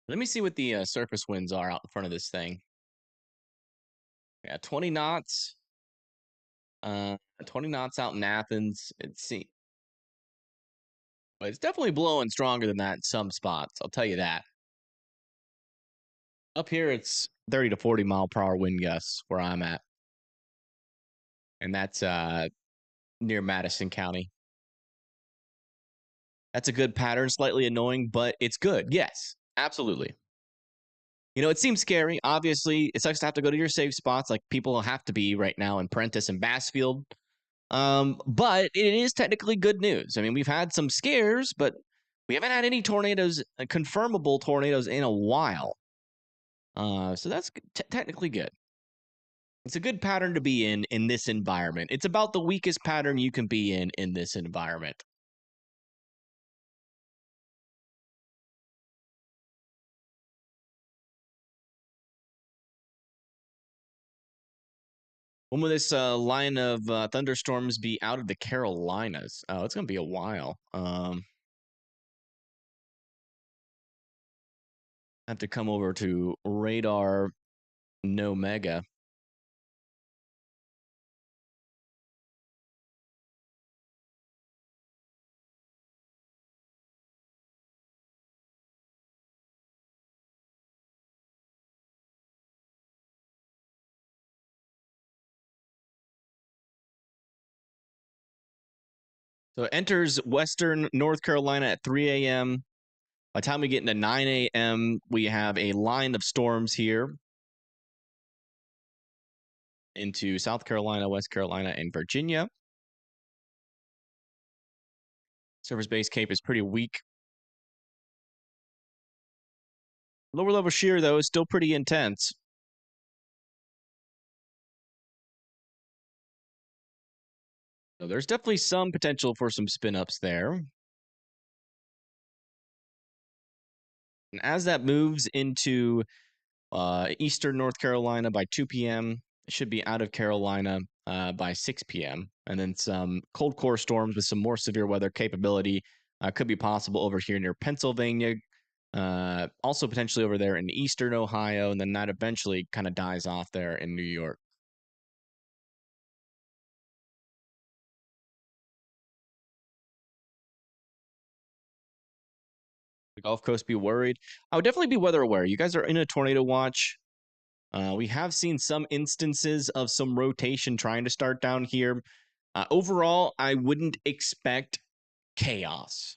Let me see what the surface winds are out in front of this thing. Yeah, 20 knots. 20 knots out in Athens. But it's definitely blowing stronger than that in some spots. I'll tell you that. Up here, it's 30 to 40 mile per hour wind gusts where I'm at. And that's near Madison County. That's a good pattern, slightly annoying, but it's good. Yes, absolutely. You know, it seems scary. Obviously, it sucks to have to go to your safe spots like people have to be right now in Prentice and Bassfield. But it is technically good news. I mean, we've had some scares, but we haven't had any tornadoes, confirmable tornadoes in a while. So that's technically good. It's a good pattern to be in this environment. It's about the weakest pattern you can be in this environment. When will this line of thunderstorms be out of the Carolinas? Oh, it's going to be a while. I have to come over to radar no mega. So it enters western North Carolina at 3 a.m. By the time we get into 9 a.m., we have a line of storms here into South Carolina, West Carolina, and Virginia. Surface base Cape is pretty weak. Lower level shear, though, is still pretty intense. So there's definitely some potential for some spin ups there. And as that moves into eastern North Carolina by 2 p.m., it should be out of Carolina by 6 p.m. And then some cold core storms with some more severe weather capability could be possible over here near Pennsylvania. Also potentially over there in eastern Ohio. And then that eventually kind of dies off there in New York. The Gulf Coast be worried. I would definitely be weather aware. You guys are in a tornado watch. We have seen some instances of some rotation trying to start down here. Overall, I wouldn't expect chaos.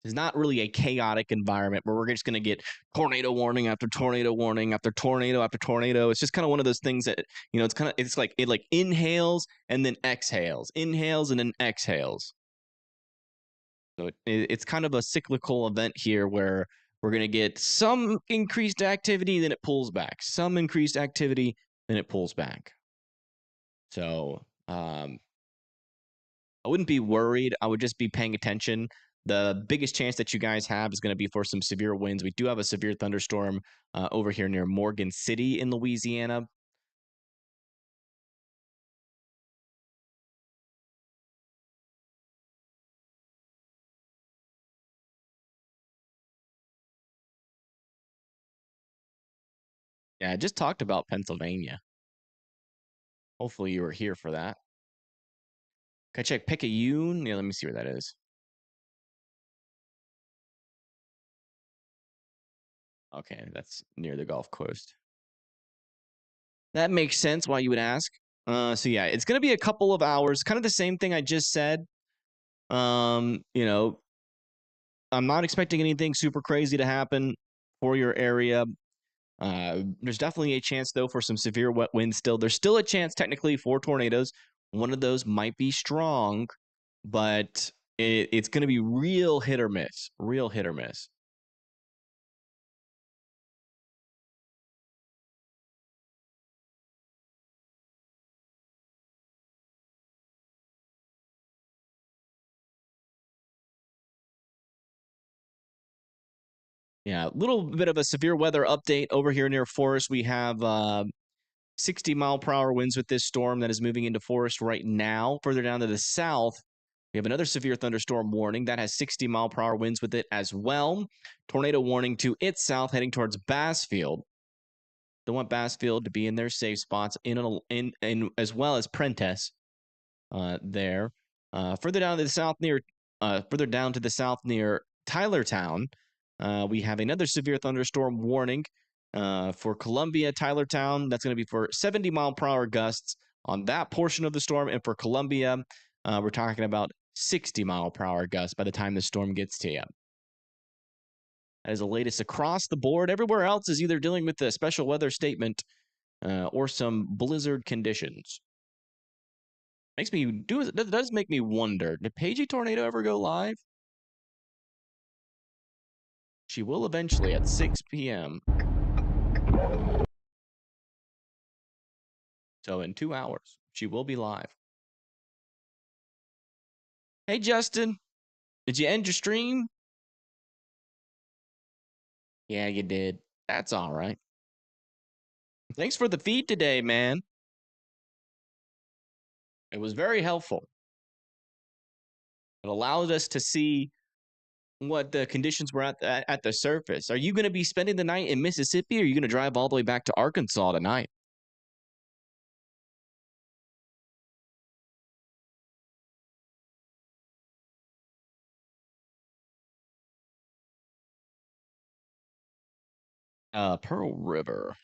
It's not really a chaotic environment where we're just going to get tornado warning after tornado warning after tornado after tornado. It's just kind of one of those things that, it's like it like inhales and then exhales, inhales and then exhales. So it's kind of a cyclical event here where we're going to get some increased activity, then it pulls back. Some increased activity, then it pulls back. So I wouldn't be worried. I would just be paying attention. The biggest chance that you guys have is going to be for some severe winds. We do have a severe thunderstorm over here near Morgan City in Louisiana. Yeah, I just talked about Pennsylvania. Hopefully you were here for that. Can I check Picayune? Yeah, let me see where that is. Okay, that's near the Gulf Coast. That makes sense why you would ask. So yeah, it's gonna be a couple of hours, kind of the same thing I just said. You know, I'm not expecting anything super crazy to happen for your area. There's definitely a chance though for some severe wet winds still. There's still a chance technically for tornadoes. One of those might be strong, but it's gonna be real hit or miss. Real hit or miss. Yeah, a little bit of a severe weather update over here near Forest. We have 60-mile-per-hour winds with this storm that is moving into Forest right now. Further down to the south, we have another severe thunderstorm warning that has 60-mile-per-hour winds with it as well. Tornado warning to its south heading towards Bassfield. Don't want Bassfield to be in their safe spots in as well as Prentice there. Further down to the south near Tylertown, we have another severe thunderstorm warning for Columbia, Tylertown. That's going to be for 70-mile-per-hour gusts on that portion of the storm. And for Columbia, we're talking about 60-mile-per-hour gusts by the time the storm gets to you. That is the latest across the board. Everywhere else is either dealing with a special weather statement or some blizzard conditions. That does make me wonder, did Paige Tornado ever go live? She will eventually at 6 p.m. So in 2 hours, she will be live. Hey, Justin, did you end your stream? Yeah, you did. That's all right. Thanks for the feed today, man. It was very helpful. It allowed us to see what the conditions were at the surface. Are you going to be spending the night in Mississippi, or are you going to drive all the way back to Arkansas tonight? Pearl River.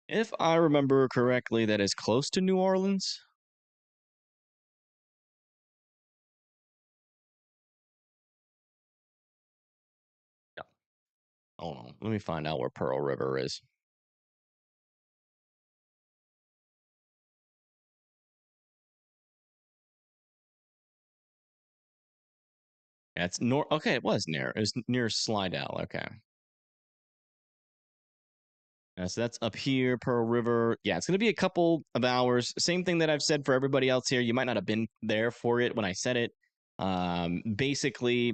If I remember correctly, that is close to New Orleans. Yeah. Hold on. Let me find out where Pearl River is. That's okay, it was near. It was near Slidell. Okay. So that's up here, Pearl River. Yeah, it's going to be a couple of hours. Same thing that I've said for everybody else here. You might not have been there for it when I said it. Basically,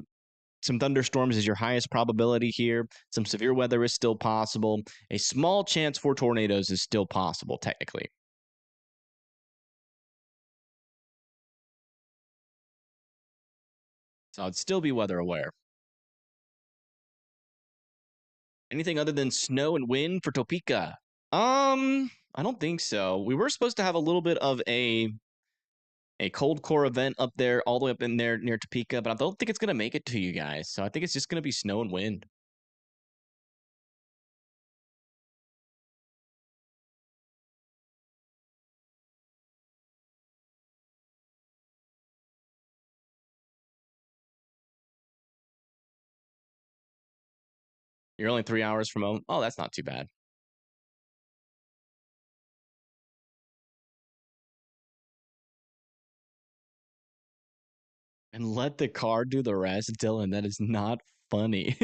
some thunderstorms is your highest probability here. Some severe weather is still possible. A small chance for tornadoes is still possible, technically. So I'd still be weather aware. Anything other than snow and wind for Topeka? I don't think so. We were supposed to have a little bit of a cold core event up there, all the way up in there near Topeka, but I don't think it's gonna make it to you guys. So I think it's just gonna be snow and wind. You're only 3 hours from home. Oh, that's not too bad. And let the car do the rest, Dylan. That is not funny.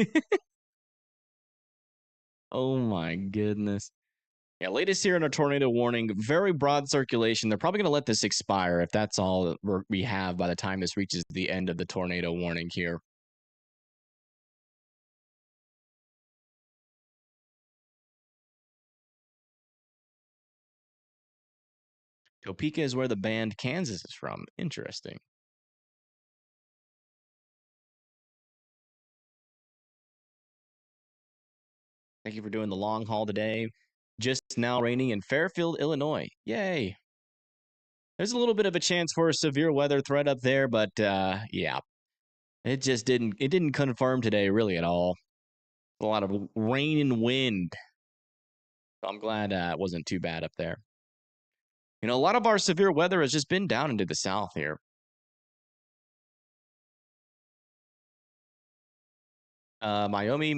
Oh my goodness. Yeah, latest here in a tornado warning, very broad circulation. They're probably going to let this expire if that's all we have by the time this reaches the end of the tornado warning here. Topeka is where the band Kansas is from. Interesting. Thank you for doing the long haul today. Just now raining in Fairfield, Illinois. Yay. There's a little bit of a chance for a severe weather threat up there, but yeah, it didn't confirm today really at all. A lot of rain and wind. So I'm glad it wasn't too bad up there. You know, a lot of our severe weather has just been down into the south here. Miami,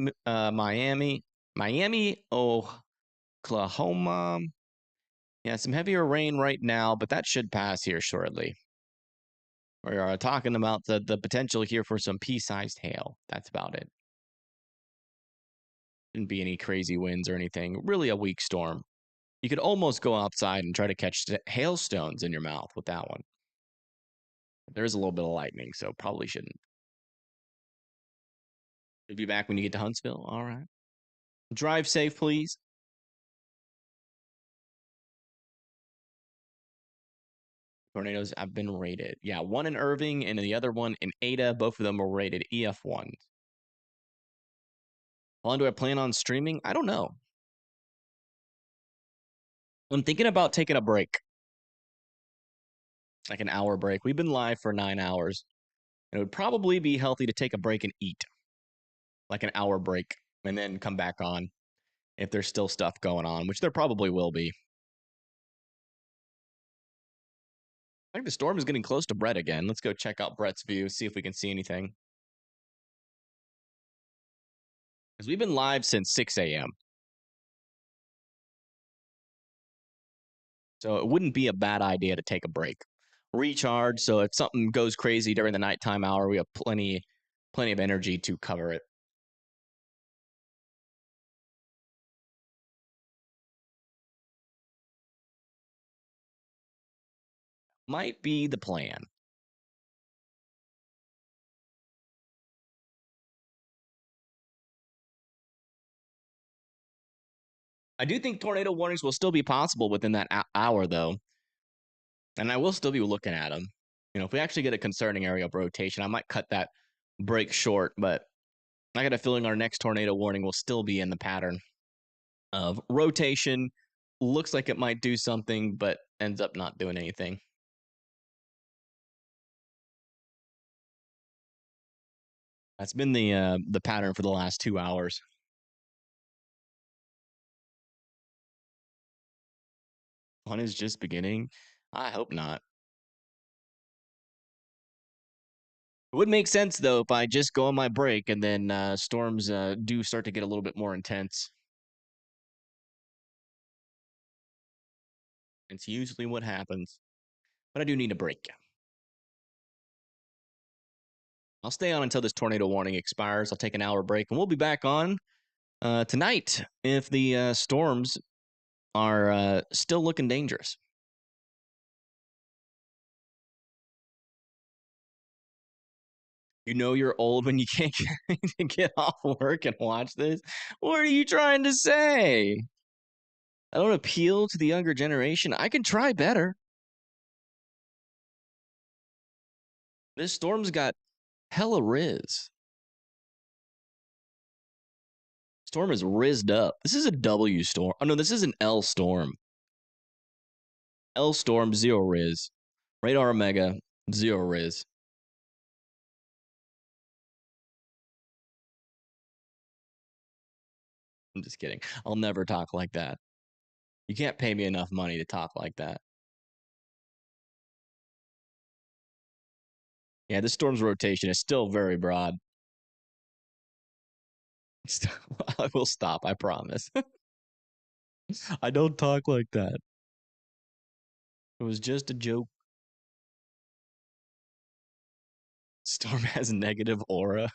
Oklahoma. Yeah, some heavier rain right now, but that should pass here shortly. We are talking about the potential here for some pea-sized hail. That's about it. Shouldn't be any crazy winds or anything. Really a weak storm. You could almost go outside and try to catch hailstones in your mouth with that one. There's a little bit of lightning, so probably shouldn't. You'll be back when you get to Huntsville. All right. Drive safe, please. Tornadoes have been rated. Yeah, one in Irving and the other one in Ada. Both of them were rated EF1. How long do I plan on streaming? I don't know. I'm thinking about taking a break. Like an hour break. We've been live for 9 hours. And it would probably be healthy to take a break and eat. Like an hour break. And then come back on if there's still stuff going on, which there probably will be. I think the storm is getting close to Brett again. Let's go check out Brett's view, see if we can see anything. Because we've been live since 6 a.m. So it wouldn't be a bad idea to take a break. Recharge, so if something goes crazy during the nighttime hour, we have plenty of energy to cover it. Might be the plan. I do think tornado warnings will still be possible within that hour, though. And I will still be looking at them. You know, if we actually get a concerning area of rotation, I might cut that break short, but I got a feeling our next tornado warning will still be in the pattern of rotation. Looks like it might do something, but ends up not doing anything. That's been the pattern for the last 2 hours. Fun is just beginning. I hope not. It would make sense though if I just go on my break and then storms do start to get a little bit more intense. It's usually what happens. But I do need a break. I'll stay on until this tornado warning expires. I'll take an hour break, and we'll be back on tonight if the storms are still looking dangerous. You know you're old when you can't get off work and watch this? What are you trying to say? I don't appeal to the younger generation. I can try better. This storm's got hella riz. Storm is rizzed up. This is a W storm. Oh, no, this is an L storm. L storm, 0 riz. Radar Omega, 0 riz. I'm just kidding. I'll never talk like that. You can't pay me enough money to talk like that. Yeah, this storm's rotation is still very broad. I will stop, I promise. I don't talk like that. It was just a joke. Storm has negative aura.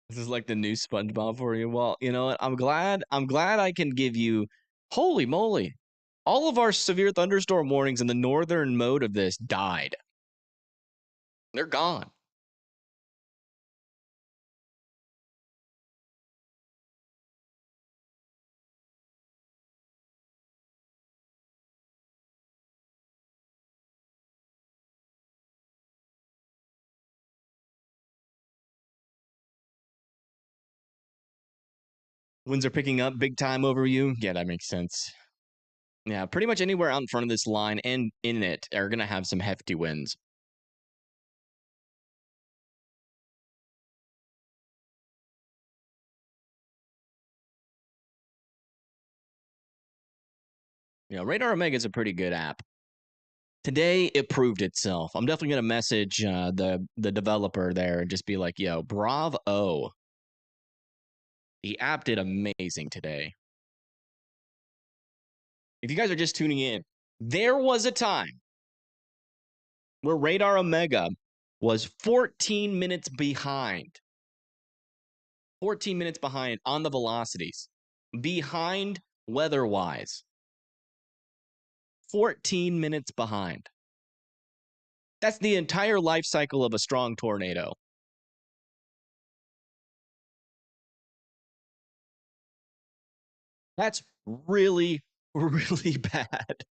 This is like the new SpongeBob for you. Well, you know what? I'm glad I can give you, holy moly, all of our severe thunderstorm warnings in the northern mode of this died. They're gone. Winds are picking up big time over you. Yeah, that makes sense. Yeah, pretty much anywhere out in front of this line and in it are going to have some hefty winds. You know, Radar Omega is a pretty good app. Today, it proved itself. I'm definitely going to message the developer there and just be like, yo, bravo. The app did amazing today. If you guys are just tuning in, there was a time where Radar Omega was 14 minutes behind. 14 minutes behind on the velocities. Behind weather-wise. 14 minutes behind. That's the entire life cycle of a strong tornado. That's really, really bad.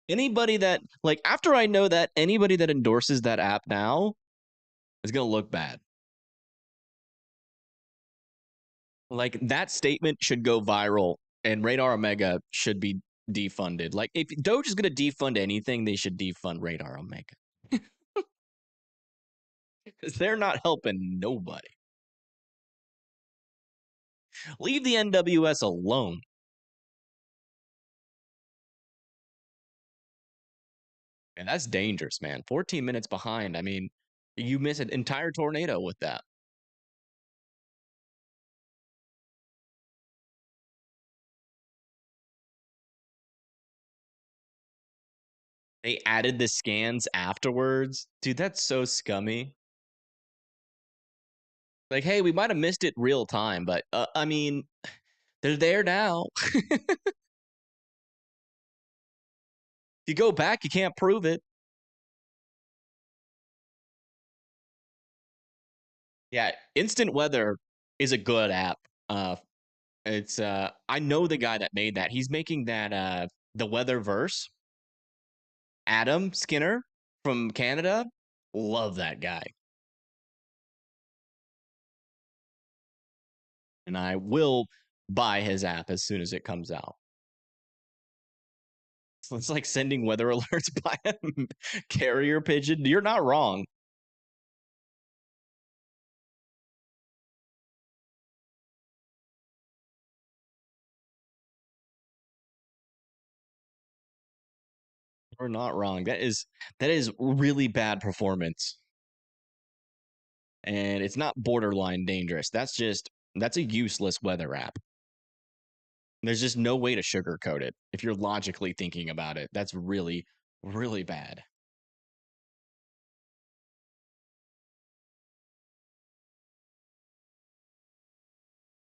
Anybody that, like, after I know that, anybody that endorses that app now is going to look bad. Like, that statement should go viral, and Radar Omega should be defunded. Like, if Doge is going to defund anything, they should defund Radar Omega. Because they're not helping nobody. Leave the NWS alone. And that's dangerous, man. 14 minutes behind. I mean, you miss an entire tornado with that. They added the scans afterwards. Dude, that's so scummy. Like, hey, we might have missed it real time, but I mean, they're there now. If you go back, you can't prove it. Yeah, Instant Weather is a good app. It's I know the guy that made that. He's making that the Weather Verse. Adam Skinner from Canada. Love that guy. And I will buy his app as soon as it comes out. So it's like sending weather alerts by a carrier pigeon. You're not wrong. You're not wrong. That is really bad performance. And it's not borderline dangerous. That's a useless weather app. There's just no way to sugarcoat it if you're logically thinking about it. That's really, really bad.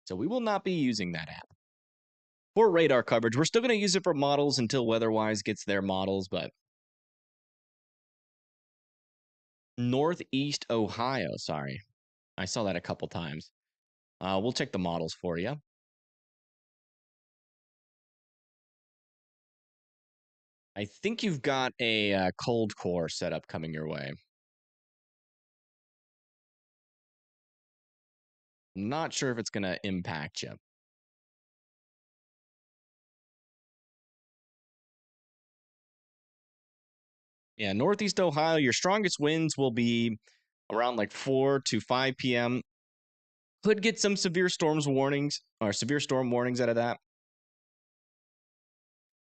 So we will not be using that app for radar coverage. We're still going to use it for models until WeatherWise gets their models, but Northeast Ohio, sorry. I saw that a couple times. We'll check the models for you. I think you've got a cold core setup coming your way. Not sure if it's going to impact you. Yeah, Northeast Ohio, your strongest winds will be around like 4 to 5 p.m. Could get some severe storms warnings or severe storm warnings out of that.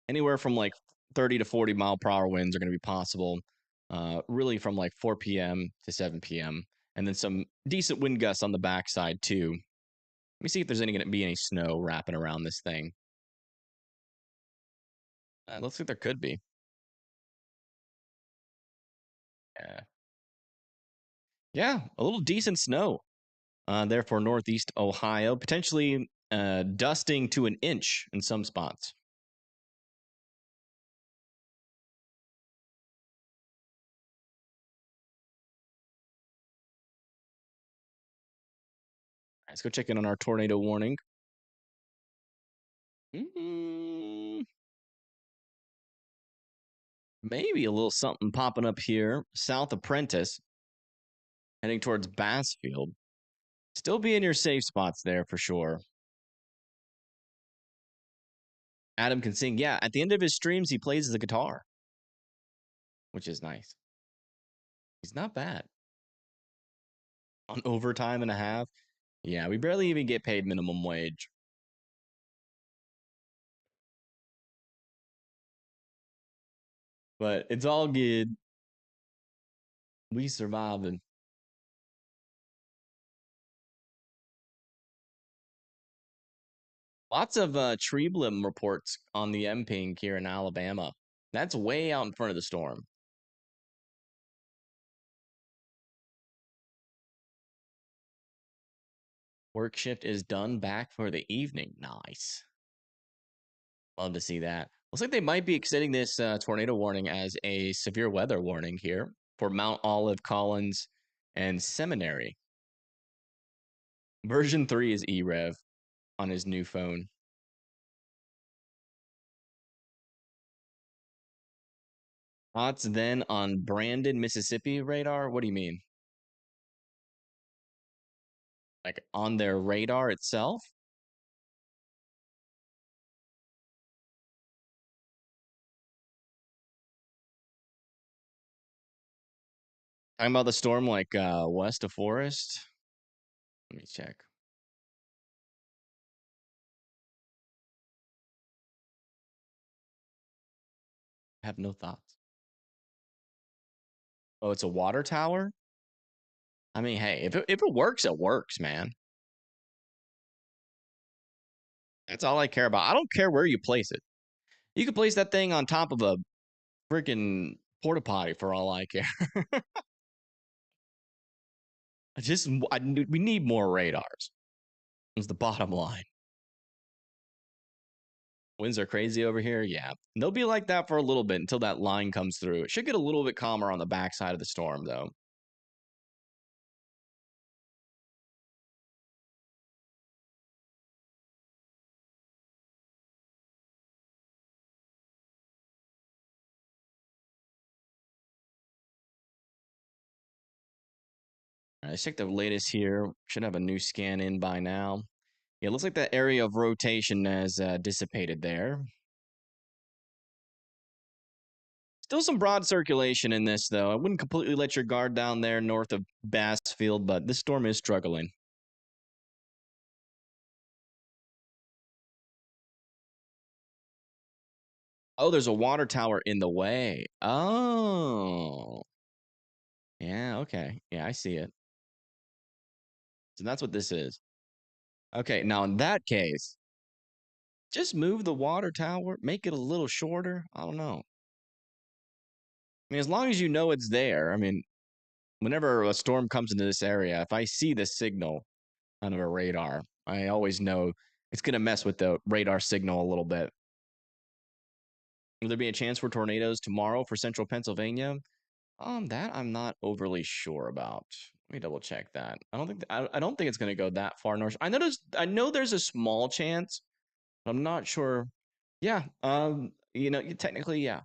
Anywhere from like 30 to 40 mile per hour winds are going to be possible, really from like 4 p.m. to 7 p.m. And then some decent wind gusts on the backside too. Let me see if there's going to be any snow wrapping around this thing. Looks like there could be. Yeah, a little decent snow there for Northeast Ohio, potentially dusting to an inch in some spots. Let's go check in on our tornado warning. Maybe a little something popping up here. South Apprentice, heading towards Bassfield. Still be in your safe spots there for sure. Adam can sing. Yeah, at the end of his streams, he plays the guitar, which is nice. He's not bad. On overtime and a half. Yeah, we barely even get paid minimum wage. But it's all good. We surviving. Lots of tree bloom reports on the M-Ping here in Alabama. That's way out in front of the storm. Work shift is done, back for the evening. Nice. Love to see that. Looks like they might be extending this tornado warning as a severe weather warning here for Mount Olive, Collins, and Seminary. Version 3 is eRev on his new phone. Thoughts then on Brandon, Mississippi radar? What do you mean? Like on their radar itself? Talking about the storm like west of Forest? Let me check. I have no thoughts. Oh, it's a water tower? I mean, hey, if it works, it works, man. That's all I care about. I don't care where you place it. You could place that thing on top of a freaking porta potty for all I care. We need more radars. Is the bottom line. Winds are crazy over here. Yeah, they'll be like that for a little bit until that line comes through. It should get a little bit calmer on the backside of the storm, though. Let's check the latest here. Should have a new scan in by now. Yeah, it looks like that area of rotation has dissipated there. Still some broad circulation in this, though. I wouldn't completely let your guard down there north of Bassfield, but this storm is struggling. Oh, there's a water tower in the way. Oh. Yeah, okay. Yeah, I see it. So that's what this is. Okay, now in that case, Just move the water tower, make it a little shorter. I don't know. I mean, as long as you know it's there. I mean, whenever a storm comes into this area, if I see the signal on a radar, I always know it's going to mess with the radar signal a little bit. Will there be a chance for tornadoes tomorrow for central Pennsylvania? That I'm not overly sure about. Let me double check that. I don't think it's going to go that far north. I know there's a small chance, but I'm not sure. Yeah. Technically, yeah,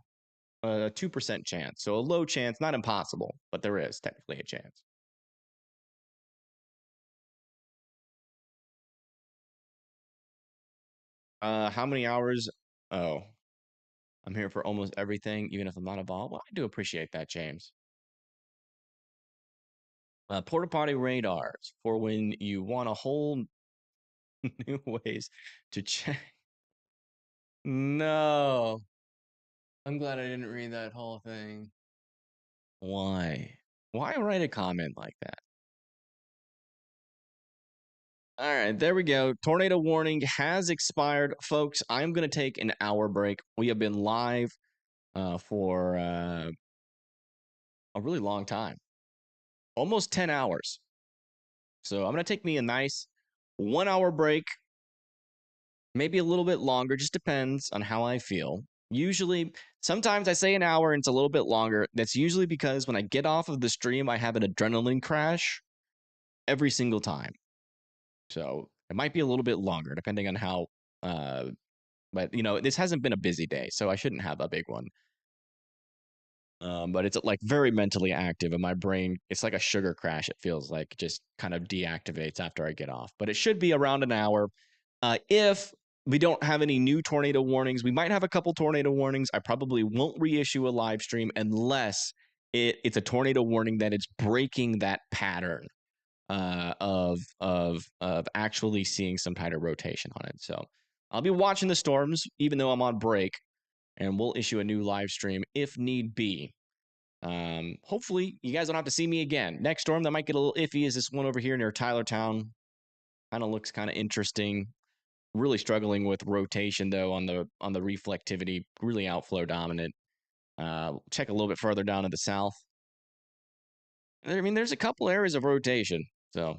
a 2% chance. So a low chance, not impossible, but there is technically a chance. How many hours? Oh, I'm here for almost everything, even if I'm not involved. Well, I do appreciate that, James. Porta potty radars for when you want a whole new ways to check. No. I'm glad I didn't read that whole thing. Why? Why write a comment like that? All right, there we go. Tornado warning has expired. Folks, I'm going to take an hour break. We have been live for a really long time, almost 10 hours. So I'm going to take me a nice 1 hour break, maybe a little bit longer, just depends on how I feel. Usually, sometimes I say an hour and it's a little bit longer. That's usually because when I get off of the stream, I have an adrenaline crash every single time. So it might be a little bit longer depending on how, but this hasn't been a busy day, so I shouldn't have a big one. But it's like very mentally active, and my brain, it's like a sugar crash. It feels like it just kind of deactivates after I get off. But it should be around an hour. If we don't have any new tornado warnings, we might have a couple tornado warnings. I probably won't reissue a live stream unless it's a tornado warning that it's breaking that pattern of actually seeing some kind of rotation on it. So I'll be watching the storms, even though I'm on break, and we'll issue a new live stream if need be. Hopefully you guys don't have to see me again. Next storm that might get a little iffy is this one over here near Tylertown. Kind of looks kind of interesting. Really struggling with rotation though on the reflectivity. Really outflow dominant. Check a little bit further down to the south. I mean, there's a couple areas of rotation, so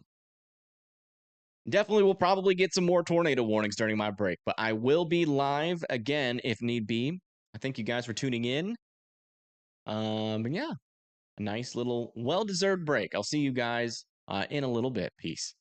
definitely we'll probably get some more tornado warnings during my break, but I will be live again if need be. I thank you guys for tuning in. But yeah, a nice little well-deserved break. I'll see you guys in a little bit. Peace.